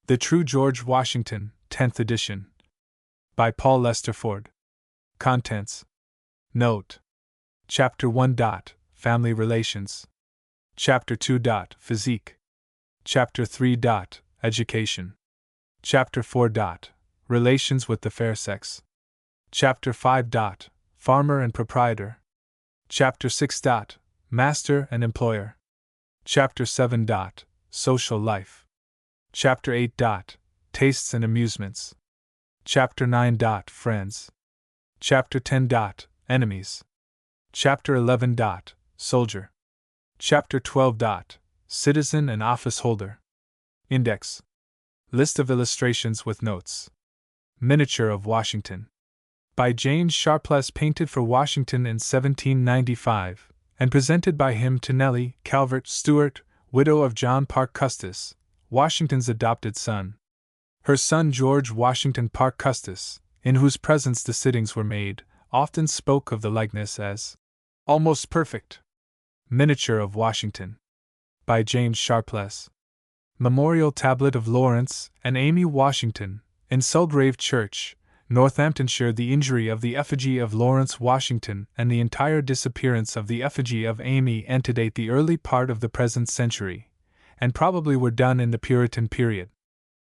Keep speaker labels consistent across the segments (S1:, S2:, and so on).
S1: The True George Washington, 10th edition. By Paul Leicester Ford. Contents. Note. Chapter 1. Family Relations. Chapter 2. Physique. Chapter 3. Education. Chapter 4. Relations with the fair sex. Chapter 5. Farmer and proprietor. Chapter 6. Master and employer. Chapter 7. Social life. Chapter 8. Tastes and amusements. Chapter 9. Friends. Chapter 10. Enemies. Chapter 11. Soldier. Chapter 12. Citizen and office holder. Index. List of illustrations with notes. Miniature of Washington. By James Sharpless, painted for Washington in 1795, and presented by him to Nellie Calvert Stewart, widow of John Parke Custis, Washington's adopted son. Her son George Washington Parke Custis, in whose presence the sittings were made, often spoke of the likeness as almost perfect. Miniature of Washington. By James Sharpless. Memorial tablet of Lawrence and Amy Washington, in Sulgrave Church, Northamptonshire. The injury of the effigy of Lawrence Washington and the entire disappearance of the effigy of Amy antedate the early part of the present century, and probably were done in the Puritan period.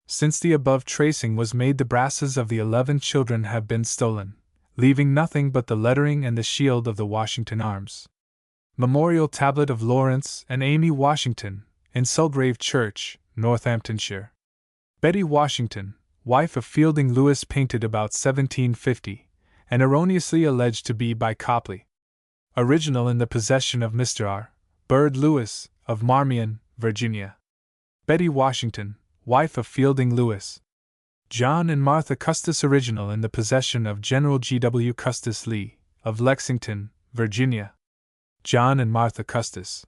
S1: Since the above tracing was made, the brasses of the 11 children have been stolen, leaving nothing but the lettering and the shield of the Washington arms. Memorial tablet of Lawrence and Amy Washington, in Sulgrave Church, Northamptonshire. Betty Washington, wife of Fielding Lewis, painted about 1750, and erroneously alleged to be by Copley. Original in the possession of Mr. R. Bird Lewis, of Marmion, Virginia. Betty Washington, wife of Fielding Lewis. John and Martha Custis, original in the possession of General G. W. Custis Lee, of Lexington, Virginia. John and Martha Custis.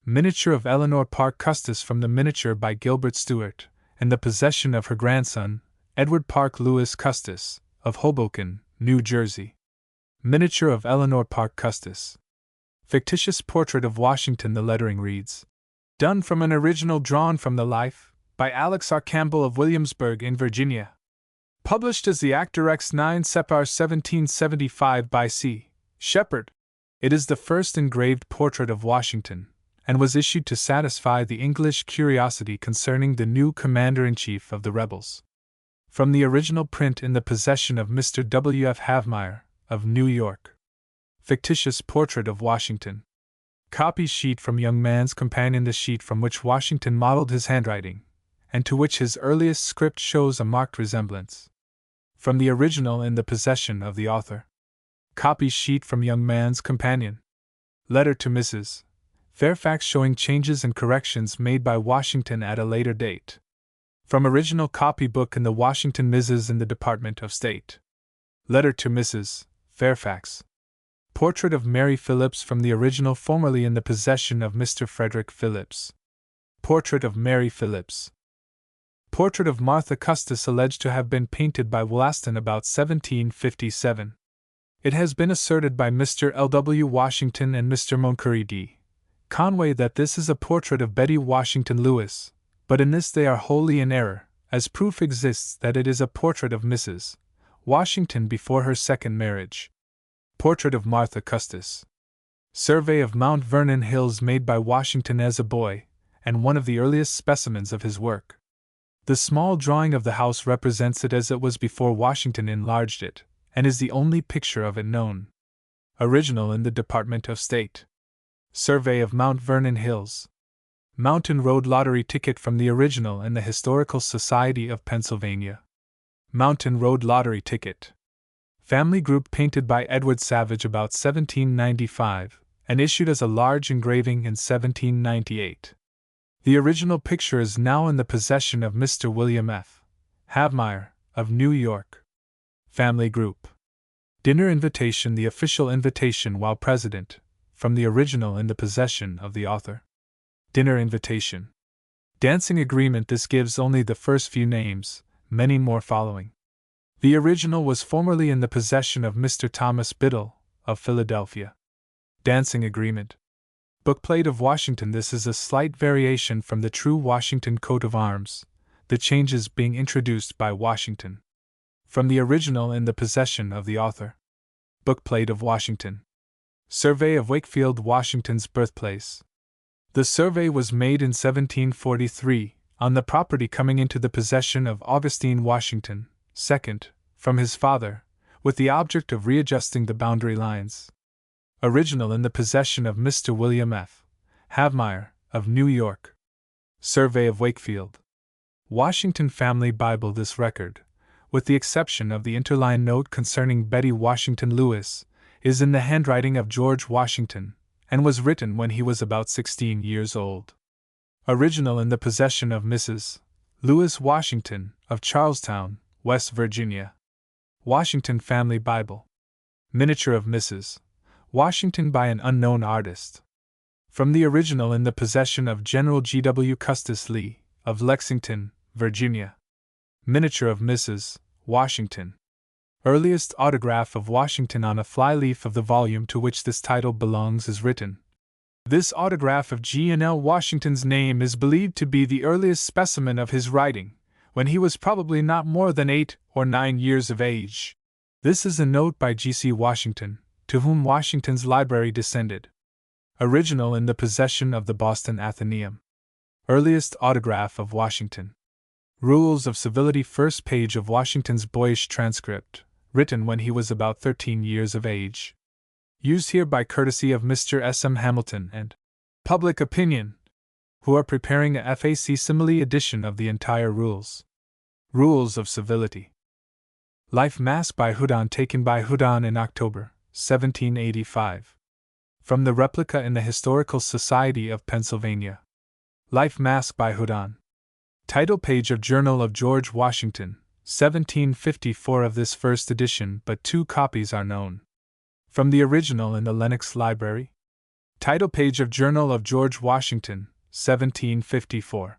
S1: Miniature of Eleanor Parke Custis, from the miniature by Gilbert Stuart, in the possession of her grandson, Edward Parke Lewis Custis, of Hoboken, New Jersey. Miniature of Eleanor Parke Custis. Fictitious portrait of Washington. The lettering reads, done from an original drawn from the life, by Alex R. Campbell of Williamsburg in Virginia. Published as the Actor X 9 Separ 1775 by C. Shepard. It is the first engraved portrait of Washington, and was issued to satisfy the English curiosity concerning the new commander-in-chief of the rebels. From the original print in the possession of Mr. W. F. Havmeyer, of New York. Fictitious portrait of Washington. Copy sheet from Young Man's Companion, the sheet from which Washington modeled his handwriting, and to which his earliest script shows a marked resemblance. From the original in the possession of the author. Copy sheet from Young Man's Companion. Letter to Mrs. Fairfax, showing changes and corrections made by Washington at a later date. From original copybook in the Washington Mrs. in the Department of State. Letter to Mrs. Fairfax. Portrait of Mary Phillips, from the original formerly in the possession of Mr. Frederick Phillips. Portrait of Mary Phillips. Portrait of Martha Custis, alleged to have been painted by Wollaston about 1757. It has been asserted by Mr. L. W. Washington and Mr. Montgomery D. Conway that this is a portrait of Betty Washington Lewis, but in this they are wholly in error, as proof exists that it is a portrait of Mrs. Washington before her second marriage. Portrait of Martha Custis. Survey of Mount Vernon Hills, made by Washington as a boy, and one of the earliest specimens of his work. The small drawing of the house represents it as it was before Washington enlarged it, and is the only picture of it known. Original in the Department of State. Survey of Mount Vernon Hills. Mountain Road lottery ticket, from the original in the Historical Society of Pennsylvania. Mountain Road lottery ticket. Family group, painted by Edward Savage about 1795, and issued as a large engraving in 1798. The original picture is now in the possession of Mr. William F. Havmeyer, of New York. Family group. Dinner invitation, the official invitation while president, from the original in the possession of the author. Dinner invitation. Dancing agreement, this gives only the first few names, many more following. The original was formerly in the possession of Mr. Thomas Biddle, of Philadelphia. Dancing agreement. Bookplate of Washington, this is a slight variation from the true Washington coat of arms, the changes being introduced by Washington. From the original in the possession of the author. Bookplate of Washington. Survey of Wakefield, Washington's birthplace. The survey was made in 1743, on the property coming into the possession of Augustine Washington, II, from his father, with the object of readjusting the boundary lines. Original in the possession of Mr. William F. Havmeyer, of New York. Survey of Wakefield. Washington Family Bible. This record, with the exception of the interline note concerning Betty Washington Lewis, is in the handwriting of George Washington, and was written when he was about 16 years old. Original in the possession of Mrs. Lewis Washington, of Charlestown, West Virginia. Washington Family Bible. Miniature of Mrs. Washington by an unknown artist. From the original in the possession of General G. W. Custis Lee, of Lexington, Virginia. Miniature of Mrs. Washington. Earliest autograph of Washington on a flyleaf of the volume to which this title belongs is written. This autograph of G.N.L. Washington's name is believed to be the earliest specimen of his writing, when he was probably not more than 8 or 9 years of age. This is a note by G.C. Washington, to whom Washington's library descended. Original in the possession of the Boston Athenaeum. Earliest autograph of Washington. Rules of Civility. First page of Washington's boyish transcript, written when he was about 13 years of age. Used here by courtesy of Mr. S. M. Hamilton and Public Opinion, who are preparing a facsimile edition of the entire rules. Rules of Civility. Life Mask by Houdon, taken by Houdon in October, 1785. From the replica in the Historical Society of Pennsylvania. Life Mask by Houdon. Title page of Journal of George Washington, 1754 of this first edition, but 2 copies are known. From the original in the Lenox Library. Title page of Journal of George Washington, 1754.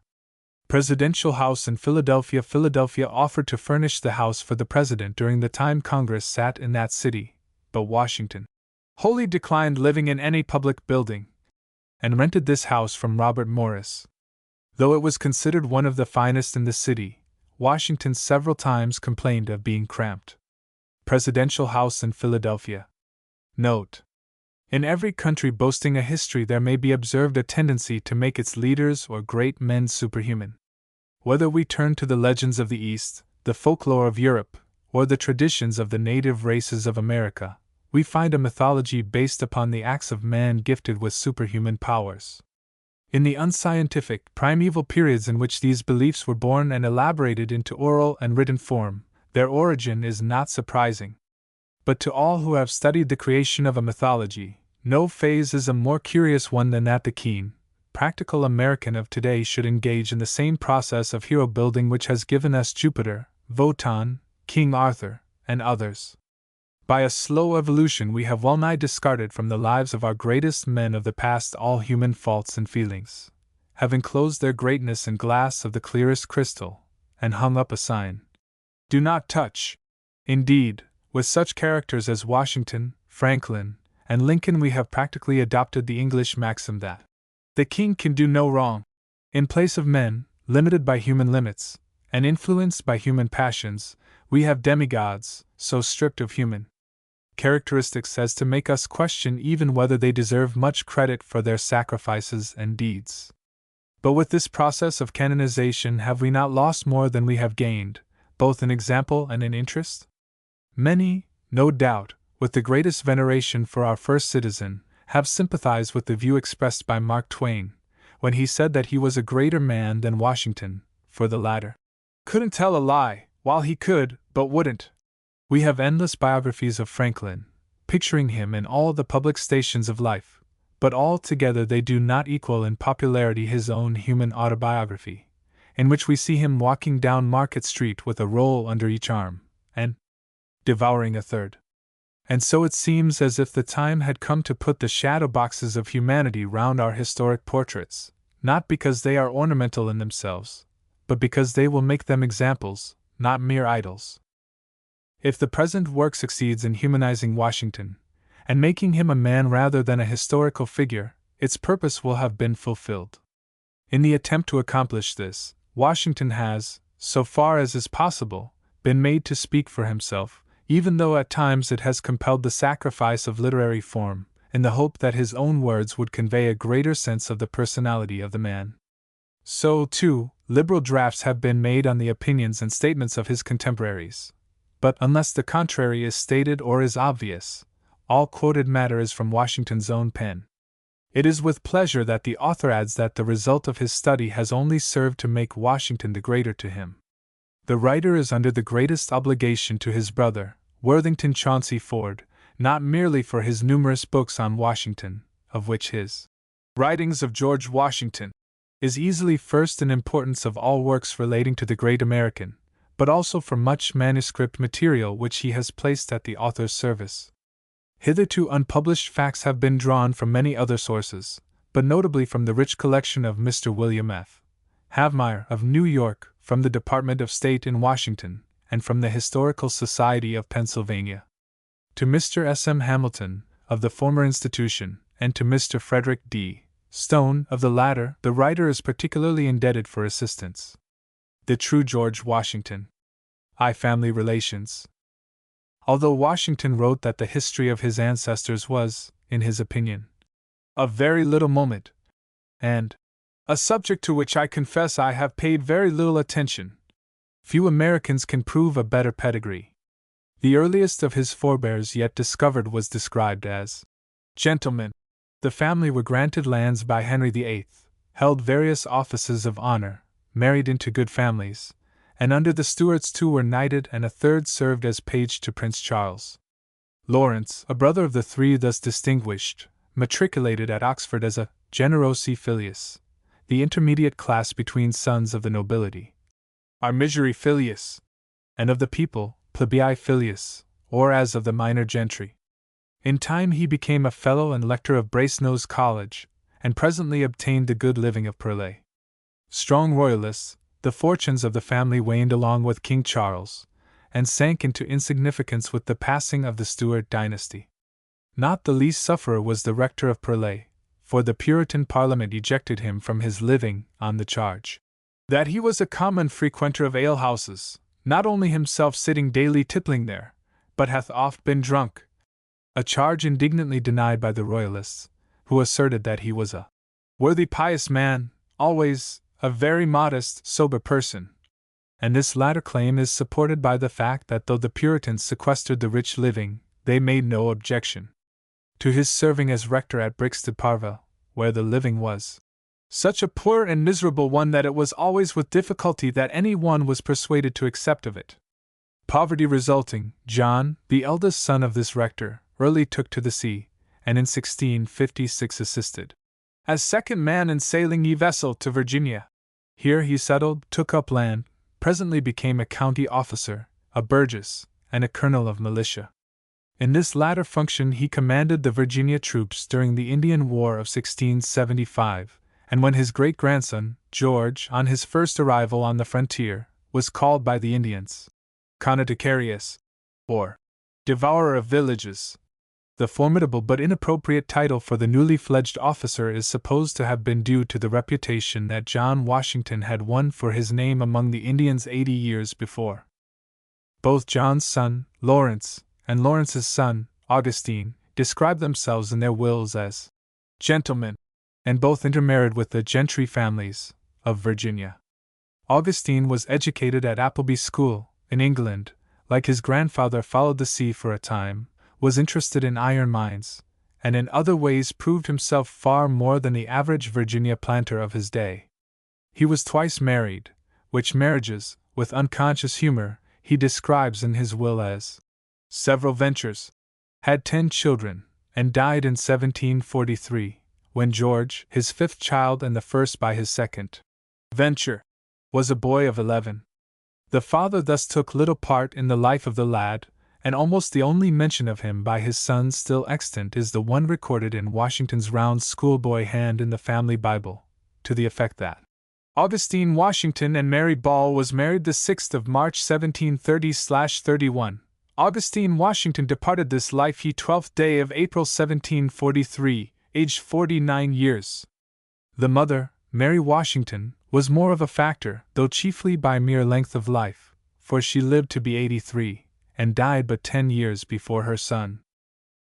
S1: Presidential House in Philadelphia. Philadelphia offered to furnish the house for the President during the time Congress sat in that city, but Washington wholly declined living in any public building, and rented this house from Robert Morris. Though it was considered one of the finest in the city, Washington several times complained of being cramped. Presidential House in Philadelphia. Note: in every country boasting a history there may be observed a tendency to make its leaders or great men superhuman. Whether we turn to the legends of the East, the folklore of Europe, or the traditions of the native races of America, we find a mythology based upon the acts of man gifted with superhuman powers. In the unscientific, primeval periods in which these beliefs were born and elaborated into oral and written form, their origin is not surprising. But to all who have studied the creation of a mythology, no phase is a more curious one than that the keen, practical American of today should engage in the same process of hero building which has given us Jupiter, Wotan, King Arthur, and others. By a slow evolution we have well nigh discarded from the lives of our greatest men of the past all human faults and feelings, have enclosed their greatness in glass of the clearest crystal, and hung up a sign, "Do not touch." Indeed, with such characters as Washington, Franklin, and Lincoln we have practically adopted the English maxim that the king can do no wrong. In place of men, limited by human limits, and influenced by human passions, we have demigods, so stripped of human characteristics as to make us question even whether they deserve much credit for their sacrifices and deeds. But with this process of canonization have we not lost more than we have gained, both in example and in interest? Many, no doubt, with the greatest veneration for our first citizen, have sympathized with the view expressed by Mark Twain, when he said that he was a greater man than Washington, for the latter couldn't tell a lie, while he could, but wouldn't. We have endless biographies of Franklin, picturing him in all the public stations of life, but altogether they do not equal in popularity his own human autobiography, in which we see him walking down Market Street with a roll under each arm, and devouring a third. And so it seems as if the time had come to put the shadow boxes of humanity round our historic portraits, not because they are ornamental in themselves, but because they will make them examples, not mere idols. If the present work succeeds in humanizing Washington, and making him a man rather than a historical figure, its purpose will have been fulfilled. In the attempt to accomplish this, Washington has, so far as is possible, been made to speak for himself, even though at times it has compelled the sacrifice of literary form, in the hope that his own words would convey a greater sense of the personality of the man. So, too, liberal drafts have been made on the opinions and statements of his contemporaries. But unless the contrary is stated or is obvious, all quoted matter is from Washington's own pen. It is with pleasure that the author adds that the result of his study has only served to make Washington the greater to him. The writer is under the greatest obligation to his brother, Worthington Chauncey Ford, not merely for his numerous books on Washington, of which his Writings of George Washington is easily first in importance of all works relating to the great American, but also for much manuscript material which he has placed at the author's service. Hitherto unpublished facts have been drawn from many other sources, but notably from the rich collection of Mr. William F. Havemeyer of New York, from the Department of State in Washington, and from the Historical Society of Pennsylvania. To Mr. S. M. Hamilton, of the former institution, and to Mr. Frederick D. Stone, of the latter, the writer is particularly indebted for assistance. The True George Washington. I. Family Relations. Although Washington wrote that the history of his ancestors was, in his opinion, of very little moment, and a subject to which I confess I have paid very little attention, few Americans can prove a better pedigree. The earliest of his forebears yet discovered was described as gentlemen. The family were granted lands by Henry VIII, held various offices of honor, married into good families, and under the Stuarts 2 were knighted and a third served as page to Prince Charles. Lawrence, a brother of the three thus distinguished, matriculated at Oxford as a generosi filius, the intermediate class between sons of the nobility, armigeri filius, and of the people, plebei filius, or as of the minor gentry. In time he became a fellow and lector of Brasenose College, and presently obtained the good living of Purley. Strong royalists, the fortunes of the family waned along with King Charles, and sank into insignificance with the passing of the Stuart dynasty. Not the least sufferer was the rector of Purley, for the Puritan Parliament ejected him from his living on the charge that he was a common frequenter of alehouses, not only himself sitting daily tippling there, but hath oft been drunk, a charge indignantly denied by the royalists, who asserted that he was a worthy pious man, always a very modest, sober person. And this latter claim is supported by the fact that though the Puritans sequestered the rich living, they made no objection to his serving as rector at Brixton Parva, where the living was such a poor and miserable one that it was always with difficulty that any one was persuaded to accept of it. Poverty resulting, John, the eldest son of this rector, early took to the sea, and in 1656 assisted as second man in sailing ye vessel to Virginia. Here he settled, took up land, presently became a county officer, a burgess, and a colonel of militia. In this latter function he commanded the Virginia troops during the Indian War of 1675, and when his great-grandson, George, on his first arrival on the frontier, was called by the Indians Conatecarius, or devourer of villages. The formidable but inappropriate title for the newly fledged officer is supposed to have been due to the reputation that John Washington had won for his name among the Indians 80 years before. Both John's son, Lawrence, and Lawrence's son, Augustine, describe themselves in their wills as gentlemen, and both intermarried with the gentry families of Virginia. Augustine was educated at Appleby School, in England, like his grandfather followed the sea for a time, was interested in iron mines, and in other ways proved himself far more than the average Virginia planter of his day. He was twice married, which marriages, with unconscious humor, he describes in his will as several ventures, had 10 children, and died in 1743, when George, his 5th child and the first by his 2nd venture, was a boy of 11. The father thus took little part in the life of the lad, and almost the only mention of him by his sons still extant is the one recorded in Washington's round schoolboy hand in the family Bible, to the effect that Augustine Washington and Mary Ball was married the 6th of March 1730/31. Augustine Washington departed this life ye 12th day of April 1743, aged 49 years. The mother, Mary Washington, was more of a factor, though chiefly by mere length of life, for she lived to be 83, and died but 10 years before her son.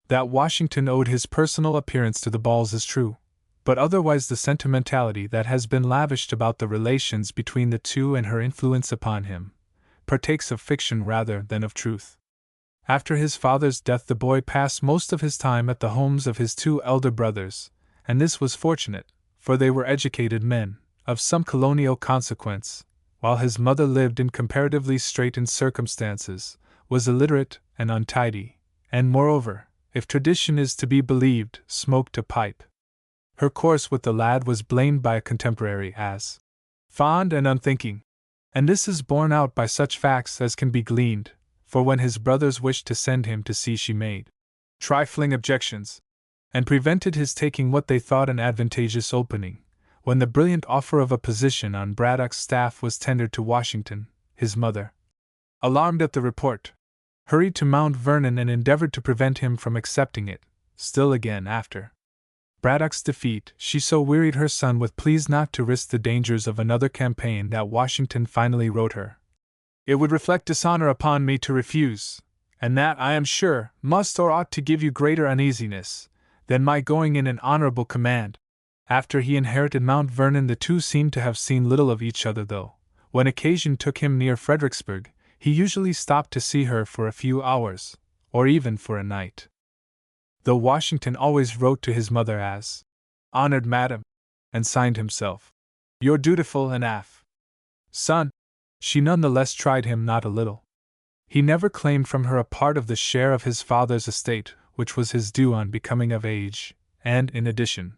S1: That Washington owed his personal appearance to the balls is true, but otherwise the sentimentality that has been lavished about the relations between the two and her influence upon him partakes of fiction rather than of truth. After his father's death, the boy passed most of his time at the homes of his 2 elder brothers, and this was fortunate, for they were educated men, of some colonial consequence, while his mother lived in comparatively straitened circumstances, was illiterate and untidy, and moreover, if tradition is to be believed, smoked a pipe. Her course with the lad was blamed by a contemporary as fond and unthinking, and this is borne out by such facts as can be gleaned, for when his brothers wished to send him to sea she made trifling objections, and prevented his taking what they thought an advantageous opening. When the brilliant offer of a position on Braddock's staff was tendered to Washington, his mother, alarmed at the report, hurried to Mount Vernon and endeavored to prevent him from accepting it. Still again, after Braddock's defeat, she so wearied her son with pleas not to risk the dangers of another campaign that Washington finally wrote her, "It would reflect dishonor upon me to refuse, and that, I am sure, must or ought to give you greater uneasiness than my going in an honorable command." After he inherited Mount Vernon, the two seem to have seen little of each other, though, when occasion took him near Fredericksburg, he usually stopped to see her for a few hours, or even for a night. Though Washington always wrote to his mother as "Honored Madam," and signed himself "Your dutiful and son," she none the less tried him not a little. He never claimed from her a part of the share of his father's estate which was his due on becoming of age, and, in addition,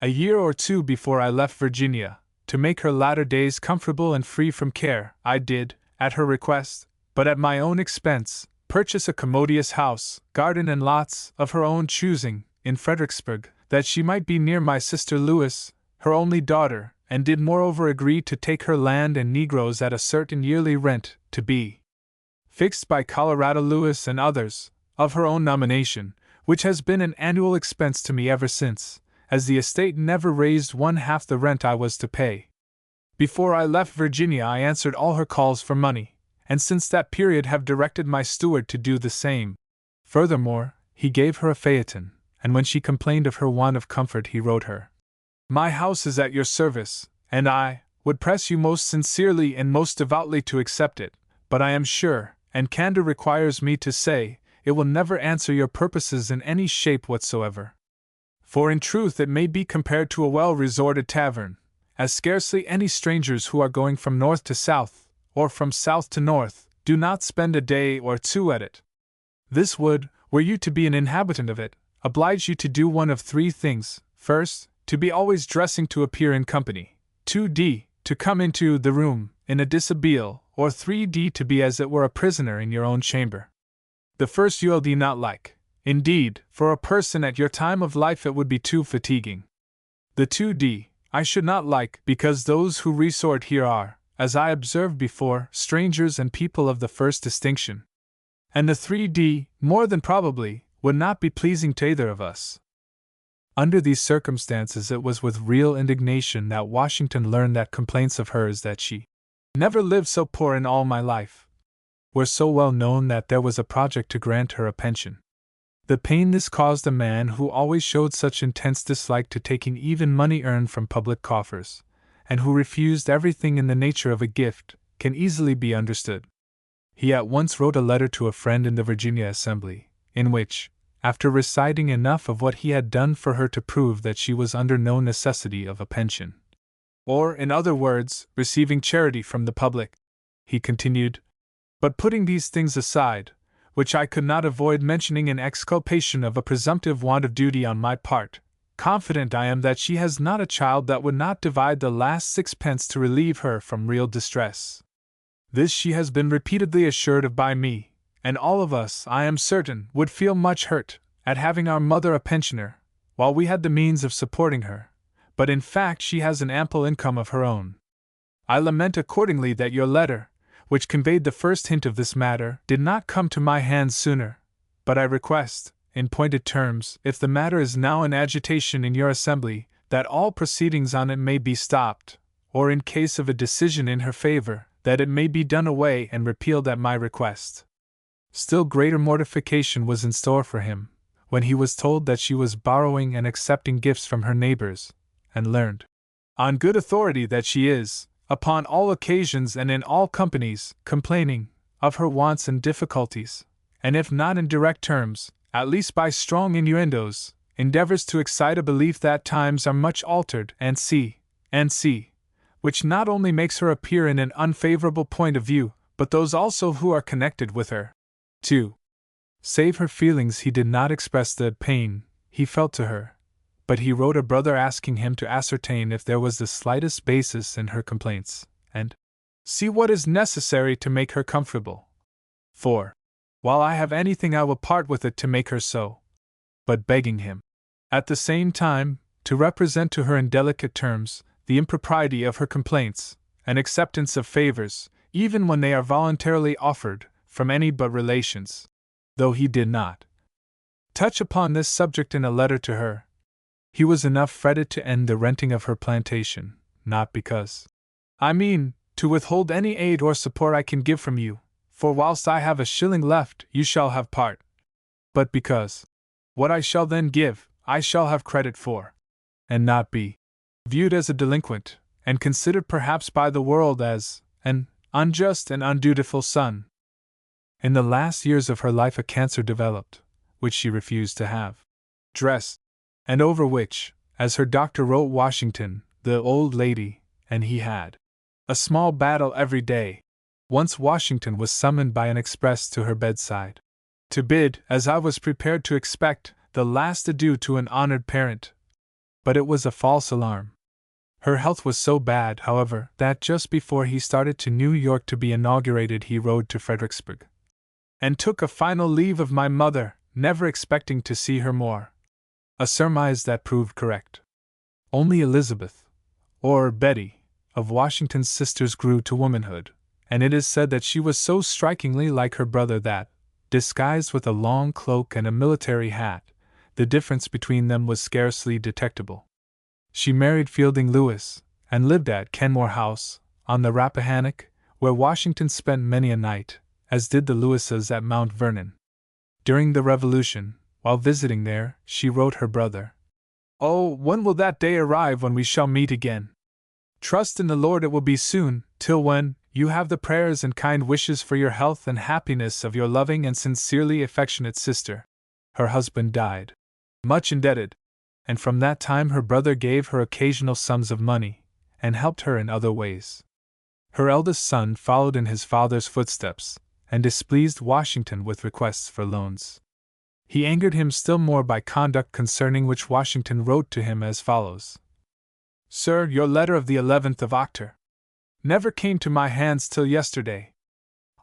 S1: a year or 2 before I left Virginia, to make her latter days comfortable and free from care, I did, at her request, but at my own expense, purchase a commodious house, garden and lots, of her own choosing, in Fredericksburg, that she might be near my sister Louis, her only daughter, and did moreover agree to take her land and negroes at a certain yearly rent, to be fixed by Colorado Louis and others, of her own nomination, which has been an annual expense to me ever since, as the estate never raised 1/2 the rent I was to pay. Before I left Virginia I answered all her calls for money, and since that period have directed my steward to do the same. Furthermore, he gave her a phaeton, and when she complained of her want of comfort he wrote her, "My house is at your service, and I would press you most sincerely and most devoutly to accept it, but I am sure, and candor requires me to say, it will never answer your purposes in any shape whatsoever. For in truth it may be compared to a well-resorted tavern, as scarcely any strangers who are going from north to south, or from south to north, do not spend a day or 2 at it. This would, were you to be an inhabitant of it, oblige you to do one of 3 things: first, to be always dressing to appear in company; 2d, to come into the room in a dishabille; or 3d, to be as it were a prisoner in your own chamber. The first you'll not like. Indeed, for a person at your time of life it would be too fatiguing. The 2d, I should not like, because those who resort here are, as I observed before, strangers and people of the first distinction. And the 3d, more than probably, would not be pleasing to either of us." Under these circumstances it was with real indignation that Washington learned that complaints of hers that she never lived so poor in all my life were so well known that there was a project to grant her a pension. The pain this caused a man who always showed such intense dislike to taking even money earned from public coffers, and who refused everything in the nature of a gift, can easily be understood. He at once wrote a letter to a friend in the Virginia Assembly, in which, after reciting enough of what he had done for her to prove that she was under no necessity of a pension, or, in other words, receiving charity from the public, he continued, "But putting these things aside, which I could not avoid mentioning in exculpation of a presumptive want of duty on my part, confident I am that she has not a child that would not divide the last 6 pence to relieve her from real distress. This she has been repeatedly assured of by me, and all of us, I am certain, would feel much hurt at having our mother a pensioner, while we had the means of supporting her, but in fact she has an ample income of her own. I lament accordingly that your letter, which conveyed the first hint of this matter, did not come to my hands sooner, but I request, in pointed terms, if the matter is now in agitation in your assembly, that all proceedings on it may be stopped, or in case of a decision in her favor, that it may be done away and repealed at my request. Still greater mortification was in store for him, when he was told that she was borrowing and accepting gifts from her neighbors, and learned, on good authority, that she is, upon all occasions and in all companies, complaining of her wants and difficulties, and if not in direct terms, at least by strong innuendos, endeavors to excite a belief that times are much altered, and which not only makes her appear in an unfavorable point of view, but those also who are connected with her. To save her feelings, he did not express the pain he felt to her, but he wrote a brother asking him to ascertain if there was the slightest basis in her complaints, and see what is necessary to make her comfortable. For, while I have anything, I will part with it to make her so, but begging him, at the same time, to represent to her in delicate terms the impropriety of her complaints, and acceptance of favors, even when they are voluntarily offered, from any but relations. Though he did not touch upon this subject in a letter to her, he was enough fretted to end the renting of her plantation, not because to withhold any aid or support I can give from you, for whilst I have a shilling left, you shall have part, but because what I shall then give, I shall have credit for, and not be viewed as a delinquent, and considered perhaps by the world as an unjust and undutiful son. In the last years of her life a cancer developed, which she refused to have dressed, and over which, as her doctor wrote Washington, the old lady, and he had a small battle every day. Once Washington was summoned by an express to her bedside, to bid, as I was prepared to expect, the last adieu to an honored parent. But it was a false alarm. Her health was so bad, however, that just before he started to New York to be inaugurated, he rode to Fredericksburg, and took a final leave of my mother, never expecting to see her more. A surmise that proved correct. Only Elizabeth, or Betty, of Washington's sisters grew to womanhood, and it is said that she was so strikingly like her brother that, disguised with a long cloak and a military hat, the difference between them was scarcely detectable. She married Fielding Lewis, and lived at Kenmore House, on the Rappahannock, where Washington spent many a night, as did the Lewises at Mount Vernon. During the Revolution, while visiting there, she wrote her brother, "Oh, when will that day arrive when we shall meet again? Trust in the Lord it will be soon, till when, you have the prayers and kind wishes for your health and happiness of your loving and sincerely affectionate sister." Her husband died, much indebted, and from that time her brother gave her occasional sums of money, and helped her in other ways. Her eldest son followed in his father's footsteps, and displeased Washington with requests for loans. He angered him still more by conduct concerning which Washington wrote to him as follows: "Sir, your letter of the 11th of October never came to my hands till yesterday.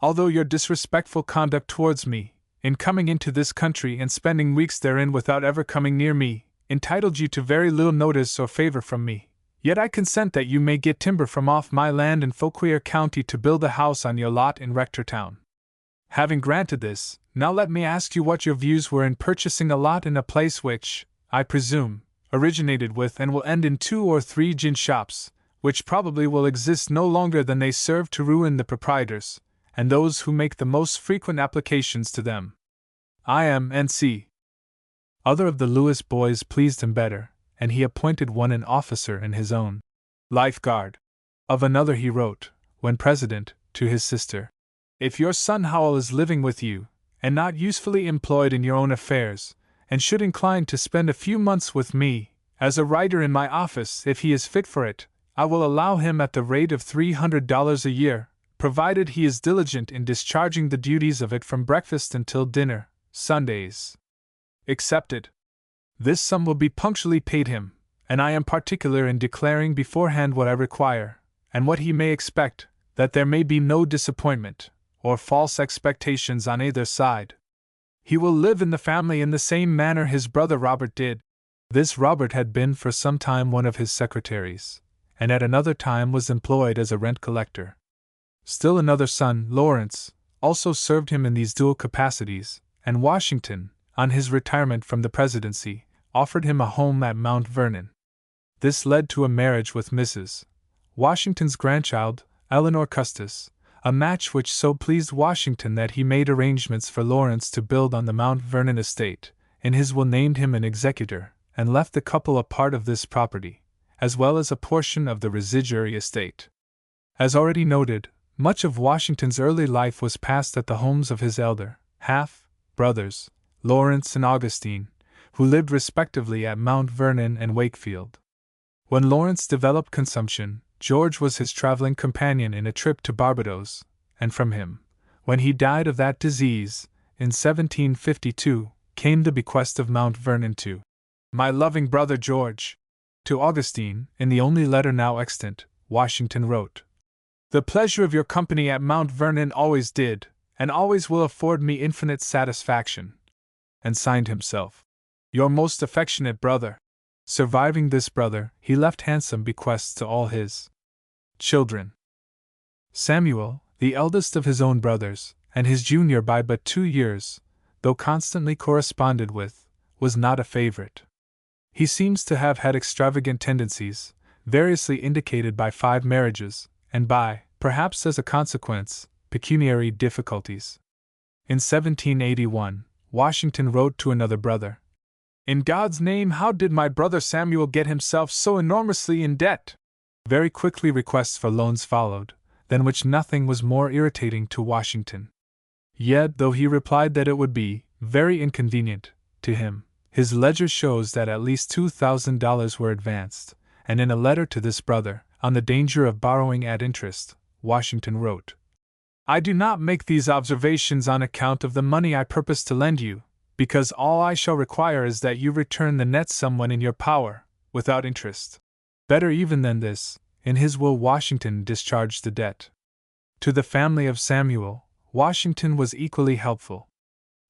S1: Although your disrespectful conduct towards me, in coming into this country and spending weeks therein without ever coming near me, entitled you to very little notice or favor from me, yet I consent that you may get timber from off my land in Fauquier County to build a house on your lot in Rectortown. Having granted this, now let me ask you what your views were in purchasing a lot in a place which, I presume, originated with and will end in 2 or 3 gin shops, which probably will exist no longer than they serve to ruin the proprietors, and those who make the most frequent applications to them. I am N.C." Other of the Lewis boys pleased him better, and he appointed one an officer in his own Life Guard. Of another he wrote, when president, to his sister: "If your son Howell is living with you, and not usefully employed in your own affairs, and should incline to spend a few months with me, as a writer in my office, if he is fit for it, I will allow him at the rate of $300 a year, provided he is diligent in discharging the duties of it from breakfast until dinner, Sundays excepted. This sum will be punctually paid him, and I am particular in declaring beforehand what I require, and what he may expect, that there may be no disappointment, or false expectations on either side. He will live in the family in the same manner his brother Robert did." This Robert had been for some time one of his secretaries, and at another time was employed as a rent collector. Still another son, Lawrence, also served him in these dual capacities, and Washington, on his retirement from the presidency, offered him a home at Mount Vernon. This led to a marriage with Mrs. Washington's grandchild, Eleanor Custis, a match which so pleased Washington that he made arrangements for Lawrence to build on the Mount Vernon estate. In his will named him an executor, and left the couple a part of this property, as well as a portion of the residuary estate. As already noted, much of Washington's early life was passed at the homes of his elder, half-brothers, Lawrence and Augustine, who lived respectively at Mount Vernon and Wakefield. When Lawrence developed consumption, George was his traveling companion in a trip to Barbados, and from him, when he died of that disease, in 1752, came the bequest of Mount Vernon to my loving brother George. To Augustine, in the only letter now extant, Washington wrote, "The pleasure of your company at Mount Vernon always did, and always will afford me infinite satisfaction," and signed himself, "Your most affectionate brother." Surviving this brother, he left handsome bequests to all his children. Samuel, the eldest of his own brothers, and his junior by but 2 years, though constantly corresponded with, was not a favorite. He seems to have had extravagant tendencies, variously indicated by 5 marriages, and by, perhaps as a consequence, pecuniary difficulties. In 1781, Washington wrote to another brother, "In God's name, how did my brother Samuel get himself so enormously in debt?" Very quickly requests for loans followed, than which nothing was more irritating to Washington. Yet, though he replied that it would be very inconvenient to him, his ledger shows that at least $2,000 were advanced, and in a letter to this brother, on the danger of borrowing at interest, Washington wrote, "I do not make these observations on account of the money I purpose to lend you, because all I shall require is that you return the net sum when in your power, without interest." Better even than this, in his will Washington discharged the debt. To the family of Samuel, Washington was equally helpful.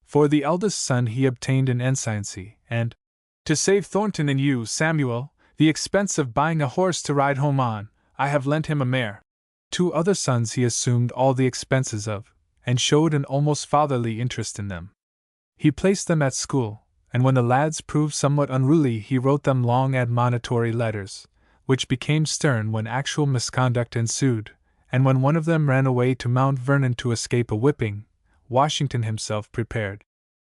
S1: For the eldest son he obtained an ensigncy, and, "To save Thornton and you, Samuel, the expense of buying a horse to ride home on, I have lent him a mare." 2 other sons he assumed all the expenses of, and showed an almost fatherly interest in them. He placed them at school, and when the lads proved somewhat unruly he wrote them long admonitory letters, which became stern when actual misconduct ensued, and when one of them ran away to Mount Vernon to escape a whipping, Washington himself prepared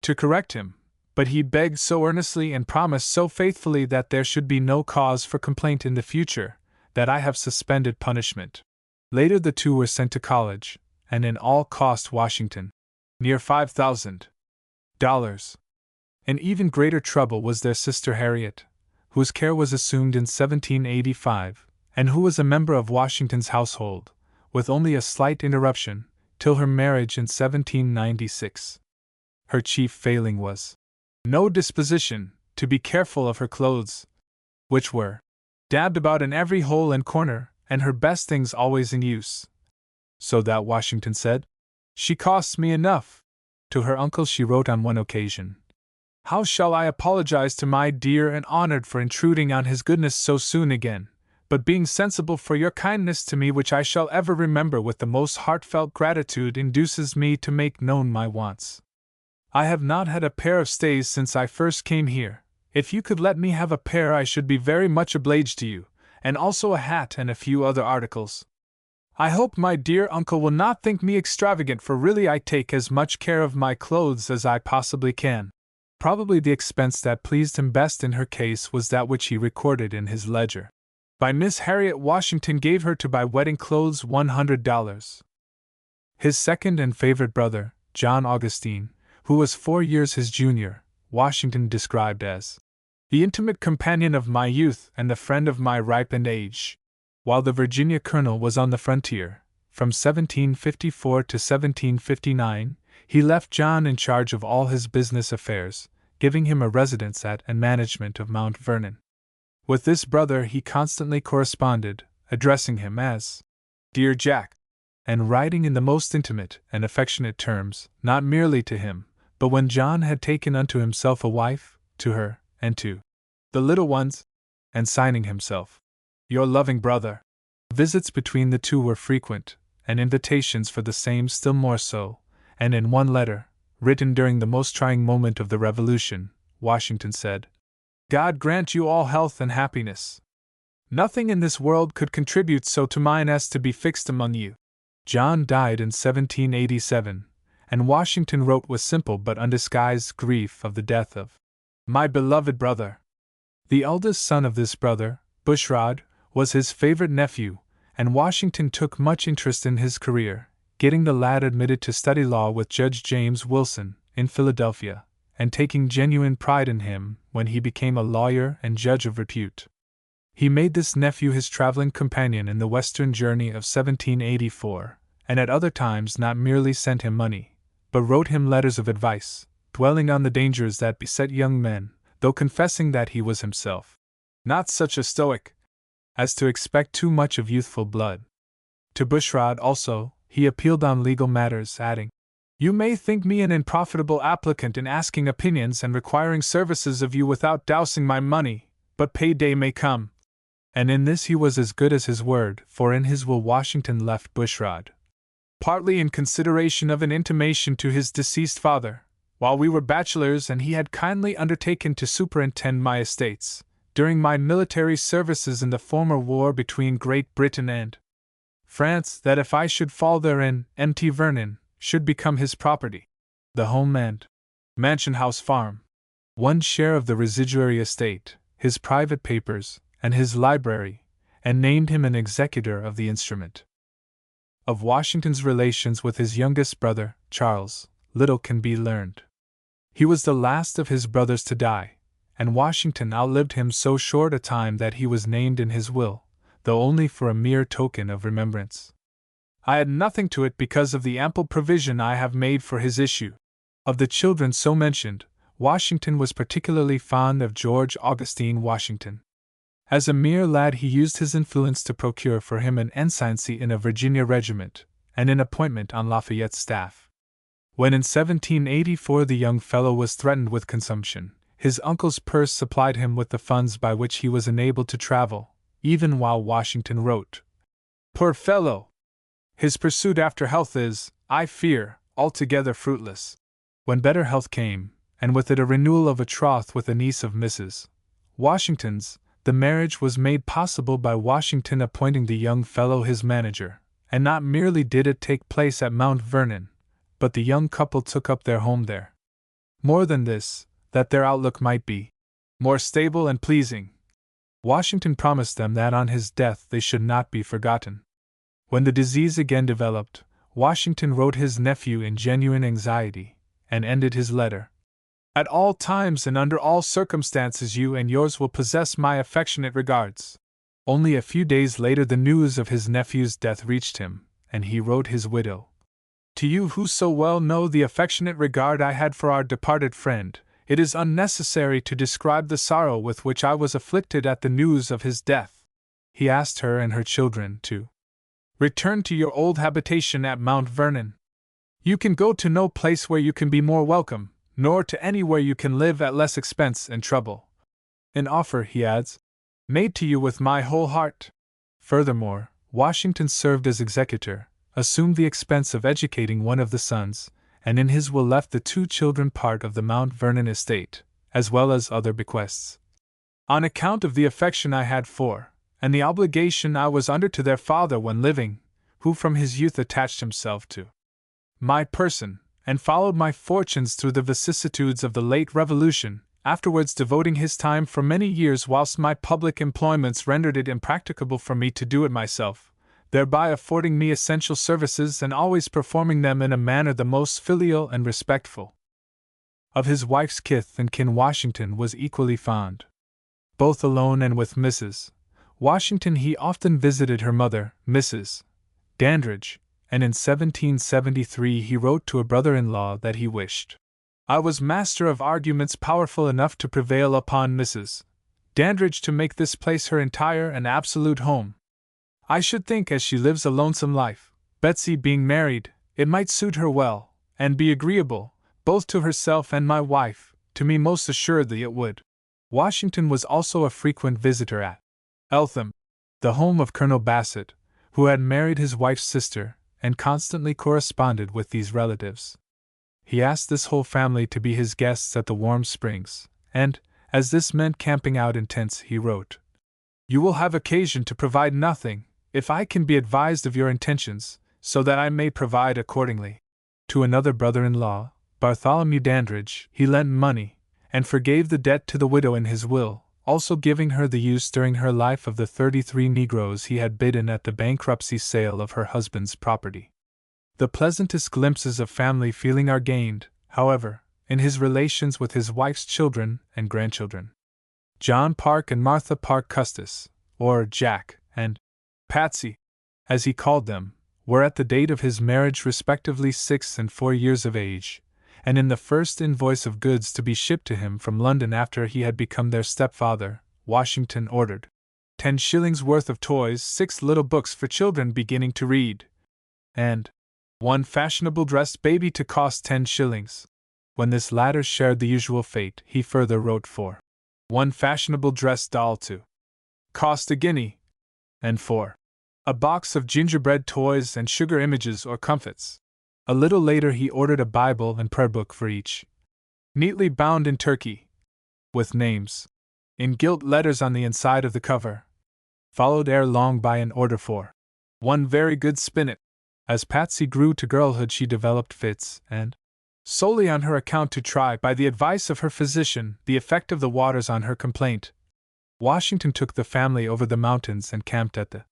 S1: to correct him, but he begged so earnestly and promised so faithfully that there should be no cause for complaint in the future, that I have suspended punishment. Later the 2 were sent to college, and in all cost Washington near $5,000. An even greater trouble was their sister Harriet, whose care was assumed in 1785, and who was a member of Washington's household, with only a slight interruption, till her marriage in 1796. Her chief failing was no disposition to be careful of her clothes, which were dabbed about in every hole and corner, and her best things always in use. So that Washington said, "She costs me enough." To her uncle she wrote on one occasion, "How shall I apologize to my dear and honored for intruding on his goodness so soon again, but being sensible for your kindness to me, which I shall ever remember with the most heartfelt gratitude, induces me to make known my wants. I have not had a pair of stays since I first came here. If you could let me have a pair I should be very much obliged to you, and also a hat and a few other articles. I hope my dear uncle will not think me extravagant, for really I take as much care of my clothes as I possibly can." Probably the expense that pleased him best in her case was that which he recorded in his ledger. By Miss Harriet Washington gave her to buy wedding clothes $100. His second and favorite brother, John Augustine, who was 4 years his junior, Washington described as the intimate companion of my youth and the friend of my ripened age. While the Virginia colonel was on the frontier, from 1754 to 1759, he left John in charge of all his business affairs, giving him a residence at and management of Mount Vernon. With this brother he constantly corresponded, addressing him as "Dear Jack," and writing in the most intimate and affectionate terms, not merely to him, but when John had taken unto himself a wife, to her, and to the little ones, and signing himself, "Your loving brother." Visits between the 2 were frequent, and invitations for the same still more so, and in one letter, written during the most trying moment of the Revolution, Washington said, "God grant you all health and happiness. Nothing in this world could contribute so to mine as to be fixed among you. John died in 1787, and Washington wrote with simple but undisguised grief of the death of my beloved brother. The eldest son of this brother, Bushrod, was his favorite nephew, and Washington took much interest in his career, getting the lad admitted to study law with Judge James Wilson, in Philadelphia, and taking genuine pride in him when he became a lawyer and judge of repute. He made this nephew his traveling companion in the western journey of 1784, and at other times not merely sent him money, but wrote him letters of advice, dwelling on the dangers that beset young men, though confessing that he was himself not such a stoic as to expect too much of youthful blood. To Bushrod, also, he appealed on legal matters, adding, "You may think me an unprofitable applicant in asking opinions and requiring services of you without dousing my money, but payday may come." And in this he was as good as his word, for in his will Washington left Bushrod, partly in consideration of an intimation to his deceased father, while we were bachelors and he had kindly undertaken to superintend my estates, during my military services in the former war between Great Britain and France, that if I should fall therein, Mt. Vernon should become his property, the home and mansion house farm, one share of the residuary estate, his private papers, and his library, and named him an executor of the instrument. Of Washington's relations with his youngest brother, Charles, little can be learned. He was the last of his brothers to die, and Washington outlived him so short a time that he was named in his will, though only for a mere token of remembrance. I add nothing to it because of the ample provision I have made for his issue. Of the children so mentioned, Washington was particularly fond of George Augustine Washington. As a mere lad he used his influence to procure for him an ensigncy in a Virginia regiment, and an appointment on Lafayette's staff. When in 1784 the young fellow was threatened with consumption, his uncle's purse supplied him with the funds by which he was enabled to travel, even while Washington wrote, "Poor fellow! His pursuit after health is, I fear, altogether fruitless." When better health came, and with it a renewal of a troth with a niece of Mrs. Washington's, the marriage was made possible by Washington appointing the young fellow his manager, and not merely did it take place at Mount Vernon, but the young couple took up their home there. More than this, that their outlook might be more stable and pleasing, Washington promised them that on his death they should not be forgotten. When the disease again developed, Washington wrote his nephew in genuine anxiety, and ended his letter, "At all times and under all circumstances you and yours will possess my affectionate regards." Only a few days later the news of his nephew's death reached him, and he wrote his widow, "To you who so well know the affectionate regard I had for our departed friend, it is unnecessary to describe the sorrow with which I was afflicted at the news of his death." He asked her and her children to return to your old habitation at Mount Vernon. "You can go to no place where you can be more welcome, nor to any where you can live at less expense and trouble. An offer," he adds, "made to you with my whole heart." Furthermore, Washington served as executor, assumed the expense of educating one of the sons, and in his will left the 2 children part of the Mount Vernon estate, as well as other bequests. "On account of the affection I had for, and the obligation I was under to their father when living, who from his youth attached himself to my person, and followed my fortunes through the vicissitudes of the late Revolution, afterwards devoting his time for many years whilst my public employments rendered it impracticable for me to do it myself, thereby affording me essential services and always performing them in a manner the most filial and respectful." Of his wife's kith and kin Washington was equally fond. Both alone and with Mrs. Washington he often visited her mother, Mrs. Dandridge, and in 1773 he wrote to a brother-in-law that he wished, "I was master of arguments powerful enough to prevail upon Mrs. Dandridge to make this place her entire and absolute home. I should think as she lives a lonesome life, Betsy being married, it might suit her well, and be agreeable, both to herself and my wife, to me most assuredly it would." Washington was also a frequent visitor at Eltham, the home of Colonel Bassett, who had married his wife's sister, and constantly corresponded with these relatives. He asked this whole family to be his guests at the warm springs, and, as this meant camping out in tents, he wrote, You will have occasion to provide nothing, if I can be advised of your intentions, so that I may provide accordingly. To another brother-in-law, Bartholomew Dandridge, he lent money, and forgave the debt to the widow in his will, also giving her the use during her life of the 33 Negroes he had bidden at the bankruptcy sale of her husband's property. The pleasantest glimpses of family feeling are gained, however, in his relations with his wife's children and grandchildren. John Park and Martha Park Custis, or Jack and Patsy, as he called them, were at the date of his marriage respectively 6 and 4 years of age, and in the first invoice of goods to be shipped to him from London after he had become their stepfather, Washington ordered 10 shillings worth of toys, 6 little books for children beginning to read, and 1 fashionable dressed baby to cost 10 shillings. When this latter shared the usual fate, he further wrote for 1 fashionable dressed doll to cost a guinea, and for a box of gingerbread toys and sugar images or comfits. A little later he ordered a Bible and prayer book for each, neatly bound in Turkey, with names in gilt letters on the inside of the cover, followed ere long by an order for 1 very good spinet. As Patsy grew to girlhood she developed fits, and, solely on her account to try, by the advice of her physician, the effect of the waters on her complaint, Washington took the family over the mountains and camped at the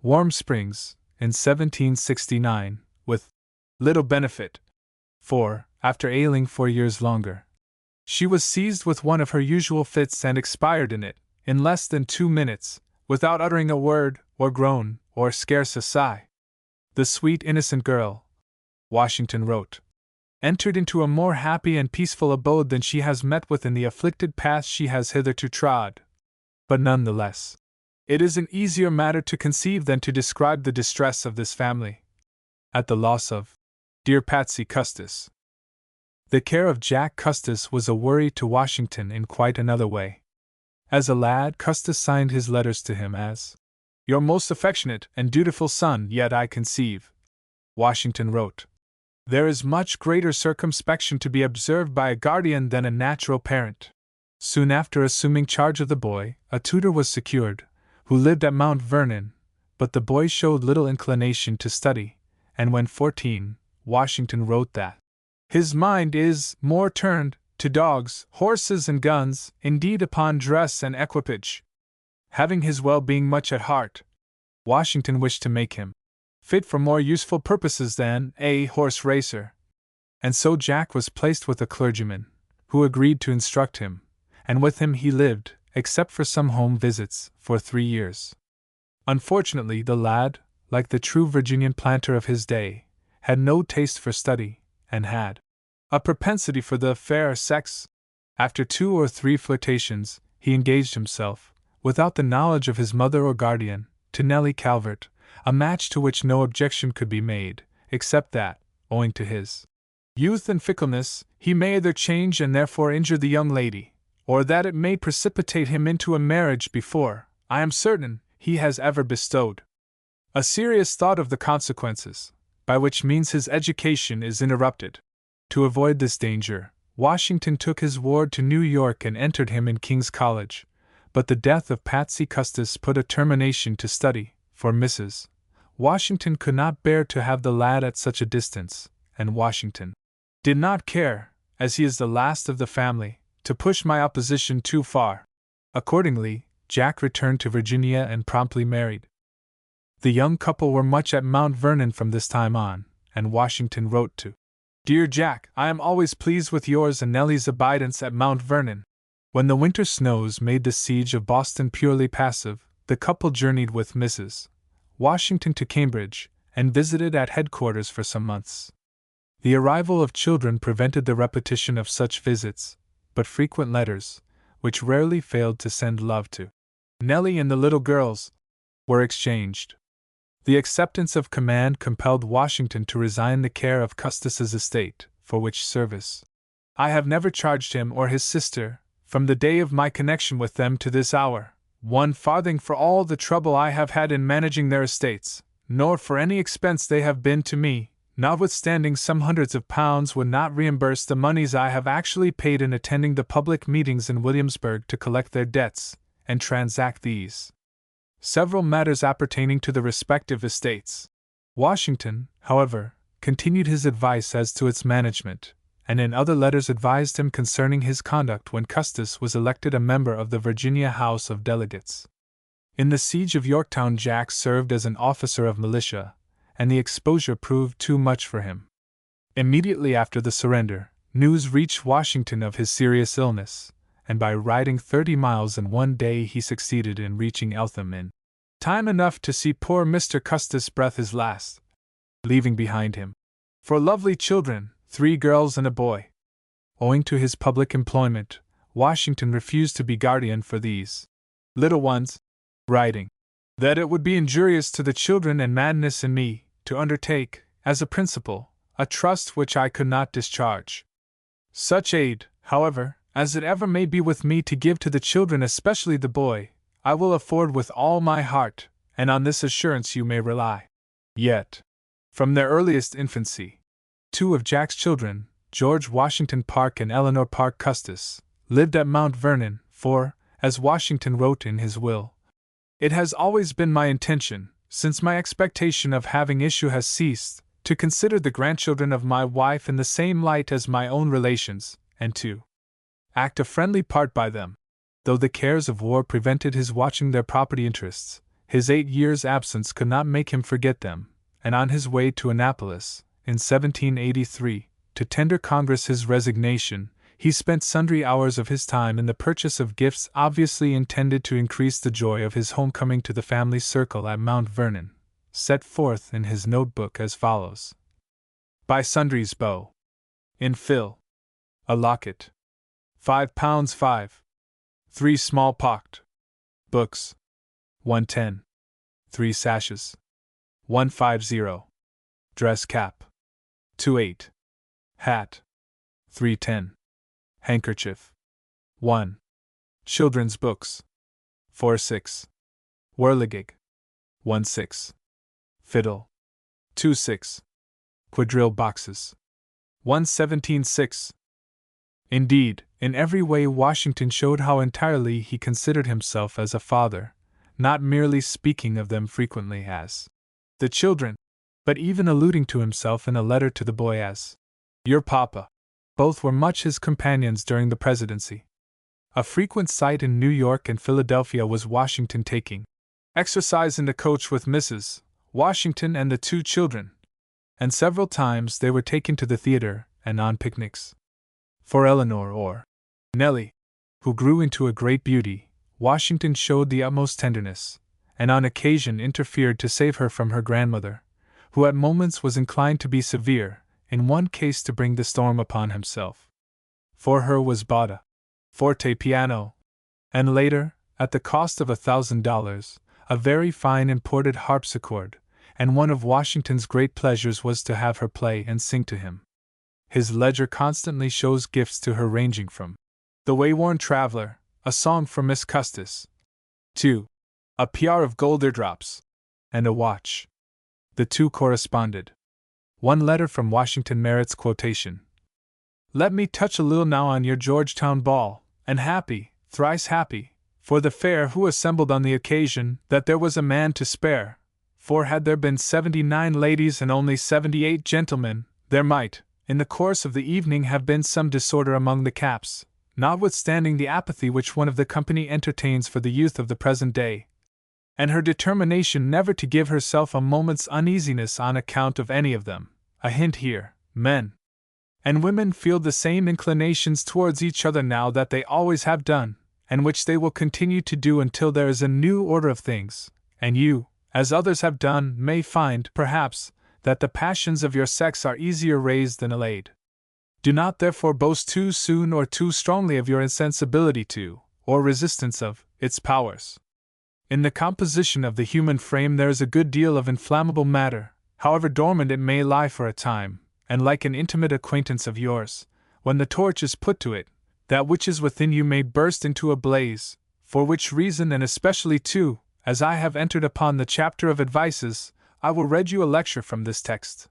S1: Warm Springs, in 1769, with little benefit, for, after ailing 4 years longer, she was seized with one of her usual fits and expired in it, in less than 2 minutes, without uttering a word, or groan, or scarce a sigh. The sweet innocent girl, Washington wrote, entered into a more happy and peaceful abode than she has met with in the afflicted path she has hitherto trod. But none the less, it is an easier matter to conceive than to describe the distress of this family at the loss of dear Patsy Custis. The care of Jack Custis was a worry to Washington in quite another way. As a lad, Custis signed his letters to him as your most affectionate and dutiful son, yet I conceive, Washington wrote, there is much greater circumspection to be observed by a guardian than a natural parent. Soon after assuming charge of the boy, a tutor was secured, who lived at Mount Vernon, but the boy showed little inclination to study, and when 14, Washington wrote that his mind is more turned to dogs, horses, and guns, indeed upon dress and equipage. Having his well-being much at heart, Washington wished to make him fit for more useful purposes than a horse racer. And so Jack was placed with a clergyman, who agreed to instruct him, and with him he lived, except for some home visits, for 3 years. Unfortunately, the lad, like the true Virginian planter of his day, had no taste for study, and had a propensity for the fair sex. After 2 or 3 flirtations, he engaged himself, without the knowledge of his mother or guardian, to Nellie Calvert, a match to which no objection could be made, except that, owing to his youth and fickleness, he may either change and therefore injure the young lady, or that it may precipitate him into a marriage before, I am certain, he has ever bestowed a serious thought of the consequences, by which means his education is interrupted. To avoid this danger, Washington took his ward to New York and entered him in King's College, but the death of Patsy Custis put a termination to study, for Mrs. Washington could not bear to have the lad at such a distance, and Washington did not care, as he is the last of the family, to push my opposition too far. Accordingly, Jack returned to Virginia and promptly married. The young couple were much at Mount Vernon from this time on, and Washington wrote to Dear Jack, I am always pleased with yours and Nellie's abidance at Mount Vernon. When the winter snows made the siege of Boston purely passive, the couple journeyed with Mrs. Washington to Cambridge, and visited at headquarters for some months. The arrival of children prevented the repetition of such visits, but frequent letters, which rarely failed to send love to Nellie and the little girls, were exchanged. The acceptance of command compelled Washington to resign the care of Custis's estate, for which service I have never charged him or his sister, from the day of my connection with them to this hour, 1 farthing for all the trouble I have had in managing their estates, nor for any expense they have been to me, notwithstanding some hundreds of pounds would not reimburse the moneys I have actually paid in attending the public meetings in Williamsburg to collect their debts, and transact these several matters appertaining to the respective estates. Washington, however, continued his advice as to its management, and in other letters advised him concerning his conduct when Custis was elected a member of the Virginia House of Delegates. In the siege of Yorktown, Jack served as an officer of militia, and the exposure proved too much for him. Immediately after the surrender, news reached Washington of his serious illness, and by riding 30 miles in one day he succeeded in reaching Eltham in time enough to see poor Mr. Custis breathe his last, leaving behind him 4 lovely children, 3 girls and a boy. Owing to his public employment, Washington refused to be guardian for these little ones, writing that it would be injurious to the children and madness in me to undertake, as a principal, a trust which I could not discharge. Such aid, however, as it ever may be with me to give to the children, especially the boy, I will afford with all my heart, and on this assurance you may rely. Yet, from their earliest infancy, 2 of Jack's children, George Washington Parke and Eleanor Parke Custis, lived at Mount Vernon, for, as Washington wrote in his will, "It has always been my intention, since my expectation of having issue has ceased, to consider the grandchildren of my wife in the same light as my own relations, and to act a friendly part by them." Though the cares of war prevented his watching their property interests, his 8 years' absence could not make him forget them, and on his way to Annapolis, in 1783, to tender Congress his resignation, he spent sundry hours of his time in the purchase of gifts obviously intended to increase the joy of his homecoming to the family circle at Mount Vernon, set forth in his notebook as follows: By sundries bow. In fill. A locket. £5 5. 3 small pocked books. 110. 3 sashes. 150. Dress cap. 28. Hat. 310. Handkerchief. 1. Children's books. 4/6. Whirligig. 1/6. Fiddle. 2/6. Quadrille boxes. 117/6. Indeed, in every way Washington showed how entirely he considered himself as a father, not merely speaking of them frequently as the children, but even alluding to himself in a letter to the boy as your papa. Both were much his companions during the presidency. A frequent sight in New York and Philadelphia was Washington taking exercise in the coach with Mrs. Washington and the 2 children, and several times they were taken to the theater and on picnics. For Eleanor, or Nellie, who grew into a great beauty, Washington showed the utmost tenderness, and on occasion interfered to save her from her grandmother, who at moments was inclined to be severe, in one case to bring the storm upon himself. For her was bought a forte piano, and later, at the cost of $1,000, a very fine imported harpsichord, and one of Washington's great pleasures was to have her play and sing to him. His ledger constantly shows gifts to her ranging from The Wayworn Traveler, a song for Miss Custis, to a PR of gold eardrops, and a watch. The 2 corresponded. One letter from Washington merits quotation. Let me touch a little now on your Georgetown ball, and happy, thrice happy, for the fair who assembled on the occasion, that there was a man to spare, for had there been 79 ladies and only 78 gentlemen, there might, in the course of the evening, have been some disorder among the caps, notwithstanding the apathy which one of the company entertains for the youth of the present day, and her determination never to give herself a moment's uneasiness on account of any of them. A hint here: men and women feel the same inclinations towards each other now that they always have done, and which they will continue to do until there is a new order of things, and you, as others have done, may find, perhaps, that the passions of your sex are easier raised than allayed. Do not therefore boast too soon or too strongly of your insensibility to, or resistance of, its powers. In the composition of the human frame there is a good deal of inflammable matter, however dormant it may lie for a time, and like an intimate acquaintance of yours, when the torch is put to it, that which is within you may burst into a blaze, for which reason, and especially too, as I have entered upon the chapter of advices, I will read you a lecture from this text.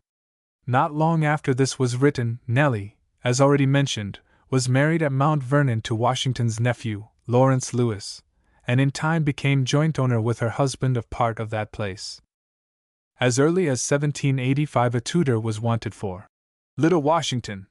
S1: Not long after this was written, Nellie, as already mentioned, was married at Mount Vernon to Washington's nephew, Lawrence Lewis, and in time became joint owner with her husband of part of that place. As early as 1785 a tutor was wanted for Little Washington,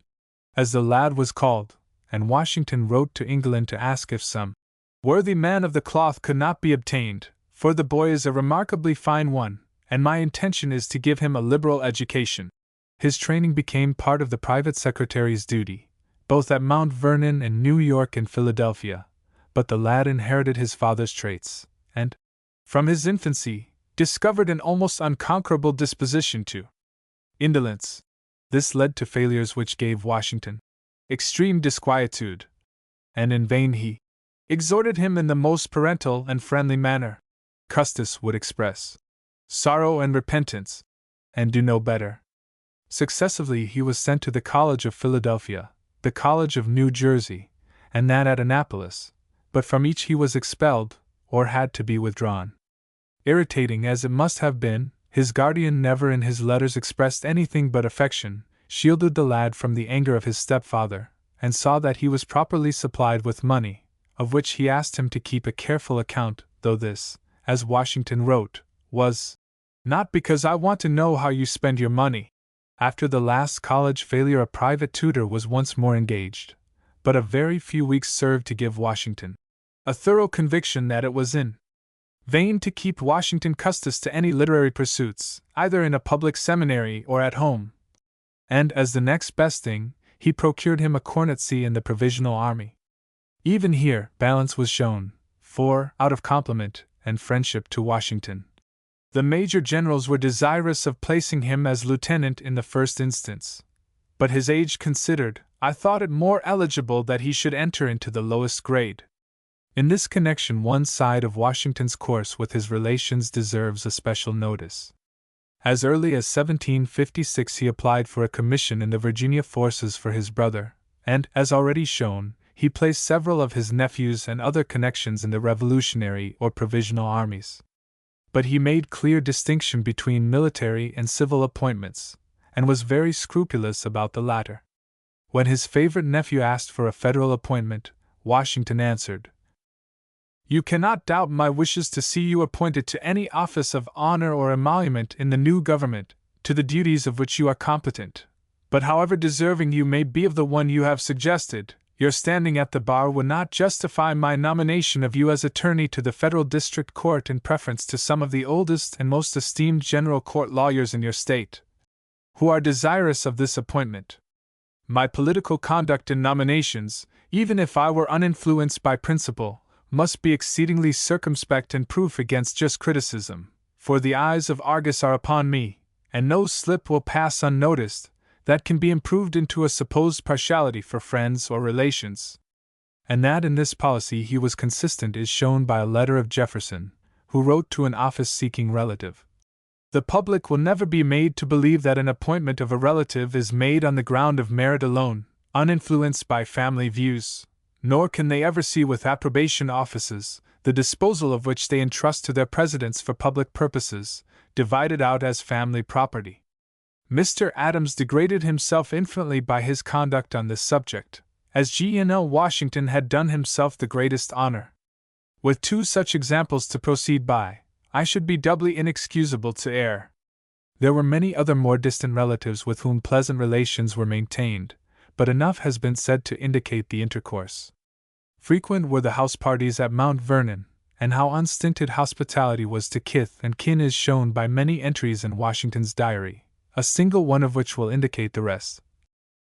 S1: as the lad was called, and Washington wrote to England to ask if some worthy man of the cloth could not be obtained, for the boy is a remarkably fine one, and my intention is to give him a liberal education. His training became part of the private secretary's duty, both at Mount Vernon and New York and Philadelphia, but the lad inherited his father's traits, and, from his infancy, discovered an almost unconquerable disposition to indolence. This led to failures which gave Washington extreme disquietude, and in vain he exhorted him in the most parental and friendly manner. Custis would express sorrow and repentance, and do no better. Successively he was sent to the College of Philadelphia, the College of New Jersey, and that at Annapolis, but from each he was expelled, or had to be withdrawn. Irritating as it must have been, his guardian never in his letters expressed anything but affection, shielded the lad from the anger of his stepfather, and saw that he was properly supplied with money, of which he asked him to keep a careful account, though this, as Washington wrote, was not because I want to know how you spend your money. After the last college failure a private tutor was once more engaged, but a very few weeks served to give Washington a thorough conviction that it was in vain to keep Washington Custis to any literary pursuits, either in a public seminary or at home. And as the next best thing, he procured him a cornetcy in the Provisional Army. Even here, balance was shown, for, out of compliment and friendship to Washington, the major generals were desirous of placing him as lieutenant in the first instance. But his age considered, I thought it more eligible that he should enter into the lowest grade. In this connection, one side of Washington's course with his relations deserves a special notice. As early as 1756 he applied for a commission in the Virginia forces for his brother, and, as already shown, he placed several of his nephews and other connections in the Revolutionary or Provisional armies. But he made clear distinction between military and civil appointments, and was very scrupulous about the latter. When his favorite nephew asked for a federal appointment, Washington answered, "You cannot doubt my wishes to see you appointed to any office of honor or emolument in the new government, to the duties of which you are competent. But however deserving you may be of the one you have suggested, your standing at the bar would not justify my nomination of you as attorney to the Federal District Court in preference to some of the oldest and most esteemed general court lawyers in your state, who are desirous of this appointment. My political conduct in nominations, even if I were uninfluenced by principle, must be exceedingly circumspect and proof against just criticism, for the eyes of Argus are upon me, and no slip will pass unnoticed that can be improved into a supposed partiality for friends or relations." And that in this policy he was consistent is shown by a letter of Jefferson, who wrote to an office-seeking relative. The public will never be made to believe that an appointment of a relative is made on the ground of merit alone, uninfluenced by family views, nor can they ever see with approbation offices, the disposal of which they entrust to their presidents for public purposes, divided out as family property. Mr. Adams degraded himself infinitely by his conduct on this subject, as G.N.L. Washington had done himself the greatest honor. With two such examples to proceed by, I should be doubly inexcusable to err. There were many other more distant relatives with whom pleasant relations were maintained, but enough has been said to indicate the intercourse. Frequent were the house parties at Mount Vernon, and how unstinted hospitality was to kith and kin is shown by many entries in Washington's diary, a single one of which will indicate the rest.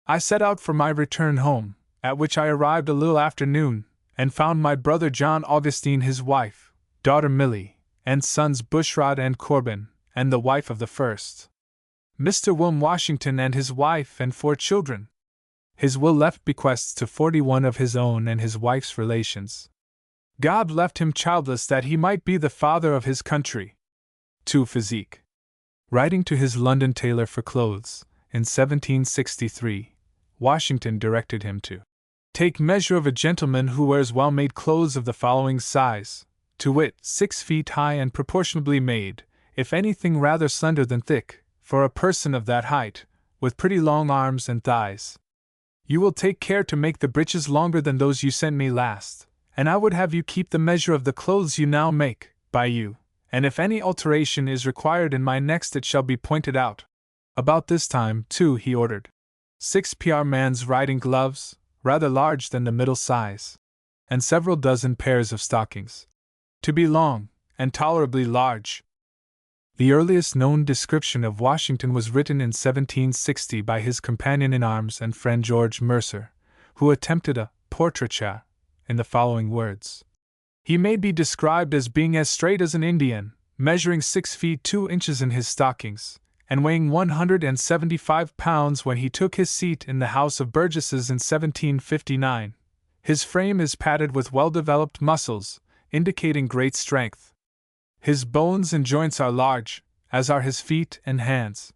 S1: I set out for my return home, at which I arrived a little after noon, and found my brother John Augustine, his wife, daughter Millie, and sons Bushrod and Corbin, and the wife of the first, Mr. William Washington, and his wife and 4 children. His will left bequests to 41 of his own and his wife's relations. God left him childless that he might be the father of his country. 2 Physique. Writing to his London tailor for clothes, in 1763, Washington directed him to take measure of a gentleman who wears well-made clothes of the following size, to wit, 6 feet high and proportionably made, if anything rather slender than thick, for a person of that height, with pretty long arms and thighs. You will take care to make the breeches longer than those you sent me last, and I would have you keep the measure of the clothes you now make, by you, and if any alteration is required in my next it shall be pointed out. About this time, too, he ordered 6 man's riding gloves, rather large than the middle size, and several dozen pairs of stockings, to be long, and tolerably large. The earliest known description of Washington was written in 1760 by his companion in arms and friend George Mercer, who attempted a portraiture in the following words. He may be described as being as straight as an Indian, measuring 6 feet 2 inches in his stockings, and weighing 175 pounds when he took his seat in the House of Burgesses in 1759. His frame is padded with well-developed muscles, indicating great strength. His bones and joints are large, as are his feet and hands.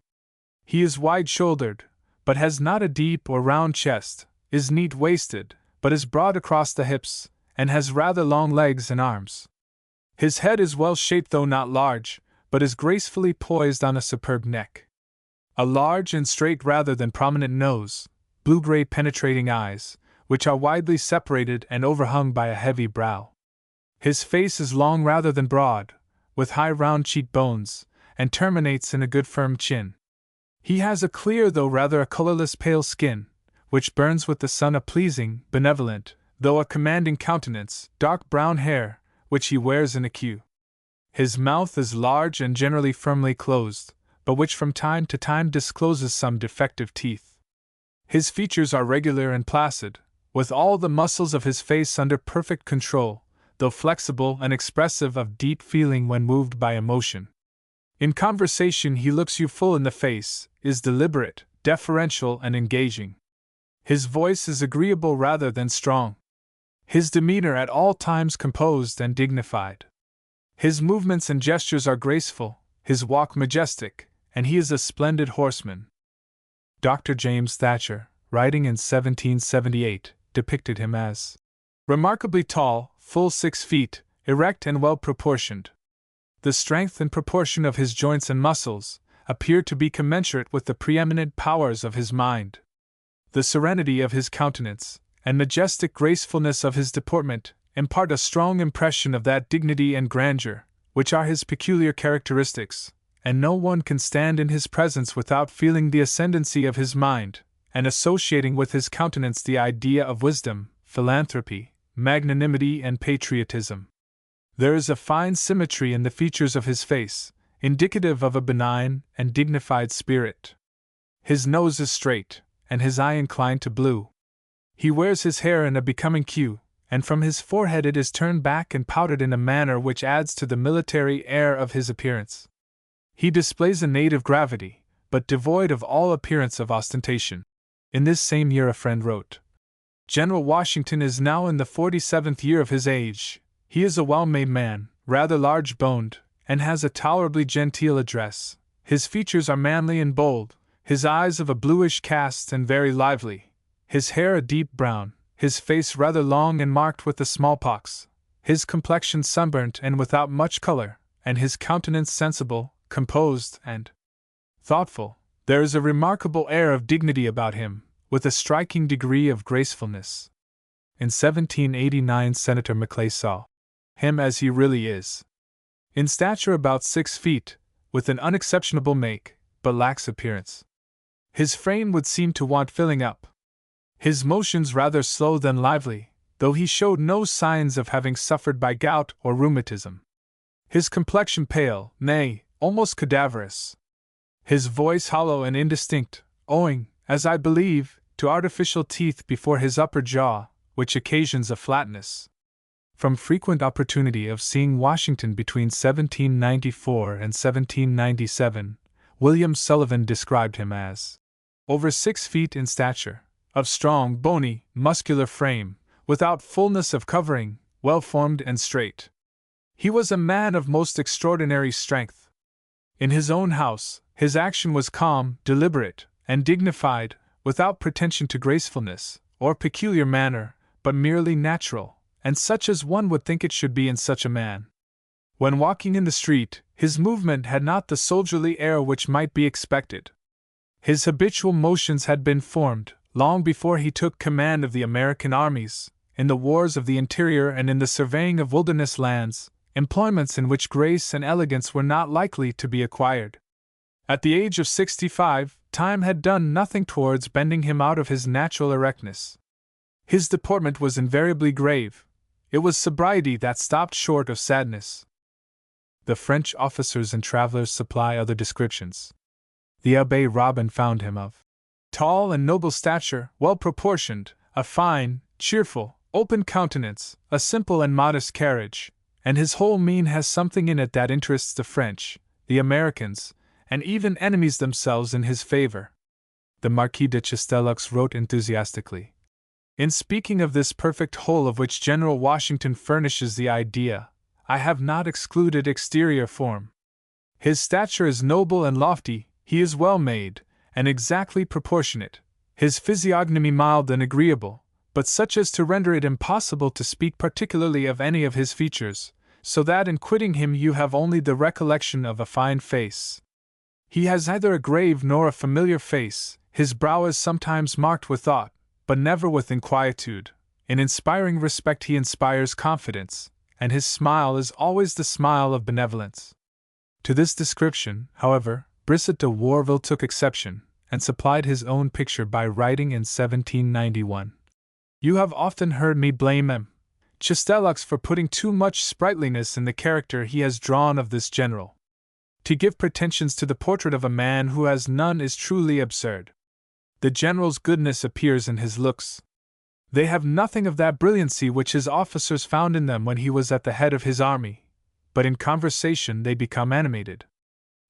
S1: He is wide-shouldered, but has not a deep or round chest, is neat-waisted, but is broad across the hips, and has rather long legs and arms. His head is well-shaped though not large, but is gracefully poised on a superb neck. A large and straight rather than prominent nose, blue-gray penetrating eyes, which are widely separated and overhung by a heavy brow. His face is long rather than broad, with high round cheekbones, and terminates in a good firm chin. He has a clear though rather a colorless pale skin, which burns with the sun, a pleasing, benevolent, though a commanding countenance, dark brown hair, which he wears in a queue. His mouth is large and generally firmly closed, but which from time to time discloses some defective teeth. His features are regular and placid, with all the muscles of his face under perfect control, though flexible and expressive of deep feeling when moved by emotion. In conversation he looks you full in the face, is deliberate, deferential, and engaging. His voice is agreeable rather than strong. His demeanor at all times composed and dignified. His movements and gestures are graceful, his walk majestic, and he is a splendid horseman. Dr. James Thatcher, writing in 1778, depicted him as remarkably tall, full 6 feet, erect and well proportioned. The strength and proportion of his joints and muscles appear to be commensurate with the preeminent powers of his mind. The serenity of his countenance, and majestic gracefulness of his deportment, impart a strong impression of that dignity and grandeur, which are his peculiar characteristics, and no one can stand in his presence without feeling the ascendancy of his mind, and associating with his countenance the idea of wisdom, philanthropy, magnanimity, and patriotism. There is a fine symmetry in the features of his face, indicative of a benign and dignified spirit. His nose is straight, and his eye inclined to blue. He wears his hair in a becoming queue, and from his forehead it is turned back and powdered in a manner which adds to the military air of his appearance. He displays a native gravity, but devoid of all appearance of ostentation. In this same year a friend wrote, General Washington is now in the 47th year of his age. He is a well-made man, rather large-boned, and has a tolerably genteel address. His features are manly and bold, his eyes of a bluish cast and very lively, his hair a deep brown, his face rather long and marked with the smallpox, his complexion sunburnt and without much color, and his countenance sensible, composed, and thoughtful. There is a remarkable air of dignity about him, with a striking degree of gracefulness. In 1789 Senator Maclay saw him as he really is. In stature about 6 feet, with an unexceptionable make, but lacks appearance. His frame would seem to want filling up. His motions rather slow than lively, though he showed no signs of having suffered by gout or rheumatism. His complexion pale, nay, almost cadaverous. His voice hollow and indistinct, owing, as I believe, to artificial teeth before his upper jaw, which occasions a flatness. From frequent opportunity of seeing Washington between 1794 and 1797, William Sullivan described him as over 6 feet in stature, of strong, bony, muscular frame, without fullness of covering, well-formed and straight. He was a man of most extraordinary strength. In his own house, his action was calm, deliberate, and dignified, without pretension to gracefulness, or peculiar manner, but merely natural, and such as one would think it should be in such a man. When walking in the street, his movement had not the soldierly air which might be expected. His habitual motions had been formed, long before he took command of the American armies, in the wars of the interior and in the surveying of wilderness lands, employments in which grace and elegance were not likely to be acquired. At the age of 65, time had done nothing towards bending him out of his natural erectness. His deportment was invariably grave. It was sobriety that stopped short of sadness. The French officers and travelers supply other descriptions. The Abbé Robin found him of tall and noble stature, well proportioned, a fine, cheerful, open countenance, a simple and modest carriage, and his whole mien has something in it that interests the French, the Americans, and even enemies themselves in his favor. The Marquis de Chastellux wrote enthusiastically. In speaking of this perfect whole of which General Washington furnishes the idea, I have not excluded exterior form. His stature is noble and lofty, he is well made, and exactly proportionate, his physiognomy mild and agreeable, but such as to render it impossible to speak particularly of any of his features, so that in quitting him you have only the recollection of a fine face. He has neither a grave nor a familiar face, his brow is sometimes marked with thought, but never with inquietude. In inspiring respect he inspires confidence, and his smile is always the smile of benevolence. To this description, however, Brisset de Warville took exception, and supplied his own picture by writing in 1791. You have often heard me blame M. Chastellux for putting too much sprightliness in the character he has drawn of this general. To give pretensions to the portrait of a man who has none is truly absurd. The general's goodness appears in his looks. They have nothing of that brilliancy which his officers found in them when he was at the head of his army, but in conversation they become animated.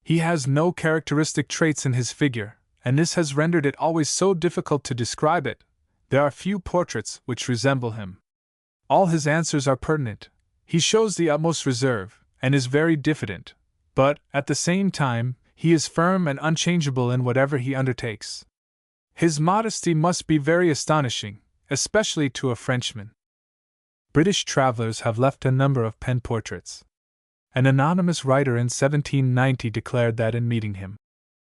S1: He has no characteristic traits in his figure, and this has rendered it always so difficult to describe it. There are few portraits which resemble him. All his answers are pertinent. He shows the utmost reserve, and is very diffident, but, at the same time, he is firm and unchangeable in whatever he undertakes. His modesty must be very astonishing, especially to a Frenchman. British travelers have left a number of pen portraits. An anonymous writer in 1790 declared that in meeting him,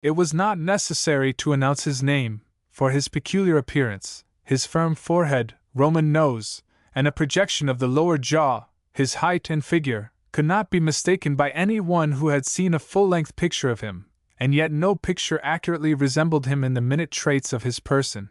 S1: it was not necessary to announce his name, for his peculiar appearance, his firm forehead, Roman nose, and a projection of the lower jaw, his height and figure, could not be mistaken by any one who had seen a full-length picture of him, and yet no picture accurately resembled him in the minute traits of his person.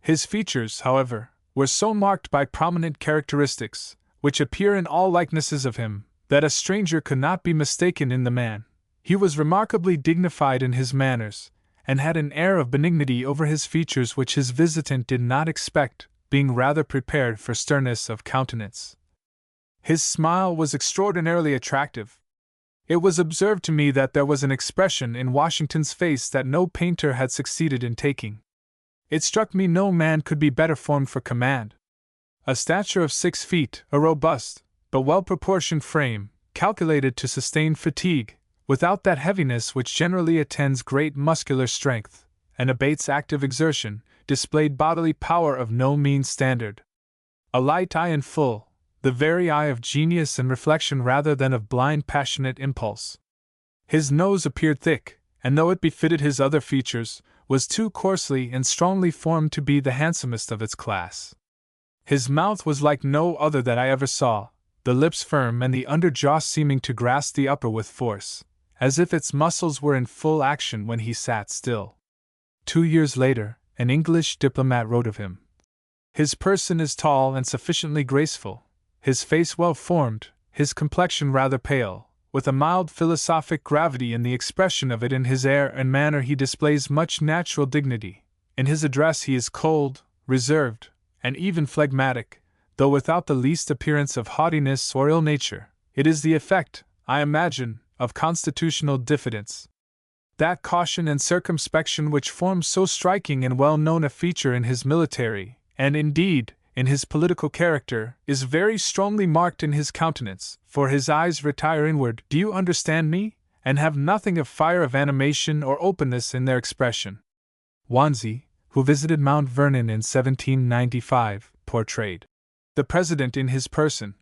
S1: His features, however, were so marked by prominent characteristics, which appear in all likenesses of him, that a stranger could not be mistaken in the man. He was remarkably dignified in his manners, and had an air of benignity over his features which his visitant did not expect, being rather prepared for sternness of countenance. His smile was extraordinarily attractive. It was observed to me that there was an expression in Washington's face that no painter had succeeded in taking. It struck me no man could be better formed for command. A stature of 6 feet, a robust, but well-proportioned frame, calculated to sustain fatigue, without that heaviness which generally attends great muscular strength, and abates active exertion, displayed bodily power of no mean standard. A light eye and full, the very eye of genius and reflection rather than of blind passionate impulse. His nose appeared thick, and though it befitted his other features, was too coarsely and strongly formed to be the handsomest of its class. His mouth was like no other that I ever saw, the lips firm and the under jaw seeming to grasp the upper with force, as if its muscles were in full action when he sat still. 2 years later, an English diplomat wrote of him. His person is tall and sufficiently graceful, his face well formed, his complexion rather pale, with a mild philosophic gravity in the expression of it. In his air and manner he displays much natural dignity. In his address he is cold, reserved, and even phlegmatic, though without the least appearance of haughtiness or ill nature. It is the effect, I imagine, of constitutional diffidence. That caution and circumspection which forms so striking and well-known a feature in his military, and indeed, in his political character, is very strongly marked in his countenance, for his eyes retire inward, do you understand me, and have nothing of fire of animation or openness in their expression. Wannsey, who visited Mount Vernon in 1795, portrayed the President in his person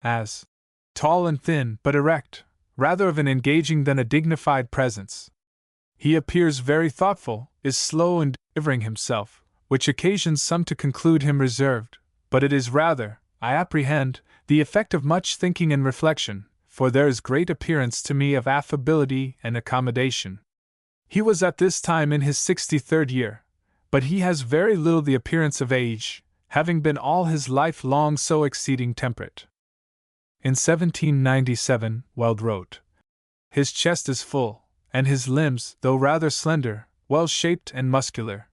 S1: as tall and thin but erect, rather of an engaging than a dignified presence. He appears very thoughtful, is slow in delivering himself, which occasions some to conclude him reserved, but it is rather, I apprehend, the effect of much thinking and reflection, for there is great appearance to me of affability and accommodation. He was at this time in his 63rd year, but he has very little the appearance of age, having been all his life long so exceeding temperate. In 1797, Weld wrote, "His chest is full, and his limbs, though rather slender, well shaped and muscular.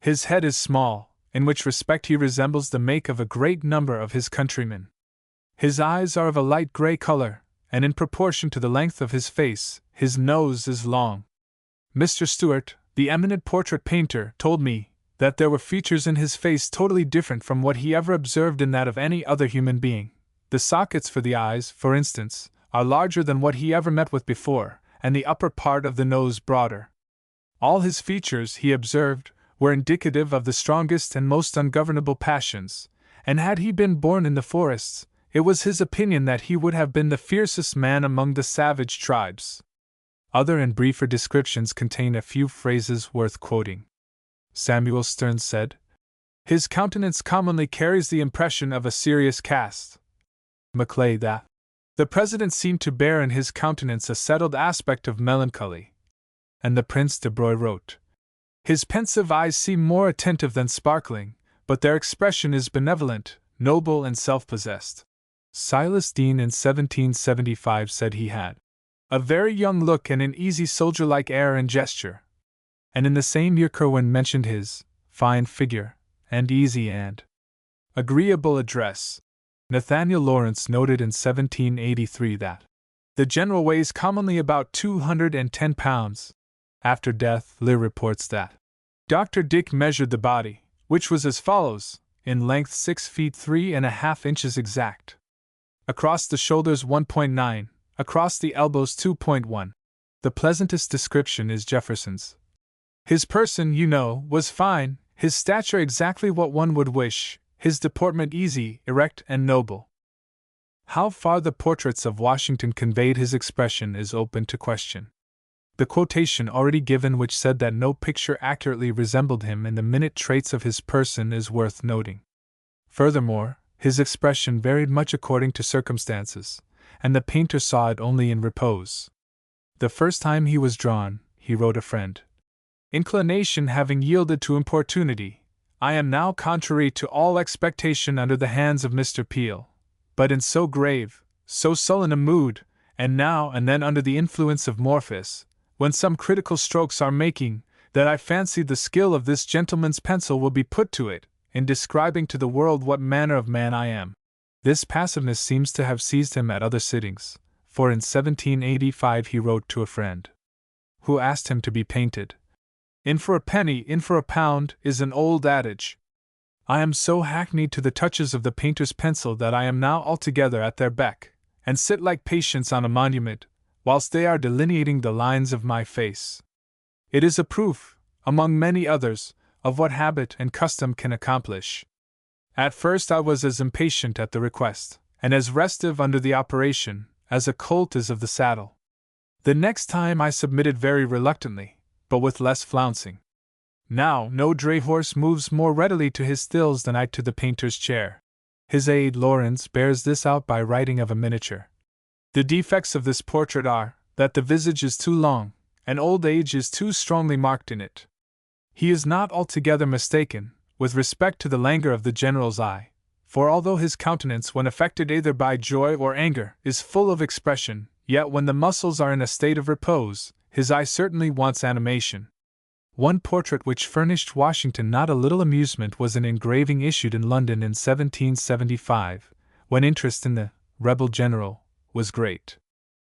S1: His head is small, in which respect he resembles the make of a great number of his countrymen. His eyes are of a light grey color, and in proportion to the length of his face, his nose is long. Mr. Stuart, the eminent portrait painter, told me that there were features in his face totally different from what he ever observed in that of any other human being. The sockets for the eyes, for instance, are larger than what he ever met with before, and the upper part of the nose broader. All his features, he observed, were indicative of the strongest and most ungovernable passions, and had he been born in the forests, it was his opinion that he would have been the fiercest man among the savage tribes." Other and briefer descriptions contain a few phrases worth quoting. Samuel Stearns said, "His countenance commonly carries the impression of a serious cast." Maclay that the President seemed to bear in his countenance a settled aspect of melancholy. And the Prince de Broye wrote, "His pensive eyes seem more attentive than sparkling, but their expression is benevolent, noble, and self-possessed." Silas Deane in 1775 said he had a very young look and an easy soldier-like air and gesture. And in the same year Curwen mentioned his fine figure, and easy and agreeable address. Nathaniel Lawrence noted in 1783 that the general weighs commonly about 210 pounds. After death, Lear reports that Dr. Dick measured the body, which was as follows: in length 6 feet 3½ inches exact. Across the shoulders 1.9, across the elbows 2.1. The pleasantest description is Jefferson's. His person, you know, was fine, his stature exactly what one would wish, his deportment easy, erect, and noble. How far the portraits of Washington conveyed his expression is open to question. The quotation already given, which said that no picture accurately resembled him in the minute traits of his person, is worth noting. Furthermore, his expression varied much according to circumstances, and the painter saw it only in repose. The first time he was drawn, he wrote a friend, "Inclination having yielded to importunity, I am now contrary to all expectation under the hands of Mr. Peel, but in so grave, so sullen a mood, and now and then under the influence of Morphus, when some critical strokes are making, that I fancy the skill of this gentleman's pencil will be put to it, in describing to the world what manner of man I am." This passiveness seems to have seized him at other sittings, for in 1785 he wrote to a friend, who asked him to be painted, "In for a penny, in for a pound, is an old adage. I am so hackneyed to the touches of the painter's pencil that I am now altogether at their beck, and sit like Patience on a monument, whilst they are delineating the lines of my face. It is a proof, among many others, of what habit and custom can accomplish. At first I was as impatient at the request, and as restive under the operation, as a colt is of the saddle. The next time I submitted very reluctantly, but with less flouncing. Now no dray horse moves more readily to his stills than I to the painter's chair." His aide Lawrence bears this out by writing of a miniature. "The defects of this portrait are, that the visage is too long, and old age is too strongly marked in it. He is not altogether mistaken, with respect to the languor of the general's eye, for although his countenance, when affected either by joy or anger, is full of expression, yet when the muscles are in a state of repose, his eye certainly wants animation." One portrait which furnished Washington not a little amusement was an engraving issued in London in 1775, when interest in the rebel general was great.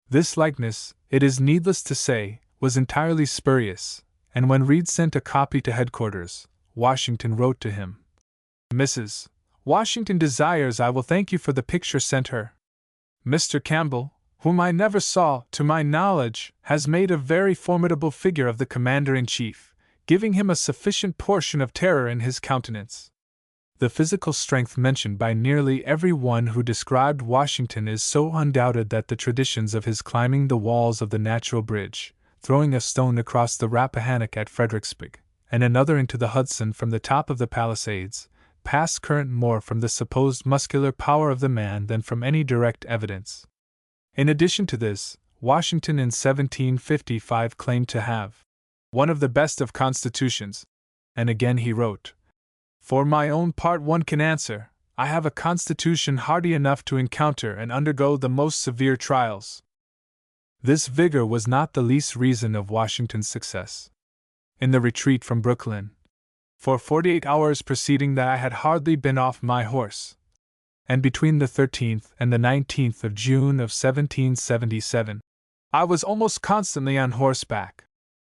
S1: This likeness, it is needless to say, was entirely spurious, and when Reed sent a copy to headquarters, Washington wrote to him, "Mrs. Washington desires I will thank you for the picture sent her. Mr. Campbell, whom I never saw, to my knowledge, has made a very formidable figure of the Commander-in-Chief, giving him a sufficient portion of terror in his countenance." The physical strength mentioned by nearly every one who described Washington is so undoubted that the traditions of his climbing the walls of the Natural Bridge, throwing a stone across the Rappahannock at Fredericksburg, and another into the Hudson from the top of the Palisades, passed current more from the supposed muscular power of the man than from any direct evidence. In addition to this, Washington in 1755 claimed to have one of the best of constitutions, and again he wrote, "For my own part one can answer, I have a constitution hardy enough to encounter and undergo the most severe trials." This vigor was not the least reason of Washington's success. In the retreat from Brooklyn, for 48 hours preceding that I had hardly been off my horse, and between the 13th and the 19th of June of 1777, I was almost constantly on horseback.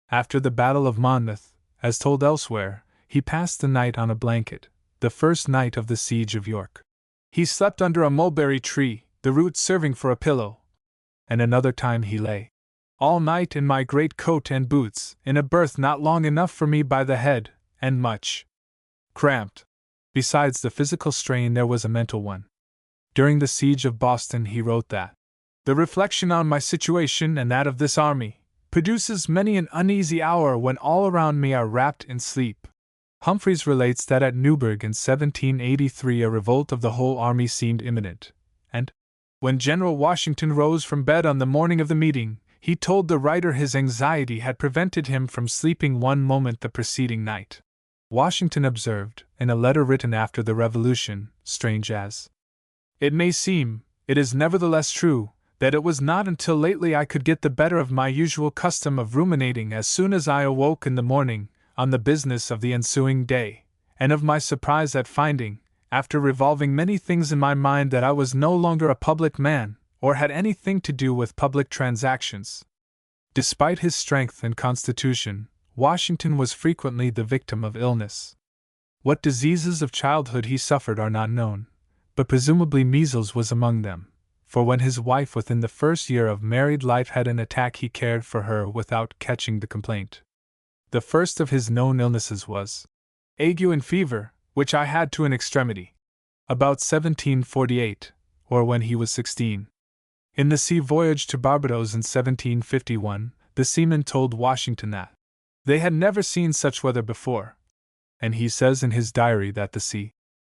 S1: After the Battle of Monmouth, as told elsewhere, he passed the night on a blanket, the first night of the siege of York. He slept under a mulberry tree, the root serving for a pillow, and another time he lay all night in my great coat and boots, in a berth not long enough for me by the head, and much cramped. Besides the physical strain, there was a mental one. During the siege of Boston, he wrote that, "The reflection on my situation and that of this army produces many an uneasy hour when all around me are wrapped in sleep." Humphreys relates that at Newburgh in 1783 a revolt of the whole army seemed imminent, and, when General Washington rose from bed on the morning of the meeting, he told the writer his anxiety had prevented him from sleeping one moment the preceding night. Washington observed, in a letter written after the Revolution, strange as it may seem, it is nevertheless true, that it was not until lately I could get the better of my usual custom of ruminating as soon as I awoke in the morning, on the business of the ensuing day, and of my surprise at finding, after revolving many things in my mind, that I was no longer a public man, or had anything to do with public transactions. Despite his strength and constitution, Washington was frequently the victim of illness. What diseases of childhood he suffered are not known, but presumably measles was among them, for when his wife within the first year of married life had an attack he cared for her without catching the complaint. The first of his known illnesses was ague and fever, which I had to an extremity, about 1748, or when he was 16. In the sea voyage to Barbados in 1751, the seamen told Washington that they had never seen such weather before, and he says in his diary that the sea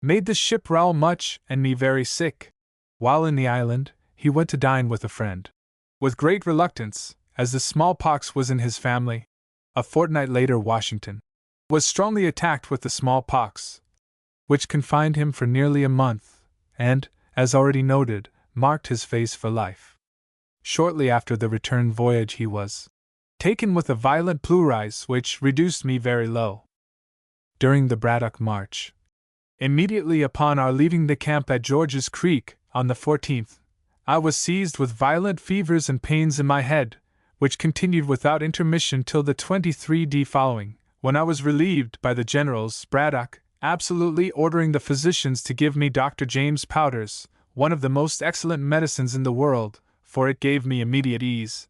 S1: made the ship rowl much and me very sick. While in the island, he went to dine with a friend, with great reluctance, as the smallpox was in his family. A fortnight later Washington was strongly attacked with the smallpox, which confined him for nearly a month, and, as already noted, marked his face for life. Shortly after the return voyage he was taken with a violent pleurise which reduced me very low. During the Braddock March, immediately upon our leaving the camp at George's Creek, on the 14th, I was seized with violent fevers and pains in my head, which continued without intermission till the 23d following, when I was relieved by the generals, Braddock absolutely ordering the physicians to give me Dr. James powders, one of the most excellent medicines in the world, for it gave me immediate ease,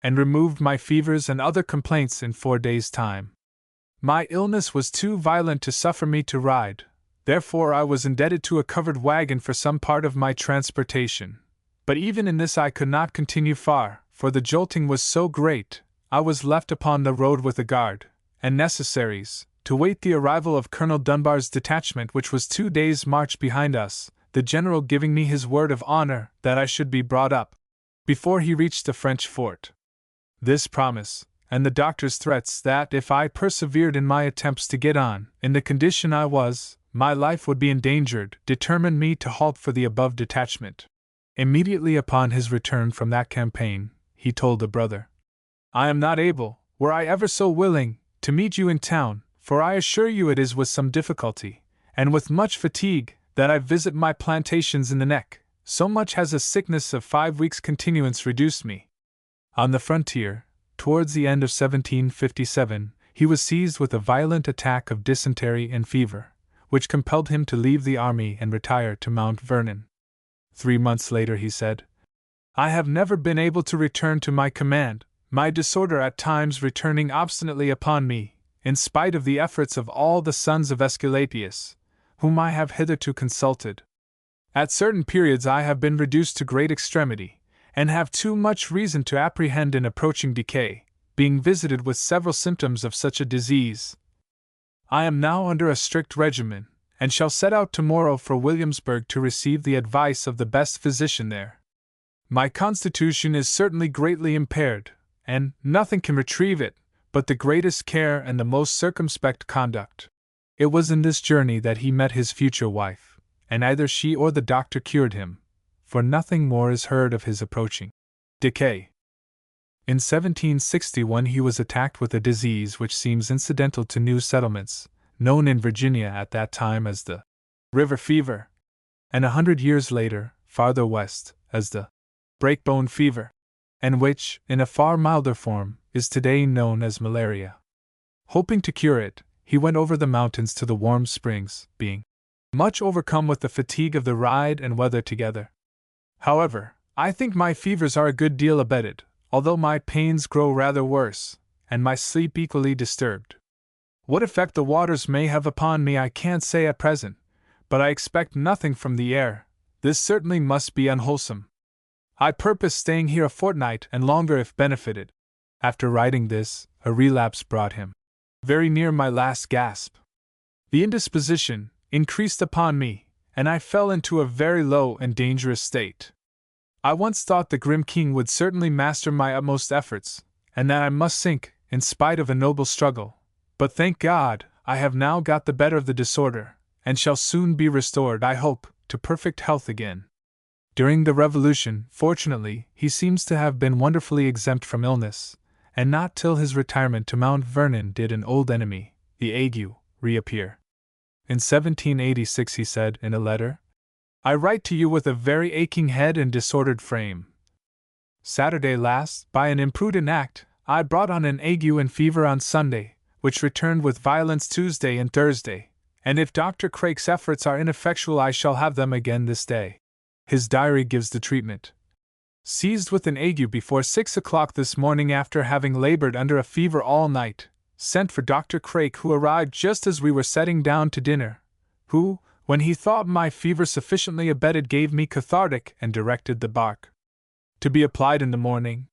S1: and removed my fevers and other complaints in 4 days' time. My illness was too violent to suffer me to ride, therefore I was indebted to a covered wagon for some part of my transportation, but even in this I could not continue far, for the jolting was so great. I was left upon the road with a guard and necessaries, to wait the arrival of Colonel Dunbar's detachment, which was 2 days' march behind us, the general giving me his word of honor that I should be brought up before he reached the French fort. This promise, and the doctor's threats that if I persevered in my attempts to get on, in the condition I was, my life would be endangered, determined me to halt for the above detachment. Immediately upon his return from that campaign, he told a brother, "I am not able, were I ever so willing, to meet you in town, for I assure you it is with some difficulty, and with much fatigue, that I visit my plantations in the neck, so much has a sickness of 5 weeks' continuance reduced me." On the frontier, towards the end of 1757, he was seized with a violent attack of dysentery and fever, which compelled him to leave the army and retire to Mount Vernon. 3 months later he said, "I have never been able to return to my command, my disorder at times returning obstinately upon me, in spite of the efforts of all the sons of Aesculapius, whom I have hitherto consulted. At certain periods I have been reduced to great extremity, and have too much reason to apprehend an approaching decay, being visited with several symptoms of such a disease. I am now under a strict regimen, and shall set out tomorrow for Williamsburg to receive the advice of the best physician there. My constitution is certainly greatly impaired, and nothing can retrieve it but the greatest care and the most circumspect conduct. It was in this journey that he met his future wife, and either she or the doctor cured him, for nothing more is heard of his approaching decay. In 1761 he was attacked with a disease which seems incidental to new settlements, known in Virginia at that time as the river fever, and 100 years later, farther west, as the breakbone fever, and which, in a far milder form, is today known as malaria. Hoping to cure it, he went over the mountains to the warm springs, being much overcome with the fatigue of the ride and weather together. However, I think my fevers are a good deal abated, although my pains grow rather worse, and my sleep equally disturbed. What effect the waters may have upon me I can't say at present, but I expect nothing from the air. This certainly must be unwholesome. I purpose staying here a fortnight and longer if benefited. After writing this, a relapse brought him very near my last gasp. The indisposition increased upon me, and I fell into a very low and dangerous state. I once thought the grim king would certainly master my utmost efforts, and that I must sink, in spite of a noble struggle. But thank God, I have now got the better of the disorder, and shall soon be restored, I hope, to perfect health again. During the Revolution, fortunately, he seems to have been wonderfully exempt from illness, and not till his retirement to Mount Vernon did an old enemy, the ague, reappear. In 1786 he said in a letter, "I write to you with a very aching head and disordered frame. Saturday last, by an imprudent act, I brought on an ague and fever on Sunday, which returned with violence Tuesday and Thursday, and if Dr. Craik's efforts are ineffectual I shall have them again this day." His diary gives the treatment. Seized with an ague before 6 o'clock this morning after having labored under a fever all night, sent for Dr. Craik, who arrived just as we were setting down to dinner, who, when he thought my fever sufficiently abated, gave me cathartic and directed the bark to be applied in the morning.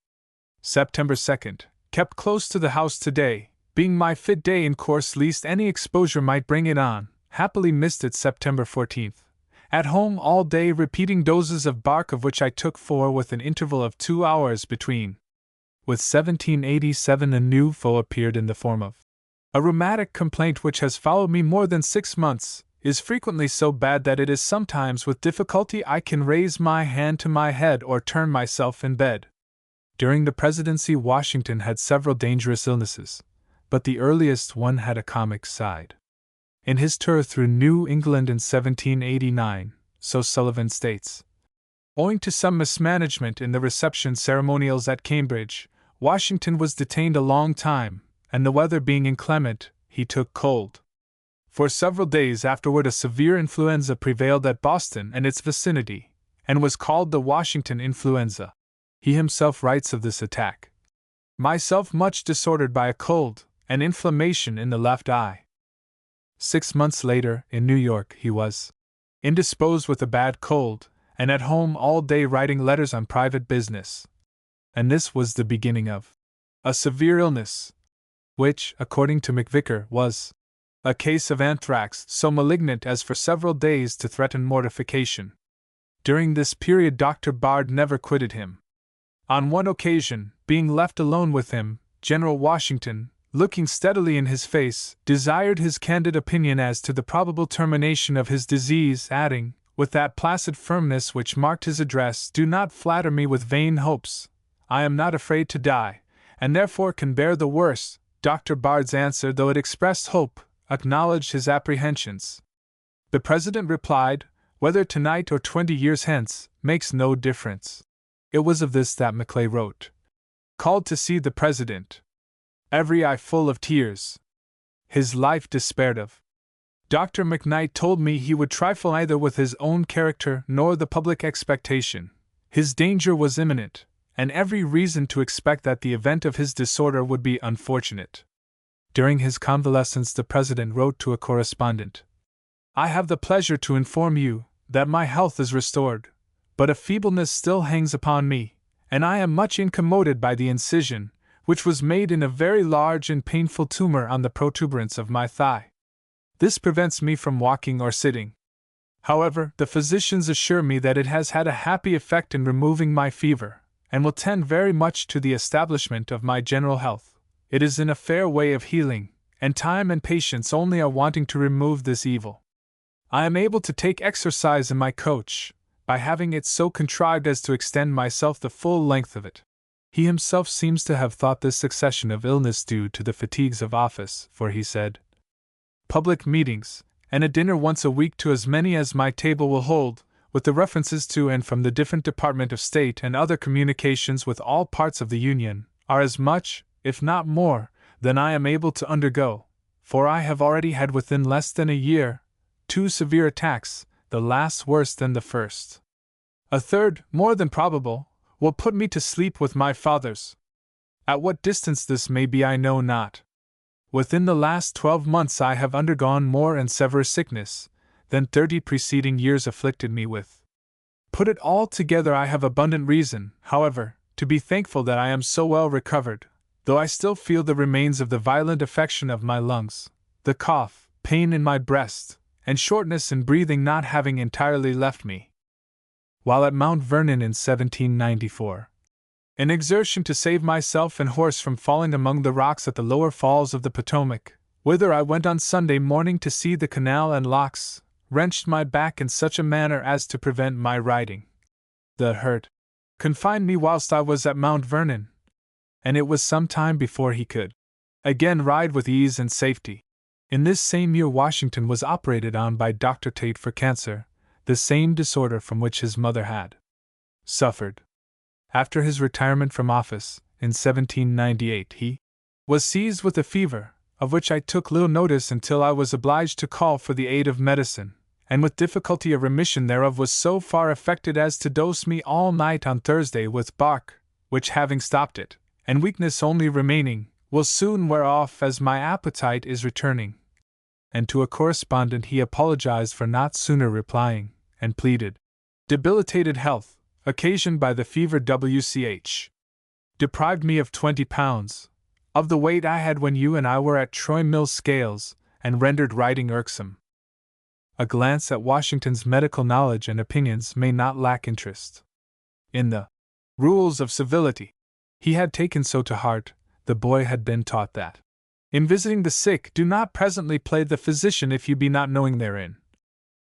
S1: September 2nd, kept close to the house today, being my fit day in course lest any exposure might bring it on, happily missed it September 14th. At home all day repeating doses of bark, of which I took 4 with an interval of 2 hours between. With 1787 a new foe appeared in the form of a rheumatic complaint which has followed me more than 6 months, is frequently so bad that it is sometimes with difficulty I can raise my hand to my head or turn myself in bed. During the presidency Washington had several dangerous illnesses, but the earliest one had a comic side. In his tour through New England in 1789, so Sullivan states, owing to some mismanagement in the reception ceremonials at Cambridge, Washington was detained a long time, and the weather being inclement, he took cold. For several days afterward a severe influenza prevailed at Boston and its vicinity, and was called the Washington influenza. He himself writes of this attack, "Myself much disordered by a cold, and inflammation in the left eye." 6 months later, in New York, he was indisposed with a bad cold, and at home all day writing letters on private business. And this was the beginning of a severe illness, which, according to McVicker, was a case of anthrax so malignant as for several days to threaten mortification. During this period Dr. Bard never quitted him. On one occasion, being left alone with him, General Washington, looking steadily in his face, desired his candid opinion as to the probable termination of his disease, adding, with that placid firmness which marked his address, "Do not flatter me with vain hopes. I am not afraid to die, and therefore can bear the worst." Dr. Bard's answer, though it expressed hope, acknowledged his apprehensions. The President replied, "Whether tonight or 20 years hence, makes no difference." It was of this that Maclay wrote, "Called to see the President. Every eye full of tears. His life despaired of. Dr. McKnight told me he would trifle neither with his own character nor the public expectation. His danger was imminent, and every reason to expect that the event of his disorder would be unfortunate." During his convalescence the President wrote to a correspondent, "I have the pleasure to inform you that my health is restored, but a feebleness still hangs upon me, and I am much incommoded by the incision, which was made in a very large and painful tumor on the protuberance of my thigh. This prevents me from walking or sitting. However, the physicians assure me that it has had a happy effect in removing my fever, and will tend very much to the establishment of my general health. It is in a fair way of healing, and time and patience only are wanting to remove this evil. I am able to take exercise in my coach, by having it so contrived as to extend myself the full length of it. He himself seems to have thought this succession of illness due to the fatigues of office, for he said, "Public meetings, and a dinner once a week to as many as my table will hold, with the references to and from the different Department of State and other communications with all parts of the Union, are as much, if not more, than I am able to undergo, for I have already had within less than a year 2 severe attacks, the last worse than the first. A third, more than probable, will put me to sleep with my fathers. At what distance this may be I know not. Within the last 12 months I have undergone more and severer sickness than 30 preceding years afflicted me with. Put it all together, I have abundant reason, however, to be thankful that I am so well recovered, though I still feel the remains of the violent affection of my lungs, the cough, pain in my breast, and shortness in breathing not having entirely left me. While at Mount Vernon in 1794, an exertion to save myself and horse from falling among the rocks at the lower falls of the Potomac, whither I went on Sunday morning to see the canal and locks, wrenched my back in such a manner as to prevent my riding. The hurt confined me whilst I was at Mount Vernon, and it was some time before he could again ride with ease and safety. In this same year Washington was operated on by Dr. Tate for cancer, the same disorder from which his mother had suffered. After his retirement from office, in 1798, he was seized with a fever, of which I took little notice until I was obliged to call for the aid of medicine, and with difficulty a remission thereof was so far effected as to dose me all night on Thursday with bark, which having stopped it, and weakness only remaining, will soon wear off as my appetite is returning. And to a correspondent he apologized for not sooner replying, and pleaded debilitated health, occasioned by the fever WCH. Deprived me of 20 pounds, of the weight I had when you and I were at Troy Mill scales, and rendered riding irksome. A glance at Washington's medical knowledge and opinions may not lack interest. In the rules of civility he had taken so to heart, the boy had been taught that, in visiting the sick, do not presently play the physician if you be not knowing therein.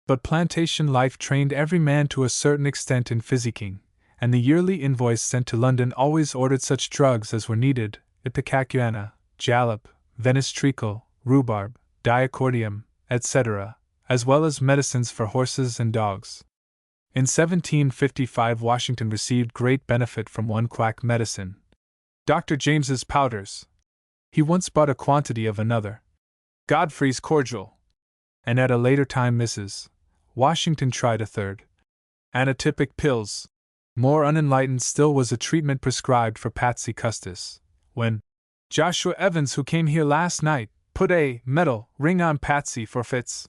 S1: But plantation life trained every man to a certain extent in physicking, and the yearly invoice sent to London always ordered such drugs as were needed: ipecacuanha, jalap, Venice treacle, rhubarb, diacordium, etc., as well as medicines for horses and dogs. In 1755 Washington received great benefit from one quack medicine, Dr. James's powders. He once bought a quantity of another, Godfrey's cordial, and at a later time Mrs. Washington tried a third, anatypic pills. More unenlightened still was a treatment prescribed for Patsy Custis, when Joshua Evans, who came here last night, put a metal ring on Patsy for fits.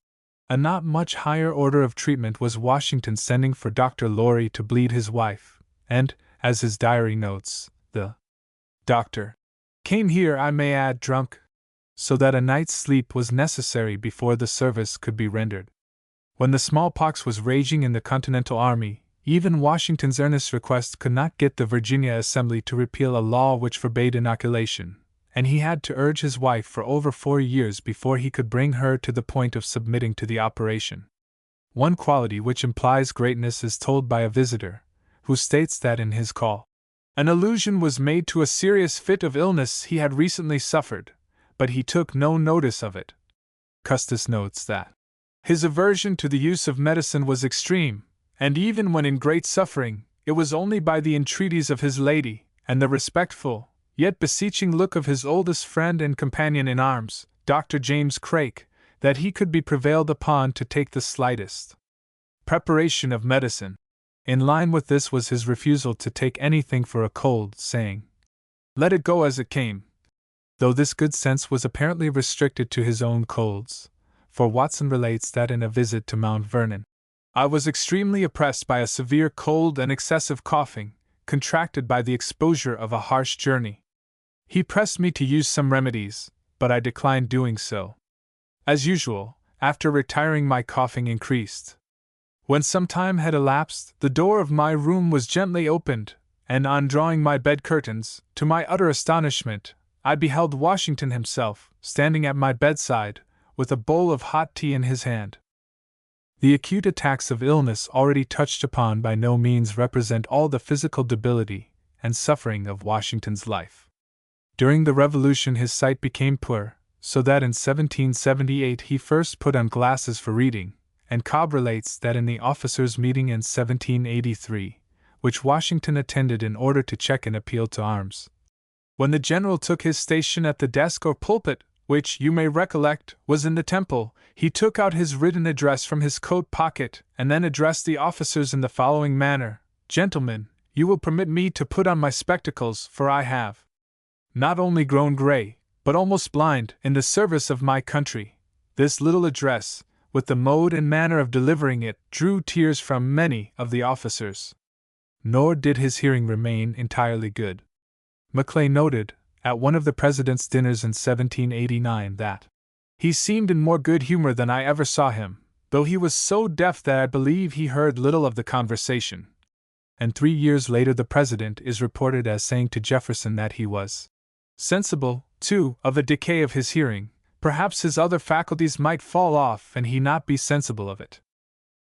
S1: A not much higher order of treatment was Washington sending for Dr. Lorry to bleed his wife, and, as his diary notes, the doctor came here, I may add, drunk, so that a night's sleep was necessary before the service could be rendered. When the smallpox was raging in the Continental Army, even Washington's earnest request could not get the Virginia Assembly to repeal a law which forbade inoculation, and he had to urge his wife for over 4 years before he could bring her to the point of submitting to the operation. One quality which implies greatness is told by a visitor, who states that in his call, an allusion was made to a serious fit of illness he had recently suffered, but he took no notice of it. Custis notes that his aversion to the use of medicine was extreme, and even when in great suffering, it was only by the entreaties of his lady, and the respectful, yet beseeching look of his oldest friend and companion in arms, Dr. James Craik, that he could be prevailed upon to take the slightest preparation of medicine. In line with this was his refusal to take anything for a cold, saying, "Let it go as it came," though this good sense was apparently restricted to his own colds, for Watson relates that in a visit to Mount Vernon, "I was extremely oppressed by a severe cold and excessive coughing, contracted by the exposure of a harsh journey. He pressed me to use some remedies, but I declined doing so. As usual, after retiring my coughing increased. When some time had elapsed, the door of my room was gently opened, and on drawing my bed curtains, to my utter astonishment, I beheld Washington himself, standing at my bedside, with a bowl of hot tea in his hand. The acute attacks of illness already touched upon by no means represent all the physical debility and suffering of Washington's life. During the Revolution his sight became poor, so that in 1778 he first put on glasses for reading, and Cobb relates that in the officers' meeting in 1783, which Washington attended in order to check an appeal to arms, when the general took his station at the desk or pulpit, which, you may recollect, was in the Temple, he took out his written address from his coat pocket, and then addressed the officers in the following manner: "Gentlemen, you will permit me to put on my spectacles, for I have not only grown gray, but almost blind, in the service of my country." This little address, with the mode and manner of delivering it, drew tears from many of the officers. Nor did his hearing remain entirely good. Maclay noted, at one of the President's dinners in 1789, that he seemed in more good humor than I ever saw him, though he was so deaf that I believe he heard little of the conversation. And 3 years later the President is reported as saying to Jefferson that he was sensible, too, of the decay of his hearing. Perhaps his other faculties might fall off and he not be sensible of it.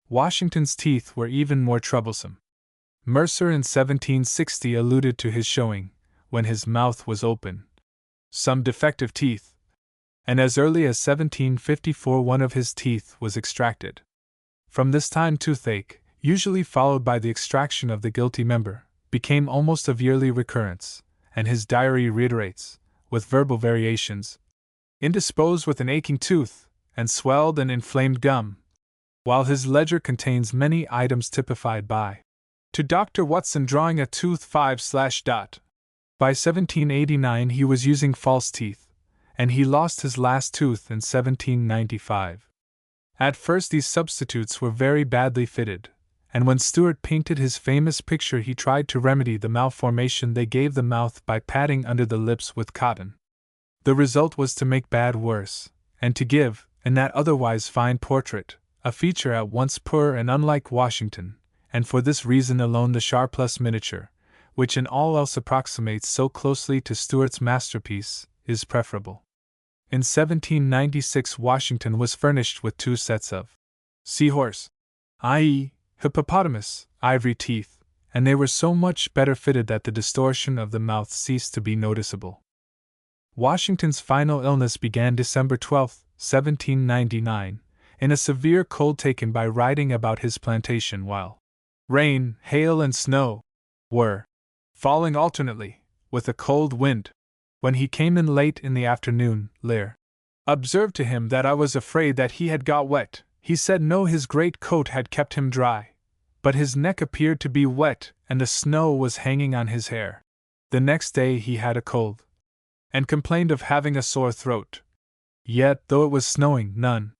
S1: Washington's teeth were even more troublesome. Mercer in 1760 alluded to his showing, when his mouth was open, some defective teeth, and as early as 1754 one of his teeth was extracted. From this time toothache, usually followed by the extraction of the guilty member, became almost of yearly recurrence, and his diary reiterates, with verbal variations, "indisposed with an aching tooth, and swelled and inflamed gum," while his ledger contains many items typified by "To Dr. Watson drawing a tooth 5/." By 1789 he was using false teeth, and he lost his last tooth in 1795. At first these substitutes were very badly fitted, and when Stuart painted his famous picture he tried to remedy the malformation they gave the mouth by padding under the lips with cotton. The result was to make bad worse, and to give, in that otherwise fine portrait, a feature at once poor and unlike Washington, and for this reason alone the Sharpless miniature, which in all else approximates so closely to Stuart's masterpiece, is preferable. In 1796 Washington was furnished with 2 sets of seahorse, i.e., hippopotamus, ivory teeth, and they were so much better fitted that the distortion of the mouth ceased to be noticeable. Washington's final illness began December 12, 1799, in a severe cold taken by riding about his plantation while rain, hail, and snow were falling alternately, with a cold wind. When he came in late in the afternoon, Lear observed to him that I was afraid that he had got wet. He said no, his great coat had kept him dry, but his neck appeared to be wet and the snow was hanging on his hair. The next day he had a cold, and complained of having a sore throat. Yet, though it was snowing, none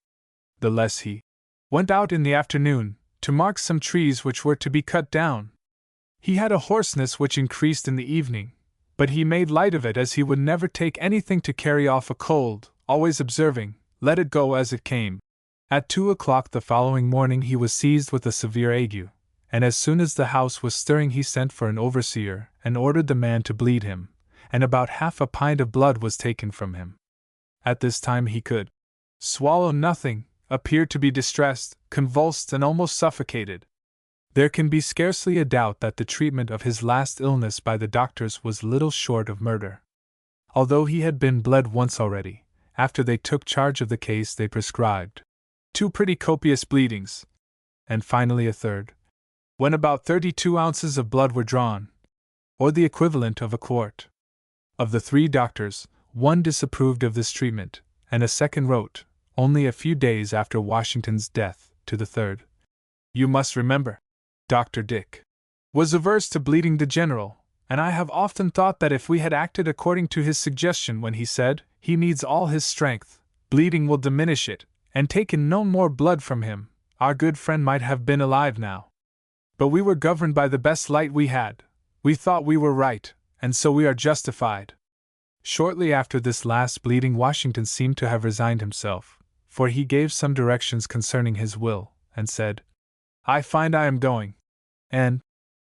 S1: the less he went out in the afternoon to mark some trees which were to be cut down. He had a hoarseness which increased in the evening, but he made light of it as he would never take anything to carry off a cold, always observing, "Let it go as it came." At 2 o'clock the following morning he was seized with a severe ague, and as soon as the house was stirring he sent for an overseer and ordered the man to bleed him, and about half a pint of blood was taken from him. At this time he could swallow nothing, appeared to be distressed, convulsed, and almost suffocated. There can be scarcely a doubt that the treatment of his last illness by the doctors was little short of murder. Although he had been bled once already, after they took charge of the case they prescribed 2 pretty copious bleedings, and finally a third, when about 32 ounces of blood were drawn, or the equivalent of a quart. Of the 3 doctors, one disapproved of this treatment, and a second wrote, only a few days after Washington's death, to the third: "You must remember, Dr. Dick was averse to bleeding the general, and I have often thought that if we had acted according to his suggestion when he said, 'He needs all his strength, bleeding will diminish it,' and taken no more blood from him, our good friend might have been alive now. But we were governed by the best light we had. We thought we were right, and so we are justified." Shortly after this last bleeding Washington seemed to have resigned himself, for he gave some directions concerning his will, and said, "I find I am going," and,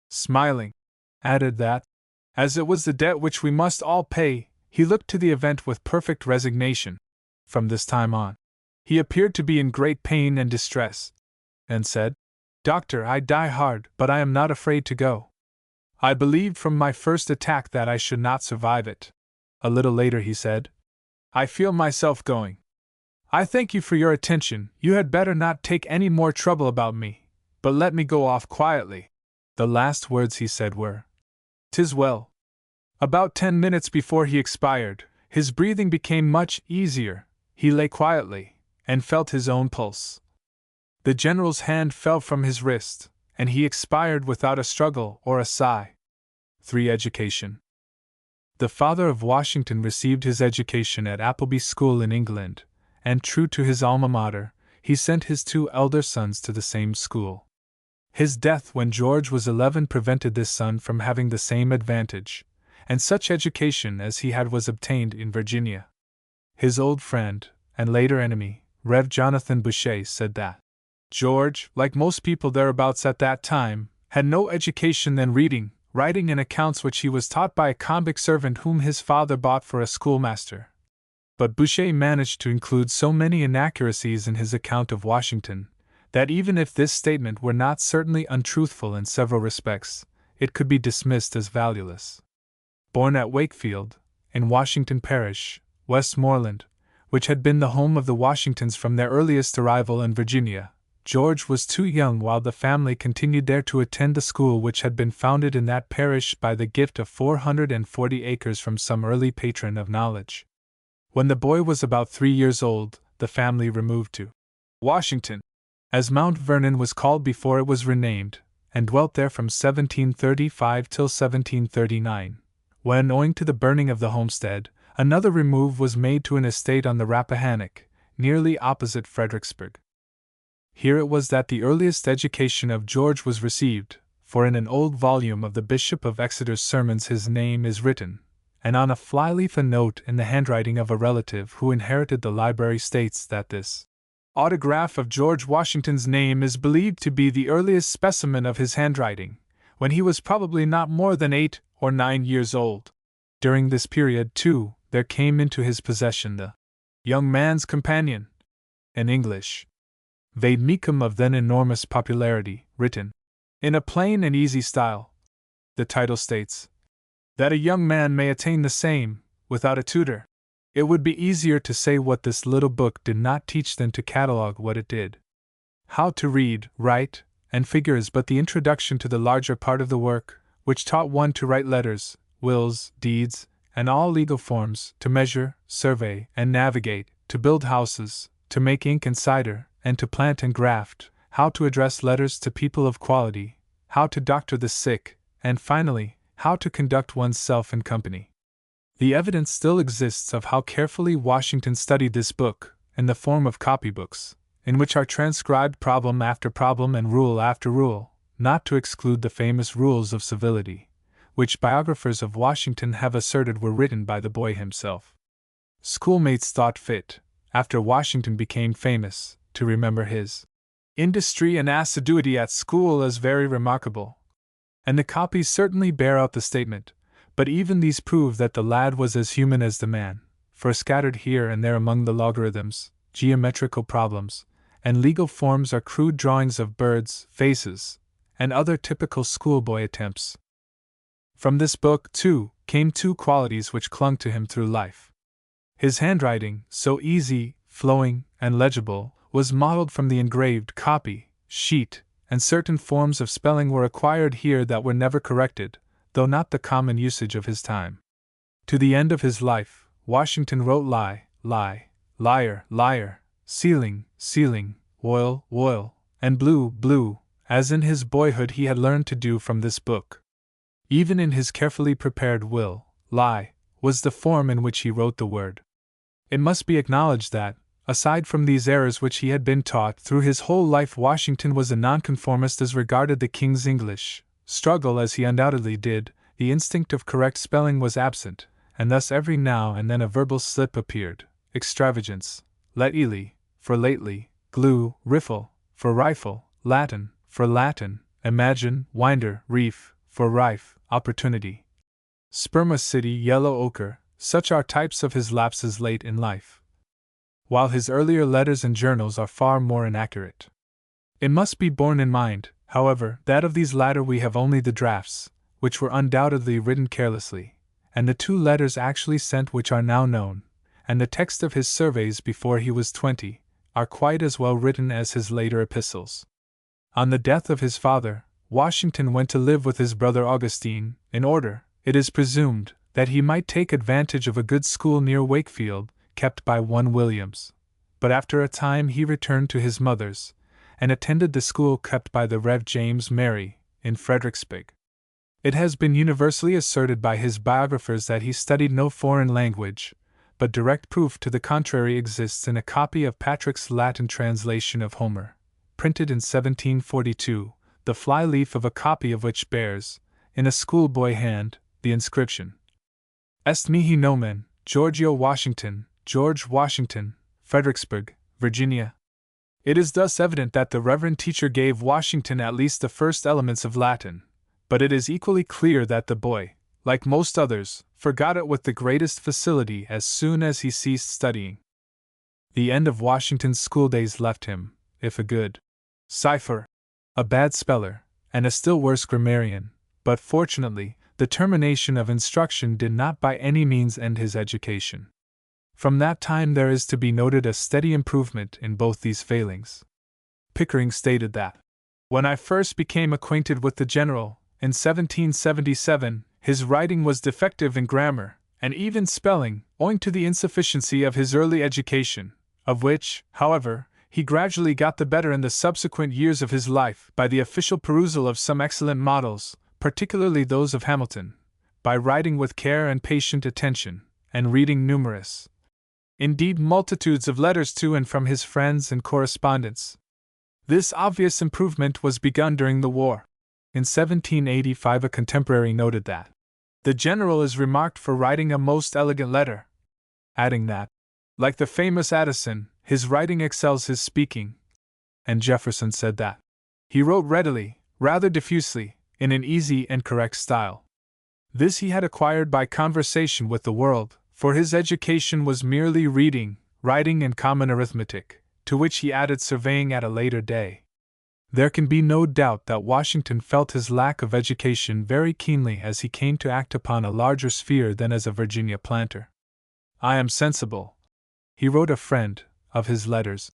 S1: smiling, added that, as it was the debt which we must all pay, he looked to the event with perfect resignation. From this time on, he appeared to be in great pain and distress, and said, "Doctor, I die hard, but I am not afraid to go. I believed from my first attack that I should not survive it." A little later he said, "I feel myself going. I thank you for your attention. You had better not take any more trouble about me, but let me go off quietly." The last words he said were, "'Tis well." About 10 minutes before he expired, his breathing became much easier. He lay quietly, and felt his own pulse. The general's hand fell from his wrist, and he expired without a struggle or a sigh. 3. Education. The father of Washington received his education at Appleby School in England, and true to his alma mater, he sent his 2 elder sons to the same school. His death when George was 11 prevented this son from having the same advantage, and such education as he had was obtained in Virginia. His old friend, and later enemy, Rev. Jonathan Boucher, said that George, like most people thereabouts at that time, had no education than reading, writing, and accounts, which he was taught by a convict servant whom his father bought for a schoolmaster. But Boucher managed to include so many inaccuracies in his account of Washington, that even if this statement were not certainly untruthful in several respects, it could be dismissed as valueless. Born at Wakefield, in Washington Parish, Westmoreland, which had been the home of the Washingtons from their earliest arrival in Virginia, George was too young while the family continued there to attend the school which had been founded in that parish by the gift of 440 acres from some early patron of knowledge. When the boy was about 3 years old, the family removed to Washington, as Mount Vernon was called before it was renamed, and dwelt there from 1735 till 1739, when, owing to the burning of the homestead, another remove was made to an estate on the Rappahannock, nearly opposite Fredericksburg. Here it was that the earliest education of George was received, for in an old volume of the Bishop of Exeter's sermons his name is written, and on a flyleaf a note in the handwriting of a relative who inherited the library states that this autograph of George Washington's name is believed to be the earliest specimen of his handwriting, when he was probably not more than 8 or 9 years old. During this period, too, there came into his possession the Young Man's Companion, in English, vade mecum of then enormous popularity, written in a plain and easy style. The title states that a young man may attain the same, without a tutor. It would be easier to say what this little book did not teach than to catalogue what it did. How to read, write, and figure is but the introduction to the larger part of the work, which taught one to write letters, wills, deeds, and all legal forms, to measure, survey, and navigate, to build houses, to make ink and cider, and to plant and graft, how to address letters to people of quality, how to doctor the sick, and finally, how to conduct oneself in company. The evidence still exists of how carefully Washington studied this book, in the form of copybooks, in which are transcribed problem after problem and rule after rule, not to exclude the famous rules of civility, which biographers of Washington have asserted were written by the boy himself. Schoolmates thought fit, after Washington became famous, to remember his industry and assiduity at school as very remarkable. And the copies certainly bear out the statement, but even these prove that the lad was as human as the man, for scattered here and there among the logarithms, geometrical problems, and legal forms are crude drawings of birds, faces, and other typical schoolboy attempts. From this book, too, came 2 qualities which clung to him through life. His handwriting, so easy, flowing, and legible, was modeled from the engraved copy, sheet, and certain forms of spelling were acquired here that were never corrected, though not the common usage of his time. To the end of his life, Washington wrote lie, lie, liar, liar, ceiling, ceiling, oil, oil, and blue, blue, as in his boyhood he had learned to do from this book. Even in his carefully prepared will, lie, was the form in which he wrote the word. It must be acknowledged that, aside from these errors which he had been taught through his whole life, Washington was a nonconformist as regarded the King's English. Struggle as he undoubtedly did, the instinct of correct spelling was absent, and thus every now and then a verbal slip appeared. Extravagance, let Ely, for lately, glue, riffle, for rifle, Latin, for Latin, imagine, winder, reef, for rife, opportunity. Spermaceti, yellow ochre, such are types of his lapses late in life, while his earlier letters and journals are far more inaccurate. It must be borne in mind, however, that of these latter we have only the drafts, which were undoubtedly written carelessly, and the 2 letters actually sent which are now known, and the text of his surveys before he was 20, are quite as well written as his later epistles. On the death of his father, Washington went to live with his brother Augustine, in order, it is presumed, that he might take advantage of a good school near Wakefield, kept by one Williams. But after a time he returned to his mother's, and attended the school kept by the Rev. James Mary, in Fredericksburg. It has been universally asserted by his biographers that he studied no foreign language, but direct proof to the contrary exists in a copy of Patrick's Latin translation of Homer, printed in 1742, the fly-leaf of a copy of which bears, in a schoolboy hand, the inscription: Est mihi nomen, Georgio Washington, George Washington, Fredericksburg, Virginia. It is thus evident that the reverend teacher gave Washington at least the first elements of Latin, but it is equally clear that the boy, like most others, forgot it with the greatest facility as soon as he ceased studying. The end of Washington's schooldays left him, if a good cipher, a bad speller, and a still worse grammarian, but fortunately, the termination of instruction did not by any means end his education. From that time there is to be noted a steady improvement in both these failings. Pickering stated that, when I first became acquainted with the General, in 1777, his writing was defective in grammar, and even spelling, owing to the insufficiency of his early education, of which, however, he gradually got the better in the subsequent years of his life by the official perusal of some excellent models, particularly those of Hamilton, by writing with care and patient attention, and reading numerous, indeed multitudes of letters to and from his friends and correspondents. This obvious improvement was begun during the war. In 1785 a contemporary noted that, "The General is remarked for writing a most elegant letter," adding that, like the famous Addison, his writing excels his speaking, and Jefferson said that, "He wrote readily, rather diffusely, in an easy and correct style." This he had acquired by conversation with the world, for his education was merely reading, writing, and common arithmetic, to which he added surveying at a later day. There can be no doubt that Washington felt his lack of education very keenly as he came to act upon a larger sphere than as a Virginia planter. "I am sensible," he wrote a friend, of his letters,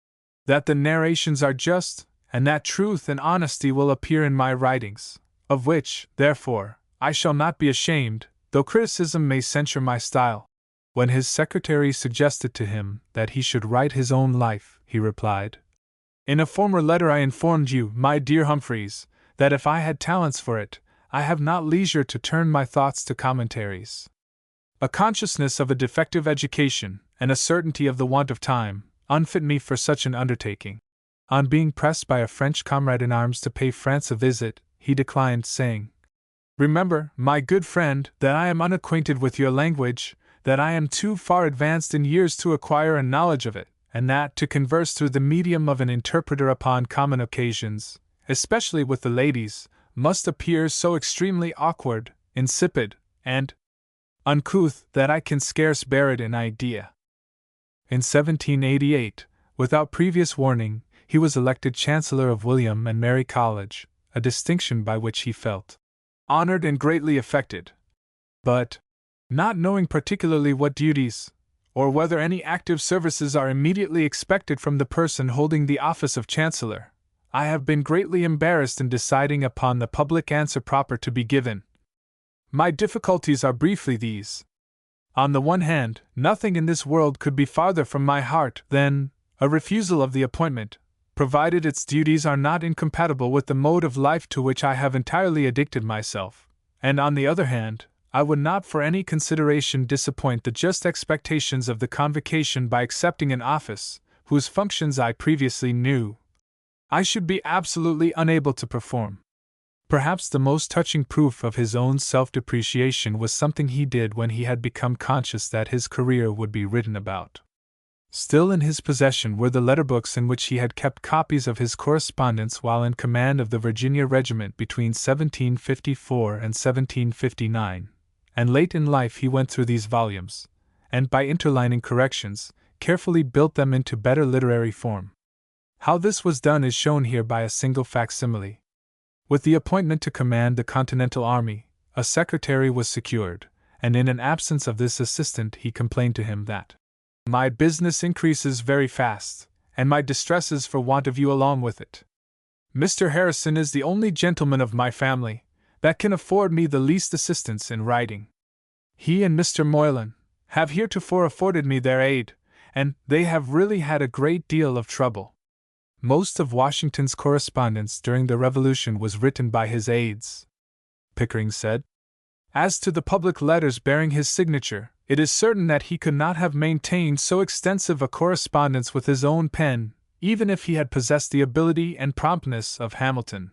S1: "that the narrations are just, and that truth and honesty will appear in my writings, of which, therefore, I shall not be ashamed, though criticism may censure my style." When his secretary suggested to him that he should write his own life, he replied, "In a former letter I informed you, my dear Humphreys, that if I had talents for it, I have not leisure to turn my thoughts to commentaries. A consciousness of a defective education, and a certainty of the want of time, unfit me for such an undertaking." On being pressed by a French comrade in arms to pay France a visit, he declined, saying, "Remember, my good friend, that I am unacquainted with your language, that I am too far advanced in years to acquire a knowledge of it, and that to converse through the medium of an interpreter upon common occasions, especially with the ladies, must appear so extremely awkward, insipid, and uncouth that I can scarce bear it in idea." In 1788, without previous warning, he was elected Chancellor of William and Mary College, a distinction by which he felt honored and greatly affected. But, not knowing particularly what duties, or whether any active services are immediately expected from the person holding the office of Chancellor, I have been greatly embarrassed in deciding upon the public answer proper to be given. My difficulties are briefly these. On the one hand, nothing in this world could be farther from my heart than a refusal of the appointment, provided its duties are not incompatible with the mode of life to which I have entirely addicted myself, and on the other hand, I would not for any consideration disappoint the just expectations of the Convocation by accepting an office, whose functions I previously knew I should be absolutely unable to perform. Perhaps the most touching proof of his own self-depreciation was something he did when he had become conscious that his career would be written about. Still in his possession were the letter books in which he had kept copies of his correspondence while in command of the Virginia Regiment between 1754 and 1759, and late in life he went through these volumes, and by interlining corrections, carefully built them into better literary form. How this was done is shown here by a single facsimile. With the appointment to command the Continental Army, a secretary was secured, and in an absence of this assistant he complained to him that my business increases very fast, and my distresses for want of you along with it. Mr. Harrison is the only gentleman of my family that can afford me the least assistance in writing. He and Mr. Moylan have heretofore afforded me their aid, and they have really had a great deal of trouble. Most of Washington's correspondence during the Revolution was written by his aides, Pickering said. As to the public letters bearing his signature, it is certain that he could not have maintained so extensive a correspondence with his own pen, even if he had possessed the ability and promptness of Hamilton.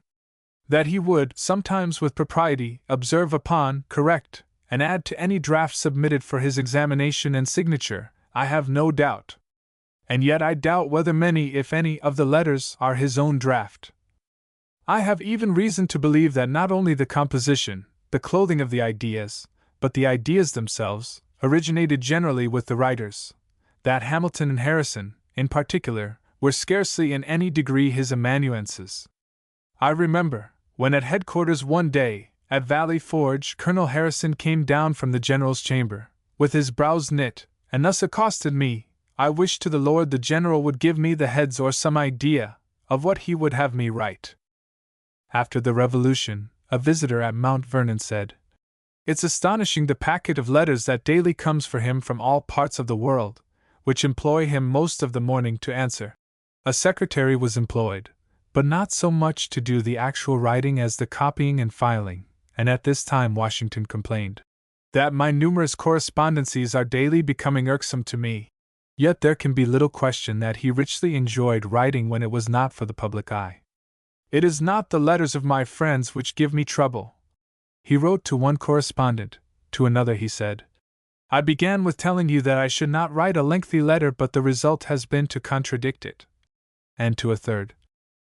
S1: That he would, sometimes with propriety, observe upon, correct, and add to any draft submitted for his examination and signature, I have no doubt. And yet I doubt whether many, if any, of the letters are his own draft. I have even reason to believe that not only the composition, the clothing of the ideas, but the ideas themselves, originated generally with the writers, that Hamilton and Harrison, in particular, were scarcely in any degree his amanuenses. I remember, when at headquarters one day, at Valley Forge, Colonel Harrison came down from the general's chamber, with his brows knit, and thus accosted me, I wish to the Lord the General would give me the heads or some idea of what he would have me write. After the Revolution, a visitor at Mount Vernon said, It's astonishing the packet of letters that daily comes for him from all parts of the world, which employ him most of the morning to answer. A secretary was employed, but not so much to do the actual writing as the copying and filing, and at this time Washington complained that my numerous correspondencies are daily becoming irksome to me. Yet there can be little question that he richly enjoyed writing when it was not for the public eye. It is not the letters of my friends which give me trouble, he wrote to one correspondent. To another he said, I began with telling you that I should not write a lengthy letter, but the result has been to contradict it. And to a third,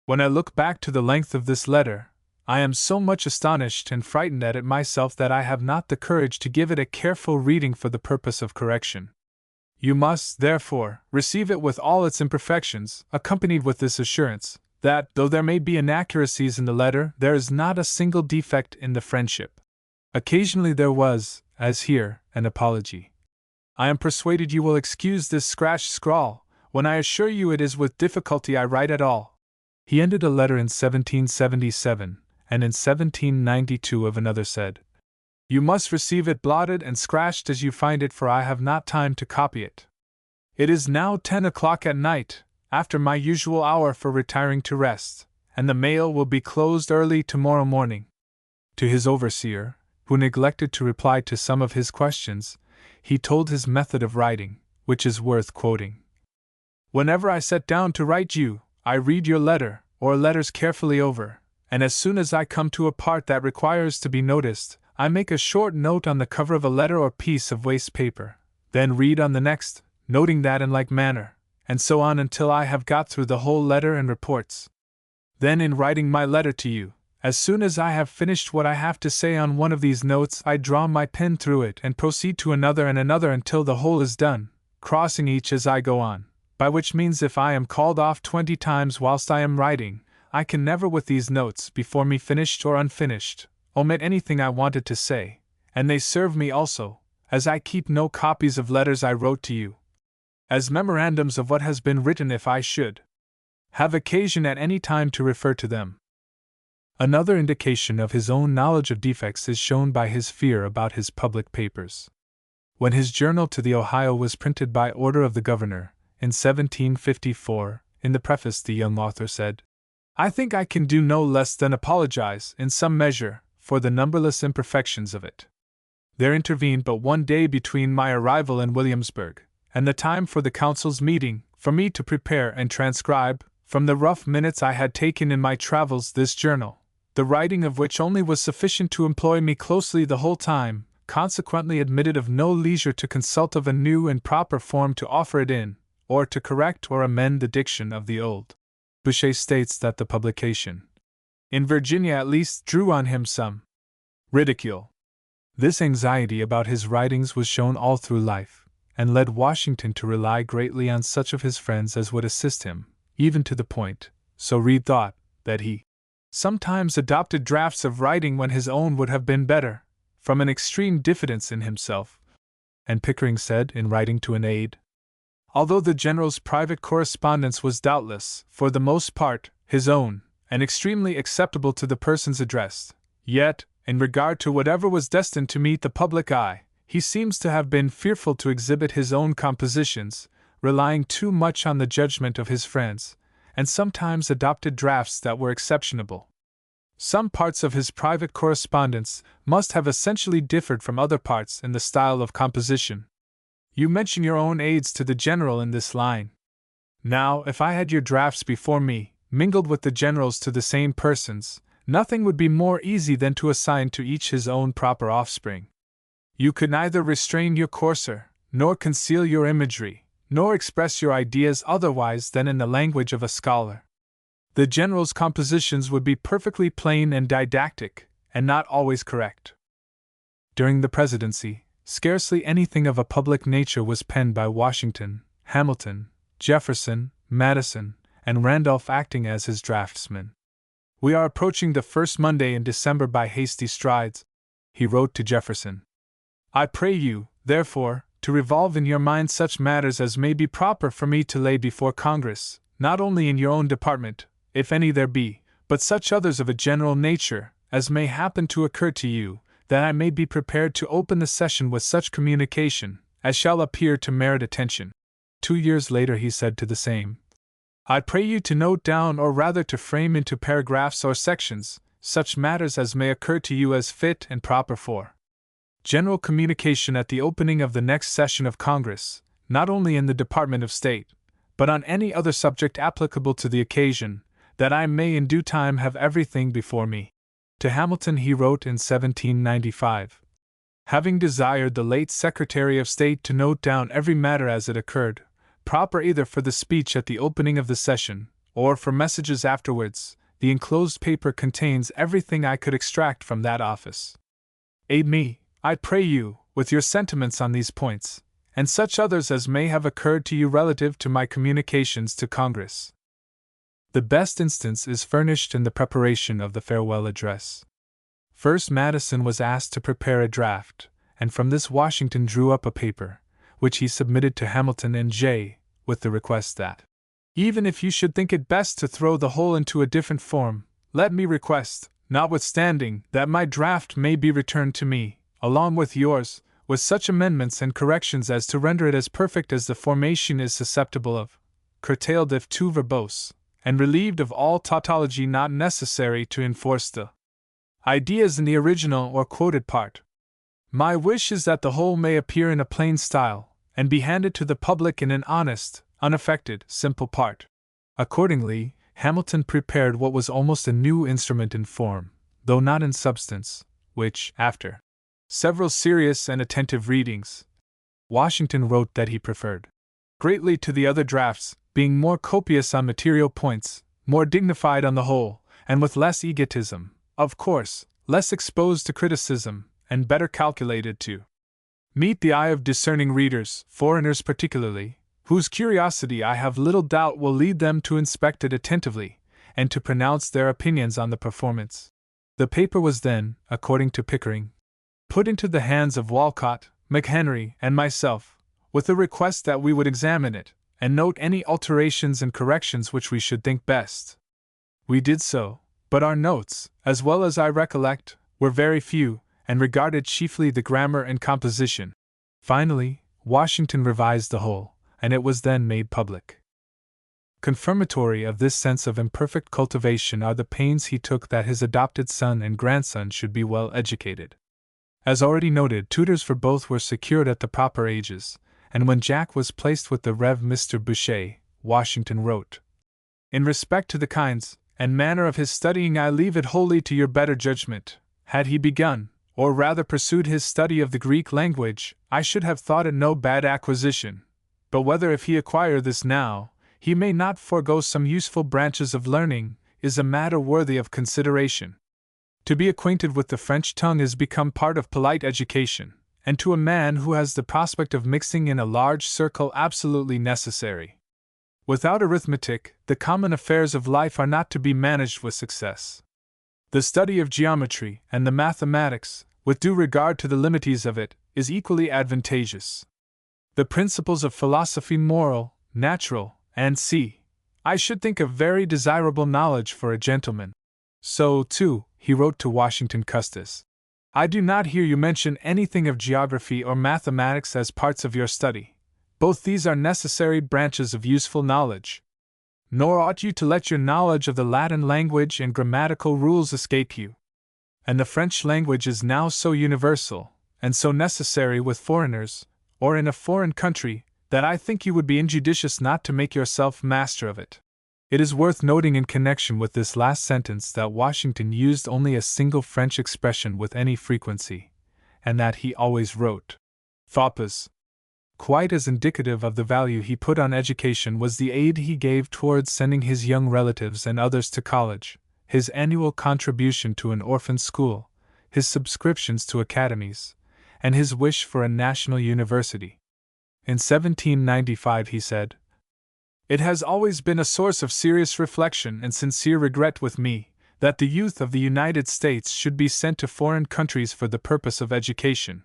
S1: when I look back to the length of this letter, I am so much astonished and frightened at it myself that I have not the courage to give it a careful reading for the purpose of correction. You must, therefore, receive it with all its imperfections, accompanied with this assurance, that, though there may be inaccuracies in the letter, there is not a single defect in the friendship. Occasionally there was, as here, an apology. I am persuaded you will excuse this scratched scrawl, when I assure you it is with difficulty I write at all. He ended a letter in 1777, and in 1792 of another said, You must receive it blotted and scratched as you find it, for I have not time to copy it. It is now 10 o'clock at night, after my usual hour for retiring to rest, and the mail will be closed early tomorrow morning. To his overseer, who neglected to reply to some of his questions, he told his method of writing, which is worth quoting. Whenever I set down to write you, I read your letter, or letters carefully over, and as soon as I come to a part that requires to be noticed, I make a short note on the cover of a letter or piece of waste paper, then read on the next, noting that in like manner, and so on until I have got through the whole letter and reports. Then in writing my letter to you, as soon as I have finished what I have to say on one of these notes, I draw my pen through it and proceed to another and another until the whole is done, crossing each as I go on, by which means if I am called off 20 times whilst I am writing, I can never with these notes before me finished or unfinished, omit anything I wanted to say, and they serve me also, as I keep no copies of letters I wrote to you, as memorandums of what has been written if I should have occasion at any time to refer to them. Another indication of his own knowledge of defects is shown by his fear about his public papers. When his journal to the Ohio was printed by order of the governor, in 1754, in the preface the young author said, I think I can do no less than apologize, in some measure, for the numberless imperfections of it. There intervened but one day between my arrival in Williamsburg and the time for the council's meeting, for me to prepare and transcribe, from the rough minutes I had taken in my travels, this journal, the writing of which only was sufficient to employ me closely the whole time, consequently admitted of no leisure to consult of a new and proper form to offer it in, or to correct or amend the diction of the old. Boucher states that the publication, in Virginia at least, drew on him some ridicule. This anxiety about his writings was shown all through life, and led Washington to rely greatly on such of his friends as would assist him, even to the point, so Reed thought, that he sometimes adopted drafts of writing when his own would have been better, from an extreme diffidence in himself. And Pickering said, in writing to an aide, although the General's private correspondence was doubtless, for the most part, his own, and extremely acceptable to the persons addressed, yet, in regard to whatever was destined to meet the public eye, he seems to have been fearful to exhibit his own compositions, relying too much on the judgment of his friends, and sometimes adopted drafts that were exceptionable. Some parts of his private correspondence must have essentially differed from other parts in the style of composition. You mention your own aids to the General in this line. Now, if I had your drafts before me, mingled with the General's to the same persons, nothing would be more easy than to assign to each his own proper offspring. You could neither restrain your courser, nor conceal your imagery, nor express your ideas otherwise than in the language of a scholar. The General's compositions would be perfectly plain and didactic, and not always correct. During the presidency, scarcely anything of a public nature was penned by Washington, Hamilton, Jefferson, Madison, and Randolph acting as his draftsmen. We are approaching the first Monday in December by hasty strides, he wrote to Jefferson. I pray you, therefore, to revolve in your mind such matters as may be proper for me to lay before Congress, not only in your own department, if any there be, but such others of a general nature as may happen to occur to you, that I may be prepared to open the session with such communication as shall appear to merit attention. 2 years later he said to the same, I pray you to note down, or rather to frame into paragraphs or sections, such matters as may occur to you as fit and proper for general communication at the opening of the next session of Congress, not only in the Department of State, but on any other subject applicable to the occasion, that I may in due time have everything before me. To Hamilton he wrote in 1795, having desired the late Secretary of State to note down every matter as it occurred, proper either for the speech at the opening of the session, or for messages afterwards, the enclosed paper contains everything I could extract from that office. Aid me, I pray you, with your sentiments on these points, and such others as may have occurred to you relative to my communications to Congress. The best instance is furnished in the preparation of the farewell address. First Madison was asked to prepare a draft, and from this Washington drew up a paper, which he submitted to Hamilton and Jay, with the request that, even if you should think it best to throw the whole into a different form, let me request, notwithstanding, that my draft may be returned to me, along with yours, with such amendments and corrections as to render it as perfect as the formation is susceptible of, curtailed if too verbose, and relieved of all tautology not necessary to enforce the ideas in the original or quoted part. My wish is that the whole may appear in a plain style, and be handed to the public in an honest, unaffected, simple part. Accordingly, Hamilton prepared what was almost a new instrument in form, though not in substance, which, after several serious and attentive readings, Washington wrote that he preferred greatly to the other drafts, being more copious on material points, more dignified on the whole, and with less egotism, of course, less exposed to criticism, and better calculated to meet the eye of discerning readers, foreigners particularly, whose curiosity I have little doubt will lead them to inspect it attentively, and to pronounce their opinions on the performance. The paper was then, according to Pickering, put into the hands of Walcott, McHenry, and myself, with a request that we would examine it, and note any alterations and corrections which we should think best. We did so, but our notes, as well as I recollect, were very few, and regarded chiefly the grammar and composition. Finally, Washington revised the whole, and it was then made public. Confirmatory of this sense of imperfect cultivation are the pains he took that his adopted son and grandson should be well educated. As already noted, tutors for both were secured at the proper ages, and when Jack was placed with the Rev. Mr. Boucher, Washington wrote, in respect to the kinds and manner of his studying I leave it wholly to your better judgment. Had he begun, or rather pursued his study of the Greek language, I should have thought it no bad acquisition, But whether if he acquire this now, he may not forego some useful branches of learning, is a matter worthy of consideration. To be acquainted with the French tongue is become part of polite education, and to a man who has the prospect of mixing in a large circle absolutely necessary. Without arithmetic, the common affairs of life are not to be managed with success. The study of geometry and the mathematics, with due regard to the limites of it, is equally advantageous. The principles of philosophy moral, natural, and I should think a very desirable knowledge for a gentleman. So, too, he wrote to Washington Custis. I do not hear you mention anything of geography or mathematics as parts of your study. Both these are necessary branches of useful knowledge. Nor ought you to let your knowledge of the Latin language and grammatical rules escape you. And the French language is now so universal, and so necessary with foreigners, or in a foreign country, that I think you would be injudicious not to make yourself master of it. It is worth noting in connection with this last sentence that Washington used only a single French expression with any frequency, and that he always wrote "Foppas." Quite as indicative of the value he put on education was the aid he gave towards sending his young relatives and others to college, his annual contribution to an orphan school, his subscriptions to academies, and his wish for a national university. In 1795 he said, "It has always been a source of serious reflection and sincere regret with me, that the youth of the United States should be sent to foreign countries for the purpose of education.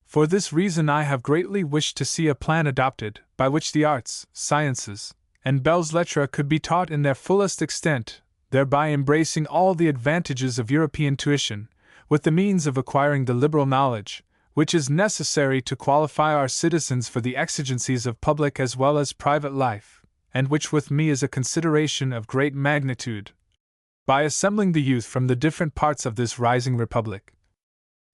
S1: For this reason I have greatly wished to see a plan adopted, by which the arts, sciences, and belles lettres could be taught in their fullest extent, thereby embracing all the advantages of European tuition, with the means of acquiring the liberal knowledge, which is necessary to qualify our citizens for the exigencies of public as well as private life, and which with me is a consideration of great magnitude. By assembling the youth from the different parts of this rising republic,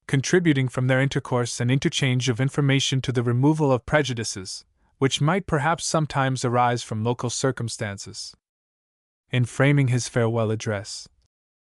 S1: contributing from their intercourse and interchange of information to the removal of prejudices, which might perhaps sometimes arise from local circumstances." In framing his farewell address,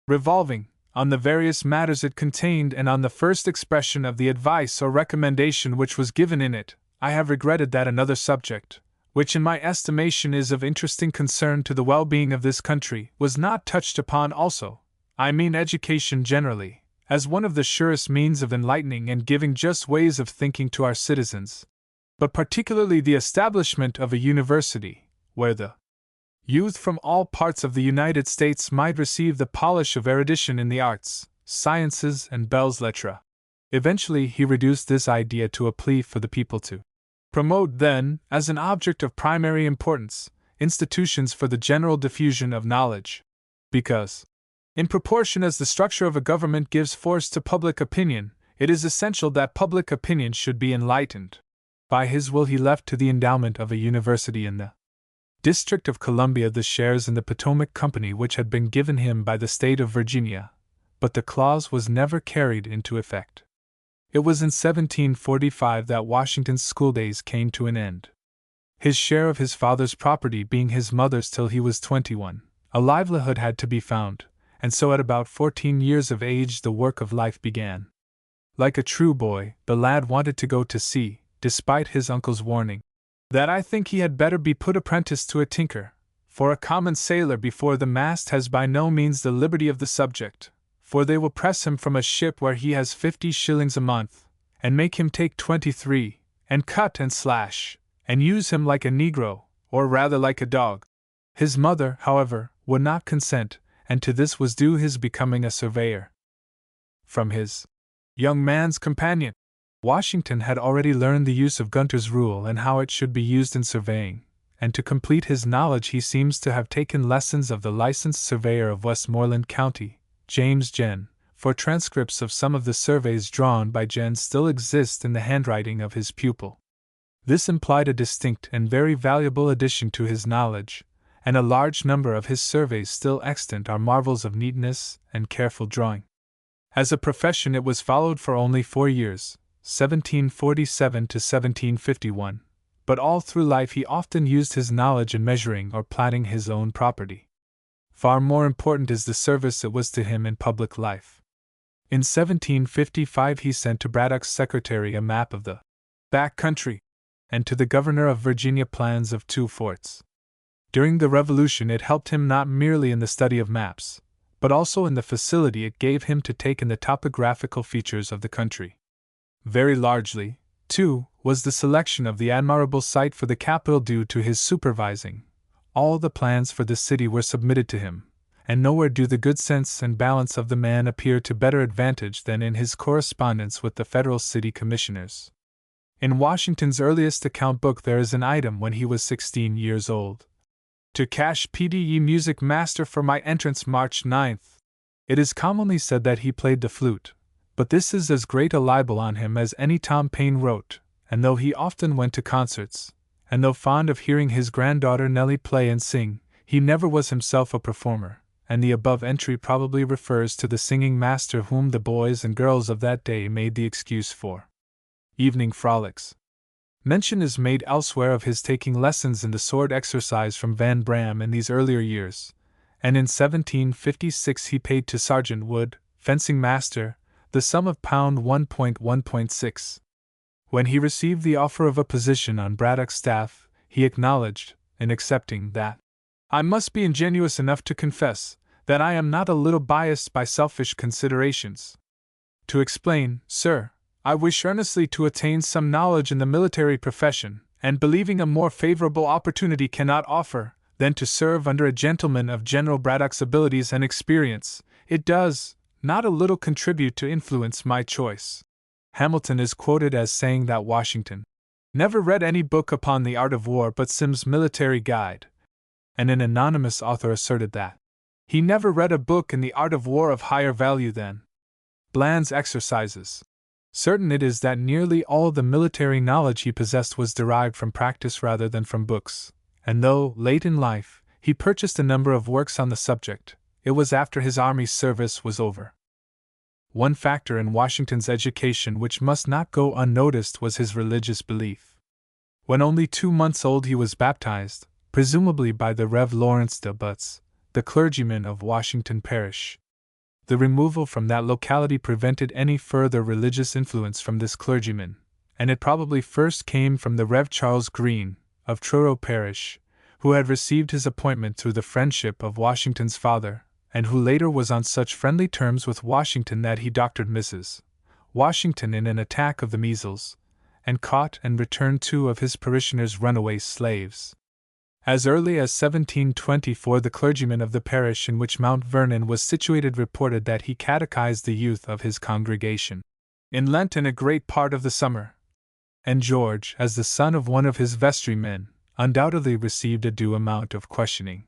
S1: revolving on the various matters it contained and on the first expression of the advice or recommendation which was given in it, I have regretted that another subject, which in my estimation is of interesting concern to the well-being of this country, was not touched upon also. I mean education generally, as one of the surest means of enlightening and giving just ways of thinking to our citizens, but particularly the establishment of a university, where the youth from all parts of the United States might receive the polish of erudition in the arts, sciences, and belles lettres. Eventually he reduced this idea to a plea for the people to promote, then, as an object of primary importance, institutions for the general diffusion of knowledge, because, in proportion as the structure of a government gives force to public opinion, it is essential that public opinion should be enlightened. By his will he left to the endowment of a university in the District of Columbia the shares in the Potomac Company which had been given him by the state of Virginia, but the clause was never carried into effect. It was in 1745 that Washington's schooldays came to an end. His share of his father's property being his mother's till he was 21, a livelihood had to be found, and so at about 14 years of age the work of life began. Like a true boy, the lad wanted to go to sea, despite his uncle's warning that I think he had better be put apprentice to a tinker, for a common sailor before the mast has by no means the liberty of the subject, for they will press him from a ship where he has 50 shillings a month, and make him take 23, and cut and slash, and use him like a negro, or rather like a dog. His mother, however, would not consent, and to this was due his becoming a surveyor. From his young man's companion, Washington had already learned the use of Gunter's rule and how it should be used in surveying, and to complete his knowledge he seems to have taken lessons of the licensed surveyor of Westmoreland County, James Jen, for transcripts of some of the surveys drawn by Jen still exist in the handwriting of his pupil. This implied a distinct and very valuable addition to his knowledge, and a large number of his surveys still extant are marvels of neatness and careful drawing. As a profession it was followed for only 4 years, 1747 to 1751, but all through life he often used his knowledge in measuring or platting his own property. Far more important is the service it was to him in public life. In 1755 he sent to Braddock's secretary a map of the back country, and to the governor of Virginia plans of 2 forts. During the Revolution it helped him not merely in the study of maps, but also in the facility it gave him to take in the topographical features of the country. Very largely, too, was the selection of the admirable site for the capital due to his supervising. All the plans for the city were submitted to him, and nowhere do the good sense and balance of the man appear to better advantage than in his correspondence with the federal city commissioners. In Washington's earliest account book there is an item when he was 16 years old. To cash PDE music master for my entrance March 9th. It is commonly said that he played the flute, but this is as great a libel on him as any Tom Paine wrote, and though he often went to concerts, and though fond of hearing his granddaughter Nellie play and sing, he never was himself a performer, and the above entry probably refers to the singing master whom the boys and girls of that day made the excuse for evening frolics. Mention is made elsewhere of his taking lessons in the sword exercise from Van Bram in these earlier years, and in 1756 he paid to Sergeant Wood, fencing master, the sum of £1.1.6. When he received the offer of a position on Braddock's staff, he acknowledged, in accepting, that I must be ingenuous enough to confess that I am not a little biased by selfish considerations. To explain, sir, I wish earnestly to attain some knowledge in the military profession, and believing a more favorable opportunity cannot offer than to serve under a gentleman of General Braddock's abilities and experience, it does not a little contribute to influence my choice. Hamilton is quoted as saying that Washington never read any book upon the art of war but Sim's Military Guide, and an anonymous author asserted that he never read a book in the art of war of higher value than Bland's Exercises. Certain it is that nearly all the military knowledge he possessed was derived from practice rather than from books, and though, late in life, he purchased a number of works on the subject, it was after his army service was over. One factor in Washington's education which must not go unnoticed was his religious belief. When only 2 months old he was baptized, presumably by the Rev. Lawrence de Butts, the clergyman of Washington Parish. The removal from that locality prevented any further religious influence from this clergyman, and it probably first came from the Rev. Charles Green, of Truro Parish, who had received his appointment through the friendship of Washington's father, and who later was on such friendly terms with Washington that he doctored Mrs. Washington in an attack of the measles, and caught and returned 2 of his parishioners' runaway slaves. As early as 1724 the clergyman of the parish in which Mount Vernon was situated reported that he catechized the youth of his congregation in Lent and a great part of the summer, and George, as the son of one of his vestrymen, undoubtedly received a due amount of questioning.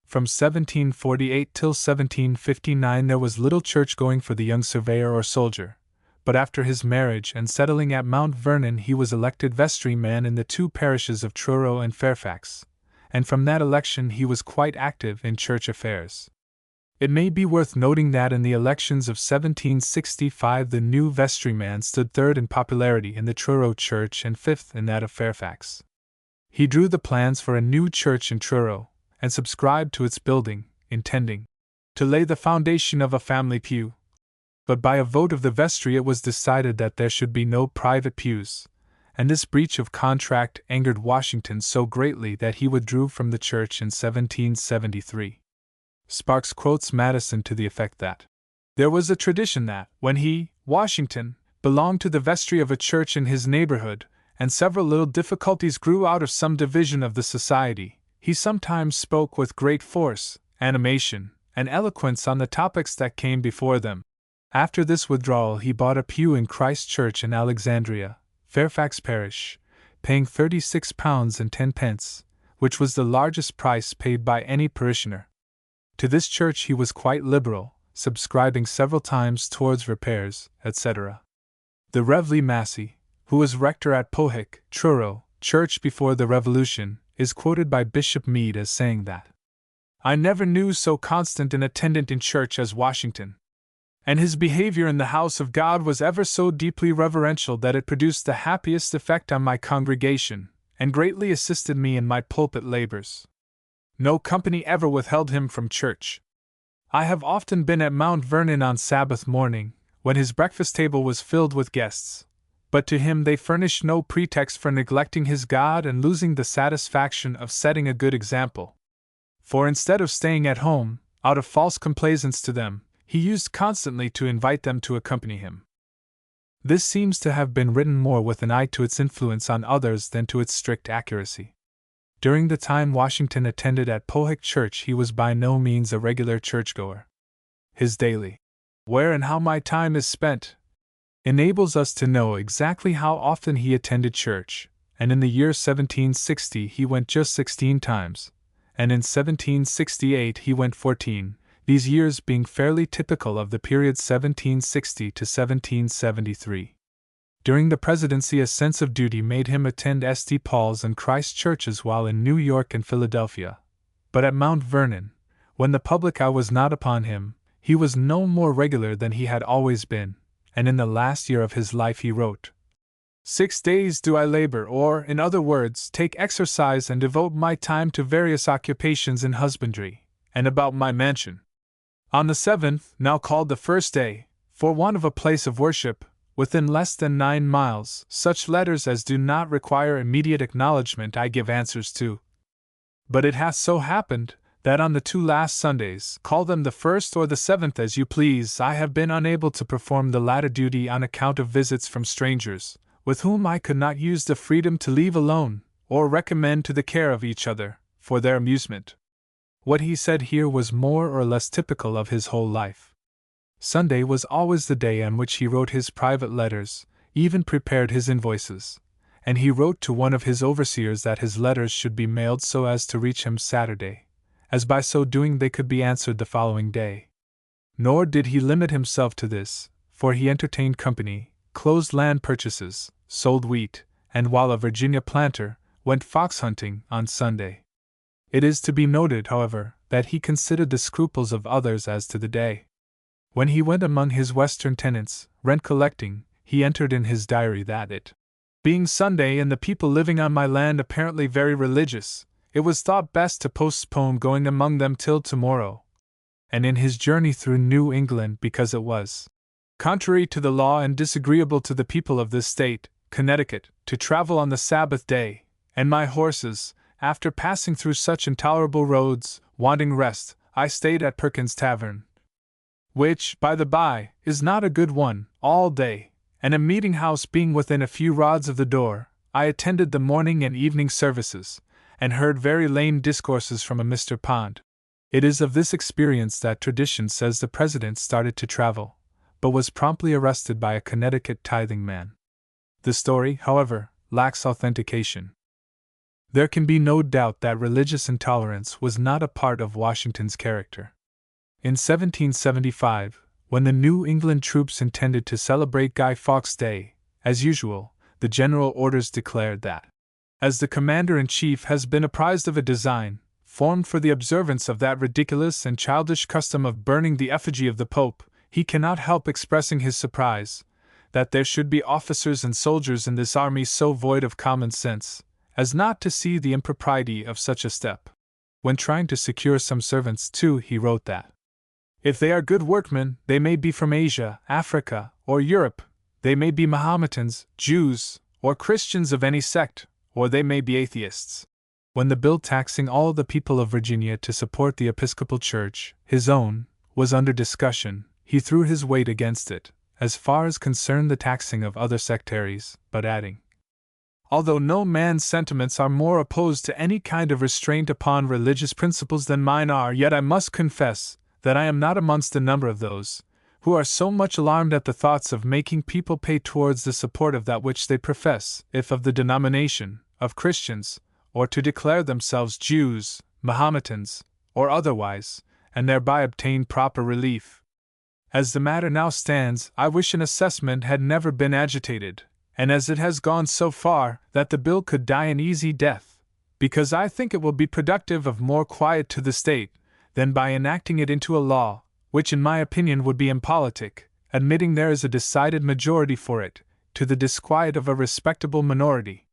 S1: From 1748 till 1759 there was little church-going for the young surveyor or soldier, but after his marriage and settling at Mount Vernon he was elected vestryman in the 2 parishes of Truro and Fairfax, and from that election he was quite active in church affairs. It may be worth noting that in the elections of 1765 the new vestryman stood 3rd in popularity in the Truro church and 5th in that of Fairfax. He drew the plans for a new church in Truro, and subscribed to its building, intending to lay the foundation of a family pew. But by a vote of the vestry it was decided that there should be no private pews, and this breach of contract angered Washington so greatly that he withdrew from the church in 1773. Sparks quotes Madison to the effect that there was a tradition that, when he, Washington, belonged to the vestry of a church in his neighborhood, and several little difficulties grew out of some division of the society, he sometimes spoke with great force, animation, and eloquence on the topics that came before them. After this withdrawal he bought a pew in Christ Church in Alexandria, Fairfax Parish, paying £36.10, which was the largest price paid by any parishioner. To this church he was quite liberal, subscribing several times towards repairs, etc. The Rev. Lee Massey, who was rector at Pohick, Truro, church before the Revolution, is quoted by Bishop Meade as saying that I never knew so constant an attendant in church as Washington, and his behavior in the house of God was ever so deeply reverential that it produced the happiest effect on my congregation, and greatly assisted me in my pulpit labors. No company ever withheld him from church. I have often been at Mount Vernon on Sabbath morning, when his breakfast table was filled with guests, but to him they furnished no pretext for neglecting his God and losing the satisfaction of setting a good example. For instead of staying at home, out of false complaisance to them, he used constantly to invite them to accompany him. This seems to have been written more with an eye to its influence on others than to its strict accuracy. During the time Washington attended at Pohick Church, he was by no means a regular churchgoer. His daily "Where and how my time is spent" enables us to know exactly how often he attended church, and in the year 1760 he went just 16 times, and in 1768 he went 14, these years being fairly typical of the period 1760 to 1773. During the presidency, a sense of duty made him attend St. Paul's and Christ churches while in New York and Philadelphia, but at Mount Vernon, when the public eye was not upon him, he was no more regular than he had always been, and in the last year of his life he wrote, "6 days do I labor, or, in other words, take exercise and devote my time to various occupations in husbandry, and about my mansion. On the 7th, now called the first day, for want of a place of worship, within less than 9 miles, such letters as do not require immediate acknowledgment I give answers to. But it hath so happened, that on the 2 last Sundays, call them the 1st or the 7th as you please, I have been unable to perform the latter duty on account of visits from strangers, with whom I could not use the freedom to leave alone, or recommend to the care of each other, for their amusement." What he said here was more or less typical of his whole life. Sunday was always the day on which he wrote his private letters, even prepared his invoices, and he wrote to one of his overseers that his letters should be mailed so as to reach him Saturday, as by so doing they could be answered the following day. Nor did he limit himself to this, for he entertained company, closed land purchases, sold wheat, and while a Virginia planter, went fox hunting on Sunday. It is to be noted, however, that he considered the scruples of others as to the day. When he went among his western tenants, rent collecting, he entered in his diary that it being Sunday and the people living on my land apparently very religious, it was thought best to postpone going among them till tomorrow. And in his journey through New England, because it was contrary to the law and disagreeable to the people of this state, Connecticut, to travel on the Sabbath day, and my horses, after passing through such intolerable roads, wanting rest, I stayed at Perkins' Tavern, which, by the by, is not a good one, all day, and a meeting house being within a few rods of the door, I attended the morning and evening services, and heard very lame discourses from a Mr. Pond. It is of this experience that tradition says the President started to travel, but was promptly arrested by a Connecticut tithing man. The story, however, lacks authentication. There can be no doubt that religious intolerance was not a part of Washington's character. In 1775, when the New England troops intended to celebrate Guy Fawkes' Day, as usual, the general orders declared that, as the commander-in-chief has been apprised of a design, formed for the observance of that ridiculous and childish custom of burning the effigy of the Pope, he cannot help expressing his surprise that there should be officers and soldiers in this army so void of common sense as not to see the impropriety of such a step. When trying to secure some servants too, he wrote that, if they are good workmen, they may be from Asia, Africa, or Europe, they may be Mahometans, Jews, or Christians of any sect, or they may be atheists. When the bill taxing all the people of Virginia to support the Episcopal Church, his own, was under discussion, he threw his weight against it, as far as concerned the taxing of other sectaries, but adding, although no man's sentiments are more opposed to any kind of restraint upon religious principles than mine are, yet I must confess that I am not amongst the number of those who are so much alarmed at the thoughts of making people pay towards the support of that which they profess, if of the denomination of Christians, or to declare themselves Jews, Mahometans, or otherwise, and thereby obtain proper relief. As the matter now stands, I wish an assessment had never been agitated, and as it has gone so far that the bill could die an easy death, because I think it will be productive of more quiet to the state than by enacting it into a law, which in my opinion would be impolitic, admitting there is a decided majority for it, to the disquiet of a respectable minority.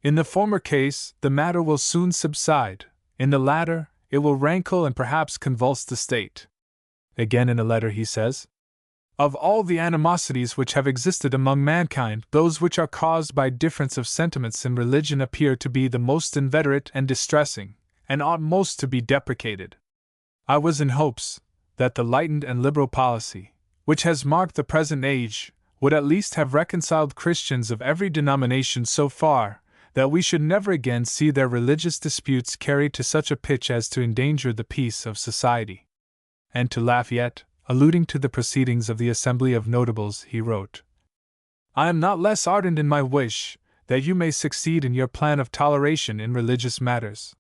S1: In the former case, the matter will soon subside; in the latter, it will rankle and perhaps convulse the state. Again in a letter he says, Of all the animosities which have existed among mankind, those which are caused by difference of sentiments in religion appear to be the most inveterate and distressing, and ought most to be deprecated. I was in hopes that the lightened and liberal policy, which has marked the present age, would at least have reconciled Christians of every denomination so far that we should never again see their religious disputes carried to such a pitch as to endanger the peace of society. And to Lafayette, alluding to the proceedings of the Assembly of Notables, he wrote, "I am not less ardent in my wish that you may succeed in your plan of toleration in religious matters.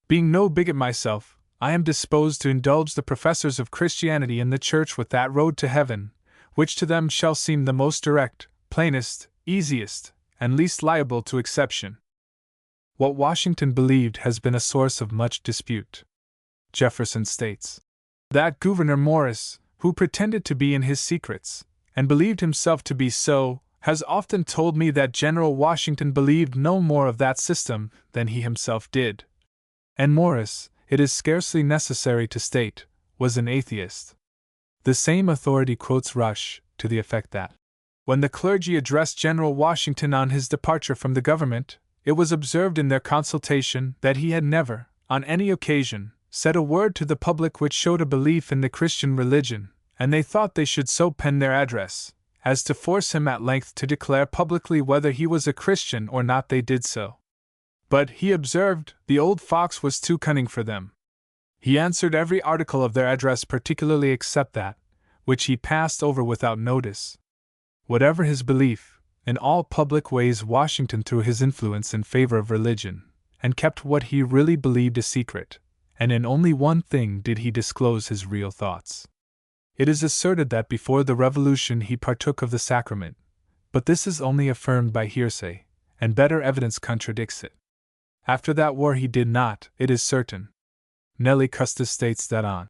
S1: Being no bigot myself, I am disposed to indulge the professors of Christianity in the Church with that road to heaven, which to them shall seem the most direct, plainest, easiest, and least liable to exception." What Washington believed has been a source of much dispute. Jefferson states that Gouverneur Morris, who pretended to be in his secrets, and believed himself to be so, has often told me that General Washington believed no more of that system than he himself did. And Morris, it is scarcely necessary to state, was an atheist. The same authority quotes Rush to the effect that, when the clergy addressed General Washington on his departure from the government, it was observed in their consultation that he had never, on any occasion, said a word to the public which showed a belief in the Christian religion, and they thought they should so pen their address as to force him at length to declare publicly whether he was a Christian or not. They did so. But, he observed, the old fox was too cunning for them. He answered every article of their address particularly except that, which he passed over without notice. Whatever his belief, in all public ways Washington threw his influence in favor of religion, and kept what he really believed a secret, and in only one thing did he disclose his real thoughts. It is asserted that before the Revolution he partook of the sacrament, but this is only affirmed by hearsay, and better evidence contradicts it. After that war he did not, it is certain. Nellie Custis states that on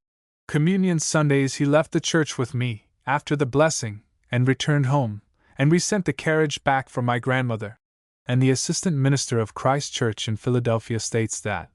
S1: Communion Sundays he left the church with me, after the blessing, and returned home, and we sent the carriage back for my grandmother. And the assistant minister of Christ Church in Philadelphia states that,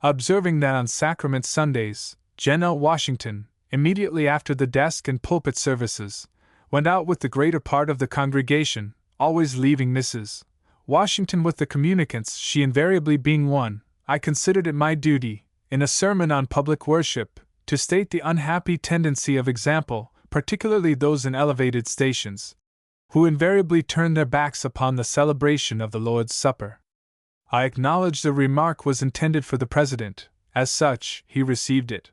S1: observing that on Sacrament Sundays, General Washington, immediately after the desk and pulpit services, went out with the greater part of the congregation, always leaving Mrs. Washington with the communicants, she invariably being one, I considered it my duty, in a sermon on public worship, to state the unhappy tendency of example, particularly those in elevated stations, who invariably turn their backs upon the celebration of the Lord's Supper. I acknowledge the remark was intended for the President; as such, he received it.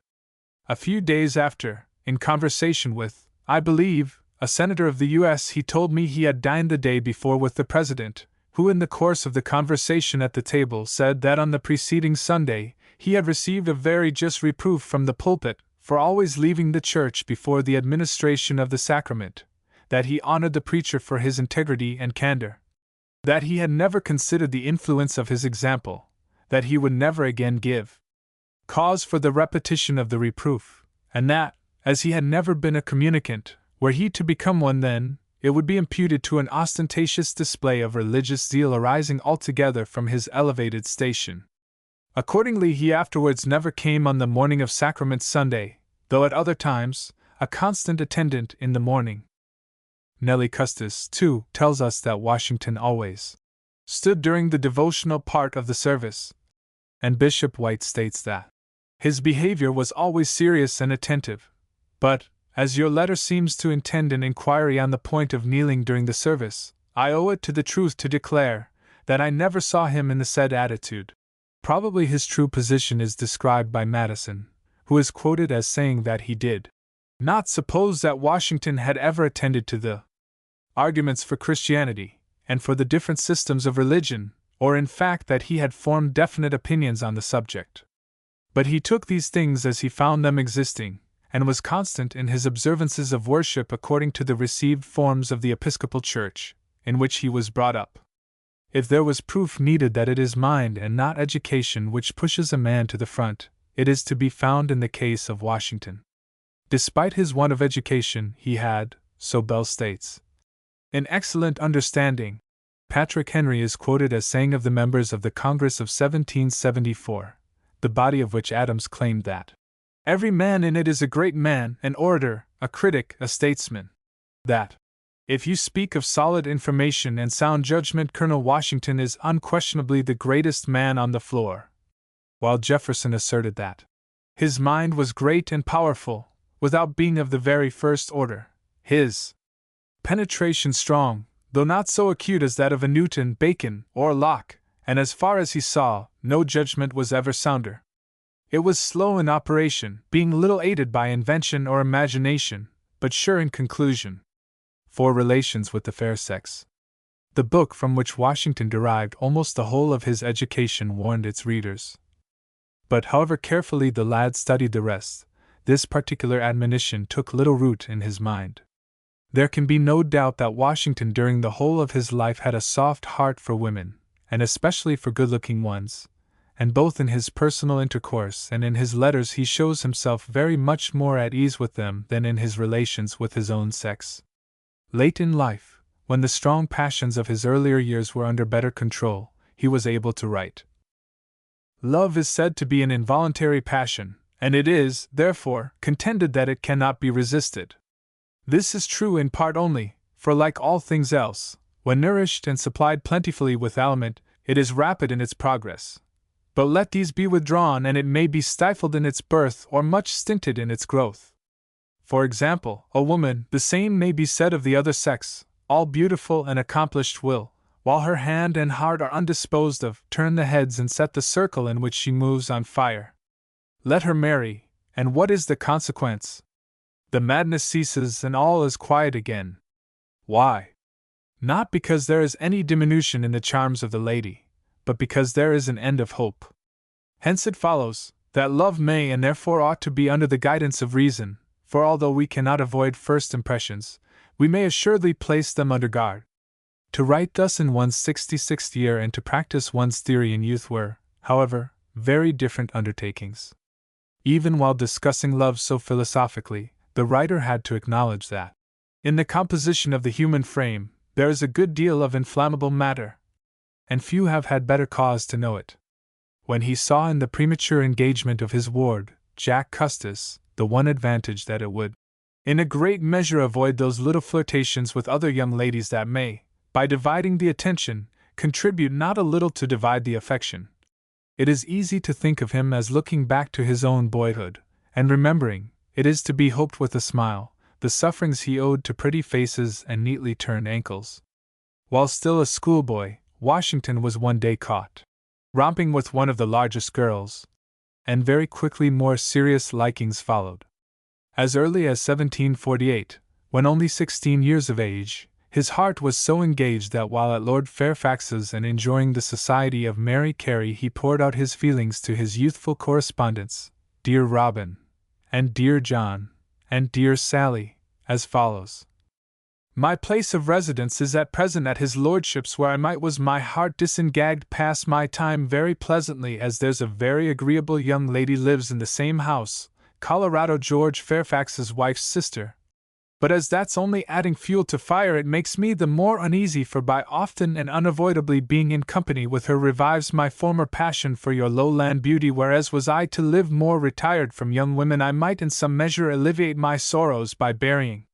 S1: A few days after, in conversation with, I believe, a senator of the U.S., he told me he had dined the day before with the President, who in the course of the conversation at the table said that on the preceding Sunday he had received a very just reproof from the pulpit for always leaving the church before the administration of the sacrament, that he honored the preacher for his integrity and candor, that he had never considered the influence of his example, that he would never again give cause for the repetition of the reproof, and that, as he had never been a communicant, were he to become one then, it would be imputed to an ostentatious display of religious zeal arising altogether from his elevated station. Accordingly, he afterwards never came on the morning of Sacrament Sunday, though at other times, a constant attendant in the morning. Nellie Custis, too, tells us that Washington always stood during the devotional part of the service, and Bishop White states that his behavior was always serious and attentive, but, as your letter seems to intend an inquiry on the point of kneeling during the service, I owe it to the truth to declare that I never saw him in the said attitude. Probably his true position is described by Madison, who is quoted as saying that he did not suppose that Washington had ever attended to the arguments for Christianity, and for the different systems of religion, or in fact that he had formed definite opinions on the subject. But he took these things as he found them existing, and was constant in his observances of worship according to the received forms of the Episcopal Church, in which he was brought up. If there was proof needed that it is mind and not education which pushes a man to the front, it is to be found in the case of Washington. Despite his want of education, he had, so Bell states, an excellent understanding. Patrick Henry is quoted as saying of the members of the Congress of 1774, the body of which Adams claimed that Every man in it is a great man, an orator, a critic, a statesman. That, if you speak of solid information and sound judgment, Colonel Washington is unquestionably the greatest man on the floor. While Jefferson asserted that his mind was great and powerful, without being of the very first order, his penetration strong, though not so acute as that of a Newton, Bacon, or Locke, and as far as he saw, no judgment was ever sounder. It was slow in operation, being little aided by invention or imagination, but sure in conclusion. For Relations with the Fair Sex, the book from which Washington derived almost the whole of his education, warned its readers. But however carefully the lad studied the rest, this particular admonition took little root in his mind. There can be no doubt that Washington during the whole of his life had a soft heart for women, and especially for good-looking ones, and both in his personal intercourse and in his letters he shows himself very much more at ease with them than in his relations with his own sex. Late in life, when the strong passions of his earlier years were under better control, he was able to write. Love is said to be an involuntary passion, and it is, therefore, contended that it cannot be resisted. This is true in part only, for like all things else, when nourished and supplied plentifully with aliment, it is rapid in its progress. But let these be withdrawn and it may be stifled in its birth or much stinted in its growth. For example, a woman, the same may be said of the other sex, all beautiful and accomplished will, while her hand and heart are undisposed of, turn the heads and set the circle in which she moves on fire. Let her marry, and what is the consequence? The madness ceases and all is quiet again. Why? Not because there is any diminution in the charms of the lady, but because there is an end of hope. Hence it follows, that love may and therefore ought to be under the guidance of reason, for although we cannot avoid first impressions, we may assuredly place them under guard. To write thus in one's 66th year and to practice one's theory in youth were, however, very different undertakings. Even while discussing love so philosophically, the writer had to acknowledge that, in the composition of the human frame, there is a good deal of inflammable matter, and few have had better cause to know it. When he saw in the premature engagement of his ward, Jack Custis, the one advantage that it would, in a great measure, avoid those little flirtations with other young ladies that may, by dividing the attention, contribute not a little to divide the affection, it is easy to think of him as looking back to his own boyhood, and remembering, it is to be hoped with a smile, the sufferings he owed to pretty faces and neatly turned ankles. While still a schoolboy, Washington was one day caught romping with one of the largest girls, and very quickly more serious likings followed. As early as 1748, when only 16 years of age, his heart was so engaged that while at Lord Fairfax's and enjoying the society of Mary Carey he poured out his feelings to his youthful correspondents, dear Robin, and dear John, and dear Sally, as follows. My place of residence is at present at his lordship's, where I might was my heart disengaged pass my time very pleasantly, as there's a very agreeable young lady lives in the same house, Colorado George Fairfax's wife's sister. But as that's only adding fuel to fire, it makes me the more uneasy, for by often and unavoidably being in company with her revives my former passion for your lowland beauty, whereas was I to live more retired from young women I might in some measure alleviate my sorrows by burying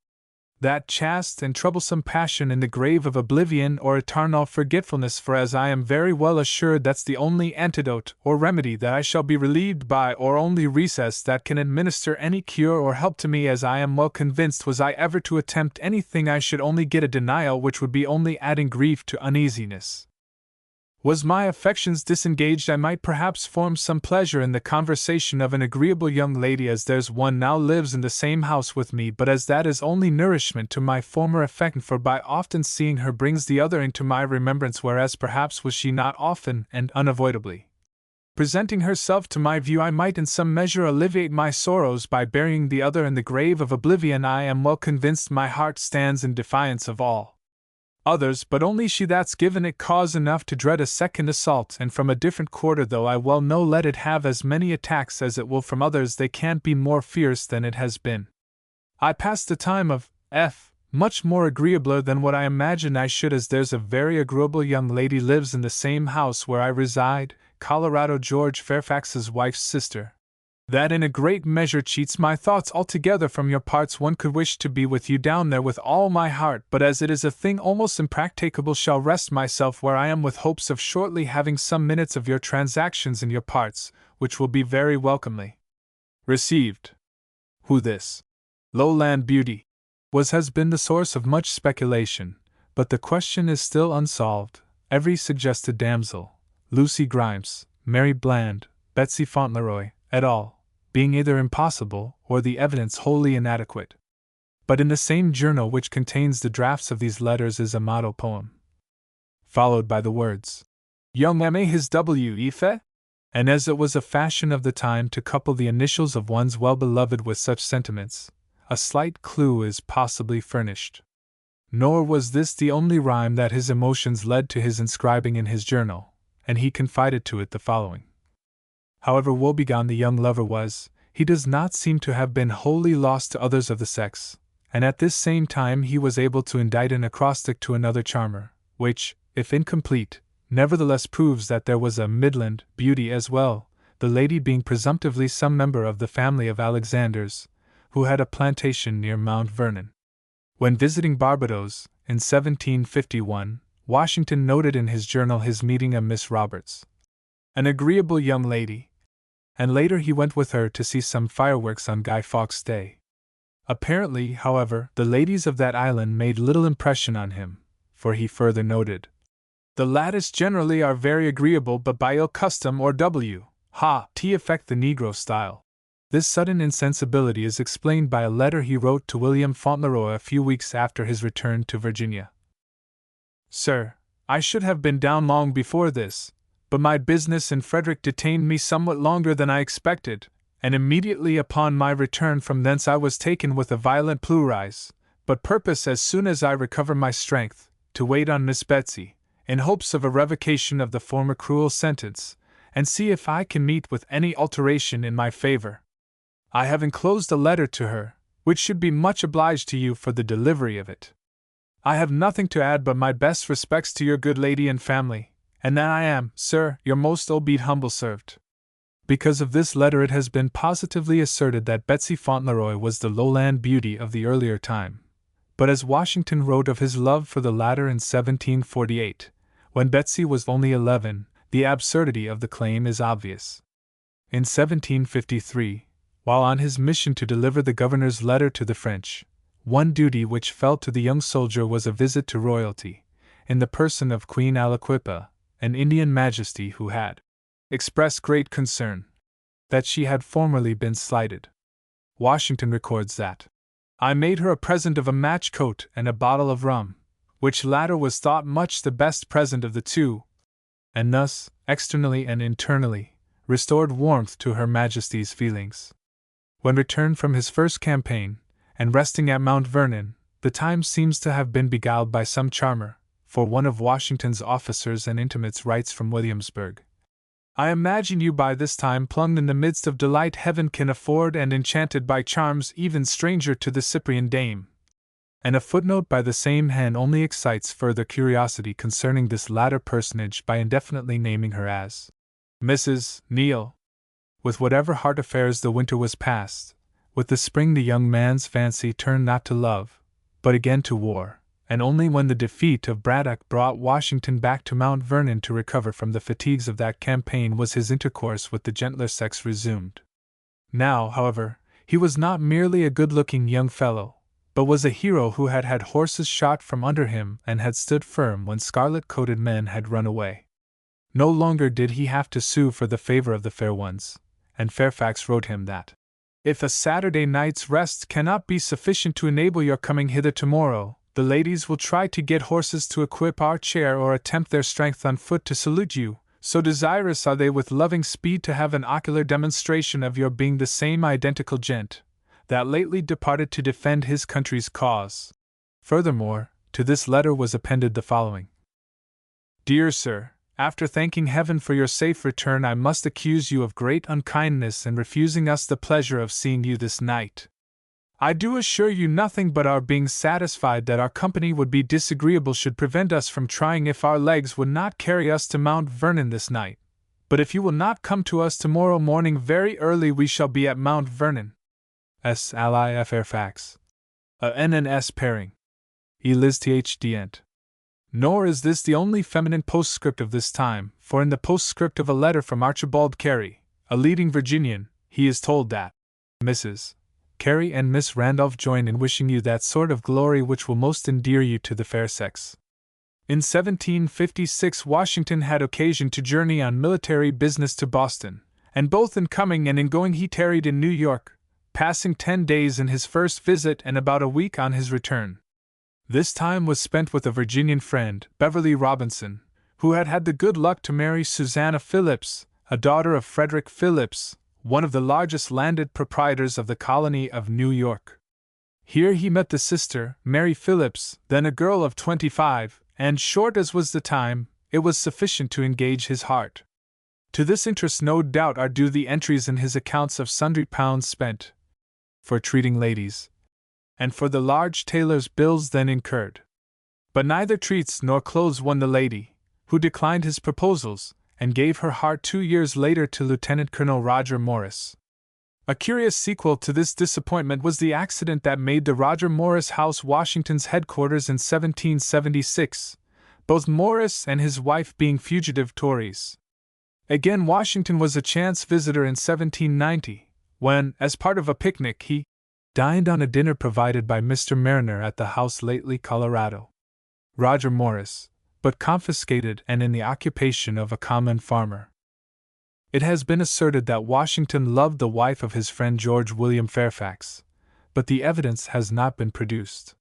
S1: that chaste and troublesome passion in the grave of oblivion or eternal forgetfulness, for as I am very well assured that's the only antidote or remedy that I shall be relieved by, or only recess that can administer any cure or help to me, as I am well convinced was I ever to attempt anything I should only get a denial which would be only adding grief to uneasiness. Was my affections disengaged, I might perhaps form some pleasure in the conversation of an agreeable young lady, as there's one now lives in the same house with me, but as that is only nourishment to my former affection, for by often seeing her brings the other into my remembrance, whereas perhaps was she not often and unavoidably presenting herself to my view, I might in some measure alleviate my sorrows by burying the other in the grave of oblivion. I am well convinced my heart stands in defiance of all others, but only she that's given it cause enough to dread a second assault, and from a different quarter, though I well know let it have as many attacks as it will from others, they can't be more fierce than it has been. I passed a time of much more agreeabler than what I imagine I should, as there's a very agreeable young lady lives in the same house where I reside, Colorado George Fairfax's wife's sister. That in a great measure cheats my thoughts altogether from your parts. One could wish to be with you down there with all my heart, but as it is a thing almost impracticable, shall rest myself where I am with hopes of shortly having some minutes of your transactions in your parts, which will be very welcomely received. Who this Lowland beauty was has been the source of much speculation, but the question is still unsolved. Every suggested damsel, Lucy Grimes, Mary Bland, Betsy Fauntleroy, et al., being either impossible or the evidence wholly inadequate. But in the same journal which contains the drafts of these letters is a motto poem, followed by the words, Young M.A. his W. Ife? And as it was a fashion of the time to couple the initials of one's well-beloved with such sentiments, a slight clue is possibly furnished. Nor was this the only rhyme that his emotions led to his inscribing in his journal, and he confided to it the following. However woebegone the young lover was, he does not seem to have been wholly lost to others of the sex, and at this same time he was able to indite an acrostic to another charmer, which, if incomplete, nevertheless proves that there was a Midland beauty as well, the lady being presumptively some member of the family of Alexanders, who had a plantation near Mount Vernon. When visiting Barbados, in 1751, Washington noted in his journal his meeting a Miss Roberts, an agreeable young lady, and later he went with her to see some fireworks on Guy Fawkes' Day. Apparently, however, the ladies of that island made little impression on him, for he further noted, The lattice generally are very agreeable, but by ill custom or t affect the Negro style. This sudden insensibility is explained by a letter he wrote to William Fauntleroy a few weeks after his return to Virginia. Sir, I should have been down long before this, but my business in Frederick detained me somewhat longer than I expected, and immediately upon my return from thence I was taken with a violent pleurise, but purpose as soon as I recover my strength, to wait on Miss Betsy, in hopes of a revocation of the former cruel sentence, and see if I can meet with any alteration in my favor. I have enclosed a letter to her, which should be much obliged to you for the delivery of it. I have nothing to add but my best respects to your good lady and family, and that I am, sir, your most obedient humble servant. Because of this letter it has been positively asserted that Betsy Fauntleroy was the lowland beauty of the earlier time, but as Washington wrote of his love for the latter in 1748, when Betsy was only 11, the absurdity of the claim is obvious. In 1753, while on his mission to deliver the governor's letter to the French, one duty which fell to the young soldier was a visit to royalty, in the person of Queen Aliquippa, an Indian majesty who had expressed great concern that she had formerly been slighted. Washington records that, I made her a present of a match coat and a bottle of rum, which latter was thought much the best present of the two, and thus, externally and internally, restored warmth to Her Majesty's feelings. When returned from his first campaign, and resting at Mount Vernon, the time seems to have been beguiled by some charmer, for one of Washington's officers and intimates writes from Williamsburg, I imagine you by this time plunged in the midst of delight heaven can afford and enchanted by charms even stranger to the Cyprian dame. And a footnote by the same hand only excites further curiosity concerning this latter personage by indefinitely naming her as Mrs. Neal. With whatever heart affairs the winter was past, with the spring the young man's fancy turned not to love, but again to war, and only when the defeat of Braddock brought Washington back to Mount Vernon to recover from the fatigues of that campaign was his intercourse with the gentler sex resumed. Now, however, he was not merely a good-looking young fellow, but was a hero who had had horses shot from under him and had stood firm when scarlet-coated men had run away. No longer did he have to sue for the favor of the fair ones, and Fairfax wrote him that, if a Saturday night's rest cannot be sufficient to enable your coming hither tomorrow, the ladies will try to get horses to equip our chair or attempt their strength on foot to salute you, so desirous are they with loving speed to have an ocular demonstration of your being the same identical gent that lately departed to defend his country's cause. Furthermore, to this letter was appended the following. Dear Sir, after thanking heaven for your safe return, I must accuse you of great unkindness in refusing us the pleasure of seeing you this night. I do assure you nothing but our being satisfied that our company would be disagreeable should prevent us from trying if our legs would not carry us to Mount Vernon this night, but if you will not come to us tomorrow morning very early, we shall be at Mount Vernon. S. Ally F. Fairfax. A NNS pairing. Elizthdent. Nor is this the only feminine postscript of this time, for in the postscript of a letter from Archibald Carey, a leading Virginian, he is told that Mrs. Carey and Miss Randolph join in wishing you that sort of glory which will most endear you to the fair sex. In 1756 Washington had occasion to journey on military business to Boston, and both in coming and in going he tarried in New York, passing 10 days in his first visit and about a week on his return. This time was spent with a Virginian friend, Beverly Robinson, who had had the good luck to marry Susanna Phillips, a daughter of Frederick Phillips, one of the largest landed proprietors of the colony of New York. Here he met the sister, Mary Phillips, then a girl of 25, and short as was the time, it was sufficient to engage his heart. To this interest no doubt are due the entries in his accounts of sundry pounds spent for treating ladies, and for the large tailor's bills then incurred. But neither treats nor clothes won the lady, who declined his proposals, and gave her heart 2 years later to Lieutenant Colonel Roger Morris. A curious sequel to this disappointment was the accident that made the Roger Morris House Washington's headquarters in 1776, both Morris and his wife being fugitive Tories. Again, Washington was a chance visitor in 1790, when, as part of a picnic, he dined on a dinner provided by Mr. Mariner at the house lately Colorado. Roger Morris, but confiscated and in the occupation of a common farmer. It has been asserted that Washington loved the wife of his friend George William Fairfax, but the evidence has not been produced.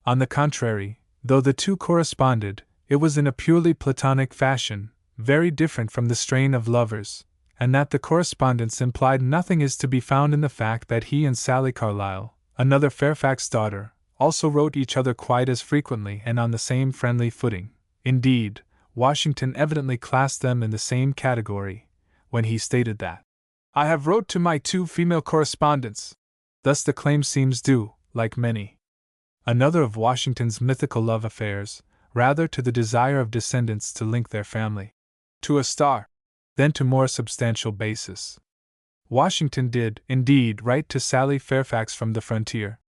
S1: On the contrary, though the two corresponded, it was in a purely platonic fashion, very different from the strain of lovers, and that the correspondence implied nothing is to be found in the fact that he and Sally Carlyle, another Fairfax daughter, also wrote each other quite as frequently and on the same friendly footing. Indeed, Washington evidently classed them in the same category, when he stated that, "I have wrote to my 2 female correspondents." Thus the claim seems due, like many another of Washington's mythical love affairs, rather to the desire of descendants to link their family to a star, than to more substantial basis. Washington did, indeed, write to Sally Fairfax from the frontier.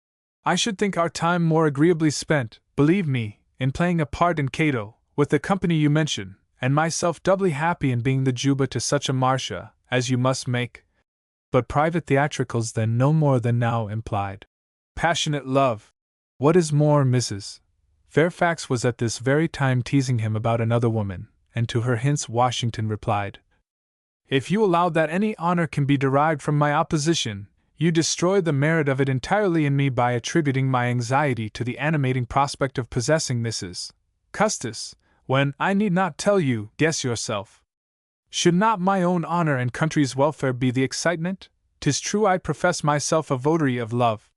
S1: "I should think our time more agreeably spent, believe me, in playing a part in Cato, with the company you mention, and myself doubly happy in being the Juba to such a Marcia, as you must make." But private theatricals then no more than now implied passionate love. What is more, Mrs. Fairfax was at this very time teasing him about another woman, and to her hints Washington replied, "If you allow that any honor can be derived from my opposition, you destroy the merit of it entirely in me by attributing my anxiety to the animating prospect of possessing Mrs. Custis, when, I need not tell you, guess yourself. Should not my own honor and country's welfare be the excitement? 'Tis true I profess myself a votary of love.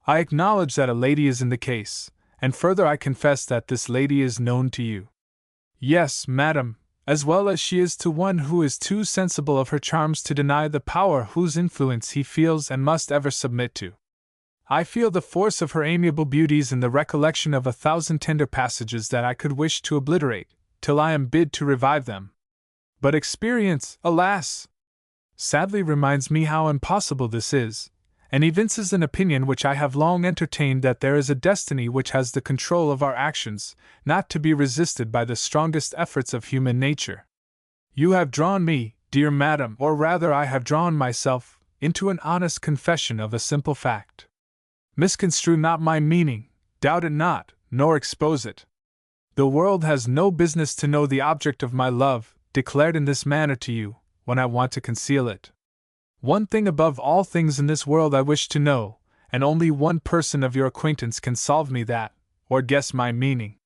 S1: I acknowledge that a lady is in the case, and further I confess that this lady is known to you. Yes, madam, as well as she is to one who is too sensible of her charms to deny the power whose influence he feels and must ever submit to. I feel the force of her amiable beauties in the recollection of 1,000 tender passages that I could wish to obliterate, till I am bid to revive them. But experience, alas! sadly reminds me how impossible this is, and evinces an opinion which I have long entertained, that there is a destiny which has the control of our actions, not to be resisted by the strongest efforts of human nature. You have drawn me, dear madam, or rather I have drawn myself, into an honest confession of a simple fact. Misconstrue not my meaning, doubt it not, nor expose it. The world has no business to know the object of my love, declared in this manner to you, when I want to conceal it. One thing above all things in this world I wish to know, and only one person of your acquaintance can solve me that, or guess my meaning."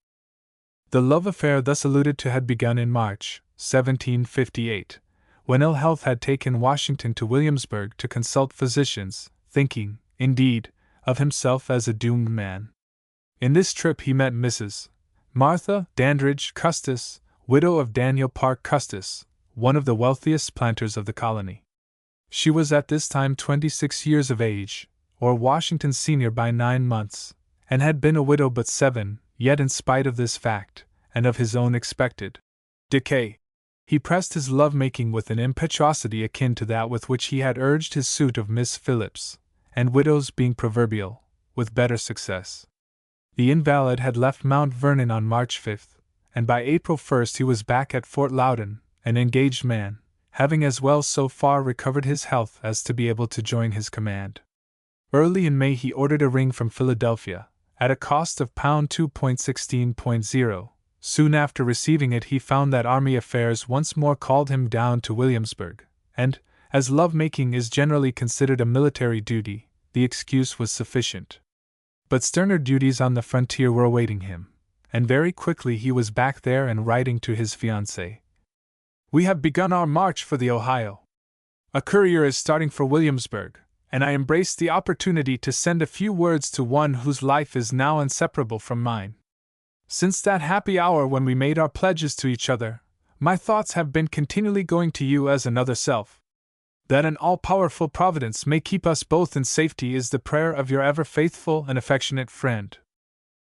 S1: The love affair thus alluded to had begun in March, 1758, when ill health had taken Washington to Williamsburg to consult physicians, thinking, indeed, of himself as a doomed man. In this trip he met Mrs. Martha Dandridge Custis, widow of Daniel Parke Custis, one of the wealthiest planters of the colony. She was at this time 26 years of age, or Washington's senior by 9 months, and had been a widow but 7, yet in spite of this fact, and of his own expected decay, He pressed his love-making with an impetuosity akin to that with which he had urged his suit of Miss Phillips, and widows being proverbial, with better success. The invalid had left Mount Vernon on March 5th, and by April 1st he was back at Fort Loudon, an engaged man, having as well so far recovered his health as to be able to join his command. Early in May he ordered a ring from Philadelphia, at a cost of £2.16.0. Soon after receiving it he found that army affairs once more called him down to Williamsburg, and, as love-making is generally considered a military duty, the excuse was sufficient. But sterner duties on the frontier were awaiting him, and very quickly he was back there and writing to his fiancée. "We have begun our march for the Ohio. A courier is starting for Williamsburg, and I embrace the opportunity to send a few words to one whose life is now inseparable from mine. Since that happy hour when we made our pledges to each other, my thoughts have been continually going to you as another self. That an all-powerful Providence may keep us both in safety is the prayer of your ever faithful and affectionate friend."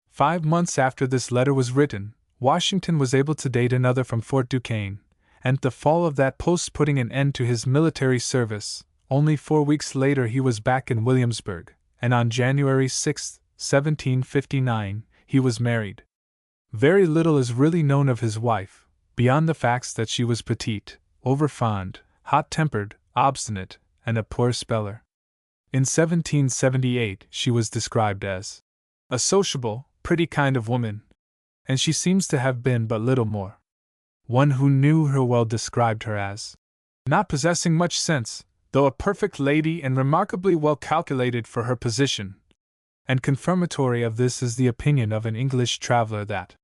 S1: 5 months after this letter was written, Washington was able to date another from Fort Duquesne, and the fall of that post putting an end to his military service. Only 4 weeks later he was back in Williamsburg, and on January 6, 1759, he was married. Very little is really known of his wife, beyond the facts that she was petite, overfond, hot-tempered, obstinate, and a poor speller. In 1778 she was described as a sociable, pretty kind of woman, and she seems to have been but little more. One who knew her well described her as not possessing much sense, though a perfect lady and remarkably well calculated for her position. And confirmatory of this is the opinion of an English traveler that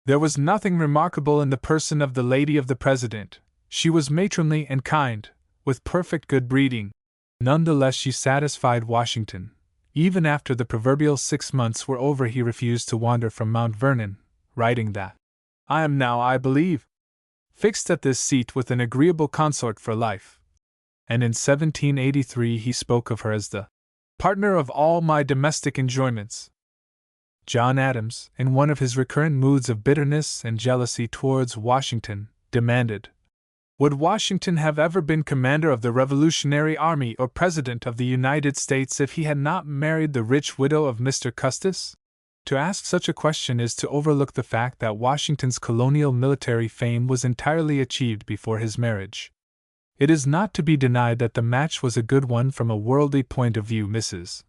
S1: there was nothing remarkable in the person of the lady of the President. She was matronly and kind, with perfect good breeding. None the less she satisfied Washington. Even after the proverbial 6 months were over he refused to wander from Mount Vernon, writing that, "I am now, I believe, fixed at this seat with an agreeable consort for life." And in 1783 he spoke of her as the partner of all my domestic enjoyments. John Adams, in one of his recurrent moods of bitterness and jealousy towards Washington, demanded, "Would Washington have ever been commander of the Revolutionary Army or President of the United States if he had not married the rich widow of Mr. Custis?" To ask such a question is to overlook the fact that Washington's colonial military fame was entirely achieved before his marriage. It is not to be denied that the match was a good one from a worldly point of view. Mrs.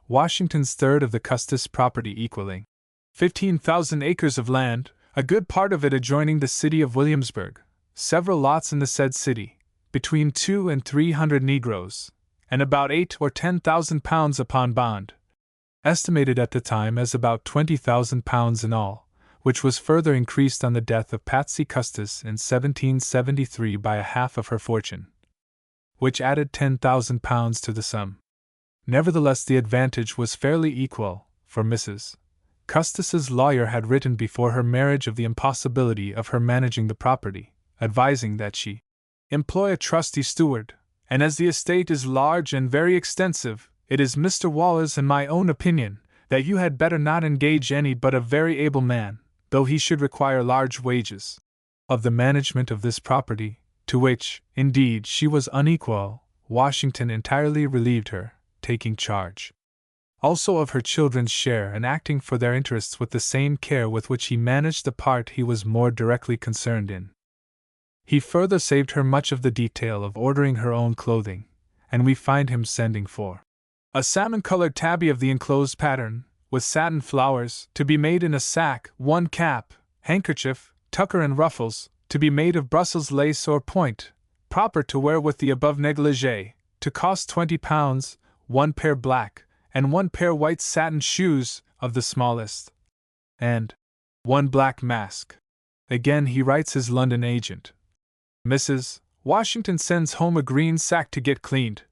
S1: Washington's third of the Custis property equaling 15,000 acres of land, a good part of it adjoining the city of Williamsburg, several lots in the said city, between 200 and 300 Negroes, and about 8 or 10,000 pounds upon bond, estimated at the time as about 20,000 pounds in all, which was further increased on the death of Patsy Custis in 1773 by a half of her fortune, which added 10,000 pounds to the sum. Nevertheless, the advantage was fairly equal, for Mrs. Custis's lawyer had written before her marriage of the impossibility of her managing the property, advising that she employ a trusty steward, and as the estate is large and very extensive, it is Mr. Waller's and my own opinion that you had better not engage any but a very able man, though he should require large wages. Of the management of this property, to which, indeed, she was unequal, Washington entirely relieved her, taking charge also of her children's share and acting for their interests with the same care with which he managed the part he was more directly concerned in. He further saved her much of the detail of ordering her own clothing, and we find him sending for a salmon-colored tabby of the enclosed pattern, with satin flowers, to be made in a sack, 1 cap, handkerchief, tucker and ruffles, to be made of Brussels lace or point, proper to wear with the above negligee, to cost £20, 1 pair black, and 1 pair white satin shoes, of the smallest, and 1 black mask. Again he writes his London agent, "Mrs. Washington sends home a green sack to get cleaned,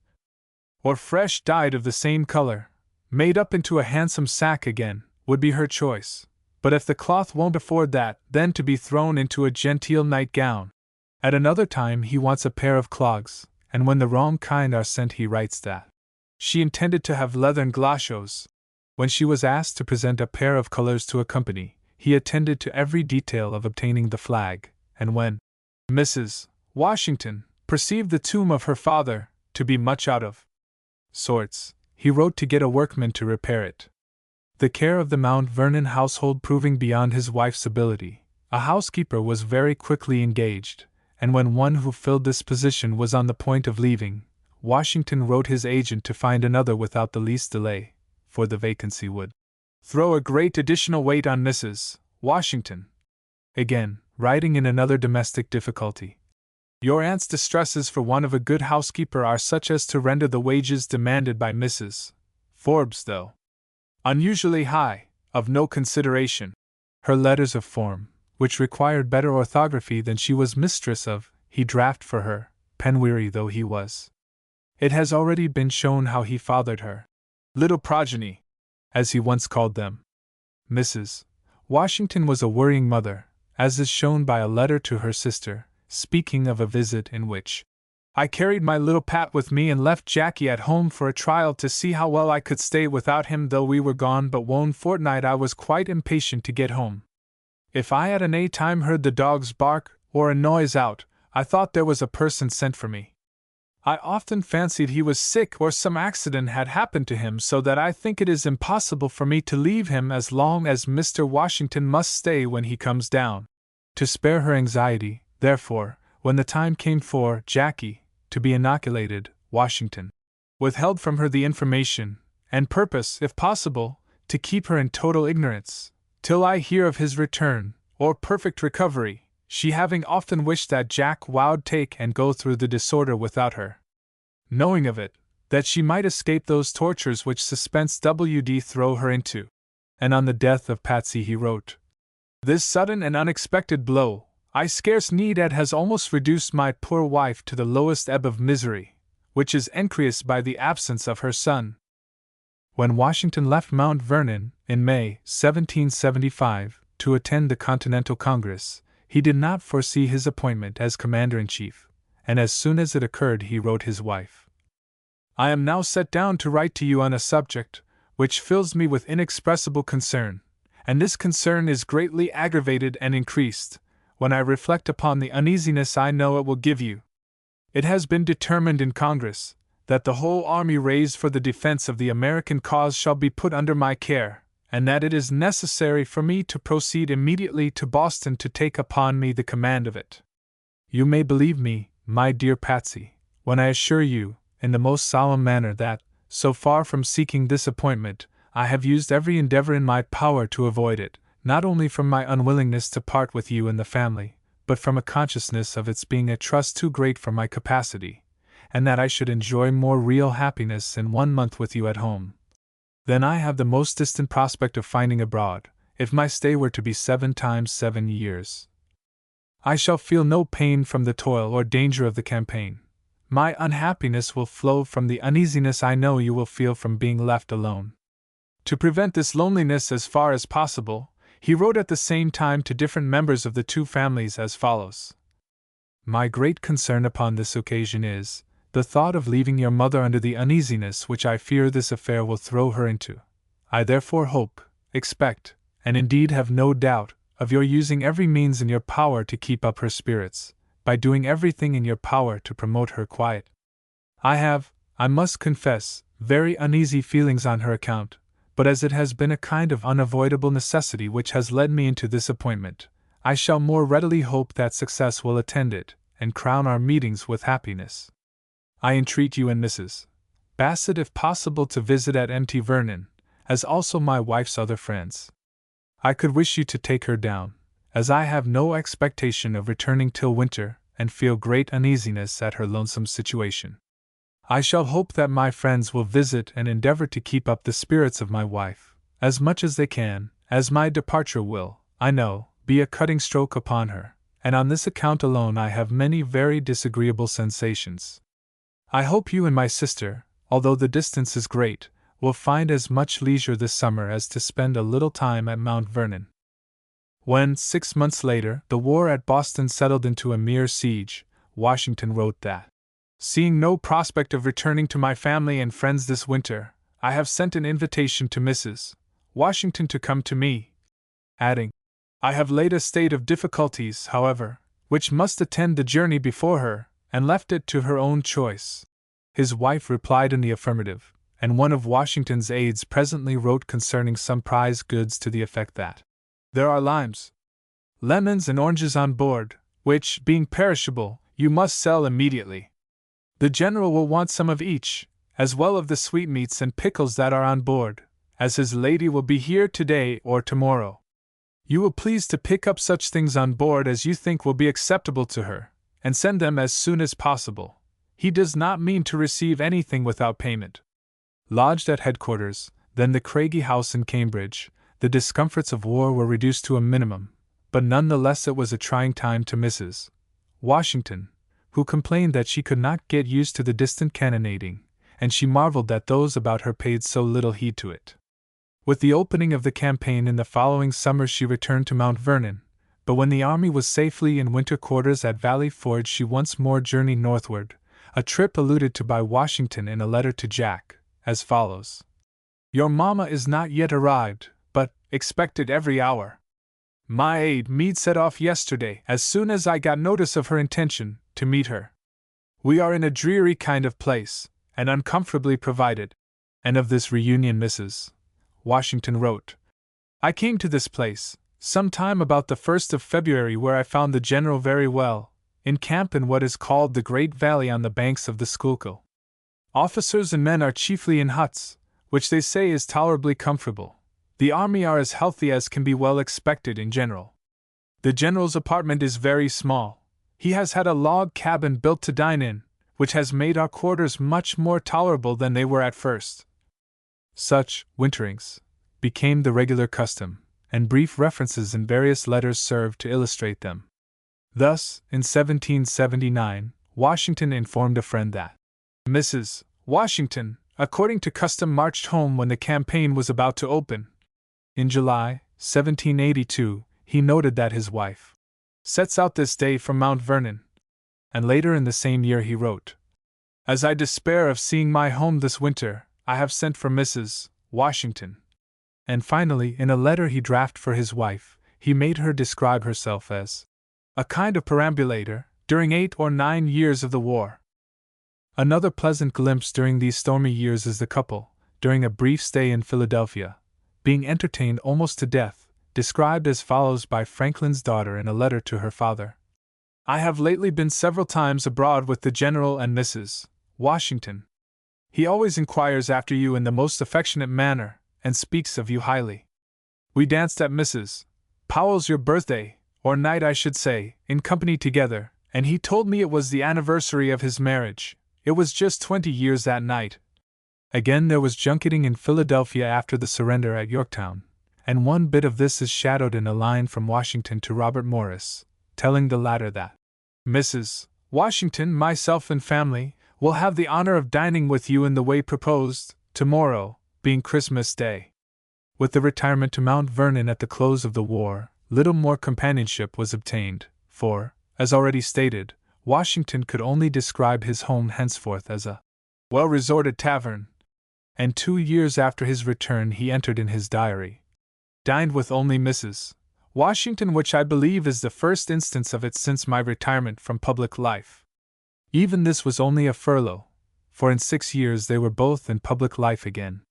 S1: or fresh dyed of the same color, made up into a handsome sack again, would be her choice, but if the cloth won't afford that, then to be thrown into a genteel nightgown." At another time he wants a pair of clogs, and when the wrong kind are sent he writes that she intended to have leathern galoshes. When she was asked to present a pair of colors to a company, he attended to every detail of obtaining the flag, and when Mrs. Washington perceived the tomb of her father to be much out of sorts. He wrote to get a workman to repair it. The care of the Mount Vernon household proving beyond his wife's ability, a housekeeper was very quickly engaged, and when one who filled this position was on the point of leaving, Washington wrote his agent to find another without the least delay, for the vacancy would throw a great additional weight on Mrs. Washington. Again, writing in another domestic difficulty. Your aunt's distresses for want of a good housekeeper are such as to render the wages demanded by Mrs. Forbes, though unusually high, of no consideration. Her letters of form, which required better orthography than she was mistress of, he drafted for her, pen-weary though he was. It has already been shown how he fathered her little progeny, as he once called them. Mrs. Washington was a worrying mother, as is shown by a letter to her sister, speaking of a visit in which I carried my little Pat with me and left Jackie at home for a trial to see how well I could stay without him though we were gone but one fortnight. I was quite impatient to get home. If I at any time heard the dogs bark or a noise out, I thought there was a person sent for me. I often fancied he was sick or some accident had happened to him, so that I think it is impossible for me to leave him as long as Mr. Washington must stay when he comes down. To spare her anxiety, therefore, when the time came for Jackie to be inoculated, Washington withheld from her the information, and purpose, if possible, to keep her in total ignorance, till I hear of his return, or perfect recovery, she having often wished that Jack would take and go through the disorder without her knowing of it, that she might escape those tortures which suspense would throw her into. And on the death of Patsy he wrote, "This sudden and unexpected blow, I scarce need add, has almost reduced my poor wife to the lowest ebb of misery, which is increased by the absence of her son." When Washington left Mount Vernon, in May, 1775, to attend the Continental Congress, he did not foresee his appointment as Commander-in-Chief, and as soon as it occurred he wrote his wife, "I am now set down to write to you on a subject which fills me with inexpressible concern, and this concern is greatly aggravated and increased when I reflect upon the uneasiness I know it will give you. It has been determined in Congress that the whole army raised for the defense of the American cause shall be put under my care, and that it is necessary for me to proceed immediately to Boston to take upon me the command of it. You may believe me, my dear Patsy, when I assure you, in the most solemn manner, that, so far from seeking this appointment, I have used every endeavor in my power to avoid it, not only from my unwillingness to part with you and the family, but from a consciousness of its being a trust too great for my capacity, and that I should enjoy more real happiness in 1 month with you at home than I have the most distant prospect of finding abroad, if my stay were to be 7 times 7 years. I shall feel no pain from the toil or danger of the campaign. My unhappiness will flow from the uneasiness I know you will feel from being left alone." To prevent this loneliness as far as possible, he wrote at the same time to different members of the two families as follows: "My great concern upon this occasion is the thought of leaving your mother under the uneasiness which I fear this affair will throw her into. I therefore hope, expect, and indeed have no doubt, of your using every means in your power to keep up her spirits, by doing everything in your power to promote her quiet. I have, I must confess, very uneasy feelings on her account, but as it has been a kind of unavoidable necessity which has led me into this appointment, I shall more readily hope that success will attend it, and crown our meetings with happiness. I entreat you and Mrs. Bassett if possible to visit at Mt. Vernon, as also my wife's other friends. I could wish you to take her down, as I have no expectation of returning till winter, and feel great uneasiness at her lonesome situation. I shall hope that my friends will visit and endeavor to keep up the spirits of my wife, as much as they can, as my departure will, I know, be a cutting stroke upon her, and on this account alone I have many very disagreeable sensations. I hope you and my sister, although the distance is great, will find as much leisure this summer as to spend a little time at Mount Vernon." When, 6 months later, the war at Boston settled into a mere siege, Washington wrote that, "Seeing no prospect of returning to my family and friends this winter, I have sent an invitation to Mrs. Washington to come to me," adding, "I have laid a state of difficulties, however, which must attend the journey before her, and left it to her own choice. His wife replied in the affirmative, and one of Washington's aides presently wrote concerning some prize goods to the effect that there are limes, lemons, and oranges on board, which, being perishable, you must sell immediately. The general will want some of each, as well of the sweetmeats and pickles that are on board, as his lady will be here today or tomorrow. You will please to pick up such things on board as you think will be acceptable to her, and send them as soon as possible. He does not mean to receive anything without payment. Lodged at headquarters, then the Craigie House in Cambridge, the discomforts of war were reduced to a minimum, but none the less it was a trying time to Mrs. Washington, who complained that she could not get used to the distant cannonading, and she marveled that those about her paid so little heed to it. With the opening of the campaign in the following summer she returned to Mount Vernon, but when the army was safely in winter quarters at Valley Forge she once more journeyed northward, a trip alluded to by Washington in a letter to Jack, as follows. Your mamma is not yet arrived, but expected every hour. My aide Meade set off yesterday as soon as I got notice of her intention to meet her. We are in a dreary kind of place, and uncomfortably provided. And of this reunion Mrs. Washington wrote, I came to this place, some time about the 1st of February, where I found the general very well, in camp in what is called the Great Valley on the banks of the Schuylkill. Officers and men are chiefly in huts, which they say is tolerably comfortable. The army are as healthy as can be well expected in general. The general's apartment is very small. He has had a log cabin built to dine in, which has made our quarters much more tolerable than they were at first. Such winterings became the regular custom, and brief references in various letters served to illustrate them. Thus, in 1779, Washington informed a friend that Mrs. Washington, according to custom, marched home when the campaign was about to open. In July, 1782, he noted that his wife sets out this day from Mount Vernon. And later in the same year he wrote, As I despair of seeing my home this winter, I have sent for Mrs. Washington. And finally, in a letter he drafted for his wife, he made her describe herself as a kind of perambulator during 8 or 9 years of the war. Another pleasant glimpse during these stormy years is the couple, during a brief stay in Philadelphia, being entertained almost to death, described as follows by Franklin's daughter in a letter to her father. I have lately been several times abroad with the General and Mrs. Washington. He always inquires after you in the most affectionate manner, and speaks of you highly. We danced at Mrs. Powell's your birthday, or night I should say, in company together, and he told me it was the anniversary of his marriage. It was just 20 years that night. Again there was junketing in Philadelphia after the surrender at Yorktown, and one bit of this is shadowed in a line from Washington to Robert Morris, telling the latter that Mrs. Washington, myself and family, will have the honor of dining with you in the way proposed, tomorrow, being Christmas Day. With the retirement to Mount Vernon at the close of the war, little more companionship was obtained, for, as already stated, Washington could only describe his home henceforth as a well-resorted tavern, and 2 years after his return he entered in his diary, dined with only Mrs. Washington, which I believe is the first instance of it since my retirement from public life. Even this was only a furlough, for in 6 years they were both in public life again.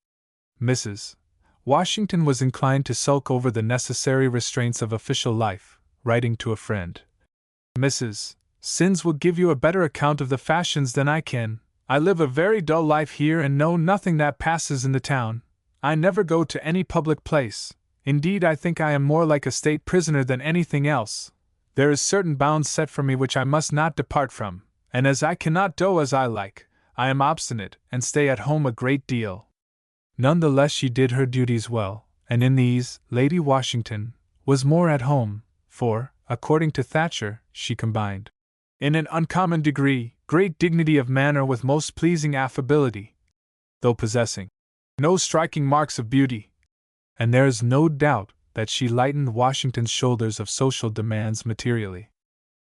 S1: Mrs. Washington was inclined to sulk over the necessary restraints of official life, writing to a friend, Mrs. Sins will give you a better account of the fashions than I can. I live a very dull life here and know nothing that passes in the town. I never go to any public place. Indeed, I think I am more like a state prisoner than anything else. There is certain bounds set for me which I must not depart from, and as I cannot do as I like, I am obstinate and stay at home a great deal. None the less she did her duties well, and in these, Lady Washington was more at home, for, according to Thatcher, she combined, in an uncommon degree, great dignity of manner with most pleasing affability, though possessing no striking marks of beauty. And there is no doubt that she lightened Washington's shoulders of social demands materially.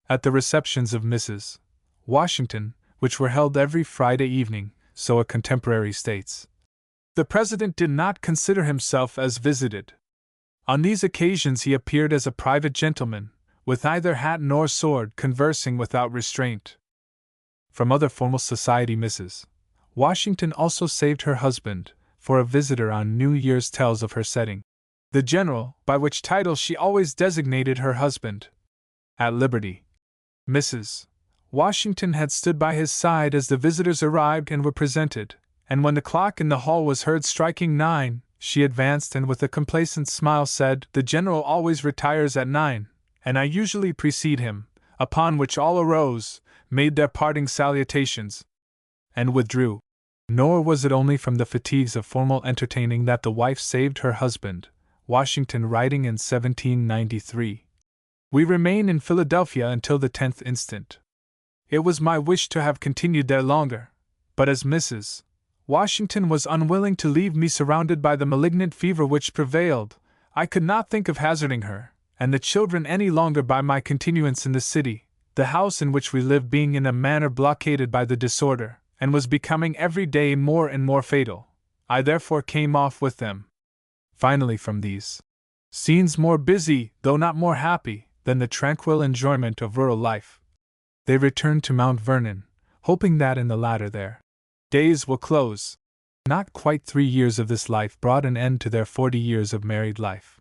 S1: At the receptions of Mrs. Washington, which were held every Friday evening, so a contemporary states, the President did not consider himself as visited. On these occasions he appeared as a private gentleman, with neither hat nor sword, conversing without restraint. From other formal society, Mrs. Washington also saved her husband, for a visitor on New Year's tells of her setting the General, by which title she always designated her husband, at liberty. Mrs. Washington had stood by his side as the visitors arrived and were presented, and when the clock in the hall was heard striking 9, she advanced and with a complacent smile said, "The General always retires at 9, and I usually precede him," upon which all arose, made their parting salutations, and withdrew. Nor was it only from the fatigues of formal entertaining that the wife saved her husband, Washington writing in 1793. "We remain in Philadelphia until the 10th instant. It was my wish to have continued there longer, but as Mrs. Washington was unwilling to leave me surrounded by the malignant fever which prevailed, I could not think of hazarding her and the children any longer by my continuance in the city, the house in which we lived being in a manner blockaded by the disorder, and was becoming every day more and more fatal. I therefore came off with them." Finally, from these scenes more busy, though not more happy, than the tranquil enjoyment of rural life, they returned to Mount Vernon, hoping that in the latter their days will close. Not quite 3 years of this life brought an end to their 40 years of married life.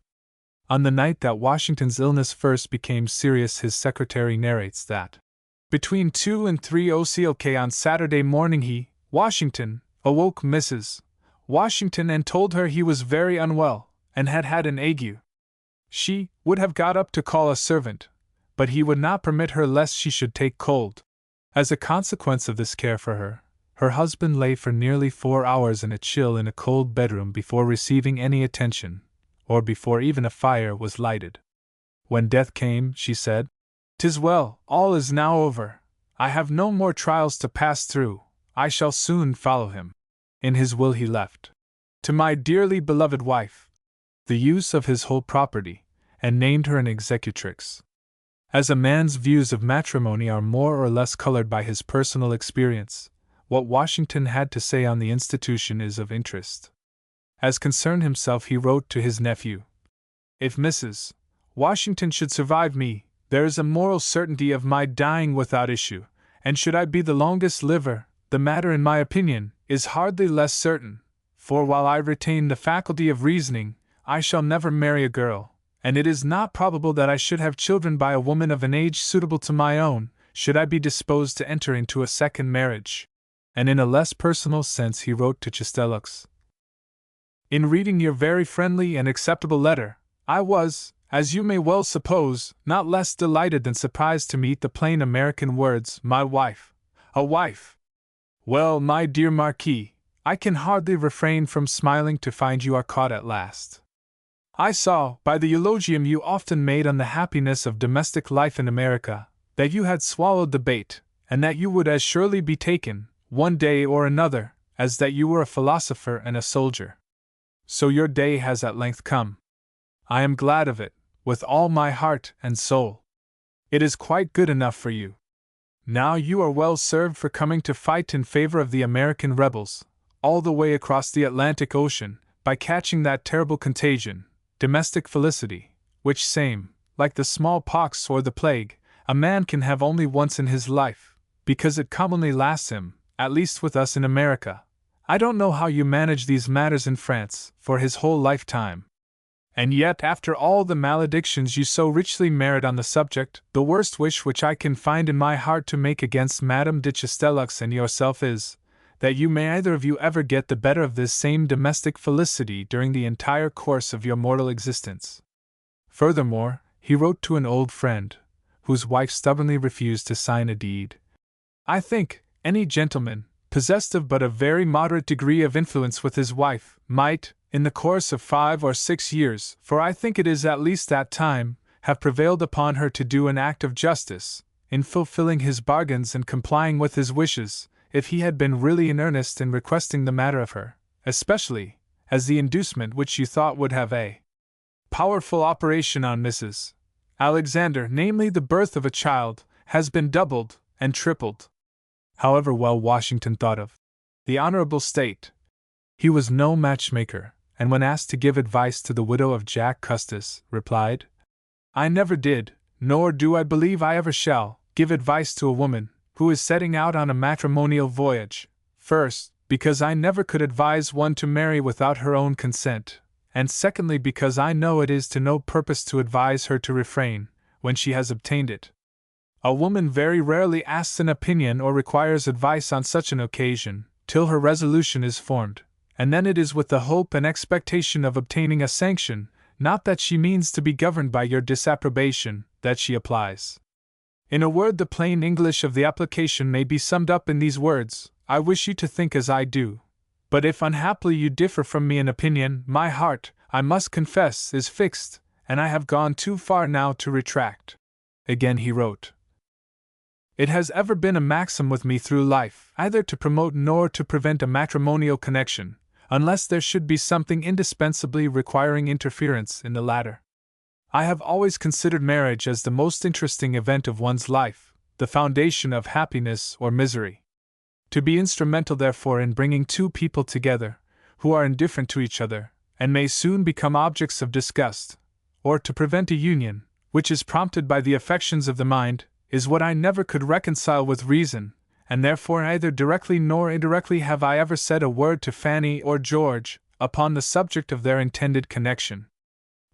S1: On the night that Washington's illness first became serious, his secretary narrates that between 2 and 3 o'clock on Saturday morning he, Washington, awoke Mrs. Washington and told her he was very unwell, and had had an ague. She would have got up to call a servant, but he would not permit her lest she should take cold. As a consequence of this care for her, her husband lay for nearly 4 hours in a chill in a cold bedroom before receiving any attention, or before even a fire was lighted. When death came, she said, "'Tis well, all is now over. I have no more trials to pass through, I shall soon follow him." In his will he left, "To my dearly beloved wife," the use of his whole property, and named her an executrix. As a man's views of matrimony are more or less colored by his personal experience, what Washington had to say on the institution is of interest. As concerned himself, he wrote to his nephew, "If Mrs. Washington should survive me, there is a moral certainty of my dying without issue, and should I be the longest liver, the matter, in my opinion, is hardly less certain, for while I retain the faculty of reasoning, I shall never marry a girl, and it is not probable that I should have children by a woman of an age suitable to my own, should I be disposed to enter into a second marriage." And in a less personal sense he wrote to Chastellux, "In reading your very friendly and acceptable letter, I was, as you may well suppose, not less delighted than surprised to meet the plain American words, 'my wife,' a wife. Well, my dear Marquis, I can hardly refrain from smiling to find you are caught at last. I saw, by the eulogium you often made on the happiness of domestic life in America, that you had swallowed the bait, and that you would as surely be taken, one day or another, as that you were a philosopher and a soldier. So your day has at length come. I am glad of it, with all my heart and soul. It is quite good enough for you. Now you are well served for coming to fight in favor of the American rebels, all the way across the Atlantic Ocean, by catching that terrible contagion, domestic felicity, which same, like the smallpox or the plague, a man can have only once in his life, because it commonly lasts him, at least with us in America. I don't know how you manage these matters in France, for his whole lifetime. And yet, after all the maledictions you so richly merit on the subject, the worst wish which I can find in my heart to make against Madame de Chastellux and yourself is, that you may either of you ever get the better of this same domestic felicity during the entire course of your mortal existence." Furthermore, he wrote to an old friend, whose wife stubbornly refused to sign a deed, "I think any gentleman, possessed of but a very moderate degree of influence with his wife, might, in the course of 5 or 6 years, for I think it is at least that time, have prevailed upon her to do an act of justice, in fulfilling his bargains and complying with his wishes, if he had been really in earnest in requesting the matter of her, especially, as the inducement which you thought would have a powerful operation on Mrs. Alexander, namely the birth of a child, has been doubled and tripled." However well Washington thought of the honorable state, he was no matchmaker, and when asked to give advice to the widow of Jack Custis, replied, "I never did, nor do I believe I ever shall, give advice to a woman who is setting out on a matrimonial voyage. First, because I never could advise one to marry without her own consent, and secondly because I know it is to no purpose to advise her to refrain, when she has obtained it. A woman very rarely asks an opinion or requires advice on such an occasion, till her resolution is formed, and then it is with the hope and expectation of obtaining a sanction, not that she means to be governed by your disapprobation, that she applies. In a word, the plain English of the application may be summed up in these words: I wish you to think as I do. But if unhappily you differ from me in opinion, my heart, I must confess, is fixed, and I have gone too far now to retract. Again he wrote: It has ever been a maxim with me through life, either to promote nor to prevent a matrimonial connection, unless there should be something indispensably requiring interference in the latter. I have always considered marriage as the most interesting event of one's life, the foundation of happiness or misery. To be instrumental, therefore, in bringing two people together, who are indifferent to each other, and may soon become objects of disgust, or to prevent a union, which is prompted by the affections of the mind, is what I never could reconcile with reason, and therefore either directly nor indirectly have I ever said a word to Fanny or George upon the subject of their intended connection.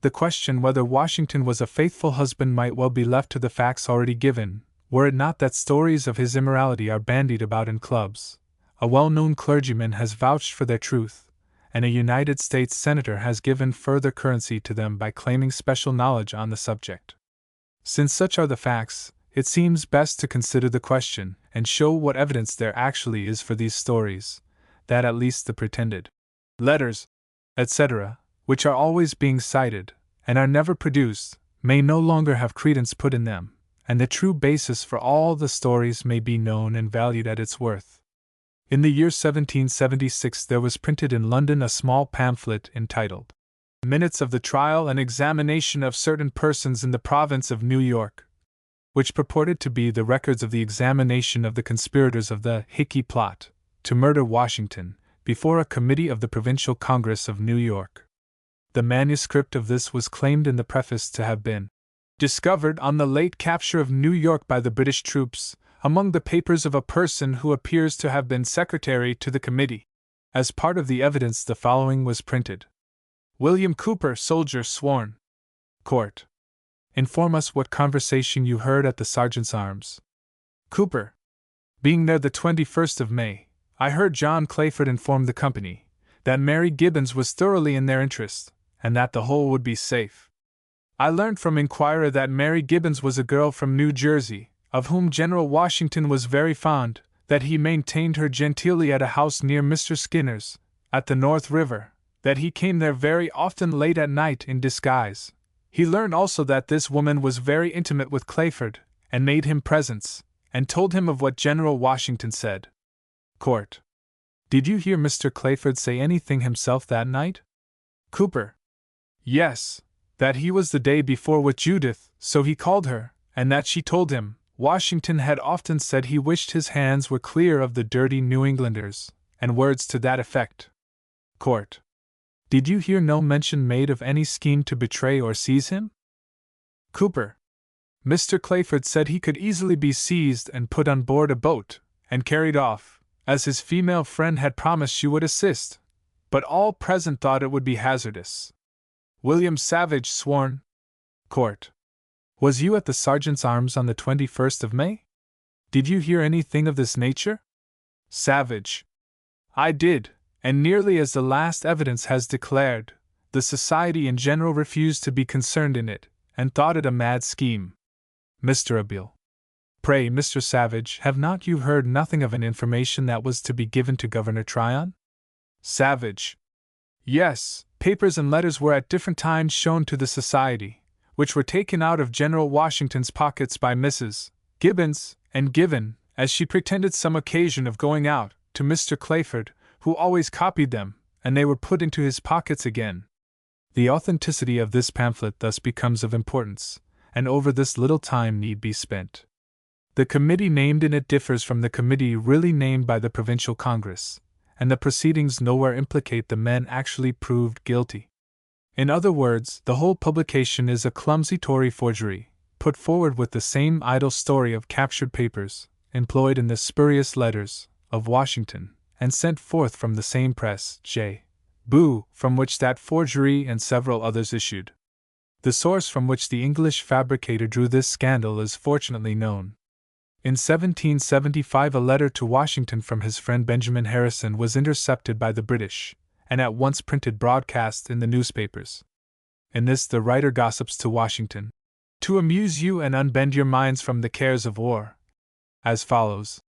S1: The question whether Washington was a faithful husband might well be left to the facts already given, were it not that stories of his immorality are bandied about in clubs. A well-known clergyman has vouched for their truth, and a United States senator has given further currency to them by claiming special knowledge on the subject. Since such are the facts, it seems best to consider the question, and show what evidence there actually is for these stories, that at least the pretended letters, etc., which are always being cited, and are never produced, may no longer have credence put in them, and the true basis for all the stories may be known and valued at its worth. In the year 1776 there was printed in London a small pamphlet entitled Minutes of the Trial and Examination of Certain Persons in the Province of New York, which purported to be the records of the examination of the conspirators of the Hickey plot to murder Washington, before a committee of the Provincial Congress of New York. The manuscript of this was claimed in the preface to have been discovered on the late capture of New York by the British troops, among the papers of a person who appears to have been secretary to the committee. As part of the evidence the following was printed: William Cooper, soldier, sworn. Court. Inform us what conversation you heard at the Sergeant's Arms. Cooper. Being there the 21st of May, I heard John Clayford inform the company that Mary Gibbons was thoroughly in their interest, and that the whole would be safe. I learned from inquirer that Mary Gibbons was a girl from New Jersey, of whom General Washington was very fond, that he maintained her genteelly at a house near Mr. Skinner's, at the North River, that he came there very often late at night in disguise. He learned also that this woman was very intimate with Clayford, and made him presents, and told him of what General Washington said. Court. Did you hear Mr. Clayford say anything himself that night? Cooper. Yes, that he was the day before with Judith, so he called her, and that she told him Washington had often said he wished his hands were clear of the dirty New Englanders, and words to that effect. Court. Did you hear no mention made of any scheme to betray or seize him? Cooper. Mr. Clayford said he could easily be seized and put on board a boat, and carried off, as his female friend had promised she would assist, but all present thought it would be hazardous. William Savage, sworn. Court. Was you at the Sergeant's Arms on the 21st of May? Did you hear anything of this nature? Savage. I did, and nearly as the last evidence has declared, the society in general refused to be concerned in it, and thought it a mad scheme. Mr. Abiel. Pray, Mr. Savage, have not you heard nothing of an information that was to be given to Governor Tryon? Savage. Yes, papers and letters were at different times shown to the society, which were taken out of General Washington's pockets by Mrs. Gibbons, and given, as she pretended some occasion of going out, to Mr. Clayford, who always copied them, and they were put into his pockets again. The authenticity of this pamphlet thus becomes of importance, and over this little time need be spent. The committee named in it differs from the committee really named by the Provincial Congress, and the proceedings nowhere implicate the men actually proved guilty. In other words, the whole publication is a clumsy Tory forgery, put forward with the same idle story of captured papers, employed in the spurious letters of Washington, and sent forth from the same press, J. Boo, from which that forgery and several others issued. The source from which the English fabricator drew this scandal is fortunately known. In 1775 a letter to Washington from his friend Benjamin Harrison was intercepted by the British, and at once printed broadcast in the newspapers. In this the writer gossips to Washington, to amuse you and unbend your minds from the cares of war, as follows: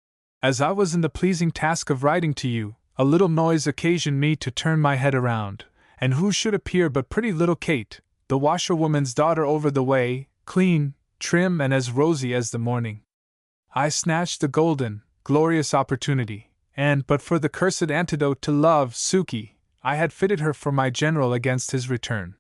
S1: As I was in the pleasing task of writing to you, a little noise occasioned me to turn my head around, and who should appear but pretty little Kate, the washerwoman's daughter, over the way, clean, trim, and as rosy as the morning. I snatched the golden, glorious opportunity, and, but for the cursed antidote to love, Suki, I had fitted her for my general against his return.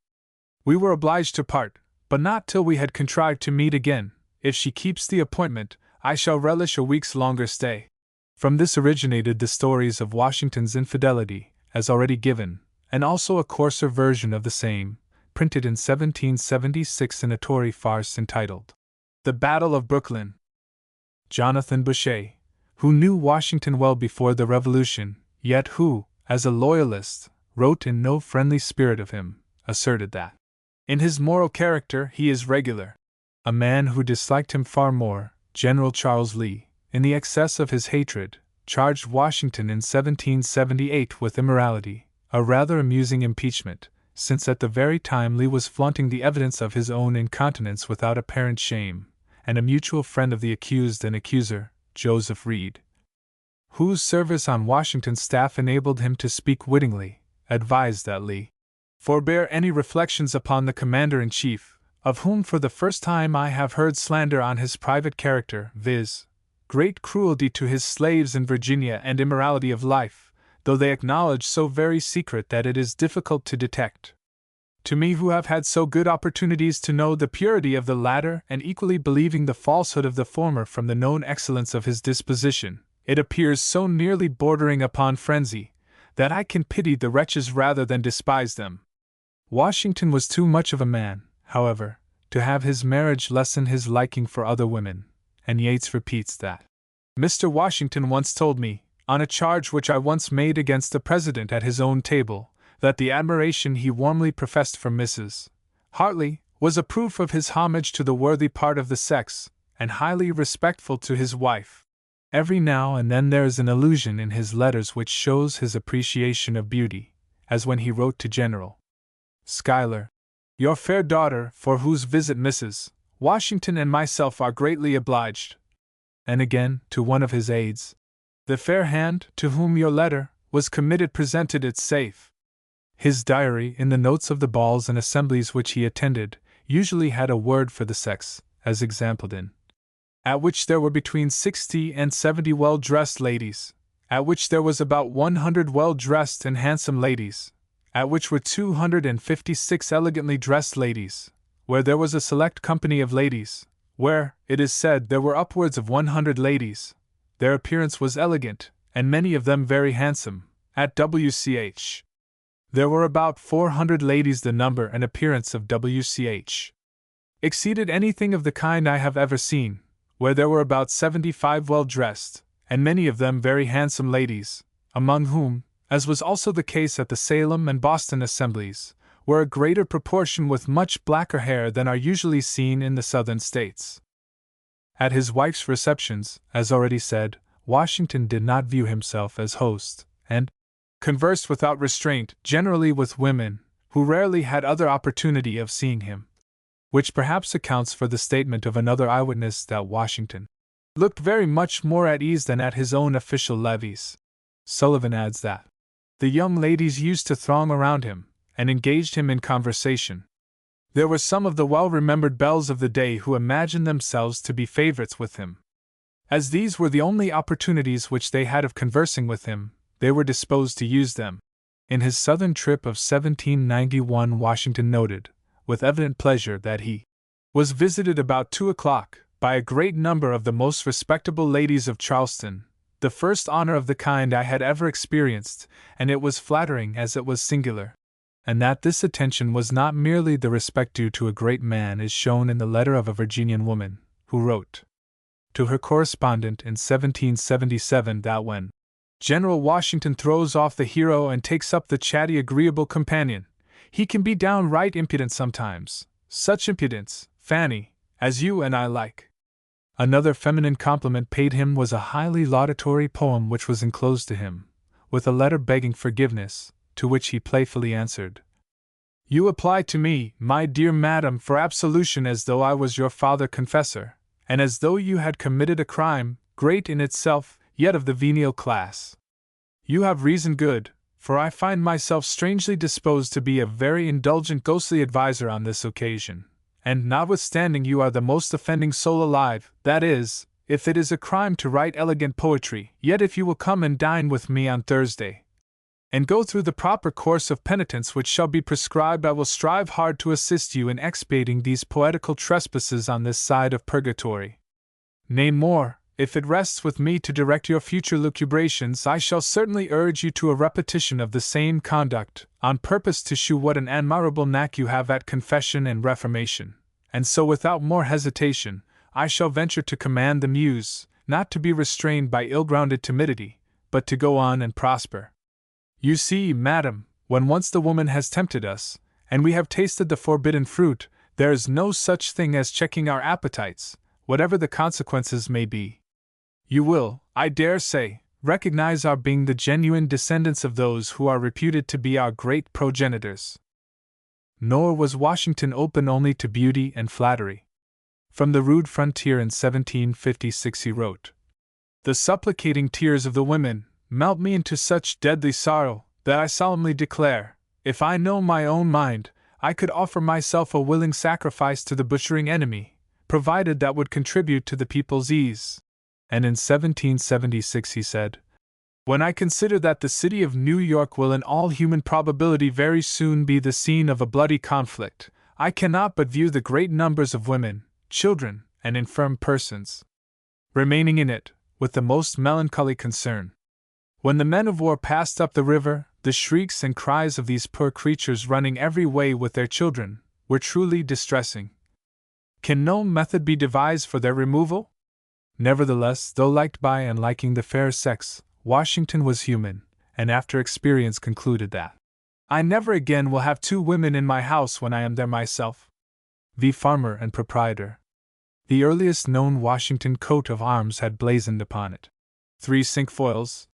S1: We were obliged to part, but not till we had contrived to meet again. If she keeps the appointment, I shall relish a week's longer stay. From this originated the stories of Washington's infidelity, as already given, and also a coarser version of the same, printed in 1776 in a Tory farce entitled The Battle of Brooklyn. Jonathan Boucher, who knew Washington well before the Revolution, yet who, as a loyalist, wrote in no friendly spirit of him, asserted that, in his moral character, he is regular. A man who disliked him far more, General Charles Lee, in the excess of his hatred, charged Washington in 1778 with immorality, a rather amusing impeachment, since at the very time Lee was flaunting the evidence of his own incontinence without apparent shame, and a mutual friend of the accused and accuser, Joseph Reed, whose service on Washington's staff enabled him to speak wittingly, advised that Lee forbear any reflections upon the commander-in-chief, of whom for the first time I have heard slander on his private character, viz., great cruelty to his slaves in Virginia and immorality of life, though they acknowledge so very secret that it is difficult to detect. To me, who have had so good opportunities to know the purity of the latter and equally believing the falsehood of the former from the known excellence of his disposition, it appears so nearly bordering upon frenzy, that I can pity the wretches rather than despise them. Washington was too much of a man, however, to have his marriage lessen his liking for other women, and Yeats repeats that Mr. Washington once told me, on a charge which I once made against the President at his own table, that the admiration he warmly professed for Mrs. Hartley was a proof of his homage to the worthy part of the sex, and highly respectful to his wife. Every now and then there is an allusion in his letters which shows his appreciation of beauty, as when he wrote to General Schuyler, your fair daughter, for whose visit Mrs. Washington and myself are greatly obliged. And again, to one of his aides, the fair hand, to whom your letter was committed, presented it safe. His diary, in the notes of the balls and assemblies which he attended, usually had a word for the sex, as exampled in at which there were between 60 and 70 well-dressed ladies, at which there was about 100 well-dressed and handsome ladies, at which were 256 elegantly dressed ladies, where there was a select company of ladies, where, it is said, there were upwards of 100 ladies. Their appearance was elegant, and many of them very handsome. At WCH there were about 400 ladies. The number and appearance of WCH exceeded anything of the kind I have ever seen, where there were about 75 well-dressed, and many of them very handsome ladies, among whom, as was also the case at the Salem and Boston assemblies, were a greater proportion with much blacker hair than are usually seen in the Southern States. At his wife's receptions, as already said, Washington did not view himself as host, and conversed without restraint, generally with women, who rarely had other opportunity of seeing him, which perhaps accounts for the statement of another eyewitness that Washington looked very much more at ease than at his own official levees. Sullivan adds that the young ladies used to throng around him, and engaged him in conversation. There were some of the well-remembered belles of the day who imagined themselves to be favorites with him. As these were the only opportunities which they had of conversing with him, they were disposed to use them. In his southern trip of 1791, Washington noted, with evident pleasure, that he was visited about 2 o'clock by a great number of the most respectable ladies of Charleston, the first honor of the kind I had ever experienced, and it was flattering as it was singular. and that this attention was not merely the respect due to a great man is shown in the letter of a Virginian woman, who wrote to her correspondent in 1777 that when General Washington throws off the hero and takes up the chatty agreeable companion, he can be downright impudent sometimes, such impudence, Fanny, as you and I like. Another feminine compliment paid him was a highly laudatory poem which was enclosed to him, with a letter begging forgiveness, to which he playfully answered, "You apply to me, my dear madam, for absolution as though I was your father confessor, and as though you had committed a crime, great in itself, yet of the venial class. You have reason good, for I find myself strangely disposed to be a very indulgent ghostly adviser on this occasion, and notwithstanding you are the most offending soul alive, that is, if it is a crime to write elegant poetry, yet if you will come and dine with me on Thursday, and go through the proper course of penitence which shall be prescribed, I will strive hard to assist you in expiating these poetical trespasses on this side of purgatory. Nay more, if it rests with me to direct your future lucubrations, I shall certainly urge you to a repetition of the same conduct, on purpose to shew what an admirable knack you have at confession and reformation, and so without more hesitation, I shall venture to command the muse, not to be restrained by ill-grounded timidity, but to go on and prosper. You see, madam, when once the woman has tempted us, and we have tasted the forbidden fruit, there is no such thing as checking our appetites, whatever the consequences may be. You will, I dare say, recognize our being the genuine descendants of those who are reputed to be our great progenitors." Nor was Washington open only to beauty and flattery. From the rude frontier in 1756 he wrote, "The supplicating tears of the women melt me into such deadly sorrow, that I solemnly declare, if I know my own mind, I could offer myself a willing sacrifice to the butchering enemy, provided that would contribute to the people's ease." And in 1776 he said, "When I consider that the city of New York will in all human probability very soon be the scene of a bloody conflict, I cannot but view the great numbers of women, children, and infirm persons remaining in it, with the most melancholy concern. When the men of war passed up the river, the shrieks and cries of these poor creatures running every way with their children were truly distressing. Can no method be devised for their removal?" Nevertheless, though liked by and liking the fair sex, Washington was human, and after experience concluded that, "I never again will have two women in my house when I am there myself." The farmer and proprietor. The earliest known Washington coat of arms had blazoned upon it 3 cinquefoils,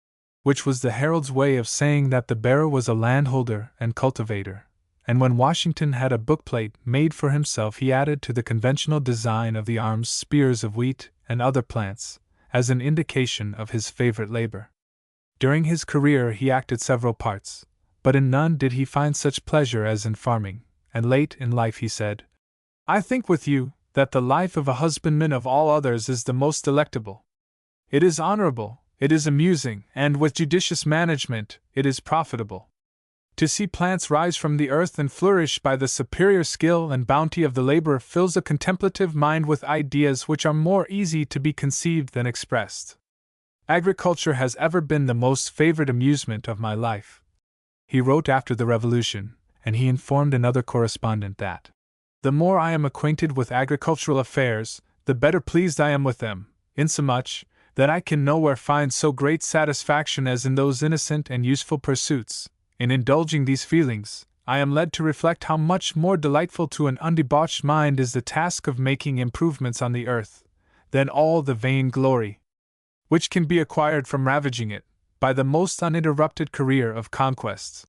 S1: which was the herald's way of saying that the bearer was a landholder and cultivator, and when Washington had a bookplate made for himself he added to the conventional design of the arms spears of wheat and other plants, as an indication of his favorite labor. During his career he acted several parts, but in none did he find such pleasure as in farming, and late in life he said, "I think with you, that the life of a husbandman of all others is the most delectable. It is honorable, it is amusing, and with judicious management, it is profitable. To see plants rise from the earth and flourish by the superior skill and bounty of the laborer fills a contemplative mind with ideas which are more easy to be conceived than expressed. Agriculture has ever been the most favored amusement of my life." He wrote after the Revolution, and he informed another correspondent that, "The more I am acquainted with agricultural affairs, the better pleased I am with them, insomuch that I can nowhere find so great satisfaction as in those innocent and useful pursuits. In indulging these feelings, I am led to reflect how much more delightful to an undebauched mind is the task of making improvements on the earth, than all the vain glory which can be acquired from ravaging it, by the most uninterrupted career of conquests."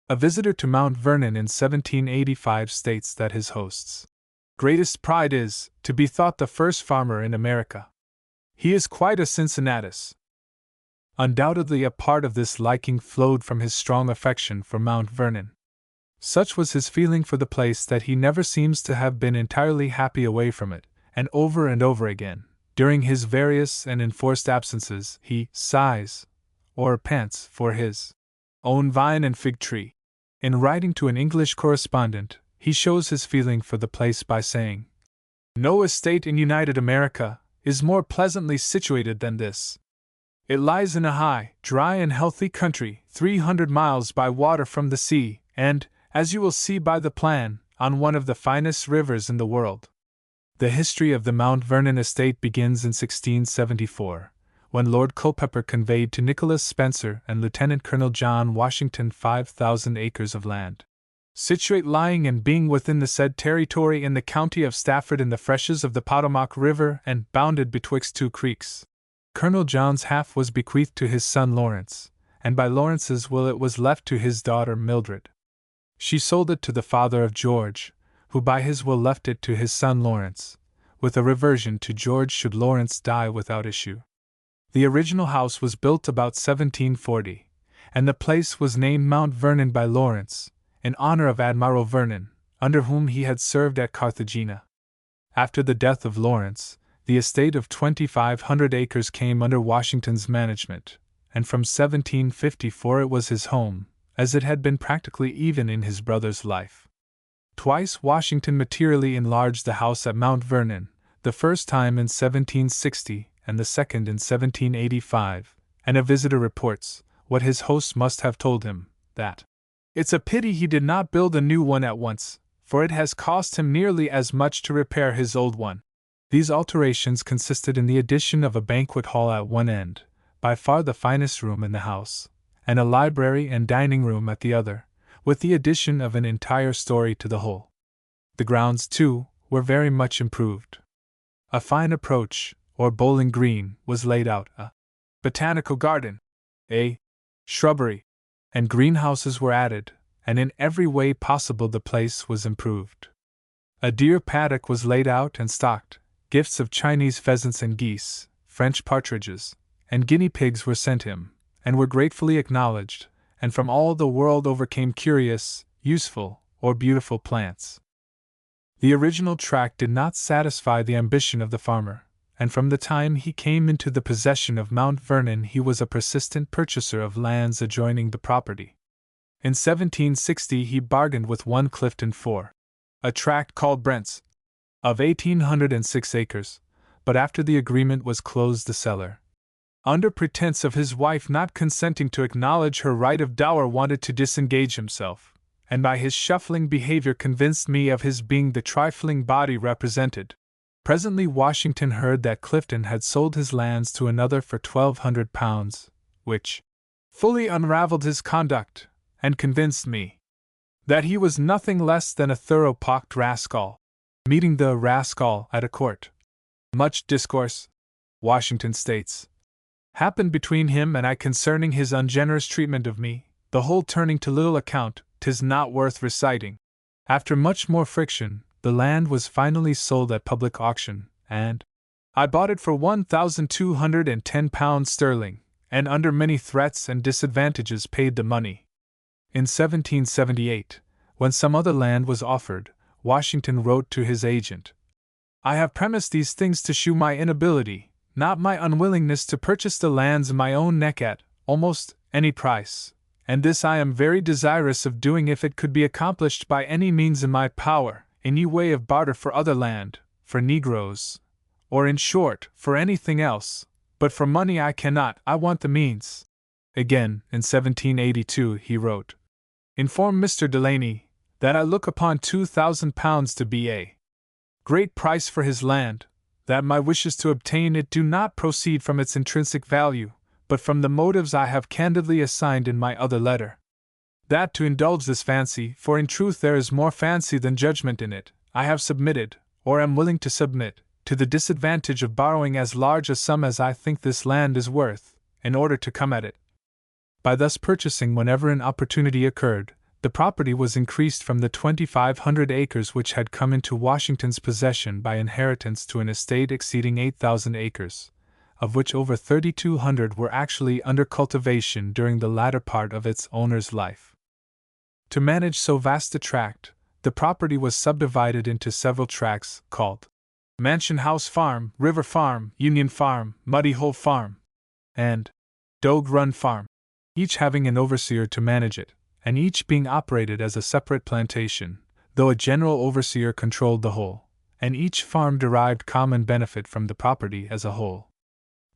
S1: A visitor to Mount Vernon in 1785 states that his host's greatest pride is, to be thought the first farmer in America. He is quite a Cincinnatus. Undoubtedly a part of this liking flowed from his strong affection for Mount Vernon. Such was his feeling for the place that he never seems to have been entirely happy away from it, and over again, during his various and enforced absences, he sighs, or pants, for his own vine and fig tree. In writing to an English correspondent, he shows his feeling for the place by saying, "No estate in United America is more pleasantly situated than this. It lies in a high, dry and healthy country, 300 miles by water from the sea, and, as you will see by the plan, on one of the finest rivers in the world. The history of the Mount Vernon estate begins in 1674, when Lord Culpeper conveyed to Nicholas Spencer and Lieutenant Colonel John Washington 5,000 acres of land, situate lying and being within the said territory in the county of Stafford in the freshes of the Potomac River and bounded betwixt two creeks. Colonel John's half was bequeathed to his son Lawrence, and by Lawrence's will it was left to his daughter Mildred. She sold it to the father of George, who by his will left it to his son Lawrence, with a reversion to George should Lawrence die without issue. The original house was built about 1740, and the place was named Mount Vernon by Lawrence, in honor of Admiral Vernon, under whom he had served at Carthagena. After the death of Lawrence, the estate of 2,500 acres came under Washington's management, and from 1754 it was his home, as it had been practically even in his brother's life. Twice Washington materially enlarged the house at Mount Vernon, the first time in 1760 and the second in 1785, and a visitor reports, what his host must have told him, that "It's a pity he did not build a new one at once, for it has cost him nearly as much to repair his old one." These alterations consisted in the addition of a banquet hall at one end, by far the finest room in the house, and a library and dining room at the other, with the addition of an entire story to the whole. The grounds, too, were very much improved. A fine approach, or bowling green, was laid out, a botanical garden, a shrubbery, and greenhouses were added, and in every way possible the place was improved. A deer paddock was laid out and stocked, gifts of Chinese pheasants and geese, French partridges, and guinea pigs were sent him, and were gratefully acknowledged, and from all the world over came curious, useful, or beautiful plants. The original tract did not satisfy the ambition of the farmer, and from the time he came into the possession of Mount Vernon he was a persistent purchaser of lands adjoining the property. In 1760 he bargained with one Clifton for a tract called Brent's, of 1,806 acres, but after the agreement was closed the seller, under pretense of his wife not consenting to acknowledge her right of dower, wanted to disengage himself, and by his shuffling behavior convinced me of his being the trifling body represented. Presently Washington heard that Clifton had sold his lands to another for £1,200, which fully unravelled his conduct, and convinced me that he was nothing less than a thorough-pocked rascal. Meeting the rascal at a court, much discourse, Washington states, happened between him and I concerning his ungenerous treatment of me, the whole turning to little account, 'tis not worth reciting. After much more friction, the land was finally sold at public auction, and I bought it for £1,210 sterling, and under many threats and disadvantages paid the money. In 1778, when some other land was offered, Washington wrote to his agent, "I have premised these things to shew my inability, not my unwillingness to purchase the lands in my own neck at almost any price, and this I am very desirous of doing if it could be accomplished by any means in my power, in any way of barter for other land, for negroes, or in short, for anything else, but for money I cannot, I want the means." Again, in 1782 he wrote, "Inform Mr. Delaney that I look upon £2,000 to be a great price for his land, that my wishes to obtain it do not proceed from its intrinsic value, but from the motives I have candidly assigned in my other letter. That to indulge this fancy, for in truth there is more fancy than judgment in it, I have submitted, or am willing to submit, to the disadvantage of borrowing as large a sum as I think this land is worth, in order to come at it." By thus purchasing whenever an opportunity occurred, the property was increased from the 2,500 acres which had come into Washington's possession by inheritance to an estate exceeding 8,000 acres, of which over 3,200 were actually under cultivation during the latter part of its owner's life. To manage so vast a tract, the property was subdivided into several tracts called Mansion House Farm, River Farm, Union Farm, Muddy Hole Farm, and Dog Run Farm, each having an overseer to manage it, and each being operated as a separate plantation, though a general overseer controlled the whole, and each farm derived common benefit from the property as a whole.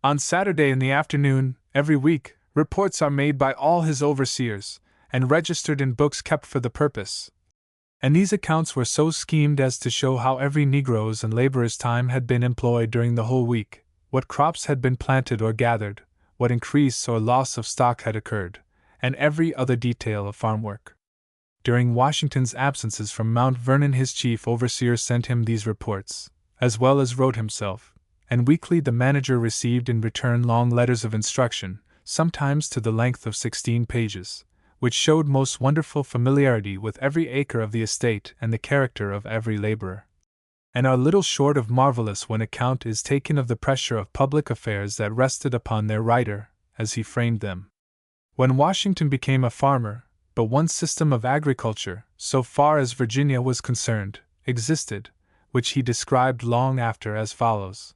S1: On Saturday in the afternoon, every week, reports are made by all his overseers, and registered in books kept for the purpose. And these accounts were so schemed as to show how every Negro's and laborer's time had been employed during the whole week, what crops had been planted or gathered, what increase or loss of stock had occurred, and every other detail of farm work. During Washington's absences from Mount Vernon, his chief overseer sent him these reports, as well as wrote himself, and weekly the manager received in return long letters of instruction, sometimes to the length of 16 pages, which showed most wonderful familiarity with every acre of the estate and the character of every laborer, and are little short of marvelous when account is taken of the pressure of public affairs that rested upon their writer, as he framed them. When Washington became a farmer, but one system of agriculture, so far as Virginia was concerned, existed, which he described long after as follows.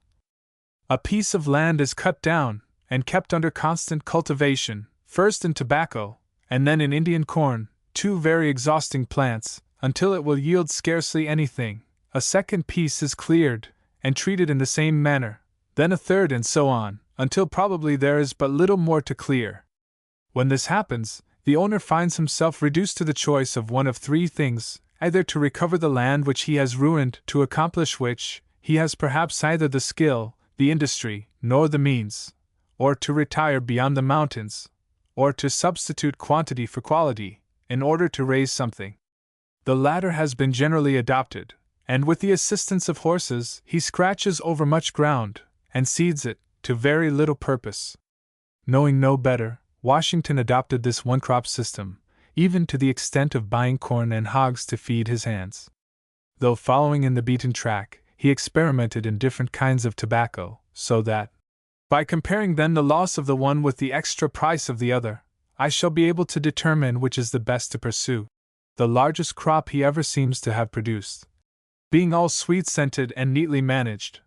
S1: A piece of land is cut down, and kept under constant cultivation, first in tobacco, and then in Indian corn, two very exhausting plants, until it will yield scarcely anything. A second piece is cleared, and treated in the same manner, then a third, and so on, until probably there is but little more to clear. When this happens, the owner finds himself reduced to the choice of one of three things: either to recover the land which he has ruined, to accomplish which he has perhaps neither the skill, the industry, nor the means, or to retire beyond the mountains, or to substitute quantity for quality, in order to raise something. The latter has been generally adopted, and with the assistance of horses he scratches over much ground, and seeds it, to very little purpose. Knowing no better, Washington adopted this one-crop system, even to the extent of buying corn and hogs to feed his hands. Though following in the beaten track, he experimented in different kinds of tobacco, so that, by comparing then the loss of the one with the extra price of the other, I shall be able to determine which is the best to pursue. The largest crop he ever seems to have produced, being all sweet-scented and neatly managed,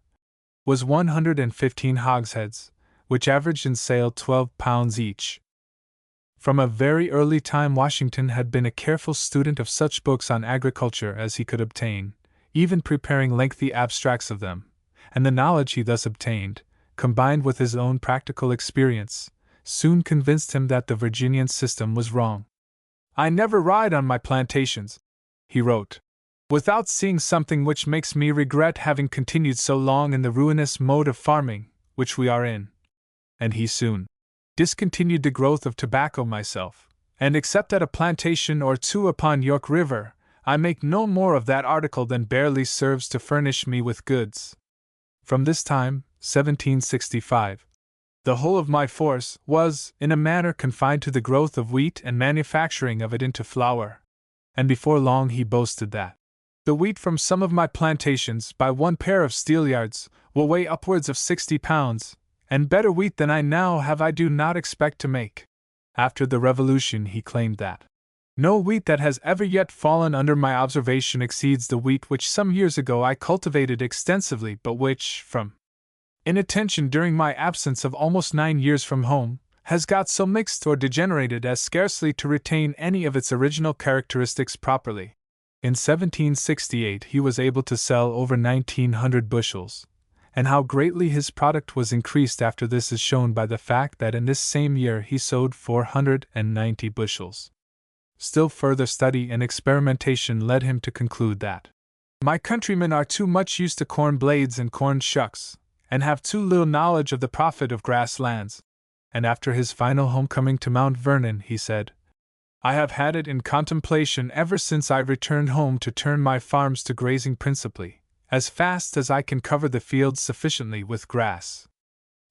S1: was 115 hogsheads, which averaged in sale 12 pounds each. From a very early time Washington had been a careful student of such books on agriculture as he could obtain, even preparing lengthy abstracts of them, and the knowledge he thus obtained, combined with his own practical experience, soon convinced him that the Virginian system was wrong. "I never ride on my plantations," he wrote, "without seeing something which makes me regret having continued so long in the ruinous mode of farming which we are in." And he soon discontinued the growth of tobacco myself, and except at a plantation or two upon York River, I make no more of that article than barely serves to furnish me with goods. From this time, 1765, the whole of my force was, in a manner, confined to the growth of wheat and manufacturing of it into flour, and before long he boasted that the wheat from some of my plantations, by one pair of steelyards, will weigh upwards of 60 pounds, and better wheat than I now have I do not expect to make. After the Revolution he claimed that no wheat that has ever yet fallen under my observation exceeds the wheat which some years ago I cultivated extensively, but which, from inattention during my absence of almost 9 years from home, has got so mixed or degenerated as scarcely to retain any of its original characteristics properly. In 1768 he was able to sell over 1,900 bushels, and how greatly his product was increased after this is shown by the fact that in this same year he sowed 490 bushels. Still further study and experimentation led him to conclude that my countrymen are too much used to corn blades and corn shucks, and have too little knowledge of the profit of grass lands. And after his final homecoming to Mount Vernon he said, "I have had it in contemplation ever since I returned home to turn my farms to grazing principally, as fast as I can cover the fields sufficiently with grass.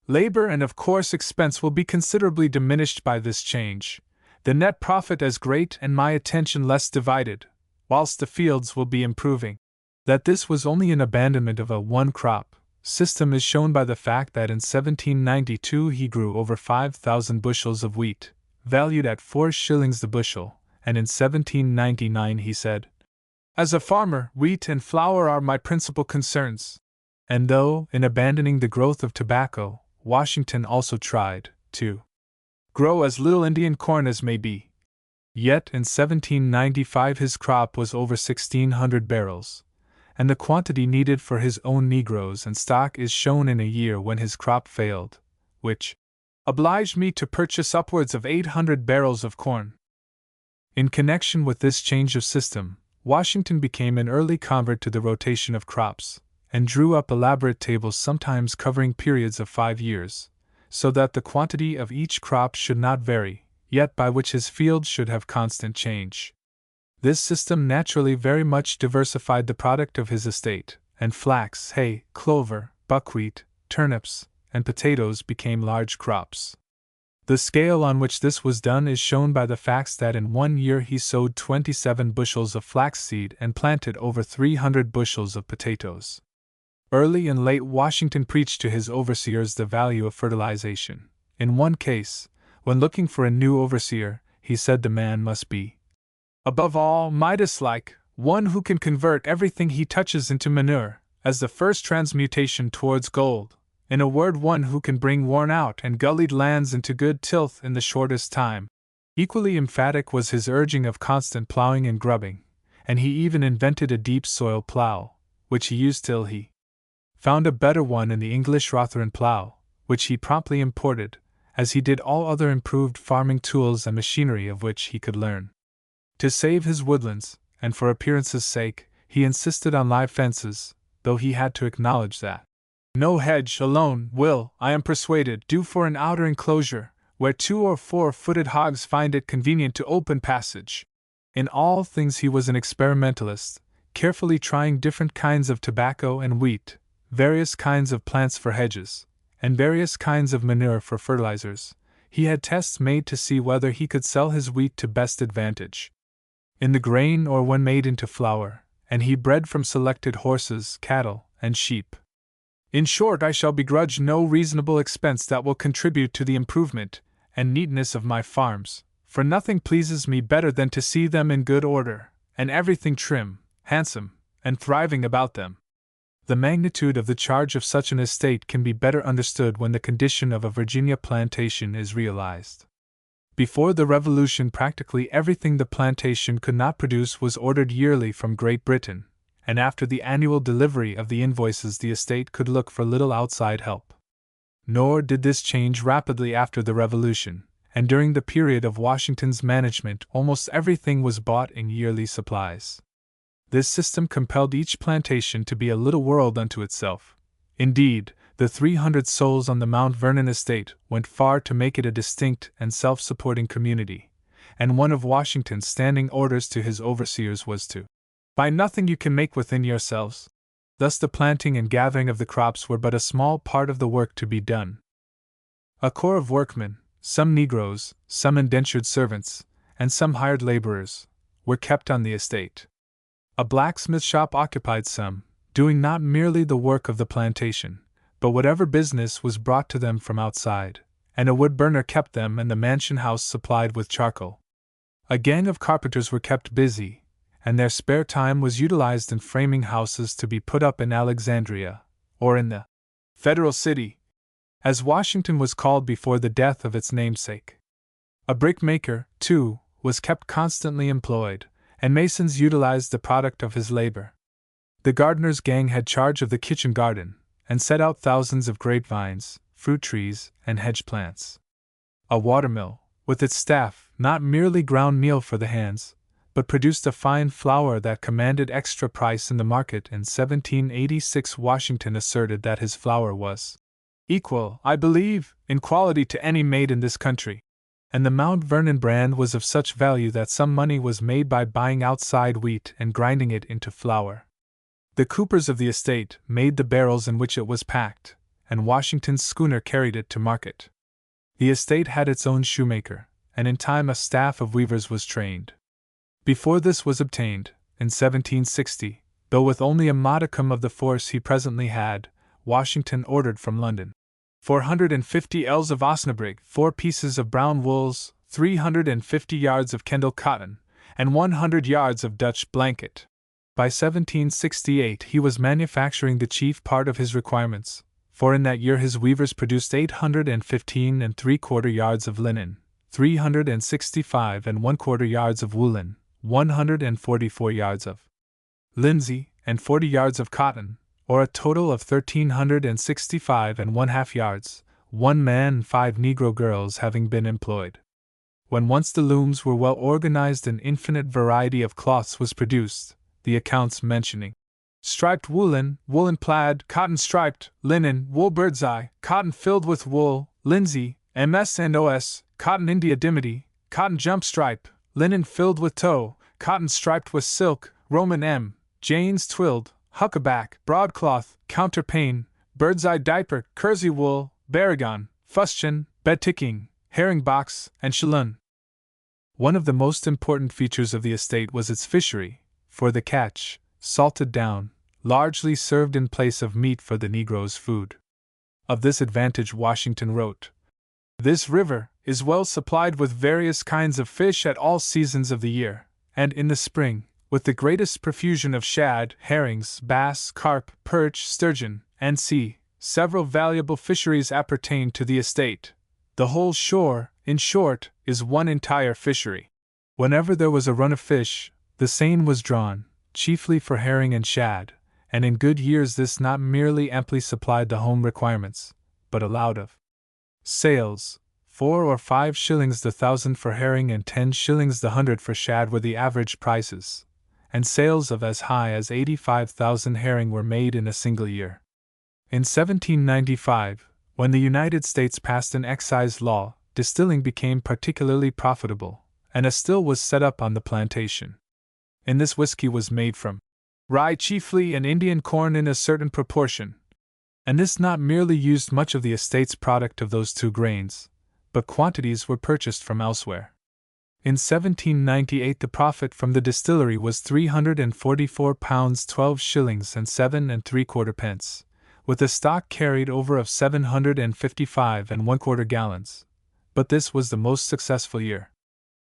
S1: Labor and of course expense will be considerably diminished by this change, the net profit as great and my attention less divided, whilst the fields will be improving." That this was only an abandonment of a one-crop system is shown by the fact that in 1792 he grew over 5,000 bushels of wheat, valued at 4 shillings the bushel, and in 1799 he said, "As a farmer, wheat and flour are my principal concerns." And though, in abandoning the growth of tobacco, Washington also tried to grow as little Indian corn as may be, yet in 1795 his crop was over 1,600 barrels, and the quantity needed for his own Negroes and stock is shown in a year when his crop failed, which obliged me to purchase upwards of 800 barrels of corn. In connection with this change of system, Washington became an early convert to the rotation of crops, and drew up elaborate tables sometimes covering periods of 5 years, so that the quantity of each crop should not vary, yet by which his fields should have constant change. This system naturally very much diversified the product of his estate, and flax, hay, clover, buckwheat, turnips, and potatoes became large crops. The scale on which this was done is shown by the facts that in 1 year he sowed 27 bushels of flaxseed and planted over 300 bushels of potatoes. Early and late Washington preached to his overseers the value of fertilization. In one case, when looking for a new overseer, he said the man must be, above all, Midas-like, one who can convert everything he touches into manure, as the first transmutation towards gold. In a word, one who can bring worn-out and gullied lands into good tilth in the shortest time. Equally emphatic was his urging of constant plowing and grubbing, and he even invented a deep soil plow, which he used till he found a better one in the English Rotherham plow, which he promptly imported, as he did all other improved farming tools and machinery of which he could learn. To save his woodlands, and for appearance's sake, he insisted on live fences, though he had to acknowledge that no hedge alone will, I am persuaded, do for an outer enclosure, where 2 or 4-footed hogs find it convenient to open passage. In all things he was an experimentalist, carefully trying different kinds of tobacco and wheat, various kinds of plants for hedges, and various kinds of manure for fertilizers. He had tests made to see whether he could sell his wheat to best advantage in the grain or when made into flour, and he bred from selected horses, cattle, and sheep. In short, I shall begrudge no reasonable expense that will contribute to the improvement and neatness of my farms, for nothing pleases me better than to see them in good order, and everything trim, handsome, and thriving about them. The magnitude of the charge of such an estate can be better understood when the condition of a Virginia plantation is realized. Before the Revolution, practically everything the plantation could not produce was ordered yearly from Great Britain, and after the annual delivery of the invoices the estate could look for little outside help. Nor did this change rapidly after the Revolution, and during the period of Washington's management almost everything was bought in yearly supplies. This system compelled each plantation to be a little world unto itself. Indeed, the 300 souls on the Mount Vernon estate went far to make it a distinct and self-supporting community, and one of Washington's standing orders to his overseers was to buy nothing you can make within yourselves. Thus the planting and gathering of the crops were but a small part of the work to be done. A corps of workmen, some Negroes, some indentured servants, and some hired laborers, were kept on the estate. A blacksmith shop occupied some, doing not merely the work of the plantation, but whatever business was brought to them from outside, and a wood burner kept them and the mansion house supplied with charcoal. A gang of carpenters were kept busy, and their spare time was utilized in framing houses to be put up in Alexandria, or in the Federal City, as Washington was called before the death of its namesake. A brickmaker, too, was kept constantly employed, and masons utilized the product of his labor. The gardener's gang had charge of the kitchen garden, and set out thousands of grapevines, fruit trees, and hedge plants. A watermill, with its staff, not merely ground meal for the hands, but produced a fine flour that commanded extra price in the market. In 1786 Washington asserted that his flour was equal, I believe, in quality to any made in this country, and the Mount Vernon brand was of such value that some money was made by buying outside wheat and grinding it into flour. The coopers of the estate made the barrels in which it was packed, and Washington's schooner carried it to market. The estate had its own shoemaker, and in time a staff of weavers was trained. Before this was obtained, in 1760, though with only a modicum of the force he presently had, Washington ordered from London 450 ells of osnabrück, 4 pieces of brown wools, 350 yards of Kendal cotton, and 100 yards of Dutch blanket. By 1768 he was manufacturing the chief part of his requirements, for in that year his weavers produced 815 3/4 yards of linen, 365 1/4 yards of woolen, 144 yards of linsey, and 40 yards of cotton, or a total of 1,365 1/2 yards, 1 man and 5 Negro girls having been employed. When once the looms were well organized, an infinite variety of cloths was produced, the accounts mentioning striped woolen, woolen plaid, cotton striped, linen, wool birdseye, cotton filled with wool, linsey, MS and OS, cotton India dimity, cotton jump stripe, linen filled with tow, cotton striped with silk, Roman M, Jane's twilled, huckaback, broadcloth, counterpane, birdseye diaper, kersey wool, baragon, fustian, bed ticking, herring box, and shalun. One of the most important features of the estate was its fishery, for the catch, salted down, largely served in place of meat for the Negroes' food. Of this advantage Washington wrote, "This river is well supplied with various kinds of fish at all seasons of the year, and in the spring, with the greatest profusion of shad, herrings, bass, carp, perch, sturgeon, and sea. Several valuable fisheries appertain to the estate. The whole shore, in short, is one entire fishery. Whenever there was a run of fish, the seine was drawn, chiefly for herring and shad, and in good years this not merely amply supplied the home requirements, but allowed of sales. 4 or 5 shillings the thousand for herring and 10 shillings the hundred for shad were the average prices, and sales of as high as 85,000 herring were made in a single year. In 1795, when the United States passed an excise law, distilling became particularly profitable, and a still was set up on the plantation. In this whiskey was made from rye chiefly and Indian corn in a certain proportion, and this not merely used much of the estate's product of those two grains, but quantities were purchased from elsewhere. In 1798 the profit from the distillery was £344 12 shillings and 7 3/4 pence, with a stock carried over of 755 1/4 gallons, but this was the most successful year.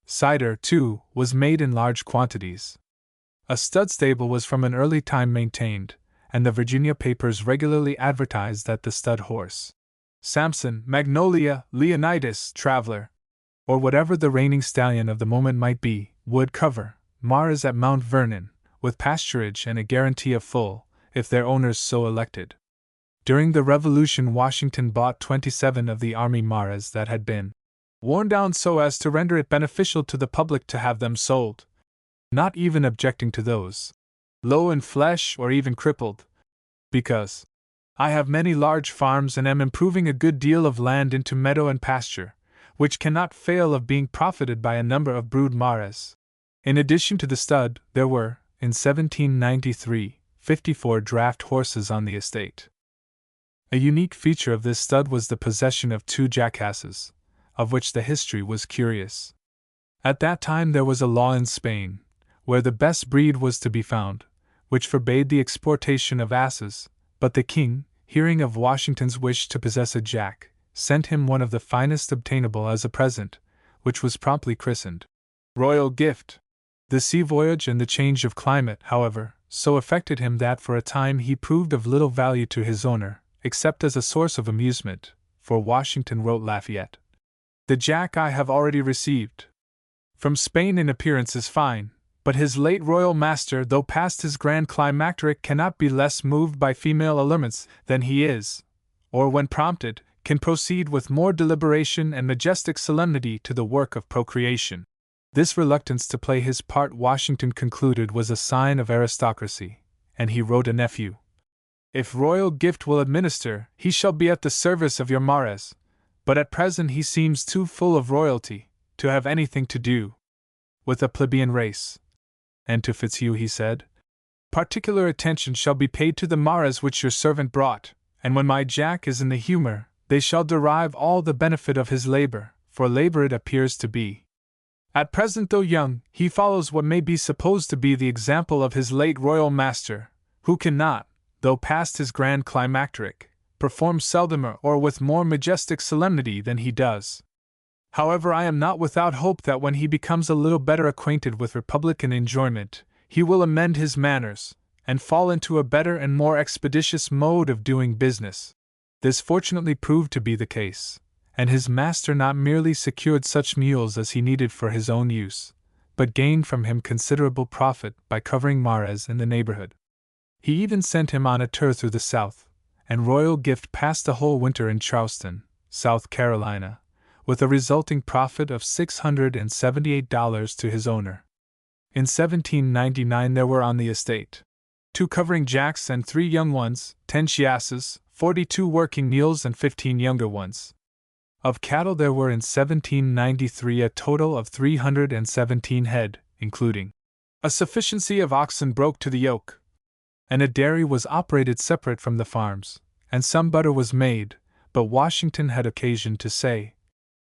S1: Cider, too, was made in large quantities. A stud stable was from an early time maintained, and the Virginia papers regularly advertised that the stud horse, Samson, Magnolia, Leonidas, Traveler, or whatever the reigning stallion of the moment might be, would cover Mars at Mount Vernon, with pasturage and a guarantee of full, if their owners so elected. During the Revolution Washington bought 27 of the army Maras that had been worn down so as to render it beneficial to the public to have them sold, not even objecting to those low in flesh or even crippled, because I have many large farms and am improving a good deal of land into meadow and pasture, which cannot fail of being profited by a number of brood Maras. In addition to the stud, there were, in 1793, 54 draft horses on the estate. A unique feature of this stud was the possession of 2 jackasses, of which the history was curious. At that time there was a law in Spain, where the best breed was to be found, which forbade the exportation of asses, but the king, hearing of Washington's wish to possess a jack, sent him one of the finest obtainable as a present, which was promptly christened Royal Gift. The sea voyage and the change of climate, however, so affected him that for a time he proved of little value to his owner, except as a source of amusement, for Washington wrote Lafayette, "The jack I have already received from Spain in appearance is fine, but his late royal master, though past his grand climacteric, cannot be less moved by female allurements than he is, or when prompted, can proceed with more deliberation and majestic solemnity to the work of procreation." This reluctance to play his part Washington concluded was a sign of aristocracy, and he wrote a nephew, "If Royal Gift will administer, he shall be at the service of your Maras, but at present he seems too full of royalty to have anything to do with a plebeian race." And to Fitzhugh he said, "Particular attention shall be paid to the Maras which your servant brought, and when my Jack is in the humor, they shall derive all the benefit of his labor, for labor it appears to be. At present, though young, he follows what may be supposed to be the example of his late royal master, who cannot, though past his grand climacteric, perform seldomer or with more majestic solemnity than he does. However, I am not without hope that when he becomes a little better acquainted with republican enjoyment, he will amend his manners, and fall into a better and more expeditious mode of doing business." This fortunately proved to be the case, and his master not merely secured such mules as he needed for his own use, but gained from him considerable profit by covering Maras in the neighborhood. He even sent him on a tour through the South, and Royal Gift passed a whole winter in Charleston, South Carolina, with a resulting profit of $678 to his owner. In 1799 there were on the estate 2 covering jacks and 3 young ones, 10 chiasses, 42 working mules and 15 younger ones. Of cattle there were in 1793 a total of 317 head, including a sufficiency of oxen broke to the yoke, and a dairy was operated separate from the farms, and some butter was made, but Washington had occasion to say,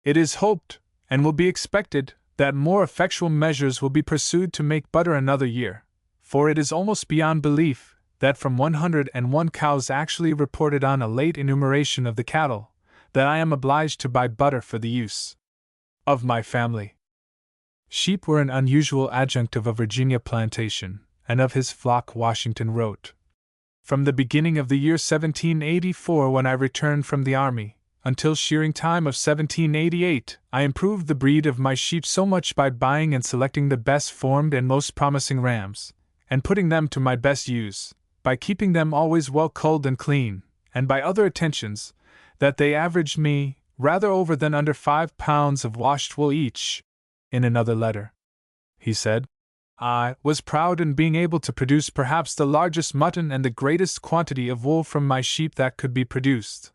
S1: "It is hoped, and will be expected, that more effectual measures will be pursued to make butter another year, for it is almost beyond belief that from 101 cows actually reported on a late enumeration of the cattle, that I am obliged to buy butter for the use of my family." Sheep were an unusual adjunct of a Virginia plantation, and of his flock Washington wrote, "From the beginning of the year 1784, when I returned from the army, until shearing time of 1788, I improved the breed of my sheep so much by buying and selecting the best formed and most promising rams, and putting them to my best use, by keeping them always well culled and clean, and by other attentions, that they averaged me rather over than under 5 pounds of washed wool each." In another letter, he said, "I was proud in being able to produce perhaps the largest mutton and the greatest quantity of wool from my sheep that could be produced.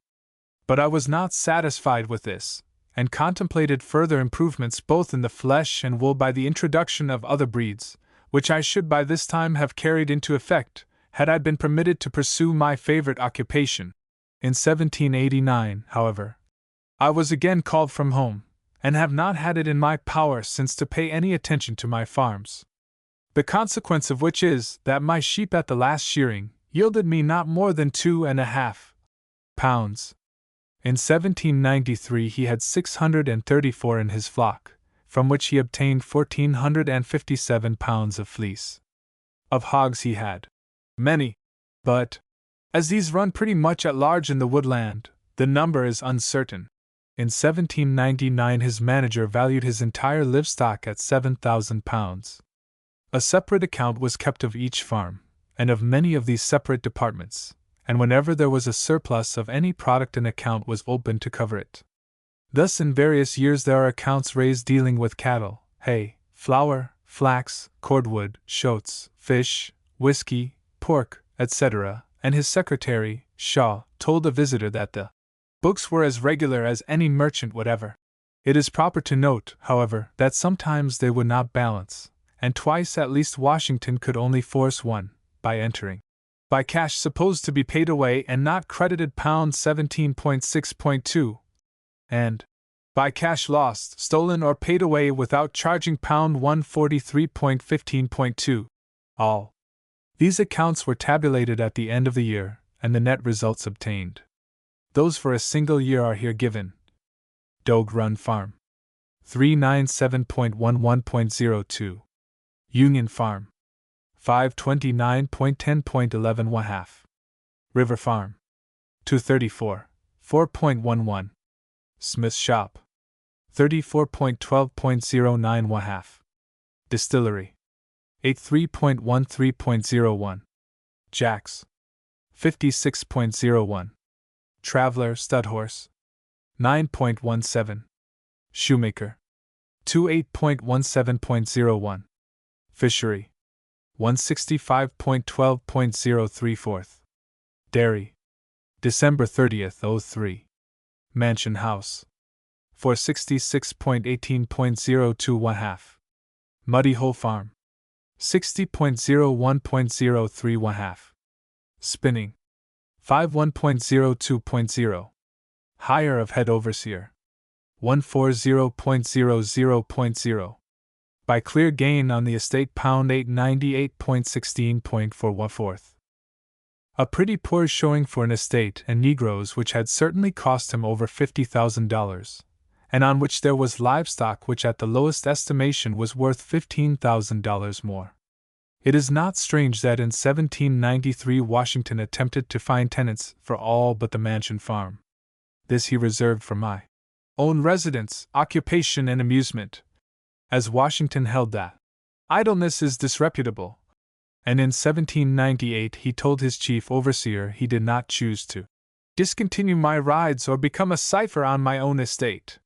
S1: But I was not satisfied with this, and contemplated further improvements both in the flesh and wool by the introduction of other breeds, which I should by this time have carried into effect, had I been permitted to pursue my favorite occupation." In 1789, however, I was again called from home, and have not had it in my power since to pay any attention to my farms. The consequence of which is, that my sheep at the last shearing yielded me not more than 2½ pounds. In 1793 he had 634 in his flock, from which he obtained 1,457 pounds of fleece. Of hogs he had many, but, as these run pretty much at large in the woodland, the number is uncertain. In 1799 his manager valued his entire livestock at 7,000 pounds. A separate account was kept of each farm, and of many of these separate departments, and whenever there was a surplus of any product an account was opened to cover it. Thus in various years there are accounts raised dealing with cattle, hay, flour, flax, cordwood, shoats, fish, whiskey, pork, etc., and his secretary, Shaw, told a visitor that the books were as regular as any merchant whatever. It is proper to note, however, that sometimes they would not balance, and twice at least Washington could only force one, by entering by cash supposed to be paid away and not credited pound 17.6.2, and by cash lost, stolen or paid away without charging pound 143.15.2. All these accounts were tabulated at the end of the year, and the net results obtained. Those for a single year are here given. Dogue Run Farm 397.11.02. Union Farm 529.10.11 River Farm 234, 4.11. Smith's Shop 34.12.09 Distillery 83.13.01. Jacks 56.01. Traveler Stud Horse 9.17. Shoemaker 28.17.01. Fishery 165.12.034. Dairy December 30th, 03. Mansion House 466.18.02. Muddy Hole Farm 60.01.03. Spinning 51.02.0. Hire of Head Overseer 140.00.0. By clear gain on the estate pound 898.16.414. A pretty poor showing for an estate and Negroes which had certainly cost him over $50,000, and on which there was livestock which at the lowest estimation was worth $15,000 more. It is not strange that in 1793 Washington attempted to find tenants for all but the mansion farm. This he reserved for my own residence, occupation, and amusement, as Washington held that idleness is disreputable, and in 1798 he told his chief overseer he did not choose to discontinue my rides or become a cipher on my own estate.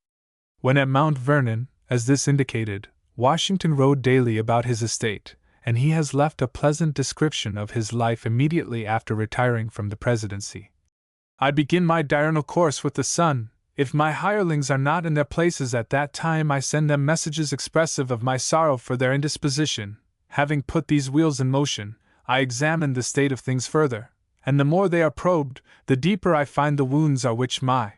S1: When at Mount Vernon, as this indicated, Washington rode daily about his estate, and he has left a pleasant description of his life immediately after retiring from the presidency. I begin my diurnal course with the sun. If my hirelings are not in their places at that time, I send them messages expressive of my sorrow for their indisposition. Having put these wheels in motion, I examine the state of things further, and the more they are probed, the deeper I find the wounds are which my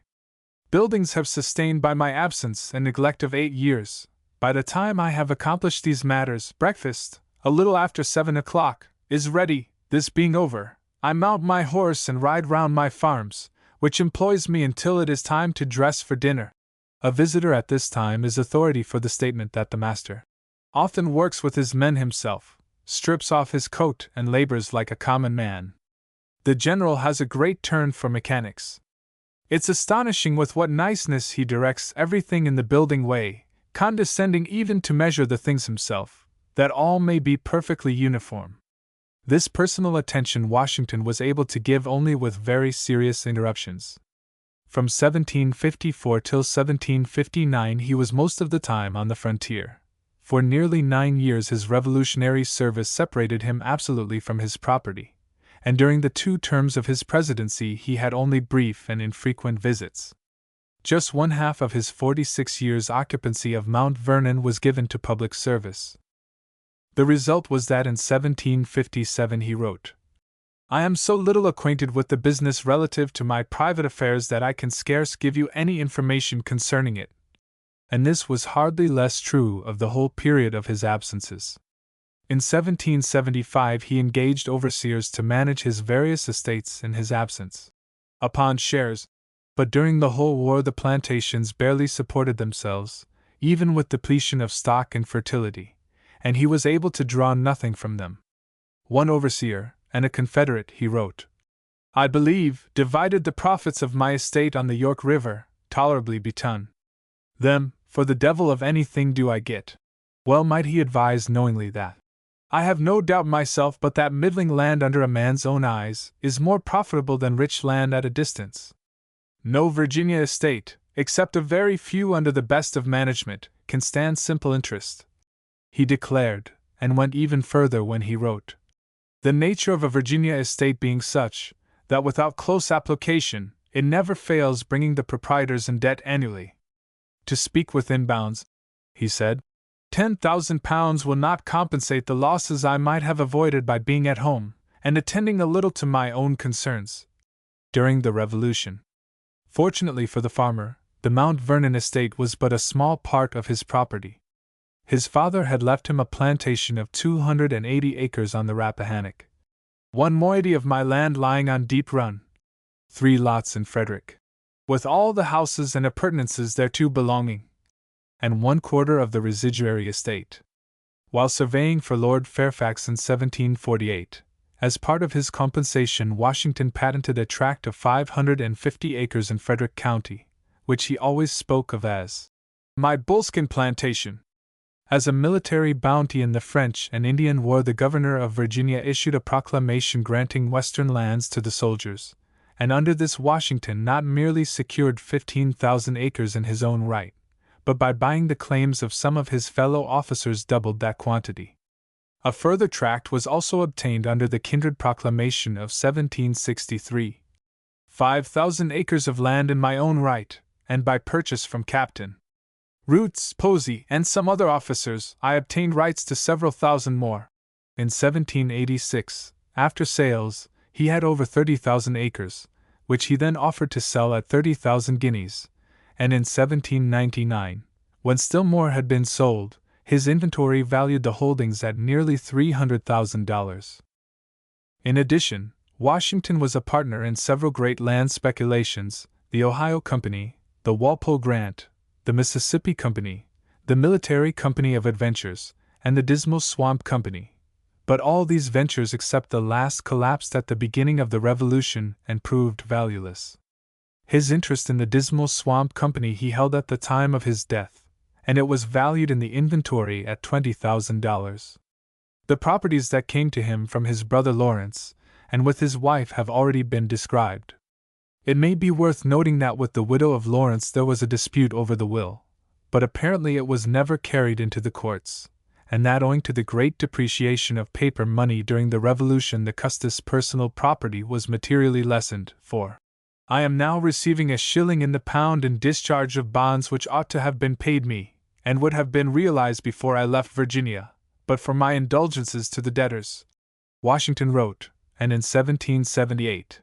S1: buildings have sustained by my absence and neglect of 8 years. By the time I have accomplished these matters, breakfast, a little after 7 o'clock, is ready. This being over, I mount my horse and ride round my farms, which employs me until it is time to dress for dinner. A visitor at this time is authority for the statement that the master often works with his men himself, strips off his coat and labors like a common man. The general has a great turn for mechanics. It's astonishing with what niceness he directs everything in the building way, condescending even to measure the things himself, that all may be perfectly uniform. This personal attention Washington was able to give only with very serious interruptions. From 1754 till 1759 he was most of the time on the frontier. For nearly 9 years his revolutionary service separated him absolutely from his property, and during the 2 terms of his presidency he had only brief and infrequent visits. Just 1/2 of his 46 years' occupancy of Mount Vernon was given to public service. The result was that in 1757 he wrote, "I am so little acquainted with the business relative to my private affairs that I can scarce give you any information concerning it." And this was hardly less true of the whole period of his absences. In 1775 he engaged overseers to manage his various estates in his absence, upon shares, but during the whole war the plantations barely supported themselves, even with depletion of stock and fertility, and he was able to draw nothing from them. One overseer, and a Confederate, he wrote, "I believe, divided the profits of my estate on the York River, tolerably beton. Them, for the devil of anything do I get." Well might he advise knowingly that. I have no doubt myself but that middling land under a man's own eyes is more profitable than rich land at a distance. No Virginia estate, except a very few under the best of management, can stand simple interest, he declared, and went even further when he wrote, "The nature of a Virginia estate being such, that without close application, it never fails bringing the proprietors in debt annually. To speak within bounds," he said, £10,000 will not compensate the losses I might have avoided by being at home, and attending a little to my own concerns." During the Revolution, fortunately for the farmer, the Mount Vernon estate was but a small part of his property. His father had left him a plantation of 280 acres on the Rappahannock, 1 moiety of my land lying on Deep Run, 3 lots in Frederick, with all the houses and appurtenances thereto belonging, and 1/4 of the residuary estate. While surveying for Lord Fairfax in 1748, as part of his compensation Washington patented a tract of 550 acres in Frederick County, which he always spoke of as my bullskin plantation. As a military bounty in the French and Indian War, the governor of Virginia issued a proclamation granting western lands to the soldiers, and under this Washington not merely secured 15,000 acres in his own right, but by buying the claims of some of his fellow officers doubled that quantity. A further tract was also obtained under the kindred proclamation of 1763. 5,000 acres of land in my own right, and by purchase from Captain Roots, Posey, and some other officers, I obtained rights to several thousand more. In 1786, after sales, he had over 30,000 acres, which he then offered to sell at 30,000 guineas, and in 1799, when still more had been sold, his inventory valued the holdings at nearly $300,000. In addition, Washington was a partner in several great land speculations: the Ohio Company, the Walpole Grant, the Mississippi Company, the Military Company of Adventures, and the Dismal Swamp Company. But all these ventures except the last collapsed at the beginning of the Revolution and proved valueless. His interest in the Dismal Swamp Company he held at the time of his death, and it was valued in the inventory at $20,000. The properties that came to him from his brother Lawrence, and with his wife, have already been described. It may be worth noting that with the widow of Lawrence there was a dispute over the will, but apparently it was never carried into the courts, and that owing to the great depreciation of paper money during the Revolution the Custis' personal property was materially lessened, for I am now receiving a shilling in the pound in discharge of bonds which ought to have been paid me, and would have been realized before I left Virginia, but for my indulgences to the debtors. Washington wrote, and in 1778,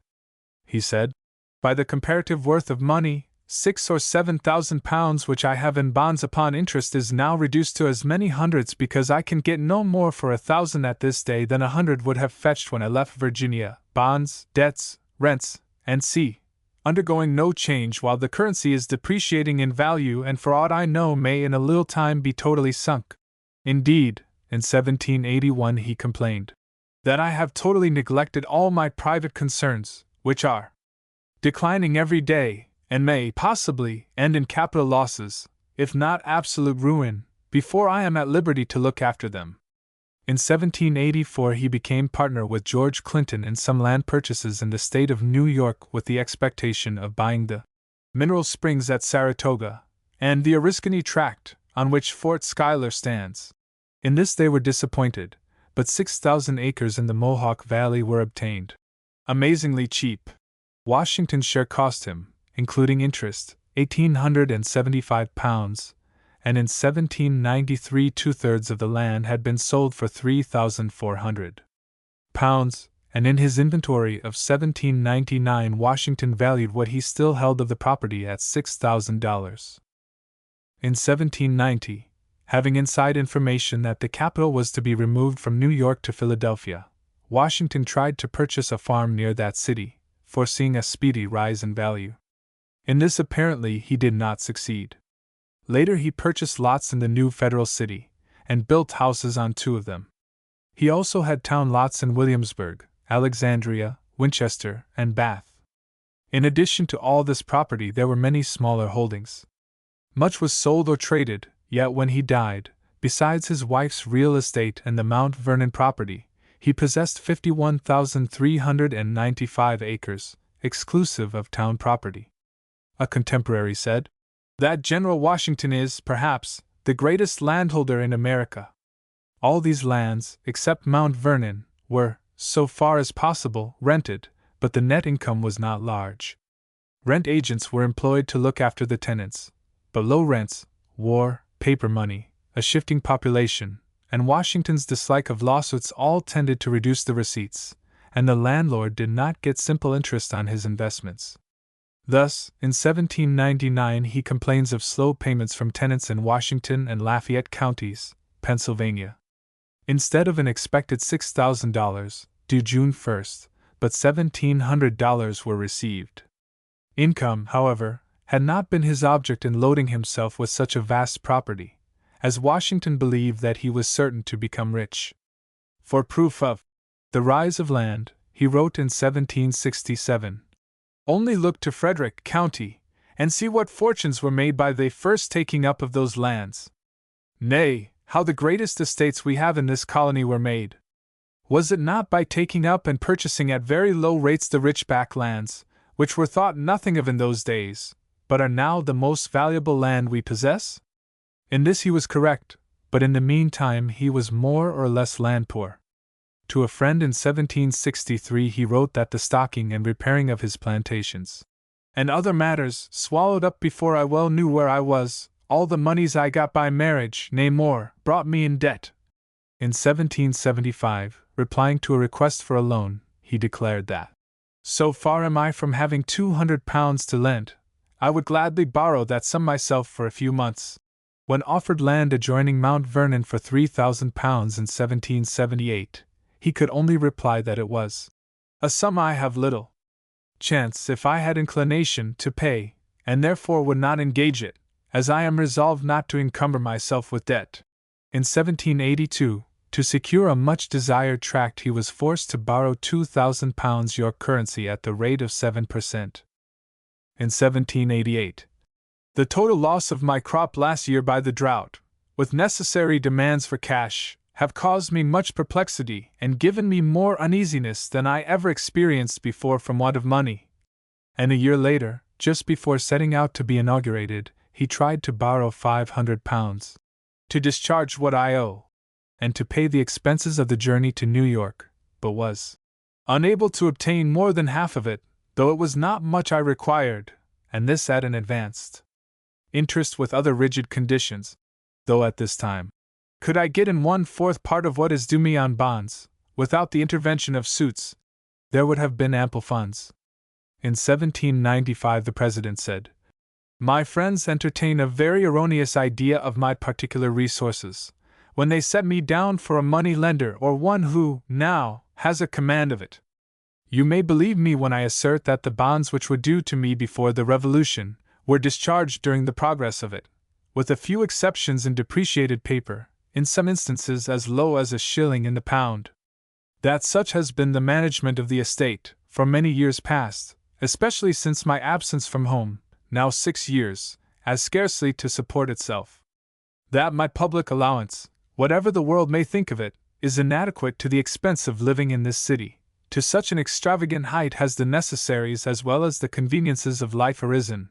S1: he said, by the comparative worth of money, 6 or 7,000 pounds which I have in bonds upon interest is now reduced to as many hundreds because I can get no more for 1,000 at this day than 100 would have fetched when I left Virginia, bonds, debts, rents, &c., undergoing no change while the currency is depreciating in value and for aught I know may in a little time be totally sunk. Indeed, in 1781 he complained that I have totally neglected all my private concerns, which are declining every day, and may, possibly, end in capital losses, if not absolute ruin, before I am at liberty to look after them. In 1784 he became partner with George Clinton in some land purchases in the state of New York with the expectation of buying the mineral springs at Saratoga, and the Oriskany tract, on which Fort Schuyler stands. In this they were disappointed, but 6,000 acres in the Mohawk Valley were obtained. Amazingly cheap. Washington's share cost him, including interest, £1,875, and in 1793 2/3 of the land had been sold for £3,400, and in his inventory of 1799 Washington valued what he still held of the property at $6,000. In 1790, having inside information that the capital was to be removed from New York to Philadelphia, Washington tried to purchase a farm near that city, foreseeing a speedy rise in value. In this apparently he did not succeed. Later he purchased lots in the new federal city, and built houses on 2 of them. He also had town lots in Williamsburg, Alexandria, Winchester, and Bath. In addition to all this property there were many smaller holdings. Much was sold or traded, yet when he died, besides his wife's real estate and the Mount Vernon property, he possessed 51,395 acres, exclusive of town property. A contemporary said that General Washington is, perhaps, the greatest landholder in America. All these lands, except Mount Vernon, were, so far as possible, rented, but the net income was not large. Rent agents were employed to look after the tenants, but low rents, war, paper money, a shifting population, and Washington's dislike of lawsuits all tended to reduce the receipts, and the landlord did not get simple interest on his investments. Thus, in 1799 he complains of slow payments from tenants in Washington and Lafayette counties, Pennsylvania. Instead of an expected $6,000, due June 1st, but $1,700 were received. Income, however, had not been his object in loading himself with such a vast property, as Washington believed that he was certain to become rich. For proof of the rise of land, he wrote in 1767, "Only look to Frederick County, and see what fortunes were made by the first taking up of those lands. Nay, how the greatest estates we have in this colony were made. Was it not by taking up and purchasing at very low rates the rich back lands, which were thought nothing of in those days, but are now the most valuable land we possess?" In this he was correct, but in the meantime he was more or less land poor. To a friend in 1763 he wrote that the stocking and repairing of his plantations, and other matters, swallowed up before I well knew where I was, all the moneys I got by marriage, nay more, brought me in debt. In 1775, replying to a request for a loan, he declared that, "So far am I from having £200 to lend, I would gladly borrow that sum myself for a few months." When offered land adjoining Mount Vernon for £3,000 in 1778, he could only reply that it was a sum I have little chance, if I had inclination, to pay, and therefore would not engage it, as I am resolved not to encumber myself with debt. In 1782, to secure a much desired tract he was forced to borrow £2,000 York currency at the rate of 7%. In 1788, "The total loss of my crop last year by the drought, with necessary demands for cash, have caused me much perplexity and given me more uneasiness than I ever experienced before from want of money." And a year later, just before setting out to be inaugurated, he tried to borrow £500 to discharge what I owe, and to pay the expenses of the journey to New York, but was unable to obtain more than half of it, though it was not much I required, and this at an advanced interest with other rigid conditions, though at this time could I get in 1/4 part of what is due me on bonds, without the intervention of suits, there would have been ample funds. In 1795 the President said, "My friends entertain a very erroneous idea of my particular resources, when they set me down for a money lender or one who, now, has a command of it. You may believe me when I assert that the bonds which were due to me before the Revolution were discharged during the progress of it, with a few exceptions in depreciated paper, in some instances as low as a shilling in the pound. That such has been the management of the estate, for many years past, especially since my absence from home, now 6 years, as scarcely to support itself. That my public allowance, whatever the world may think of it, is inadequate to the expense of living in this city. To such an extravagant height has the necessaries as well as the conveniences of life arisen.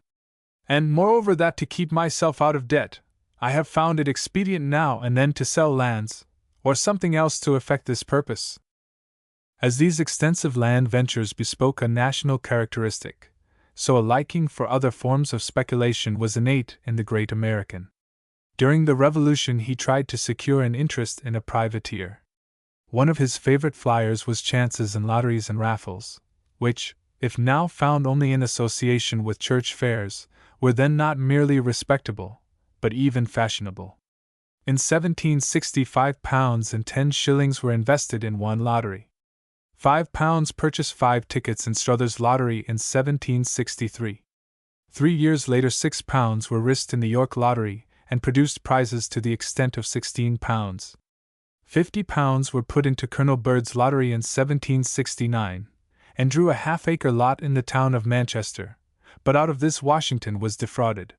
S1: And moreover that to keep myself out of debt, I have found it expedient now and then to sell lands, or something else to effect this purpose." As these extensive land ventures bespoke a national characteristic, so a liking for other forms of speculation was innate in the great American. During the Revolution he tried to secure an interest in a privateer. One of his favorite flyers was chances and lotteries and raffles, which, if now found only in association with church fairs, were then not merely respectable, but even fashionable. In 1765 £5 and 10 shillings were invested in one lottery. £5 purchased 5 tickets in Strother's lottery in 1763. 3 years later £6 were risked in the York lottery, and produced prizes to the extent of £16. £50 were put into Colonel Bird's lottery in 1769, and drew a half-acre lot in the town of Manchester, but out of this Washington was defrauded.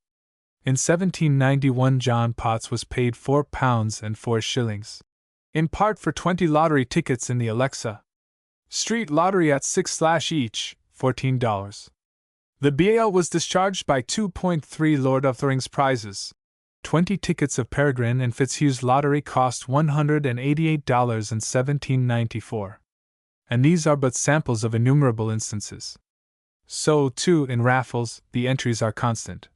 S1: In 1791 John Potts was paid £4 and 4 shillings, in part for 20 lottery tickets in the Alexa Street lottery at 6/ each, $14. The BAL was discharged by 2.3 Lord Uthering's prizes. 20 tickets of Peregrine and Fitzhugh's lottery cost $188 in 1794. And these are but samples of innumerable instances. So, too, in raffles, the entries are constant.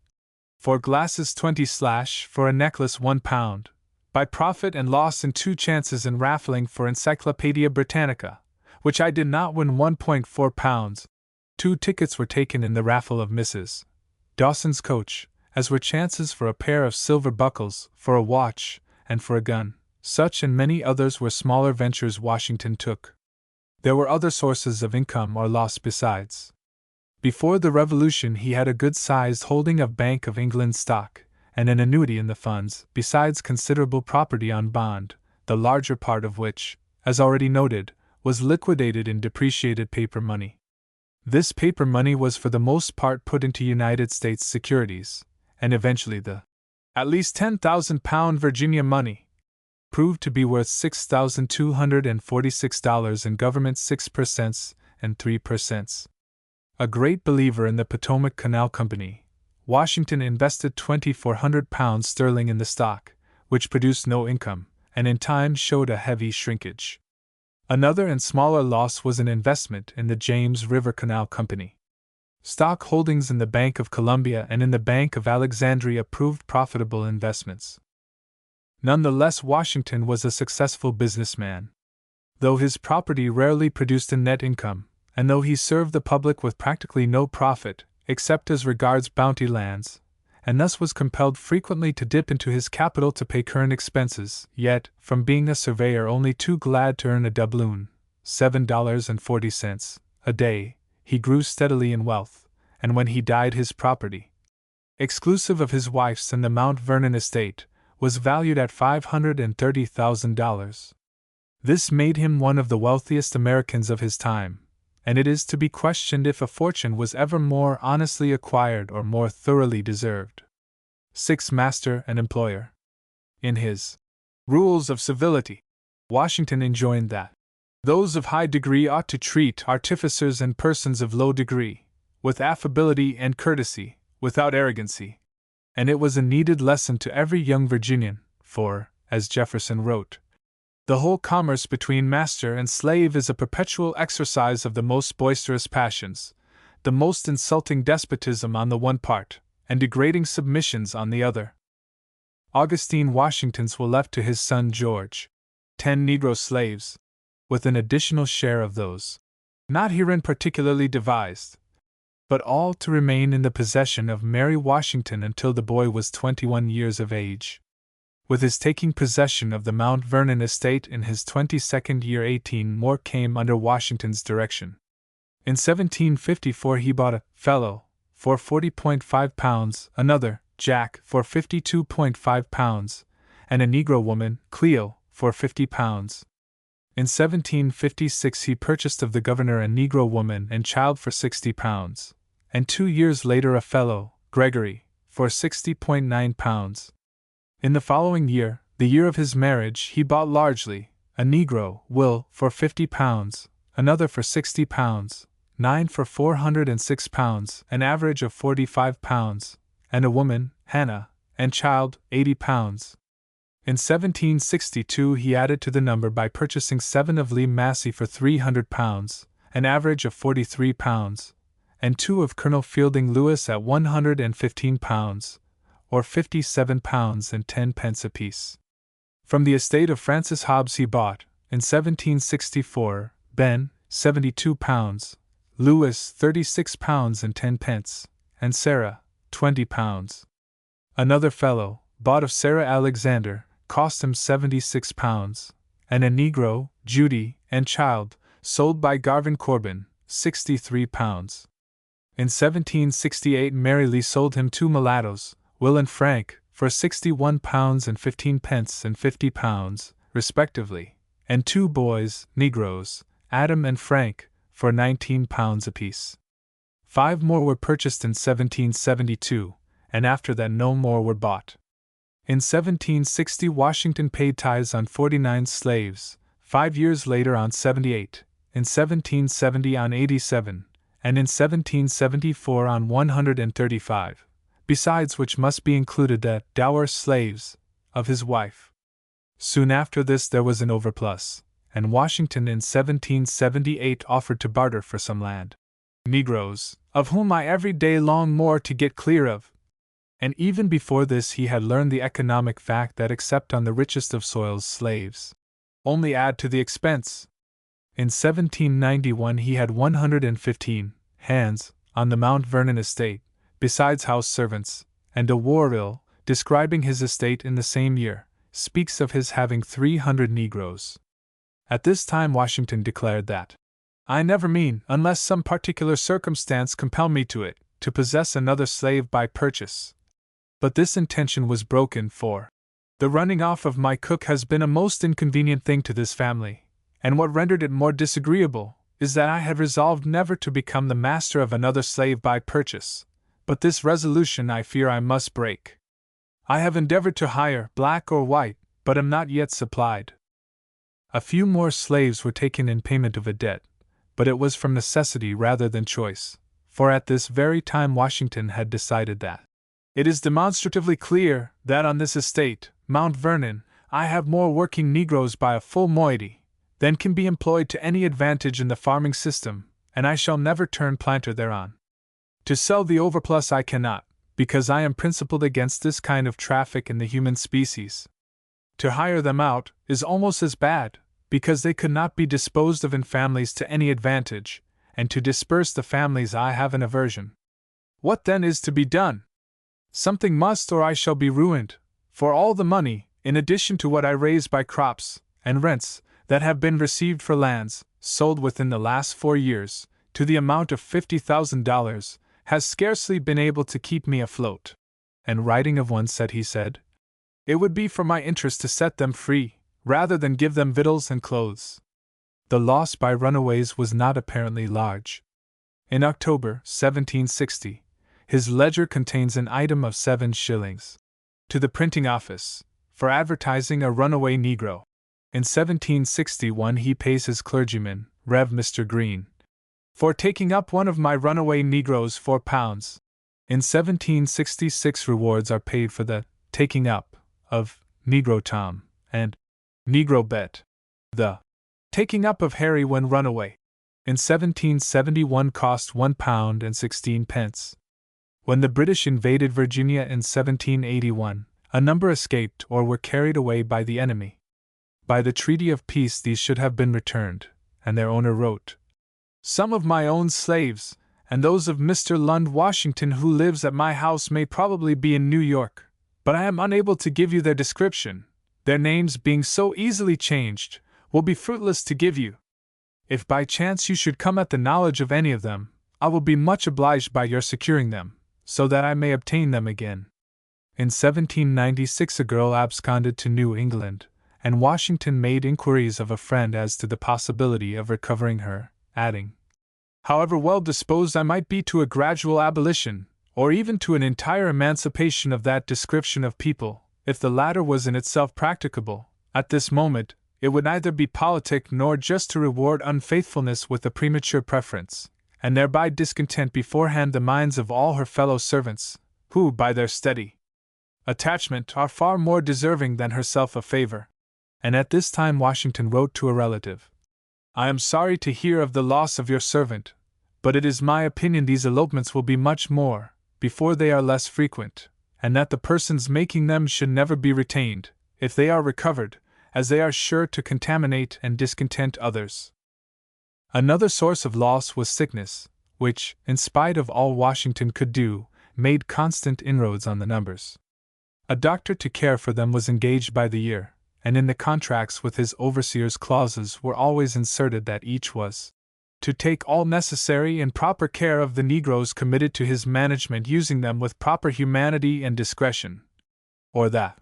S1: For glasses 20/ for a necklace £1, by profit and loss in 2 chances in raffling for Encyclopaedia Britannica, which I did not win £1.4. 2 tickets were taken in the raffle of Mrs. Dawson's coach, as were chances for a pair of silver buckles, for a watch, and for a gun. Such and many others were smaller ventures Washington took. There were other sources of income or loss besides. Before the Revolution he had a good-sized holding of Bank of England stock, and an annuity in the funds, besides considerable property on bond, the larger part of which, as already noted, was liquidated in depreciated paper money. This paper money was for the most part put into United States securities, and eventually the at least £10,000 Virginia money proved to be worth $6,246 in government 6% and 3%. A great believer in the Potomac Canal Company, Washington invested £2,400 sterling in the stock, which produced no income, and in time showed a heavy shrinkage. Another and smaller loss was an investment in the James River Canal Company. Stock holdings in the Bank of Columbia and in the Bank of Alexandria proved profitable investments. Nonetheless, Washington was a successful businessman. Though his property rarely produced a net income, and though he served the public with practically no profit, except as regards bounty lands, and thus was compelled frequently to dip into his capital to pay current expenses, yet, from being a surveyor only too glad to earn a doubloon, $7.40, a day, he grew steadily in wealth, and when he died his property, exclusive of his wife's and the Mount Vernon estate, was valued at $530,000. This made him one of the wealthiest Americans of his time, and it is to be questioned if a fortune was ever more honestly acquired or more thoroughly deserved. 6. Master and employer. In his Rules of Civility, Washington enjoined that those of high degree ought to treat artificers and persons of low degree with affability and courtesy, without arrogancy, and it was a needed lesson to every young Virginian, for, as Jefferson wrote, the whole commerce between master and slave is a perpetual exercise of the most boisterous passions, the most insulting despotism on the one part, and degrading submissions on the other. Augustine Washington's will left to his son George 10 Negro slaves, with an additional share of those not herein particularly devised, but all to remain in the possession of Mary Washington until the boy was 21 years of age. With his taking possession of the Mount Vernon estate in his 22nd year, 18 more came under Washington's direction. In 1754 he bought a fellow for £40.5, another, Jack, for £52.5, and a Negro woman, Cleo, for £50. In 1756 he purchased of the governor a Negro woman and child for £60, and 2 years later a fellow, Gregory, for £60.9. In the following year, the year of his marriage, he bought largely, a Negro, Will, for £50, another for £60, 9 for £406, an average of £45, and a woman, Hannah, and child, £80. In 1762 he added to the number by purchasing 7 of Lee Massey for £300, an average of £43, and 2 of Colonel Fielding Lewis at £115, or £57 and 10 pence apiece. From the estate of Francis Hobbs he bought, in 1764, Ben, £72, Lewis £36 and 10 pence, and Sarah, £20. Another fellow, bought of Sarah Alexander, cost him £76, and a Negro, Judy, and child, sold by Garvin Corbin, £63. In 1768 Mary Lee sold him 2 mulattoes, Will and Frank, for £61 and 15 pence and £50, respectively, and 2 boys, Negroes, Adam and Frank, for £19 apiece. 5 more were purchased in 1772, and after that no more were bought. In 1760 Washington paid tithes on 49 slaves, 5 years later on 78, in 1770 on 87, and in 1774 on 135, besides which must be included the dower slaves of his wife. Soon after this there was an overplus, and Washington in 1778 offered to barter for some land. Negroes, of whom I every day long more to get clear of. And even before this he had learned the economic fact that except on the richest of soils slaves only add to the expense. In 1791 he had 115 hands on the Mount Vernon estate, besides house servants, and a Warrill, describing his estate in the same year, speaks of his having 300 Negroes. At this time Washington declared that, "I never mean, unless some particular circumstance compel me to it, to possess another slave by purchase." But this intention was broken, for the running off of my cook has been a most inconvenient thing to this family, and what rendered it more disagreeable is that I had resolved never to become the master of another slave by purchase, but this resolution I fear I must break. I have endeavored to hire, black or white, but am not yet supplied. A few more slaves were taken in payment of a debt, but it was from necessity rather than choice, for at this very time Washington had decided that it is demonstratively clear that on this estate, Mount Vernon, I have more working Negroes by a full moiety than can be employed to any advantage in the farming system, and I shall never turn planter thereon. To sell the overplus I cannot, because I am principled against this kind of traffic in the human species. To hire them out is almost as bad, because they could not be disposed of in families to any advantage, and to disperse the families I have an aversion. What then is to be done? Something must, or I shall be ruined, for all the money, in addition to what I raise by crops and rents, that have been received for lands, sold within the last 4 years, to the amount of $50,000, has scarcely been able to keep me afloat. And writing of one said, he said, "It would be for my interest to set them free, rather than give them victuals and clothes." The loss by runaways was not apparently large. In October 1760, his ledger contains an item of 7 shillings. To the printing office, for advertising a runaway Negro. In 1761 he pays his clergyman, Rev. Mr. Green, for taking up one of my runaway Negroes £4. In 1766 rewards are paid for the taking up of Negro Tom and Negro Bet, the taking up of Harry when run away. In 1771 cost £1 and 16 pence. When the British invaded Virginia in 1781, a number escaped or were carried away by the enemy. By the Treaty of Peace these should have been returned, and their owner wrote, "Some of my own slaves, and those of Mr. Lund Washington who lives at my house may probably be in New York, but I am unable to give you their description, their names being so easily changed, will be fruitless to give you. If by chance you should come at the knowledge of any of them, I will be much obliged by your securing them, so that I may obtain them again." In 1796 a girl absconded to New England, and Washington made inquiries of a friend as to the possibility of recovering her, adding, "However well disposed I might be to a gradual abolition, or even to an entire emancipation of that description of people, if the latter was in itself practicable, at this moment, it would neither be politic nor just to reward unfaithfulness with a premature preference, and thereby discontent beforehand the minds of all her fellow servants, who, by their steady attachment, are far more deserving than herself of favor." And at this time Washington wrote to a relative, "I am sorry to hear of the loss of your servant, but it is my opinion these elopements will be much more, before they are less frequent, and that the persons making them should never be retained, if they are recovered, as they are sure to contaminate and discontent others." Another source of loss was sickness, which, in spite of all Washington could do, made constant inroads on the numbers. A doctor to care for them was engaged by the year, and in the contracts with his overseers clauses were always inserted that each was to take all necessary and proper care of the Negroes committed to his management, using them with proper humanity and discretion, or that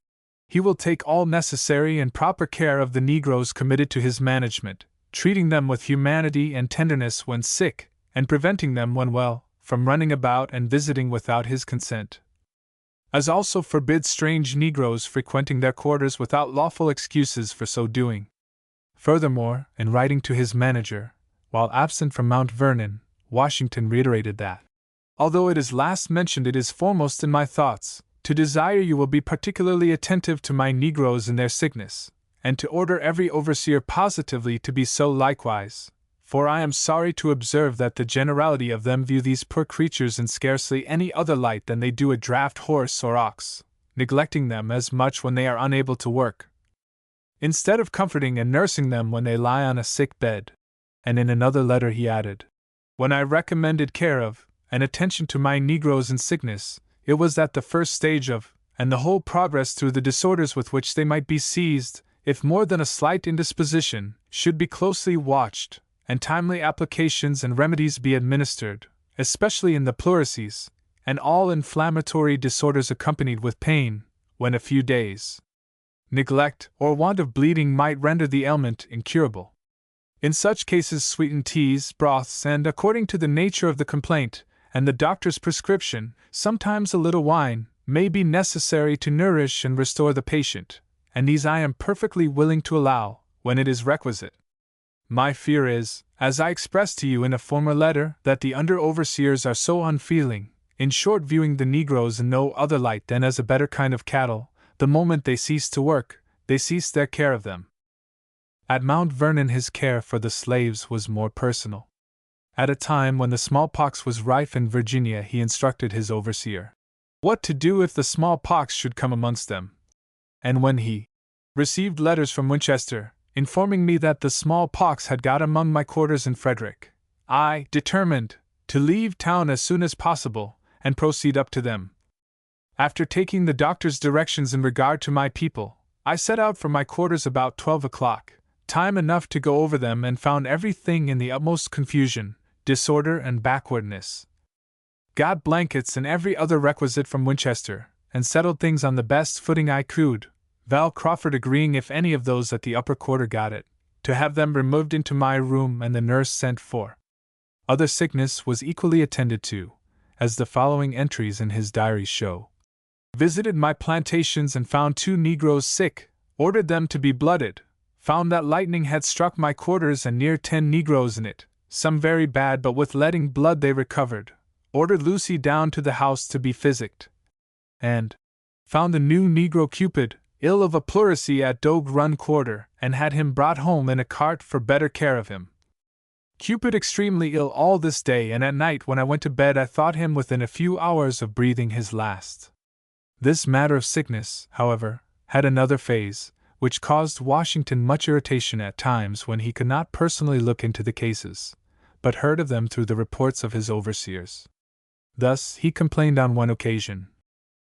S1: he will take all necessary and proper care of the Negroes committed to his management, treating them with humanity and tenderness when sick, and preventing them when well, from running about and visiting without his consent. As also forbids strange Negroes frequenting their quarters without lawful excuses for so doing. Furthermore, in writing to his manager, while absent from Mount Vernon, Washington reiterated that, "Although it is last mentioned, it is foremost in my thoughts, to desire you will be particularly attentive to my Negroes in their sickness, and to order every overseer positively to be so likewise, for I am sorry to observe that the generality of them view these poor creatures in scarcely any other light than they do a draft horse or ox, neglecting them as much when they are unable to work, instead of comforting and nursing them when they lie on a sick bed." And in another letter he added, "When I recommended care of, and attention to my Negroes in sickness, it was at the first stage of, and the whole progress through the disorders with which they might be seized, if more than a slight indisposition, should be closely watched, and timely applications and remedies be administered, especially in the pleurisy, and all inflammatory disorders accompanied with pain, when a few days' neglect or want of bleeding might render the ailment incurable. In such cases sweetened teas, broths, and, according to the nature of the complaint, and the doctor's prescription, sometimes a little wine, may be necessary to nourish and restore the patient, and these I am perfectly willing to allow, when it is requisite. My fear is, as I expressed to you in a former letter, that the under-overseers are so unfeeling, in short viewing the Negroes in no other light than as a better kind of cattle, the moment they cease to work, they cease their care of them. At Mount Vernon his care for the slaves was more personal. At a time when the smallpox was rife in Virginia he instructed his overseer what to do if the smallpox should come amongst them. And when he received letters from Winchester, informing me that the smallpox had got among my quarters in Frederick, I determined to leave town as soon as possible, and proceed up to them. After taking the doctor's directions in regard to my people, I set out from my quarters about 12 o'clock, time enough to go over them, and found everything in the utmost confusion, disorder, and backwardness. Got blankets and every other requisite from Winchester, and settled things on the best footing I could, Val Crawford agreeing, if any of those at the upper quarter got it, to have them removed into my room and the nurse sent for. Other sickness was equally attended to, as the following entries in his diary show. Visited my plantations and found 2 Negroes sick, ordered them to be blooded, found that lightning had struck my quarters and near 10 Negroes in it, some very bad, but with letting blood they recovered. ordered Lucy down to the house to be physicked, and found the new Negro Cupid, ill of a pleurisy at Dogue Run Quarter, and had him brought home in a cart for better care of him. Cupid extremely ill all this day, and at night when I went to bed I thought him within a few hours of breathing his last. This matter of sickness, however, had another phase, which caused Washington much irritation at times when he could not personally look into the cases, but heard of them through the reports of his overseers. Thus, he complained on one occasion,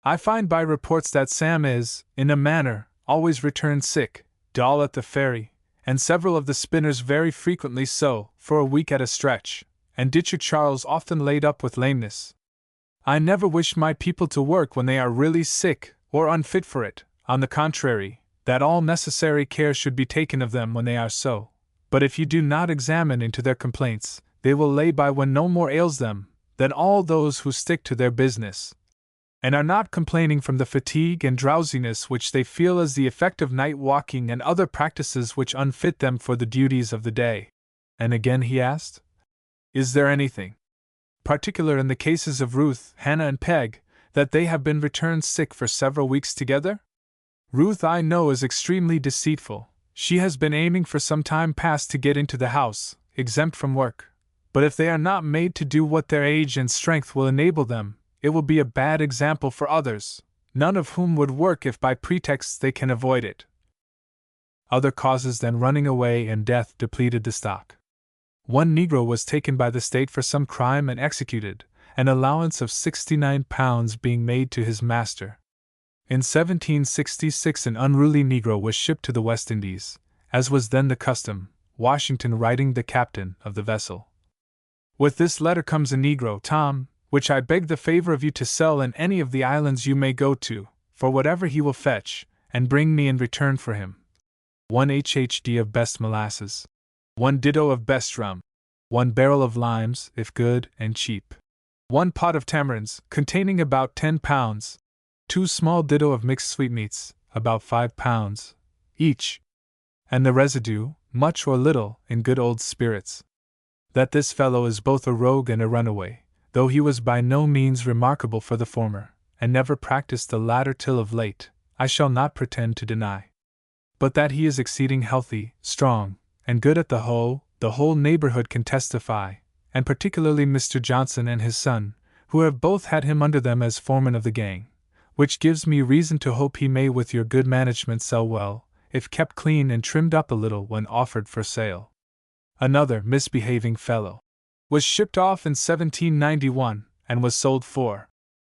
S1: "I find by reports that Sam is, in a manner, always returned sick, dull at the ferry, and several of the spinners very frequently so, for a week at a stretch, and Ditcher Charles often laid up with lameness. I never wish my people to work when they are really sick, or unfit for it, on the contrary, that all necessary care should be taken of them when they are so, but if you do not examine into their complaints, they will lay by when no more ails them, than all those who stick to their business, and are not complaining from the fatigue and drowsiness which they feel as the effect of night walking and other practices which unfit them for the duties of the day." And again he asked, "Is there anything particular in the cases of Ruth, Hannah, and Peg, that they have been returned sick for several weeks together? Ruth, I know, is extremely deceitful. She has been aiming for some time past to get into the house, exempt from work. But if they are not made to do what their age and strength will enable them, it will be a bad example for others, none of whom would work if by pretexts they can avoid it." Other causes than running away and death depleted the stock. One Negro was taken by the state for some crime and executed, an allowance of £69 being made to his master. In 1766 an unruly Negro was shipped to the West Indies, as was then the custom, Washington writing the captain of the vessel, "With this letter comes a Negro, Tom, which I beg the favor of you to sell in any of the islands you may go to, for whatever he will fetch, and bring me in return for him. 1 HHD of best molasses, 1 ditto of best rum, 1 barrel of limes, if good and cheap, 1 pot of tamarinds, containing about 10 pounds, 2 small ditto of mixed sweetmeats, about 5 pounds each, and the residue, much or little, in good old spirits. That this fellow is both a rogue and a runaway, though he was by no means remarkable for the former, and never practiced the latter till of late, I shall not pretend to deny. But that he is exceeding healthy, strong, and good at the whole neighborhood can testify, and particularly Mr. Johnson and his son, who have both had him under them as foreman of the gang, which gives me reason to hope he may with your good management sell well, if kept clean and trimmed up a little when offered for sale. Another misbehaving fellow was shipped off in 1791, and was sold for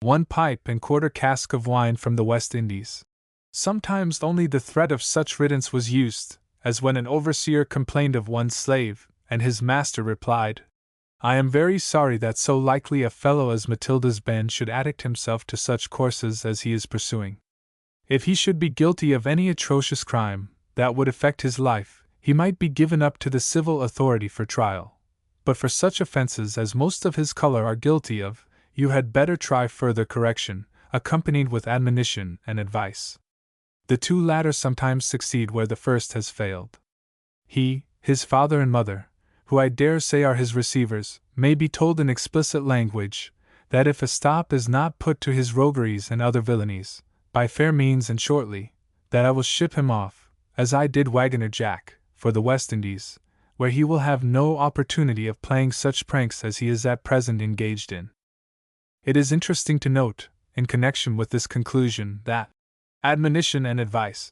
S1: 1 pipe and quarter cask of wine from the West Indies. Sometimes only the threat of such riddance was used, as when an overseer complained of one slave, and his master replied, "I am very sorry that so likely a fellow as Matilda's Ben should addict himself to such courses as he is pursuing. If he should be guilty of any atrocious crime that would affect his life, he might be given up to the civil authority for trial. But for such offenses as most of his color are guilty of, you had better try further correction, accompanied with admonition and advice. The two latter sometimes succeed where the first has failed. He, his father and mother, who I dare say are his receivers, may be told in explicit language, that if a stop is not put to his rogueries and other villainies, by fair means and shortly, that I will ship him off, as I did Wagoner Jack, for the West Indies, where he will have no opportunity of playing such pranks as he is at present engaged in." It is interesting to note, in connection with this conclusion, that admonition and advice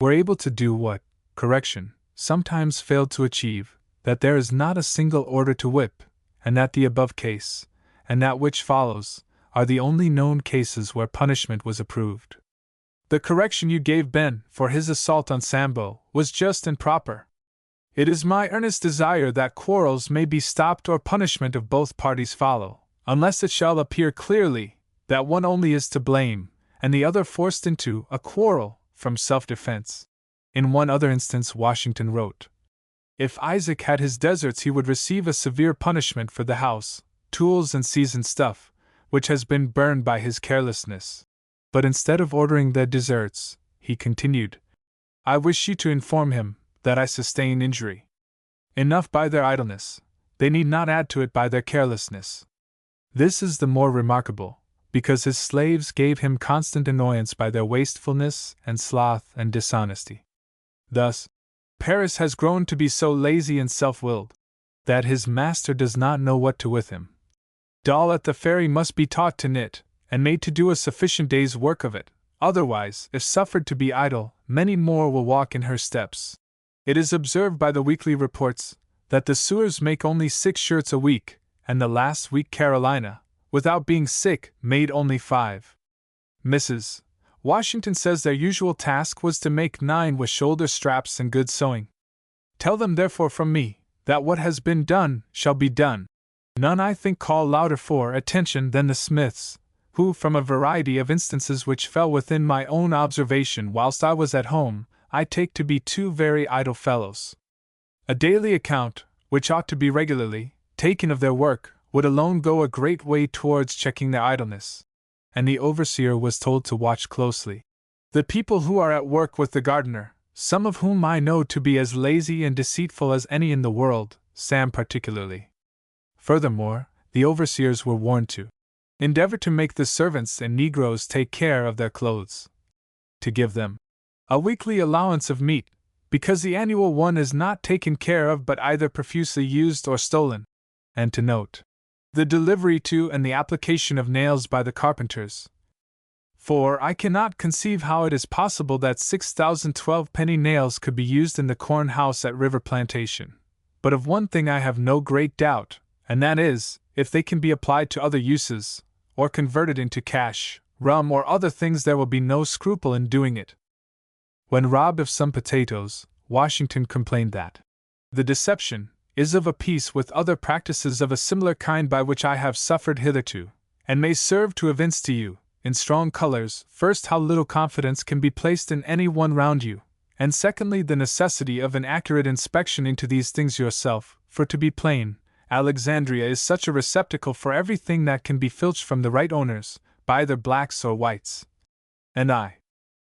S1: were able to do what correction sometimes failed to achieve, that there is not a single order to whip, and that the above case, and that which follows, are the only known cases where punishment was approved. The correction you gave Ben for his assault on Sambo was just and proper. It is my earnest desire that quarrels may be stopped or punishment of both parties follow, unless it shall appear clearly that one only is to blame, and the other forced into a quarrel from self-defense. In one other instance Washington wrote, "If Isaac had his deserts he would receive a severe punishment for the house, tools and seasoned stuff, which has been burned by his carelessness. But instead of ordering their deserts," he continued, "I wish you to inform him that I sustain injury enough by their idleness, they need not add to it by their carelessness." This is the more remarkable, because his slaves gave him constant annoyance by their wastefulness and sloth and dishonesty. Thus, Paris has grown to be so lazy and self-willed that his master does not know what to with him. Doll at the ferry must be taught to knit, and made to do a sufficient day's work of it. Otherwise, if suffered to be idle, many more will walk in her steps. It is observed by the weekly reports that the sewers make only 6 shirts a week, and the last week Carolina, without being sick, made only 5. Mrs. Washington says their usual task was to make 9 with shoulder straps and good sewing. Tell them therefore from me, that what has been done shall be done. None I think call louder for attention than the Smiths, who, from a variety of instances which fell within my own observation whilst I was at home, I take to be 2 very idle fellows. A daily account, which ought to be regularly taken of their work, would alone go a great way towards checking their idleness. And the overseer was told to watch closely the people who are at work with the gardener, some of whom I know to be as lazy and deceitful as any in the world, Sam particularly. Furthermore, the overseers were warned to endeavor to make the servants and negroes take care of their clothes, to give them a weekly allowance of meat, because the annual one is not taken care of but either profusely used or stolen, and to note the delivery to and the application of nails by the carpenters. For I cannot conceive how it is possible that 6,012 nails could be used in the corn house at River Plantation. But of one thing I have no great doubt, and that is, if they can be applied to other uses, or converted into cash, rum, or other things, there will be no scruple in doing it. When robbed of some potatoes, Washington complained that the deception is of a piece with other practices of a similar kind by which I have suffered hitherto, and may serve to evince to you, in strong colors, first how little confidence can be placed in any one round you, and secondly the necessity of an accurate inspection into these things yourself, for to be plain, Alexandria is such a receptacle for everything that can be filched from the right owners, by either blacks or whites. And I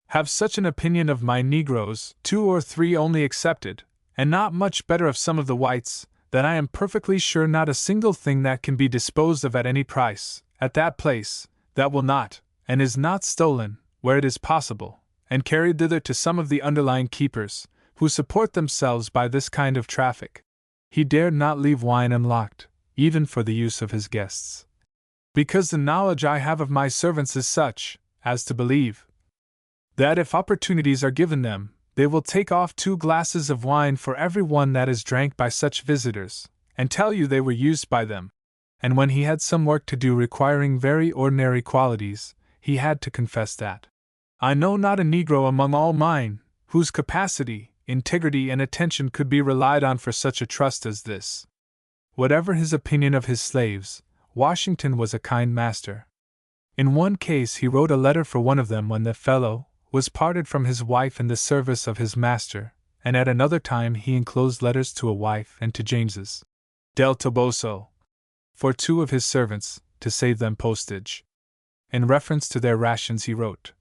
S1: have such an opinion of my negroes, 2 or 3 only excepted, and not much better of some of the whites, that I am perfectly sure not a single thing that can be disposed of at any price, at that place, that will not, and is not stolen, where it is possible, and carried thither to some of the underlying keepers, who support themselves by this kind of traffic. He dared not leave wine unlocked, even for the use of his guests, because the knowledge I have of my servants is such, as to believe that if opportunities are given them, they will take off 2 glasses of wine for every one that is drank by such visitors, and tell you they were used by them. And when he had some work to do requiring very ordinary qualities, he had to confess that I know not a Negro among all mine, whose capacity, integrity, and attention could be relied on for such a trust as this. Whatever his opinion of his slaves, Washington was a kind master. In one case he wrote a letter for one of them when the fellow was parted from his wife in the service of his master, and at another time he enclosed letters to a wife and to James's del Toboso for 2 of his servants, to save them postage. In reference to their rations he wrote,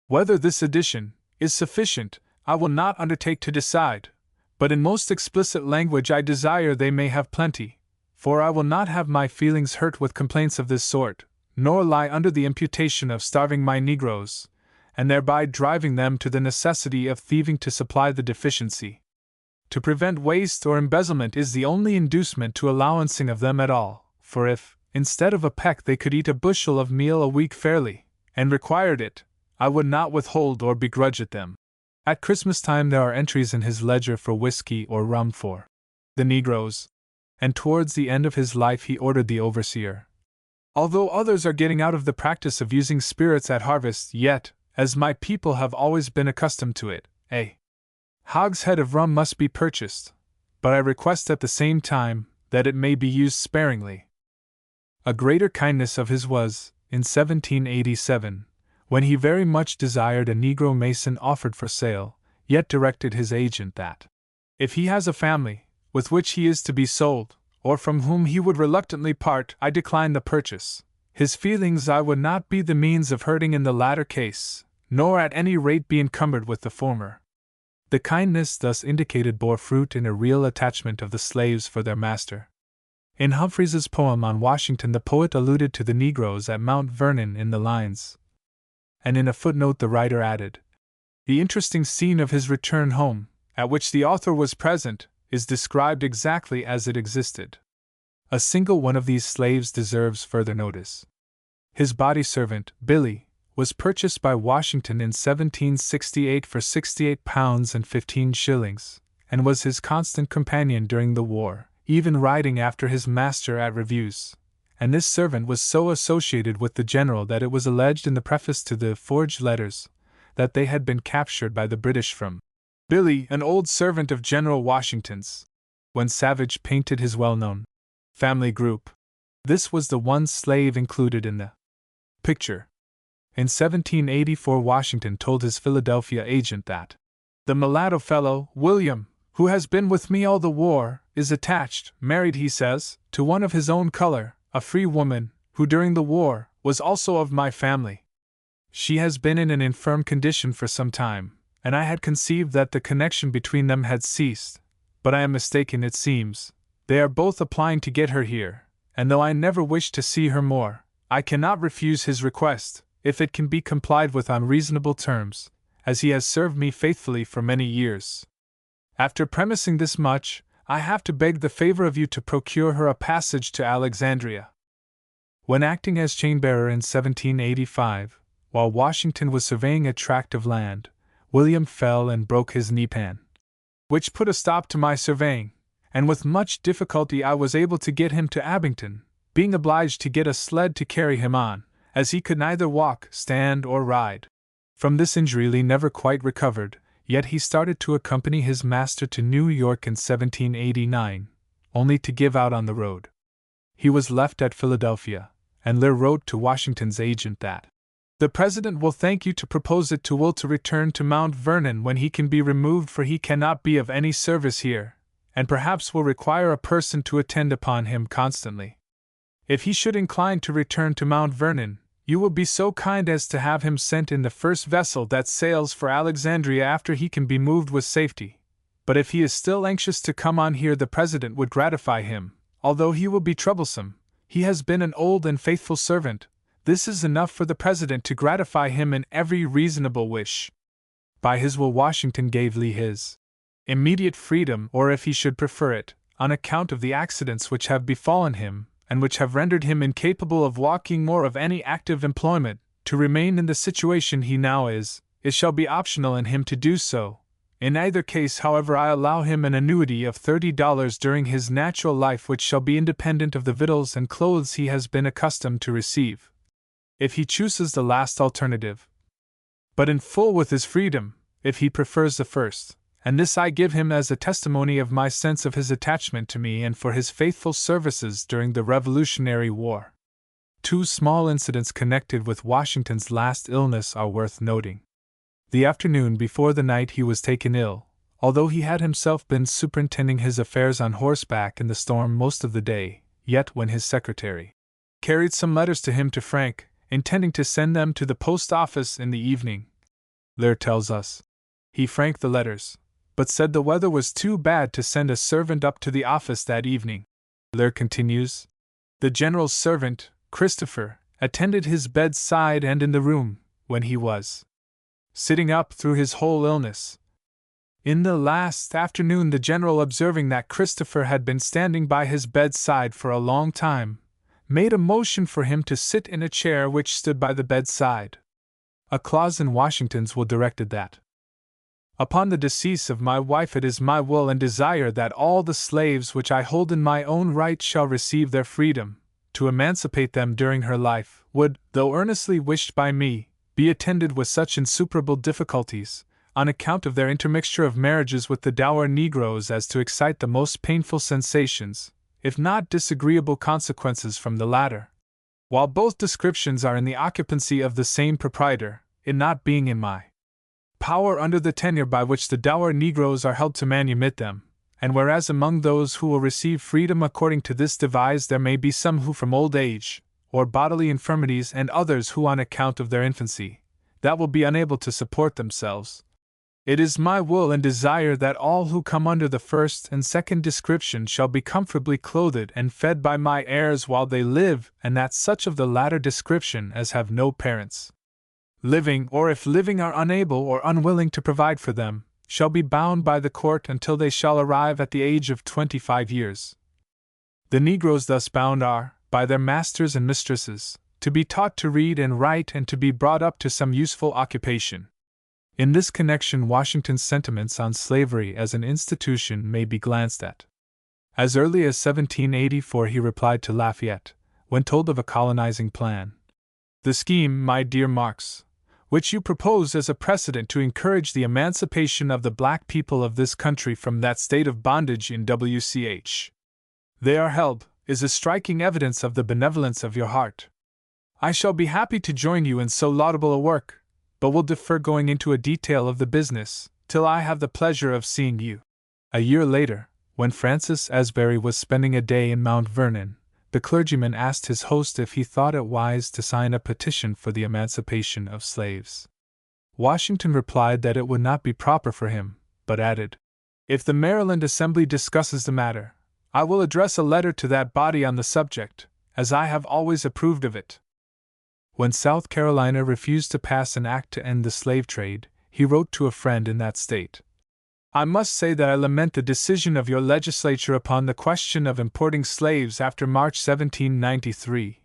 S1: "Whether this addition is sufficient, I will not undertake to decide, but in most explicit language I desire they may have plenty, for I will not have my feelings hurt with complaints of this sort, nor lie under the imputation of starving my negroes, and thereby driving them to the necessity of thieving to supply the deficiency. To prevent waste or embezzlement is the only inducement to allowancing of them at all, for if, instead of a peck, they could eat a bushel of meal a week fairly, and required it, I would not withhold or begrudge it them." At Christmas time there are entries in his ledger for whiskey or rum for the negroes, and towards the end of his life he ordered the overseer, "Although others are getting out of the practice of using spirits at harvest, yet, as my people have always been accustomed to it, a hogshead of rum must be purchased, but I request at the same time that it may be used sparingly." A greater kindness of his was, in 1787, when he very much desired a Negro mason offered for sale, yet directed his agent that, if he has a family, with which he is to be sold, or from whom he would reluctantly part, I decline the purchase. His feelings I would not be the means of hurting in the latter case, nor at any rate be encumbered with the former. The kindness thus indicated bore fruit in a real attachment of the slaves for their master. In Humphreys's poem on Washington, the poet alluded to the Negroes at Mount Vernon in the lines, and in a footnote the writer added, "The interesting scene of his return home, at which the author was present, is described exactly as it existed." A single one of these slaves deserves further notice. His body servant, Billy, was purchased by Washington in 1768 for £68 and 15 shillings, and was his constant companion during the war, even riding after his master at reviews. And this servant was so associated with the general that it was alleged in the preface to the forged letters that they had been captured by the British from Billy, an old servant of General Washington's. When Savage painted his well-known family group, this was the one slave included in the picture. In 1784, Washington told his Philadelphia agent that the mulatto fellow, William, who has been with me all the war, is attached, married, he says, to one of his own color, a free woman, who during the war was also of my family. She has been in an infirm condition for some time, and I had conceived that the connection between them had ceased, but I am mistaken, it seems. They are both applying to get her here, and though I never wish to see her more, I cannot refuse his request, if it can be complied with on reasonable terms, as he has served me faithfully for many years. After premising this much, I have to beg the favor of you to procure her a passage to Alexandria. When acting as chain-bearer in 1785, while Washington was surveying a tract of land, William fell and broke his knee-pan, which put a stop to my surveying, and with much difficulty I was able to get him to Abington, being obliged to get a sled to carry him on, as he could neither walk, stand, or ride. From this injury Lee never quite recovered, yet he started to accompany his master to New York in 1789, only to give out on the road. He was left at Philadelphia, and Lear wrote to Washington's agent that the President will thank you to propose it to Will to return to Mount Vernon when he can be removed, for he cannot be of any service here, and perhaps will require a person to attend upon him constantly. If he should incline to return to Mount Vernon, you will be so kind as to have him sent in the first vessel that sails for Alexandria after he can be moved with safety. But if he is still anxious to come on here, the President would gratify him, although he will be troublesome. He has been an old and faithful servant. This is enough for the President to gratify him in every reasonable wish. By his will Washington gave Lee his immediate freedom, or if he should prefer it, on account of the accidents which have befallen him, and which have rendered him incapable of walking more of any active employment, to remain in the situation he now is. It shall be optional in him to do so. In either case, however, I allow him an annuity of $30 during his natural life, which shall be independent of the victuals and clothes he has been accustomed to receive, if he chooses the last alternative, but in full with his freedom, if he prefers the first. And this I give him as a testimony of my sense of his attachment to me and for his faithful services during the Revolutionary War. Two small incidents connected with Washington's last illness are worth noting. The afternoon before the night he was taken ill, although he had himself been superintending his affairs on horseback in the storm most of the day, yet when his secretary carried some letters to him to Frank, intending to send them to the post office in the evening, Lear tells us, he franked the letters, but said the weather was too bad to send a servant up to the office that evening. Lear continues, the general's servant, Christopher, attended his bedside and in the room, when he was sitting up through his whole illness. In the last afternoon, the general, observing that Christopher had been standing by his bedside for a long time, made a motion for him to sit in a chair which stood by the bedside. A clause in Washington's will directed that upon the decease of my wife it is my will and desire that all the slaves which I hold in my own right shall receive their freedom. To emancipate them during her life would, though earnestly wished by me, be attended with such insuperable difficulties, on account of their intermixture of marriages with the dour Negroes, as to excite the most painful sensations, if not disagreeable consequences from the latter. While both descriptions are in the occupancy of the same proprietor, it not being in my power under the tenure by which the dour Negroes are held to manumit them, and whereas among those who will receive freedom according to this devise there may be some who from old age, or bodily infirmities, and others who on account of their infancy, that will be unable to support themselves, It is my will and desire that all who come under the first and second description shall be comfortably clothed and fed by my heirs while they live, and that such of the latter description as have no parents living, or if living are unable or unwilling to provide for them, shall be bound by the court until they shall arrive at the age of 25 years. The Negroes thus bound are, by their masters and mistresses, to be taught to read and write and to be brought up to some useful occupation. In this connection, Washington's sentiments on slavery as an institution may be glanced at. As early as 1784 he replied to Lafayette, when told of a colonizing plan, "The scheme, my dear Marx, which you propose as a precedent to encourage the emancipation of the black people of this country from that state of bondage in which they are held, is a striking evidence of the benevolence of your heart. I shall be happy to join you in so laudable a work, but will defer going into a detail of the business till I have the pleasure of seeing you." A year later, when Francis Asbury was spending a day in Mount Vernon, the clergyman asked his host if he thought it wise to sign a petition for the emancipation of slaves. Washington replied that it would not be proper for him, but added, "If the Maryland Assembly discusses the matter, I will address a letter to that body on the subject, as I have always approved of it." When South Carolina refused to pass an act to end the slave trade, he wrote to a friend in that state, "I must say that I lament the decision of your legislature upon the question of importing slaves after March 1793.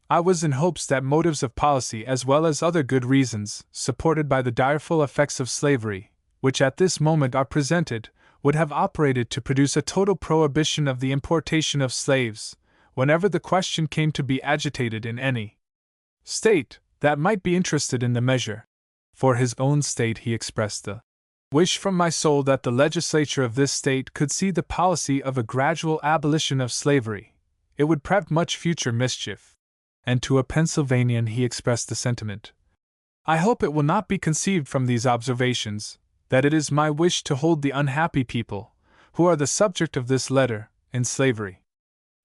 S1: I was in hopes that motives of policy as well as other good reasons, supported by the direful effects of slavery, which at this moment are presented, would have operated to produce a total prohibition of the importation of slaves, whenever the question came to be agitated in any state that might be interested in the measure. For his own state he expressed the wish from my soul that the legislature of this state could see the policy of a gradual abolition of slavery. It would prevent much future mischief." And to a Pennsylvanian he expressed the sentiment, "I hope it will not be conceived from these observations that it is my wish to hold the unhappy people, who are the subject of this letter, in slavery.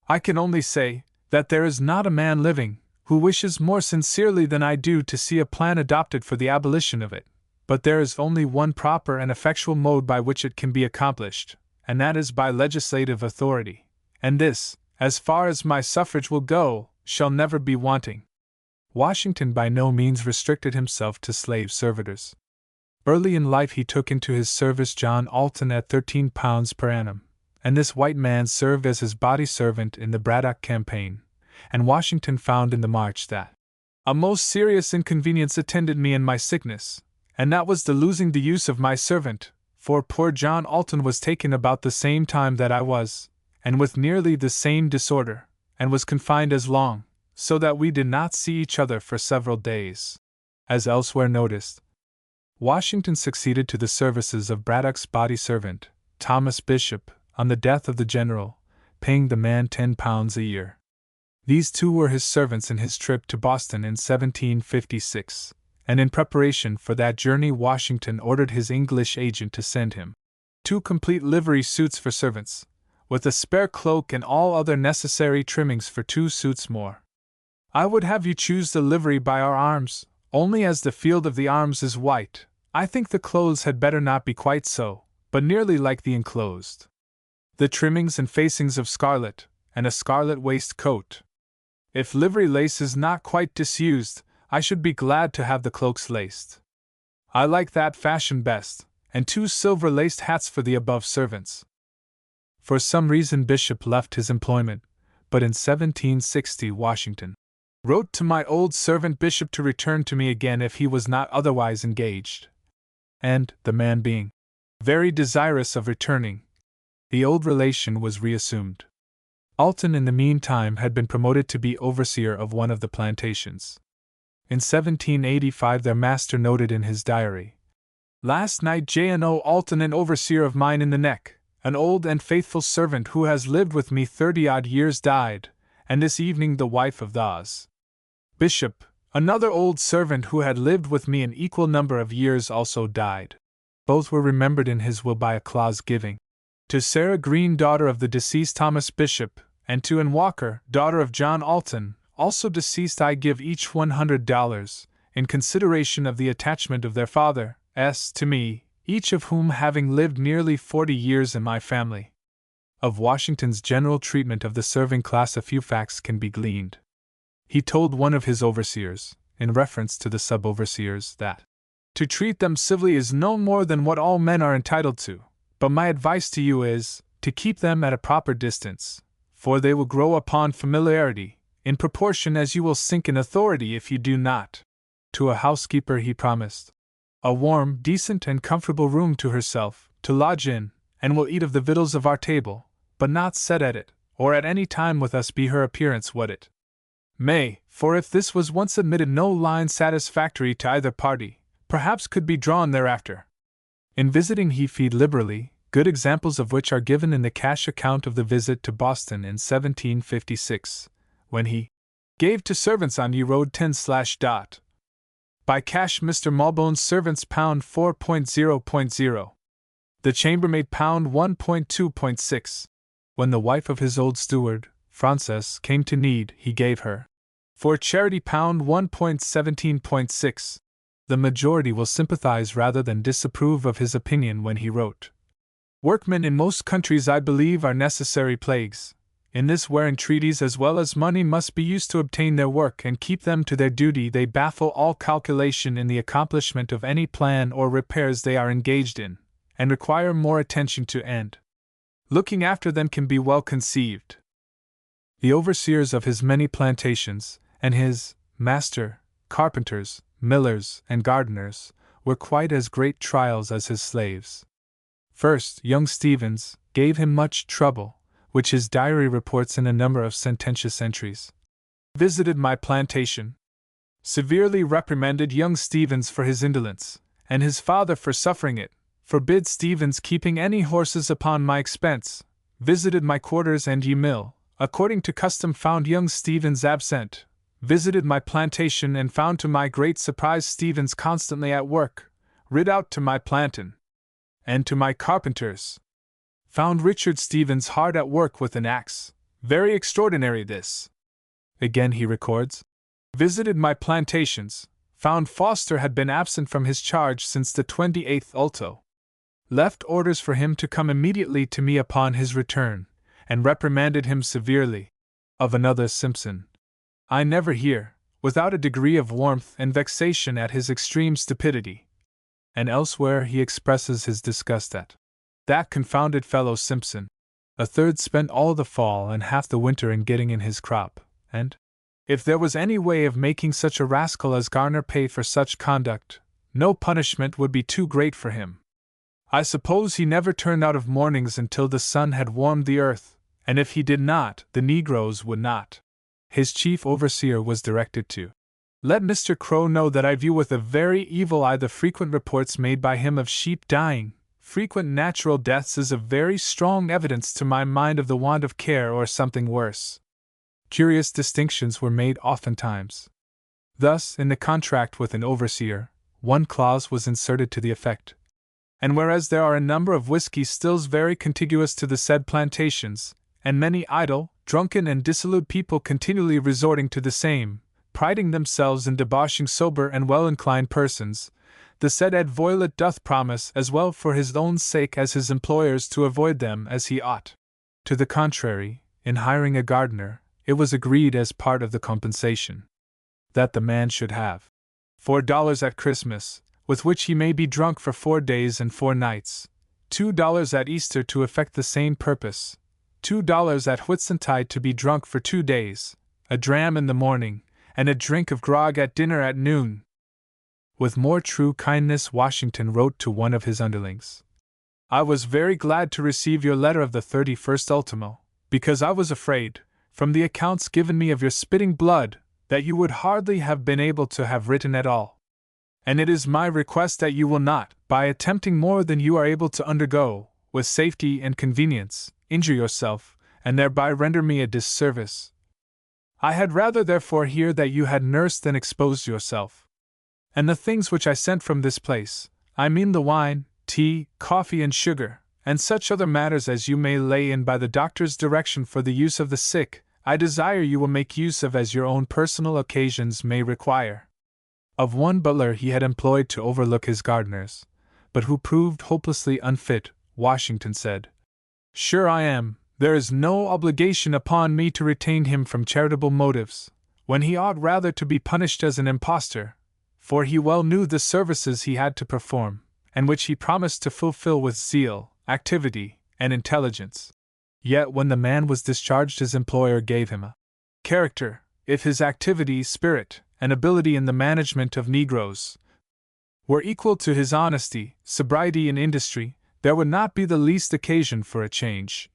S1: I can only say, that there is not a man living, who wishes more sincerely than I do to see a plan adopted for the abolition of it, but there is only one proper and effectual mode by which it can be accomplished, and that is by legislative authority, and this, as far as my suffrage will go, shall never be wanting." Washington by no means restricted himself to slave servitors. Early in life he took into his service John Alton at £13 per annum, and this white man served as his body servant in the Braddock campaign, and Washington found in the march that a most serious inconvenience attended me in my sickness, and that was the losing the use of my servant, for poor John Alton was taken about the same time that I was, and with nearly the same disorder, and was confined as long, so that we did not see each other for several days." As elsewhere noticed, Washington succeeded to the services of Braddock's body servant, Thomas Bishop, on the death of the general, paying the man £10 a year. These two were his servants in his trip to Boston in 1756, and in preparation for that journey Washington ordered his English agent to send him 2 complete livery suits for servants, with a spare cloak and all other necessary trimmings for 2 suits more. "I would have you choose the livery by our arms, only as the field of the arms is white, I think the clothes had better not be quite so, but nearly like the enclosed. The trimmings and facings of scarlet, and a scarlet waistcoat. If livery lace is not quite disused, I should be glad to have the cloaks laced. I like that fashion best, and 2 silver-laced hats for the above servants." For some reason Bishop left his employment, but in 1760 Washington wrote to my old servant Bishop to return to me again if he was not otherwise engaged. And, the man being very desirous of returning, the old relation was reassumed. Alton in the meantime had been promoted to be overseer of one of the plantations. In 1785 their master noted in his diary, "Last night J.N.O. Alton, an overseer of mine in the neck, an old and faithful servant who has lived with me 30-odd years, died, and this evening the wife of Thos. Bishop, another old servant who had lived with me an equal number of years, also died. Both were remembered in his will by a clause giving to Sarah Green, daughter of the deceased Thomas Bishop, and to Ann Walker, daughter of John Alton, also deceased, I give each $100, in consideration of the attachment of their father, S. to me, each of whom having lived nearly 40 years in my family. Of Washington's general treatment of the serving class a few facts can be gleaned. He told one of his overseers, in reference to the sub-overseers, that to treat them civilly is no more than what all men are entitled to, but my advice to you is, to keep them at a proper distance, for they will grow upon familiarity, in proportion as you will sink in authority if you do not. To a housekeeper he promised a warm, decent, and comfortable room to herself, to lodge in, and will eat of the victuals of our table, but not set at it, or at any time with us be her appearance what it may, for if this was once admitted no line satisfactory to either party, perhaps could be drawn thereafter. In visiting he feed liberally, good examples of which are given in the cash account of the visit to Boston in 1756, when he gave to servants on Ye Road 10/ by cash Mr. Malbone's servants £4.0.0, the chambermaid £1.2.6. When the wife of his old steward, Frances, came to need, he gave her, for charity £1.17.6. The majority will sympathize rather than disapprove of his opinion when he wrote, "Workmen in most countries I believe are necessary plagues. In this where entreaties as well as money must be used to obtain their work and keep them to their duty, they baffle all calculation in the accomplishment of any plan or repairs they are engaged in, and require more attention to end looking after than can be well conceived." The overseers of his many plantations, and his master, carpenters, millers, and gardeners, were quite as great trials as his slaves. First, young Stevens gave him much trouble, which his diary reports in a number of sententious entries. Visited my plantation. Severely reprimanded young Stevens for his indolence, and his father for suffering it. Forbid Stevens keeping any horses upon my expense. Visited my quarters and Ye Mill. According to custom found young Stevens absent. Visited my plantation and found to my great surprise Stevens constantly at work. Rid out to my plantain. And to my carpenters. Found Richard Stevens hard at work with an axe. Very extraordinary this. Again he records, visited my plantations, found Foster had been absent from his charge since the 28th ulto. Left orders for him to come immediately to me upon his return, and reprimanded him severely. Of another Simpson, I never hear, without a degree of warmth and vexation at his extreme stupidity. And elsewhere he expresses his disgust at that confounded fellow Simpson. A third spent all the fall and half the winter in getting in his crop, and if there was any way of making such a rascal as Garner pay for such conduct, no punishment would be too great for him. I suppose he never turned out of mornings until the sun had warmed the earth, and if he did not, the negroes would not. His chief overseer was directed to let Mr. Crow know that I view with a very evil eye the frequent reports made by him of sheep dying. Frequent natural deaths is a very strong evidence to my mind of the want of care or something worse. Curious distinctions were made oftentimes. Thus, in the contract with an overseer, one clause was inserted to the effect, and whereas there are a number of whiskey stills very contiguous to the said plantations, and many idle, drunken, and dissolute people continually resorting to the same, priding themselves in debauching sober and well-inclined persons, the said Ed Voilet doth promise as well for his own sake as his employers to avoid them as he ought. To the contrary, in hiring a gardener, it was agreed as part of the compensation that the man should have $4 at Christmas, with which he may be drunk for 4 days and 4 nights, $2 at Easter to effect the same purpose, $2 at Whitsuntide to be drunk for 2 days, a dram in the morning, and a drink of grog at dinner at noon. With more true kindness Washington wrote to one of his underlings, I was very glad to receive your letter of the 31st ultimo, because I was afraid, from the accounts given me of your spitting blood, that you would hardly have been able to have written at all. And it is my request that you will not, by attempting more than you are able to undergo, with safety and convenience, injure yourself, and thereby render me a disservice. I had rather therefore hear that you had nursed than exposed yourself. And the things which I sent from this place, I mean the wine, tea, coffee, and sugar, and such other matters as you may lay in by the doctor's direction for the use of the sick, I desire you will make use of as your own personal occasions may require. Of one butler he had employed to overlook his gardeners, but who proved hopelessly unfit, Washington said, "Sure I am, there is no obligation upon me to retain him from charitable motives, when he ought rather to be punished as an impostor, for he well knew the services he had to perform, and which he promised to fulfill with zeal, activity, and intelligence. Yet when the man was discharged his employer gave him a character, if his activity, spirit, and ability in the management of Negroes were equal to his honesty, sobriety, and industry, there would not be the least occasion for a change.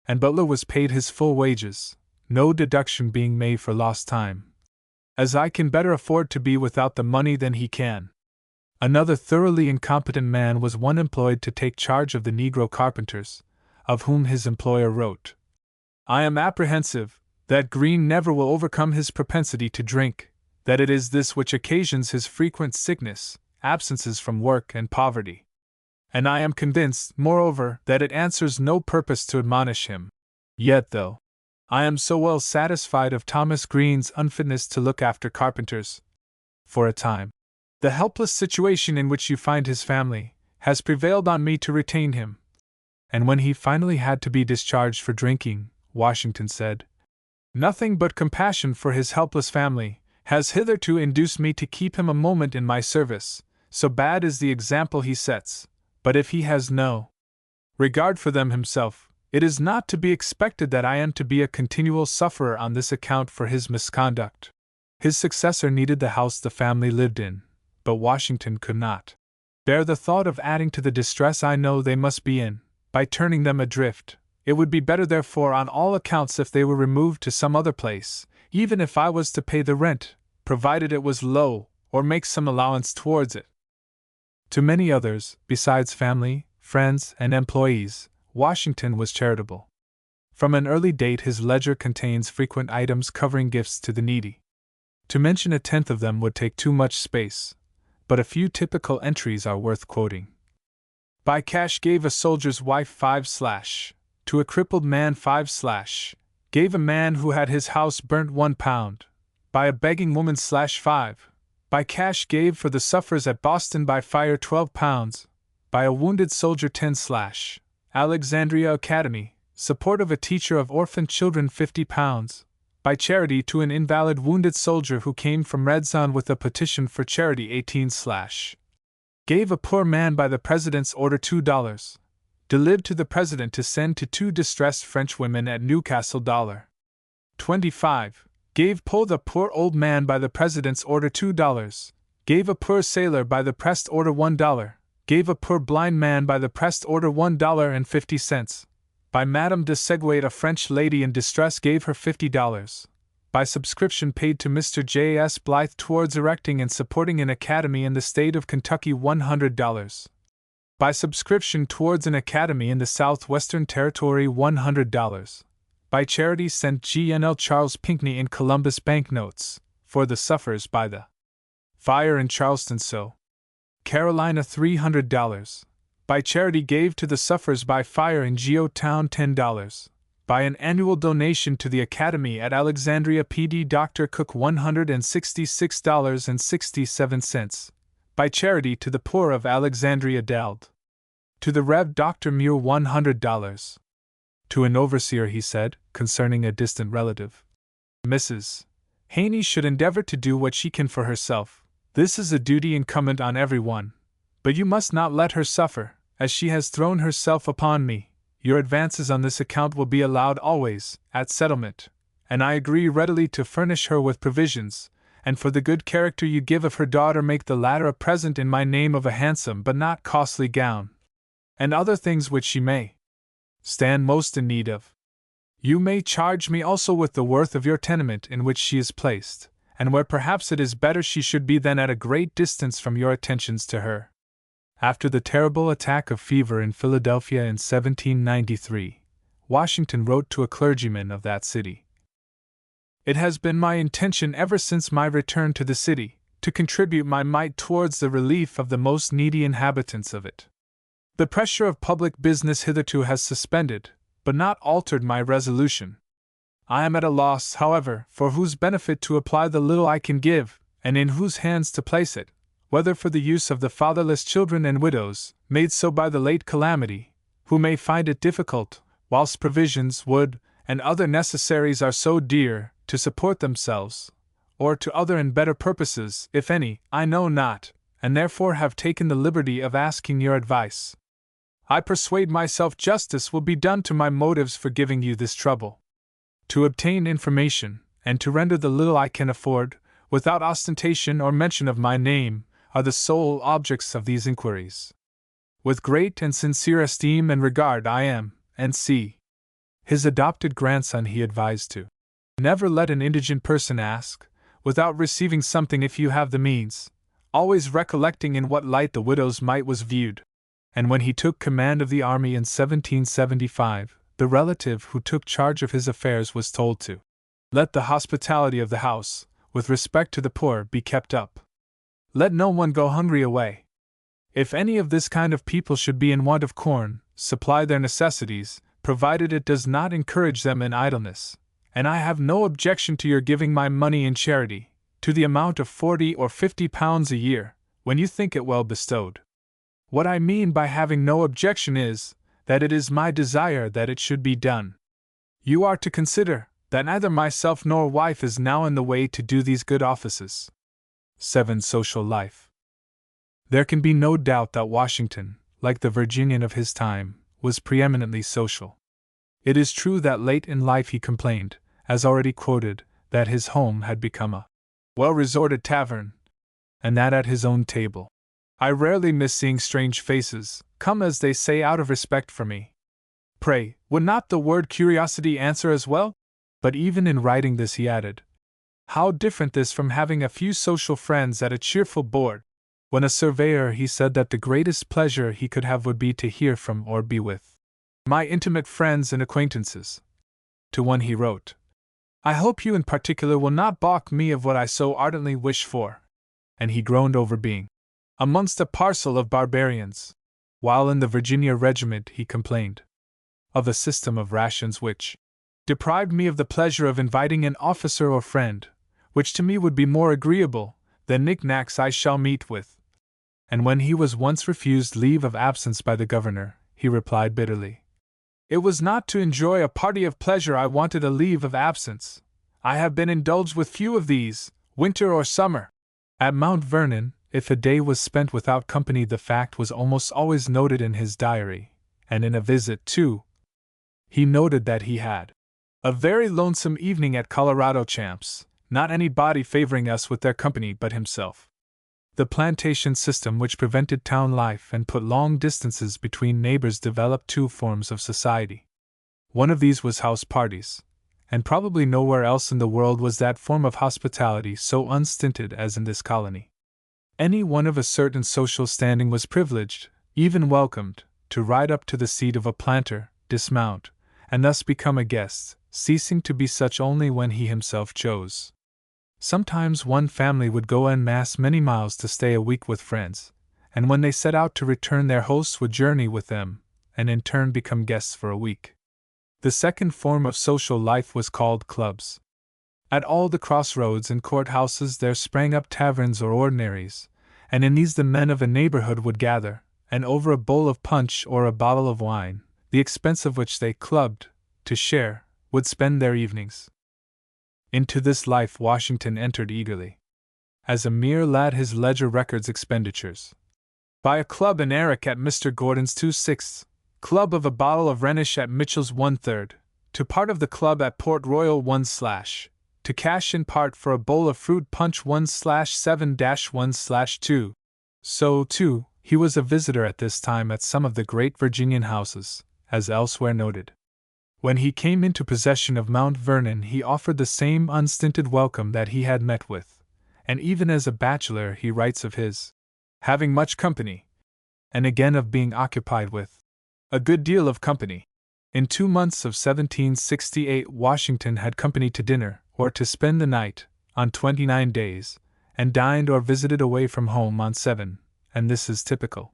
S1: And Butler was paid his full wages, no deduction being made for lost time, as I can better afford to be without the money than he can." Another thoroughly incompetent man was one employed to take charge of the Negro carpenters, of whom his employer wrote, "I am apprehensive that Green never will overcome his propensity to drink, that it is this which occasions his frequent sickness, absences from work, and poverty. And I am convinced, moreover, that it answers no purpose to admonish him. Yet, though I am so well satisfied of Thomas Green's unfitness to look after carpenters, for a time, the helpless situation in which you find his family has prevailed on me to retain him." And when he finally had to be discharged for drinking, Washington said, "Nothing but compassion for his helpless family has hitherto induced me to keep him a moment in my service, so bad is the example he sets, but if he has no regard for them himself, it is not to be expected that I am to be a continual sufferer on this account for his misconduct." His successor needed the house the family lived in, but Washington could not bear the thought of adding to the distress I know they must be in, by turning them adrift. It would be better, therefore, on all accounts if they were removed to some other place, even if I was to pay the rent, provided it was low, or make some allowance towards it. To many others, besides family, friends, and employees, Washington was charitable. From an early date his ledger contains frequent items covering gifts to the needy. To mention a tenth of them would take too much space, but a few typical entries are worth quoting. By cash gave a soldier's wife 5/ to a crippled man 5/ gave a man who had his house burnt £1, by a begging woman /5, by cash gave for the sufferers at Boston by fire £12, by a wounded soldier 10/ Alexandria Academy, support of a teacher of orphan children £50, by charity to an invalid wounded soldier who came from Redzon with a petition for charity 18/ gave a poor man by the President's order $2, delivered to the President to send to 2 distressed French women at Newcastle $25, gave Poe the poor old man by the President's order $2, gave a poor sailor by the pressed order $1, gave a poor blind man by the pressed order $1.50, by Madame de Seguet a French lady in distress gave her $50, by subscription paid to Mr. J. S. Blythe towards erecting and supporting an academy in the state of Kentucky $100, by subscription towards an academy in the Southwestern Territory $100, by charity sent G.N.L. Charles Pinckney in Columbus banknotes, for the sufferers by the fire in Charleston so Carolina $300, by charity gave to the sufferers by fire in Geotown $10, by an annual donation to the Academy at Alexandria P.D. Dr. Cook $166.67, by charity to the poor of Alexandria Deld. To the Rev. Dr. Muir $100. To an overseer he said, concerning a distant relative, "Mrs. Haney should endeavor to do what she can for herself. This is a duty incumbent on every one. But you must not let her suffer, as she has thrown herself upon me. Your advances on this account will be allowed always, at settlement, and I agree readily to furnish her with provisions, and for the good character you give of her daughter make the latter a present in my name of a handsome but not costly gown, and other things which she may stand most in need of. You may charge me also with the worth of your tenement in which she is placed, and where perhaps it is better she should be than at a great distance from your attentions to her." After the terrible attack of fever in Philadelphia in 1793, Washington wrote to a clergyman of that city, "It has been my intention ever since my return to the city, to contribute my mite towards the relief of the most needy inhabitants of it. The pressure of public business hitherto has suspended, but not altered my resolution. I am at a loss, however, for whose benefit to apply the little I can give, and in whose hands to place it, whether for the use of the fatherless children and widows, made so by the late calamity, who may find it difficult, whilst provisions, wood, and other necessaries are so dear, to support themselves, or to other and better purposes, if any, I know not, and therefore have taken the liberty of asking your advice. I persuade myself justice will be done to my motives for giving you this trouble. To obtain information, and to render the little I can afford, without ostentation or mention of my name, are the sole objects of these inquiries. With great and sincere esteem and regard I am, N.C. His adopted grandson. He advised to never let an indigent person ask, without receiving something if you have the means, always recollecting in what light the widow's mite was viewed. And when he took command of the army in 1775, the relative who took charge of his affairs was told to let the hospitality of the house, with respect to the poor, be kept up. Let no one go hungry away. If any of this kind of people should be in want of corn, supply their necessities, provided it does not encourage them in idleness. And I have no objection to your giving my money in charity, to the amount of 40 or 50 pounds a year, when you think it well bestowed. What I mean by having no objection is, that it is my desire that it should be done. You are to consider that neither myself nor wife is now in the way to do these good offices. 7. Social life. There can be no doubt that Washington, like the Virginian of his time, was preeminently social. It is true that late in life he complained, as already quoted, that his home had become a well-resorted tavern, and that at his own table I rarely miss seeing strange faces, come as they say out of respect for me. Pray, would not the word curiosity answer as well? But even in writing this he added, how different this from having a few social friends at a cheerful board. When a surveyor he said that the greatest pleasure he could have would be to hear from or be with my intimate friends and acquaintances. To one he wrote, I hope you in particular will not balk me of what I so ardently wish for. And he groaned over being amongst a parcel of barbarians. While in the Virginia regiment he complained of a system of rations which deprived me of the pleasure of inviting an officer or friend, which to me would be more agreeable than knickknacks I shall meet with. And when he was once refused leave of absence by the governor, he replied bitterly, It was not to enjoy a party of pleasure I wanted a leave of absence. I have been indulged with few of these, winter or summer. At Mount Vernon, if a day was spent without company, the fact was almost always noted in his diary, and in a visit, too, he noted that he had a very lonesome evening at Colorado Champs, not anybody favoring us with their company but himself. The plantation system, which prevented town life and put long distances between neighbors, developed two forms of society. One of these was house parties, and probably nowhere else in the world was that form of hospitality so unstinted as in this colony. Any one of a certain social standing was privileged, even welcomed, to ride up to the seat of a planter, dismount, and thus become a guest, ceasing to be such only when he himself chose. Sometimes one family would go en masse many miles to stay a week with friends, and when they set out to return, their hosts would journey with them, and in turn become guests for a week. The second form of social life was called clubs. At all the crossroads and courthouses there sprang up taverns or ordinaries, and in these the men of a neighborhood would gather, and over a bowl of punch or a bottle of wine, the expense of which they clubbed to share, would spend their evenings. Into this life Washington entered eagerly. As a mere lad his ledger records expenditures. Buy a club in Eric at Mr. Gordon's 2/6, club of a bottle of Rhenish at Mitchell's 1/3, to part of the club at Port Royal 1/, to cash in part for a bowl of fruit punch 1/7-1/2. So, too, he was a visitor at this time at some of the great Virginian houses, as elsewhere noted. When he came into possession of Mount Vernon he offered the same unstinted welcome that he had met with, and even as a bachelor he writes of his having much company, and again of being occupied with a good deal of company. In 2 months of 1768 Washington had company to dinner, or to spend the night, on 29 days, and dined or visited away from home on 7, and this is typical.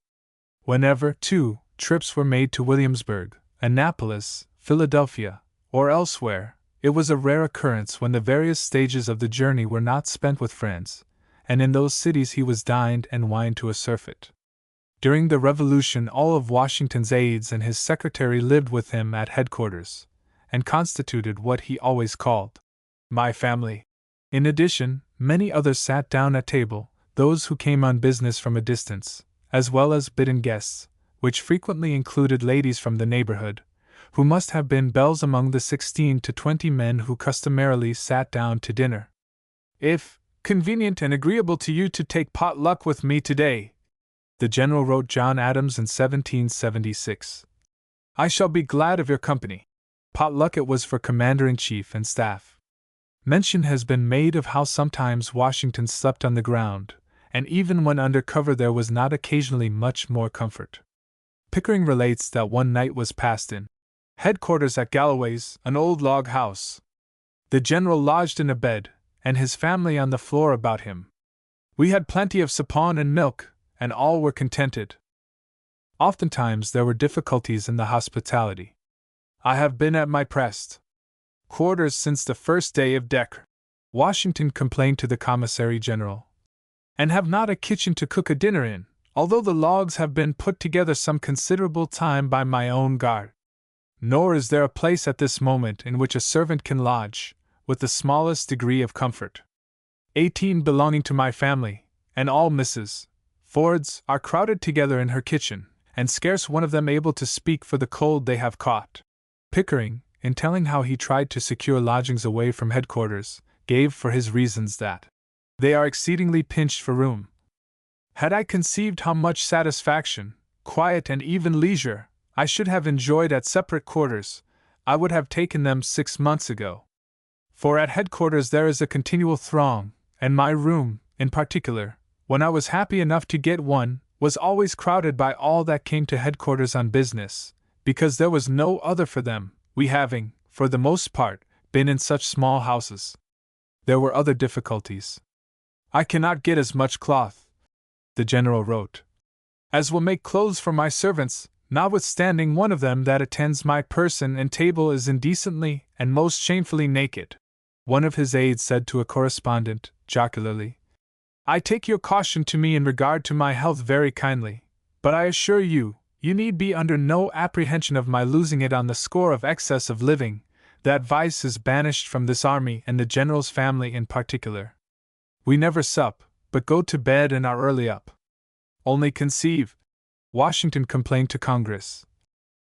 S1: Whenever, too, trips were made to Williamsburg, Annapolis, Philadelphia, or elsewhere, it was a rare occurrence when the various stages of the journey were not spent with friends, and in those cities he was dined and wined to a surfeit. During the Revolution, all of Washington's aides and his secretary lived with him at headquarters, and constituted what he always called my family. In addition, many others sat down at table, those who came on business from a distance, as well as bidden guests, which frequently included ladies from the neighborhood, who must have been belles among the 16 to 20 men who customarily sat down to dinner. "If convenient and agreeable to you to take pot luck with me today," the general wrote John Adams in 1776, "I shall be glad of your company." Pot luck it was for commander-in-chief and staff. Mention has been made of how sometimes Washington slept on the ground, and even when under cover there was not occasionally much more comfort. Pickering relates that one night was passed in headquarters at Galloway's, an old log house. The general lodged in a bed, and his family on the floor about him. "We had plenty of suppawn and milk, and all were contented." Oftentimes there were difficulties in the hospitality. "I have been at my pressed quarters since the first day of December," Washington complained to the commissary general, "and have not a kitchen to cook a dinner in, although the logs have been put together some considerable time by my own guard. Nor is there a place at this moment in which a servant can lodge, with the smallest degree of comfort. 18 belonging to my family, and all Mrs. Ford's, are crowded together in her kitchen, and scarce one of them able to speak for the cold they have caught." Pickering, in telling how he tried to secure lodgings away from headquarters, gave for his reasons that they are exceedingly pinched for room. "Had I conceived how much satisfaction, quiet, and even leisure I should have enjoyed at separate quarters, I would have taken them 6 months ago. For at headquarters there is a continual throng, and my room, in particular, when I was happy enough to get one, was always crowded by all that came to headquarters on business, because there was no other for them, we having, for the most part, been in such small houses. There were other difficulties. I cannot get as much cloth," the general wrote, "as will make clothes for my servants, notwithstanding one of them that attends my person and table is indecently and most shamefully naked." One of his aides said to a correspondent, jocularly, "I take your caution to me in regard to my health very kindly, but I assure you, you need be under no apprehension of my losing it on the score of excess of living. That vice is banished from this army and the general's family in particular. We never sup, but go to bed and are early up. Only conceive," Washington complained to Congress,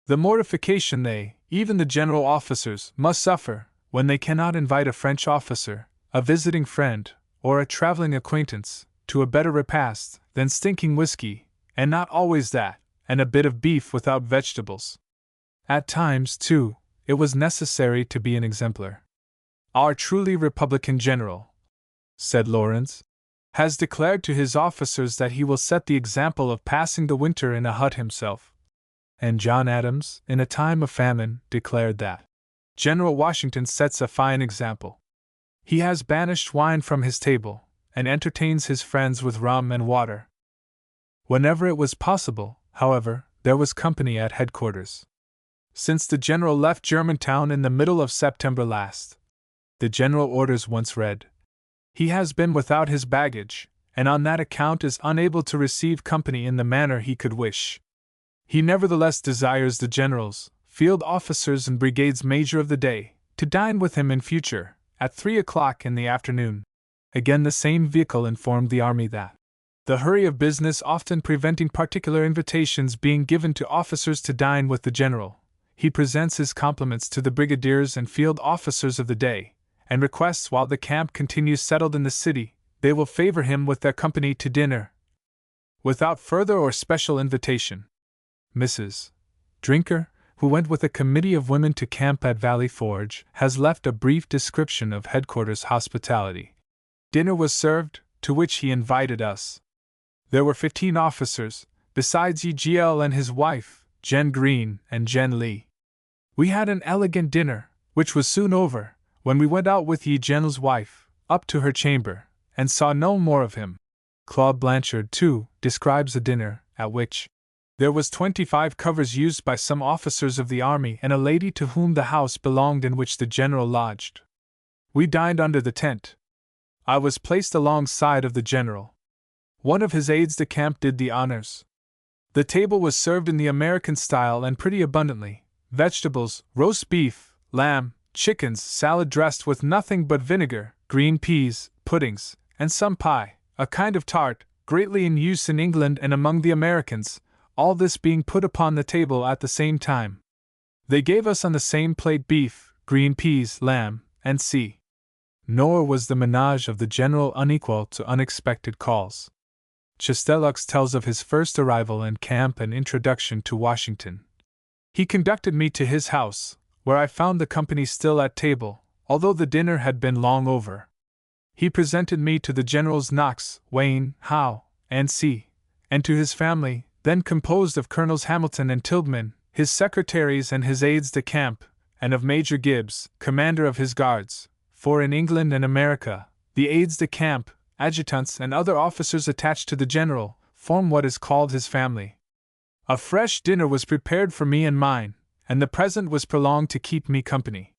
S1: "the mortification they, even the general officers, must suffer, when they cannot invite a French officer, a visiting friend, or a traveling acquaintance, to a better repast than stinking whiskey, and not always that, and a bit of beef without vegetables." At times, too, it was necessary to be an exemplar. "Our truly Republican general," said Lawrence, "has declared to his officers that he will set the example of passing the winter in a hut himself." And John Adams, in a time of famine, declared that General Washington sets a fine example. He has banished wine from his table, and entertains his friends with rum and water. Whenever it was possible, however, there was company at headquarters. "Since the general left Germantown in the middle of September last," the general orders once read, "he has been without his baggage, and on that account is unable to receive company in the manner he could wish. He nevertheless desires the generals, field officers, and brigades major of the day to dine with him in future, at 3 o'clock in the afternoon." Again, the same vehicle informed the army that the hurry of business often preventing particular invitations being given to officers to dine with the general, he presents his compliments to the brigadiers and field officers of the day, and requests while the camp continues settled in the city, they will favor him with their company to dinner, without further or special invitation. Mrs. Drinker, who went with a committee of women to camp at Valley Forge, has left a brief description of headquarters hospitality. Dinner was served, to which he invited us. There were 15 officers, besides E.G.L. and his wife, Jen Green and Jen Lee. We had an elegant dinner, which was soon over, when we went out with E.G.L.'s wife, up to her chamber, and saw no more of him. Claude Blanchard, too, describes a dinner, at which there was 25 covers used by some officers of the army and a lady to whom the house belonged in which the general lodged. We dined under the tent. I was placed alongside of the general. One of his aides-de-camp did the honors. The table was served in the American style and pretty abundantly: vegetables, roast beef, lamb, chickens, salad dressed with nothing but vinegar, green peas, puddings, and some pie, a kind of tart, greatly in use in England and among the Americans, all this being put upon the table at the same time. They gave us on the same plate beef, green peas, lamb, and sea. Nor was the menage of the general unequal to unexpected calls. Chastellux tells of his first arrival in camp and introduction to Washington. He conducted me to his house, where I found the company still at table, although the dinner had been long over. He presented me to the Generals Knox, Wayne, Howe, and C., and to his family, then composed of Colonels Hamilton and Tilghman, his secretaries and his aides-de-camp, and of Major Gibbs, commander of his guards, for in England and America, the aides-de-camp, adjutants, and other officers attached to the general form what is called his family. A fresh dinner was prepared for me and mine, and the present was prolonged to keep me company.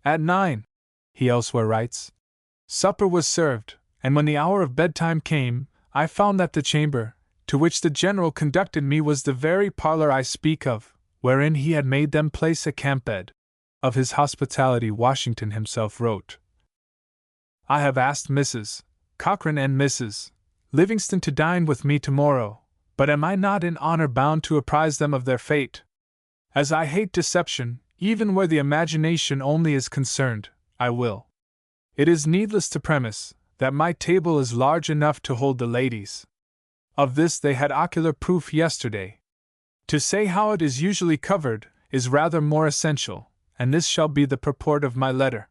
S1: At 9, he elsewhere writes, supper was served, and when the hour of bedtime came, I found that the chamber, to which the general conducted me, was the very parlor I speak of, wherein he had made them place a camp bed. Of his hospitality Washington himself wrote, I have asked Mrs. Cochrane and Mrs. Livingston to dine with me tomorrow, but am I not in honor bound to apprise them of their fate? As I hate deception, even where the imagination only is concerned, I will. It is needless to premise that my table is large enough to hold the ladies. Of this they had ocular proof yesterday. To say how it is usually covered is rather more essential, and this shall be the purport of my letter.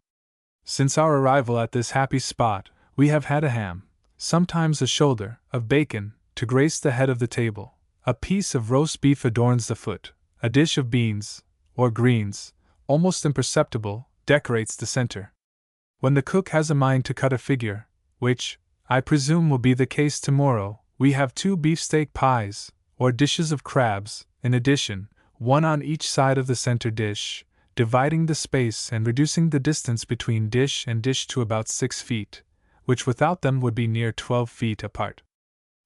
S1: Since our arrival at this happy spot, we have had a ham, sometimes a shoulder, of bacon, to grace the head of the table, a piece of roast beef adorns the foot, a dish of beans, or greens, almost imperceptible, decorates the center. When the cook has a mind to cut a figure, which, I presume will be the case tomorrow, we have 2 beefsteak pies, or dishes of crabs, in addition, one on each side of the center dish, dividing the space and reducing the distance between dish and dish to about 6 feet, which without them would be near 12 feet apart.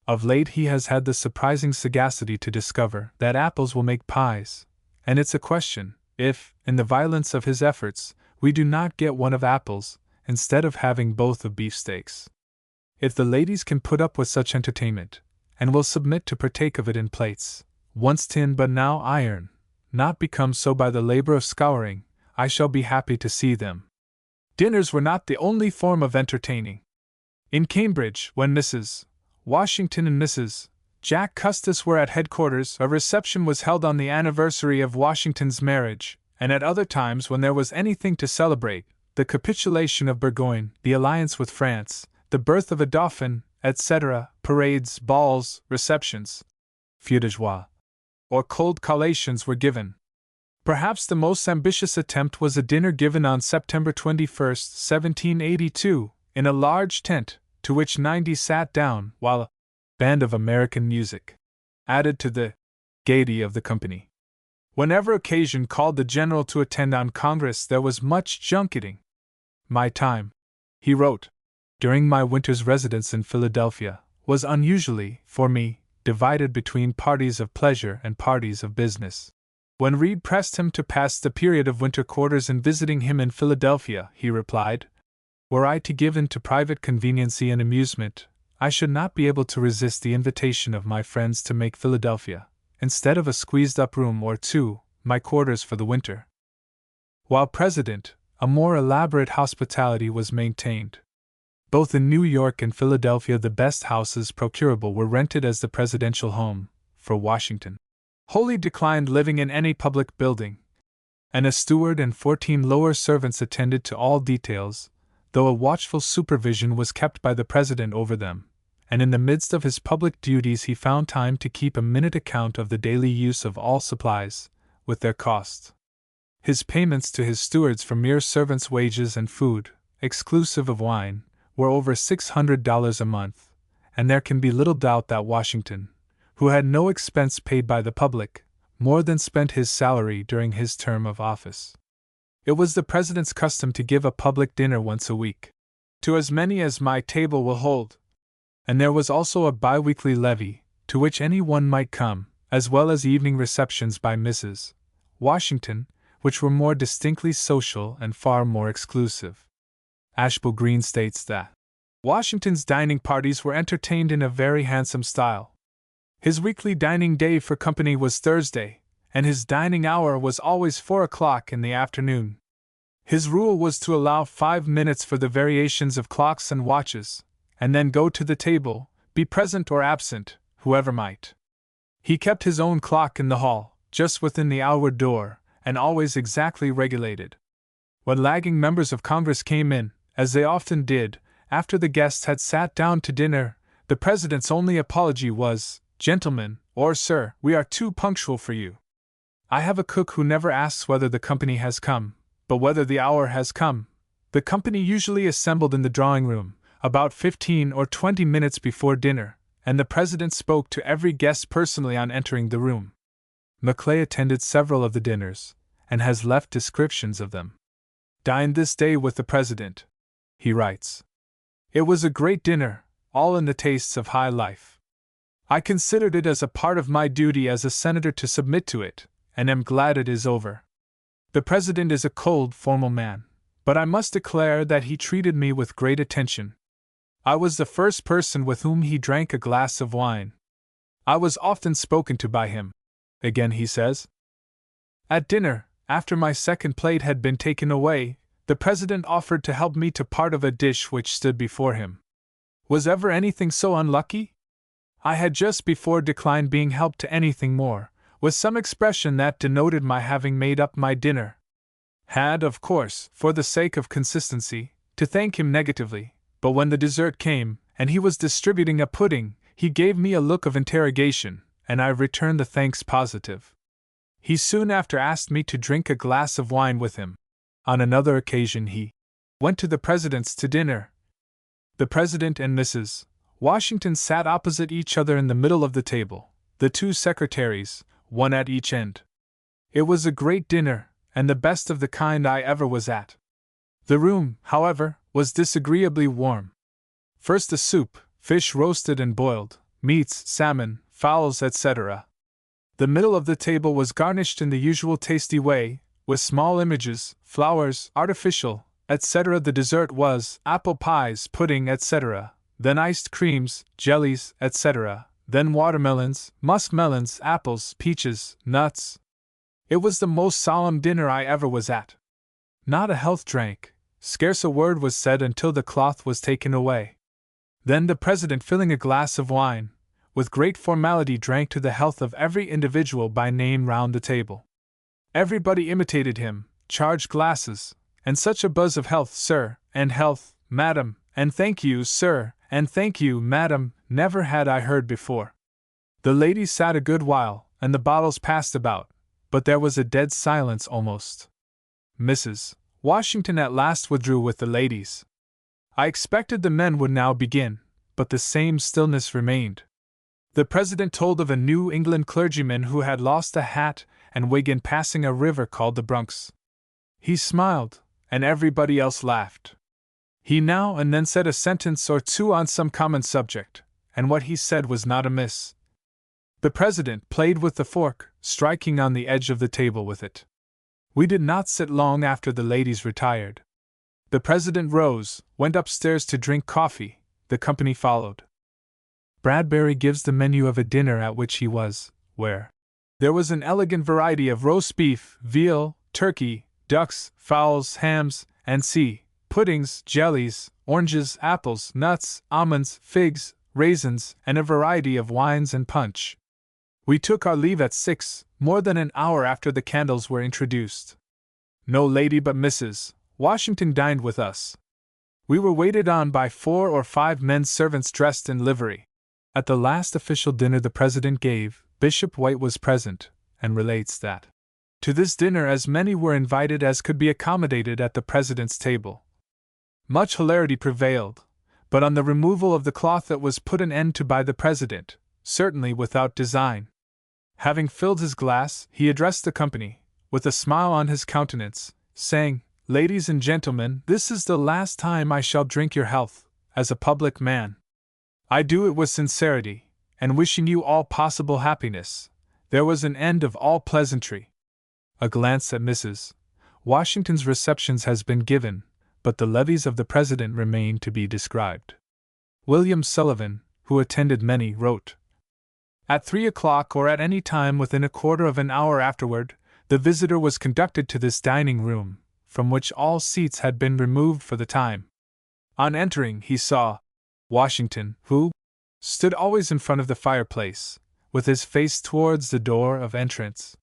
S1: Of late he has had the surprising sagacity to discover that apples will make pies, and it's a question, if, in the violence of his efforts, we do not get one of apples, instead of having both of beefsteaks. If the ladies can put up with such entertainment, and will submit to partake of it in plates, once tin but now iron, not become so by the labor of scouring, I shall be happy to see them. Dinners were not the only form of entertaining. In Cambridge, when Mrs. Washington and Mrs. Jack Custis were at headquarters, a reception was held on the anniversary of Washington's marriage, and at other times when there was anything to celebrate, the capitulation of Burgoyne, the alliance with France, the birth of a dauphin, etc., parades, balls, receptions, feux de joie, or cold collations were given. Perhaps the most ambitious attempt was a dinner given on September 21, 1782, in a large tent, to which 90 sat down, while a band of American music added to the gaiety of the company. Whenever occasion called the general to attend on Congress, there was much junketing. My time, he wrote, during my winter's residence in Philadelphia, was unusually, for me, divided between parties of pleasure and parties of business. When Reed pressed him to pass the period of winter quarters in visiting him in Philadelphia, he replied, were I to give in to private conveniency and amusement, I should not be able to resist the invitation of my friends to make Philadelphia, instead of a squeezed-up room or 2, my quarters for the winter. While President, a more elaborate hospitality was maintained. Both in New York and Philadelphia the best houses procurable were rented as the presidential home, for Washington wholly declined living in any public building, and a steward and 14 lower servants attended to all details, though a watchful supervision was kept by the president over them, and in the midst of his public duties he found time to keep a minute account of the daily use of all supplies, with their cost. His payments to his stewards for mere servants' wages and food, exclusive of wine, were over $600 a month, and there can be little doubt that Washington, who had no expense paid by the public, more than spent his salary during his term of office. It was the president's custom to give a public dinner once a week. to as many as my table will hold. And there was also a bi-weekly levee, to which any one might come, as well as evening receptions by Mrs. Washington, which were more distinctly social and far more exclusive. Ashbel Green states that Washington's dining parties were entertained in a very handsome style. His weekly dining day for company was Thursday, and his dining hour was always 4 o'clock in the afternoon. His rule was to allow 5 minutes for the variations of clocks and watches, and then go to the table, be present or absent, whoever might. He kept his own clock in the hall, just within the outward door, and always exactly regulated. When lagging members of Congress came in, as they often did, after the guests had sat down to dinner, the President's only apology was, "Gentlemen, or sir, we are too punctual for you. I have a cook who never asks whether the company has come, but whether the hour has come." The company usually assembled in the drawing room, about 15 or 20 minutes before dinner, and the President spoke to every guest personally on entering the room. Maclay attended several of the dinners, and has left descriptions of them. "Dined this day with the President," he writes. "It was a great dinner, all in the tastes of high life. I considered it as a part of my duty as a senator to submit to it, and am glad it is over. The President is a cold, formal man, but I must declare that he treated me with great attention. I was the first person with whom he drank a glass of wine. I was often spoken to by him." Again he says, "At dinner, after my second plate had been taken away, the President offered to help me to part of a dish which stood before him. Was ever anything so unlucky? I had just before declined being helped to anything more, with some expression that denoted my having made up my dinner. Had, of course, for the sake of consistency, to thank him negatively, but when the dessert came, and he was distributing a pudding, he gave me a look of interrogation, and I returned the thanks positive. He soon after asked me to drink a glass of wine with him. On another occasion he went to the President's to dinner. The President and Mrs. Washington sat opposite each other in the middle of the table, the two secretaries, one at each end. It was a great dinner, and the best of the kind I ever was at. The room, however, was disagreeably warm. First the soup, fish roasted and boiled, meats, salmon, fowls, etc. The middle of the table was garnished in the usual tasty way, with small images, flowers, artificial, etc. The dessert was apple pies, pudding, etc., then iced creams, jellies, etc., then watermelons, muskmelons, apples, peaches, nuts. It was the most solemn dinner I ever was at. Not a health drank, scarce a word was said until the cloth was taken away. Then the President, filling a glass of wine, with great formality drank to the health of every individual by name round the table. Everybody imitated him, charged glasses, and such a buzz of "Health, sir," and "Health, madam," and "Thank you, sir," and "Thank you, madam," never had I heard before. The ladies sat a good while, and the bottles passed about, but there was a dead silence almost. Mrs. Washington at last withdrew with the ladies. I expected the men would now begin, but the same stillness remained. The President told of a New England clergyman who had lost a hat and wig in passing a river called the Bronx. He smiled, and everybody else laughed. He now and then said a sentence or two on some common subject, and what he said was not amiss. The President played with the fork, striking on the edge of the table with it. We did not sit long after the ladies retired. The President rose, went upstairs to drink coffee, the company followed. Bradbury gives the menu of a dinner at which he was, where there was an elegant variety of roast beef, veal, turkey, ducks, fowls, hams, and puddings, jellies, oranges, apples, nuts, almonds, figs, raisins, and a variety of wines and punch. We took our leave at 6, more than an hour after the candles were introduced. No lady but Mrs. Washington dined with us. We were waited on by 4 or 5 men servants dressed in livery. At the last official dinner the President gave, Bishop White was present, and relates that to this dinner as many were invited as could be accommodated at the President's table. Much hilarity prevailed, but on the removal of the cloth that was put an end to by the President, certainly without design. Having filled his glass, he addressed the company, with a smile on his countenance, saying, Ladies and gentlemen, this is the last time I shall drink your health, as a public man. I do it with sincerity, and wishing you all possible happiness. There was an end of all pleasantry. A glance at Mrs. Washington's receptions has been given, but the levees of the President remain to be described. William Sullivan, who attended many, wrote, "At 3 o'clock or at any time within a quarter of an hour afterward, the visitor was conducted to this dining room, from which all seats had been removed for the time. On entering, he saw Washington, who stood always in front of the fireplace, with his face towards the door of entrance.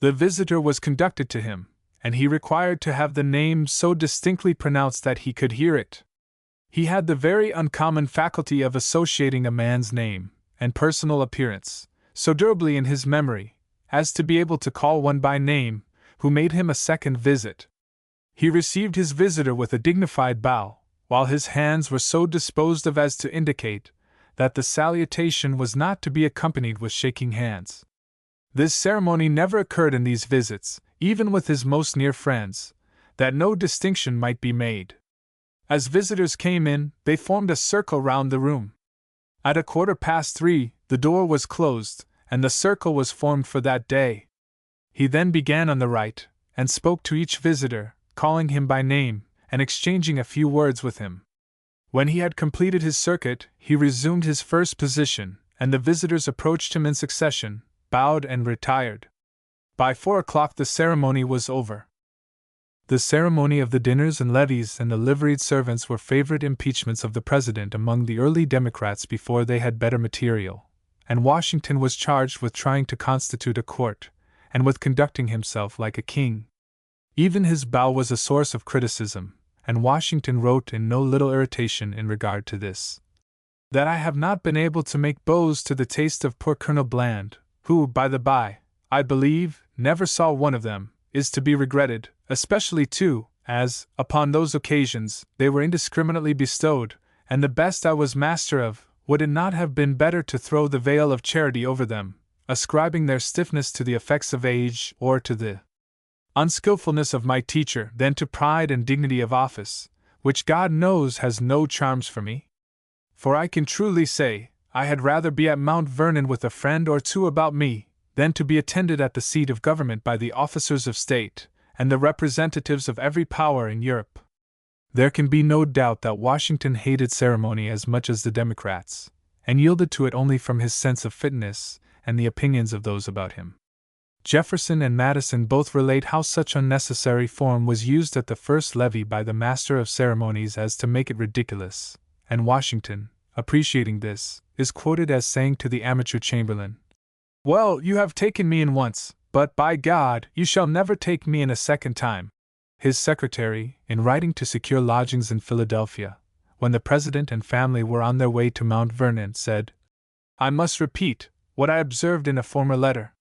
S1: The visitor was conducted to him, and he required to have the name so distinctly pronounced that he could hear it. He had the very uncommon faculty of associating a man's name and personal appearance so durably in his memory as to be able to call one by name who made him a second visit. He received his visitor with a dignified bow, while his hands were so disposed of as to indicate that the salutation was not to be accompanied with shaking hands. This ceremony never occurred in these visits, even with his most near friends, that no distinction might be made. As visitors came in, they formed a circle round the room. At 3:15, the door was closed, and the circle was formed for that day. He then began on the right, and spoke to each visitor, calling him by name, and exchanging a few words with him. When he had completed his circuit, he resumed his first position, and the visitors approached him in succession, bowed and retired. By 4 o'clock the ceremony was over. The ceremony of the dinners and levees and the liveried servants were favorite impeachments of the President among the early Democrats before they had better material, and Washington was charged with trying to constitute a court, and with conducting himself like a king. Even his bow was a source of criticism, and Washington wrote in no little irritation in regard to this. That I have not been able to make bows to the taste of poor Colonel Bland, who, by the by, I believe, never saw one of them, is to be regretted, especially too, as, upon those occasions, they were indiscriminately bestowed, and the best I was master of. Would it not have been better to throw the veil of charity over them, ascribing their stiffness to the effects of age or to the unskillfulness of my teacher than to pride and dignity of office, which God knows has no charms for me? For I can truly say, I had rather be at Mount Vernon with a friend or two about me, than to be attended at the seat of government by the officers of state, and the representatives of every power in Europe. There can be no doubt that Washington hated ceremony as much as the Democrats, and yielded to it only from his sense of fitness and the opinions of those about him. Jefferson and Madison both relate how such unnecessary form was used at the first levee by the master of ceremonies as to make it ridiculous, and Washington, appreciating this, is quoted as saying to the amateur chamberlain, "Well, you have taken me in once, but by God, you shall never take me in a second time." His secretary, in writing to secure lodgings in Philadelphia, when the President and family were on their way to Mount Vernon, said, "I must repeat what I observed in a former letter,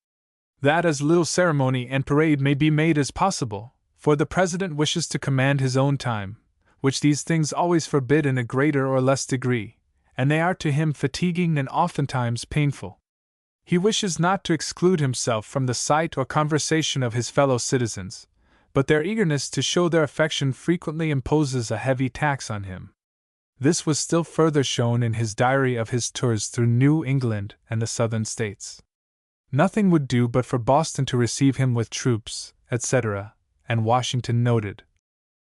S1: that as little ceremony and parade may be made as possible, for the President wishes to command his own time, which these things always forbid in a greater or less degree, and they are to him fatiguing and oftentimes painful. He wishes not to exclude himself from the sight or conversation of his fellow citizens, but their eagerness to show their affection frequently imposes a heavy tax on him." This was still further shown in his diary of his tours through New England and the Southern States. Nothing would do but for Boston to receive him with troops, etc., and Washington noted,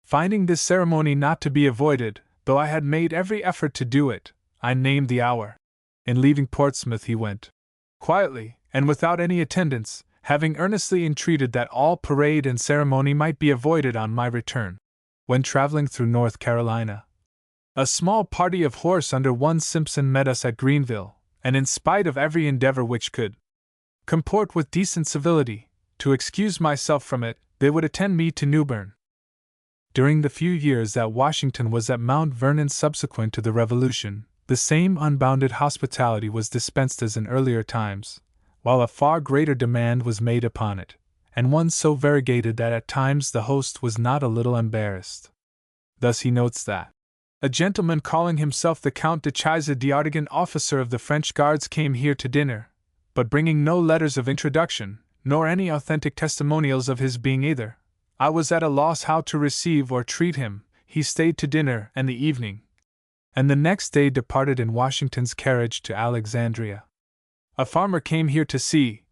S1: "Finding this ceremony not to be avoided, though I had made every effort to do it, I named the hour. In leaving Portsmouth he went quietly, and without any attendants, having earnestly entreated that all parade and ceremony might be avoided on my return. When traveling through North Carolina, a small party of horse under one Simpson met us at Greenville, and in spite of every endeavor which could comport with decent civility, to excuse myself from it, they would attend me to Newbern." During the few years that Washington was at Mount Vernon subsequent to the Revolution, the same unbounded hospitality was dispensed as in earlier times, while a far greater demand was made upon it, and one so variegated that at times the host was not a little embarrassed. Thus he notes that a gentleman calling himself the Count de Chaize d'Artigan, officer of the French Guards, came here to dinner, but bringing no letters of introduction, nor any authentic testimonials of his being either I was at a loss how to receive or treat him. He stayed to dinner and the evening, and the next day departed in Washington's carriage to Alexandria. A farmer came here to see,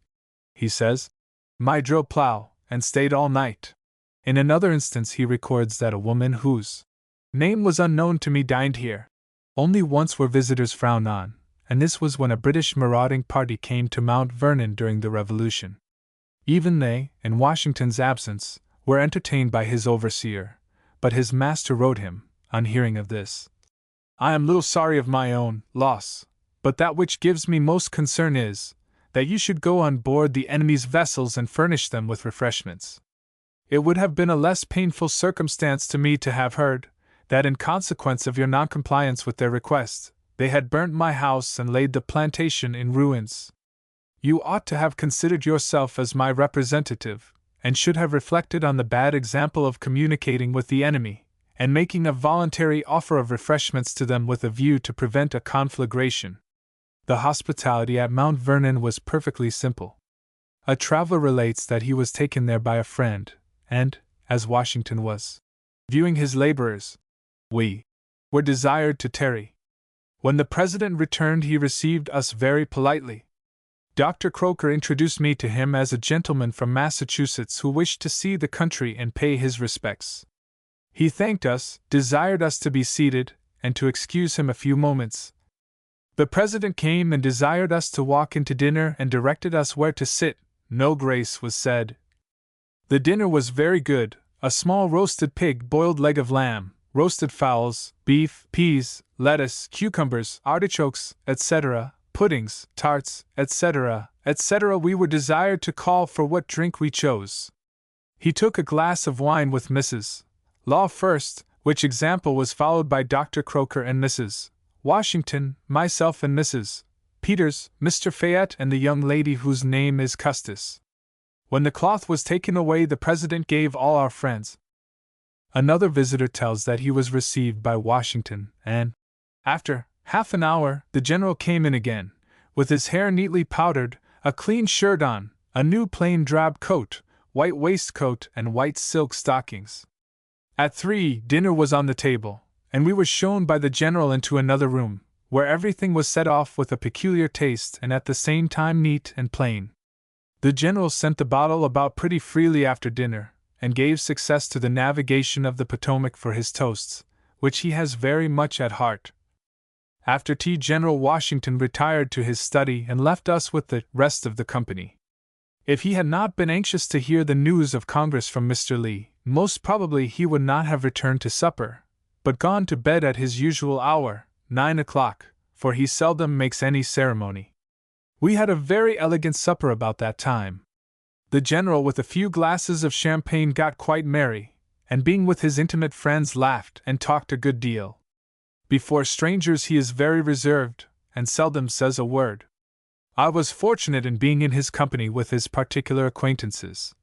S1: he says, my drill plow, and stayed all night. In another instance, he records that a woman whose name was unknown to me dined here. Only once were visitors frowned on, and this was when a British marauding party came to Mount Vernon during the Revolution. Even they, in Washington's absence, were entertained by his overseer, but his master wrote him, on hearing of this, I am little sorry of my own loss, but that which gives me most concern is, that you should go on board the enemy's vessels and furnish them with refreshments. It would have been a less painful circumstance to me to have heard, that in consequence of your noncompliance with their request, they had burnt my house and laid the plantation in ruins. You ought to have considered yourself as my representative, and should have reflected on the bad example of communicating with the enemy, and making a voluntary offer of refreshments to them with a view to prevent a conflagration. The hospitality at Mount Vernon was perfectly simple. A traveler relates that he was taken there by a friend, and, as Washington was viewing his laborers, we were desired to tarry. When the President returned, he received us very politely. Dr. Croker introduced me to him as a gentleman from Massachusetts who wished to see the country and pay his respects. He thanked us, desired us to be seated, and to excuse him a few moments. The President came and desired us to walk into dinner and directed us where to sit. No grace was said. The dinner was very good: a small roasted pig, boiled leg of lamb, roasted fowls, beef, peas, lettuce, cucumbers, artichokes, etc., puddings, tarts, etc., etc. We were desired to call for what drink we chose. He took a glass of wine with Mrs. Law first, which example was followed by Dr. Croker and Mrs. Washington, myself and Mrs. Peters, Mr. Fayette, and the young lady whose name is Custis. When the cloth was taken away, the President gave all our friends. Another visitor tells that he was received by Washington, and, after half an hour, the general came in again, with his hair neatly powdered, a clean shirt on, a new plain drab coat, white waistcoat, and white silk stockings. At 3, dinner was on the table, and we were shown by the general into another room, where everything was set off with a peculiar taste and at the same time neat and plain. The general sent the bottle about pretty freely after dinner, and gave success to the navigation of the Potomac for his toasts, which he has very much at heart. After tea, General Washington retired to his study and left us with the rest of the company. If he had not been anxious to hear the news of Congress from Mr. Lee, most probably he would not have returned to supper, but gone to bed at his usual hour, 9 o'clock, for he seldom makes any ceremony. We had a very elegant supper about that time. The general, with a few glasses of champagne, got quite merry, and being with his intimate friends, laughed and talked a good deal. Before strangers he is very reserved, and seldom says a word. I was fortunate in being in his company with his particular acquaintances.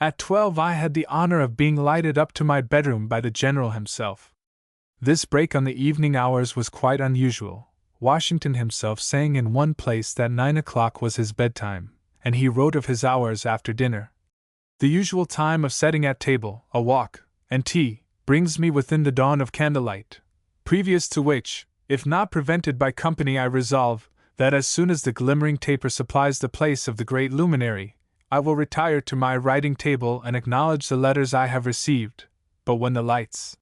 S1: At 12 I had the honor of being lighted up to my bedroom by the general himself. This break on the evening hours was quite unusual, Washington himself saying in one place that 9 o'clock was his bedtime, and he wrote of his hours after dinner. The usual time of setting at table, a walk, and tea, brings me within the dawn of candlelight, previous to which, if not prevented by company, I resolve that as soon as the glimmering taper supplies the place of the great luminary, I will retire to my writing table and acknowledge the letters I have received. But when the lights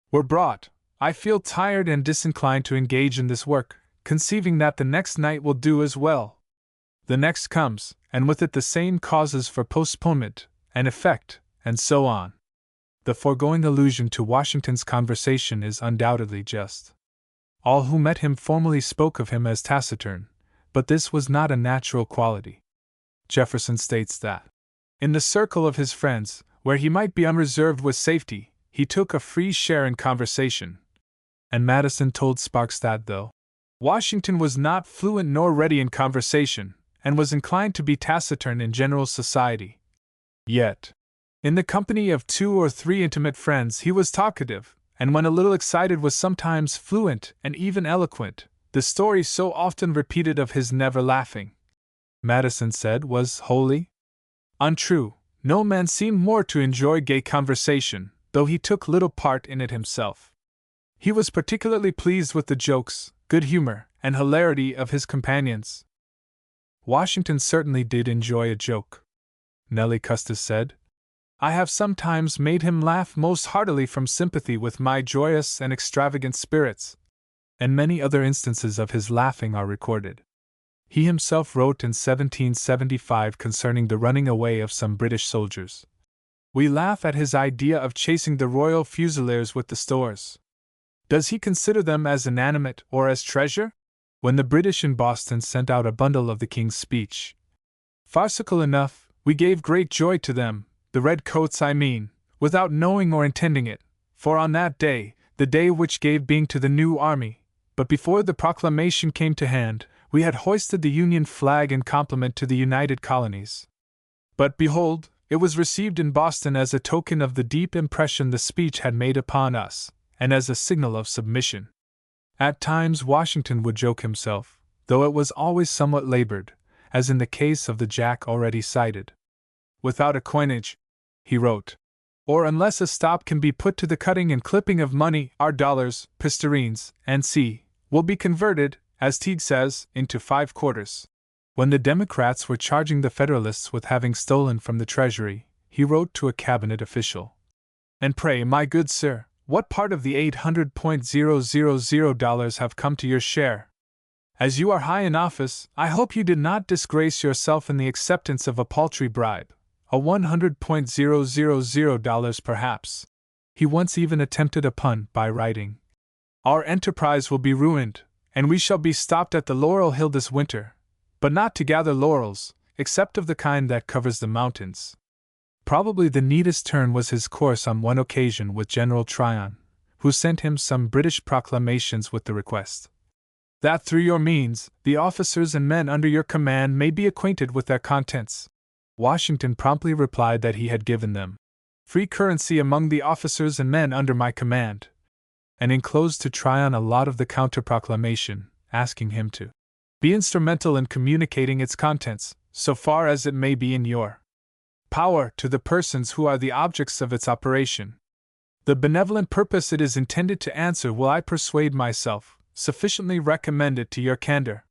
S1: were brought, I feel tired and disinclined to engage in this work, conceiving that the next night will do as well. The next comes, and with it the same causes for postponement and effect, and so on. The foregoing allusion to Washington's conversation is undoubtedly just. All who met him formerly spoke of him as taciturn, but this was not a natural quality. Jefferson states that, in the circle of his friends, where he might be unreserved with safety, he took a free share in conversation. And Madison told Sparks that though Washington was not fluent nor ready in conversation, and was inclined to be taciturn in general society, yet, in the company of 2 or 3 intimate friends he was talkative, and when a little excited was sometimes fluent and even eloquent. The story so often repeated of his never laughing, Madison said, was wholly untrue. No man seemed more to enjoy gay conversation, though he took little part in it himself. He was particularly pleased with the jokes, good humor, and hilarity of his companions. Washington certainly did enjoy a joke, Nellie Custis said. I have sometimes made him laugh most heartily from sympathy with my joyous and extravagant spirits, and many other instances of his laughing are recorded. He himself wrote in 1775 concerning the running away of some British soldiers. We laugh at his idea of chasing the royal fusiliers with the stores. Does he consider them as inanimate or as treasure? When the British in Boston sent out a bundle of the King's speech, farcical enough, we gave great joy to them, the red coats I mean, without knowing or intending it, for on that day, the day which gave being to the new army, but before the proclamation came to hand, we had hoisted the Union flag in compliment to the United Colonies. But behold, it was received in Boston as a token of the deep impression the speech had made upon us, and as a signal of submission. At times Washington would joke himself, though it was always somewhat labored, as in the case of the Jack already cited. Without a coinage, he wrote, or unless a stop can be put to the cutting and clipping of money, our dollars, pistareens, &c., will be converted, as Teague says, into 5 quarters. When the Democrats were charging the Federalists with having stolen from the Treasury, he wrote to a cabinet official, and pray, my good sir, what part of the $800,000 have come to your share? As you are high in office, I hope you did not disgrace yourself in the acceptance of a paltry bribe, a $100,000 perhaps. He once even attempted a pun by writing, our enterprise will be ruined, and we shall be stopped at the Laurel Hill this winter, but not to gather laurels, except of the kind that covers the mountains. Probably the neatest turn was his course on one occasion with General Tryon, who sent him some British proclamations with the request that through your means, the officers and men under your command may be acquainted with their contents. Washington promptly replied that he had given them free currency among the officers and men under my command, and enclosed to Tryon a lot of the counter-proclamation, asking him to be instrumental in communicating its contents, so far as it may be in your power, to the persons who are the objects of its operation. The benevolent purpose it is intended to answer will, I persuade myself, sufficiently recommend it to your candor.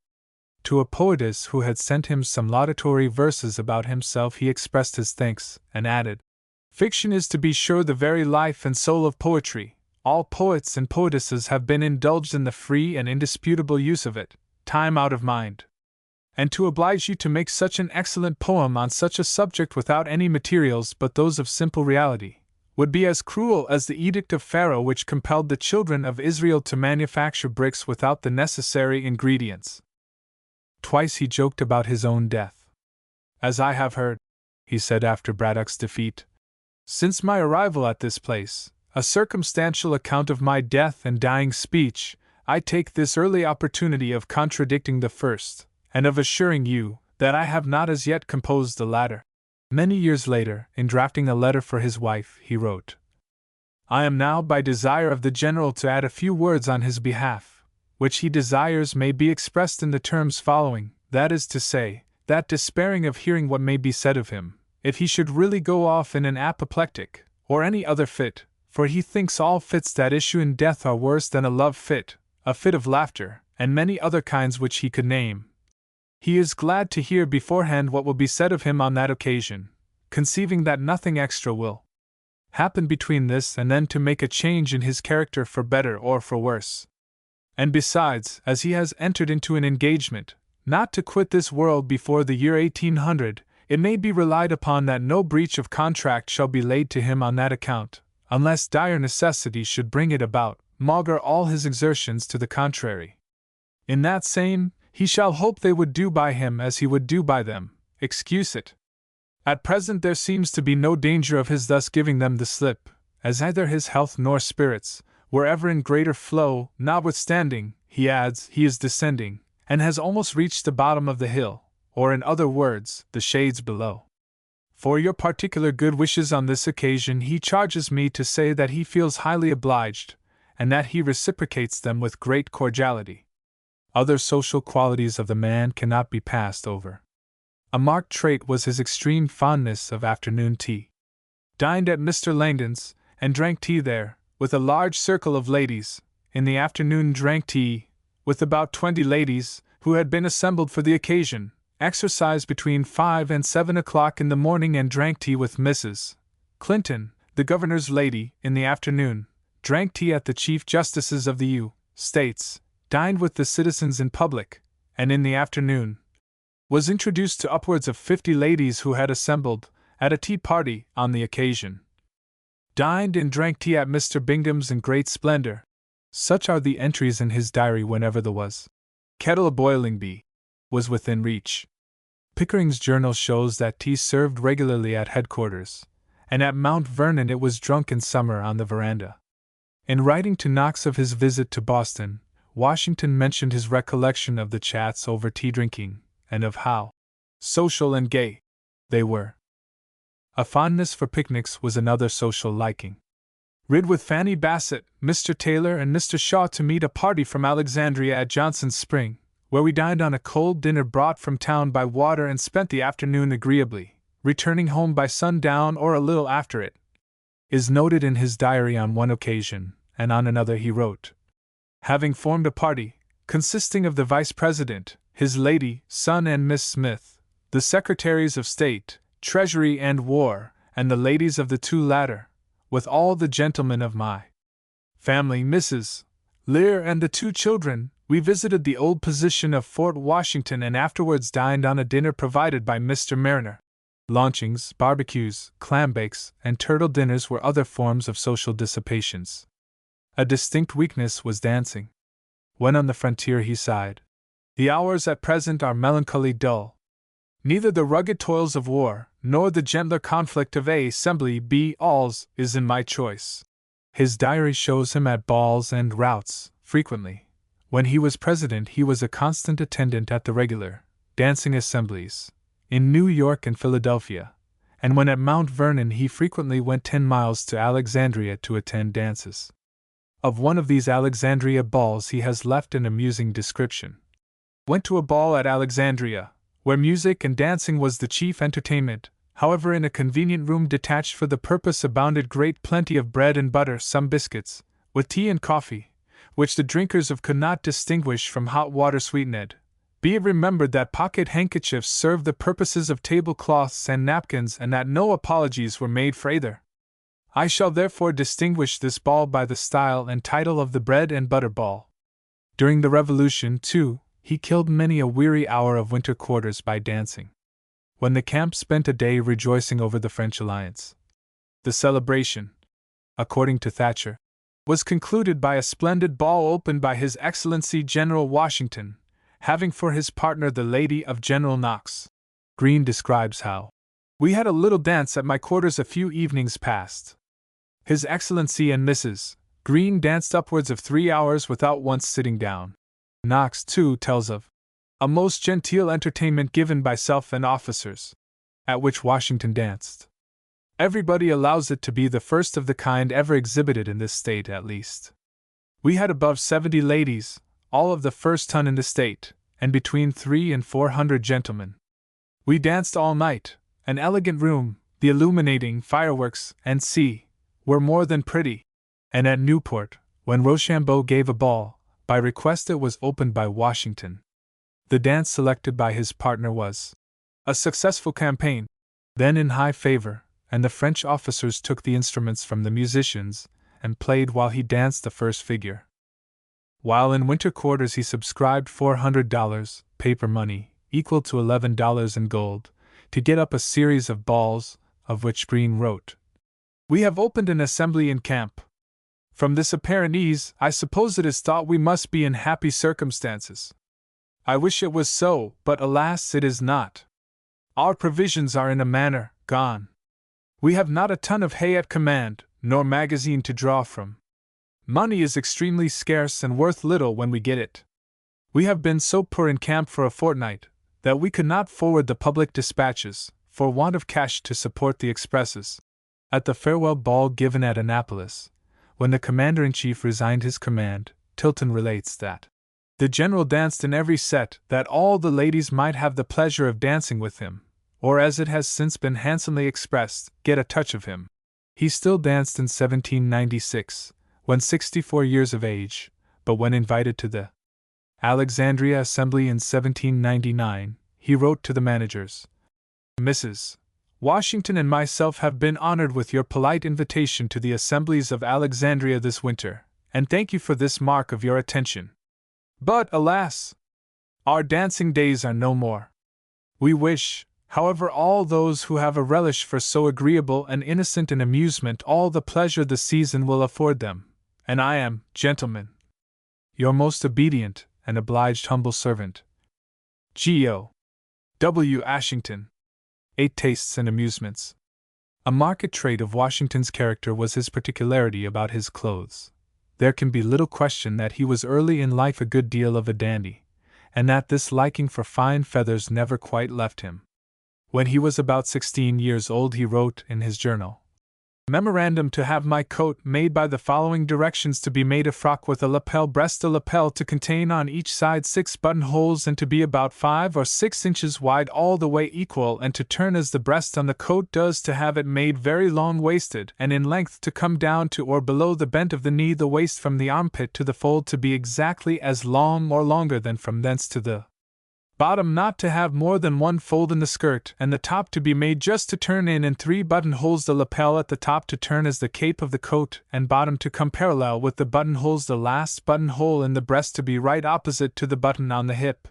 S1: To a poetess who had sent him some laudatory verses about himself he expressed his thanks, and added, fiction is to be sure the very life and soul of poetry. All poets and poetesses have been indulged in the free and indisputable use of it, time out of mind. And to oblige you to make such an excellent poem on such a subject without any materials but those of simple reality, would be as cruel as the edict of Pharaoh which compelled the children of Israel to manufacture bricks without the necessary ingredients. Twice he joked about his own death. As I have heard, he said after Braddock's defeat, since my arrival at this place, a circumstantial account of my death and dying speech, I take this early opportunity of contradicting the first, and of assuring you that I have not as yet composed the latter. Many years later, in drafting a letter for his wife, he wrote, I am now by desire of the General to add a few words on his behalf, which he desires may be expressed in the terms following, that is to say, that despairing of hearing what may be said of him, if he should really go off in an apoplectic, or any other fit, for he thinks all fits that issue in death are worse than a love fit, a fit of laughter, and many other kinds which he could name. He is glad to hear beforehand what will be said of him on that occasion, conceiving that nothing extra will happen between this and then to make a change in his character for better or for worse. And besides, as he has entered into an engagement not to quit this world before the year 1800, it may be relied upon that no breach of contract shall be laid to him on that account, unless dire necessity should bring it about, maugre all his exertions to the contrary. In that same, he shall hope they would do by him as he would do by them, excuse it. At present there seems to be no danger of his thus giving them the slip, as neither his health nor spirits were ever in greater flow, notwithstanding, he adds, he is descending, and has almost reached the bottom of the hill, or in other words, the shades below. For your particular good wishes on this occasion he charges me to say that he feels highly obliged, and that he reciprocates them with great cordiality. Other social qualities of the man cannot be passed over. A marked trait was his extreme fondness of afternoon tea. Dined at Mr. Langdon's, and drank tea there, with a large circle of ladies. In the afternoon drank tea, with about 20 ladies, who had been assembled for the occasion, exercised between 5 and 7 o'clock in the morning and drank tea with Mrs. Clinton, the governor's lady, in the afternoon, drank tea at the Chief Justice's of the U. States, dined with the citizens in public, and in the afternoon was introduced to upwards of 50 ladies who had assembled at a tea party on the occasion. Dined and drank tea at Mr. Bingham's in great splendor. Such are the entries in his diary whenever the kettle a-boiling bee was within reach. Pickering's journal shows that tea served regularly at headquarters, and at Mount Vernon it was drunk in summer on the veranda. In writing to Knox of his visit to Boston, Washington mentioned his recollection of the chats over tea drinking, and of how social and gay they were. A fondness for picnics was another social liking. Rid with Fanny Bassett, Mr. Taylor, and Mr. Shaw to meet a party from Alexandria at Johnson's Spring, where we dined on a cold dinner brought from town by water and spent the afternoon agreeably, returning home by sundown or a little after it, is noted in his diary on one occasion, and on another he wrote, having formed a party, consisting of the Vice President, his lady, son, and Miss Smith, the Secretaries of State, Treasury, and War, and the ladies of the two latter, with all the gentlemen of my family, Mrs. Lear, and the two children, we visited the old position of Fort Washington and afterwards dined on a dinner provided by Mr. Mariner. Launchings, barbecues, clambakes, and turtle dinners were other forms of social dissipations. A distinct weakness was dancing. When on the frontier he sighed, "The hours at present are melancholy dull. Neither the rugged toils of war, nor the gentler conflict of assembly balls is in my choice." His diary shows him at balls and routs, frequently. When he was president he was a constant attendant at the regular dancing assemblies in New York and Philadelphia, and when at Mount Vernon he frequently went 10 miles to Alexandria to attend dances. Of one of these Alexandria balls he has left an amusing description. Went to a ball at Alexandria, where music and dancing was the chief entertainment. However, in a convenient room detached for the purpose abounded great plenty of bread and butter, some biscuits, with tea and coffee, which the drinkers of could not distinguish from hot water sweetened. Be it remembered that pocket handkerchiefs served the purposes of tablecloths and napkins, and that no apologies were made for either. I shall therefore distinguish this ball by the style and title of the bread and butter ball. During the Revolution, too, he killed many a weary hour of winter quarters by dancing. When the camp spent a day rejoicing over the French alliance, the celebration, according to Thatcher, was concluded by a splendid ball opened by His Excellency General Washington, having for his partner the lady of General Knox. Green describes how, "We had a little dance at my quarters a few evenings past. His Excellency and Mrs. Green danced upwards of 3 hours without once sitting down." Knox, too, tells of a most genteel entertainment given by self and officers, at which Washington danced. Everybody allows it to be the first of the kind ever exhibited in this state, at least. We had above 70 ladies, all of the first ton in the state, and between 300 and 400 gentlemen. We danced all night. An elegant room, the illuminating, fireworks, and were more than pretty. And at Newport, when Rochambeau gave a ball, by request it was opened by Washington. The dance selected by his partner was a successful campaign, then in high favor, and the French officers took the instruments from the musicians and played while he danced the first figure. While in winter quarters he subscribed $400, paper money, equal to $11 in gold, to get up a series of balls, of which Green wrote, "We have opened an assembly in camp. From this apparent ease, I suppose it is thought we must be in happy circumstances. I wish it was so, but alas, it is not. Our provisions are in a manner gone. We have not a ton of hay at command, nor magazine to draw from. Money is extremely scarce and worth little when we get it. We have been so poor in camp for a fortnight, that we could not forward the public dispatches, for want of cash to support the expresses." At the farewell ball given at Annapolis, when the commander-in-chief resigned his command, Tilton relates that the general danced in every set, that all the ladies might have the pleasure of dancing with him, or as it has since been handsomely expressed, get a touch of him. He still danced in 1796, when 64 years of age, but when invited to the Alexandria Assembly in 1799, he wrote to the managers, Mrs. Washington and myself have been honored with your polite invitation to the assemblies of Alexandria this winter, and thank you for this mark of your attention. But, alas! Our dancing days are no more. We wish, however, all those who have a relish for so agreeable and innocent an amusement all the pleasure the season will afford them, and I am, gentlemen, your most obedient and obliged humble servant, G.O. W. Ashington. 8 Tastes and Amusements. A marked trait of Washington's character was his particularity about his clothes. There can be little question that he was early in life a good deal of a dandy, and that this liking for fine feathers never quite left him. When he was about 16 years old, he wrote in his journal, Memorandum to have my coat made by the following directions: to be made a frock with a lapel breast, a lapel to contain on each side 6 buttonholes and to be about 5 or 6 inches wide all the way equal, and to turn as the breast on the coat does, to have it made very long-waisted, and in length to come down to or below the bent of the knee, the waist from the armpit to the fold to be exactly as long or longer than from thence to the bottom, not to have more than 1 fold in the skirt, and the top to be made just to turn in, and 3 buttonholes, the lapel at the top to turn as the cape of the coat, and bottom to come parallel with the buttonholes, the last buttonhole in the breast to be right opposite to the button on the hip.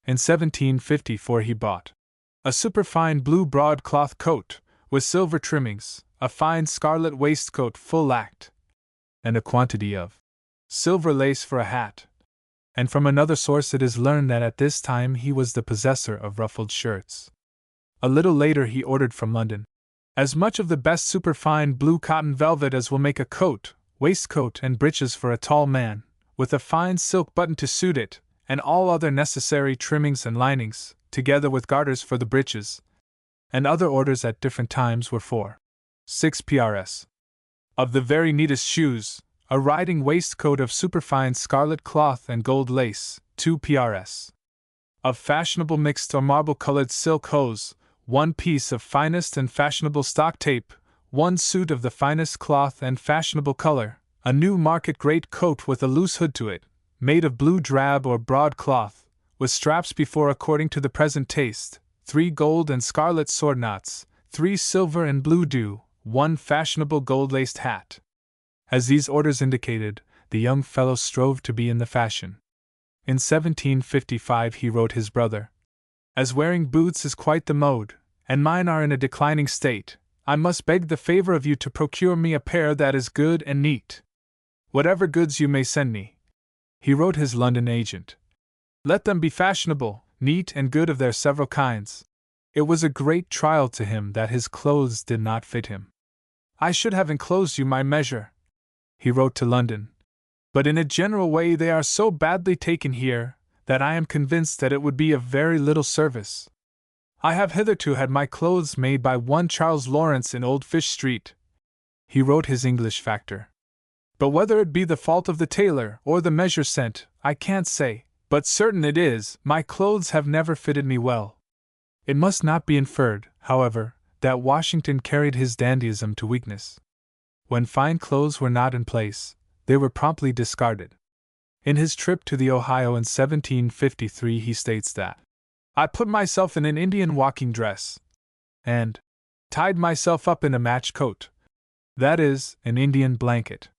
S1: In 1754 he bought a superfine blue broadcloth coat, with silver trimmings, a fine scarlet waistcoat full lacked, and a quantity of silver lace for a hat. And from another source it is learned that at this time he was the possessor of ruffled shirts. A little later he ordered from London as much of the best superfine blue cotton velvet as will make a coat, waistcoat, and breeches for a tall man, with a fine silk button to suit it, and all other necessary trimmings and linings, together with garters for the breeches, and other orders at different times were for 6 prs. Of the very neatest shoes, a riding waistcoat of superfine scarlet cloth and gold lace, 2 prs. Of fashionable mixed or marble-colored silk hose, 1 piece of finest and fashionable stock tape, 1 suit of the finest cloth and fashionable color, a new market great coat with a loose hood to it, made of blue drab or broadcloth, with straps before according to the present taste, 3 gold and scarlet sword knots, 3 silver and blue dew, 1 fashionable gold-laced hat. As these orders indicated, the young fellow strove to be in the fashion. In 1755 he wrote his brother, As wearing boots is quite the mode, and mine are in a declining state, I must beg the favor of you to procure me a pair that is good and neat. Whatever goods you may send me, he wrote his London agent, let them be fashionable, neat, and good of their several kinds. It was a great trial to him that his clothes did not fit him. I should have enclosed you my measure, he wrote to London, but in a general way they are so badly taken here, that I am convinced that it would be of very little service. I have hitherto had my clothes made by one Charles Lawrence in Old Fish Street, he wrote his English factor. But whether it be the fault of the tailor or the measure sent, I can't say, but certain it is, my clothes have never fitted me well. It must not be inferred, however, that Washington carried his dandyism to weakness. When fine clothes were not in place, they were promptly discarded. In his trip to the Ohio in 1753 he states that, I put myself in an Indian walking dress, and tied myself up in a match coat, that is, an Indian blanket.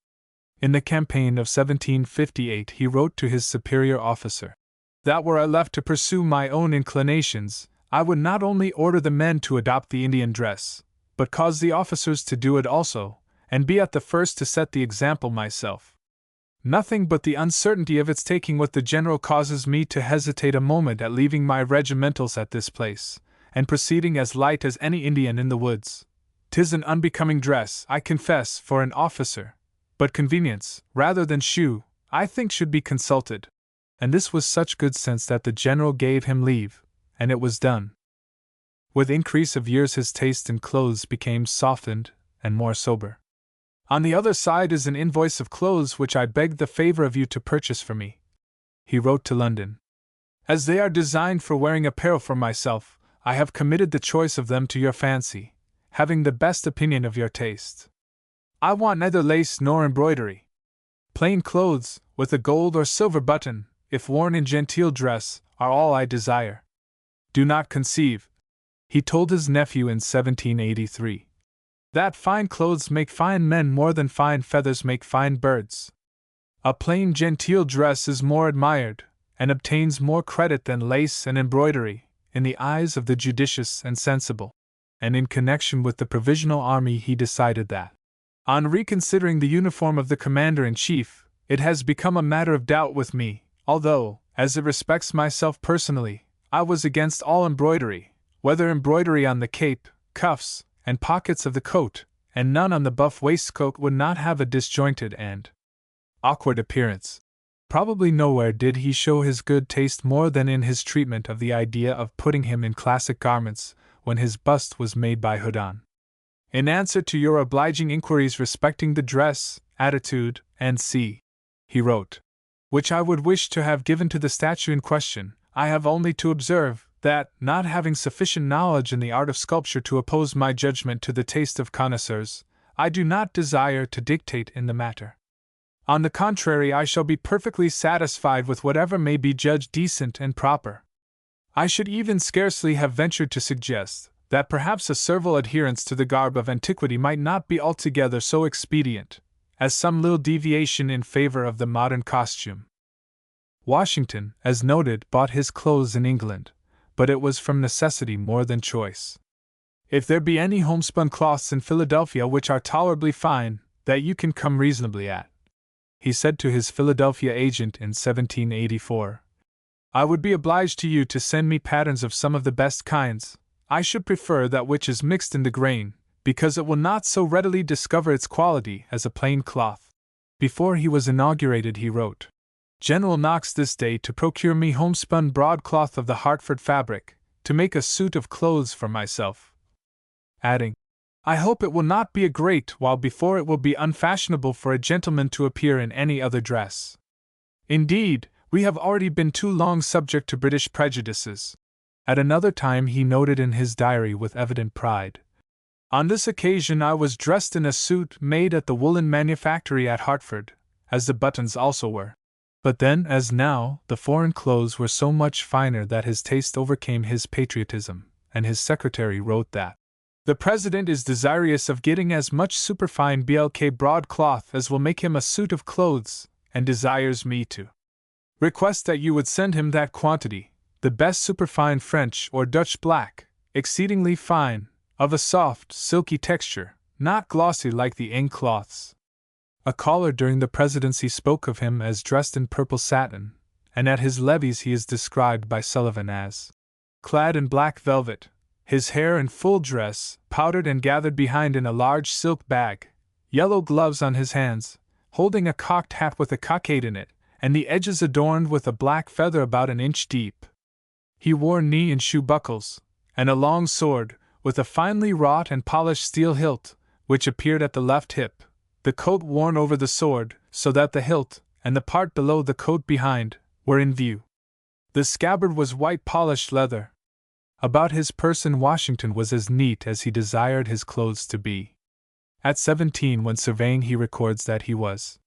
S1: In the campaign of 1758 he wrote to his superior officer, that were I left to pursue my own inclinations, I would not only order the men to adopt the Indian dress, but cause the officers to do it also, and be at the first to set the example myself. Nothing but the uncertainty of its taking what the general causes me to hesitate a moment at leaving my regimentals at this place, and proceeding as light as any Indian in the woods. 'Tis an unbecoming dress, I confess, for an officer, but convenience, rather than shoe, I think should be consulted. And this was such good sense that the general gave him leave, and it was done. With increase of years his taste in clothes became softened and more sober. On the other side is an invoice of clothes which I beg the favor of you to purchase for me, he wrote to London. As they are designed for wearing apparel for myself, I have committed the choice of them to your fancy, having the best opinion of your taste. I want neither lace nor embroidery. Plain clothes, with a gold or silver button, if worn in genteel dress, are all I desire. Do not conceive, he told his nephew in 1783, that fine clothes make fine men more than fine feathers make fine birds. A plain genteel dress is more admired, and obtains more credit than lace and embroidery, in the eyes of the judicious and sensible. And in connection with the Provisional Army he decided that, on reconsidering the uniform of the Commander-in-Chief, it has become a matter of doubt with me, although, as it respects myself personally, I was against all embroidery, whether embroidery on the cape, cuffs, and pockets of the coat, and none on the buff waistcoat would not have a disjointed and awkward appearance. Probably nowhere did he show his good taste more than in his treatment of the idea of putting him in classic garments when his bust was made by Houdon. In answer to your obliging inquiries respecting the dress, attitude, and he wrote, which I would wish to have given to the statue in question, I have only to observe that, not having sufficient knowledge in the art of sculpture to oppose my judgment to the taste of connoisseurs, I do not desire to dictate in the matter. On the contrary, I shall be perfectly satisfied with whatever may be judged decent and proper. I should even scarcely have ventured to suggest that perhaps a servile adherence to the garb of antiquity might not be altogether so expedient as some little deviation in favor of the modern costume. Washington, as noted, bought his clothes in England, but it was from necessity more than choice. If there be any homespun cloths in Philadelphia which are tolerably fine, that you can come reasonably at, he said to his Philadelphia agent in 1784, I would be obliged to you to send me patterns of some of the best kinds. I should prefer that which is mixed in the grain, because it will not so readily discover its quality as a plain cloth. Before he was inaugurated he wrote, General Knox this day to procure me homespun broadcloth of the Hartford fabric, to make a suit of clothes for myself, adding, I hope it will not be a great while before it will be unfashionable for a gentleman to appear in any other dress. Indeed, we have already been too long subject to British prejudices. At another time he noted in his diary with evident pride, on this occasion I was dressed in a suit made at the woolen manufactory at Hartford, as the buttons also were. But then, as now, the foreign clothes were so much finer that his taste overcame his patriotism, and his secretary wrote that the President is desirous of getting as much superfine BLK broadcloth as will make him a suit of clothes, and desires me to request that you would send him that quantity, the best superfine French or Dutch black, exceedingly fine, of a soft, silky texture, not glossy like the ink cloths. A caller during the presidency spoke of him as dressed in purple satin, and at his levees he is described by Sullivan as clad in black velvet, his hair in full dress, powdered and gathered behind in a large silk bag, yellow gloves on his hands, holding a cocked hat with a cockade in it, and the edges adorned with a black feather about an inch deep. He wore knee and shoe buckles, and a long sword, with a finely wrought and polished steel hilt, which appeared at the left hip, the coat worn over the sword, so that the hilt, and the part below the coat behind, were in view. The scabbard was white polished leather. About his person Washington was as neat as he desired his clothes to be. At 17, when surveying, he records that he was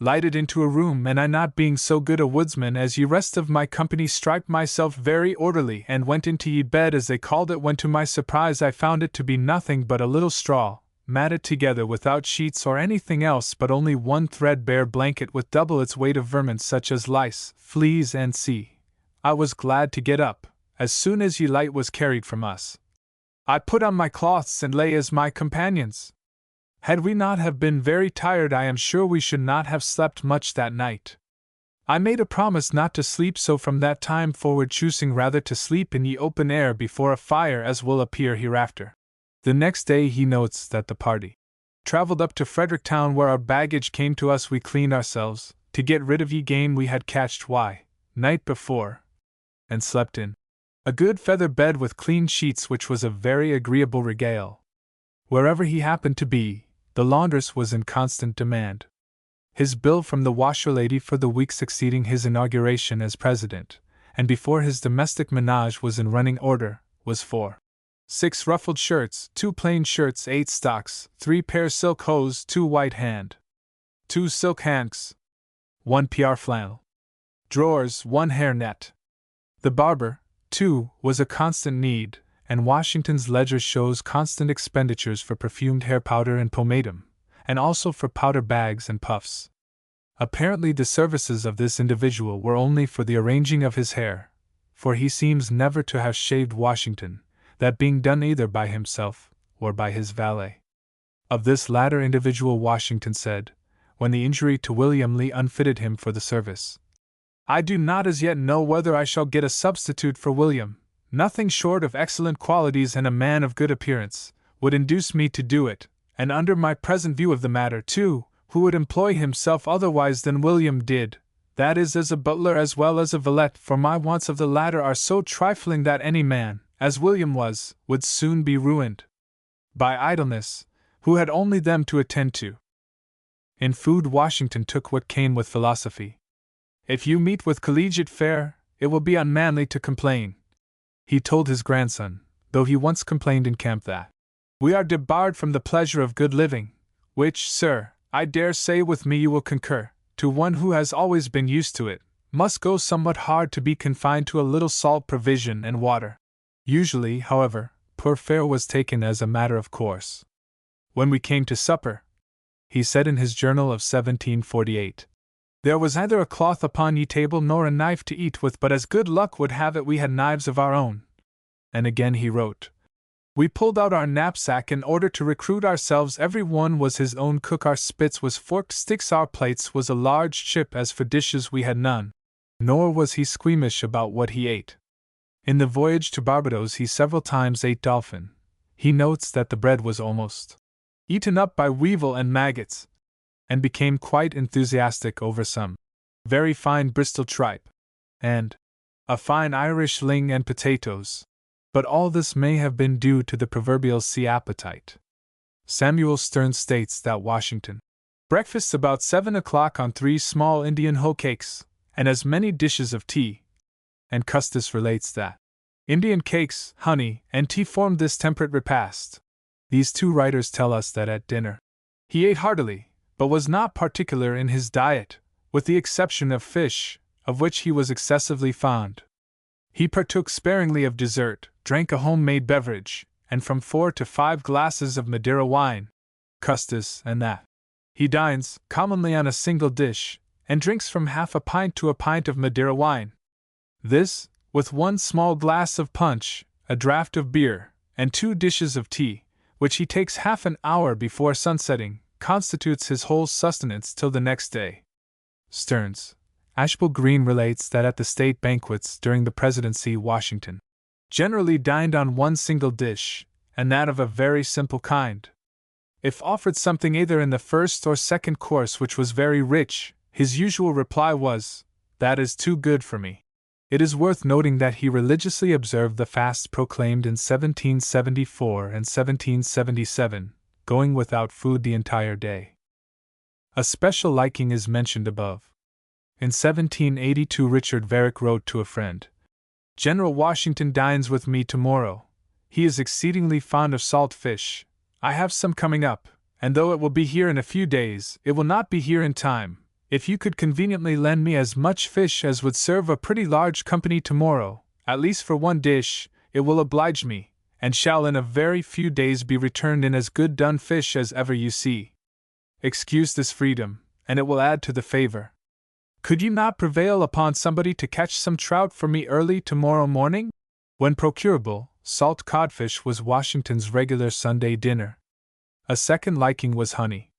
S1: lighted into a room, and I, not being so good a woodsman as ye rest of my company, striped myself very orderly, and went into ye bed, as they called it, when to my surprise I found it to be nothing but a little straw, matted together without sheets or anything else, but only one threadbare blanket with double its weight of vermin such as lice, fleas, and I was glad to get up, as soon as ye light was carried from us. I put on my cloths and lay as my companions. Had we not have been very tired, I am sure we should not have slept much that night. I made a promise not to sleep, so from that time forward choosing rather to sleep in the open air before a fire, as will appear hereafter. The next day he notes that the party travelled up to Fredericktown, where our baggage came to us. We cleaned ourselves, to get rid of ye game we had catched night before, and slept in a good feather bed with clean sheets, which was a very agreeable regale. Wherever he happened to be, the laundress was in constant demand. His bill from the washerlady for the week succeeding his inauguration as president, and before his domestic menage was in running order, was 6 ruffled shirts, 2 plain shirts, 8 stocks, 3 pair silk hose, 2 white hand, 2 silk hanks, 1 PR flannel, drawers, 1 hair net. The barber, too, was a constant need, and Washington's ledger shows constant expenditures for perfumed hair powder and pomatum, and also for powder bags and puffs. Apparently the services of this individual were only for the arranging of his hair, for he seems never to have shaved Washington, that being done either by himself or by his valet. Of this latter individual Washington said, when the injury to William Lee unfitted him for the service, "I do not as yet know whether I shall get a substitute for William. Nothing short of excellent qualities and a man of good appearance would induce me to do it, and under my present view of the matter, too, who would employ himself otherwise than William did, that is as a butler as well as a valet, for my wants of the latter are so trifling that any man, as William was, would soon be ruined by idleness, who had only them to attend to." In food Washington took what came with philosophy. "If you meet with collegiate fare, it will be unmanly to complain," he told his grandson, though he once complained in camp that "we are debarred from the pleasure of good living, which, sir, I dare say with me you will concur, to one who has always been used to it, must go somewhat hard to be confined to a little salt provision and water." Usually, however, poor fare was taken as a matter of course. "When we came to supper," he said in his journal of 1748, "there was neither a cloth upon ye table nor a knife to eat with, but as good luck would have it we had knives of our own." And again he wrote, "We pulled out our knapsack in order to recruit ourselves, every one was his own cook, our spits was forked sticks, our plates was a large chip, as for dishes we had none." Nor was he squeamish about what he ate. In the voyage to Barbados he several times ate dolphin. He notes that the bread was almost eaten up by weevil and maggots, and became quite enthusiastic over some very fine Bristol tripe, and a fine Irish ling and potatoes. But all this may have been due to the proverbial sea appetite. Samuel Sterne states that Washington breakfasts about 7 o'clock on 3 small Indian hoe cakes, and as many dishes of tea, and Custis relates that Indian cakes, honey, and tea formed this temperate repast. These 2 writers tell us that at dinner he ate heartily, but was not particular in his diet, with the exception of fish, of which he was excessively fond. He partook sparingly of dessert, drank a home-made beverage, and from 4 to 5 glasses of Madeira wine. Custis, and that he dines, commonly on a single dish, and drinks from half a pint to a pint of Madeira wine. This, with 1 small glass of punch, a draught of beer, and 2 dishes of tea, which he takes half an hour before sunsetting, constitutes his whole sustenance till the next day. Stearns. Ashbel Green relates that at the state banquets during the presidency Washington generally dined on 1 single dish, and that of a very simple kind. If offered something either in the first or second course which was very rich, his usual reply was, "That is too good for me." It is worth noting that he religiously observed the fasts proclaimed in 1774 and 1777, going without food the entire day. A special liking is mentioned above. In 1782 Richard Varick wrote to a friend, "General Washington dines with me tomorrow. He is exceedingly fond of salt fish. I have some coming up, and though it will be here in a few days, it will not be here in time. If you could conveniently lend me as much fish as would serve a pretty large company tomorrow, at least for 1 dish, it will oblige me, and shall in a very few days be returned in as good done fish as ever you see. Excuse this freedom, and it will add to the favor. Could you not prevail upon somebody to catch some trout for me early tomorrow morning?" When procurable, salt codfish was Washington's regular Sunday dinner. A second liking was honey.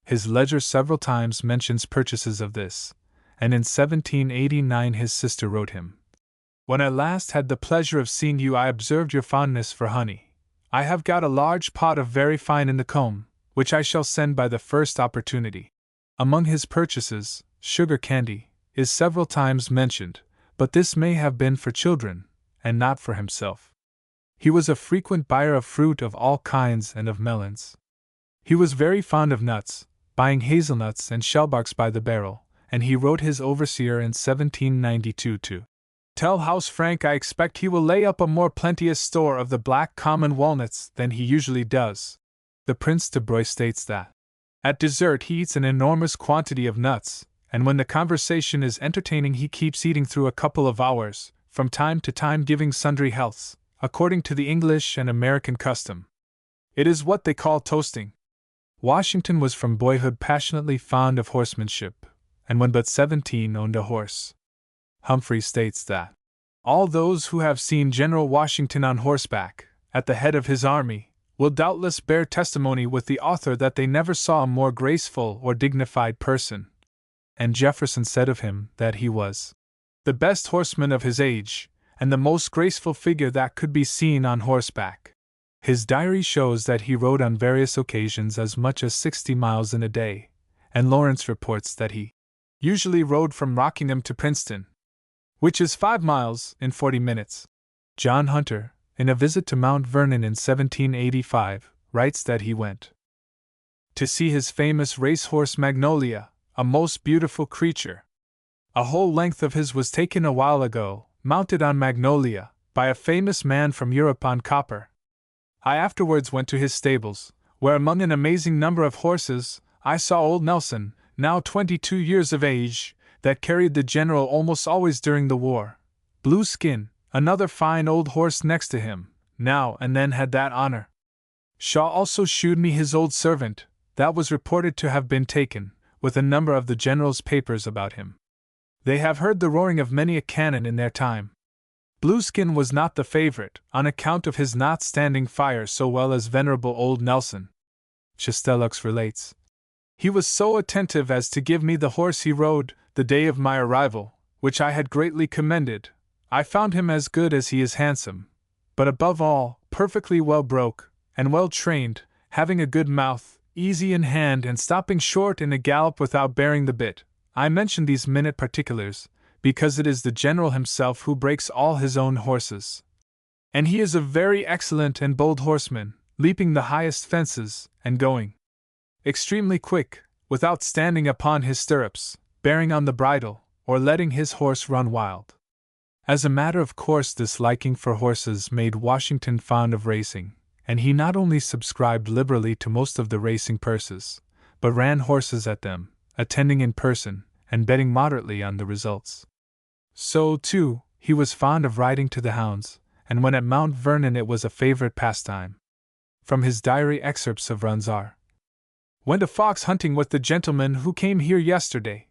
S1: His ledger several times mentions purchases of this, and in 1789 his sister wrote him, "When I last had the pleasure of seeing you I observed your fondness for honey. I have got a large pot of very fine in the comb, which I shall send by the first opportunity." Among his purchases, sugar candy is several times mentioned, but this may have been for children, and not for himself. He was a frequent buyer of fruit of all kinds and of melons. He was very fond of nuts, buying hazelnuts and shellbarks by the barrel, and he wrote his overseer in 1792 to Tell House Frank I expect he will lay up a more plenteous store of the black common walnuts than he usually does. The Prince de Broye states that at dessert he eats an enormous quantity of nuts, and when the conversation is entertaining he keeps eating through a couple of hours, from time to time giving sundry healths, according to the English and American custom. It is what they call toasting. Washington was from boyhood passionately fond of horsemanship, and when but 17 owned a horse. Humphrey states that all those who have seen General Washington on horseback, at the head of his army, will doubtless bear testimony with the author that they never saw a more graceful or dignified person. And Jefferson said of him that he was the best horseman of his age, and the most graceful figure that could be seen on horseback. His diary shows that he rode on various occasions as much as 60 miles in a day, and Lawrence reports that he usually rode from Rockingham to Princeton, which is 5 miles in 40 minutes. John Hunter, in a visit to Mount Vernon in 1785, writes that he went to see his famous racehorse Magnolia, a most beautiful creature. A whole length of his was taken a while ago, mounted on Magnolia, by a famous man from Europe on copper. I afterwards went to his stables, where among an amazing number of horses, I saw old Nelson, now 22 years of age, that carried the general almost always during the war. Blue Skin, another fine old horse next to him, now and then had that honor. Shaw also shewed me his old servant, that was reported to have been taken, with a number of the general's papers about him. They have heard the roaring of many a cannon in their time. Blueskin was not the favorite, on account of his not standing fire so well as venerable old Nelson. Chastellux relates, he was so attentive as to give me the horse he rode, the day of my arrival, which I had greatly commended. I found him as good as he is handsome, but above all, perfectly well broke, and well trained, having a good mouth, easy in hand and stopping short in a gallop without bearing the bit. I mention these minute particulars, because it is the general himself who breaks all his own horses. And he is a very excellent and bold horseman, leaping the highest fences, and going extremely quick, without standing upon his stirrups, bearing on the bridle, or letting his horse run wild. As a matter of course, this liking for horses made Washington fond of racing, and he not only subscribed liberally to most of the racing purses, but ran horses at them, attending in person, and betting moderately on the results. So, too, he was fond of riding to the hounds, and when at Mount Vernon it was a favorite pastime. From his diary excerpts of runs are: went a fox hunting with the gentleman who came here yesterday.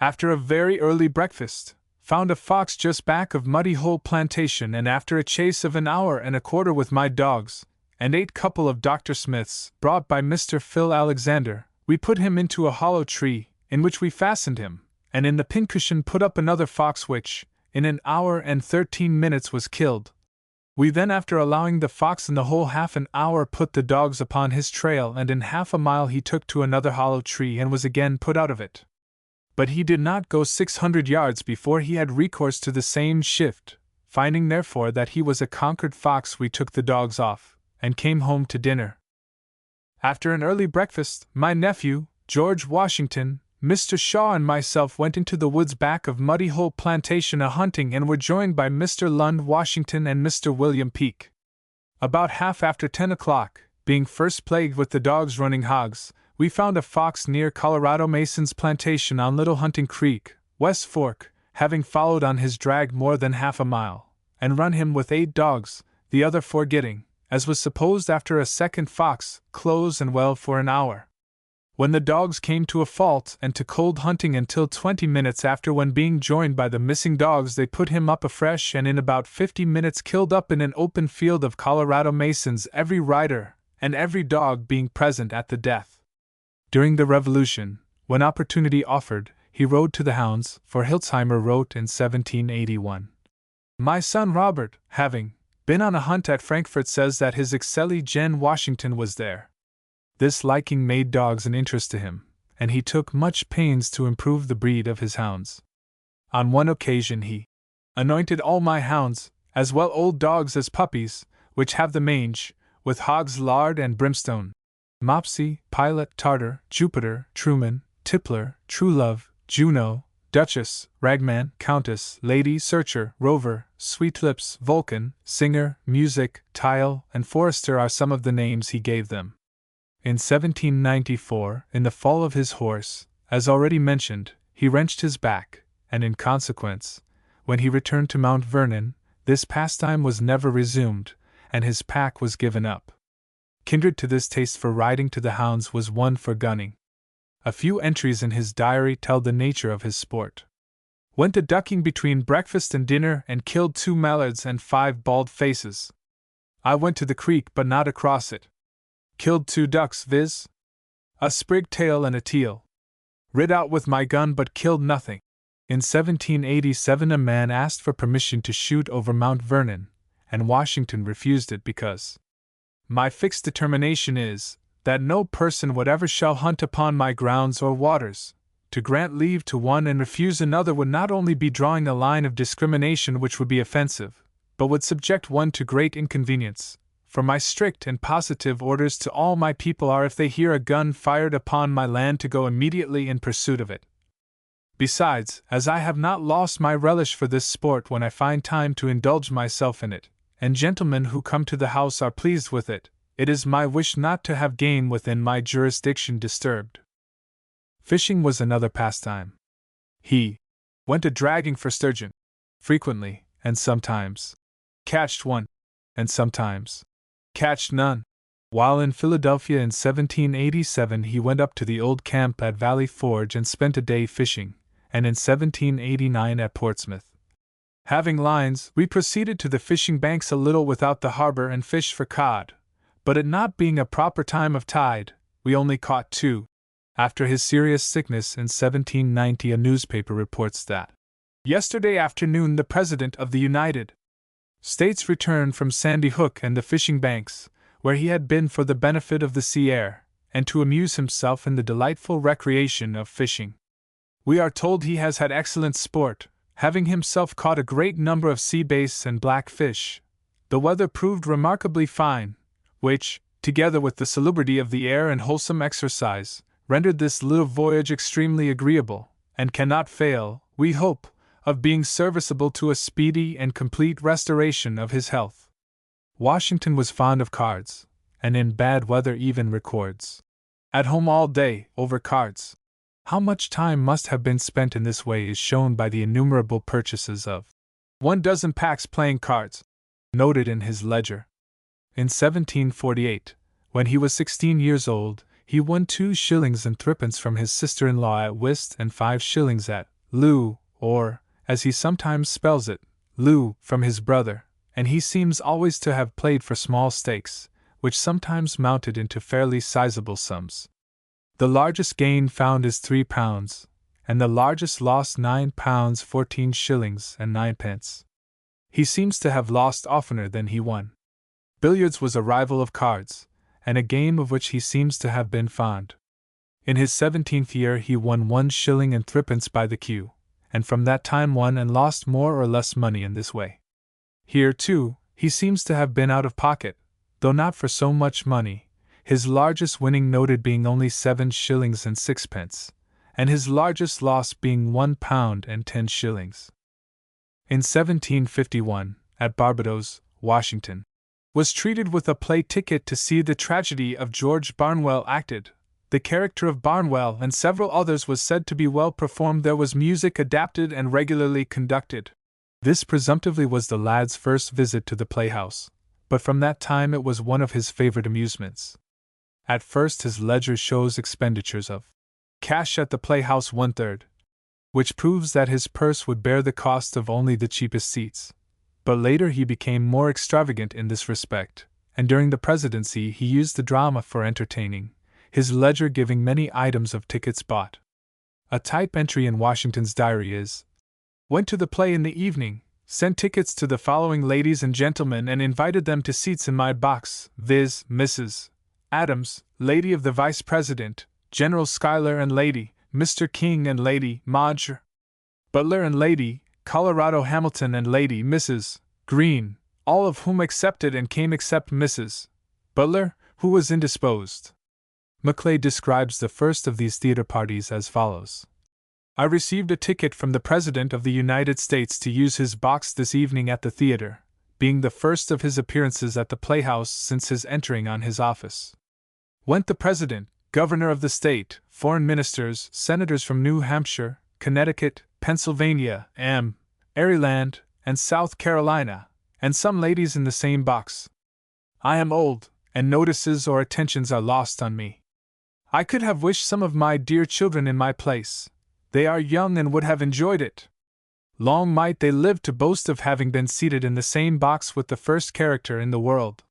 S1: After a very early breakfast, found a fox just back of Muddy Hole Plantation, and after a chase of 1 hour and a quarter with my dogs, and 8 couple of Dr. Smiths brought by Mr. Phil Alexander, we put him into a hollow tree, in which we fastened him, and in the pincushion put up another fox which, in 1 hour and 13 minutes was killed. We then, after allowing the fox in the hole half an hour, put the dogs upon his trail, and in half a mile he took to another hollow tree and was again put out of it. But he did not go 600 yards before he had recourse to the same shift. Finding therefore that he was a conquered fox, we took the dogs off, and came home to dinner. After an early breakfast, my nephew, George Washington, Mr. Shaw and myself went into the woods back of Muddy Hole Plantation a-hunting, and were joined by Mr. Lund Washington and Mr. William Peake. About half after 10 o'clock, being first plagued with the dogs running hogs, we found a fox near Colorado Mason's plantation on Little Hunting Creek, West Fork, having followed on his drag more than half a mile, and run him with 8 dogs, the other 4 getting, as was supposed after a second fox, close and well for 1 hour. When the dogs came to a fault and to cold hunting until 20 minutes after, when being joined by the missing dogs they put him up afresh, and in about 50 minutes killed up in an open field of Colorado Masons every rider and every dog, being present at the death. During the Revolution, when opportunity offered, he rode to the hounds, for Hilsheimer wrote in 1781. My son Robert, having been on a hunt at Frankfort, says that his excelli Gen Washington was there. This liking made dogs an interest to him, and he took much pains to improve the breed of his hounds. On one occasion he anointed all my hounds, as well old dogs as puppies, which have the mange, with hog's lard and brimstone. Mopsy, Pilot, Tartar, Jupiter, Truman, Tippler, Truelove, Juno, Duchess, Ragman, Countess, Lady, Searcher, Rover, Sweetlips, Vulcan, Singer, Music, Tile, and Forester are some of the names he gave them. In 1794, in the fall of his horse, as already mentioned, he wrenched his back, and in consequence, when he returned to Mount Vernon, this pastime was never resumed, and his pack was given up. Kindred to this taste for riding to the hounds was one for gunning. A few entries in his diary tell the nature of his sport. Went a ducking between breakfast and dinner and killed 2 mallards and 5 bald faces. I went to the creek but not across it. Killed 2 ducks, viz. a sprig-tail and a teal. Rid out with my gun but killed nothing. In 1787 a man asked for permission to shoot over Mount Vernon, and Washington refused it because my fixed determination is, that no person whatever shall hunt upon my grounds or waters. To grant leave to one and refuse another would not only be drawing a line of discrimination which would be offensive, but would subject one to great inconvenience. For my strict and positive orders to all my people are if they hear a gun fired upon my land to go immediately in pursuit of it. Besides, as I have not lost my relish for this sport when I find time to indulge myself in it, and gentlemen who come to the house are pleased with it, it is my wish not to have game within my jurisdiction disturbed. Fishing was another pastime. He went a dragging for sturgeon, frequently, and sometimes catched one, and sometimes catched none. While in Philadelphia in 1787 he went up to the old camp at Valley Forge and spent a day fishing, and in 1789 at Portsmouth. Having lines, we proceeded to the fishing banks a little without the harbor and fished for cod, but it not being a proper time of tide, we only caught 2. After his serious sickness in 1790 a newspaper reports that yesterday afternoon the President of the United States returned from Sandy Hook and the fishing banks, where he had been for the benefit of the sea air, and to amuse himself in the delightful recreation of fishing. We are told he has had excellent sport, having himself caught a great number of sea bass and black fish. The weather proved remarkably fine, which, together with the salubrity of the air and wholesome exercise, rendered this little voyage extremely agreeable, and cannot fail, we hope, of being serviceable to a speedy and complete restoration of his health. Washington was fond of cards, and in bad weather even records. At home all day, over cards. How much time must have been spent in this way is shown by the innumerable purchases of 12 packs playing cards, noted in his ledger. In 1748, when he was 16 years old, he won 2 shillings and threepence from his sister-in-law at whist and 5 shillings at loo, or, as he sometimes spells it, loo, from his brother, and he seems always to have played for small stakes, which sometimes mounted into fairly sizable sums. The largest gain found is £3, and the largest loss £9 14 shillings and 9 pence. He seems to have lost oftener than he won. Billiards was a rival of cards, and a game of which he seems to have been fond. In his 17th year he won 1 shilling and threepence by the cue, and from that time won and lost more or less money in this way. Here, too, he seems to have been out of pocket, though not for so much money, his largest winning noted being only 7 shillings and 6 pence, and his largest loss being £1 and 10 shillings. In 1751, at Barbados, Washington was treated with a play ticket to see the tragedy of George Barnwell acted. The character of Barnwell and several others was said to be well performed. There was music adapted and regularly conducted. This presumptively was the lad's first visit to the playhouse, but from that time it was one of his favorite amusements. At first his ledger shows expenditures of cash at the playhouse 1/3, which proves that his purse would bear the cost of only the cheapest seats. But later he became more extravagant in this respect, and during the presidency he used the drama for entertaining, his ledger giving many items of tickets bought. A type entry in Washington's diary is, "Went to the play in the evening, sent tickets to the following ladies and gentlemen and invited them to seats in my box, viz. Mrs. Adams, Lady of the Vice President, General Schuyler and Lady, Mr. King and Lady Madge Butler and Lady Colorado Hamilton and Lady Mrs. Green, all of whom accepted and came except Mrs. Butler, who was indisposed." Maclay describes the first of these theater parties as follows. I received a ticket from the President of the United States to use his box this evening at the theater, being the first of his appearances at the Playhouse since his entering on his office. Went the President, Governor of the state, foreign ministers, senators from New Hampshire, Connecticut, Pennsylvania, Maryland, and South Carolina, and some ladies in the same box. I am old, and notices or attentions are lost on me. I could have wished some of my dear children in my place. They are young and would have enjoyed it. Long might they live to boast of having been seated in the same box with the first character in the world.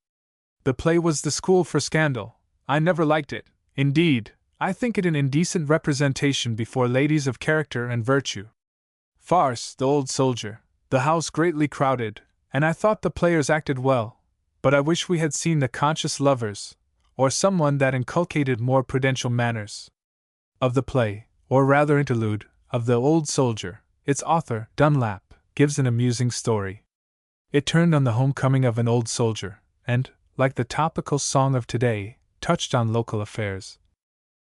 S1: The play was The School for Scandal. I never liked it. Indeed, I think it an indecent representation before ladies of character and virtue. Farce, The Old Soldier. The house greatly crowded, and I thought the players acted well, but I wish we had seen The Conscious Lovers, or someone that inculcated more prudential manners. Of the play, or rather interlude, of The Old Soldier, its author, Dunlap, gives an amusing story. It turned on the homecoming of an old soldier, and, like the topical song of today, touched on local affairs.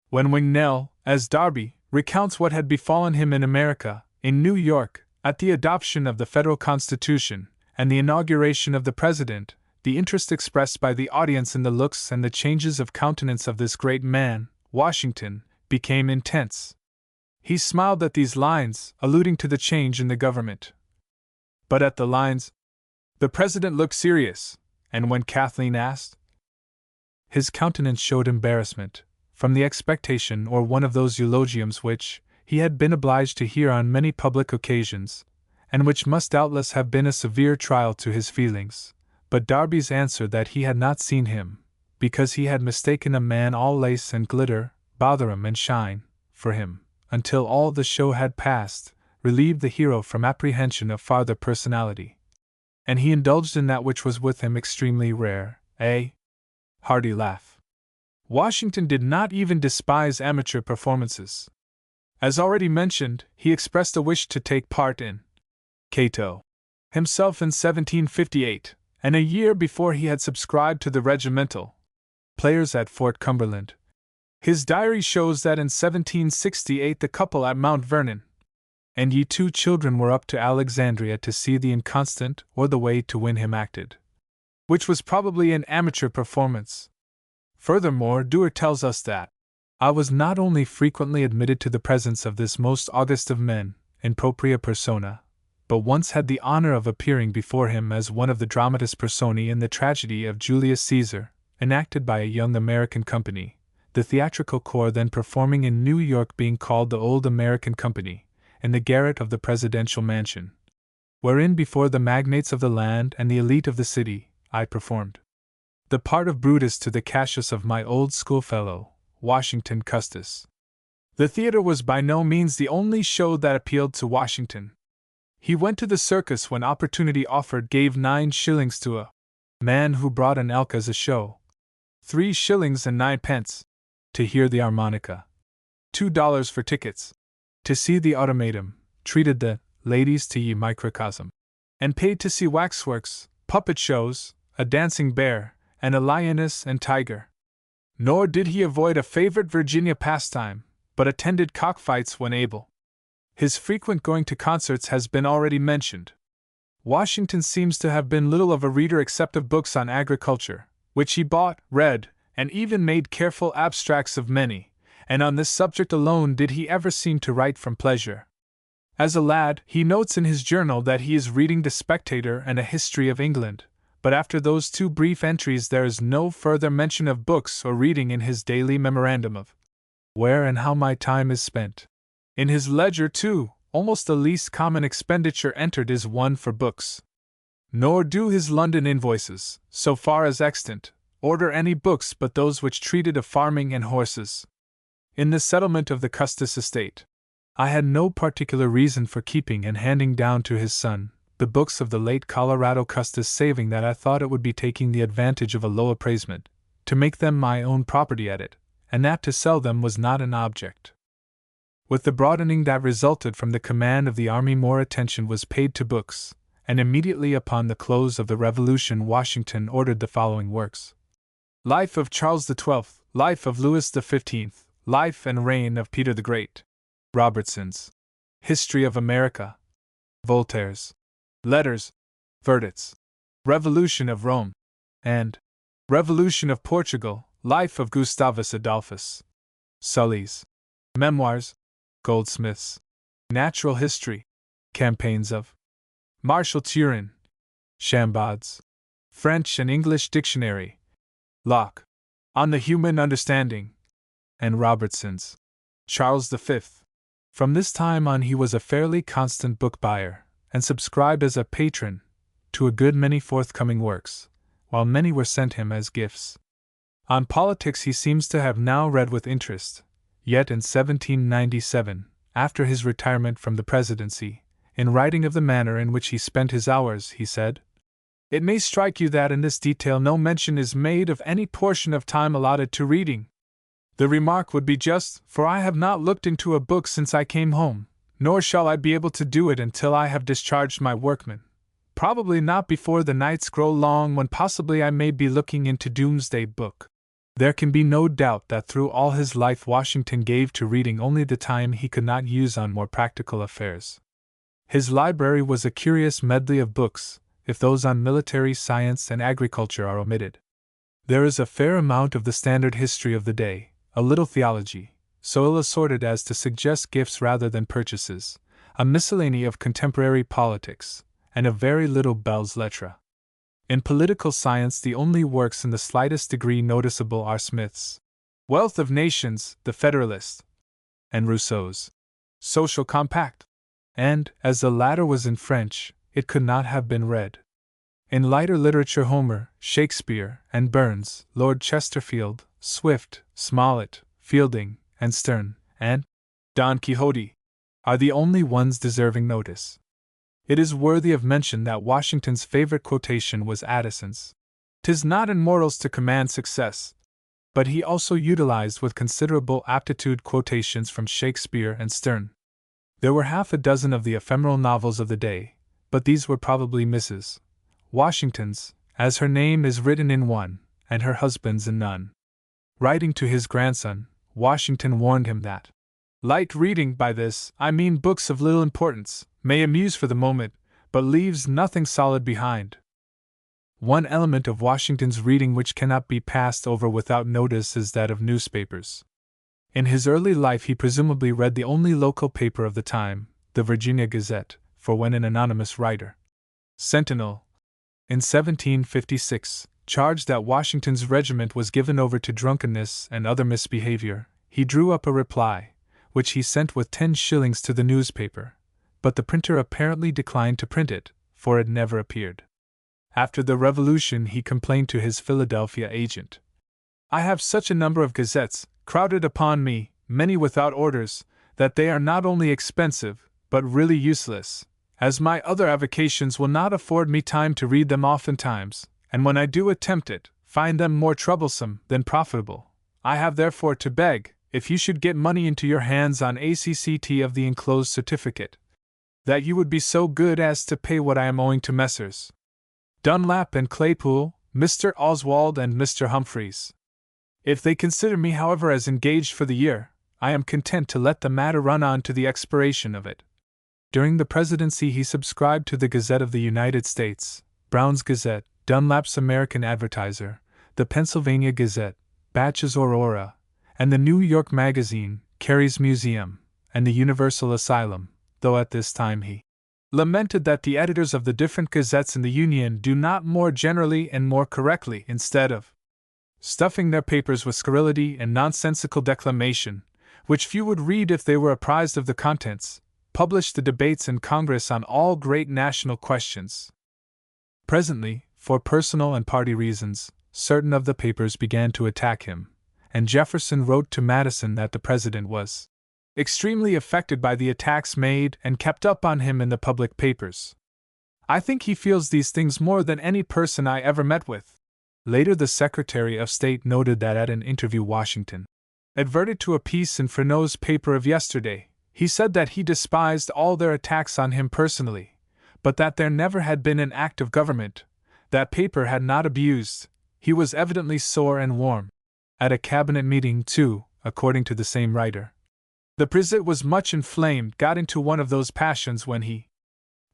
S1: When Wing Nell, as Darby, recounts what had befallen him in America, in New York, at the adoption of the federal Constitution, and the inauguration of the President, the interest expressed by the audience in the looks and the changes of countenance of this great man, Washington, became intense. He smiled at these lines, alluding to the change in the government. But at the lines, the President looked serious, and when Kathleen asked, his countenance showed embarrassment, from the expectation or one of those eulogiums which he had been obliged to hear on many public occasions, and which must doubtless have been a severe trial to his feelings. But Darby's answer that he had not seen him, because he had mistaken a man all lace and glitter, bother and shine, for him, until all the show had passed, relieved the hero from apprehension of farther personality. And he indulged in that which was with him extremely rare, a hearty laugh. Washington did not even despise amateur performances. As already mentioned, he expressed a wish to take part in Cato himself in 1758, and a year before he had subscribed to the regimental players at Fort Cumberland. His diary shows that in 1768 the couple at Mount Vernon and ye 2 children were up to Alexandria to see the Inconstant or the Way to Win Him acted, which was probably an amateur performance. Furthermore, Dewar tells us that I was not only frequently admitted to the presence of this most august of men, in propria persona, but once had the honor of appearing before him as one of the dramatis personae in the tragedy of Julius Caesar, enacted by a young American company, the theatrical corps then performing in New York being called the Old American Company, in the garret of the presidential mansion, wherein before the magnates of the land and the elite of the city, I performed the part of Brutus to the Cassius of my old schoolfellow, Washington Custis. The theater was by no means the only show that appealed to Washington. He went to the circus when opportunity offered, gave 9 shillings to a man who brought an elk as a show, 3 shillings and 9 pence to hear the harmonica, $2 for tickets to see the automaton, treated the ladies to ye microcosm, and paid to see waxworks, puppet shows, a dancing bear, and a lioness and tiger. Nor did he avoid a favorite Virginia pastime, but attended cockfights when able. His frequent going to concerts has been already mentioned. Washington seems to have been little of a reader except of books on agriculture, which he bought, read, and even made careful abstracts of many, and on this subject alone did he ever seem to write from pleasure. As a lad, he notes in his journal that he is reading The Spectator and a History of England, but after those 2 brief entries there is no further mention of books or reading in his daily memorandum of where and how my time is spent. In his ledger, too, almost the least common expenditure entered is one for books. Nor do his London invoices, so far as extant, order any books but those which treated of farming and horses. In the settlement of the Custis estate, I had no particular reason for keeping and handing down to his son the books of the late Colorado Custis, saving that I thought it would be taking the advantage of a low appraisement to make them my own property at it, and that to sell them was not an object. With the broadening that resulted from the command of the army, more attention was paid to books, and immediately upon the close of the Revolution Washington ordered the following works: Life of Charles XII, Life of Louis XV, Life and Reign of Peter the Great, Robertson's History of America, Voltaire's Letters, Verdicts, Revolution of Rome, and Revolution of Portugal, Life of Gustavus Adolphus, Sully's Memoirs, Goldsmith's Natural History, Campaigns of Marshal Turin, Chambaud's French and English Dictionary, Locke, On the Human Understanding, and Robertson's Charles V. From this time on he was a fairly constant book buyer, and subscribed as a patron to a good many forthcoming works, while many were sent him as gifts. On politics he seems to have now read with interest, yet in 1797, after his retirement from the presidency, in writing of the manner in which he spent his hours, he said, "It may strike you that in this detail no mention is made of any portion of time allotted to reading. The remark would be just, for I have not looked into a book since I came home, nor shall I be able to do it until I have discharged my workmen. Probably not before the nights grow long, when possibly I may be looking into Doomsday Book." There can be no doubt that through all his life Washington gave to reading only the time he could not use on more practical affairs. His library was a curious medley of books, if those on military science and agriculture are omitted. There is a fair amount of the standard history of the day, a little theology, so ill assorted as to suggest gifts rather than purchases, a miscellany of contemporary politics, and a very little belles lettres. In political science the only works in the slightest degree noticeable are Smith's Wealth of Nations, The Federalist, and Rousseau's Social Compact, and, as the latter was in French, it could not have been read. In lighter literature Homer, Shakespeare, and Burns, Lord Chesterfield, Swift, Smollett, Fielding, and Sterne, and Don Quixote are the only ones deserving notice. It is worthy of mention that Washington's favorite quotation was Addison's, "'Tis not in mortals to command success," but he also utilized with considerable aptitude quotations from Shakespeare and Sterne. There were half a dozen of the ephemeral novels of the day, but these were probably Mrs. Washington's, as her name is written in one, and her husband's in none. Writing to his grandson, Washington warned him that light reading, by this I mean books of little importance, may amuse for the moment, but leaves nothing solid behind. One element of Washington's reading which cannot be passed over without notice is that of newspapers. In his early life he presumably read the only local paper of the time, the Virginia Gazette, for when an anonymous writer, Sentinel, in 1756, charged that Washington's regiment was given over to drunkenness and other misbehavior, he drew up a reply, which he sent with 10 shillings to the newspaper, but the printer apparently declined to print it, for it never appeared. After the Revolution he complained to his Philadelphia agent, "I have such a number of gazettes crowded upon me, many without orders, that they are not only expensive, but really useless, as my other avocations will not afford me time to read them oftentimes, and when I do attempt it, find them more troublesome than profitable. I have therefore to beg, if you should get money into your hands on ACCT of the enclosed certificate, that you would be so good as to pay what I am owing to Messrs. Dunlap and Claypool, Mr. Oswald and Mr. Humphreys. If they consider me, however, as engaged for the year, I am content to let the matter run on to the expiration of it." During the presidency he subscribed to the Gazette of the United States, Brown's Gazette, Dunlap's American Advertiser, the Pennsylvania Gazette, Batch's Aurora, and the New York Magazine, Carey's Museum, and the Universal Asylum, though at this time he lamented that the editors of the different gazettes in the Union do not more generally and more correctly, instead of stuffing their papers with scurrility and nonsensical declamation, which few would read if they were apprised of the contents, publish the debates in Congress on all great national questions. Presently, for personal and party reasons, certain of the papers began to attack him, and Jefferson wrote to Madison that the president was extremely affected by the attacks made and kept up on him in the public papers. "I think he feels these things more than any person I ever met with." Later the Secretary of State noted that at an interview Washington adverted to a piece in Freneau's paper of yesterday. He said that he despised all their attacks on him personally, but that there never had been an act of government that paper had not abused. He was evidently sore and warm. At a cabinet meeting, too, according to the same writer, The Prizit was much inflamed, got into one of those passions when he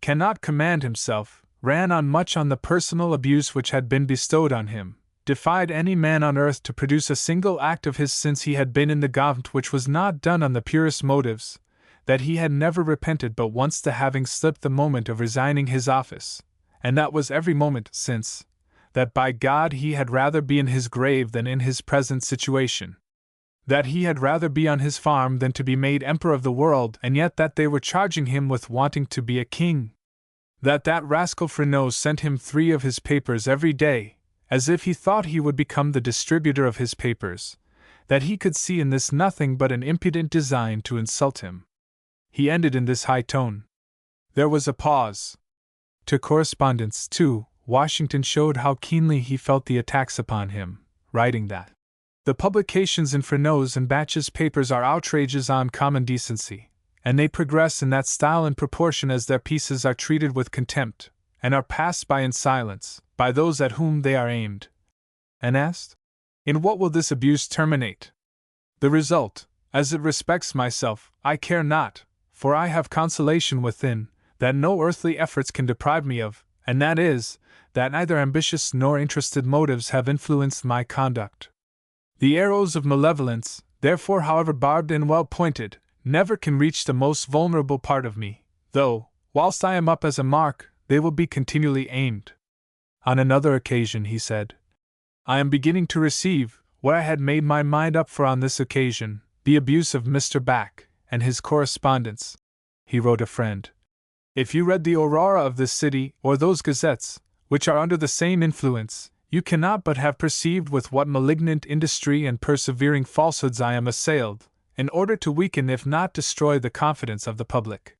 S1: cannot command himself, ran on much on the personal abuse which had been bestowed on him, defied any man on earth to produce a single act of his since he had been in the government which was not done on the purest motives, that he had never repented but once to having slipped the moment of resigning his office, and that was every moment since, that by God he had rather be in his grave than in his present situation, that he had rather be on his farm than to be made emperor of the world, and yet that they were charging him with wanting to be a king, that rascal Freneau sent him 3 of his papers every day, as if he thought he would become the distributor of his papers, that he could see in this nothing but an impudent design to insult him. He ended in this high tone. There was a pause. To correspondence, too, Washington showed how keenly he felt the attacks upon him, writing that the publications in Freneau's and Batch's papers are outrages on common decency, and they progress in that style in proportion as their pieces are treated with contempt, and are passed by in silence, by those at whom they are aimed. And asked, in what will this abuse terminate? The result, as it respects myself, I care not, for I have consolation within, that no earthly efforts can deprive me of, and that is, that neither ambitious nor interested motives have influenced my conduct. The arrows of malevolence, therefore, however barbed and well pointed, never can reach the most vulnerable part of me, though, whilst I am up as a mark, they will be continually aimed. On another occasion he said, I am beginning to receive, what I had made my mind up for on this occasion, the abuse of Mr. Back, and his correspondence. He wrote a friend, if you read the Aurora of this city, or those gazettes, which are under the same influence, you cannot but have perceived with what malignant industry and persevering falsehoods I am assailed, in order to weaken if not destroy the confidence of the public.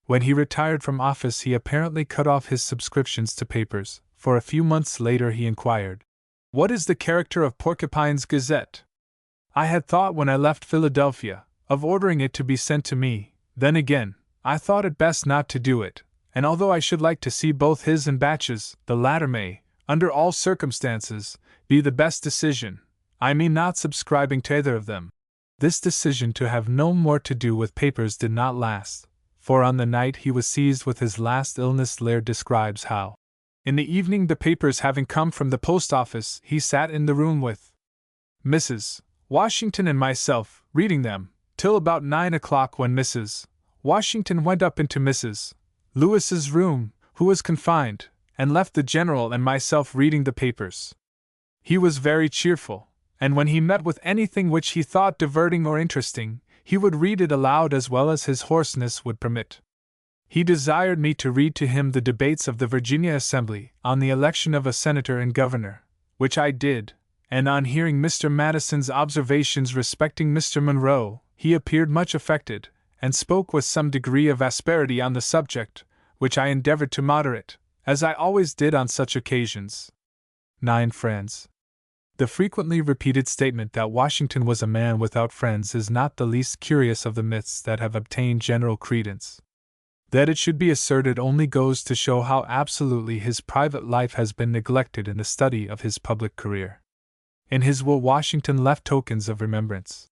S1: When he retired from office he apparently cut off his subscriptions to papers, for a few months later he inquired, what is the character of Porcupine's Gazette? I had thought when I left Philadelphia, of ordering it to be sent to me, then again, I thought it best not to do it, and although I should like to see both his and Batch's, the latter may, under all circumstances, be the best decision, I mean not subscribing to either of them. This decision to have no more to do with papers did not last, for on the night he was seized with his last illness Laird describes how, in the evening the papers having come from the post office, he sat in the room with Mrs. Washington and myself, reading them, till about 9 o'clock when Mrs. Washington went up into Mrs. Lewis's room, who was confined, and left the General and myself reading the papers. He was very cheerful, and when he met with anything which he thought diverting or interesting, he would read it aloud as well as his hoarseness would permit. He desired me to read to him the debates of the Virginia Assembly on the election of a senator and governor, which I did, and on hearing Mr. Madison's observations respecting Mr. Monroe, he appeared much affected, and spoke with some degree of asperity on the subject, which I endeavored to moderate, as I always did on such occasions. 9 friends. The frequently repeated statement that Washington was a man without friends is not the least curious of the myths that have obtained general credence. That it should be asserted only goes to show how absolutely his private life has been neglected in the study of his public career. In his will Washington left tokens of remembrance.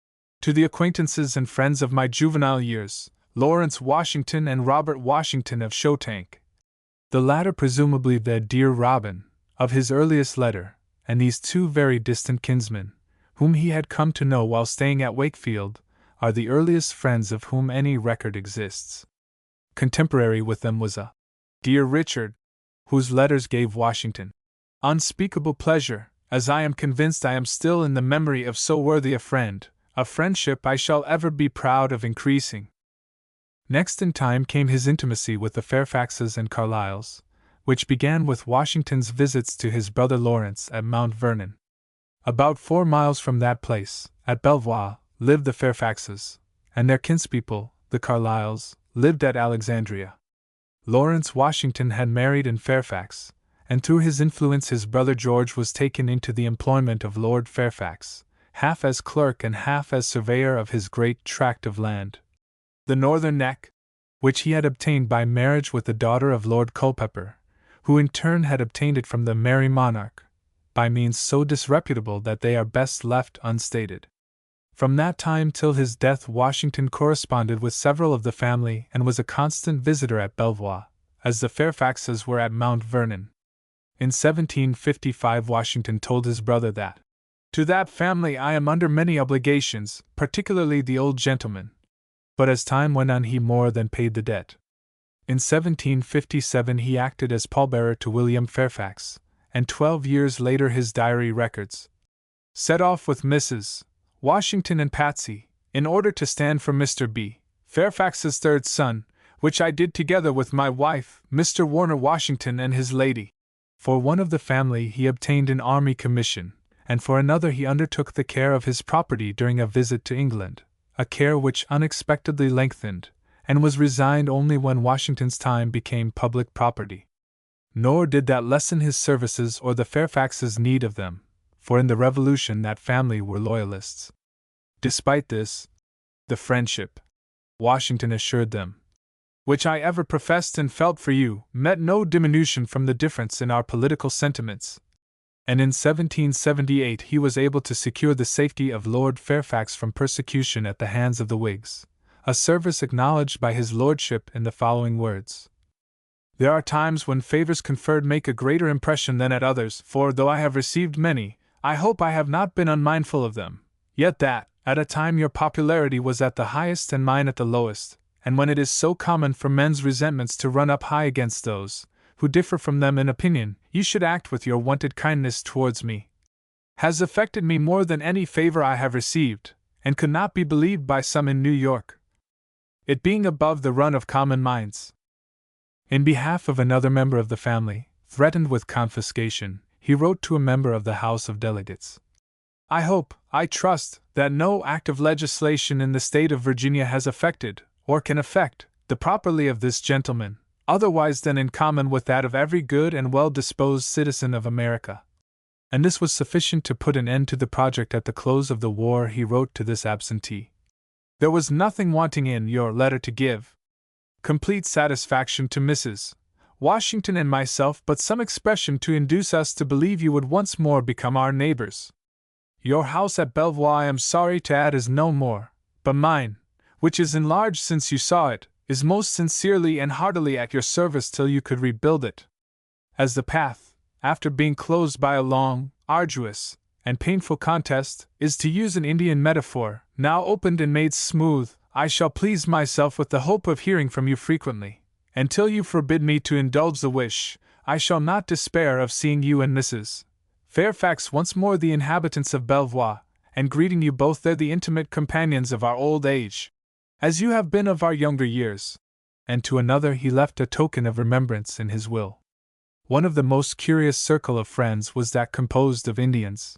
S1: To the acquaintances and friends of my juvenile years, Lawrence Washington and Robert Washington of Shotank. The latter presumably the dear Robin, of his earliest letter, and these 2 very distant kinsmen, whom he had come to know while staying at Wakefield, are the earliest friends of whom any record exists. Contemporary with them was a dear Richard, whose letters gave Washington unspeakable pleasure, as I am convinced I am still in the memory of so worthy a friendship I shall ever be proud of increasing. Next in time came his intimacy with the Fairfaxes and Carlyles, which began with Washington's visits to his brother Lawrence at Mount Vernon. About 4 miles from that place, at Belvoir, lived the Fairfaxes, and their kinspeople, the Carlyles, lived at Alexandria. Lawrence Washington had married in Fairfax, and through his influence his brother George was taken into the employment of Lord Fairfax, half as clerk and half as surveyor of his great tract of land, the Northern Neck, which he had obtained by marriage with the daughter of Lord Culpeper, who in turn had obtained it from the Merry Monarch, by means so disreputable that they are best left unstated. From that time till his death, Washington corresponded with several of the family and was a constant visitor at Belvoir, as the Fairfaxes were at Mount Vernon. In 1755, Washington told his brother that, "To that family I am under many obligations, particularly the old gentleman." But as time went on, he more than paid the debt. In 1757, he acted as pallbearer to William Fairfax, and 12 years later his diary records: "Set off with Mrs. Washington and Patsy, in order to stand for Mr. B. Fairfax's third son, which I did together with my wife, Mr. Warner Washington, and his lady." For one of the family he obtained an army commission, and for another he undertook the care of his property during a visit to England, a care which unexpectedly lengthened, and was resigned only when Washington's time became public property. Nor did that lessen his services or the Fairfaxes' need of them, for in the Revolution that family were Loyalists. Despite this, the friendship, Washington assured them, which I ever professed and felt for you, met no diminution from the difference in our political sentiments. And in 1778 he was able to secure the safety of Lord Fairfax from persecution at the hands of the Whigs, a service acknowledged by his lordship in the following words: "There are times when favors conferred make a greater impression than at others, for though I have received many, I hope I have not been unmindful of them, yet that, at a time your popularity was at the highest and mine at the lowest, and when it is so common for men's resentments to run up high against those who differ from them in opinion, you should act with your wonted kindness towards me, has affected me more than any favor I have received, and could not be believed by some in New York, it being above the run of common minds." In behalf of another member of the family, threatened with confiscation, he wrote to a member of the House of Delegates: "I hope, I trust, that no act of legislation in the state of Virginia has affected, or can affect, the property of this gentleman, otherwise than in common with that of every good and well-disposed citizen of America." And this was sufficient to put an end to the project. At the close of the war he wrote to this absentee: "There was nothing wanting in your letter to give complete satisfaction to Mrs. Washington and myself, but some expression to induce us to believe you would once more become our neighbors. Your house at Belvoir, I am sorry to add, is no more, but mine, which is enlarged since you saw it, is most sincerely and heartily at your service till you could rebuild it. As the path, after being closed by a long, arduous, and painful contest, is, to use an Indian metaphor, now opened and made smooth, I shall please myself with the hope of hearing from you frequently, and till you forbid me to indulge the wish, I shall not despair of seeing you and Mrs. Fairfax once more, the inhabitants of Belvoir, and greeting you both there, the intimate companions of our old age, as you have been of our younger years." And to another he left a token of remembrance in his will. One of the most curious circle of friends was that composed of Indians.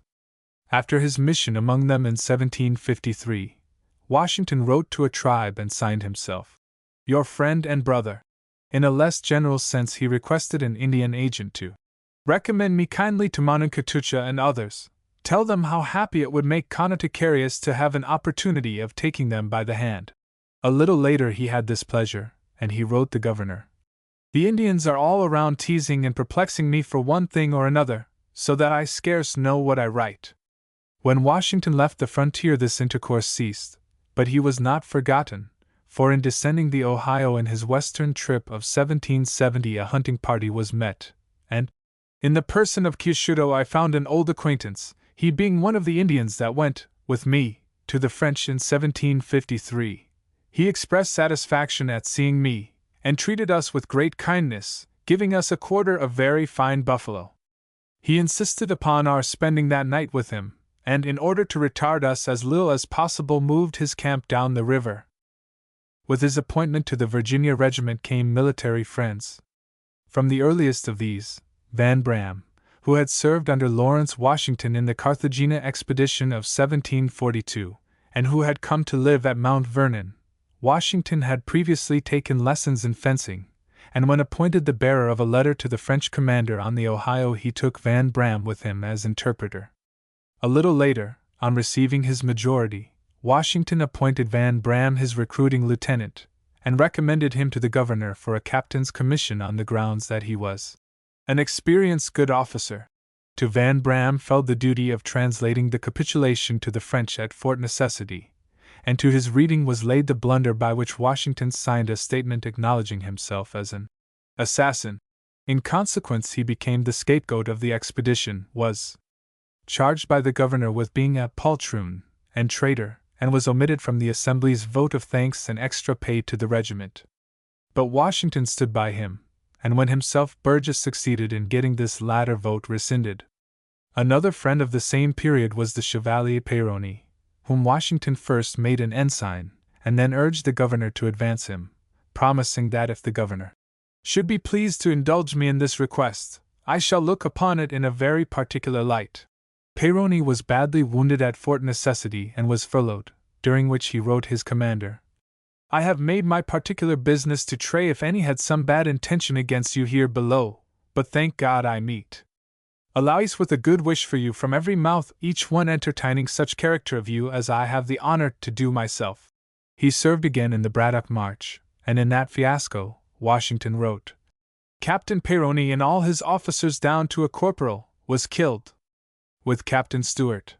S1: After his mission among them in 1753, Washington wrote to a tribe and signed himself, "Your friend and brother." In a less general sense he requested an Indian agent to recommend me kindly to Mononcatucha and others, tell them how happy it would make Conoticarius to have an opportunity of taking them by the hand. A little later he had this pleasure, and he wrote the governor: "The Indians are all around teasing and perplexing me for one thing or another, so that I scarce know what I write." When Washington left the frontier this intercourse ceased, but he was not forgotten, for in descending the Ohio in his western trip of 1770 a hunting party was met, and, in the person of Kishudo, I found an old acquaintance, he being one of the Indians that went, with me, to the French in 1753. He expressed satisfaction at seeing me, and treated us with great kindness, giving us a quarter of very fine buffalo. He insisted upon our spending that night with him, and in order to retard us as little as possible moved his camp down the river. With his appointment to the Virginia regiment came military friends. From the earliest of these, Van Bram, who had served under Lawrence Washington in the Carthagena expedition of 1742, and who had come to live at Mount Vernon, Washington had previously taken lessons in fencing, and when appointed the bearer of a letter to the French commander on the Ohio he took Van Bram with him as interpreter. A little later, on receiving his majority, Washington appointed Van Bram his recruiting lieutenant, and recommended him to the governor for a captain's commission on the grounds that he was an experienced good officer. To Van Bram fell the duty of translating the capitulation to the French at Fort Necessity, and to his reading was laid the blunder by which Washington signed a statement acknowledging himself as an assassin. In consequence, he became the scapegoat of the expedition, was charged by the governor with being a poltroon and traitor, and was omitted from the Assembly's vote of thanks and extra pay to the regiment. But Washington stood by him, and when himself Burgess succeeded in getting this latter vote rescinded. Another friend of the same period was the Chevalier Peyronie, whom Washington first made an ensign, and then urged the governor to advance him, promising that if the governor should be pleased to indulge me in this request, I shall look upon it in a very particular light. Peyronie was badly wounded at Fort Necessity and was furloughed, during which he wrote his commander, I have made my particular business to try if any had some bad intention against you here below, but thank God I meet allies with a good wish for you from every mouth, each one entertaining such character of you as I have the honor to do myself. He served again in the Braddock March, and in that fiasco, Washington wrote, Captain Peyronie and all his officers down to a corporal, was killed. With Captain Stewart,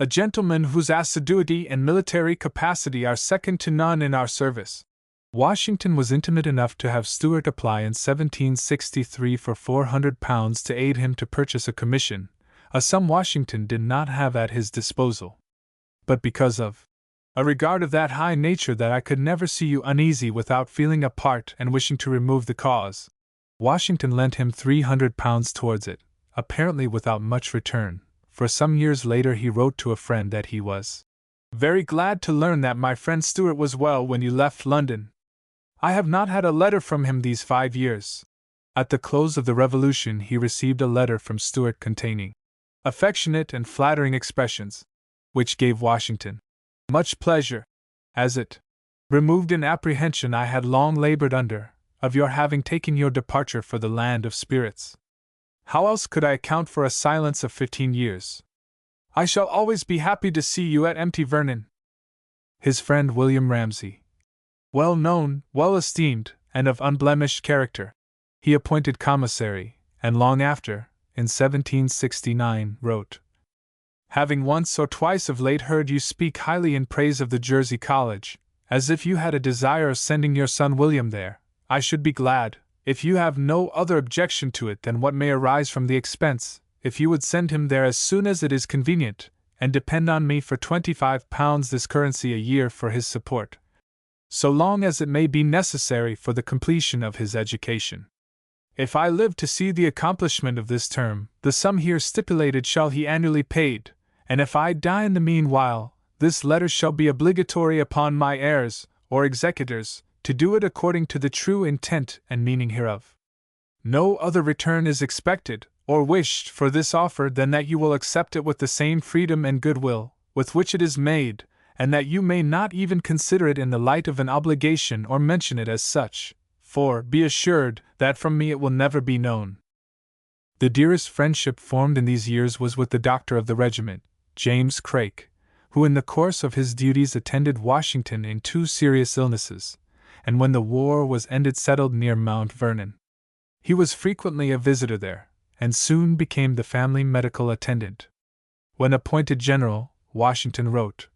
S1: a gentleman whose assiduity and military capacity are second to none in our service. Washington was intimate enough to have Stewart apply in 1763 for £400 to aid him to purchase a commission, a sum Washington did not have at his disposal. But because of a regard of that high nature that I could never see you uneasy without feeling a part and wishing to remove the cause, Washington lent him £300 towards it, apparently without much return. For some years later he wrote to a friend that he was very glad to learn that my friend Stewart was well when you left London. I have not had a letter from him these 5 years. At the close of the Revolution he received a letter from Stewart containing affectionate and flattering expressions, which gave Washington much pleasure, as it removed an apprehension I had long labored under, of your having taken your departure for the land of spirits. How else could I account for a silence of 15 years? I shall always be happy to see you at Mt. Vernon. His friend William Ramsay, well known, well esteemed, and of unblemished character, he appointed commissary, and long after, in 1769, wrote, Having once or twice of late heard you speak highly in praise of the Jersey College, as if you had a desire of sending your son William there, I should be glad, if you have no other objection to it than what may arise from the expense, if you would send him there as soon as it is convenient, and depend on me for £25 this currency a year for his support, so long as it may be necessary for the completion of his education. If I live to see the accomplishment of this term, the sum here stipulated shall he annually paid, and if I die in the meanwhile, this letter shall be obligatory upon my heirs, or executors, to do it according to the true intent and meaning hereof. No other return is expected, or wished for this offer than that you will accept it with the same freedom and goodwill, with which it is made, and that you may not even consider it in the light of an obligation or mention it as such, for, be assured, that from me it will never be known. The dearest friendship formed in these years was with the doctor of the regiment, James Craik, who in the course of his duties attended Washington in 2 serious illnesses, and when the war was ended settled near Mount Vernon. He was frequently a visitor there, and soon became the family medical attendant. When appointed general, Washington wrote,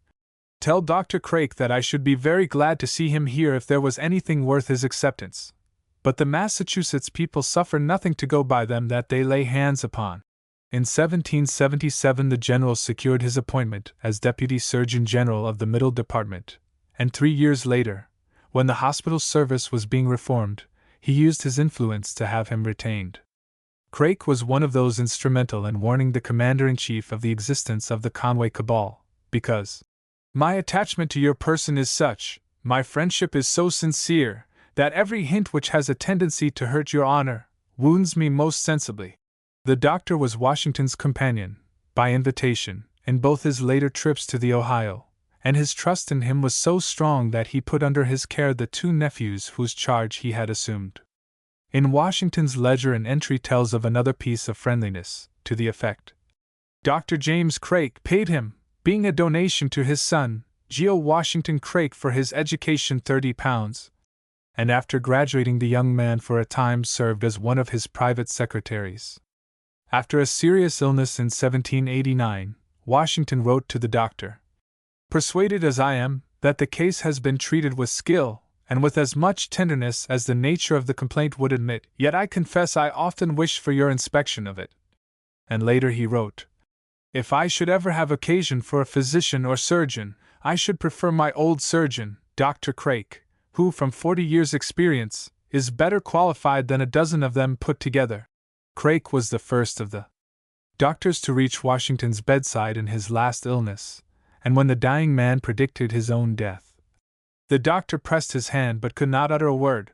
S1: Tell Dr. Craik that I should be very glad to see him here if there was anything worth his acceptance, but the Massachusetts people suffer nothing to go by them that they lay hands upon. In 1777 the general secured his appointment as Deputy Surgeon General of the Middle Department, and 3 years later, when the hospital service was being reformed, he used his influence to have him retained. Craik was one of those instrumental in warning the Commander-in-Chief of the existence of the Conway cabal, because, My attachment to your person is such, my friendship is so sincere, that every hint which has a tendency to hurt your honor, wounds me most sensibly. The doctor was Washington's companion, by invitation, in both his later trips to the Ohio, and his trust in him was so strong that he put under his care the 2 nephews whose charge he had assumed. In Washington's ledger an entry tells of another piece of friendliness, to the effect, Dr. James Craik paid him, being a donation to his son, Geo. Washington Craik, for his education £30, and after graduating the young man for a time served as one of his private secretaries. After a serious illness in 1789, Washington wrote to the doctor: "Persuaded as I am that the case has been treated with skill and with as much tenderness as the nature of the complaint would admit, yet I confess I often wish for your inspection of it." And later he wrote: "If I should ever have occasion for a physician or surgeon, I should prefer my old surgeon, Dr. Craik, who, from 40 years' experience, is better qualified than a dozen of them put together." Craik was the first of the doctors to reach Washington's bedside in his last illness, and when the dying man predicted his own death, the doctor pressed his hand but could not utter a word.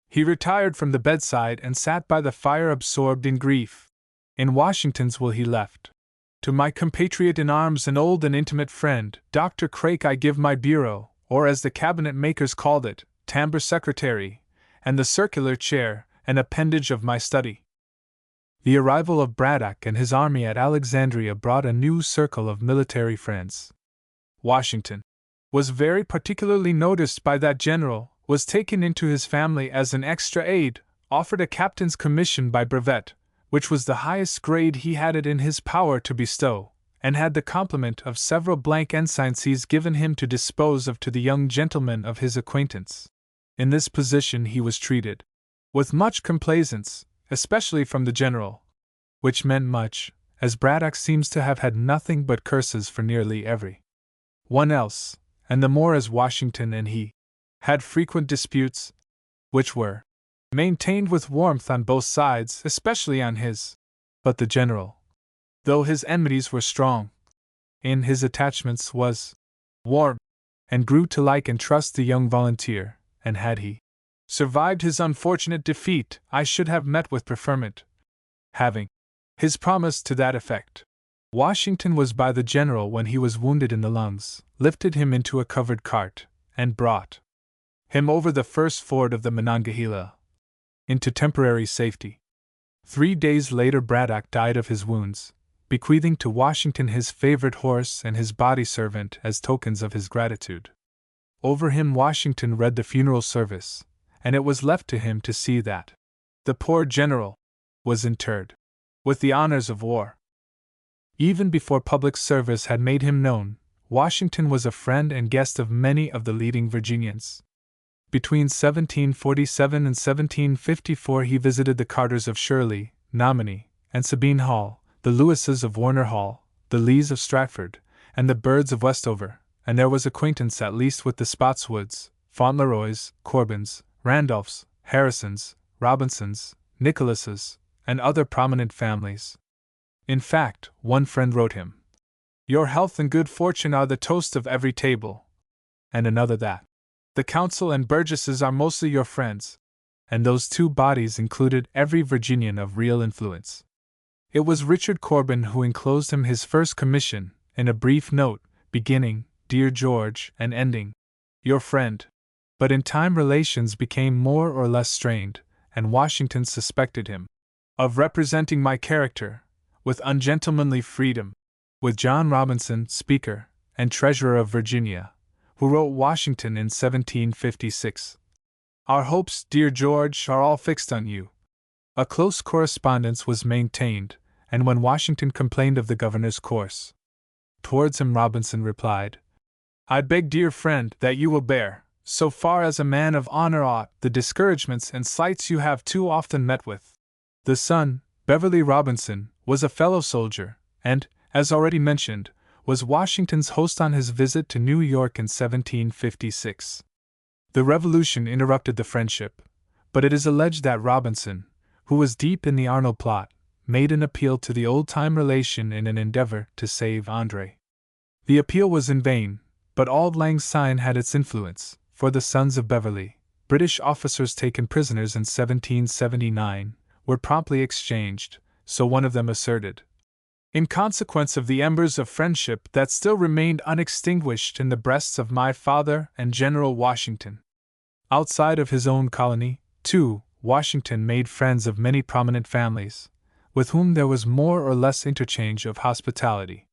S1: He retired from the bedside and sat by the fire absorbed in grief. In Washington's will he left: "To my compatriot in arms and old and intimate friend, Dr. Craik, I give my bureau, or as the cabinet makers called it, timbre secretary, and the circular chair, an appendage of my study." The arrival of Braddock and his army at Alexandria brought a new circle of military friends. Washington was very particularly noticed by that general, was taken into his family as an extra aide, offered a captain's commission by brevet, which was the highest grade he had it in his power to bestow, and had the compliment of several blank ensigncies given him to dispose of to the young gentlemen of his acquaintance. In this position he was treated with much complaisance, especially from the general, which meant much, as Braddock seems to have had nothing but curses for nearly every one else, and the more as Washington and he had frequent disputes, which were maintained with warmth on both sides, especially on his. But the general, though his enmities were strong, in his attachments was warm, and grew to like and trust the young volunteer, and had he survived his unfortunate defeat, I should have met with preferment, having his promise to that effect. Washington was by the general when he was wounded in the lungs, lifted him into a covered cart, and brought him over the first ford of the Monongahela into temporary safety. 3 days later Braddock died of his wounds, bequeathing to Washington his favorite horse and his body servant as tokens of his gratitude. Over him Washington read the funeral service, and it was left to him to see that the poor general was interred with the honors of war. Even before public service had made him known, Washington was a friend and guest of many of the leading Virginians. Between 1747 and 1754 he visited the Carters of Shirley, Nominee, and Sabine Hall, the Lewises of Warner Hall, the Lees of Stratford, and the Birds of Westover, and there was acquaintance at least with the Spotswoods, Fauntleroys, Corbins, Randolphs, Harrisons, Robinsons, Nicholases, and other prominent families. In fact, one friend wrote him, "Your health and good fortune are the toast of every table," and another that the council and burgesses are mostly your friends, and those two bodies included every Virginian of real influence. It was Richard Corbin who enclosed him his first commission, in a brief note, beginning, "Dear George," and ending, "Your friend." But in time relations became more or less strained, and Washington suspected him of representing my character with ungentlemanly freedom. With John Robinson, Speaker and Treasurer of Virginia, who wrote Washington in 1756, "Our hopes, dear George, are all fixed on you." A close correspondence was maintained, and when Washington complained of the governor's course towards him, Robinson replied, "I beg, dear friend, that you will bear, so far as a man of honor ought, the discouragements and slights you have too often met with." The son, Beverly Robinson, was a fellow soldier, and, as already mentioned, was Washington's host on his visit to New York in 1756. The Revolution interrupted the friendship, but it is alleged that Robinson, who was deep in the Arnold plot, made an appeal to the old-time relation in an endeavor to save Andre. The appeal was in vain, but Auld Lang Syne had its influence, for the sons of Beverly, British officers taken prisoners in 1779, were promptly exchanged, so one of them asserted, in consequence of the embers of friendship that still remained unextinguished in the breasts of my father and General Washington. Outside of his own colony, too, Washington made friends of many prominent families, with whom there was more or less interchange of hospitality.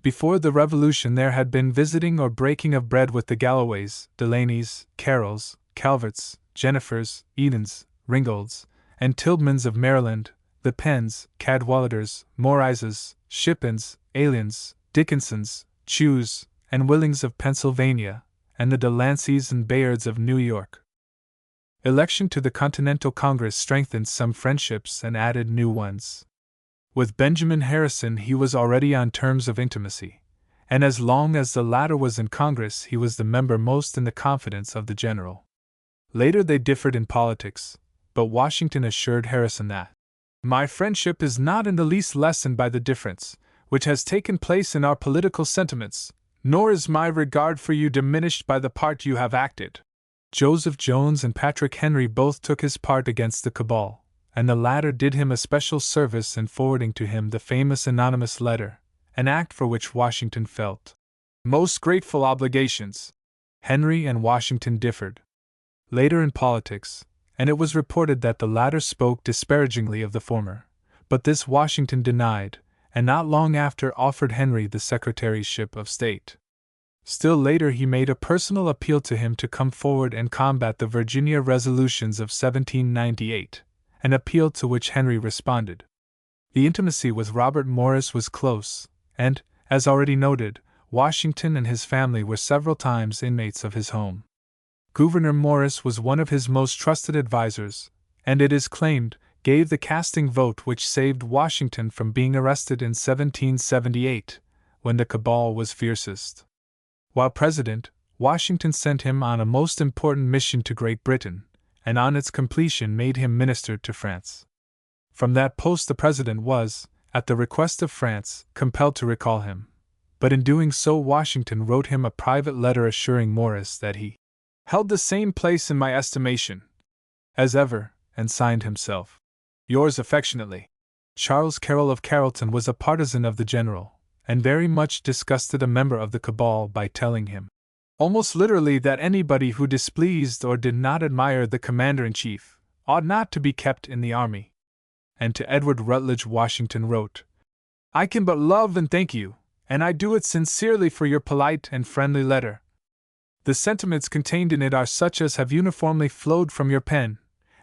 S1: Before the Revolution there had been visiting or breaking of bread with the Galloways, Delaneys, Carrolls, Calverts, Jennifers, Edens, Ringolds, and Tilghmans of Maryland, the Penns, Cadwalladers, Morrises, Shippens, Aliens, Dickinsons, Chews, and Willings of Pennsylvania, and the Delanceys and Bayards of New York. Election to the Continental Congress strengthened some friendships and added new ones. With Benjamin Harrison he was already on terms of intimacy, and as long as the latter was in Congress he was the member most in the confidence of the general. Later they differed in politics, but Washington assured Harrison that, "My friendship is not in the least lessened by the difference which has taken place in our political sentiments, nor is my regard for you diminished by the part you have acted." Joseph Jones and Patrick Henry both took his part against the cabal, and the latter did him a special service in forwarding to him the famous anonymous letter, an act for which Washington felt most grateful obligations. Henry and Washington differed later in politics, and it was reported that the latter spoke disparagingly of the former, but this Washington denied, and not long after offered Henry the Secretaryship of State. Still later he made a personal appeal to him to come forward and combat the Virginia resolutions of 1798, an appeal to which Henry responded. The intimacy with Robert Morris was close, and, as already noted, Washington and his family were several times inmates of his home. Gouverneur Morris was one of his most trusted advisers, and it is claimed, gave the casting vote which saved Washington from being arrested in 1778, when the cabal was fiercest. While president, Washington sent him on a most important mission to Great Britain, and on its completion made him minister to France. From that post the president was, at the request of France, compelled to recall him, but in doing so Washington wrote him a private letter assuring Morris that he held the same place in my estimation as ever, and signed himself, "Yours affectionately." Charles Carroll of Carrollton was a partisan of the general, and very much disgusted a member of the cabal by telling him, almost literally, that anybody who displeased or did not admire the commander-in-chief ought not to be kept in the army. And to Edward Rutledge Washington wrote, "I can but love and thank you, and I do it sincerely for your polite and friendly letter. The sentiments contained in it are such as have uniformly flowed from your pen,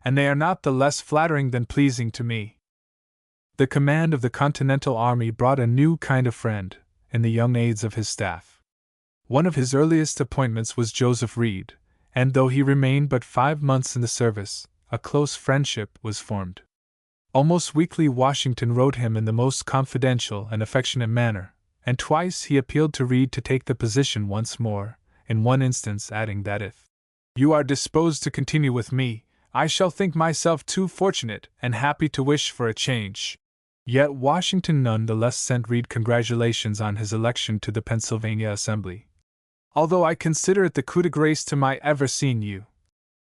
S1: and they are not the less flattering than pleasing to me." The command of the Continental Army brought a new kind of friend, in the young aides of his staff. One of his earliest appointments was Joseph Reed, and though he remained but 5 months in the service, a close friendship was formed. Almost weekly Washington wrote him in the most confidential and affectionate manner, and twice he appealed to Reed to take the position once more, in one instance adding that if you are disposed to continue with me, I shall think myself too fortunate and happy to wish for a change. Yet Washington none the less sent Reed congratulations on his election to the Pennsylvania Assembly. "Although I consider it the coup de grace to my ever seeing you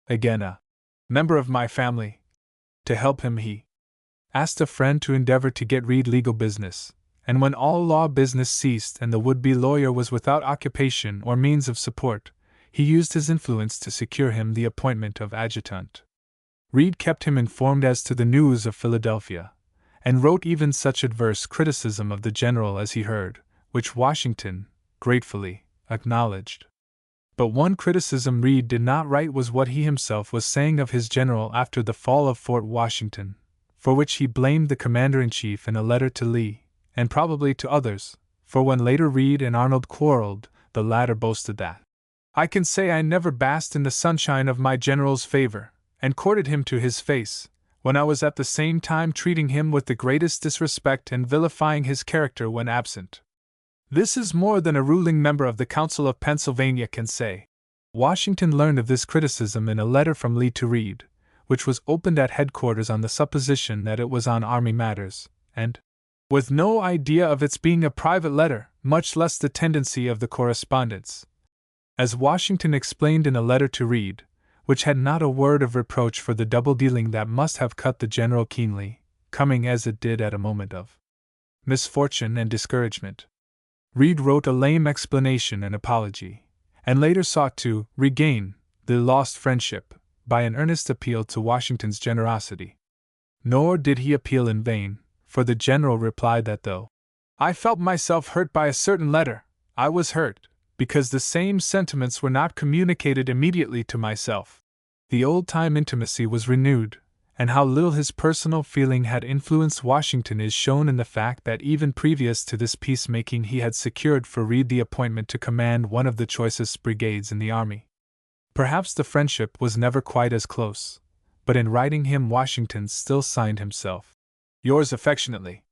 S1: again a member of my family." To help him he asked a friend to endeavor to get Reed legal business, and when all law business ceased and the would-be lawyer was without occupation or means of support, he used his influence to secure him the appointment of adjutant. Reed kept him informed as to the news of Philadelphia, and wrote even such adverse criticism of the general as he heard, which Washington, gratefully, acknowledged. But one criticism Reed did not write was what he himself was saying of his general after the fall of Fort Washington, for which he blamed the commander-in-chief in a letter to Lee, and probably to others, for when later Reed and Arnold quarreled, the latter boasted that, "I can say I never basked in the sunshine of my general's favor, and courted him to his face, when I was at the same time treating him with the greatest disrespect and vilifying his character when absent. This is more than a ruling member of the Council of Pennsylvania can say." Washington learned of this criticism in a letter from Lee to Reed, which was opened at headquarters on the supposition that it was on army matters, and, with no idea of its being a private letter, much less the tendency of the correspondence. As Washington explained in a letter to Reed, which had not a word of reproach for the double-dealing that must have cut the general keenly, coming as it did at a moment of misfortune and discouragement. Reed wrote a lame explanation and apology, and later sought to regain the lost friendship by an earnest appeal to Washington's generosity. Nor did he appeal in vain, for the general replied that though I felt myself hurt by a certain letter, I was hurt because the same sentiments were not communicated immediately to myself. The old-time intimacy was renewed, and how little his personal feeling had influenced Washington is shown in the fact that even previous to this peacemaking he had secured for Reed the appointment to command one of the choicest brigades in the army. Perhaps the friendship was never quite as close, but in writing him Washington still signed himself, "Yours affectionately."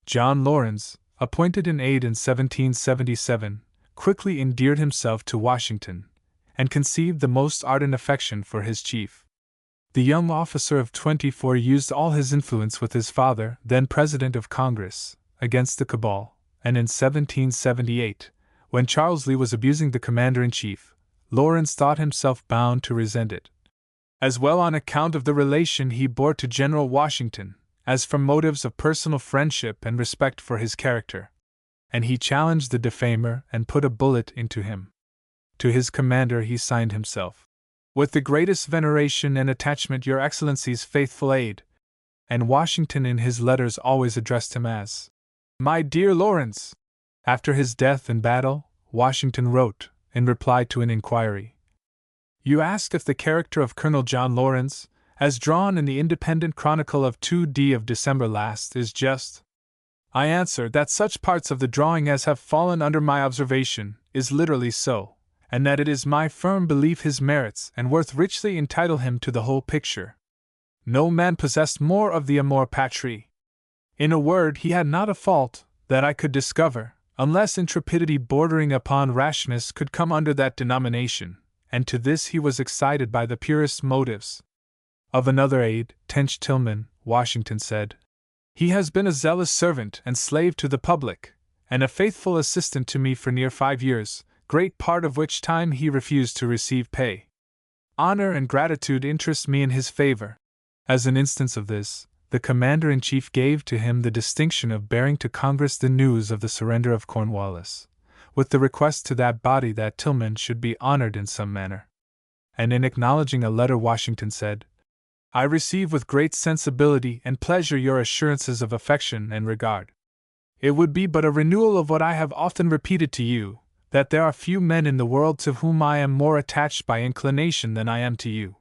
S1: John Laurens, appointed an aide in 1777, quickly endeared himself to Washington, and conceived the most ardent affection for his chief. The young officer of 24 used all his influence with his father, then President of Congress, against the cabal, and in 1778, when Charles Lee was abusing the commander-in-chief, Laurens thought himself bound to resent it, as well on account of the relation he bore to General Washington, as from motives of personal friendship and respect for his character, and he challenged the defamer and put a bullet into him. To his commander he signed himself, "With the greatest veneration and attachment, Your Excellency's faithful aide," and Washington in his letters always addressed him as, "My dear Laurens." After his death in battle, Washington wrote, in reply to an inquiry, "You ask if the character of Colonel John Laurens, as drawn in the Independent Chronicle of 2d of December last, is just. I answer that such parts of the drawing as have fallen under my observation is literally so, and that it is my firm belief his merits and worth richly entitle him to the whole picture. No man possessed more of the amour patrie. In a word, he had not a fault, that I could discover, unless intrepidity bordering upon rashness could come under that denomination, and to this he was excited by the purest motives." Of another aide, Tench Tillman, Washington said, "He has been a zealous servant and slave to the public, and a faithful assistant to me for near 5 years, great part of which time he refused to receive pay. Honor and gratitude interest me in his favor." As an instance of this, the commander-in-chief gave to him the distinction of bearing to Congress the news of the surrender of Cornwallis, with the request to that body that Tillman should be honored in some manner. And in acknowledging a letter, Washington said, "I receive with great sensibility and pleasure your assurances of affection and regard. It would be but a renewal of what I have often repeated to you, that there are few men in the world to whom I am more attached by inclination than I am to you.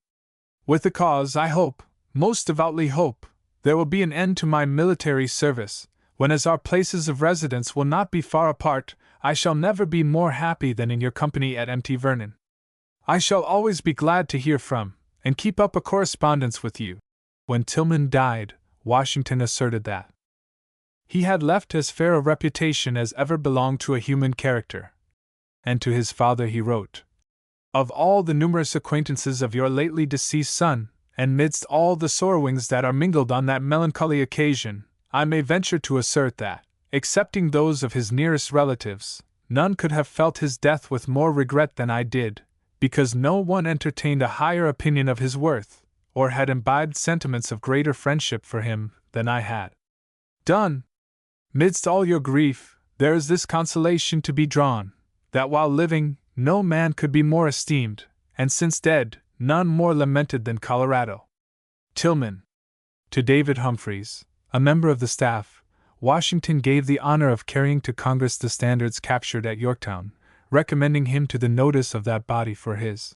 S1: With the cause, I hope, most devoutly hope, there will be an end to my military service, when as our places of residence will not be far apart, I shall never be more happy than in your company at Mt. Vernon. I shall always be glad to hear from, and keep up a correspondence with you." When Tillman died, Washington asserted that he had left as fair a reputation as ever belonged to a human character. And to his father he wrote, "Of all the numerous acquaintances of your lately deceased son, and midst all the sorrowings that are mingled on that melancholy occasion, I may venture to assert that, excepting those of his nearest relatives, none could have felt his death with more regret than I did, because no one entertained a higher opinion of his worth, or had imbibed sentiments of greater friendship for him, than I had done. Midst all your grief, there is this consolation to be drawn, that while living, no man could be more esteemed, and since dead, none more lamented than Colorado." Tillman. To David Humphreys, a member of the staff, Washington gave the honor of carrying to Congress the standards captured at Yorktown, recommending him to the notice of that body for his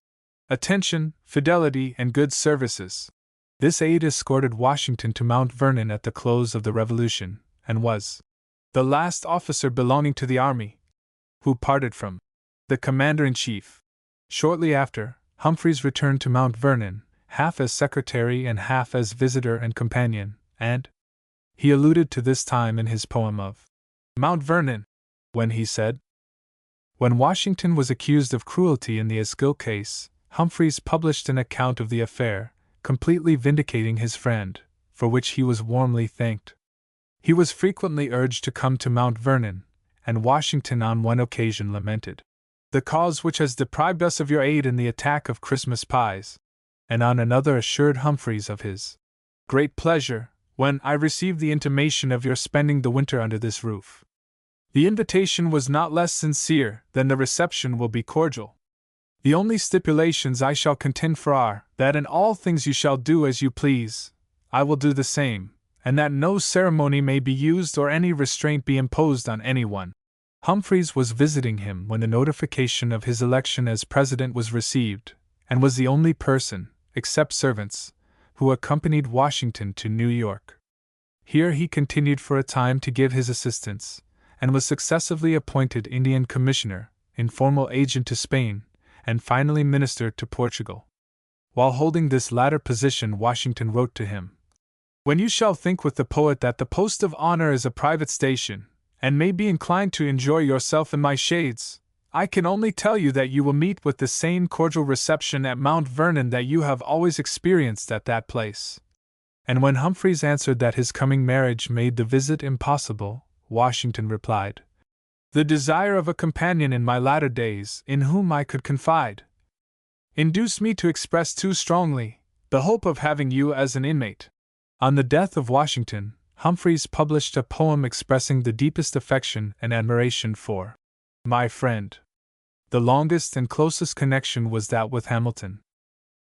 S1: attention, fidelity, and good services. This aide escorted Washington to Mount Vernon at the close of the Revolution, and was the last officer belonging to the army who parted from the commander-in-chief. Shortly after, Humphreys returned to Mount Vernon, half as secretary and half as visitor and companion, and he alluded to this time in his poem of Mount Vernon, when he said, "When Washington was accused of cruelty in the Eskill case, Humphreys published an account of the affair, completely vindicating his friend, for which he was warmly thanked. He was frequently urged to come to Mount Vernon, and Washington on one occasion lamented the cause which has deprived us of your aid in the attack of Christmas pies, and on another assured Humphreys of his great pleasure when I received the intimation of your spending the winter under this roof. The invitation was not less sincere than the reception will be cordial. The only stipulations I shall contend for are, that in all things you shall do as you please, I will do the same, and that no ceremony may be used or any restraint be imposed on anyone." Humphreys was visiting him when the notification of his election as president was received, and was the only person, except servants, who accompanied Washington to New York. Here he continued for a time to give his assistance, and was successively appointed Indian Commissioner, informal agent to Spain, and finally Minister to Portugal. While holding this latter position, Washington wrote to him, "When you shall think with the poet that the post of honor is a private station, and may be inclined to enjoy yourself in my shades, I can only tell you that you will meet with the same cordial reception at Mount Vernon that you have always experienced at that place." And when Humphreys answered that his coming marriage made the visit impossible, Washington replied, "The desire of a companion in my latter days, in whom I could confide, induced me to express too strongly the hope of having you as an inmate." On the death of Washington, Humphreys published a poem expressing the deepest affection and admiration for "my friend." The longest and closest connection was that with Hamilton.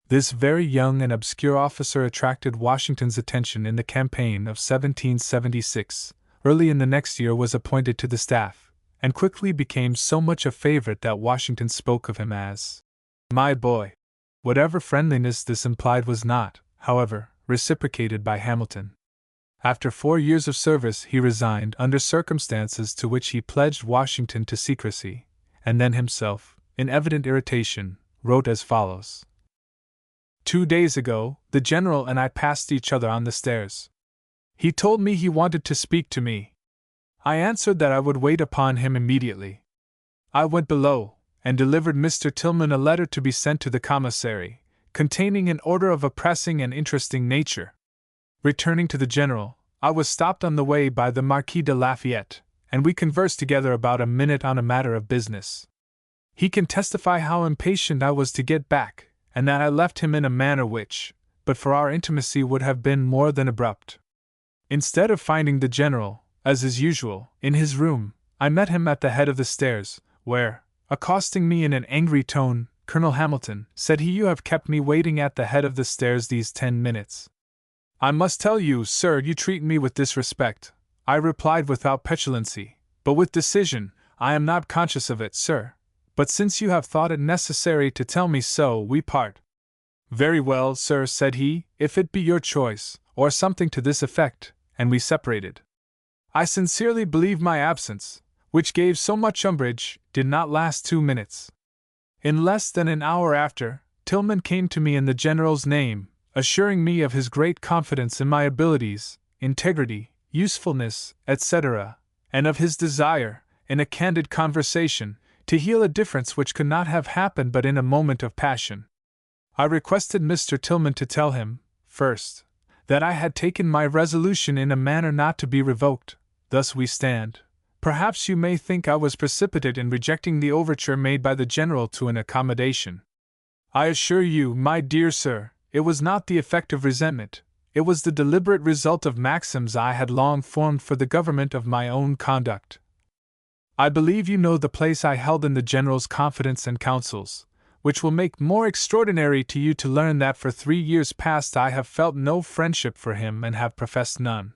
S1: This very young and obscure officer attracted Washington's attention in the campaign of 1776. Early in the next year was appointed to the staff, and quickly became so much a favorite that Washington spoke of him as "my boy." Whatever friendliness this implied was not, however, reciprocated by Hamilton. After 4 years of service he resigned under circumstances to which he pledged Washington to secrecy, and then himself, in evident irritation, wrote as follows: "2 days ago, the General and I passed each other on the stairs. He told me he wanted to speak to me. I answered that I would wait upon him immediately. I went below, and delivered Mr. Tillman a letter to be sent to the commissary, containing an order of a pressing and interesting nature. Returning to the General, I was stopped on the way by the Marquis de Lafayette, and we conversed together about a minute on a matter of business. He can testify how impatient I was to get back, and that I left him in a manner which, but for our intimacy, would have been more than abrupt. Instead of finding the General, as is usual, in his room, I met him at the head of the stairs, where, accosting me in an angry tone, 'Colonel Hamilton,' said he, 'you have kept me waiting at the head of the stairs these 10 minutes. I must tell you, sir, you treat me with disrespect.' I replied without petulancy, but with decision, 'I am not conscious of it, sir. But since you have thought it necessary to tell me so, we part.' 'Very well, sir,' said he, 'if it be your choice,' or something to this effect, and we separated. I sincerely believe my absence, which gave so much umbrage, did not last 2 minutes. In less than an hour after, Tillman came to me in the General's name, assuring me of his great confidence in my abilities, integrity, usefulness, etc., and of his desire, in a candid conversation, to heal a difference which could not have happened but in a moment of passion. I requested Mr. Tillman to tell him, first, that I had taken my resolution in a manner not to be revoked. Thus we stand. Perhaps you may think I was precipitate in rejecting the overture made by the General to an accommodation. I assure you, my dear sir, it was not the effect of resentment, it was the deliberate result of maxims I had long formed for the government of my own conduct. I believe you know the place I held in the General's confidence and counsels, which will make more extraordinary to you to learn that for 3 years past I have felt no friendship for him and have professed none.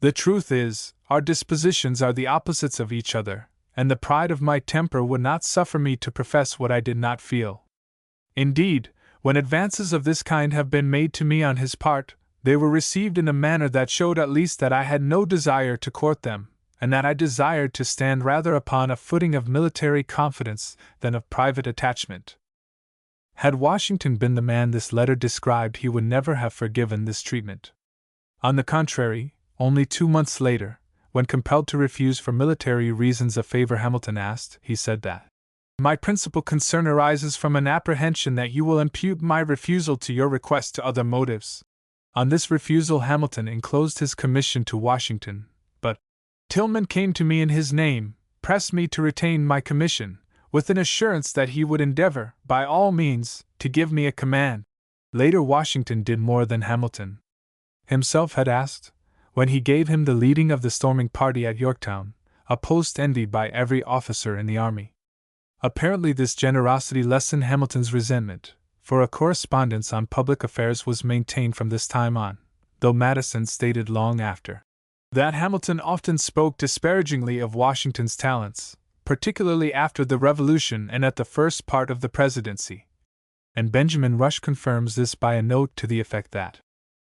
S1: The truth is, our dispositions are the opposites of each other, and the pride of my temper would not suffer me to profess what I did not feel. Indeed, when advances of this kind have been made to me on his part, they were received in a manner that showed at least that I had no desire to court them, and that I desired to stand rather upon a footing of military confidence than of private attachment." Had Washington been the man this letter described, he would never have forgiven this treatment. On the contrary, only 2 months later, when compelled to refuse for military reasons a favor Hamilton asked, he said that, "My principal concern arises from an apprehension that you will impute my refusal to your request to other motives." On this refusal Hamilton enclosed his commission to Washington, but Tillman came to me in his name, pressed me to retain my commission, with an assurance that he would endeavor, by all means, to give me a command. Later Washington did more than Hamilton himself had asked, when he gave him the leading of the storming party at Yorktown, a post envied by every officer in the army. Apparently this generosity lessened Hamilton's resentment, for a correspondence on public affairs was maintained from this time on, though Madison stated long after that Hamilton often spoke disparagingly of Washington's talents, particularly after the Revolution and at the first part of the presidency. And Benjamin Rush confirms this by a note to the effect that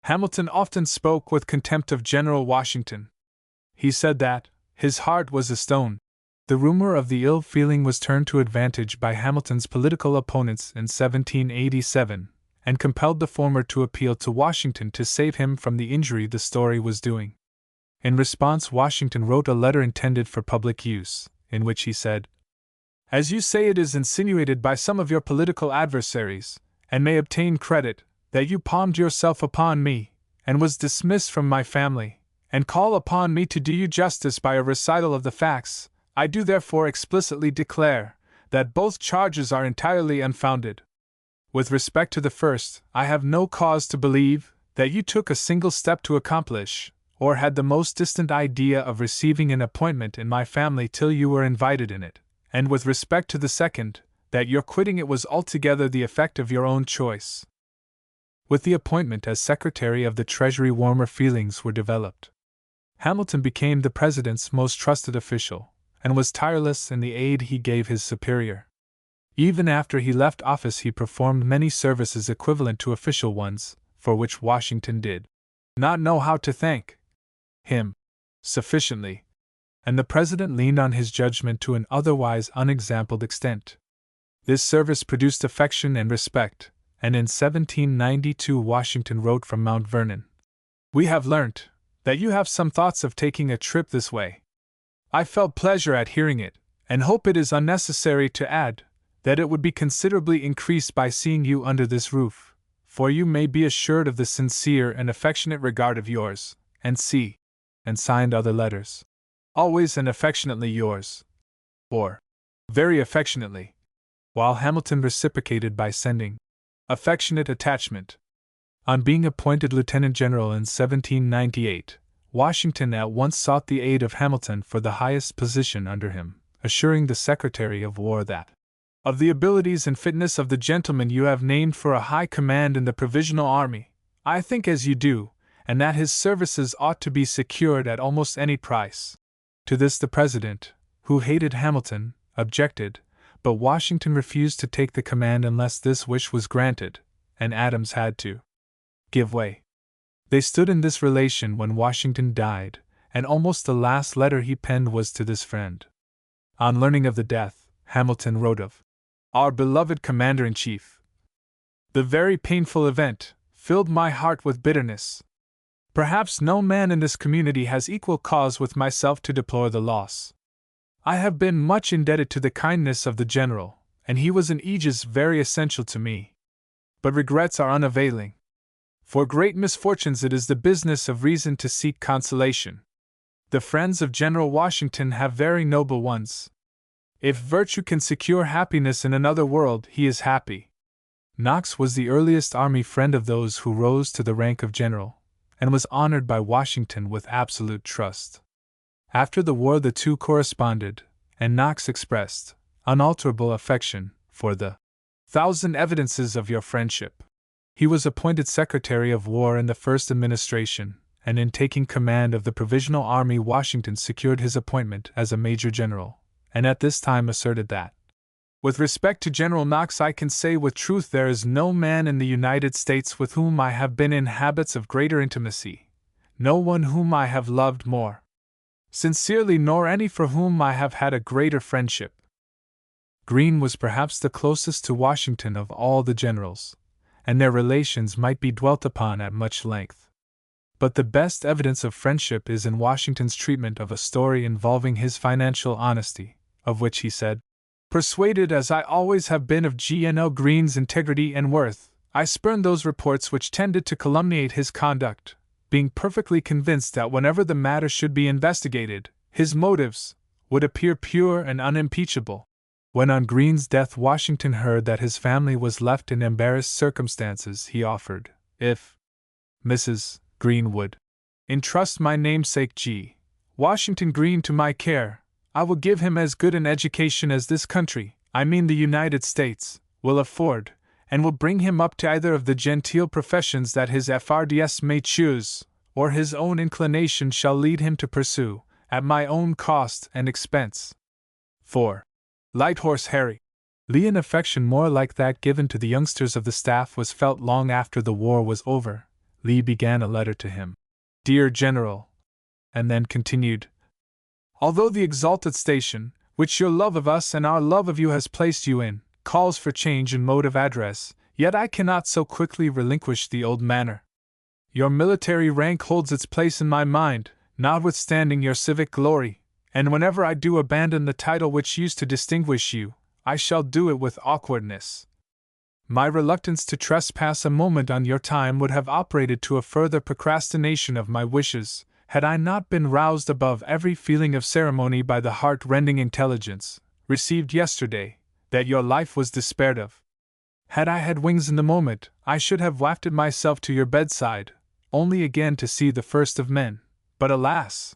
S1: Hamilton often spoke with contempt of General Washington. He said that his heart was a stone. The rumor of the ill feeling was turned to advantage by Hamilton's political opponents in 1787, and compelled the former to appeal to Washington to save him from the injury the story was doing. In response, Washington wrote a letter intended for public use, in which he said, "As you say, it is insinuated by some of your political adversaries, and may obtain credit, that you palmed yourself upon me, and was dismissed from my family, and call upon me to do you justice by a recital of the facts. I do therefore explicitly declare that both charges are entirely unfounded. With respect to the first, I have no cause to believe that you took a single step to accomplish, or had the most distant idea of receiving an appointment in my family till you were invited in it, and with respect to the second, that your quitting it was altogether the effect of your own choice." With the appointment as Secretary of the Treasury, warmer feelings were developed. Hamilton became the President's most trusted official, and was tireless in the aid he gave his superior. Even after he left office, he performed many services equivalent to official ones, for which Washington did not know how to thank him sufficiently, and the President leaned on his judgment to an otherwise unexampled extent. This service produced affection and respect, and in 1792 Washington wrote from Mount Vernon, "We have learnt that you have some thoughts of taking a trip this way. I felt pleasure at hearing it, and hope it is unnecessary to add that it would be considerably increased by seeing you under this roof, for you may be assured of the sincere and affectionate regard of yours, and signed other letters. Always and affectionately yours, or very affectionately," while Hamilton reciprocated by sending affectionate attachment. On being appointed Lieutenant General in 1798, Washington at once sought the aid of Hamilton for the highest position under him, assuring the Secretary of War that, "Of the abilities and fitness of the gentleman you have named for a high command in the Provisional Army, I think as you do, and that his services ought to be secured at almost any price." To this the President, who hated Hamilton, objected, but Washington refused to take the command unless this wish was granted, and Adams had to give way. They stood in this relation when Washington died, and almost the last letter he penned was to this friend. On learning of the death, Hamilton wrote of our beloved Commander-in-Chief, "The very painful event filled my heart with bitterness. Perhaps no man in this community has equal cause with myself to deplore the loss. I have been much indebted to the kindness of the General, and he was an aegis very essential to me. But regrets are unavailing. For great misfortunes it is the business of reason to seek consolation. The friends of General Washington have very noble ones. If virtue can secure happiness in another world, he is happy." Knox was the earliest army friend of those who rose to the rank of general, and was honored by Washington with absolute trust. After the war the two corresponded, and Knox expressed unalterable affection for the 1,000 evidences of your friendship. He was appointed Secretary of War in the first administration, and in taking command of the Provisional Army Washington secured his appointment as a Major General, and at this time asserted that, "With respect to General Knox I can say with truth there is no man in the United States with whom I have been in habits of greater intimacy, no one whom I have loved more sincerely, nor any for whom I have had a greater friendship." Greene was perhaps the closest to Washington of all the generals, and their relations might be dwelt upon at much length. But the best evidence of friendship is in Washington's treatment of a story involving his financial honesty, of which he said, "Persuaded as I always have been of G.N.O. Greene's integrity and worth, I spurned those reports which tended to calumniate his conduct, being perfectly convinced that whenever the matter should be investigated, his motives would appear pure and unimpeachable." When on Greene's death Washington heard that his family was left in embarrassed circumstances, he offered, if Mrs. Greene would entrust my namesake G. Washington Greene to my care, I will give him as good an education as this country, I mean the United States, will afford, and will bring him up to either of the genteel professions that his FRDS may choose, or his own inclination shall lead him to pursue, at my own cost and expense. 4. Light Horse Harry. Lee, an affection more like that given to the youngsters of the staff was felt long after the war was over. Lee began a letter to him. Dear General, and then continued, although the exalted station, which your love of us and our love of you has placed you in, calls for change in mode of address, yet I cannot so quickly relinquish the old manner. Your military rank holds its place in my mind, notwithstanding your civic glory, and whenever I do abandon the title which used to distinguish you, I shall do it with awkwardness. My reluctance to trespass a moment on your time would have operated to a further procrastination of my wishes, had I not been roused above every feeling of ceremony by the heart-rending intelligence, received yesterday, that your life was despaired of. Had I had wings in the moment, I should have wafted myself to your bedside, only again to see the first of men, but alas!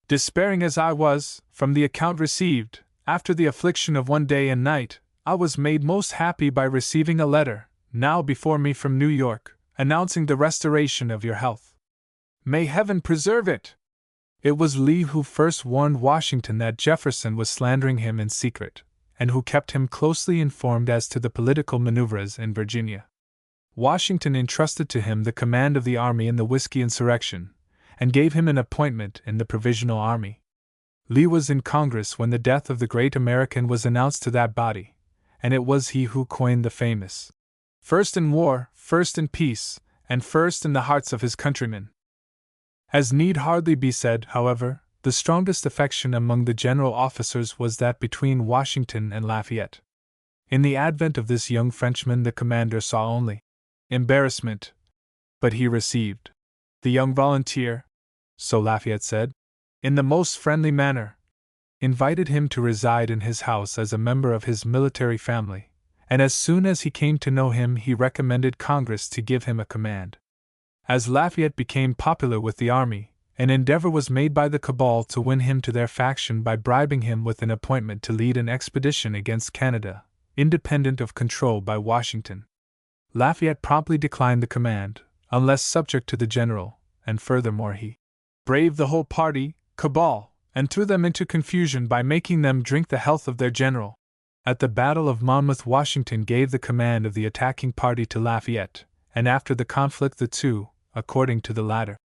S1: Despairing as I was, from the account received, after the affliction of one day and night, I was made most happy by receiving a letter, now before me from New York, announcing the restoration of your health. May Heaven preserve it! It was Lee who first warned Washington that Jefferson was slandering him in secret, and who kept him closely informed as to the political maneuvers in Virginia. Washington entrusted to him the command of the army in the Whiskey insurrection, and gave him an appointment in the Provisional Army. Lee was in Congress when the death of the great American was announced to that body, and it was he who coined the famous "first in war, first in peace, and first in the hearts of his countrymen." As need hardly be said, however, the strongest affection among the general officers was that between Washington and Lafayette. In the advent of this young Frenchman the commander saw only embarrassment, but he received the young volunteer, so Lafayette said, in the most friendly manner, invited him to reside in his house as a member of his military family, and as soon as he came to know him he recommended Congress to give him a command. As Lafayette became popular with the army, an endeavor was made by the cabal to win him to their faction by bribing him with an appointment to lead an expedition against Canada, independent of control by Washington. Lafayette promptly declined the command, unless subject to the general, and furthermore he braved the whole party, cabal, and threw them into confusion by making them drink the health of their general. At the Battle of Monmouth Washington gave the command of the attacking party to Lafayette, and after the conflict the two, according to the latter,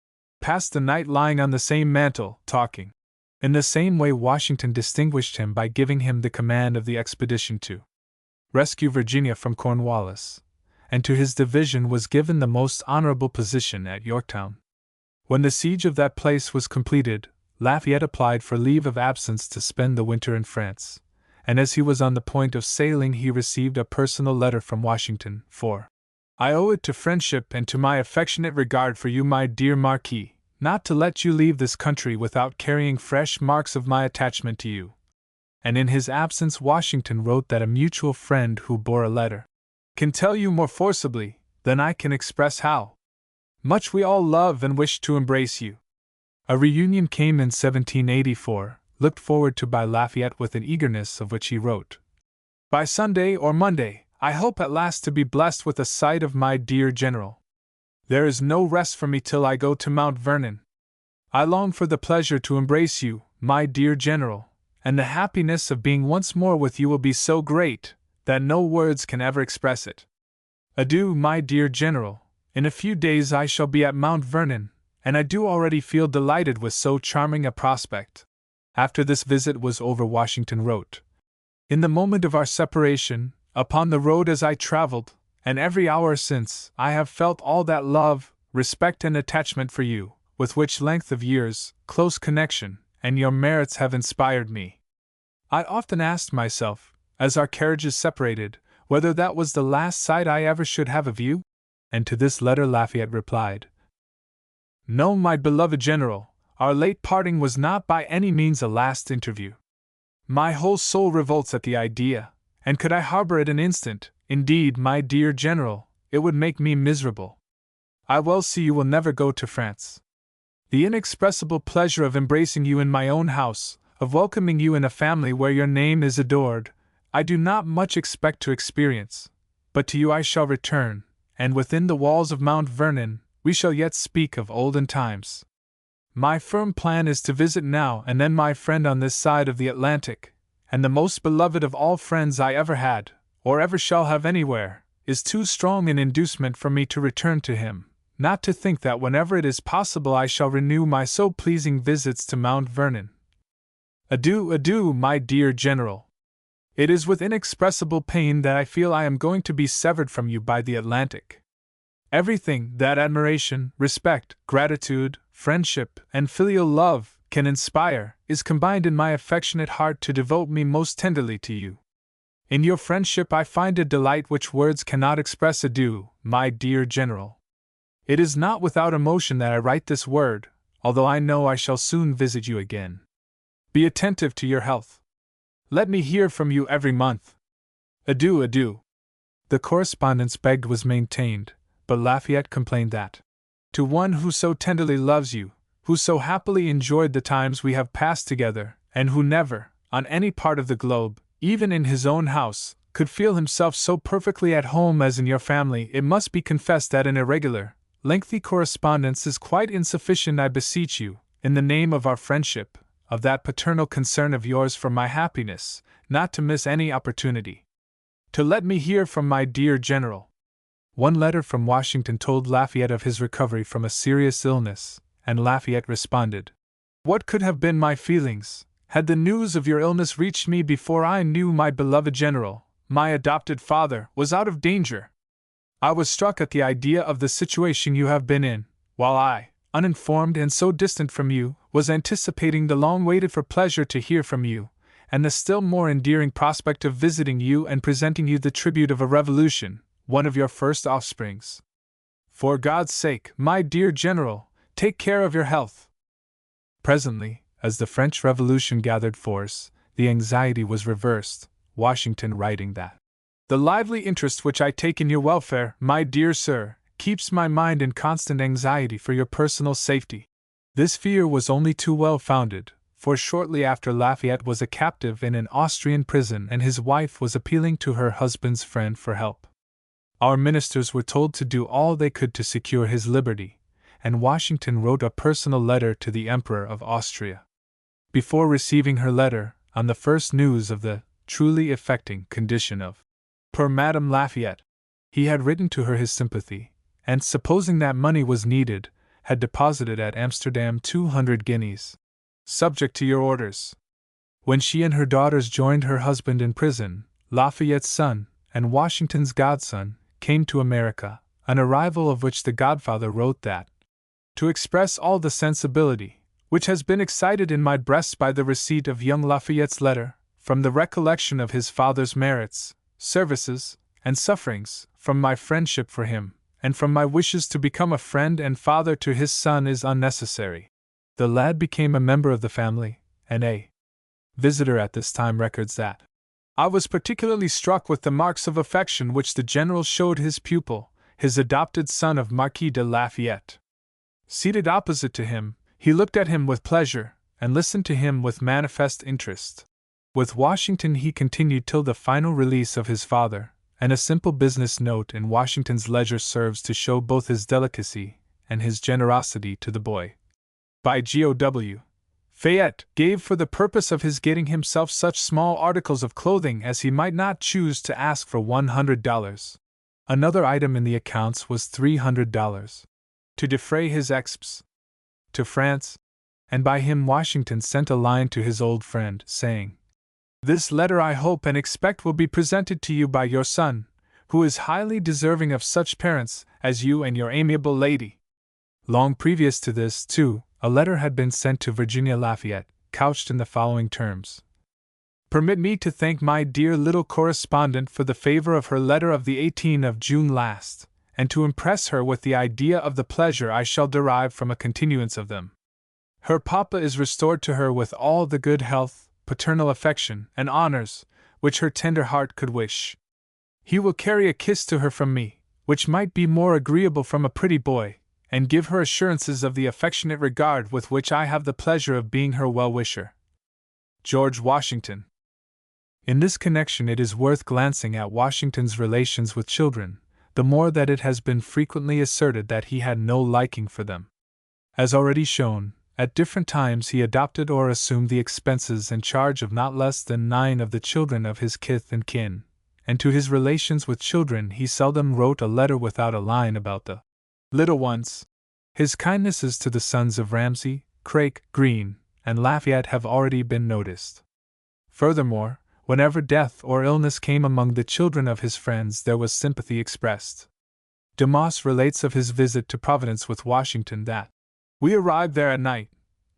S1: passed the night lying on the same mantle, talking. In the same way Washington distinguished him by giving him the command of the expedition to rescue Virginia from Cornwallis, and to his division was given the most honorable position at Yorktown. When the siege of that place was completed, Lafayette applied for leave of absence to spend the winter in France, and as he was on the point of sailing he received a personal letter from Washington, for I owe it to friendship and to my affectionate regard for you, my dear Marquis, not to let you leave this country without carrying fresh marks of my attachment to you. And in his absence Washington wrote that a mutual friend who bore a letter can tell you more forcibly than I can express how much we all love and wish to embrace you. A reunion came in 1784, looked forward to by Lafayette with an eagerness of which he wrote, by Sunday or Monday, I hope at last to be blessed with a sight of my dear general. There is no rest for me till I go to Mount Vernon. I long for the pleasure to embrace you, my dear general, and the happiness of being once more with you will be so great that no words can ever express it. Adieu, my dear general. In a few days I shall be at Mount Vernon, and I do already feel delighted with so charming a prospect. After this visit was over Washington wrote, in the moment of our separation, upon the road as I traveled, and every hour since, I have felt all that love, respect and attachment for you, with which length of years, close connection, and your merits have inspired me. I often asked myself, as our carriages separated, whether that was the last sight I ever should have of you? And to this letter Lafayette replied, No, my beloved general, our late parting was not by any means a last interview. My whole soul revolts at the idea, and could I harbor it an instant, indeed, my dear general, it would make me miserable. I well see you will never go to France. The inexpressible pleasure of embracing you in my own house, of welcoming you in a family where your name is adored, I do not much expect to experience, but to you I shall return, and within the walls of Mount Vernon we shall yet speak of olden times. My firm plan is to visit now and then my friend on this side of the Atlantic, and the most beloved of all friends I ever had, or ever shall have anywhere, is too strong an inducement for me to return to him, not to think that whenever it is possible I shall renew my so pleasing visits to Mount Vernon. Adieu, adieu, my dear General. It is with inexpressible pain that I feel I am going to be severed from you by the Atlantic. Everything that admiration, respect, gratitude, friendship, and filial love can inspire is combined in my affectionate heart to devote me most tenderly to you. In your friendship I find a delight which words cannot express. Adieu, my dear General. It is not without emotion that I write this word, although I know I shall soon visit you again. Be attentive to your health. Let me hear from you every month. Adieu, adieu. The correspondence begged was maintained, but Lafayette complained that, to one who so tenderly loves you, who so happily enjoyed the times we have passed together, and who never, on any part of the globe, even in his own house, could feel himself so perfectly at home as in your family, it must be confessed that an irregular, lengthy correspondence is quite insufficient. I beseech you, in the name of our friendship, of that paternal concern of yours for my happiness, not to miss any opportunity to let me hear from my dear General. One letter from Washington told Lafayette of his recovery from a serious illness, and Lafayette responded, "What could have been my feelings, had the news of your illness reached me before I knew my beloved General, my adopted father, was out of danger? I was struck at the idea of the situation you have been in, while I, uninformed and so distant from you, was anticipating the long-waited-for pleasure to hear from you, and the still more endearing prospect of visiting you and presenting you the tribute of a revolution, one of your first offsprings. For God's sake, my dear General, take care of your health." Presently, as the French Revolution gathered force, the anxiety was reversed, Washington writing that, "The lively interest which I take in your welfare, my dear sir, keeps my mind in constant anxiety for your personal safety." This fear was only too well founded, for shortly after Lafayette was a captive in an Austrian prison and his wife was appealing to her husband's friend for help. Our ministers were told to do all they could to secure his liberty, and Washington wrote a personal letter to the Emperor of Austria. Before receiving her letter, on the first news of the truly affecting condition of poor Madame Lafayette, he had written to her his sympathy, and supposing that money was needed, had deposited at Amsterdam 200 guineas, subject to your orders. When she and her daughters joined her husband in prison, Lafayette's son, and Washington's godson, came to America, an arrival of which the godfather wrote that, "To express all the sensibility which has been excited in my breast by the receipt of young Lafayette's letter, from the recollection of his father's merits, services, and sufferings, from my friendship for him, and from my wishes to become a friend and father to his son is unnecessary." The lad became a member of the family, and a visitor at this time records that, "I was particularly struck with the marks of affection which the general showed his pupil, his adopted son of Marquis de Lafayette. Seated opposite to him, he looked at him with pleasure, and listened to him with manifest interest." With Washington he continued till the final release of his father, and a simple business note in Washington's ledger serves to show both his delicacy and his generosity to the boy. By G.O.W. Fayette gave for the purpose of his getting himself such small articles of clothing as he might not choose to ask for $100. Another item in the accounts was $300. To defray his exp's to France, and by him Washington sent a line to his old friend, saying, "This letter I hope and expect will be presented to you by your son, who is highly deserving of such parents as you and your amiable lady." Long previous to this, too, a letter had been sent to Virginia Lafayette, couched in the following terms: "Permit me to thank my dear little correspondent for the favor of her letter of the 18th of June last, and to impress her with the idea of the pleasure I shall derive from a continuance of them. Her papa is restored to her with all the good health, paternal affection, and honors which her tender heart could wish. He will carry a kiss to her from me, which might be more agreeable from a pretty boy, and give her assurances of the affectionate regard with which I have the pleasure of being her well-wisher. George Washington." In this connection it is worth glancing at Washington's relations with children, the more that it has been frequently asserted that he had no liking for them. As already shown, at different times he adopted or assumed the expenses and charge of not less than 9 of the children of his kith and kin, and to his relations with children he seldom wrote a letter without a line about the Little ones, his kindnesses to the sons of Ramsay, Craig, Greene, and Lafayette have already been noticed. Furthermore, whenever death or illness came among the children of his friends, there was sympathy expressed. Dumas relates of his visit to Providence with Washington that, "We arrived there at night.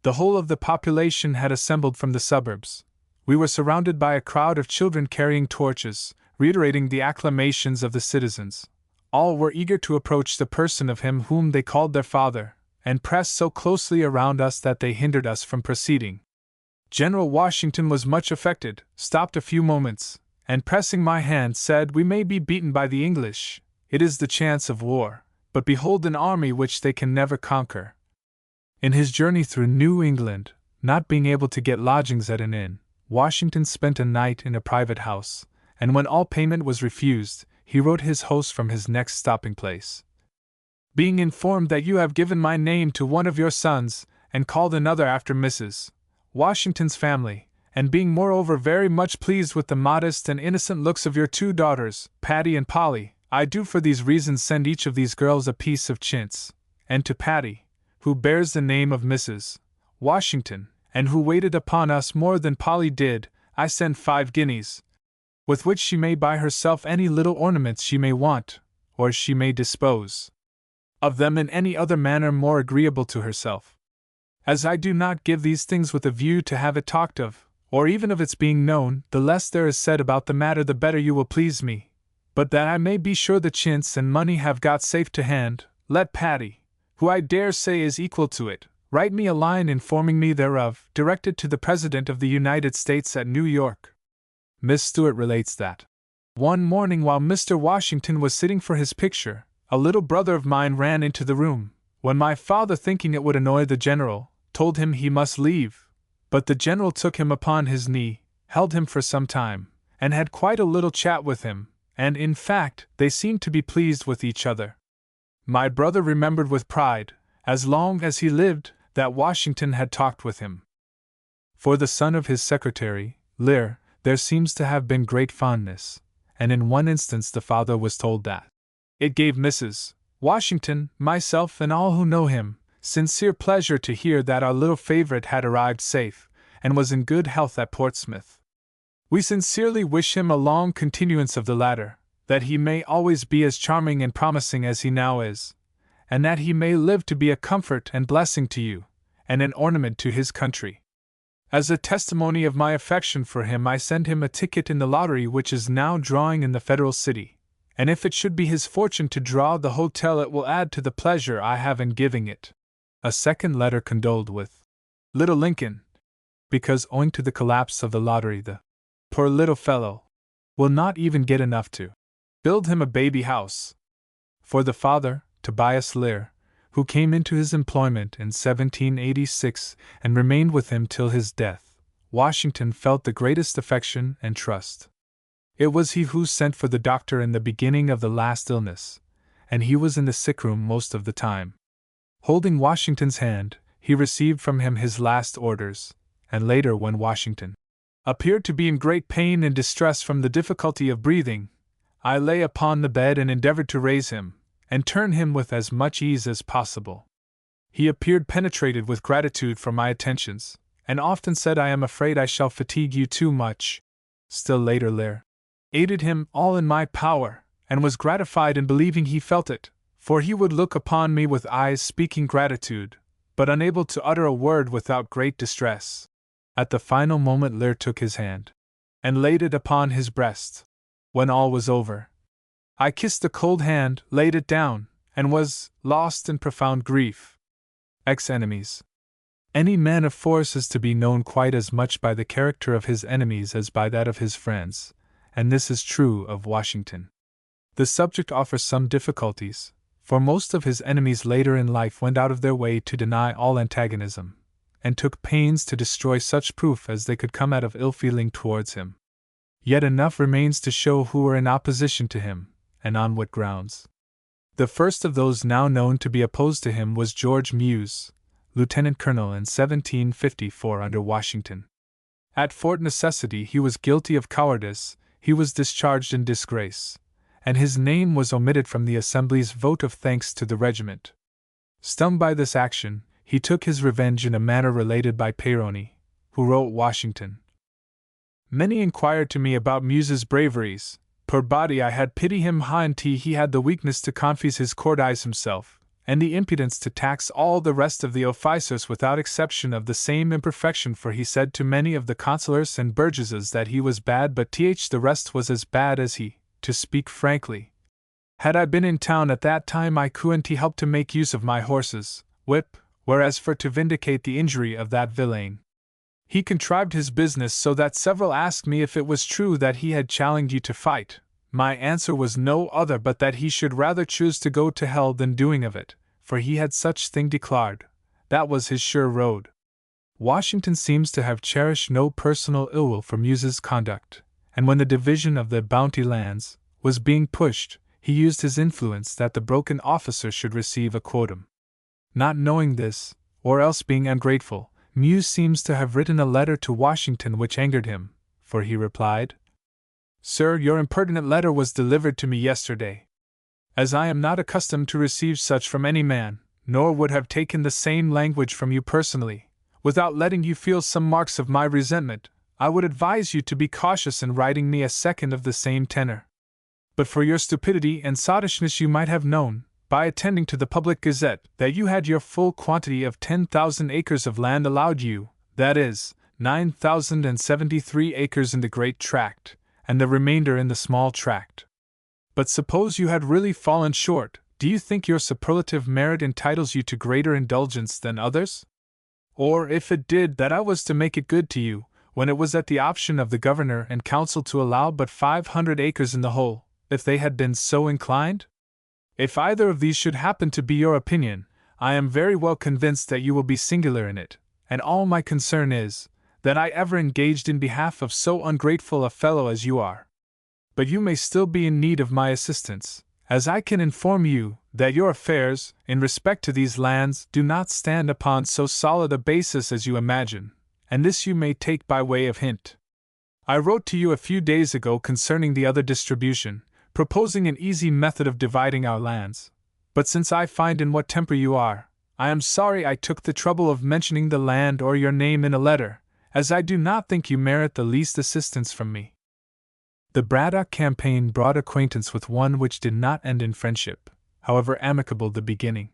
S1: The whole of the population had assembled from the suburbs. We were surrounded by a crowd of children carrying torches, reiterating the acclamations of the citizens. All were eager to approach the person of him whom they called their father, and pressed so closely around us that they hindered us from proceeding. General Washington was much affected, stopped a few moments, and pressing my hand said, 'We may be beaten by the English, it is the chance of war, but behold an army which they can never conquer.'" In his journey through New England, not being able to get lodgings at an inn, Washington spent a night in a private house, and when all payment was refused, he wrote his host from his next stopping place. "Being informed that you have given my name to one of your sons, and called another after Mrs. Washington's family, and being moreover very much pleased with the modest and innocent looks of your two daughters, Patty and Polly, I do for these reasons send each of these girls a piece of chintz, and to Patty, who bears the name of Mrs. Washington, and who waited upon us more than Polly did, I send 5 guineas, with which she may buy herself any little ornaments she may want, or she may dispose of them in any other manner more agreeable to herself. As I do not give these things with a view to have it talked of, or even of its being known, the less there is said about the matter the better you will please me. But that I may be sure the chintz and money have got safe to hand, let Patty, who I dare say is equal to it, write me a line informing me thereof, directed to the President of the United States at New York." Miss Stewart relates that, "One morning while Mr. Washington was sitting for his picture, a little brother of mine ran into the room, when my father, thinking it would annoy the general, told him he must leave. But the general took him upon his knee, held him for some time, and had quite a little chat with him, and in fact, they seemed to be pleased with each other. My brother remembered with pride, as long as he lived, that Washington had talked with him." For the son of his secretary, Lear, there seems to have been great fondness, and in one instance the father was told that "It gave Mrs. Washington, myself, and all who know him, sincere pleasure to hear that our little favorite had arrived safe, and was in good health at Portsmouth. We sincerely wish him a long continuance of the latter, that he may always be as charming and promising as he now is, and that he may live to be a comfort and blessing to you, and an ornament to his country. As a testimony of my affection for him, I send him a ticket in the lottery which is now drawing in the Federal City, and if it should be his fortune to draw the hotel, it will add to the pleasure I have in giving it." A second letter condoled with little Lincoln, because owing to the collapse of the lottery the poor little fellow will not even get enough to build him a baby house. For the father, Tobias Lear, who came into his employment in 1786 and remained with him till his death, Washington felt the greatest affection and trust. It was he who sent for the doctor in the beginning of the last illness, and he was in the sick room most of the time. Holding Washington's hand, he received from him his last orders, and later, when Washington appeared to be in great pain and distress from the difficulty of breathing, I lay upon the bed and endeavored to raise him, and turn him with as much ease as possible. He appeared penetrated with gratitude for my attentions, and often said, "I am afraid I shall fatigue you too much." Still later, Lear aided him all in my power, and was gratified in believing he felt it, for he would look upon me with eyes speaking gratitude, but unable to utter a word without great distress. At the final moment Lear took his hand, and laid it upon his breast. When all was over, I kissed the cold hand, laid it down, and was lost in profound grief. Ex-enemies. Any man of force is to be known quite as much by the character of his enemies as by that of his friends, and this is true of Washington. The subject offers some difficulties, for most of his enemies later in life went out of their way to deny all antagonism, and took pains to destroy such proof as they could come out of ill feeling towards him. Yet enough remains to show who were in opposition to him, and on what grounds. The first of those now known to be opposed to him was George Muse, lieutenant colonel in 1754 under Washington. At Fort Necessity he was guilty of cowardice, he was discharged in disgrace, and his name was omitted from the Assembly's vote of thanks to the regiment. Stung by this action, he took his revenge in a manner related by Peyronie, who wrote Washington. Many inquired to me about Muse's braveries. Poor body, I had pity him until he had the weakness to confess his courtiers himself, and the impudence to tax all the rest of the officers without exception of the same imperfection, for he said to many of the councillors and burgesses that he was bad, but the rest was as bad as he. To speak frankly, had I been in town at that time, I couldn't help to make use of my horse's whip, whereas for to vindicate the injury of that villain, he contrived his business so that several asked me if it was true that he had challenged you to fight. My answer was no other but that he should rather choose to go to hell than doing of it, for he had such thing declared. That was his sure road. Washington seems to have cherished no personal ill will for Muse's conduct, and when the division of the bounty lands was being pushed, he used his influence that the broken officer should receive a quotum. Not knowing this, or else being ungrateful, Muse seems to have written a letter to Washington which angered him, for he replied, "Sir, your impertinent letter was delivered to me yesterday. As I am not accustomed to receive such from any man, nor would have taken the same language from you personally, without letting you feel some marks of my resentment, I would advise you to be cautious in writing me a second of the same tenor. But for your stupidity and sottishness you might have known, by attending to the public gazette, that you had your full quantity of 10,000 acres of land allowed you, that is, 9,073 acres in the great tract, and the remainder in the small tract. But suppose you had really fallen short, do you think your superlative merit entitles you to greater indulgence than others? Or if it did, that I was to make it good to you, when it was at the option of the governor and council to allow but 500 acres in the whole, if they had been so inclined? If either of these should happen to be your opinion, I am very well convinced that you will be singular in it, and all my concern is, that I ever engaged in behalf of so ungrateful a fellow as you are. But you may still be in need of my assistance, as I can inform you that your affairs, in respect to these lands, do not stand upon so solid a basis as you imagine, and this you may take by way of hint. I wrote to you a few days ago concerning the other distribution, proposing an easy method of dividing our lands, but since I find in what temper you are, I am sorry I took the trouble of mentioning the land or your name in a letter, as I do not think you merit the least assistance from me. The Braddock campaign brought acquaintance with one which did not end in friendship, however amicable the beginning.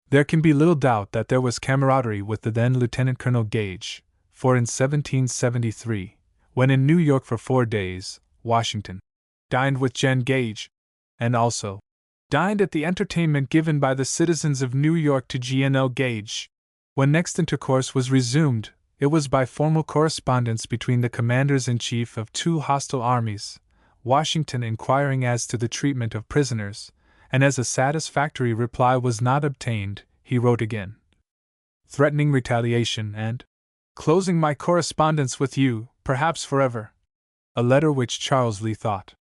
S1: There can be little doubt that there was camaraderie with the then Lieutenant Colonel Gage, for in 1773, when in New York for 4 days, Washington dined with Gen. Gage, and also dined at the entertainment given by the citizens of New York to G.N.L. Gage. When next intercourse was resumed, it was by formal correspondence between the commanders-in-chief of 2 hostile armies, Washington inquiring as to the treatment of prisoners, and as a satisfactory reply was not obtained, he wrote again, threatening retaliation and closing my correspondence with you, perhaps forever. A letter which Charles Lee thought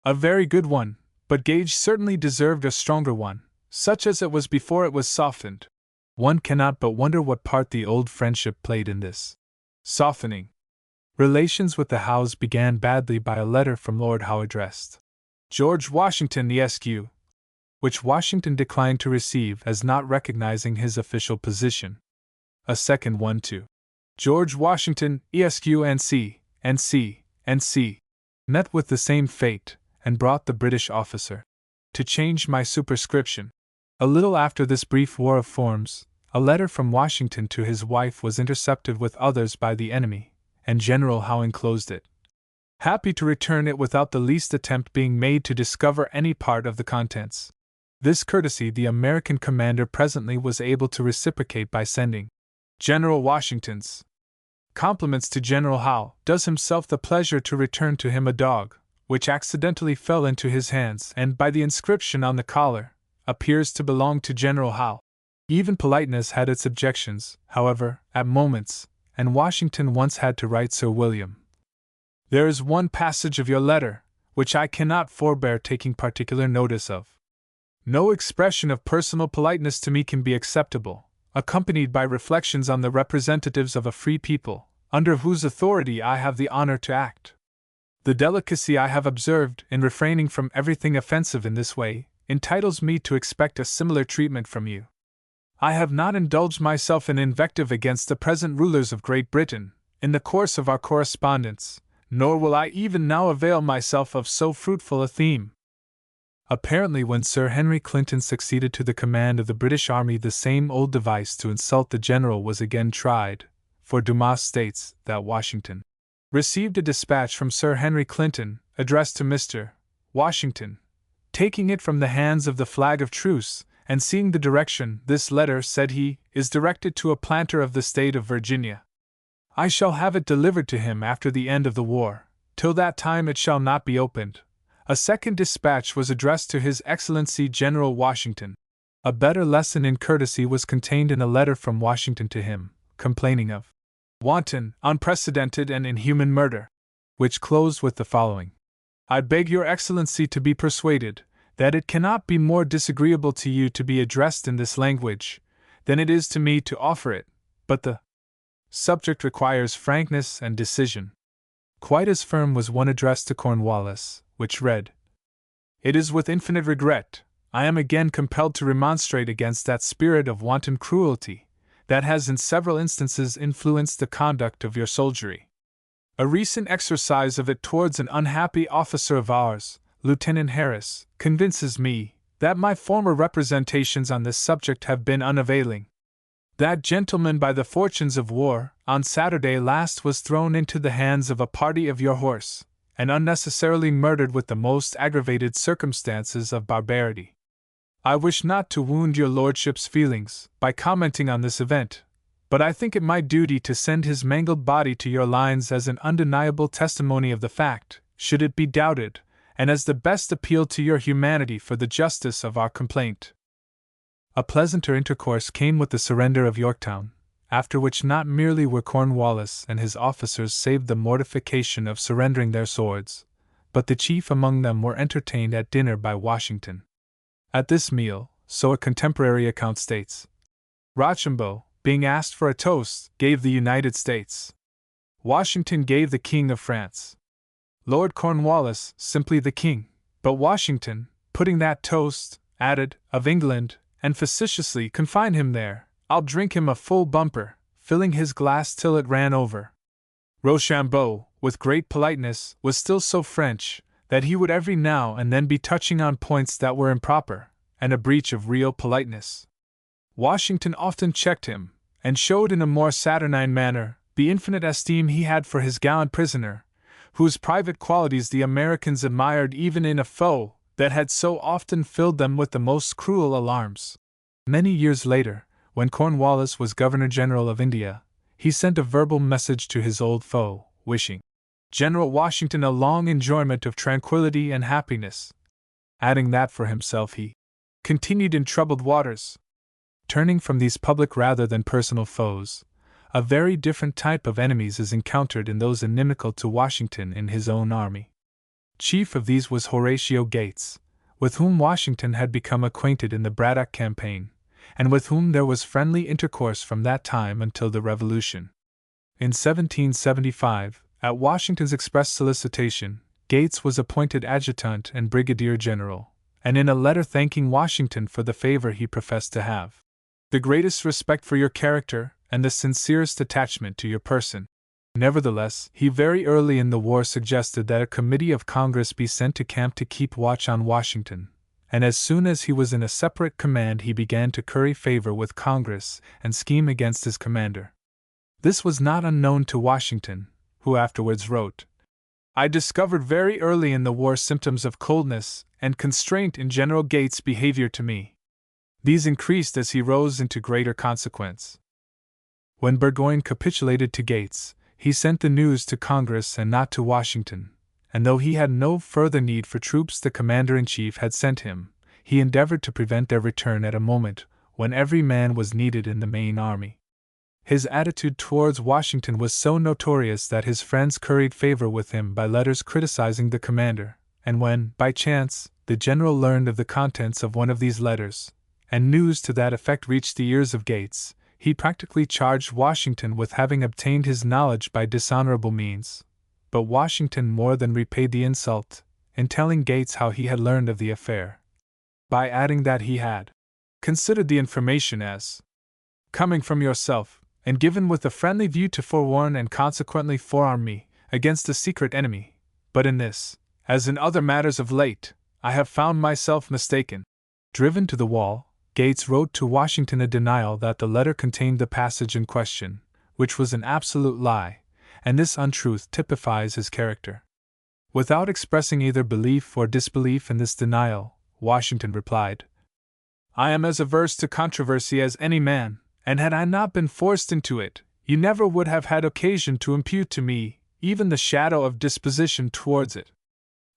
S1: a very good one, but Gage certainly deserved a stronger one, such as it was before it was softened. One cannot but wonder what part the old friendship played in this softening. Relations with the Howes began badly by a letter from Lord Howe addressed George Washington Esq., which Washington declined to receive as not recognizing his official position. A second one to George Washington Esq. N.C., met with the same fate, and brought the British officer to change my superscription. A little after this brief war of forms, a letter from Washington to his wife was intercepted with others by the enemy, and General Howe enclosed it, happy to return it without the least attempt being made to discover any part of the contents. This courtesy the American commander presently was able to reciprocate by sending General Washington's compliments to General Howe, does himself the pleasure to return to him a dog, which accidentally fell into his hands and, by the inscription on the collar, appears to belong to General Howe. Even politeness had its objections, however, at moments, and Washington once had to write Sir William, "There is one passage of your letter, which I cannot forbear taking particular notice of. No expression of personal politeness to me can be acceptable, accompanied by reflections on the representatives of a free people, under whose authority I have the honor to act. The delicacy I have observed in refraining from everything offensive in this way entitles me to expect a similar treatment from you. I have not indulged myself in invective against the present rulers of Great Britain in the course of our correspondence, nor will I even now avail myself of so fruitful a theme. Apparently, when Sir Henry Clinton succeeded to the command of the British Army, the same old device to insult the general was again tried, for Dumas states that Washington received a dispatch from Sir Henry Clinton, addressed to Mr. Washington. Taking it from the hands of the flag of truce, and seeing the direction, this letter, said he, is directed to a planter of the state of Virginia. I shall have it delivered to him after the end of the war. Till that time it shall not be opened. A second dispatch was addressed to His Excellency General Washington. A better lesson in courtesy was contained in a letter from Washington to him, complaining of wanton, unprecedented, and inhuman murder, which closed with the following: I beg your Excellency to be persuaded that it cannot be more disagreeable to you to be addressed in this language than it is to me to offer it, but the subject requires frankness and decision. Quite as firm was one addressed to Cornwallis, which read: It is with infinite regret I am again compelled to remonstrate against that spirit of wanton cruelty that has in several instances influenced the conduct of your soldiery. A recent exercise of it towards an unhappy officer of ours, Lieutenant Harris, convinces me that my former representations on this subject have been unavailing. That gentleman, by the fortunes of war, on Saturday last was thrown into the hands of a party of your horse, and unnecessarily murdered with the most aggravated circumstances of barbarity. I wish not to wound your lordship's feelings by commenting on this event, but I think it my duty to send his mangled body to your lines as an undeniable testimony of the fact, should it be doubted, and as the best appeal to your humanity for the justice of our complaint. A pleasanter intercourse came with the surrender of Yorktown, after which not merely were Cornwallis and his officers saved the mortification of surrendering their swords, but the chief among them were entertained at dinner by Washington. At this meal, so a contemporary account states, Rochambeau, being asked for a toast, gave the United States. Washington gave the King of France. Lord Cornwallis simply the King, but Washington, putting that toast, added, of England, and facetiously confine him there, I'll drink him a full bumper, filling his glass till it ran over. Rochambeau, with great politeness, was still so French that he would every now and then be touching on points that were improper, and a breach of real politeness. Washington often checked him, and showed in a more saturnine manner the infinite esteem he had for his gallant prisoner, whose private qualities the Americans admired even in a foe that had so often filled them with the most cruel alarms. Many years later, when Cornwallis was Governor-General of India, he sent a verbal message to his old foe, wishing General Washington a long enjoyment of tranquility and happiness, adding that for himself he continued in troubled waters. Turning from these public rather than personal foes, a very different type of enemies is encountered in those inimical to Washington in his own army. Chief of these was Horatio Gates, with whom Washington had become acquainted in the Braddock campaign, and with whom there was friendly intercourse from that time until the Revolution. In 1775, at Washington's express solicitation, Gates was appointed adjutant and brigadier general, and in a letter thanking Washington for the favor he professed to have the greatest respect for your character and the sincerest attachment to your person. Nevertheless, he very early in the war suggested that a committee of Congress be sent to camp to keep watch on Washington, and as soon as he was in a separate command he began to curry favor with Congress and scheme against his commander. This was not unknown to Washington, who afterwards wrote, I discovered very early in the war symptoms of coldness and constraint in General Gates' behavior to me. These increased as he rose into greater consequence. When Burgoyne capitulated to Gates, he sent the news to Congress and not to Washington, and though he had no further need for troops the commander-in-chief had sent him, he endeavored to prevent their return at a moment when every man was needed in the main army. His attitude towards Washington was so notorious that his friends curried favor with him by letters criticizing the commander, and when, by chance, the general learned of the contents of one of these letters, and news to that effect reached the ears of Gates, he practically charged Washington with having obtained his knowledge by dishonorable means. but Washington more than repaid the insult, in telling Gates how he had learned of the affair, by adding that he had considered the information as coming from yourself, and given with a friendly view to forewarn and consequently forearm me against a secret enemy, but in this, as in other matters of late, I have found myself mistaken. Driven to the wall, Gates wrote to Washington a denial that the letter contained the passage in question, which was an absolute lie, and this untruth typifies his character. Without expressing either belief or disbelief in this denial, Washington replied, I am as averse to controversy as any man, and had I not been forced into it, you never would have had occasion to impute to me even the shadow of disposition towards it.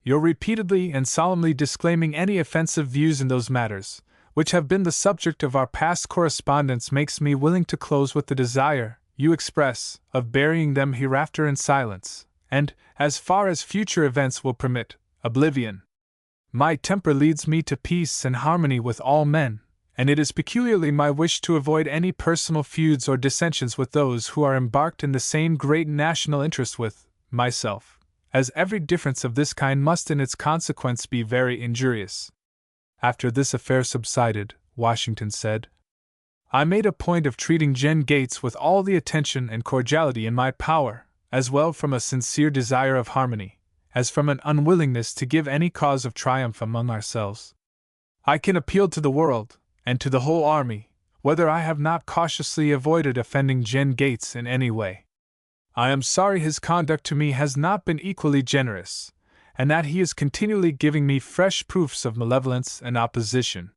S1: Your repeatedly and solemnly disclaiming any offensive views in those matters, which have been the subject of our past correspondence, makes me willing to close with the desire you express of burying them hereafter in silence, and, as far as future events will permit, oblivion. My temper leads me to peace and harmony with all men, and it is peculiarly my wish to avoid any personal feuds or dissensions with those who are embarked in the same great national interest with myself, as every difference of this kind must in its consequence be very injurious. After this affair subsided, Washington said, I made a point of treating Jen Gates with all the attention and cordiality in my power, as well from a sincere desire of harmony, as from an unwillingness to give any cause of triumph among ourselves. I can appeal to the world, and to the whole army, whether I have not cautiously avoided offending Jen Gates in any way. I am sorry his conduct to me has not been equally generous, and that he is continually giving me fresh proofs of malevolence and opposition.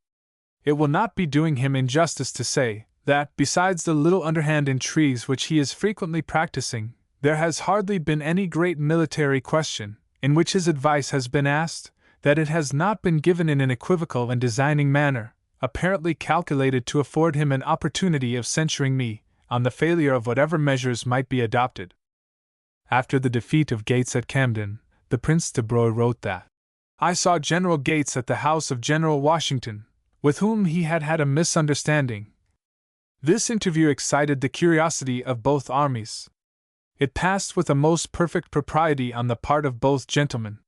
S1: It will not be doing him injustice to say that, besides the little underhand intrigues which he is frequently practicing, there has hardly been any great military question, in which his advice has been asked, that it has not been given in an equivocal and designing manner, apparently calculated to afford him an opportunity of censuring me on the failure of whatever measures might be adopted. After the defeat of Gates at Camden, the Prince de Broye wrote that, I saw General Gates at the house of General Washington, with whom he had had a misunderstanding. This interview excited the curiosity of both armies. It passed with a most perfect propriety on the part of both gentlemen.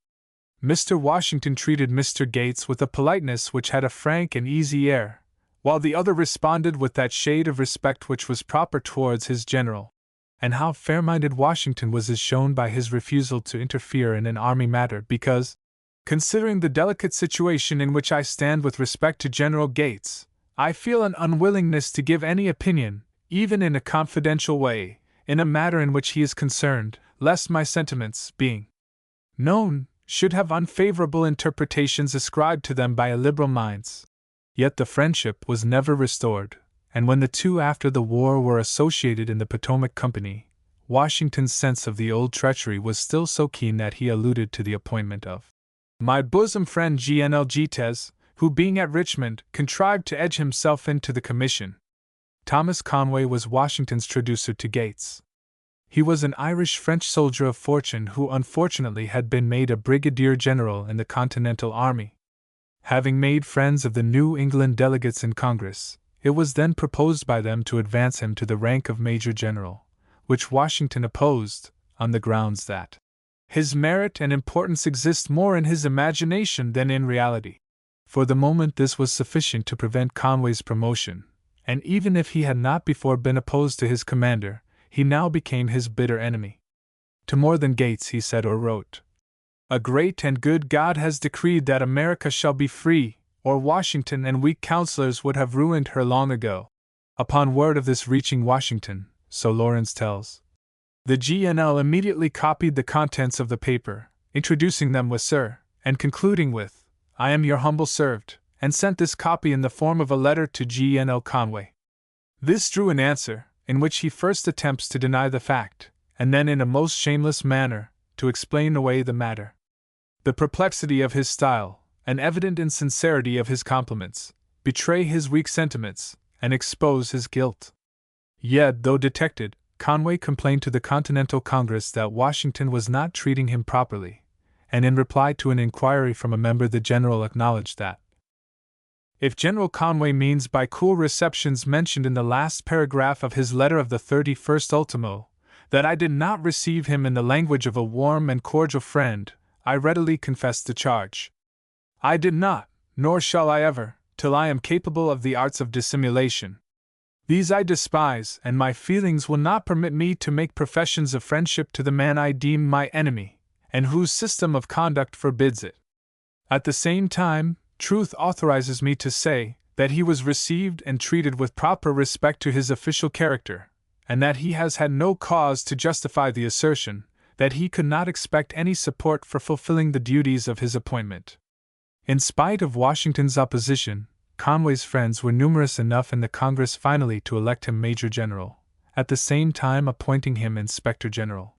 S1: Mr. Washington treated Mr. Gates with a politeness which had a frank and easy air, while the other responded with that shade of respect which was proper towards his general. And how fair-minded Washington was is shown by his refusal to interfere in an army matter, because, considering the delicate situation in which I stand with respect to General Gates, I feel an unwillingness to give any opinion, even in a confidential way, in a matter in which he is concerned, lest my sentiments, being known, should have unfavorable interpretations ascribed to them by illiberal minds. Yet the friendship was never restored, and when the two after the war were associated in the Potomac Company, Washington's sense of the old treachery was still so keen that he alluded to the appointment of my bosom friend G.N.L. Gites, who being at Richmond, contrived to edge himself into the commission. Thomas Conway was Washington's traducer to Gates. He was an Irish-French soldier of fortune who unfortunately had been made a brigadier general in the Continental Army. Having made friends of the New England delegates in Congress, it was then proposed by them to advance him to the rank of Major General, which Washington opposed, on the grounds that his merit and importance exist more in his imagination than in reality. For the moment this was sufficient to prevent Conway's promotion, and even if he had not before been opposed to his commander, he now became his bitter enemy. To more than Gates he said or wrote, A great and good God has decreed that America shall be free, or Washington and weak counselors would have ruined her long ago. Upon word of this reaching Washington, so Lawrence tells, the G.N.L. immediately copied the contents of the paper, introducing them with Sir, and concluding with, I am your humble servant, and sent this copy in the form of a letter to G.N.L. Conway. This drew an answer, in which he first attempts to deny the fact, and then in a most shameless manner, to explain away the matter. The perplexity of his style, and evident insincerity of his compliments, betray his weak sentiments, and expose his guilt. Yet, though detected, Conway complained to the Continental Congress that Washington was not treating him properly, and in reply to an inquiry from a member the general acknowledged that, if General Conway means by cool receptions mentioned in the last paragraph of his letter of the 31st ultimo, That I did not receive him in the language of a warm and cordial friend, I readily confess the charge. I did not, nor shall I ever, till I am capable of the arts of dissimulation. These I despise, and my feelings will not permit me to make professions of friendship to the man I deem my enemy, and whose system of conduct forbids it. At the same time, truth authorizes me to say that he was received and treated with proper respect to his official character, and that he has had no cause to justify the assertion that he could not expect any support for fulfilling the duties of his appointment. In spite of Washington's opposition, Conway's friends were numerous enough in the Congress finally to elect him Major General, at the same time appointing him Inspector General.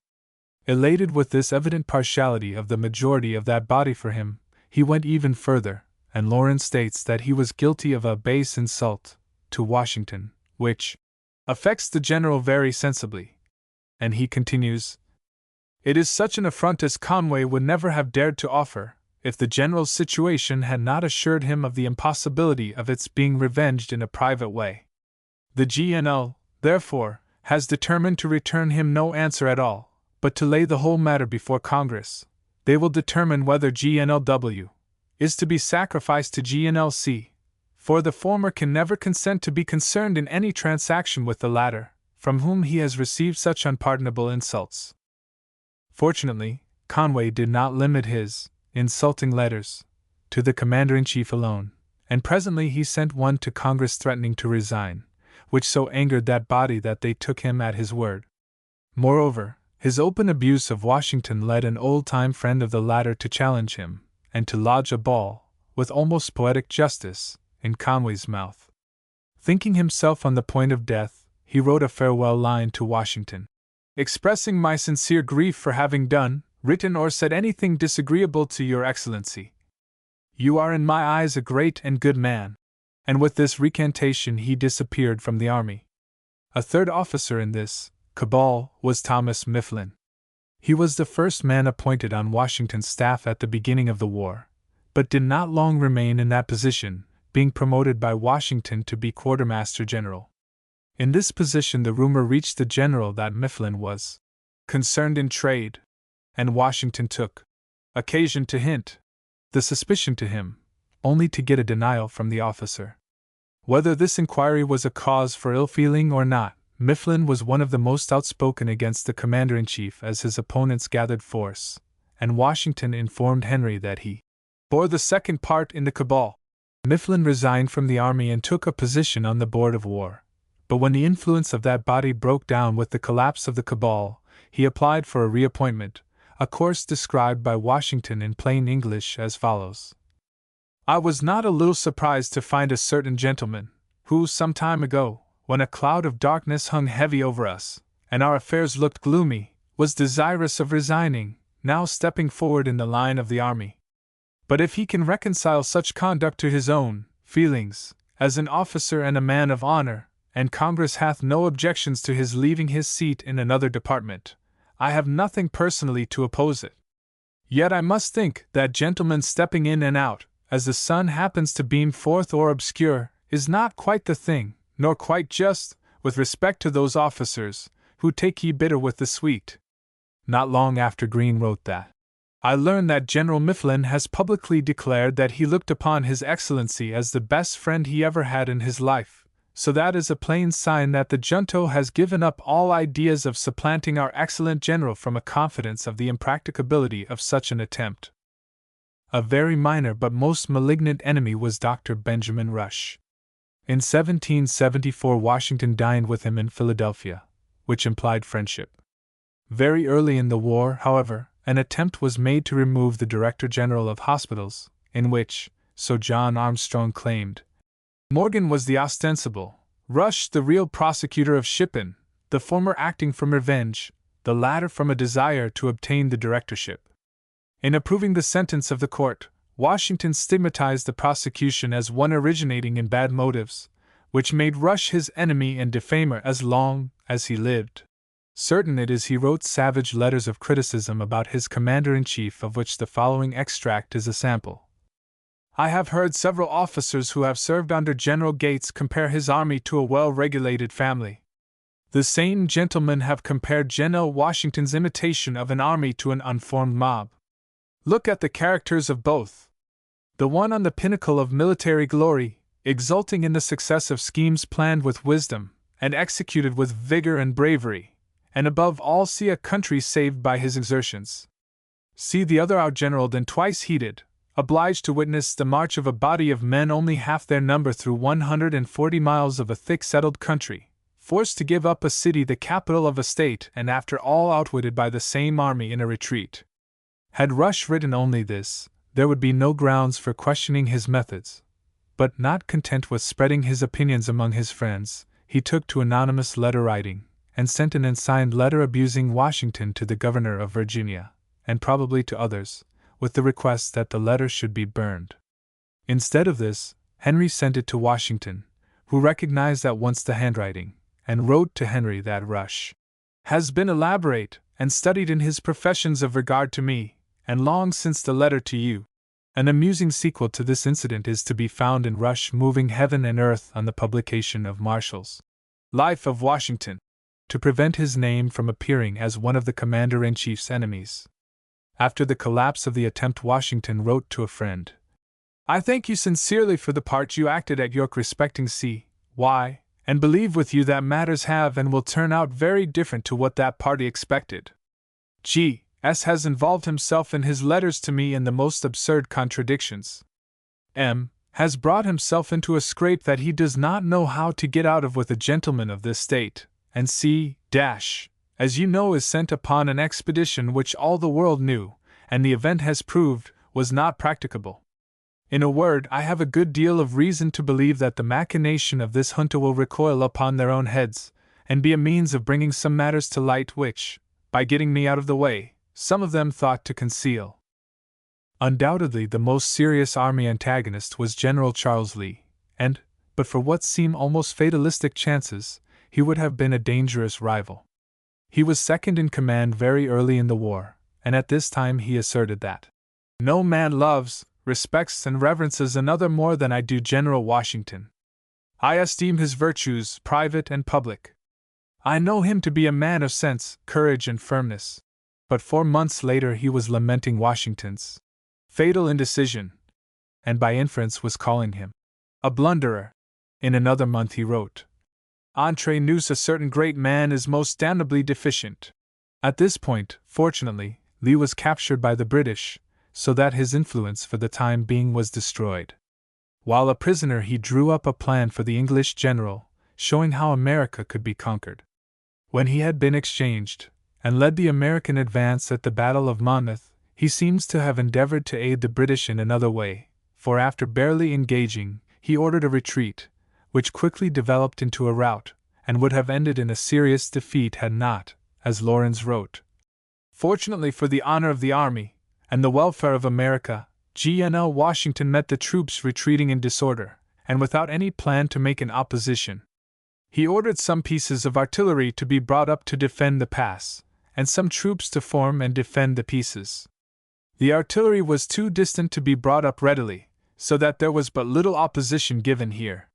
S1: Elated with this evident partiality of the majority of that body for him, he went even further, and Lawrence states that he was guilty of a base insult to Washington, which affects the general very sensibly. And he continues, "It is such an affront as Conway would never have dared to offer, if the general's situation had not assured him of the impossibility of its being revenged in a private way. The GNL, therefore, has determined to return him no answer at all, but to lay the whole matter before Congress. They will determine whether GNLW is to be sacrificed to GNLC, for the former can never consent to be concerned in any transaction with the latter, from whom he has received such unpardonable insults." Fortunately, Conway did not limit his insulting letters to the Commander-in-Chief alone, and presently he sent one to Congress threatening to resign, which so angered that body that they took him at his word. Moreover, his open abuse of Washington led an old-time friend of the latter to challenge him, and to lodge a ball, with almost poetic justice, in Conway's mouth. Thinking himself on the point of death, he wrote a farewell line to Washington, expressing my sincere grief for having done, written or said anything disagreeable to your Excellency. You are in my eyes a great and good man. And with this recantation he disappeared from the army. A third officer in this cabal was Thomas Mifflin. He was the first man appointed on Washington's staff at the beginning of the war, but did not long remain in that position, being promoted by Washington to be quartermaster general. In this position the rumor reached the general that Mifflin was concerned in trade, and Washington took occasion to hint the suspicion to him, only to get a denial from the officer. Whether this inquiry was a cause for ill feeling or not, Mifflin was one of the most outspoken against the Commander-in-Chief as his opponents gathered force, and Washington informed Henry that he bore the second part in the cabal. Mifflin resigned from the army and took a position on the Board of War, but when the influence of that body broke down with the collapse of the cabal, he applied for a reappointment, a course described by Washington in plain English as follows: "I was not a little surprised to find a certain gentleman, who some time ago, when a cloud of darkness hung heavy over us, and our affairs looked gloomy, was desirous of resigning, now stepping forward in the line of the army. But if he can reconcile such conduct to his own feelings, as an officer and a man of honor, and Congress hath no objections to his leaving his seat in another department, I have nothing personally to oppose it. Yet I must think that gentlemen stepping in and out, as the sun happens to beam forth or obscure, is not quite the thing, nor quite just, with respect to those officers, who take ye bitter with the sweet." Not long after Greene wrote that, "I learn that General Mifflin has publicly declared that he looked upon His Excellency as the best friend he ever had in his life, so that is a plain sign that the junto has given up all ideas of supplanting our excellent general from a confidence of the impracticability of such an attempt." A very minor but most malignant enemy was Dr. Benjamin Rush. In 1774 Washington dined with him in Philadelphia, which implied friendship. Very early in the war, however, an attempt was made to remove the Director General of Hospitals, in which, so John Armstrong claimed, Morgan was the ostensible, Rush the real prosecutor of Shippen, the former acting from revenge, the latter from a desire to obtain the directorship. In approving the sentence of the court, Washington stigmatized the prosecution as one originating in bad motives, which made Rush his enemy and defamer as long as he lived. Certain it is he wrote savage letters of criticism about his commander-in-chief, of which the following extract is a sample. "I have heard several officers who have served under General Gates compare his army to a well-regulated family. The same gentlemen have compared General Washington's imitation of an army to an unformed mob. Look at the characters of both. The one on the pinnacle of military glory, exulting in the success of schemes planned with wisdom and executed with vigor and bravery, and above all see a country saved by his exertions. See the other outgeneraled and twice heated, obliged to witness the march of a body of men only half their number through 140 miles of a thick-settled country, forced to give up a city the capital of a state, and after all outwitted by the same army in a retreat. Had Rush written only this, there would be no grounds for questioning his methods. But not content with spreading his opinions among his friends, he took to anonymous letter writing, and sent an unsigned letter abusing Washington to the governor of Virginia, and probably to others, with the request that the letter should be burned. Instead of this, Henry sent it to Washington, who recognized at once the handwriting, and wrote to Henry that Rush has been elaborate and studied in his professions of regard to me, and long since the letter to you. An amusing sequel to this incident is to be found in Rush moving heaven and earth on the publication of Marshall's Life of Washington, to prevent his name from appearing as one of the commander-in-chief's enemies. After the collapse of the attempt, Washington wrote to a friend, "I thank you sincerely for the part you acted at York respecting C.Y., and believe with you that matters have and will turn out very different to what that party expected. G.S. has involved himself in his letters to me in the most absurd contradictions. M. has brought himself into a scrape that he does not know how to get out of with a gentleman of this state, and C. as you know, is sent upon an expedition which all the world knew, and the event has proved, was not practicable. In a word, I have a good deal of reason to believe that the machination of this junta will recoil upon their own heads, and be a means of bringing some matters to light which, by getting me out of the way, some of them thought to conceal." Undoubtedly the most serious army antagonist was General Charles Lee, and, but for what seem almost fatalistic chances, he would have been a dangerous rival. He was second in command very early in the war, and at this time he asserted that no man loves, respects, and reverences another more than I do General Washington. I esteem his virtues, private and public. I know him to be a man of sense, courage, and firmness. But 4 months later he was lamenting Washington's fatal indecision, and by inference was calling him a blunderer. In another month he wrote, "Entre nous, a certain great man is most damnably deficient." At this point, fortunately, Lee was captured by the British, so that his influence for the time being was destroyed. While a prisoner, he drew up a plan for the English general, showing how America could be conquered. When he had been exchanged, and led the American advance at the Battle of Monmouth, he seems to have endeavored to aid the British in another way, for after barely engaging, he ordered a retreat, which quickly developed into a rout, and would have ended in a serious defeat had not, as Lawrence wrote, "Fortunately for the honor of the army, and the welfare of America, General Washington met the troops retreating in disorder, and without any plan to make an opposition. He ordered some pieces of artillery to be brought up to defend the pass, and some troops to form and defend the pieces. The artillery was too distant to be brought up readily, so that there was but little opposition given here.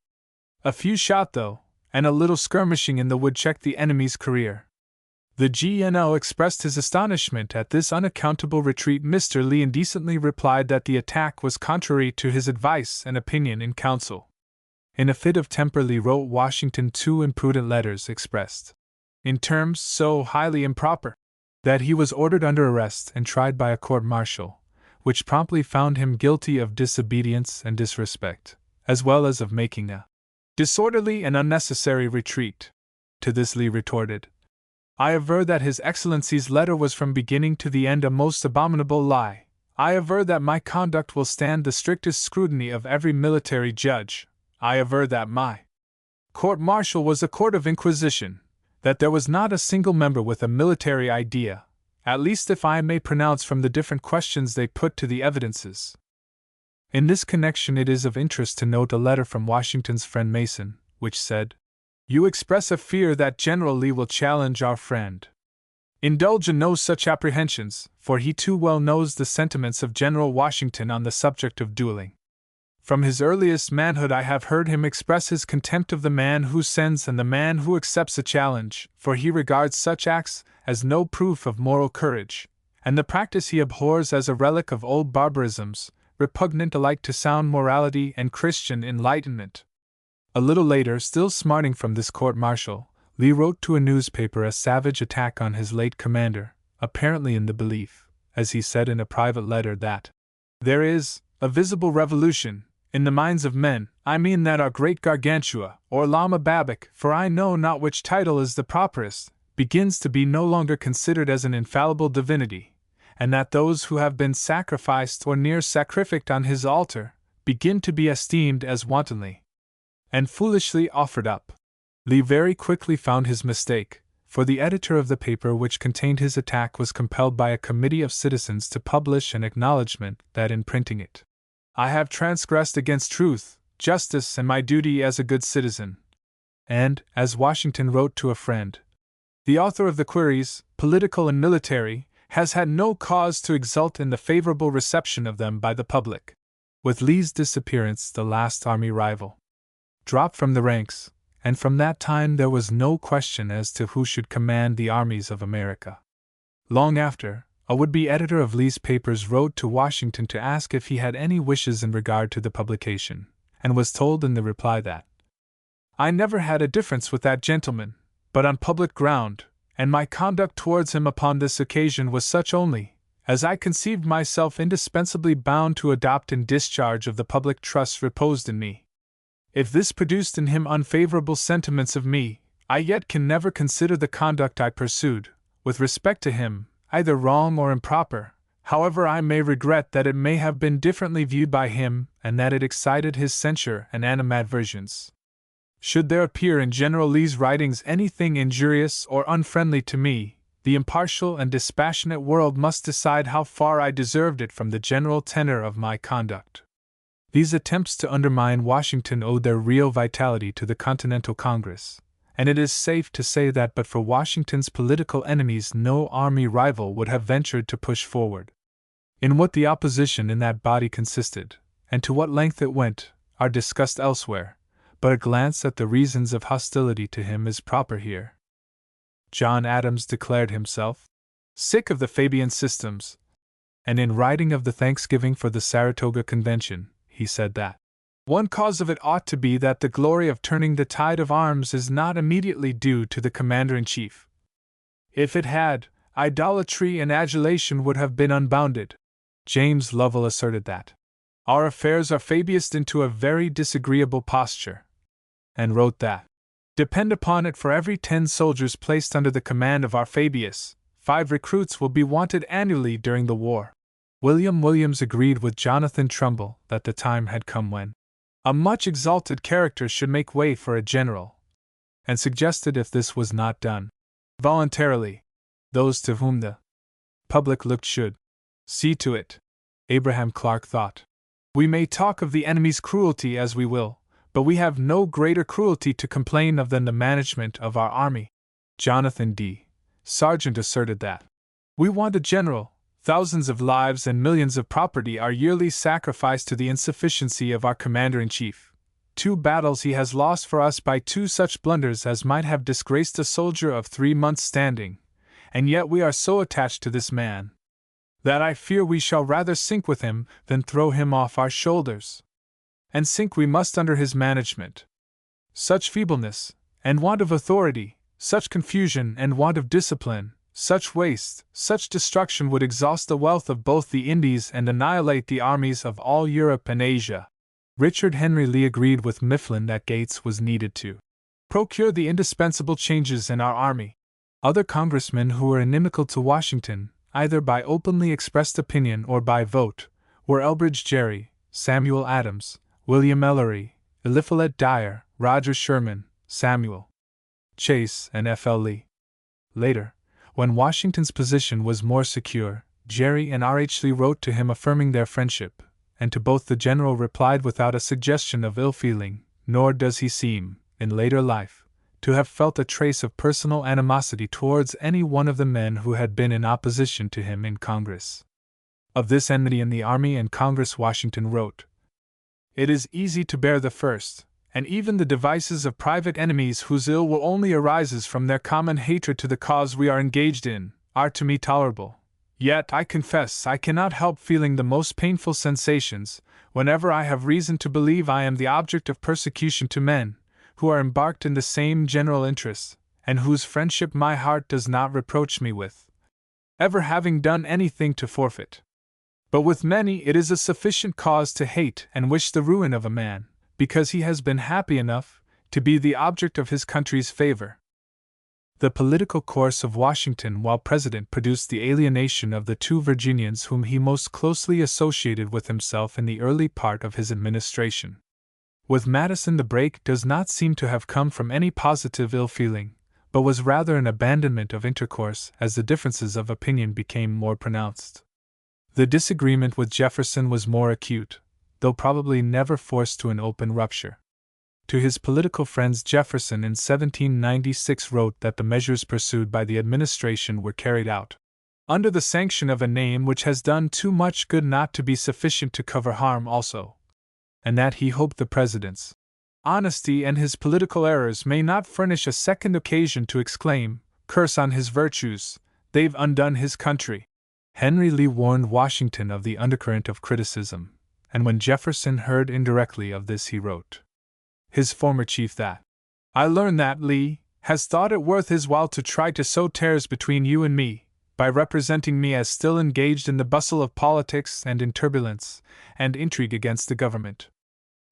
S1: A few shot, though, and a little skirmishing in the wood checked the enemy's career. The GNO expressed his astonishment at this unaccountable retreat. Mr. Lee indecently replied that the attack was contrary to his advice and opinion in council. In a fit of temper, Lee wrote Washington 2 imprudent letters expressed in terms so highly improper that he was ordered under arrest and tried by a court-martial, which promptly found him guilty of disobedience and disrespect, as well as of making a disorderly and unnecessary retreat. To this Lee retorted, "I aver that His Excellency's letter was from beginning to the end a most abominable lie. I aver that my conduct will stand the strictest scrutiny of every military judge. I aver that my court-martial was a court of inquisition, that there was not a single member with a military idea, at least if I may pronounce from the different questions they put to the evidences." In this connection it is of interest to note a letter from Washington's friend Mason, which said, "You express a fear that General Lee will challenge our friend. Indulge in no such apprehensions, for he too well knows the sentiments of General Washington on the subject of dueling. From his earliest manhood I have heard him express his contempt of the man who sends and the man who accepts a challenge, for he regards such acts as no proof of moral courage, and the practice he abhors as a relic of old barbarisms, repugnant alike to sound morality and Christian enlightenment. A little later, still smarting from this court-martial, Lee wrote to a newspaper a savage attack on his late commander, apparently in the belief, as he said in a private letter, that there is a visible revolution in the minds of men. I mean that our great Gargantua, or Lama Babak, for I know not which title is the properest, begins to be no longer considered as an infallible divinity, and that those who have been sacrificed or near sacrificed on his altar begin to be esteemed as wantonly and foolishly offered up. Lee very quickly found his mistake, for the editor of the paper which contained his attack was compelled by a committee of citizens to publish an acknowledgment that in printing it, I have transgressed against truth, justice, and my duty as a good citizen. And, as Washington wrote to a friend, the author of the queries, political and military, has had no cause to exult in the favorable reception of them by the public. With Lee's disappearance, the last army rival dropped from the ranks, and from that time there was no question as to who should command the armies of America. Long after, a would-be editor of Lee's papers wrote to Washington to ask if he had any wishes in regard to the publication, and was told in the reply that, I never had a difference with that gentleman, but on public ground, and my conduct towards him upon this occasion was such only, as I conceived myself indispensably bound to adopt in discharge of the public trust reposed in me. If this produced in him unfavorable sentiments of me, I yet can never consider the conduct I pursued, with respect to him, either wrong or improper, however I may regret that it may have been differently viewed by him, and that it excited his censure and animadversions. Should there appear in General Lee's writings anything injurious or unfriendly to me, the impartial and dispassionate world must decide how far I deserved it from the general tenor of my conduct. These attempts to undermine Washington owed their real vitality to the Continental Congress, and it is safe to say that but for Washington's political enemies no army rival would have ventured to push forward. In what the opposition in that body consisted, and to what length it went, are discussed elsewhere, but a glance at the reasons of hostility to him is proper here. John Adams declared himself sick of the Fabian systems, and in writing of the Thanksgiving for the Saratoga Convention, he said that one cause of it ought to be that the glory of turning the tide of arms is not immediately due to the commander-in-chief. If it had, idolatry and adulation would have been unbounded. James Lovell asserted that our affairs are Fabiused into a very disagreeable posture, and wrote that, depend upon it, for every 10 soldiers placed under the command of our Fabius, 5 recruits will be wanted annually during the war. William Williams agreed with Jonathan Trumbull that the time had come when a much exalted character should make way for a general, and suggested if this was not done voluntarily, those to whom the public looked should see to it. Abraham Clark thought, we may talk of the enemy's cruelty as we will, but we have no greater cruelty to complain of than the management of our army. Jonathan D. Sargent asserted that we want a general. Thousands of lives and millions of property are yearly sacrificed to the insufficiency of our commander-in-chief. 2 battles he has lost for us by 2 such blunders as might have disgraced a soldier of 3 months' standing, and yet we are so attached to this man that I fear we shall rather sink with him than throw him off our shoulders. And sink we must under his management. Such feebleness, and want of authority, such confusion and want of discipline, such waste, such destruction would exhaust the wealth of both the Indies and annihilate the armies of all Europe and Asia. Richard Henry Lee agreed with Mifflin that Gates was needed to procure the indispensable changes in our army. Other congressmen who were inimical to Washington, either by openly expressed opinion or by vote, were Elbridge Gerry, Samuel Adams, William Ellery, Eliphalet Dyer, Roger Sherman, Samuel Chase, and F. L. Lee. Later, when Washington's position was more secure, Gerry and R. H. Lee wrote to him affirming their friendship, and to both the general replied without a suggestion of ill feeling, nor does he seem, in later life, to have felt a trace of personal animosity towards any one of the men who had been in opposition to him in Congress. Of this enmity in the army and Congress Washington wrote, it is easy to bear the first, and even the devices of private enemies whose ill will only arises from their common hatred to the cause we are engaged in, are to me tolerable. Yet I confess I cannot help feeling the most painful sensations, whenever I have reason to believe I am the object of persecution to men, who are embarked in the same general interests, and whose friendship my heart does not reproach me with ever having done anything to forfeit. But with many it is a sufficient cause to hate and wish the ruin of a man, because he has been happy enough to be the object of his country's favor. The political course of Washington while president produced the alienation of the two Virginians whom he most closely associated with himself in the early part of his administration. With Madison the break does not seem to have come from any positive ill feeling, but was rather an abandonment of intercourse as the differences of opinion became more pronounced. The disagreement with Jefferson was more acute, though probably never forced to an open rupture. To his political friends Jefferson in 1796 wrote that the measures pursued by the administration were carried out under the sanction of a name which has done too much good not to be sufficient to cover harm also, and that he hoped the President's honesty and his political errors may not furnish a second occasion to exclaim, "Curse on his virtues, they've undone his country." Henry Lee warned Washington of the undercurrent of criticism, and when Jefferson heard indirectly of this he wrote his former chief that, "I learn that Lee has thought it worth his while to try to sow tares between you and me, by representing me as still engaged in the bustle of politics and in turbulence and intrigue against the government.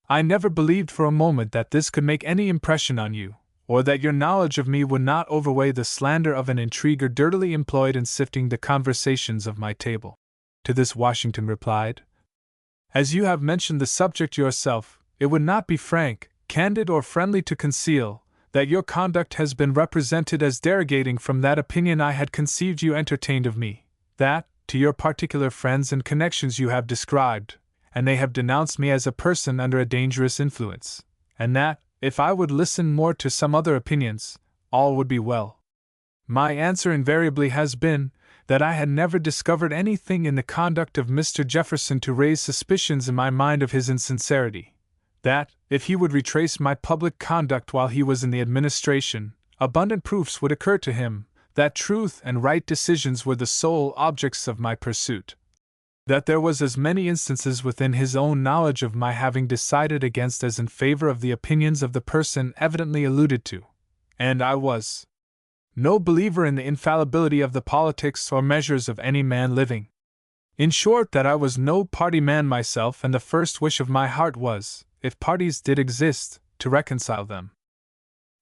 S1: I never believed for a moment that this could make any impression on you, or that your knowledge of me would not overweigh the slander of an intriguer dirtily employed in sifting the conversations of my table." To this Washington replied, "As you have mentioned the subject yourself, it would not be frank, candid, or friendly to conceal that your conduct has been represented as derogating from that opinion I had conceived you entertained of me, that, to your particular friends and connections you have described, and they have denounced me as a person under a dangerous influence, and that, if I would listen more to some other opinions, all would be well. My answer invariably has been, that I had never discovered anything in the conduct of Mr. Jefferson to raise suspicions in my mind of his insincerity, that, if he would retrace my public conduct while he was in the administration, abundant proofs would occur to him that truth and right decisions were the sole objects of my pursuit, that there was as many instances within his own knowledge of my having decided against as in favor of the opinions of the person evidently alluded to, and I was no believer in the infallibility of the politics or measures of any man living. In short, that I was no party man myself, and the first wish of my heart was, if parties did exist, to reconcile them."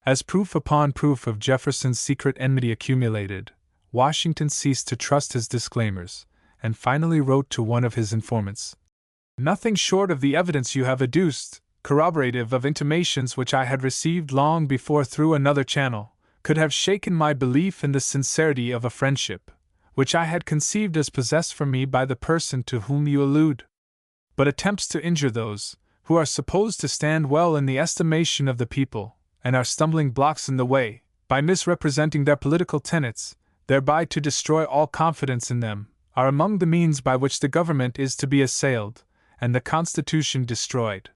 S1: As proof upon proof of Jefferson's secret enmity accumulated, Washington ceased to trust his disclaimers, and finally wrote to one of his informants, "Nothing short of the evidence you have adduced, corroborative of intimations which I had received long before through another channel, could have shaken my belief in the sincerity of a friendship, which I had conceived as possessed for me by the person to whom you allude. But attempts to injure those who are supposed to stand well in the estimation of the people, and are stumbling blocks in the way, by misrepresenting their political tenets, thereby to destroy all confidence in them, are among the means by which the government is to be assailed, and the Constitution destroyed."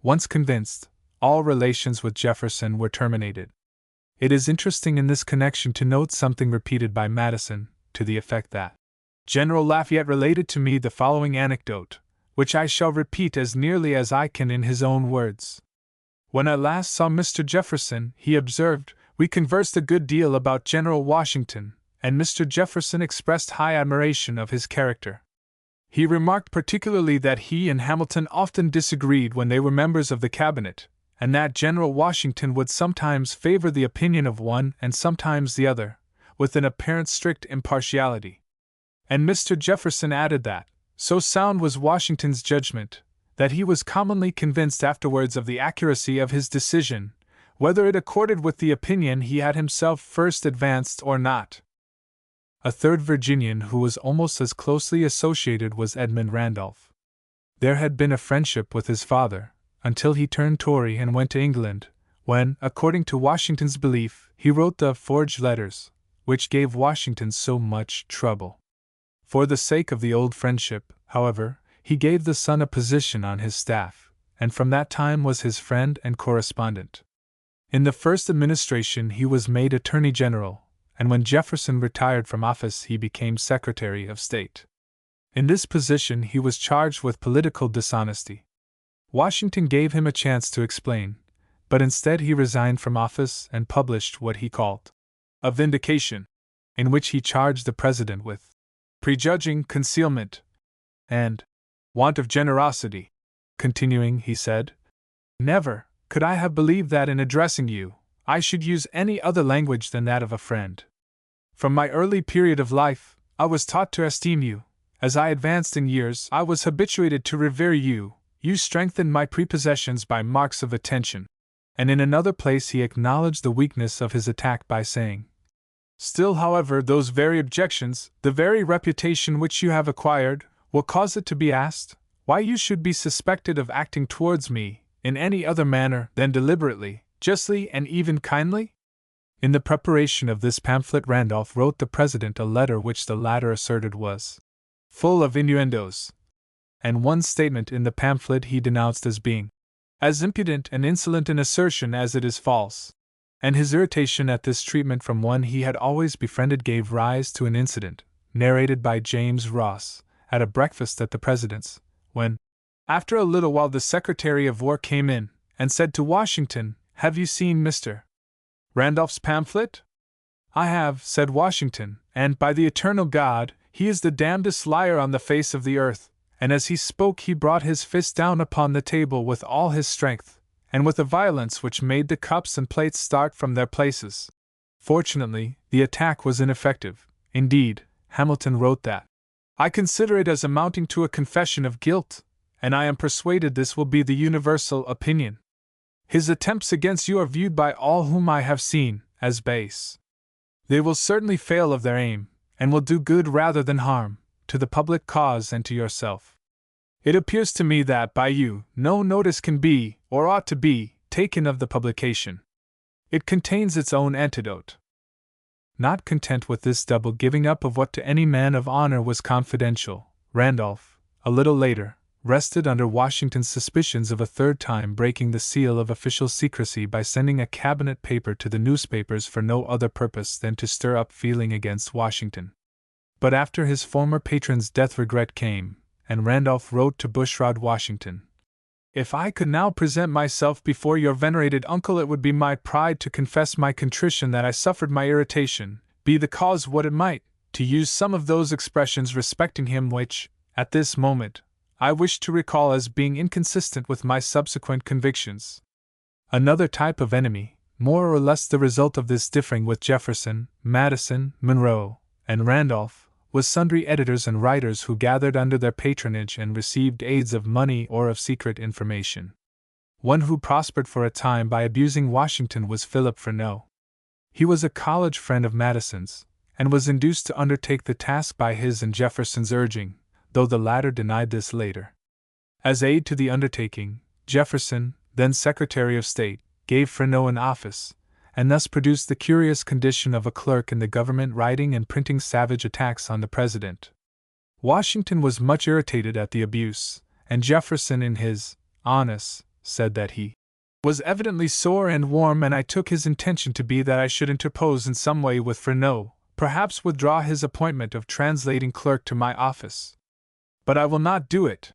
S1: Once convinced, all relations with Jefferson were terminated. It is interesting in this connection to note something repeated by Madison, to the effect that General Lafayette related to me the following anecdote, which I shall repeat as nearly as I can in his own words. "When I last saw Mr. Jefferson," he observed, "we conversed a good deal about General Washington, and Mr. Jefferson expressed high admiration of his character. He remarked particularly that he and Hamilton often disagreed when they were members of the cabinet, and that General Washington would sometimes favor the opinion of one and sometimes the other, with an apparent strict impartiality. And Mr. Jefferson added that, so sound was Washington's judgment, that he was commonly convinced afterwards of the accuracy of his decision, whether it accorded with the opinion he had himself first advanced or not." A third Virginian who was almost as closely associated was Edmund Randolph. There had been a friendship with his father, until he turned Tory and went to England, when, according to Washington's belief, he wrote the forged letters, which gave Washington so much trouble. For the sake of the old friendship, however, he gave the son a position on his staff, and from that time was his friend and correspondent. In the first administration he was made Attorney General, and when Jefferson retired from office he became Secretary of State. In this position he was charged with political dishonesty. Washington gave him a chance to explain, but instead he resigned from office and published what he called a vindication, in which he charged the president with prejudging, concealment, and want of generosity. Continuing, he said, "Never could I have believed that in addressing you, I should use any other language than that of a friend. From my early period of life, I was taught to esteem you. As I advanced in years, I was habituated to revere you. You strengthened my prepossessions by marks of attention." And in another place he acknowledged the weakness of his attack by saying, "Still, however, those very objections, the very reputation which you have acquired, will cause it to be asked, why you should be suspected of acting towards me in any other manner than deliberately, justly, and even kindly?" In the preparation of this pamphlet Randolph wrote the president a letter which the latter asserted was full of innuendos, and one statement in the pamphlet he denounced as being as impudent and insolent an assertion as it is false, and his irritation at this treatment from one he had always befriended gave rise to an incident, narrated by James Ross, at a breakfast at the president's, when, after a little while, the Secretary of War came in, and said to Washington, "Have you seen Mr. Randolph's pamphlet?" "I have," said Washington, "and, by the eternal God, he is the damnedest liar on the face of the earth." And as he spoke he brought his fist down upon the table with all his strength, and with a violence which made the cups and plates start from their places. Fortunately, the attack was ineffective. Indeed, Hamilton wrote that, "I consider it as amounting to a confession of guilt, and I am persuaded this will be the universal opinion. His attempts against you are viewed by all whom I have seen as base. They will certainly fail of their aim, and will do good rather than harm to the public cause and to yourself. It appears to me that by you no notice can be, or ought to be, taken of the publication. It contains its own antidote." Not content with this double giving up of what to any man of honor was confidential, Randolph, a little later, rested under Washington's suspicions of a third time breaking the seal of official secrecy by sending a cabinet paper to the newspapers for no other purpose than to stir up feeling against Washington. But after his former patron's death regret came, and Randolph wrote to Bushrod Washington, "If I could now present myself before your venerated uncle, it would be my pride to confess my contrition that I suffered my irritation, be the cause what it might, to use some of those expressions respecting him which, at this moment, I wish to recall as being inconsistent with my subsequent convictions." Another type of enemy, more or less the result of this differing with Jefferson, Madison, Monroe, and Randolph, was sundry editors and writers who gathered under their patronage and received aids of money or of secret information. One who prospered for a time by abusing Washington was Philip Freneau. He was a college friend of Madison's, and was induced to undertake the task by his and Jefferson's urging, though the latter denied this later. As aid to the undertaking, Jefferson, then Secretary of State, gave Freneau an office, and thus produced the curious condition of a clerk in the government writing and printing savage attacks on the president. Washington was much irritated at the abuse, and Jefferson in his Honest said that he was evidently sore and warm, and I took his intention to be that I should interpose in some way with Freneau, perhaps withdraw his appointment of translating clerk to my office. But I will not do it.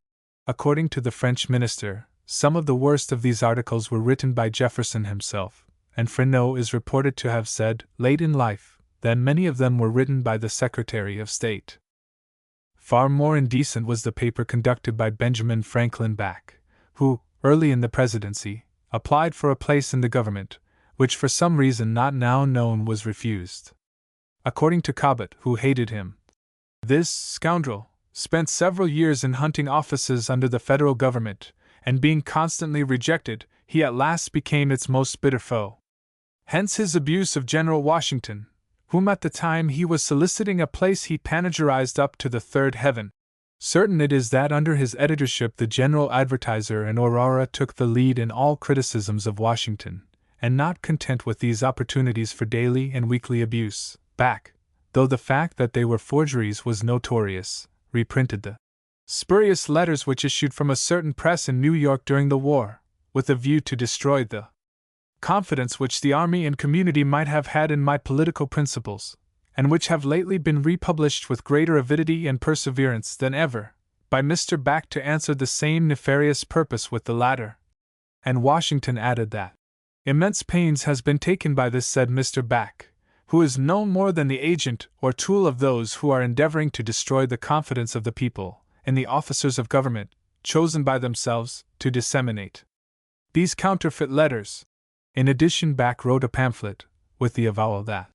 S1: According to the French minister, some of the worst of these articles were written by Jefferson himself, and Freneau is reported to have said, late in life, that many of them were written by the Secretary of State. Far more indecent was the paper conducted by Benjamin Franklin Back, who, early in the presidency, applied for a place in the government, which for some reason not now known was refused. According to Cobbett, who hated him, this scoundrel spent several years in hunting offices under the federal government, and being constantly rejected, he at last became its most bitter foe. Hence his abuse of General Washington, whom at the time he was soliciting a place he panegyrized up to the third heaven. Certain it is that under his editorship the General Advertiser and Aurora took the lead in all criticisms of Washington, and not content with these opportunities for daily and weekly abuse, Back, though the fact that they were forgeries was notorious, reprinted the spurious letters which issued from a certain press in New York during the war, with a view to destroy the confidence which the army and community might have had in my political principles, and which have lately been republished with greater avidity and perseverance than ever, by Mr. Back to answer the same nefarious purpose with the latter. And Washington added that immense pains has been taken by this said Mr. Back, who is no more than the agent or tool of those who are endeavoring to destroy the confidence of the people, in the officers of government, chosen by themselves, to disseminate these counterfeit letters. In addition, Back wrote a pamphlet, with the avowal that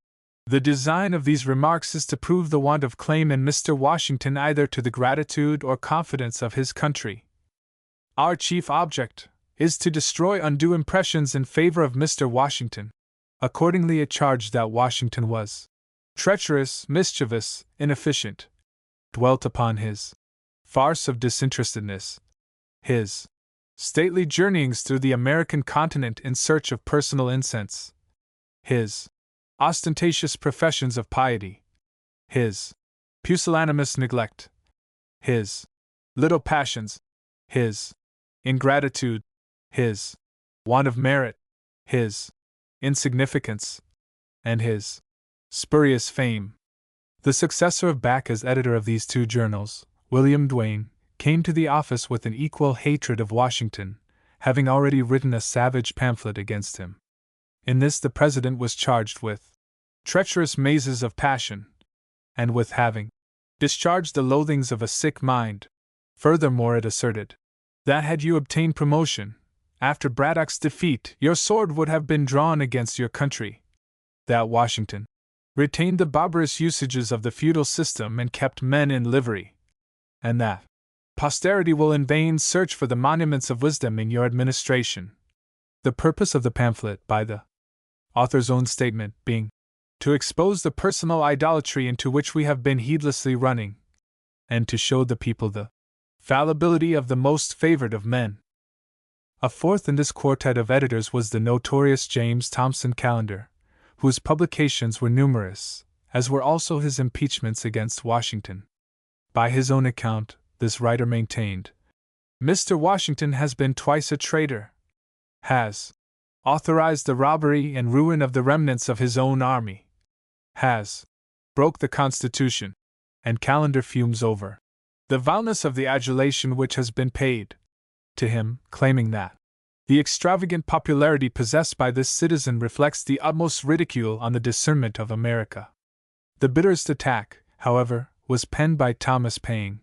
S1: the design of these remarks is to prove the want of claim in Mr. Washington either to the gratitude or confidence of his country. Our chief object is to destroy undue impressions in favor of Mr. Washington. Accordingly, it charged that Washington was treacherous, mischievous, inefficient, dwelt upon his farce of disinterestedness, his stately journeyings through the American continent in search of personal incense, his ostentatious professions of piety, his pusillanimous neglect, his little passions, his ingratitude, his want of merit, his insignificance, and his spurious fame. The successor of Back as editor of these two journals, William Duane, came to the office with an equal hatred of Washington, having already written a savage pamphlet against him. In this the president was charged with treacherous mazes of passion, and with having discharged the loathings of a sick mind. Furthermore, it asserted that had you obtained promotion, after Braddock's defeat, your sword would have been drawn against your country, that Washington retained the barbarous usages of the feudal system and kept men in livery, and that posterity will in vain search for the monuments of wisdom in your administration. The purpose of the pamphlet, by the author's own statement, being to expose the personal idolatry into which we have been heedlessly running, and to show the people the fallibility of the most favored of men. A fourth in this quartet of editors was the notorious James Thomson Callender, whose publications were numerous, as were also his impeachments against Washington. By his own account, this writer maintained, Mr. Washington has been twice a traitor, has authorized the robbery and ruin of the remnants of his own army, has broke the Constitution, and Callender fumes over the vileness of the adulation which has been paid to him, claiming that the extravagant popularity possessed by this citizen reflects the utmost ridicule on the discernment of America. The bitterest attack, however, was penned by Thomas Paine.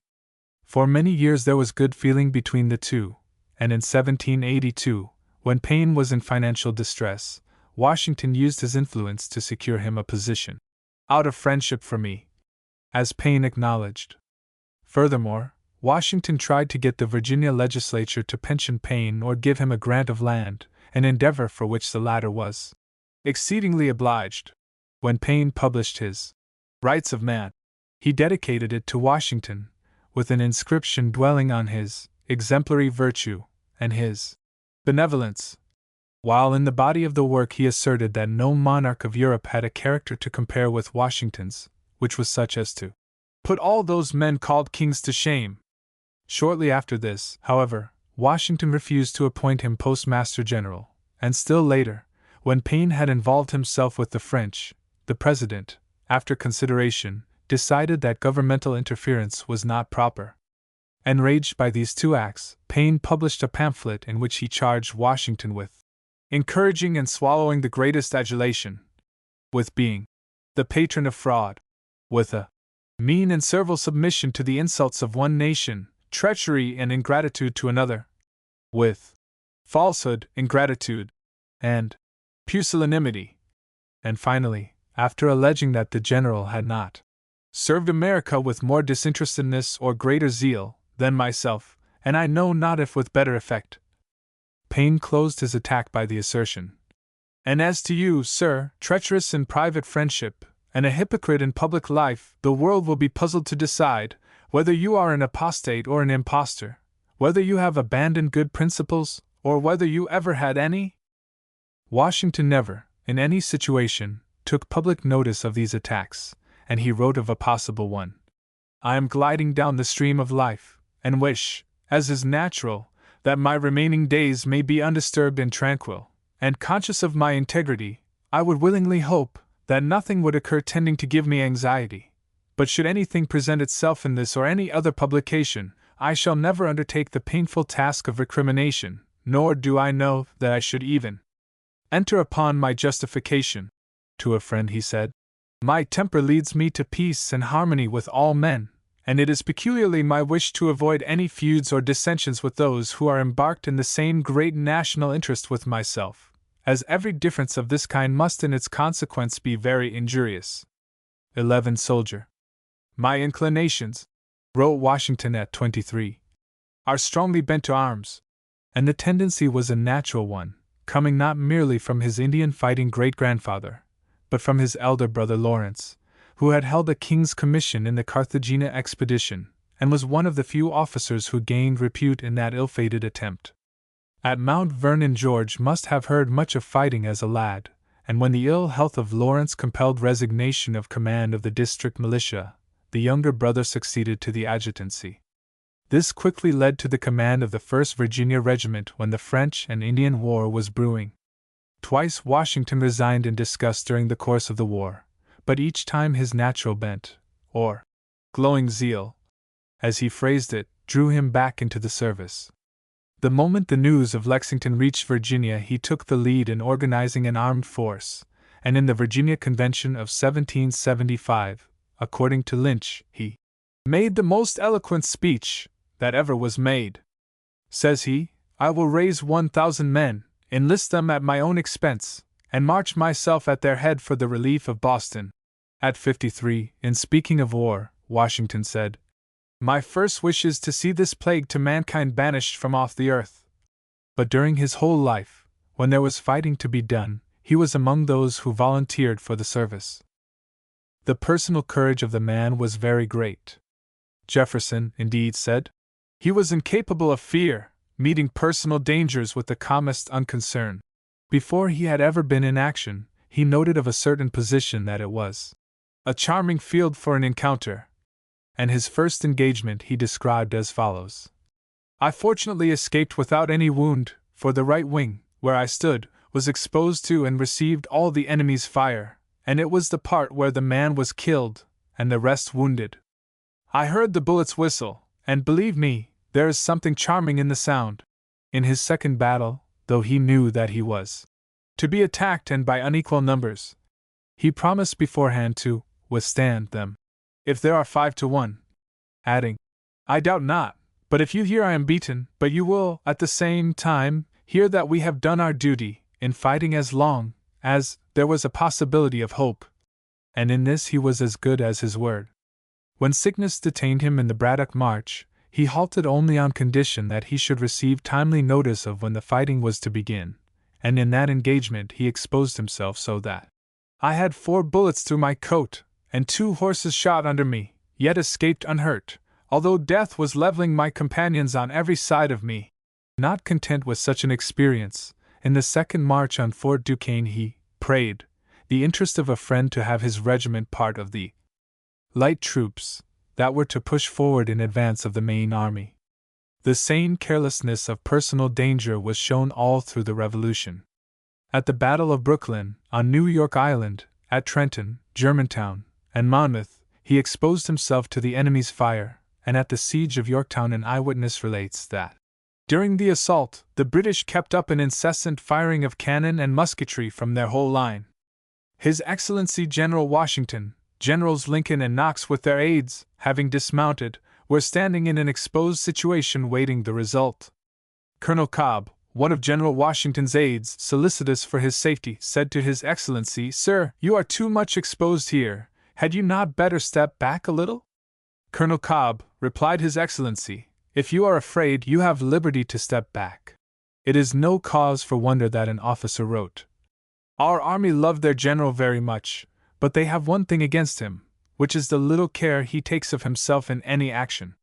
S1: For many years there was good feeling between the two, and in 1782, when Paine was in financial distress, Washington used his influence to secure him a position, out of friendship for me, as Paine acknowledged. Furthermore, Washington tried to get the Virginia legislature to pension Paine or give him a grant of land, an endeavor for which the latter was exceedingly obliged. When Paine published his Rights of Man, he dedicated it to Washington, with an inscription dwelling on his exemplary virtue and his benevolence, while in the body of the work he asserted that no monarch of Europe had a character to compare with Washington's, which was such as to put all those men called kings to shame. Shortly after this, however, Washington refused to appoint him Postmaster General, and still later, when Paine had involved himself with the French, the President, after consideration, decided that governmental interference was not proper. Enraged by these two acts, Paine published a pamphlet in which he charged Washington with encouraging and swallowing the greatest adulation, with being the patron of fraud, with a mean and servile submission to the insults of one nation, treachery and ingratitude to another, with falsehood, ingratitude, and pusillanimity, and finally, after alleging that the general had not served America with more disinterestedness or greater zeal than myself, and I know not if with better effect, Paine closed his attack by the assertion, and as to you, sir, treacherous in private friendship, and a hypocrite in public life, the world will be puzzled to decide whether you are an apostate or an impostor, whether you have abandoned good principles, or whether you ever had any. Washington never, in any situation, took public notice of these attacks, and he wrote of a possible one. I am gliding down the stream of life, and wish, as is natural, that my remaining days may be undisturbed and tranquil, and conscious of my integrity, I would willingly hope that nothing would occur tending to give me anxiety. But should anything present itself in this or any other publication, I shall never undertake the painful task of recrimination, nor do I know that I should even enter upon my justification. To a friend he said, "My temper leads me to peace and harmony with all men, and it is peculiarly my wish to avoid any feuds or dissensions with those who are embarked in the same great national interest with myself, as every difference of this kind must in its consequence be very injurious." 11 Soldier. My inclinations, wrote Washington at 23, are strongly bent to arms, and the tendency was a natural one, coming not merely from his Indian fighting great-grandfather, but from his elder brother Lawrence, who had held a king's commission in the Carthagena expedition, and was one of the few officers who gained repute in that ill-fated attempt. At Mount Vernon George must have heard much of fighting as a lad, and when the ill health of Lawrence compelled resignation of command of the district militia, the younger brother succeeded to the adjutancy. This quickly led to the command of the 1st Virginia Regiment when the French and Indian War was brewing. Twice Washington resigned in disgust during the course of the war, but each time his natural bent, or glowing zeal, as he phrased it, drew him back into the service. The moment the news of Lexington reached Virginia, he took the lead in organizing an armed force, and in the Virginia Convention of 1775, according to Lynch, he made the most eloquent speech that ever was made. Says he, "I will raise 1,000 men, enlist them at my own expense, and march myself at their head for the relief of Boston." At 53, in speaking of war, Washington said, "My first wish is to see this plague to mankind banished from off the earth." But during his whole life, when there was fighting to be done, he was among those who volunteered for the service. The personal courage of the man was very great. Jefferson, indeed, said, "He was incapable of fear, meeting personal dangers with the calmest unconcern." Before he had ever been in action, he noted of a certain position that it was a charming field for an encounter, and his first engagement he described as follows: "I fortunately escaped without any wound, for the right wing, where I stood, was exposed to and received all the enemy's fire, and it was the part where the man was killed, and the rest wounded. I heard the bullets whistle, and believe me, there is something charming in the sound." In his second battle, though he knew that he was to be attacked and by unequal numbers, he promised beforehand to withstand them, if there are 5 to 1, adding, "I doubt not, but if you hear I am beaten, but you will, at the same time, hear that we have done our duty, in fighting as long as there was a possibility of hope." And in this he was as good as his word. When sickness detained him in the Braddock March, he halted only on condition that he should receive timely notice of when the fighting was to begin, and in that engagement he exposed himself so that I had 4 bullets through my coat, and 2 horses shot under me, yet escaped unhurt, although death was leveling my companions on every side of me. Not content with such an experience, in the second march on Fort Duquesne he prayed the interest of a friend to have his regiment part of the light troops that were to push forward in advance of the main army. The same carelessness of personal danger was shown all through the Revolution. At the Battle of Brooklyn, on New York Island, at Trenton, Germantown, and Monmouth, he exposed himself to the enemy's fire, and at the siege of Yorktown an eyewitness relates that during the assault, the British kept up an incessant firing of cannon and musketry from their whole line. His Excellency General Washington, Generals Lincoln and Knox with their aides, having dismounted, were standing in an exposed situation waiting the result. Colonel Cobb, one of General Washington's aides, solicitous for his safety, said to His Excellency, "Sir, you are too much exposed here. Had you not better step back a little?" "Colonel Cobb," replied His Excellency, "if you are afraid, you have liberty to step back." It is no cause for wonder that an officer wrote, "Our army loved their general very much, but they have one thing against him, which is the little care he takes of himself in any action.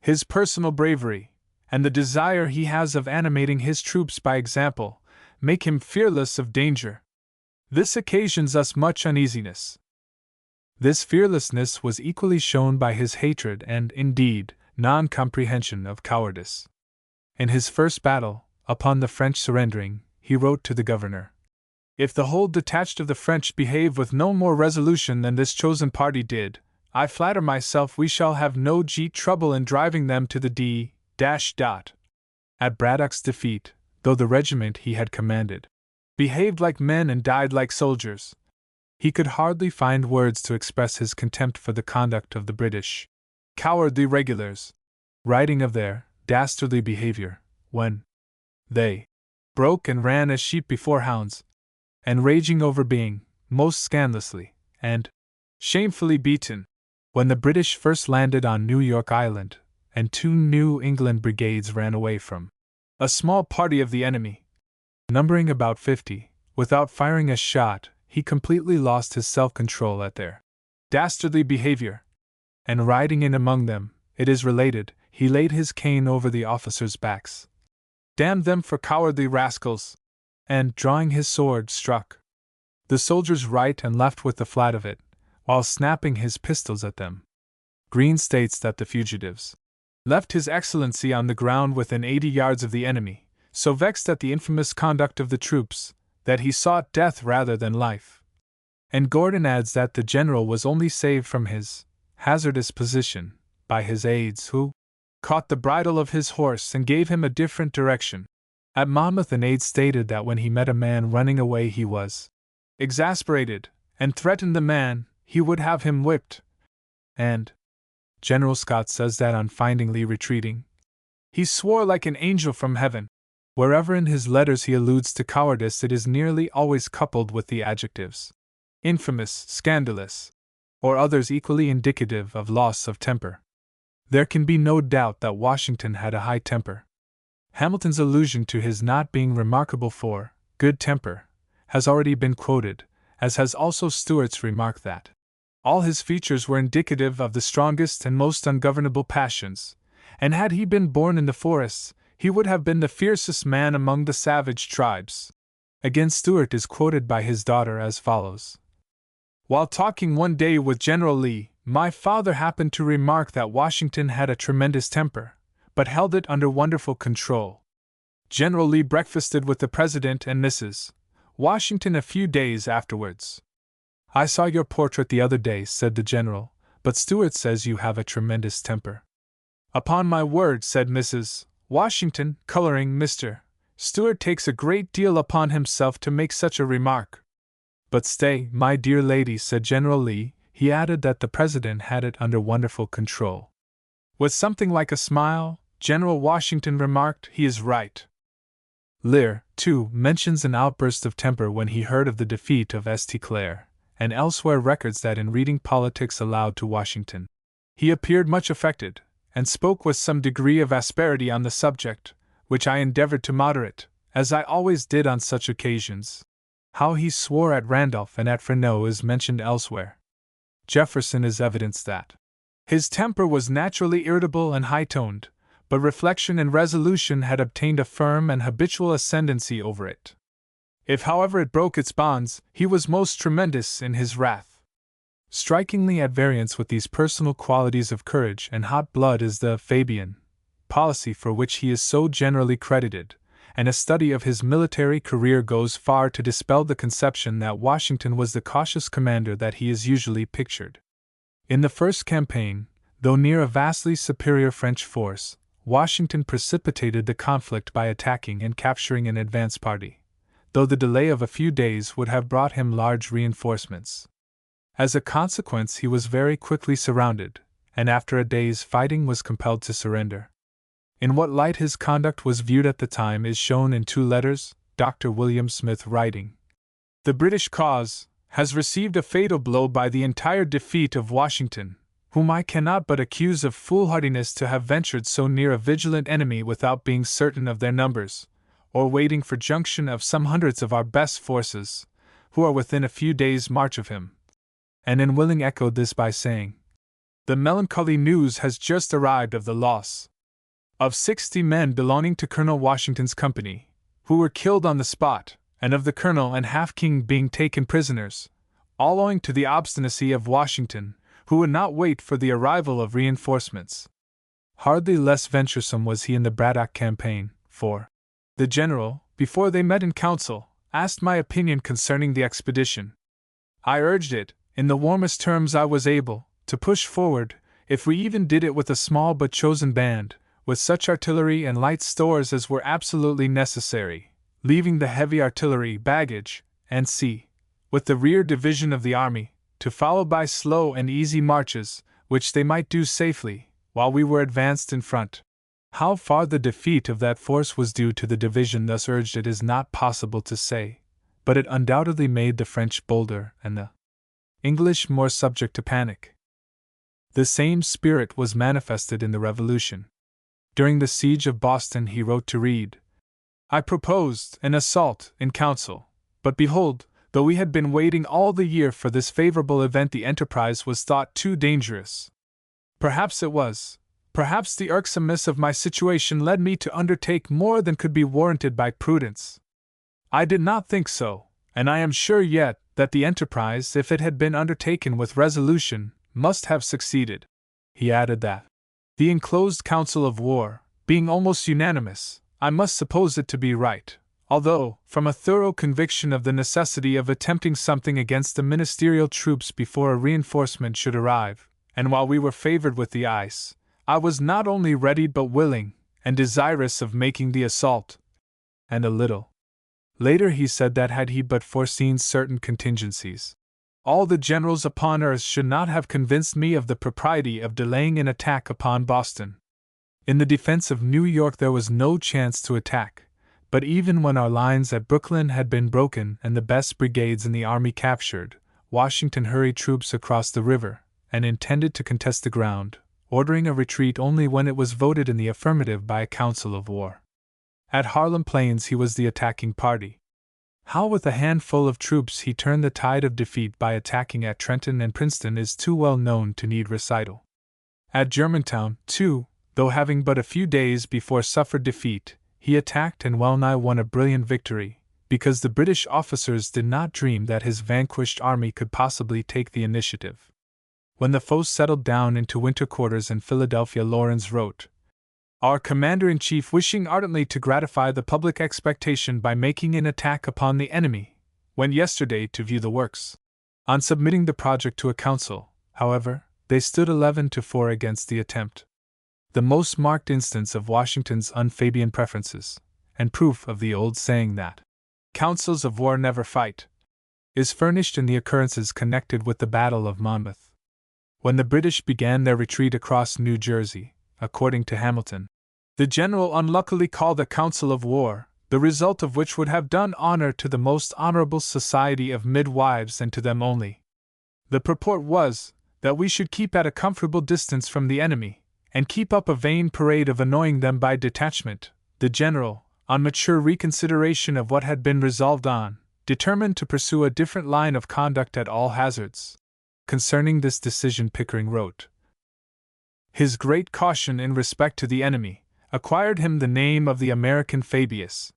S1: His personal bravery, and the desire he has of animating his troops by example, make him fearless of danger. This occasions us much uneasiness." This fearlessness was equally shown by his hatred and, indeed, non-comprehension of cowardice. In his first battle, upon the French surrendering, he wrote to the governor, "If the whole detached of the French behave with no more resolution than this chosen party did, I flatter myself we shall have no trouble in driving them to the D. At Braddock's defeat, though the regiment he had commanded behaved like men and died like soldiers, he could hardly find words to express his contempt for the conduct of the British cowardly regulars, writing of their dastardly behavior, when they broke and ran as sheep before hounds, and raging over being most scandalously and shamefully beaten. When the British first landed on New York Island, and 2 New England brigades ran away from a small party of the enemy, numbering about 50, without firing a shot, he completely lost his self-control at their dastardly behavior, and riding in among them, it is related, he laid his cane over the officers' backs, damned them for cowardly rascals, and, drawing his sword, struck the soldiers right and left with the flat of it, while snapping his pistols at them." Green states that the fugitives left His Excellency on the ground within 80 yards of the enemy, so vexed at the infamous conduct of the troops, that he sought death rather than life. And Gordon adds that the general was only saved from his hazardous position by his aides, who caught the bridle of his horse and gave him a different direction. At Monmouth, an aide stated that when he met a man running away he was exasperated, and threatened the man he would have him whipped. And General Scott says that on finding Lee retreating, he swore like an angel from heaven. Wherever in his letters he alludes to cowardice, it is nearly always coupled with the adjectives infamous, scandalous, or others equally indicative of loss of temper. There can be no doubt that Washington had a high temper. Hamilton's allusion to his not being remarkable for good temper has already been quoted, as has also Stuart's remark that all his features were indicative of the strongest and most ungovernable passions, and had he been born in the forests, he would have been the fiercest man among the savage tribes. Again, Stuart is quoted by his daughter as follows: "While talking one day with General Lee, my father happened to remark that Washington had a tremendous temper, but held it under wonderful control. General Lee breakfasted with the President and Mrs. Washington a few days afterwards. I saw your portrait the other day," said the general, "but Stuart says you have a tremendous temper." "Upon my word," said Mrs. Washington, coloring, "Mr. Stuart takes a great deal upon himself to make such a remark." "But stay, my dear lady," said General Lee, he added that the President had it under wonderful control. With something like a smile, General Washington remarked, "He is right." Lear, too, mentions an outburst of temper when he heard of the defeat of St. Clair, and elsewhere records that in reading politics aloud to Washington, he appeared much affected, and spoke with some degree of asperity on the subject, which I endeavored to moderate, as I always did on such occasions. How he swore at Randolph and at Freneau is mentioned elsewhere. Jefferson is evidence that his temper was naturally irritable and high-toned, but reflection and resolution had obtained a firm and habitual ascendancy over it. If, however, it broke its bonds, he was most tremendous in his wrath. Strikingly at variance with these personal qualities of courage and hot blood is the Fabian policy for which he is so generally credited, and a study of his military career goes far to dispel the conception that Washington was the cautious commander that he is usually pictured. In the first campaign, though near a vastly superior French force, Washington precipitated the conflict by attacking and capturing an advance party, though the delay of a few days would have brought him large reinforcements. As a consequence, he was very quickly surrounded, and after a day's fighting was compelled to surrender. In what light his conduct was viewed at the time is shown in 2 letters, Dr. William Smith writing, "The British cause has received a fatal blow by the entire defeat of Washington, whom I cannot but accuse of foolhardiness to have ventured so near a vigilant enemy without being certain of their numbers, or waiting for junction of some hundreds of our best forces, who are within a few days' march of him." And Unwilling echoed this by saying, "The melancholy news has just arrived of the loss of 60 men belonging to Colonel Washington's company, who were killed on the spot, and of the Colonel and Half-King being taken prisoners, all owing to the obstinacy of Washington, who would not wait for the arrival of reinforcements. Hardly less venturesome was he in the Braddock campaign, for the general, before they met in council, asked my opinion concerning the expedition. I urged it, in the warmest terms I was able, to push forward, if we even did it with a small but chosen band, with such artillery and light stores as were absolutely necessary, leaving the heavy artillery, baggage, and with the rear division of the army, to follow by slow and easy marches, which they might do safely, while we were advanced in front. How far the defeat of that force was due to the division thus urged it is not possible to say, but it undoubtedly made the French bolder and the English more subject to panic. The same spirit was manifested in the Revolution. During the siege of Boston he wrote to Reed, "I proposed an assault in council, but behold, though we had been waiting all the year for this favorable event, the enterprise was thought too dangerous. Perhaps it was. Perhaps the irksomeness of my situation led me to undertake more than could be warranted by prudence. I did not think so, and I am sure yet that the enterprise, if it had been undertaken with resolution, must have succeeded." He added that, "The enclosed council of war, being almost unanimous, I must suppose it to be right, although, from a thorough conviction of the necessity of attempting something against the ministerial troops before a reinforcement should arrive, and while we were favored with the ice, I was not only ready but willing, and desirous of making the assault." And a little later he said that had he but foreseen certain contingencies, all the generals upon earth should not have convinced me of the propriety of delaying an attack upon Boston. In the defense of New York there was no chance to attack, but even when our lines at Brooklyn had been broken and the best brigades in the army captured, Washington hurried troops across the river, and intended to contest the ground, ordering a retreat only when it was voted in the affirmative by a council of war. At Harlem Plains he was the attacking party. How with a handful of troops he turned the tide of defeat by attacking at Trenton and Princeton is too well known to need recital. At Germantown, too, though having but a few days before suffered defeat, he attacked and well-nigh won a brilliant victory, because the British officers did not dream that his vanquished army could possibly take the initiative. When the foe settled down into winter quarters in Philadelphia, Lawrence wrote, "Our commander-in-chief wishing ardently to gratify the public expectation by making an attack upon the enemy, went yesterday to view the works. On submitting the project to a council, however, they stood 11-4 against the attempt." The most marked instance of Washington's un-Fabian preferences, and proof of the old saying that councils of war never fight, is furnished in the occurrences connected with the Battle of Monmouth. When the British began their retreat across New Jersey, according to Hamilton, the general unluckily called a council of war, the result of which would have done honor to the most honorable society of midwives and to them only. The purport was, that we should keep at a comfortable distance from the enemy, and keep up a vain parade of annoying them by detachment. The general, on mature reconsideration of what had been resolved on, determined to pursue a different line of conduct at all hazards. Concerning this decision Pickering wrote, "His great caution in respect to the enemy acquired him the name of the American Fabius.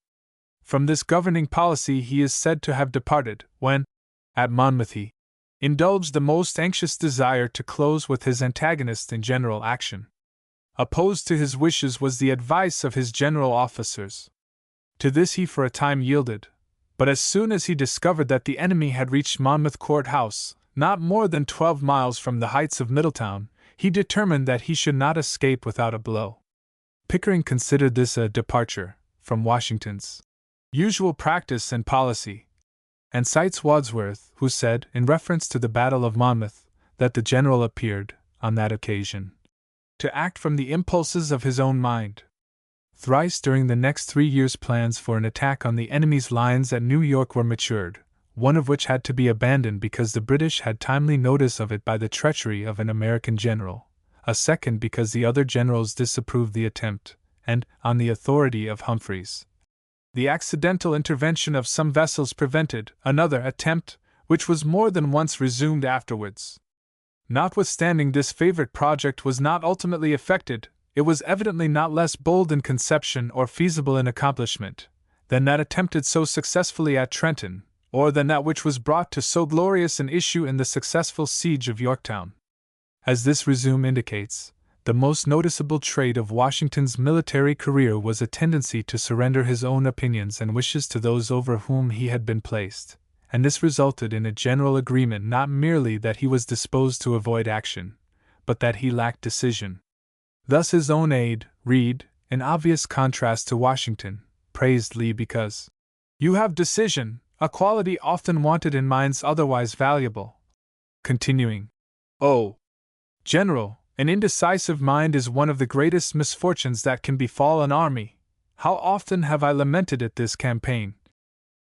S1: From this governing policy he is said to have departed, when, at Monmouth he indulged the most anxious desire to close with his antagonist in general action. Opposed to his wishes was the advice of his general officers. To this he for a time yielded, but as soon as he discovered that the enemy had reached Monmouth Court House, not more than 12 miles from the heights of Middletown, he determined that he should not escape without a blow." Pickering considered this a departure from Washington's usual practice and policy, and cites Wadsworth, who said, in reference to the Battle of Monmouth, that the general appeared, on that occasion, to act from the impulses of his own mind. Thrice during the next 3 years plans for an attack on the enemy's lines at New York were matured, one of which had to be abandoned because the British had timely notice of it by the treachery of an American general, a second because the other generals disapproved the attempt, and, on the authority of Humphreys, the accidental intervention of some vessels prevented another attempt, which was more than once resumed afterwards. Notwithstanding this favorite project was not ultimately effected, it was evidently not less bold in conception or feasible in accomplishment than that attempted so successfully at Trenton, or than that which was brought to so glorious an issue in the successful siege of Yorktown. As this resume indicates, The most noticeable trait of Washington's military career was a tendency to surrender his own opinions and wishes to those over whom he had been placed, and this resulted in a general agreement not merely that he was disposed to avoid action, but that he lacked decision. Thus his own aide, Reed, in obvious contrast to Washington, praised Lee because, "You have decision, a quality often wanted in minds otherwise valuable." Continuing, "Oh, General, an indecisive mind is one of the greatest misfortunes that can befall an army. How often have I lamented it this campaign?"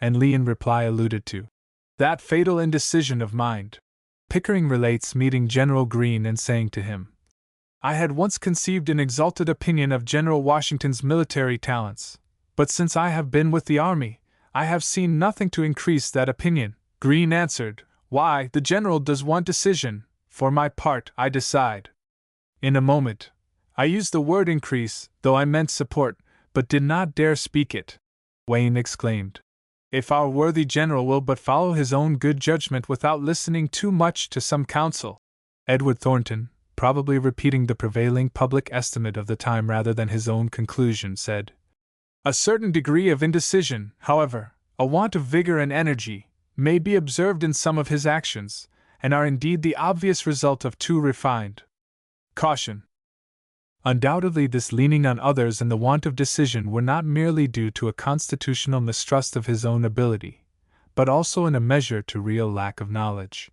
S1: And Lee in reply alluded to that fatal indecision of mind. Pickering relates meeting General Greene and saying to him, "I had once conceived an exalted opinion of General Washington's military talents, but since I have been with the army, I have seen nothing to increase that opinion." Greene answered, "Why, the general does want decision. For my part, I decide." In a moment, I used the word increase, though I meant support, but did not dare speak it. Wayne exclaimed, "If our worthy general will but follow his own good judgment without listening too much to some counsel." Edward Thornton, probably repeating the prevailing public estimate of the time rather than his own conclusion, said, "A certain degree of indecision, however, a want of vigor and energy, may be observed in some of his actions, and are indeed the obvious result of too refined caution." Undoubtedly, this leaning on others and the want of decision were not merely due to a constitutional mistrust of his own ability, but also in a measure to real lack of knowledge.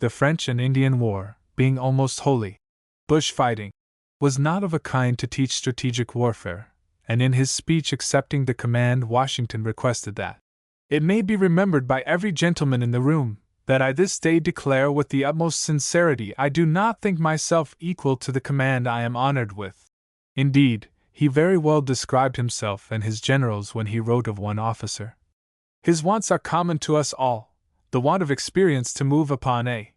S1: The French and Indian War, being almost wholly bush fighting, was not of a kind to teach strategic warfare, and in his speech accepting the command Washington requested that "It may be remembered by every gentleman in the room, that I this day declare with the utmost sincerity I do not think myself equal to the command I am honored with." Indeed, he very well described himself and his generals when he wrote of one officer, "His wants are common to us all, the want of experience to move upon a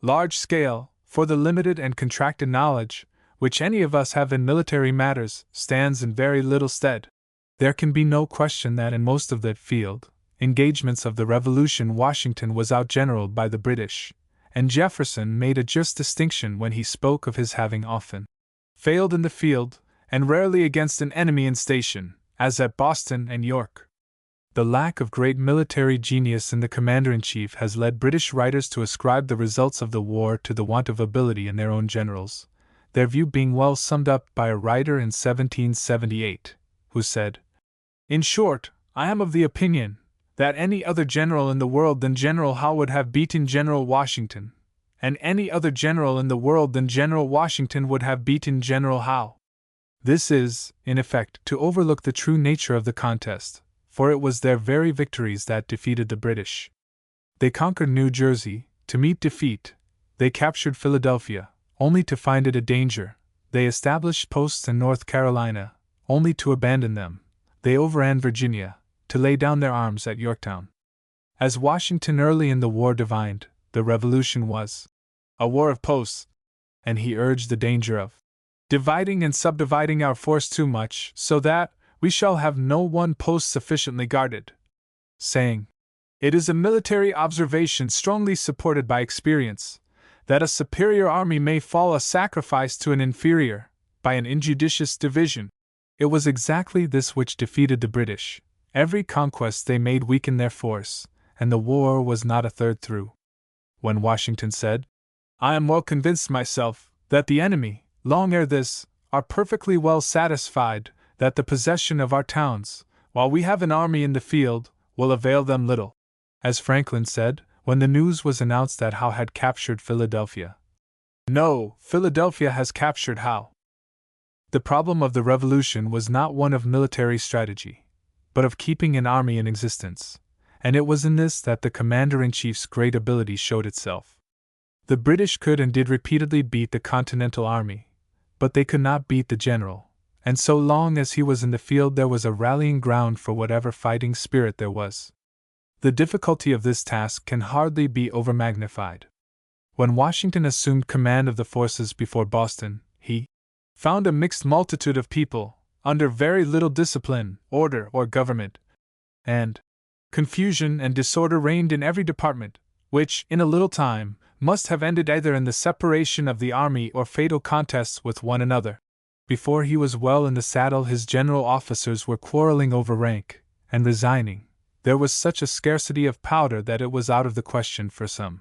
S1: large scale, for the limited and contracted knowledge which any of us have in military matters stands in very little stead." There can be no question that in most of the field engagements of the Revolution Washington was outgeneraled by the British, and Jefferson made a just distinction when he spoke of his having often failed in the field, and rarely against an enemy in station, as at Boston and York. The lack of great military genius in the commander-in-chief has led British writers to ascribe the results of the war to the want of ability in their own generals, their view being well summed up by a writer in 1778, who said, "In short, I am of the opinion that any other general in the world than General Howe would have beaten General Washington, and any other general in the world than General Washington would have beaten General Howe." This is, in effect, to overlook the true nature of the contest, for it was their very victories that defeated the British. They conquered New Jersey, to meet defeat; they captured Philadelphia, only to find it a danger; they established posts in North Carolina, only to abandon them; they overran Virginia, to lay down their arms at Yorktown. As Washington early in the war divined, the Revolution was a war of posts, and he urged the danger of dividing and subdividing our force too much, so that we shall have no one post sufficiently guarded, saying, "It is a military observation strongly supported by experience, that a superior army may fall a sacrifice to an inferior, by an injudicious division." It was exactly this which defeated the British. Every conquest they made weakened their force, and the war was not a third through. When Washington said, "I am well convinced myself that the enemy, long ere this, are perfectly well satisfied that the possession of our towns, while we have an army in the field, will avail them little," as Franklin said, when the news was announced that Howe had captured Philadelphia, "No, Philadelphia has captured Howe." The problem of the Revolution was not one of military strategy, but of keeping an army in existence, and it was in this that the commander-in-chief's great ability showed itself. The British could and did repeatedly beat the Continental Army, but they could not beat the general, and so long as he was in the field there was a rallying ground for whatever fighting spirit there was. The difficulty of this task can hardly be overmagnified. When Washington assumed command of the forces before Boston, he found a mixed multitude of people, under very little discipline, order, or government, and confusion and disorder reigned in every department, which, in a little time, must have ended either in the separation of the army or fatal contests with one another. Before he was well in the saddle, his general officers were quarreling over rank, and resigning. There was such a scarcity of powder that it was out of the question for some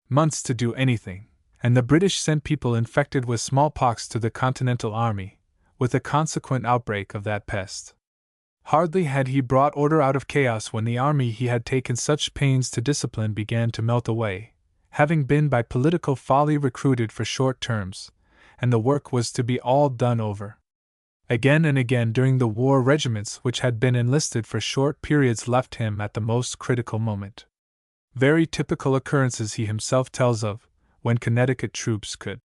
S1: months to do anything, and the British sent people infected with smallpox to the Continental Army, with a consequent outbreak of that pest. Hardly had he brought order out of chaos when the army he had taken such pains to discipline began to melt away, having been by political folly recruited for short terms, and the work was to be all done over. Again and again during the war, regiments which had been enlisted for short periods left him at the most critical moment. Very typical occurrences he himself tells of, when Connecticut troops could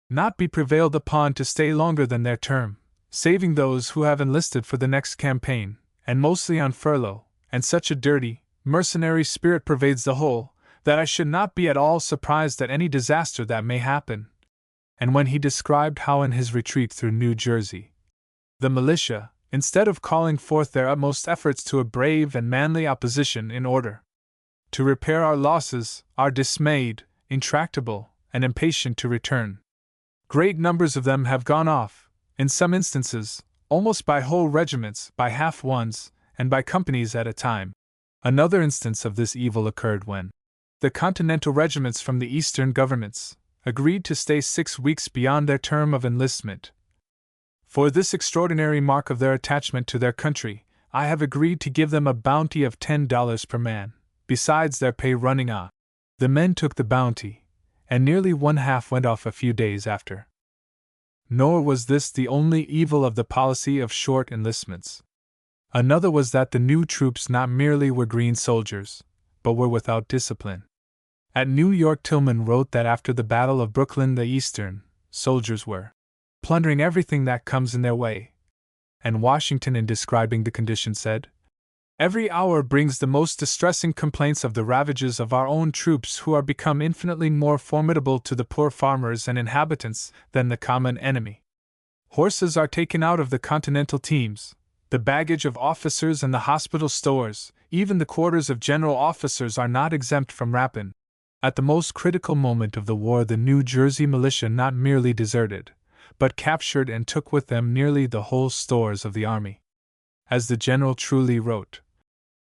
S1: not be prevailed upon to stay longer than their term, saving those who have enlisted for the next campaign, and mostly on furlough, and such a dirty, mercenary spirit pervades the whole, that I should not be at all surprised at any disaster that may happen. And when he described how in his retreat through New Jersey, the militia, instead of calling forth their utmost efforts to a brave and manly opposition in order to repair our losses, are dismayed, intractable, and impatient to return. Great numbers of them have gone off, in some instances, almost by whole regiments, by half ones, and by companies at a time. Another instance of this evil occurred when the Continental regiments from the Eastern governments agreed to stay 6 weeks beyond their term of enlistment. For this extraordinary mark of their attachment to their country, I have agreed to give them a bounty of $10 per man, besides their pay running on. The men took the bounty, and nearly one half went off a few days after. Nor was this the only evil of the policy of short enlistments. Another was that the new troops not merely were green soldiers, but were without discipline. At New York, Tillman wrote that after the Battle of Brooklyn the Eastern soldiers were plundering everything that comes in their way. And Washington, in describing the condition, said, "Every hour brings the most distressing complaints of the ravages of our own troops, who are become infinitely more formidable to the poor farmers and inhabitants than the common enemy. Horses are taken out of the Continental teams, the baggage of officers and the hospital stores, even the quarters of general officers are not exempt from rapine." At the most critical moment of the war, the New Jersey militia not merely deserted, but captured and took with them nearly the whole stores of the army. As the general truly wrote,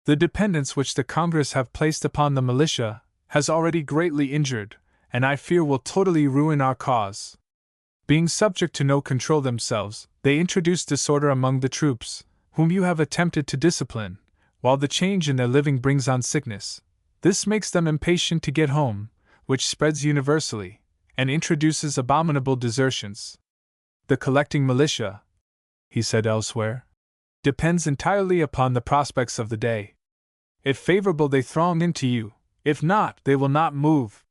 S1: "The dependence which the Congress have placed upon the militia has already greatly injured, and I fear will totally ruin our cause." Being subject to no control themselves, they introduce disorder among the troops, whom you have attempted to discipline, while the change in their living brings on sickness. This makes them impatient to get home, which spreads universally, and introduces abominable desertions. "The collecting militia," he said elsewhere, "depends entirely upon the prospects of the day. If favorable, they throng into you; if not, they will not move."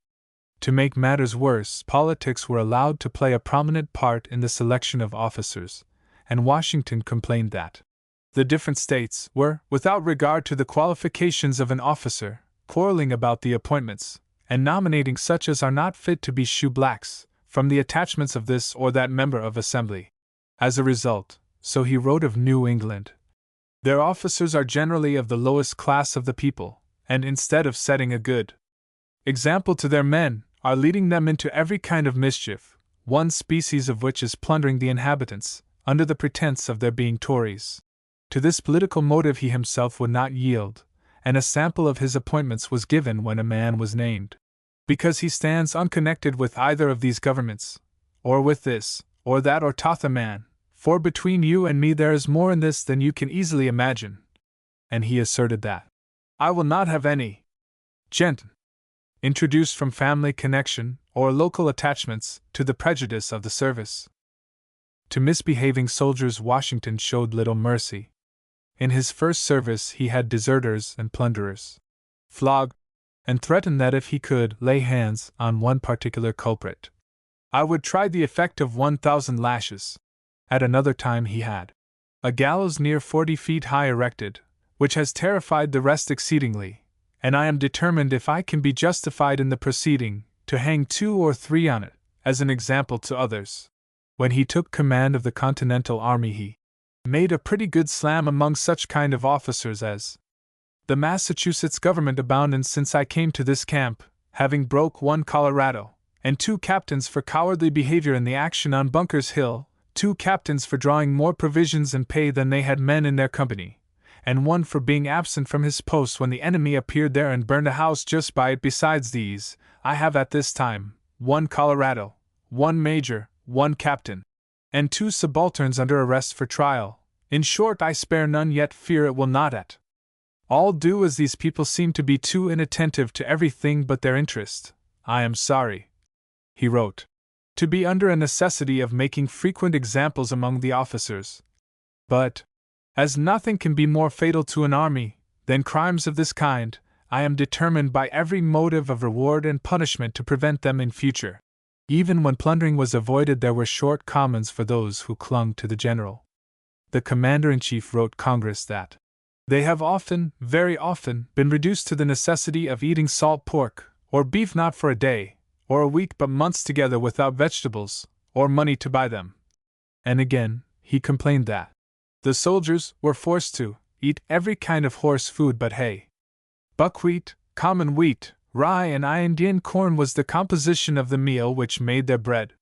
S1: To make matters worse, politics were allowed to play a prominent part in the selection of officers, and Washington complained that the different states were, without regard to the qualifications of an officer, quarreling about the appointments, and nominating such as are not fit to be shoeblacks, from the attachments of this or that member of Assembly. As a result, so he wrote of New England, "Their officers are generally of the lowest class of the people, and instead of setting a good example to their men, are leading them into every kind of mischief, one species of which is plundering the inhabitants, under the pretense of their being Tories." To this political motive he himself would not yield, and a sample of his appointments was given when a man was named. "Because he stands unconnected with either of these governments, or with this, or that, or t'other man, for between you and me there is more in this than you can easily imagine." And he asserted that "I will not have any gent introduced from family connection, or local attachments, to the prejudice of the service." To misbehaving soldiers Washington showed little mercy. In his first service he had deserters and plunderers flogged, and threatened that if he could lay hands on one particular culprit, "I would try the effect of 1,000 lashes." At another time he had a gallows near 40 feet high erected, which has terrified the rest exceedingly, and I am determined, if I can be justified in the proceeding, to hang 2 or 3 on it, as an example to others. When he took command of the Continental Army he made a pretty good slam among such kind of officers as the Massachusetts government abound in since I came to this camp, having broke 1 Colorado, and 2 captains for cowardly behavior in the action on Bunker's Hill, 2 captains for drawing more provisions and pay than they had men in their company, and 1 for being absent from his post when the enemy appeared there and burned a house just by it. Besides these, I have at this time 1 Colorado, 1 major, 1 captain, and 2 subalterns under arrest for trial. In short, I spare none, yet fear it will not at all do, as these people seem to be too inattentive to everything but their interest. I am sorry," he wrote, "to be under a necessity of making frequent examples among the officers. But, as nothing can be more fatal to an army than crimes of this kind, I am determined by every motive of reward and punishment to prevent them in future." Even when plundering was avoided, there were short commons for those who clung to the general. The Commander-in-Chief wrote Congress that they have often, very often, been reduced to the necessity of eating salt pork, or beef not for a day, or a week but months together without vegetables, or money to buy them. And again, he complained that the soldiers were forced to eat every kind of horse food but hay. Buckwheat, common wheat, rye and Indian corn was the composition of the meal which made their bread.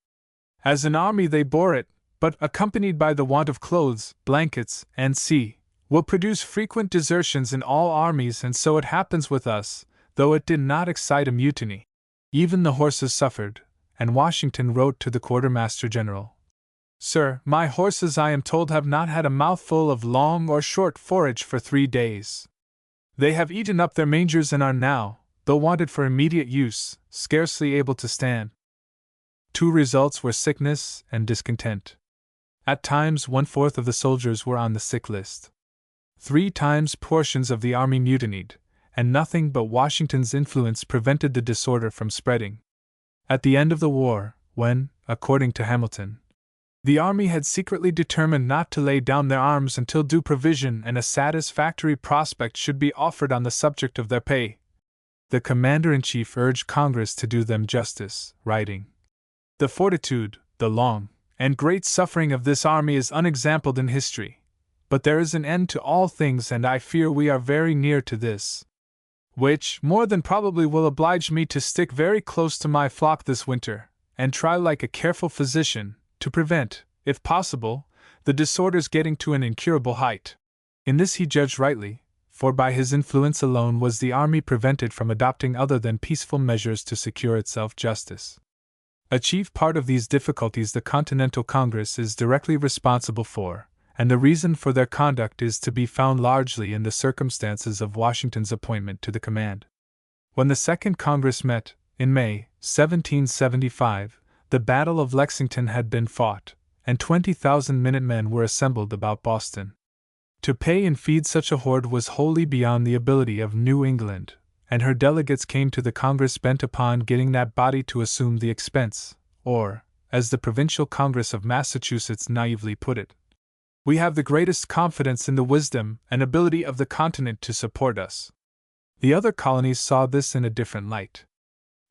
S1: As an army they bore it, but accompanied by the want of clothes, blankets, and will produce frequent desertions in all armies, and so it happens with us, though it did not excite a mutiny. Even the horses suffered, and Washington wrote to the Quartermaster General, "Sir, my horses, I am told, have not had a mouthful of long or short forage for 3 days. They have eaten up their mangers and are now, though wanted for immediate use, scarcely able to stand." 2 results were sickness and discontent. At times 1/4 of the soldiers were on the sick list. 3 times portions of the army mutinied, and nothing but Washington's influence prevented the disorder from spreading. At the end of the war, when, according to Hamilton, the army had secretly determined not to lay down their arms until due provision and a satisfactory prospect should be offered on the subject of their pay, the Commander-in-Chief urged Congress to do them justice, writing, "The fortitude, the long and great suffering of this army is unexampled in history. But there is an end to all things, and I fear we are very near to this, which more than probably will oblige me to stick very close to my flock this winter, and try like a careful physician to prevent, if possible, the disorders getting to an incurable height." In this he judged rightly, for by his influence alone was the army prevented from adopting other than peaceful measures to secure itself justice. A chief part of these difficulties the Continental Congress is directly responsible for, and the reason for their conduct is to be found largely in the circumstances of Washington's appointment to the command. When the Second Congress met, in May, 1775, the Battle of Lexington had been fought, and 20,000 Minutemen were assembled about Boston. To pay and feed such a horde was wholly beyond the ability of New England, and her delegates came to the Congress bent upon getting that body to assume the expense, or, as the Provincial Congress of Massachusetts naively put it, "We have the greatest confidence in the wisdom and ability of the continent to support us." The other colonies saw this in a different light.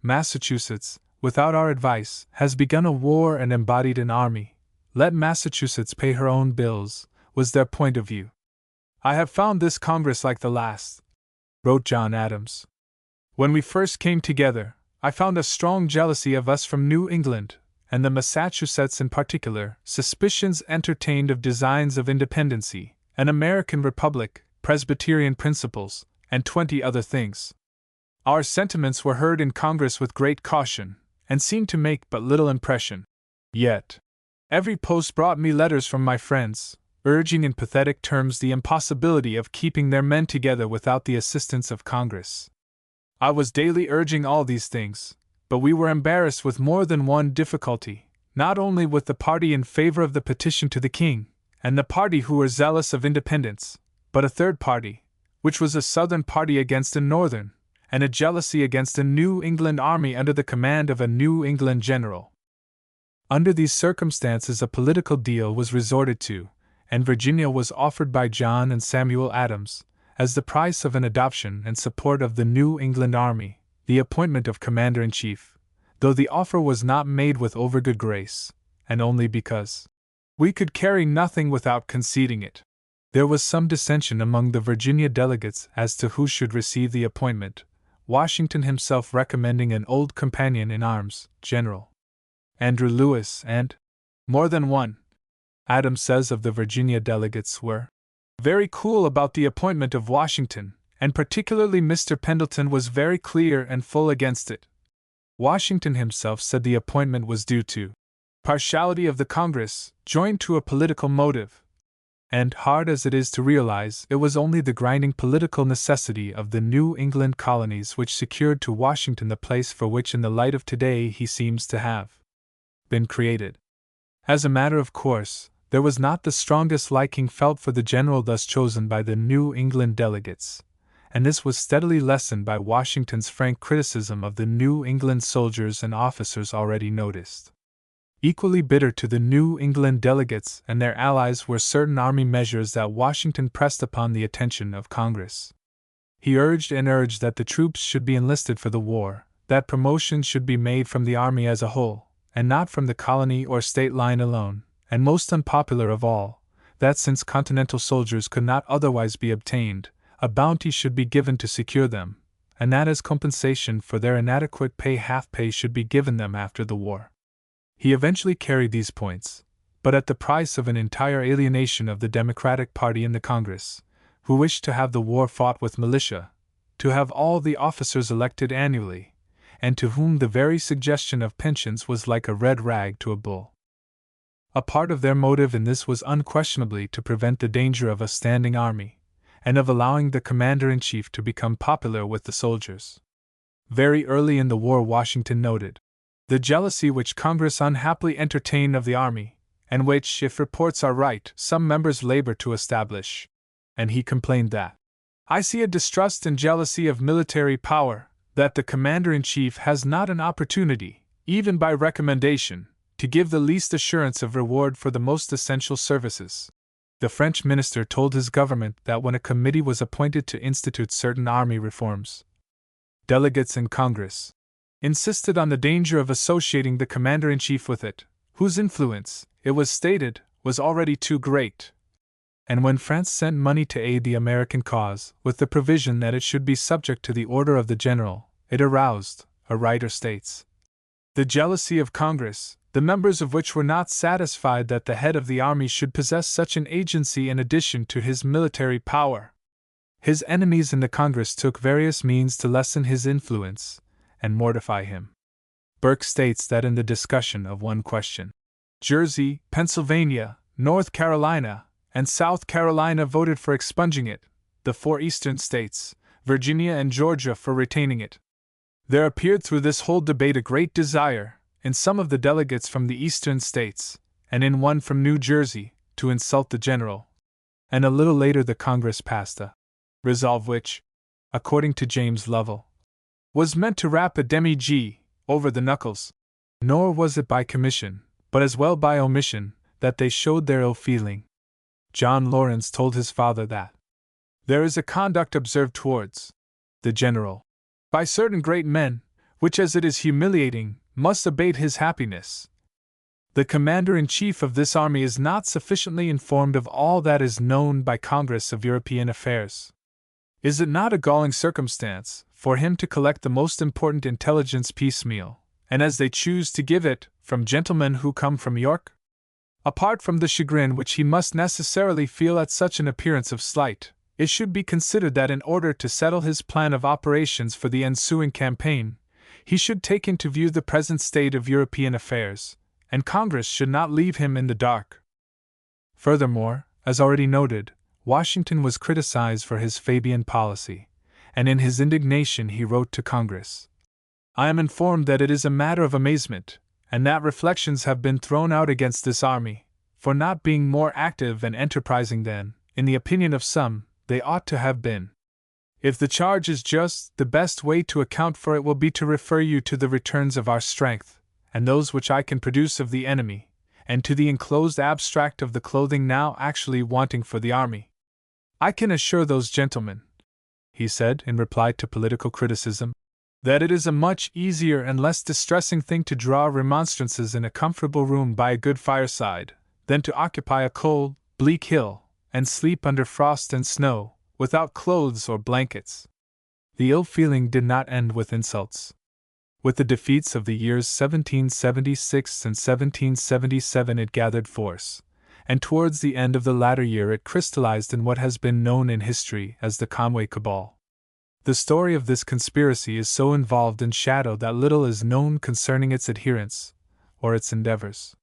S1: "Massachusetts, without our advice, has begun a war and embodied an army. Let Massachusetts pay her own bills," was their point of view. "I have found this Congress like the last," wrote John Adams. "When we first came together, I found a strong jealousy of us from New England, and the Massachusetts in particular, suspicions entertained of designs of independency, an American republic, Presbyterian principles, and 20 other things. Our sentiments were heard in Congress with great caution, and seemed to make but little impression. Yet, every post brought me letters from my friends, urging in pathetic terms the impossibility of keeping their men together without the assistance of Congress. I was daily urging all these things, but we were embarrassed with more than one difficulty, not only with the party in favor of the petition to the king, and the party who were zealous of independence, but a third party, which was a Southern party against a Northern, and a jealousy against a New England army under the command of a New England general. Under these circumstances a political deal was resorted to, and Virginia was offered by John and Samuel Adams, as the price of an adoption and support of the New England army, the appointment of Commander-in-Chief, though the offer was not made with overgood grace, and only because we could carry nothing without conceding it. There was some dissension among the Virginia delegates as to who should receive the appointment, Washington himself recommending an old companion in arms, General Andrew Lewis, and more than one, Adams says of the Virginia delegates, were very cool about the appointment of Washington, and particularly Mr. Pendleton was very clear and full against it. Washington himself said the appointment was due to partiality of the Congress, joined to a political motive. And, hard as it is to realize, it was only the grinding political necessity of the New England colonies which secured to Washington the place for which in the light of today he seems to have been created. As a matter of course, there was not the strongest liking felt for the general thus chosen by the New England delegates, and this was steadily lessened by Washington's frank criticism of the New England soldiers and officers already noticed. Equally bitter to the New England delegates and their allies were certain army measures that Washington pressed upon the attention of Congress. He urged that the troops should be enlisted for the war, that promotion should be made from the army as a whole, and not from the colony or state line alone, and most unpopular of all, that since Continental soldiers could not otherwise be obtained, a bounty should be given to secure them, and that as compensation for their inadequate pay half pay should be given them after the war. He eventually carried these points, but at the price of an entire alienation of the Democratic Party in the Congress, who wished to have the war fought with militia, to have all the officers elected annually, and to whom the very suggestion of pensions was like a red rag to a bull. A part of their motive in this was unquestionably to prevent the danger of a standing army, and of allowing the commander-in-chief to become popular with the soldiers. Very early in the war Washington noted the jealousy which Congress unhappily entertained of the army, and which, if reports are right, some members labor to establish, and he complained that, "I see a distrust and jealousy of military power, that the commander-in-chief has not an opportunity, even by recommendation, to give the least assurance of reward for the most essential services." The French minister told his government that when a committee was appointed to institute certain army reforms, delegates in Congress insisted on the danger of associating the commander-in-chief with it, whose influence, it was stated, was already too great. And when France sent money to aid the American cause, with the provision that it should be subject to the order of the general, it aroused, a writer states, the jealousy of Congress, the members of which were not satisfied that the head of the army should possess such an agency in addition to his military power. His enemies in the Congress took various means to lessen his influence and mortify him. Burke states that in the discussion of one question, Jersey, Pennsylvania, North Carolina, and South Carolina voted for expunging it, the 4 eastern states, Virginia and Georgia, for retaining it. There appeared through this whole debate a great desire, in some of the delegates from the eastern states, and in one from New Jersey, to insult the general. And a little later the Congress passed a resolve which, according to James Lovell, was meant to rap a demi-G over the knuckles. Nor was it by commission, but as well by omission, that they showed their ill feeling. John Lawrence told his father that there is a conduct observed towards the general by certain great men, which as it is humiliating, must abate his happiness. The commander-in-chief of this army is not sufficiently informed of all that is known by Congress of European affairs. Is it not a galling circumstance for him to collect the most important intelligence piecemeal, and as they choose to give it, from gentlemen who come from York? Apart from the chagrin which he must necessarily feel at such an appearance of slight, it should be considered that in order to settle his plan of operations for the ensuing campaign, he should take into view the present state of European affairs, and Congress should not leave him in the dark. Furthermore, as already noted, Washington was criticized for his Fabian policy, and in his indignation he wrote to Congress, "I am informed that it is a matter of amazement, and that reflections have been thrown out against this army, for not being more active and enterprising than, in the opinion of some, they ought to have been. If the charge is just, the best way to account for it will be to refer you to the returns of our strength, and those which I can produce of the enemy, and to the enclosed abstract of the clothing now actually wanting for the army. I can assure those gentlemen," he said in reply to political criticism, "that it is a much easier and less distressing thing to draw remonstrances in a comfortable room by a good fireside, than to occupy a cold, bleak hill, and sleep under frost and snow, without clothes or blankets. The ill feeling did not end with insults. With the defeats of the years 1776 and 1777 it gathered force, and towards the end of the latter year it crystallized in what has been known in history as the Conway Cabal. The story of this conspiracy is so involved in shadow that little is known concerning its adherents, or its endeavors.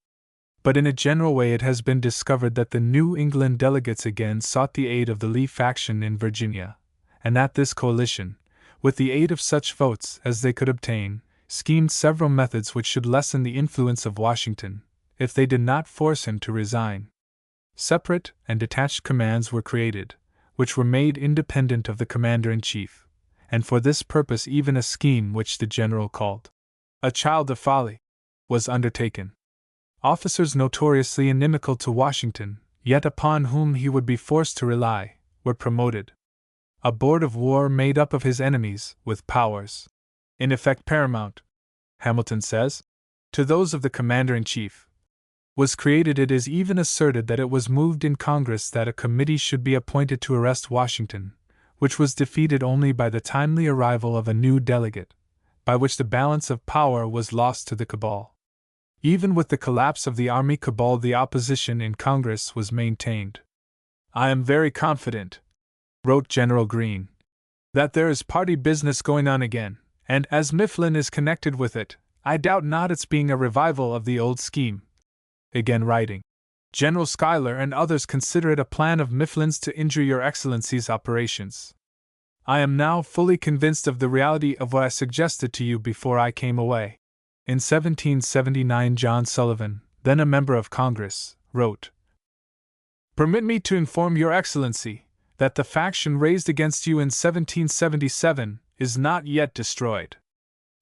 S1: But in a general way it has been discovered that the New England delegates again sought the aid of the Lee faction in Virginia, and that this coalition, with the aid of such votes as they could obtain, schemed several methods which should lessen the influence of Washington, if they did not force him to resign. Separate and detached commands were created, which were made independent of the commander-in-chief, and for this purpose even a scheme which the general called a child of folly was undertaken. Officers notoriously inimical to Washington, yet upon whom he would be forced to rely, were promoted. A board of war made up of his enemies, with powers, in effect paramount, Hamilton says, to those of the commander-in-chief, was created. It is even asserted that it was moved in Congress that a committee should be appointed to arrest Washington, which was defeated only by the timely arrival of a new delegate, by which the balance of power was lost to the cabal. Even with the collapse of the army cabal, the opposition in Congress was maintained. "I am very confident," wrote General Greene, "that there is party business going on again, and as Mifflin is connected with it, I doubt not its being a revival of the old scheme." Again writing, "General Schuyler and others consider it a plan of Mifflin's to injure your Excellency's operations. I am now fully convinced of the reality of what I suggested to you before I came away." In 1779 John Sullivan, then a member of Congress, wrote, "Permit me to inform your Excellency that the faction raised against you in 1777 is not yet destroyed.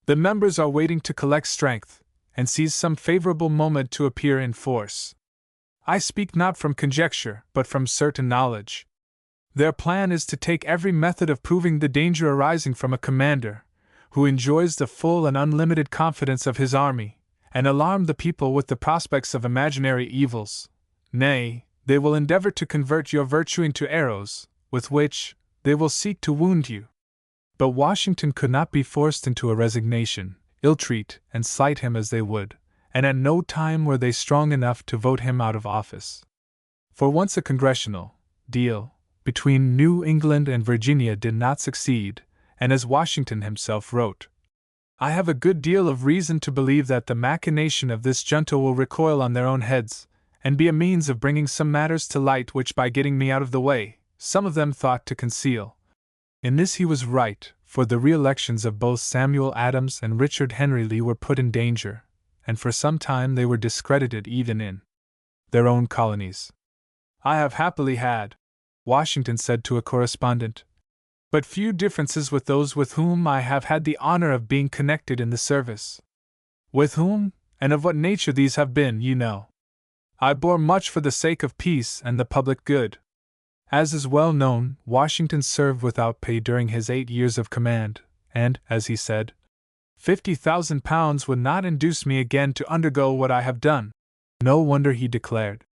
S1: The members are waiting to collect strength, and seize some favorable moment to appear in force. I speak not from conjecture, but from certain knowledge. Their plan is to take every method of proving the danger arising from a commander, who enjoys the full and unlimited confidence of his army, and alarm the people with the prospects of imaginary evils. Nay, they will endeavor to convert your virtue into arrows, with which they will seek to wound you." But Washington could not be forced into a resignation, ill-treat and slight him as they would, and at no time were they strong enough to vote him out of office. For once a congressional deal between New England and Virginia did not succeed, and as Washington himself wrote, "I have a good deal of reason to believe that the machination of this junto will recoil on their own heads, and be a means of bringing some matters to light which by getting me out of the way, some of them thought to conceal." In this he was right, for the re-elections of both Samuel Adams and Richard Henry Lee were put in danger, and for some time they were discredited even in their own colonies. "I have happily had," Washington said to a correspondent, "but few differences with those with whom I have had the honor of being connected in the service. With whom, and of what nature these have been, you know. I bore much for the sake of peace and the public good." As is well known, Washington served without pay during his 8 years of command, and, as he said, £50,000 would not induce me again to undergo what I have done. No wonder he declared,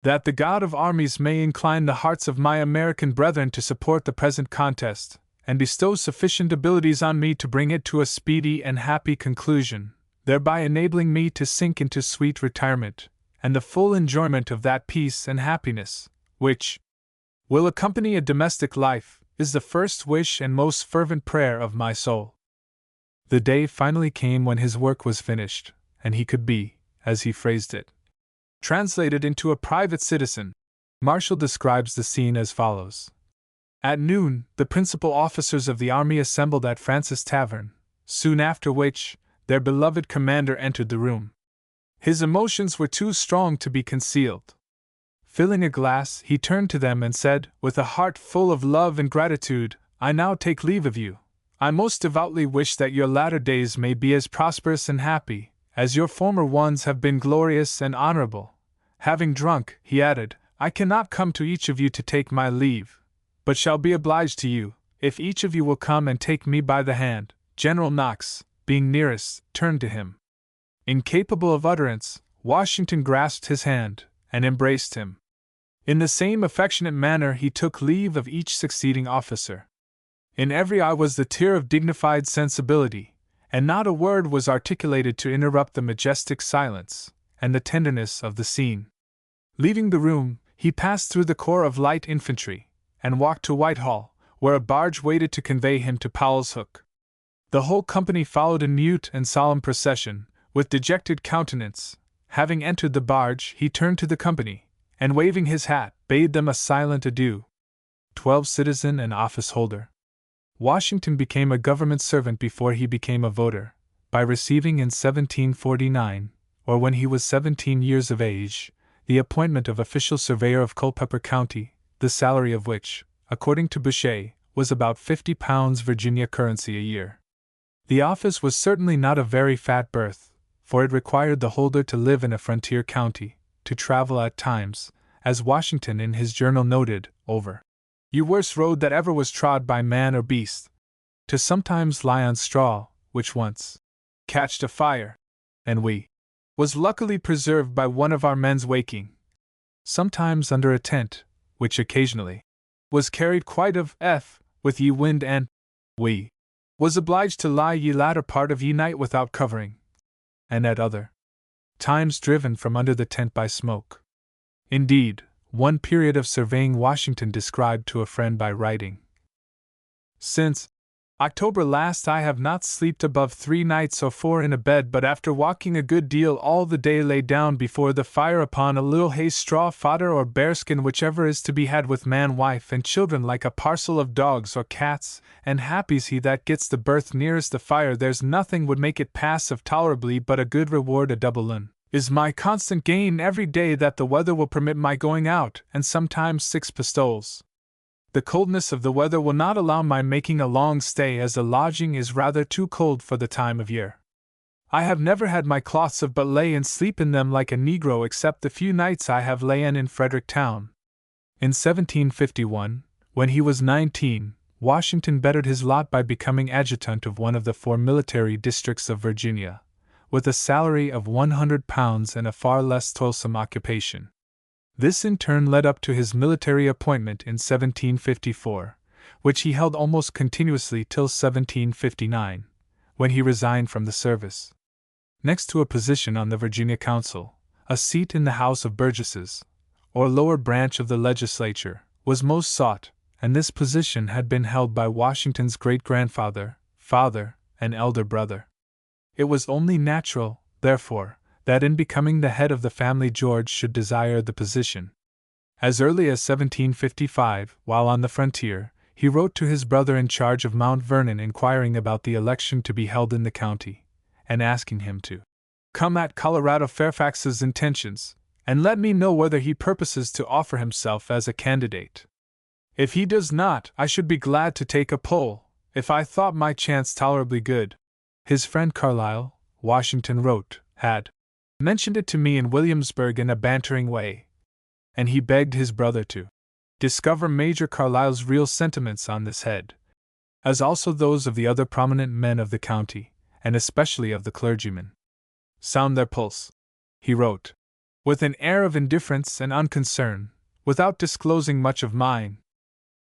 S1: "that the God of armies may incline the hearts of my American brethren to support the present contest, and bestow sufficient abilities on me to bring it to a speedy and happy conclusion, thereby enabling me to sink into sweet retirement, and the full enjoyment of that peace and happiness, which will accompany a domestic life, is the first wish and most fervent prayer of my soul." The day finally came when his work was finished, and he could be, as he phrased it, translated into a private citizen. Marshall describes the scene as follows. At noon, the principal officers of the army assembled at Francis Tavern, soon after which, their beloved commander entered the room. His emotions were too strong to be concealed. Filling a glass, he turned to them and said, with a heart full of love and gratitude, "I now take leave of you. I most devoutly wish that your latter days may be as prosperous and happy as your former ones have been glorious and honorable." Having drunk, he added, "I cannot come to each of you to take my leave, but shall be obliged to you, if each of you will come and take me by the hand." General Knox, being nearest, turned to him. Incapable of utterance, Washington grasped his hand and embraced him. In the same affectionate manner he took leave of each succeeding officer. In every eye was the tear of dignified sensibility, and not a word was articulated to interrupt the majestic silence and the tenderness of the scene. Leaving the room, he passed through the corps of light infantry, and walked to Whitehall, where a barge waited to convey him to Powell's Hook. The whole company followed in mute and solemn procession, with dejected countenance. Having entered the barge, he turned to the company, and waving his hat, bade them a silent adieu. 12 Citizen and office holder. Washington became a government servant before he became a voter, by receiving in 1749, or when he was 17 years of age, the appointment of official surveyor of Culpeper County, the salary of which, according to Boucher, was about £50 Virginia currency a year. The office was certainly not a very fat berth, for it required the holder to live in a frontier county, to travel at times, as Washington in his journal noted, over "the worst road that ever was trod by man or beast," to sometimes lie on straw, which once catched afire, and was luckily preserved by one of our men's waking, sometimes under a tent, which occasionally was carried quite of with ye wind, and was obliged to lie ye latter part of ye night without covering, and at other times driven from under the tent by smoke. Indeed, one period of surveying Washington described to a friend by writing: "Since October last I have not slept above 3 nights or 4 in a bed, but after walking a good deal all the day lay down before the fire upon a little hay straw fodder or bearskin, whichever is to be had, with man, wife, and children, like a parcel of dogs or cats, and happy's he that gets the berth nearest the fire. There's nothing would make it pass of tolerably, but a good reward, a double is my constant gain every day that the weather will permit my going out, and sometimes 6 pistoles. The coldness of the weather will not allow my making a long stay, as the lodging is rather too cold for the time of year. I have never had my cloths of, but lay and sleep in them like a negro, except the few nights I have lain in Fredericktown." In 1751, when he was 19, Washington bettered his lot by becoming adjutant of one of the 4 military districts of Virginia, with a salary of £100 and a far less toilsome occupation. This in turn led up to his military appointment in 1754, which he held almost continuously till 1759, when he resigned from the service. Next to a position on the Virginia Council, a seat in the House of Burgesses, or lower branch of the legislature, was most sought, and this position had been held by Washington's great-grandfather, father, and elder brother. It was only natural, therefore, that in becoming the head of the family George should desire the position. As early as 1755, while on the frontier, he wrote to his brother in charge of Mount Vernon inquiring about the election to be held in the county, and asking him to come at Colorado Fairfax's intentions, and let me know whether he purposes to offer himself as a candidate. If he does not, I should be glad to take a poll, if I thought my chance tolerably good. His friend Carlyle, Washington wrote, had mentioned it to me in Williamsburg in a bantering way, and he begged his brother to discover Major Carlyle's real sentiments on this head, as also those of the other prominent men of the county, and especially of the clergymen. "Sound their pulse," he wrote, "with an air of indifference and unconcern, without disclosing much of mine.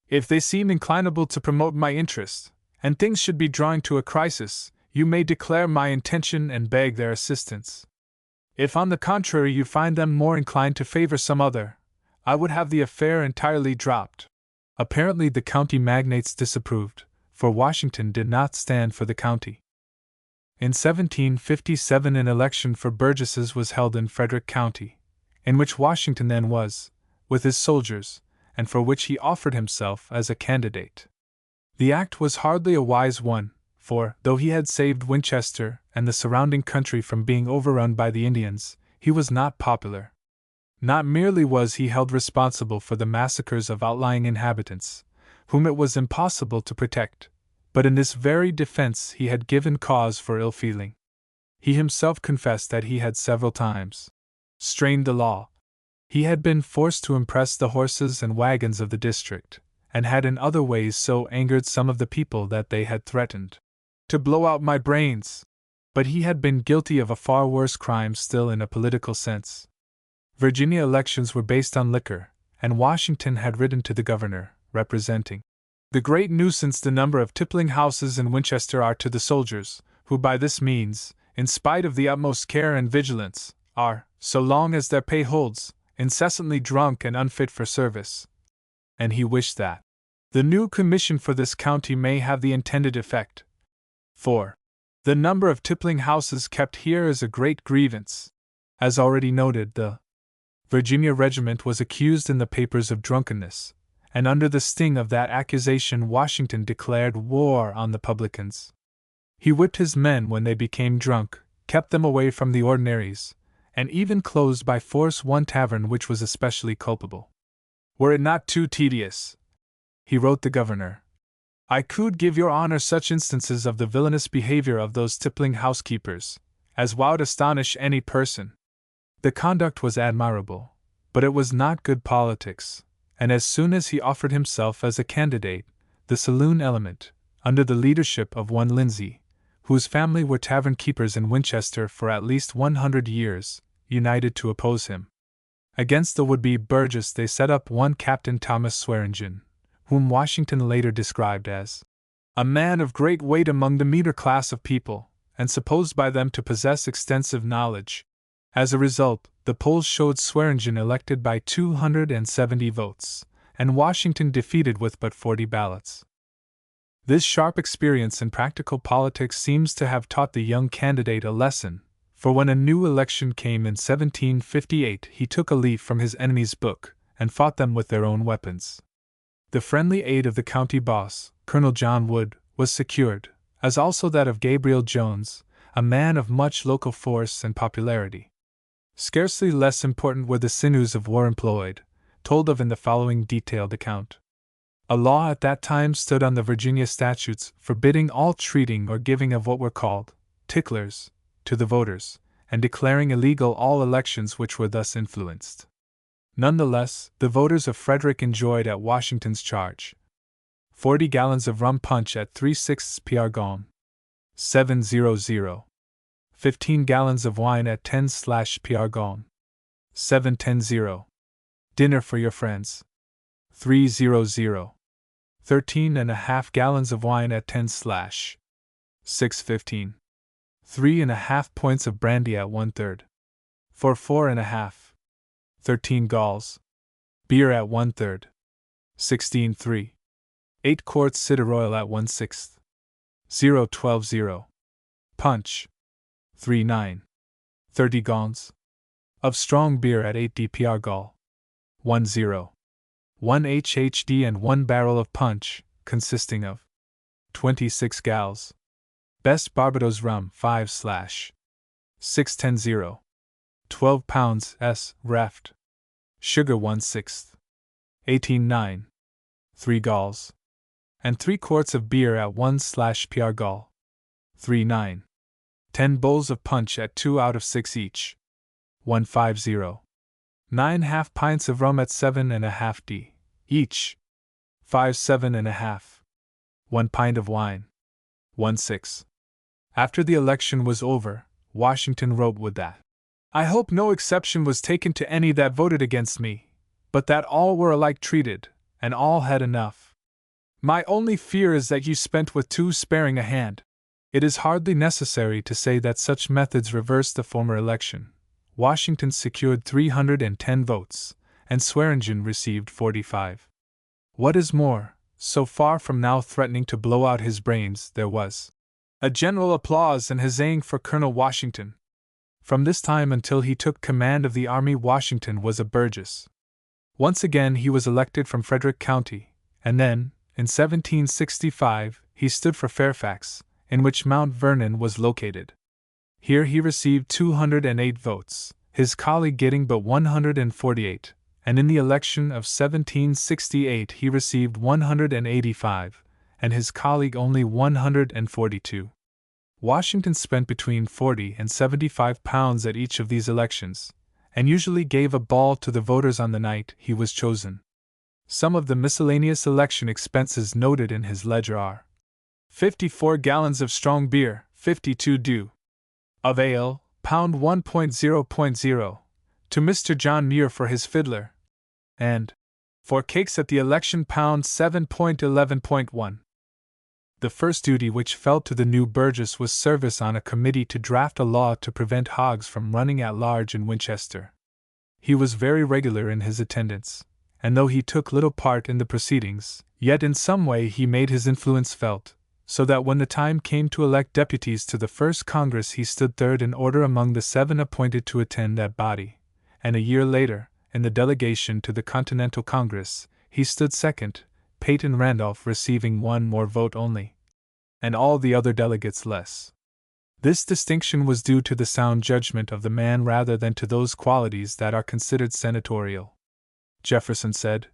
S1: If they seem inclinable to promote my interest, and things should be drawing to a crisis, you may declare my intention and beg their assistance. If on the contrary you find them more inclined to favor some other, I would have the affair entirely dropped." Apparently the county magnates disapproved, for Washington did not stand for the county. In 1757 an election for burgesses was held in Frederick County, in which Washington then was, with his soldiers, and for which he offered himself as a candidate. The act was hardly a wise one, for, though he had saved Winchester and the surrounding country from being overrun by the Indians, he was not popular. Not merely was he held responsible for the massacres of outlying inhabitants, whom it was impossible to protect, but in this very defense he had given cause for ill feeling. He himself confessed that he had several times strained the law. He had been forced to impress the horses and wagons of the district, and had in other ways so angered some of the people that they had threatened to blow out my brains. But he had been guilty of a far worse crime still in a political sense. Virginia elections were based on liquor, and Washington had written to the governor, representing The great nuisance the number of tippling houses in Winchester are to the soldiers, who by this means, in spite of the utmost care and vigilance, are, so long as their pay holds, incessantly drunk and unfit for service. And he wished that the new commission for this county may have the intended effect. For the number of tippling houses kept here is a great grievance. As already noted, the Virginia regiment was accused in the papers of drunkenness, and under the sting of that accusation Washington declared war on the publicans. He whipped his men when they became drunk, kept them away from the ordinaries, and even closed by force one tavern which was especially culpable. Were it not too tedious, he wrote the governor, I could give your honor such instances of the villainous behavior of those tippling housekeepers, as would astonish any person. The conduct was admirable, but it was not good politics, and as soon as he offered himself as a candidate, the saloon element, under the leadership of one Lindsay, whose family were tavern keepers in Winchester for at least 100 years, united to oppose him. Against the would-be Burgess they set up one Captain Thomas Swearingen, whom Washington later described as a man of great weight among the meaner class of people, and supposed by them to possess extensive knowledge. As a result, the polls showed Swearingen elected by 270 votes, and Washington defeated with but 40 ballots. This sharp experience in practical politics seems to have taught the young candidate a lesson, for when a new election came in 1758 he took a leaf from his enemy's book, and fought them with their own weapons. The friendly aid of the county boss, Colonel John Wood, was secured, as also that of Gabriel Jones, a man of much local force and popularity. Scarcely less important were the sinews of war employed, told of in the following detailed account. A law at that time stood on the Virginia statutes forbidding all treating or giving of what were called ticklers to the voters, and declaring illegal all elections which were thus influenced. Nonetheless, the voters of Frederick enjoyed at Washington's charge 40 gallons of rum punch at 3/6 PR gallon, 700, 15 gallons of wine at 10/PR gallon, 710, dinner for your friends, 300, 13.5 gallons of wine at 10/615, 3.5 points of brandy at 1/3, for 4.5, 13 galls, beer at 1/3, 16.3, 8 quarts cider at 1/6, 0.12, punch, 3.9, 30 gallons of strong beer at 8 dpr gall, 10, 1 HHD and 1 barrel of punch, consisting of 26 gals. Best Barbados rum 5/610, 12 pounds s. reft. Sugar 1/6, 18.9, 3 galls. And 3 quarts of beer at 1/PR gall, 3.9, 10 bowls of punch at 2 out of 6 each, 150, 9 half pints of rum at 7.5 d. each, 5 7.5, 1 pint of wine, 1/6. After the election was over, Washington wrote Wood that, I hope no exception was taken to any that voted against me, but that all were alike treated, and all had enough. My only fear is that you spent with too sparing a hand. It is hardly necessary to say that such methods reversed the former election. Washington secured 310 votes, and Swearingen received 45. What is more, so far from now threatening to blow out his brains, there was a general applause and huzzing for Colonel Washington. From this time until he took command of the army, Washington was a Burgess. Once again he was elected from Frederick County, and then, in 1765, he stood for Fairfax, in which Mount Vernon was located. Here he received 208 votes, his colleague getting but 148, and in the election of 1768 he received 185, and his colleague only 142. Washington spent between £40 and £75 at each of these elections, and usually gave a ball to the voters on the night he was chosen. Some of the miscellaneous election expenses noted in his ledger are 54 gallons of strong beer, 52 dew. Of ale, pound 1.0.0, to Mr. John Muir for his fiddler, and 4 cakes at the election pound 7.11.1. The first duty which fell to the new Burgess was service on a committee to draft a law to prevent hogs from running at large in Winchester. He was very regular in his attendance, and though he took little part in the proceedings, yet in some way he made his influence felt, so that when the time came to elect deputies to the first Congress he stood third in order among the 7 appointed to attend that body, and a year later, in the delegation to the Continental Congress, he stood second, Peyton Randolph receiving 1 more vote only, and all the other delegates less. This distinction was due to the sound judgment of the man rather than to those qualities that are considered senatorial. Jefferson said,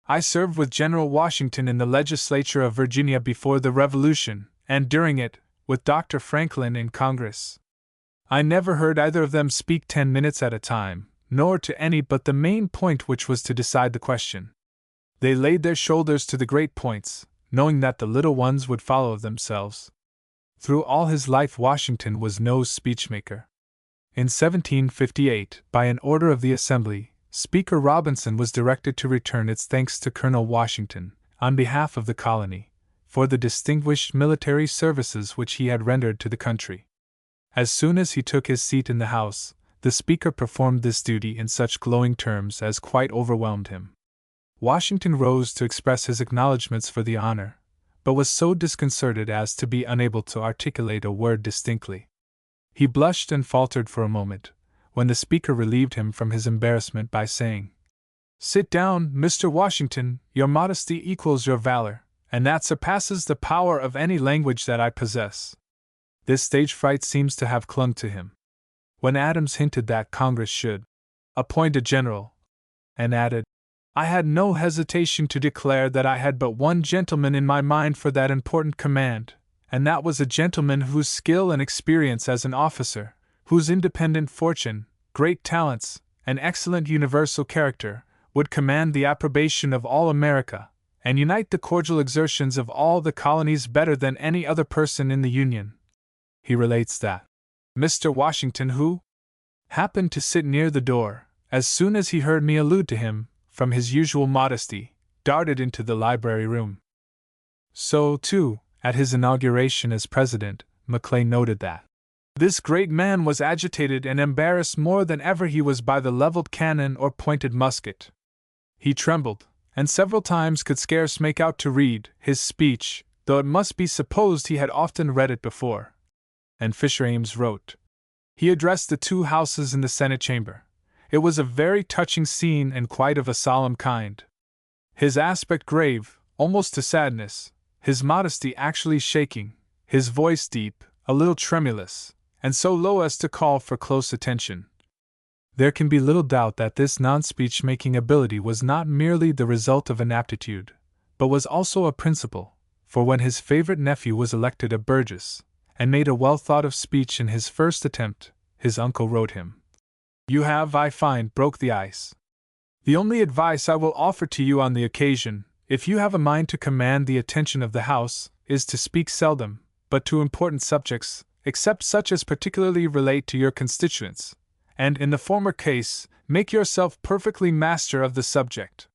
S1: "I served with General Washington in the legislature of Virginia before the Revolution, and during it, with Dr. Franklin in Congress. I never heard either of them speak 10 minutes at a time, nor to any but the main point which was to decide the question. They laid their shoulders to the great points, knowing that the little ones would follow of themselves." Through all his life Washington was no speechmaker. In 1758, by an order of the Assembly, Speaker Robinson was directed to return its thanks to Colonel Washington, on behalf of the colony, for the distinguished military services which he had rendered to the country. As soon as he took his seat in the House, the Speaker performed this duty in such glowing terms as quite overwhelmed him. Washington rose to express his acknowledgments for the honor, but was so disconcerted as to be unable to articulate a word distinctly. He blushed and faltered for a moment, when the Speaker relieved him from his embarrassment by saying, "Sit down, Mr. Washington, your modesty equals your valor, and that surpasses the power of any language that I possess." This stage fright seems to have clung to him. When Adams hinted that Congress should appoint a general, and added, "I had no hesitation to declare that I had but one gentleman in my mind for that important command, and that was a gentleman whose skill and experience as an officer, whose independent fortune, great talents, and excellent universal character, would command the approbation of all America, and unite the cordial exertions of all the colonies better than any other person in the Union." He relates that Mr. Washington, who happened to sit near the door, as soon as he heard me allude to him, from his usual modesty, darted into the library room. So, too, at his inauguration as president, Maclay noted that this great man was agitated and embarrassed more than ever he was by the leveled cannon or pointed musket. He trembled, and several times could scarce make out to read his speech, though it must be supposed he had often read it before. And Fisher Ames wrote, "He addressed the 2 houses in the Senate chamber. It was a very touching scene and quite of a solemn kind. His aspect grave, almost to sadness, his modesty actually shaking, his voice deep, a little tremulous, and so low as to call for close attention." There can be little doubt that this non-speech making ability was not merely the result of an aptitude, but was also a principle, for when his favorite nephew was elected a Burgess, and made a well-thought-of speech in his first attempt, his uncle wrote him, "You have, I find, broke the ice. The only advice I will offer to you on the occasion, if you have a mind to command the attention of the House, is to speak seldom, but to important subjects, except such as particularly relate to your constituents, and in the former case, make yourself perfectly master of the subject.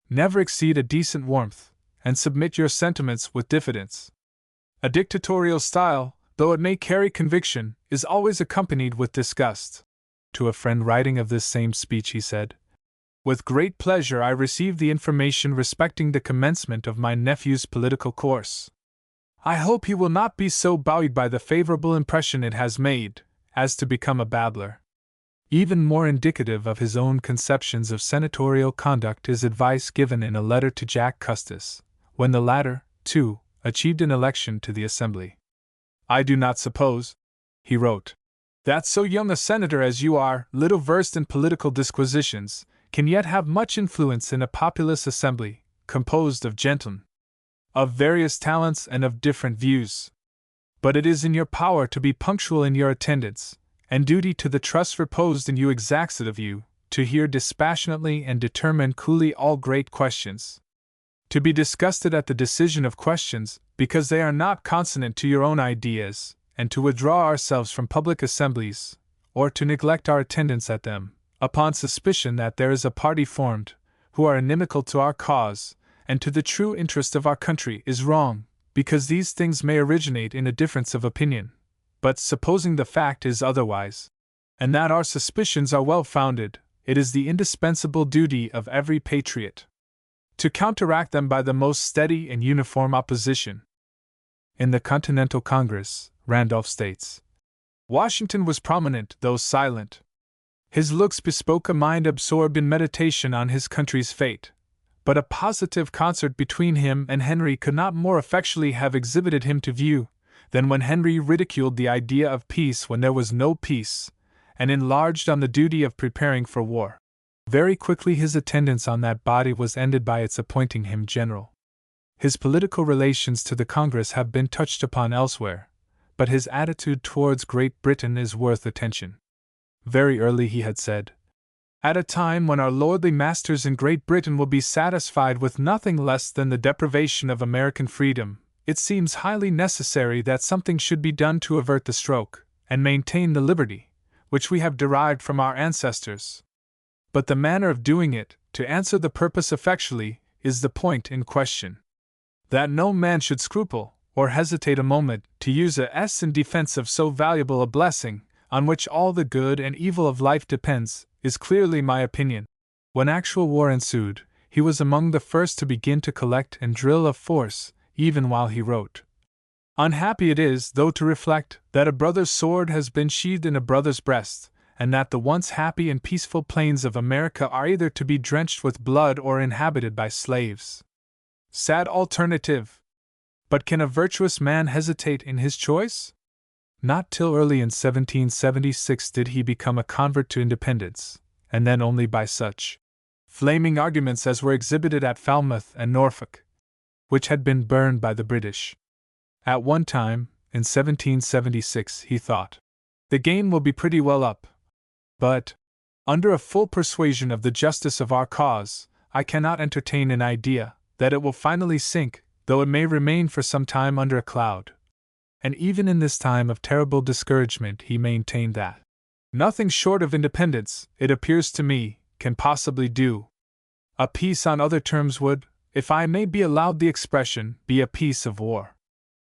S1: Never exceed a decent warmth, and submit your sentiments with diffidence. A dictatorial style, though it may carry conviction, is always accompanied with disgust." To a friend writing of this same speech he said, "With great pleasure I received the information respecting the commencement of my nephew's political course. I hope he will not be so buoyed by the favorable impression it has made, as to become a babbler." Even more indicative of his own conceptions of senatorial conduct is advice given in a letter to Jack Custis, when the latter, too, achieved an election to the Assembly. "I do not suppose," he wrote, "that so young a senator as you are, little versed in political disquisitions, can yet have much influence in a populous assembly, composed of gentlemen of various talents and of different views. But it is in your power to be punctual in your attendance, and duty to the trust reposed in you exacts it of you, to hear dispassionately and determine coolly all great questions. To be disgusted at the decision of questions, because they are not consonant to your own ideas, and to withdraw ourselves from public assemblies, or to neglect our attendance at them, upon suspicion that there is a party formed, who are inimical to our cause, and to the true interest of our country, is wrong, because these things may originate in a difference of opinion. But supposing the fact is otherwise, and that our suspicions are well founded, it is the indispensable duty of every patriot to counteract them by the most steady and uniform opposition. In the Continental Congress, Randolph states, Washington was prominent, though silent. His looks bespoke a mind absorbed in meditation on his country's fate, but a positive concert between him and Henry could not more effectually have exhibited him to view than when Henry ridiculed the idea of peace when there was no peace, and enlarged on the duty of preparing for war. Very quickly his attendance on that body was ended by its appointing him general. His political relations to the Congress have been touched upon elsewhere, but his attitude towards Great Britain is worth attention. Very early he had said, "At a time when our lordly masters in Great Britain will be satisfied with nothing less than the deprivation of American freedom, it seems highly necessary that something should be done to avert the stroke, and maintain the liberty, which we have derived from our ancestors. But the manner of doing it, to answer the purpose effectually, is the point in question. That no man should scruple, or hesitate a moment, to use a s in defense of so valuable a blessing, on which all the good and evil of life depends, is clearly my opinion." When actual war ensued, he was among the first to begin to collect and drill a force, even while he wrote. Unhappy it is, though, to reflect that a brother's sword has been sheathed in a brother's breast, and that the once happy and peaceful plains of America are either to be drenched with blood or inhabited by slaves. Sad alternative! But can a virtuous man hesitate in his choice? Not till early in 1776 did he become a convert to independence, and then only by such flaming arguments as were exhibited at Falmouth and Norfolk, which had been burned by the British. At one time, in 1776, he thought, "The game will be pretty well up. But, under a full persuasion of the justice of our cause, I cannot entertain an idea that it will finally sink, though it may remain for some time under a cloud." And even in this time of terrible discouragement he maintained that nothing short of independence, it appears to me, can possibly do. A peace on other terms would, if I may be allowed the expression, be a piece of war.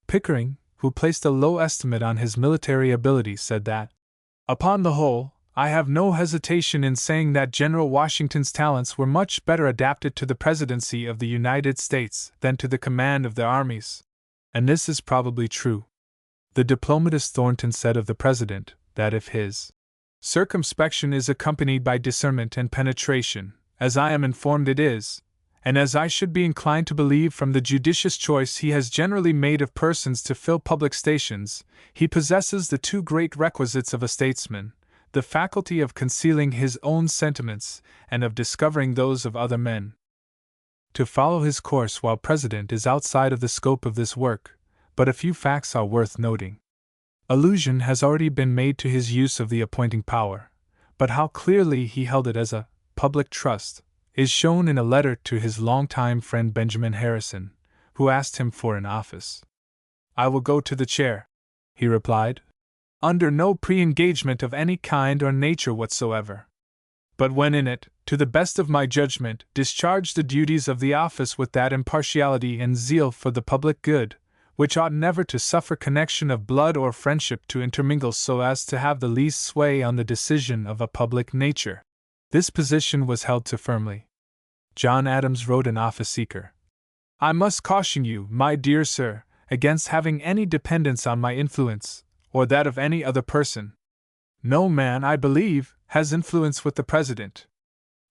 S1: Pickering, who placed a low estimate on his military ability, said that, "Upon the whole, I have no hesitation in saying that General Washington's talents were much better adapted to the presidency of the United States than to the command of the armies." And this is probably true. The diplomatist Thornton said of the president that if his circumspection is accompanied by discernment and penetration, as I am informed it is, and as I should be inclined to believe from the judicious choice he has generally made of persons to fill public stations, he possesses the two great requisites of a statesman, the faculty of concealing his own sentiments and of discovering those of other men. To follow his course while president is outside of the scope of this work, but a few facts are worth noting. Allusion has already been made to his use of the appointing power, but how clearly he held it as a public trust is shown in a letter to his longtime friend Benjamin Harrison, who asked him for an office. "I will go to the chair," he replied, "under no pre-engagement of any kind or nature whatsoever. But when in it, to the best of my judgment, discharge the duties of the office with that impartiality and zeal for the public good, which ought never to suffer connection of blood or friendship to intermingle so as to have the least sway on the decision of a public nature." This position was held to firmly. John Adams wrote an office seeker, "I must caution you, my dear sir, against having any dependence on my influence, or that of any other person. No man, I believe, has influence with the President.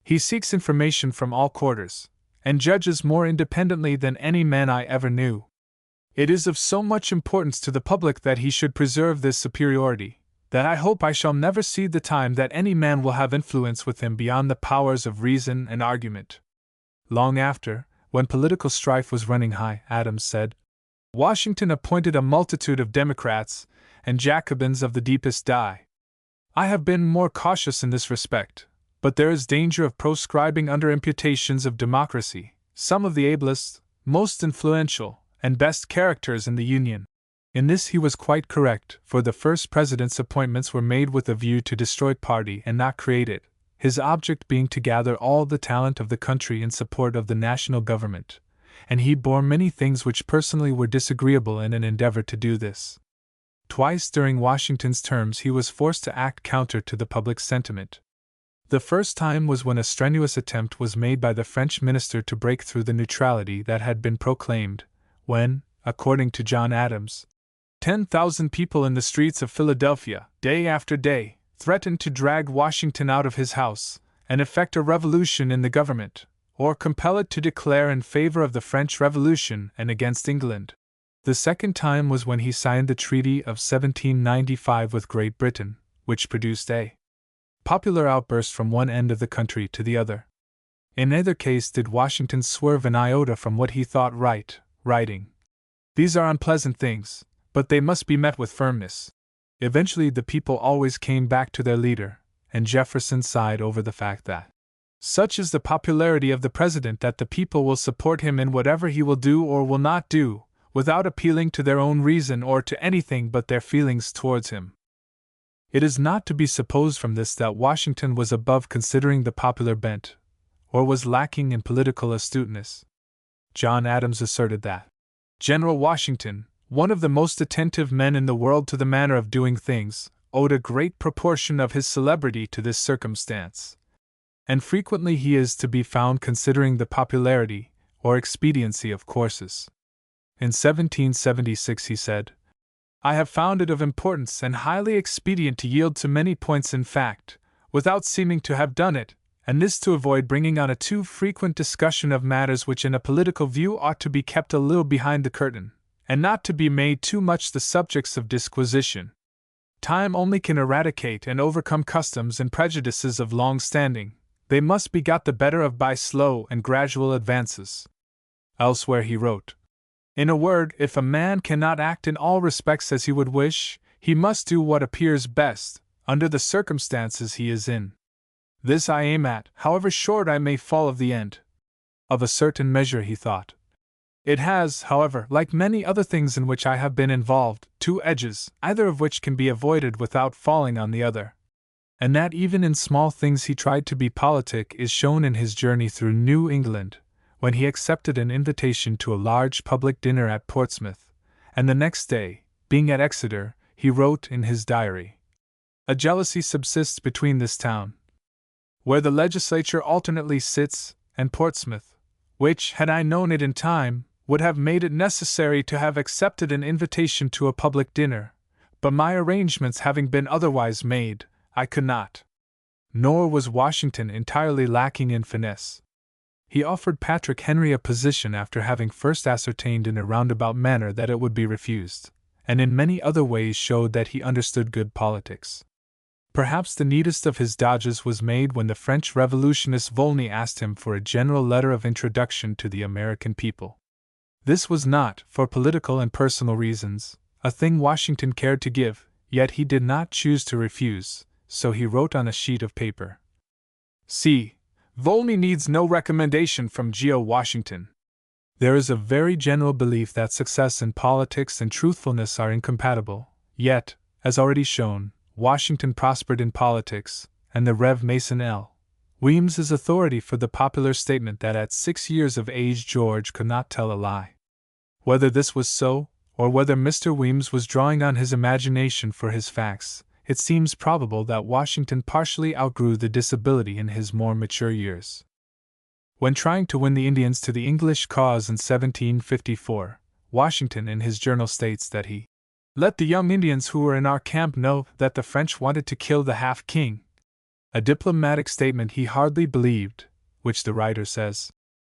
S1: He seeks information from all quarters, and judges more independently than any man I ever knew. It is of so much importance to the public that he should preserve this superiority, that I hope I shall never see the time that any man will have influence with him beyond the powers of reason and argument." Long after, when political strife was running high, Adams said, "Washington appointed a multitude of Democrats and Jacobins of the deepest dye. I have been more cautious in this respect, but there is danger of proscribing under imputations of democracy some of the ablest, most influential, and best characters in the Union." In this he was quite correct, for the first president's appointments were made with a view to destroy party and not create it, his object being to gather all the talent of the country in support of the national government, and he bore many things which personally were disagreeable in an endeavor to do this. Twice during Washington's terms he was forced to act counter to the public sentiment. The first time was when a strenuous attempt was made by the French minister to break through the neutrality that had been proclaimed, when, according to John Adams, 10,000 people in the streets of Philadelphia, day after day, threatened to drag Washington out of his house and effect a revolution in the government, or compel it to declare in favor of the French Revolution and against England. The second time was when he signed the Treaty of 1795 with Great Britain, which produced a popular outburst from one end of the country to the other. In neither case did Washington swerve an iota from what he thought right, writing, "These are unpleasant things, but they must be met with firmness." Eventually the people always came back to their leader, and Jefferson sighed over the fact that such is the popularity of the president that the people will support him in whatever he will do or will not do, without appealing to their own reason or to anything but their feelings towards him. It is not to be supposed from this that Washington was above considering the popular bent, or was lacking in political astuteness. John Adams asserted that General Washington, one of the most attentive men in the world to the manner of doing things, owed a great proportion of his celebrity to this circumstance. And frequently he is to be found considering the popularity or expediency of courses. In 1776 he said, "I have found it of importance and highly expedient to yield to many points in fact, without seeming to have done it, and this to avoid bringing on a too frequent discussion of matters which in a political view ought to be kept a little behind the curtain, and not to be made too much the subjects of disquisition. Time only can eradicate and overcome customs and prejudices of long standing, they must be got the better of by slow and gradual advances." Elsewhere he wrote, "In a word, if a man cannot act in all respects as he would wish, he must do what appears best, under the circumstances he is in. This I aim at, however short I may fall of the end. Of a certain measure," he thought. "It has, however, like many other things in which I have been involved, two edges, either of which can be avoided without falling on the other." And that even in small things he tried to be politic is shown in his journey through New England, when he accepted an invitation to a large public dinner at Portsmouth, and the next day, being at Exeter, he wrote in his diary, "A jealousy subsists between this town, where the legislature alternately sits, and Portsmouth, which, had I known it in time, would have made it necessary to have accepted an invitation to a public dinner, but my arrangements having been otherwise made, I could not." Nor was Washington entirely lacking in finesse. He offered Patrick Henry a position after having first ascertained in a roundabout manner that it would be refused, and in many other ways showed that he understood good politics. Perhaps the neatest of his dodges was made when the French revolutionist Volney asked him for a general letter of introduction to the American people. This was not, for political and personal reasons, a thing Washington cared to give, yet he did not choose to refuse, so he wrote on a sheet of paper, "See, Volney needs no recommendation from Geo. Washington." There is a very general belief that success in politics and truthfulness are incompatible, yet, as already shown, Washington prospered in politics, and the Rev. Mason L. Weems is authority for the popular statement that at 6 years of age George could not tell a lie. Whether this was so, or whether Mr. Weems was drawing on his imagination for his facts, it seems probable that Washington partially outgrew the disability in his more mature years. When trying to win the Indians to the English cause in 1754, Washington in his journal states that he let the young Indians who were in our camp know that the French wanted to kill the half-king. A diplomatic statement he hardly believed, which the writer says,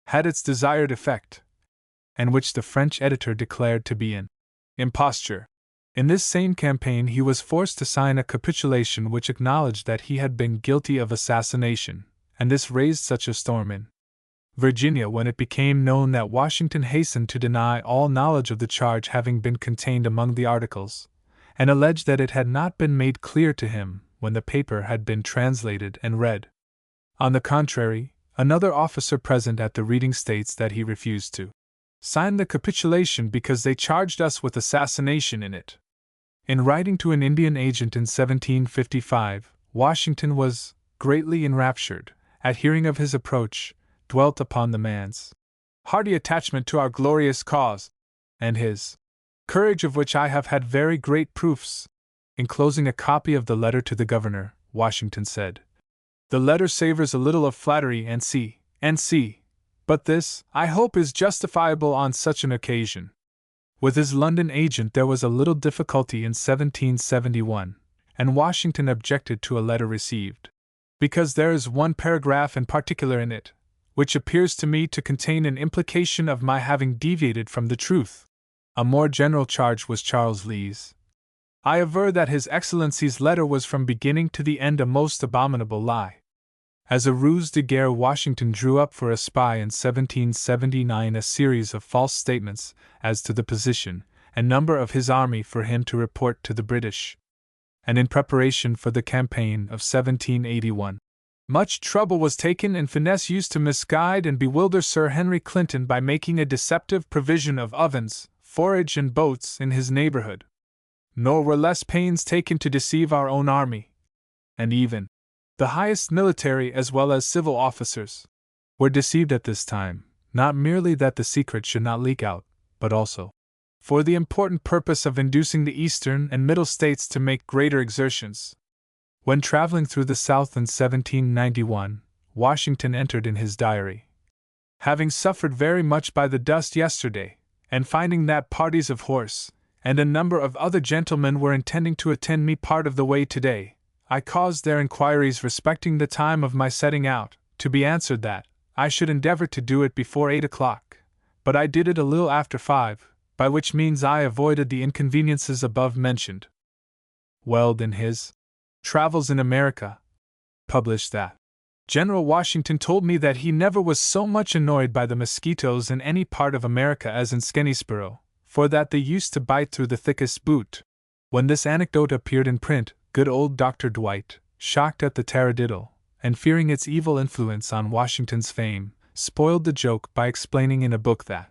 S1: had its desired effect, and which the French editor declared to be an imposture. In this same campaign he was forced to sign a capitulation which acknowledged that he had been guilty of assassination, and this raised such a storm in Virginia when it became known that Washington hastened to deny all knowledge of the charge having been contained among the articles, and alleged that it had not been made clear to him when the paper had been translated and read. On the contrary, another officer present at the reading states that he refused to sign the capitulation because they charged us with assassination in it. In writing to an Indian agent in 1755, Washington was greatly enraptured, at hearing of his approach, dwelt upon the man's hearty attachment to our glorious cause, and his courage, of which I have had very great proofs. Enclosing a copy of the letter to the governor, Washington said, "The letter savors a little of flattery and but this, I hope, is justifiable on such an occasion." With his London agent there was a little difficulty in 1771, and Washington objected to a letter received, because there is one paragraph in particular in it, which appears to me to contain an implication of my having deviated from the truth. A more general charge was Charles Lee's. I aver that His Excellency's letter was from beginning to the end a most abominable lie. As a ruse de guerre, Washington drew up for a spy in 1779 a series of false statements as to the position and number of his army for him to report to the British. And in preparation for the campaign of 1781, much trouble was taken and finesse used to misguide and bewilder Sir Henry Clinton by making a deceptive provision of ovens, forage, and boats in his neighborhood. Nor were less pains taken to deceive our own army, and even the highest military as well as civil officers were deceived at this time, not merely that the secret should not leak out, but also for the important purpose of inducing the Eastern and Middle States to make greater exertions. When traveling through the South in 1791, Washington entered in his diary, "Having suffered very much by the dust yesterday, and finding that parties of horse and a number of other gentlemen were intending to attend me part of the way today, I caused their inquiries respecting the time of my setting out to be answered that I should endeavor to do it before 8 o'clock, but I did it a little after 5, by which means I avoided the inconveniences above mentioned." Weld, in his Travels in America, published that General Washington told me that he never was so much annoyed by the mosquitoes in any part of America as in Skenesborough, for that they used to bite through the thickest boot. When this anecdote appeared in print, good old Dr. Dwight, shocked at the taradiddle, and fearing its evil influence on Washington's fame, spoiled the joke by explaining in a book that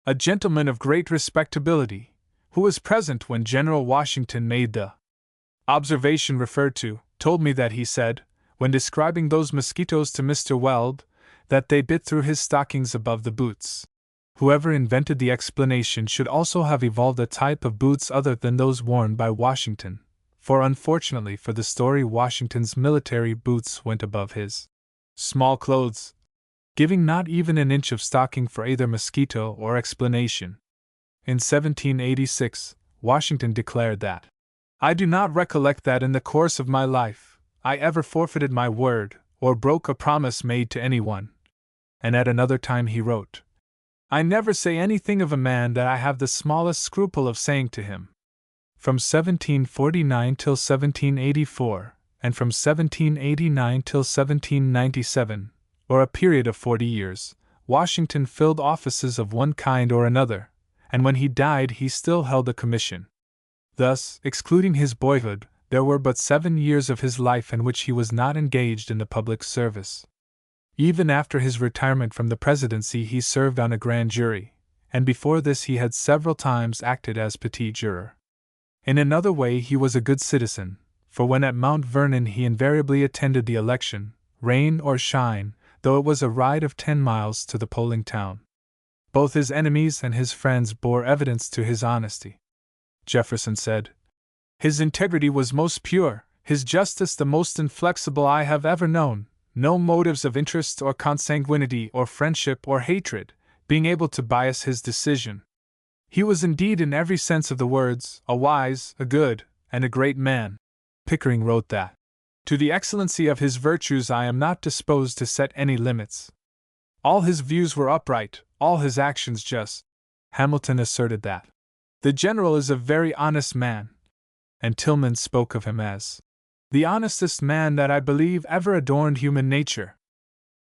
S1: a gentleman of great respectability, who was present when General Washington made the observation referred to, told me that he said, when describing those mosquitoes to Mr. Weld, that they bit through his stockings above the boots. Whoever invented the explanation should also have evolved a type of boots other than those worn by Washington, for unfortunately for the story, Washington's military boots went above his small clothes, giving not even an inch of stocking for either mosquito or explanation. In 1786, Washington declared that, "I do not recollect that in the course of my life I ever forfeited my word or broke a promise made to anyone." And at another time he wrote, "I never say anything of a man that I have the smallest scruple of saying to him." From 1749 till 1784, and from 1789 till 1797, or a period of 40 years, Washington filled offices of one kind or another, and when he died he still held a commission. Thus, excluding his boyhood, there were but 7 years of his life in which he was not engaged in the public service. Even after his retirement from the presidency he served on a grand jury, and before this he had several times acted as petit juror. In another way he was a good citizen, for when at Mount Vernon he invariably attended the election, rain or shine, though it was a ride of 10 miles to the polling town. Both his enemies and his friends bore evidence to his honesty. Jefferson said, "His integrity was most pure, his justice the most inflexible I have ever known, no motives of interest or consanguinity or friendship or hatred being able to bias his decision. He was indeed in every sense of the words a wise, a good, and a great man." Pickering wrote that, "To the excellency of his virtues I am not disposed to set any limits. All his views were upright, all his actions just." Hamilton asserted that, "The general is a very honest man," and Tillman spoke of him as the honestest man that I believe ever adorned human nature.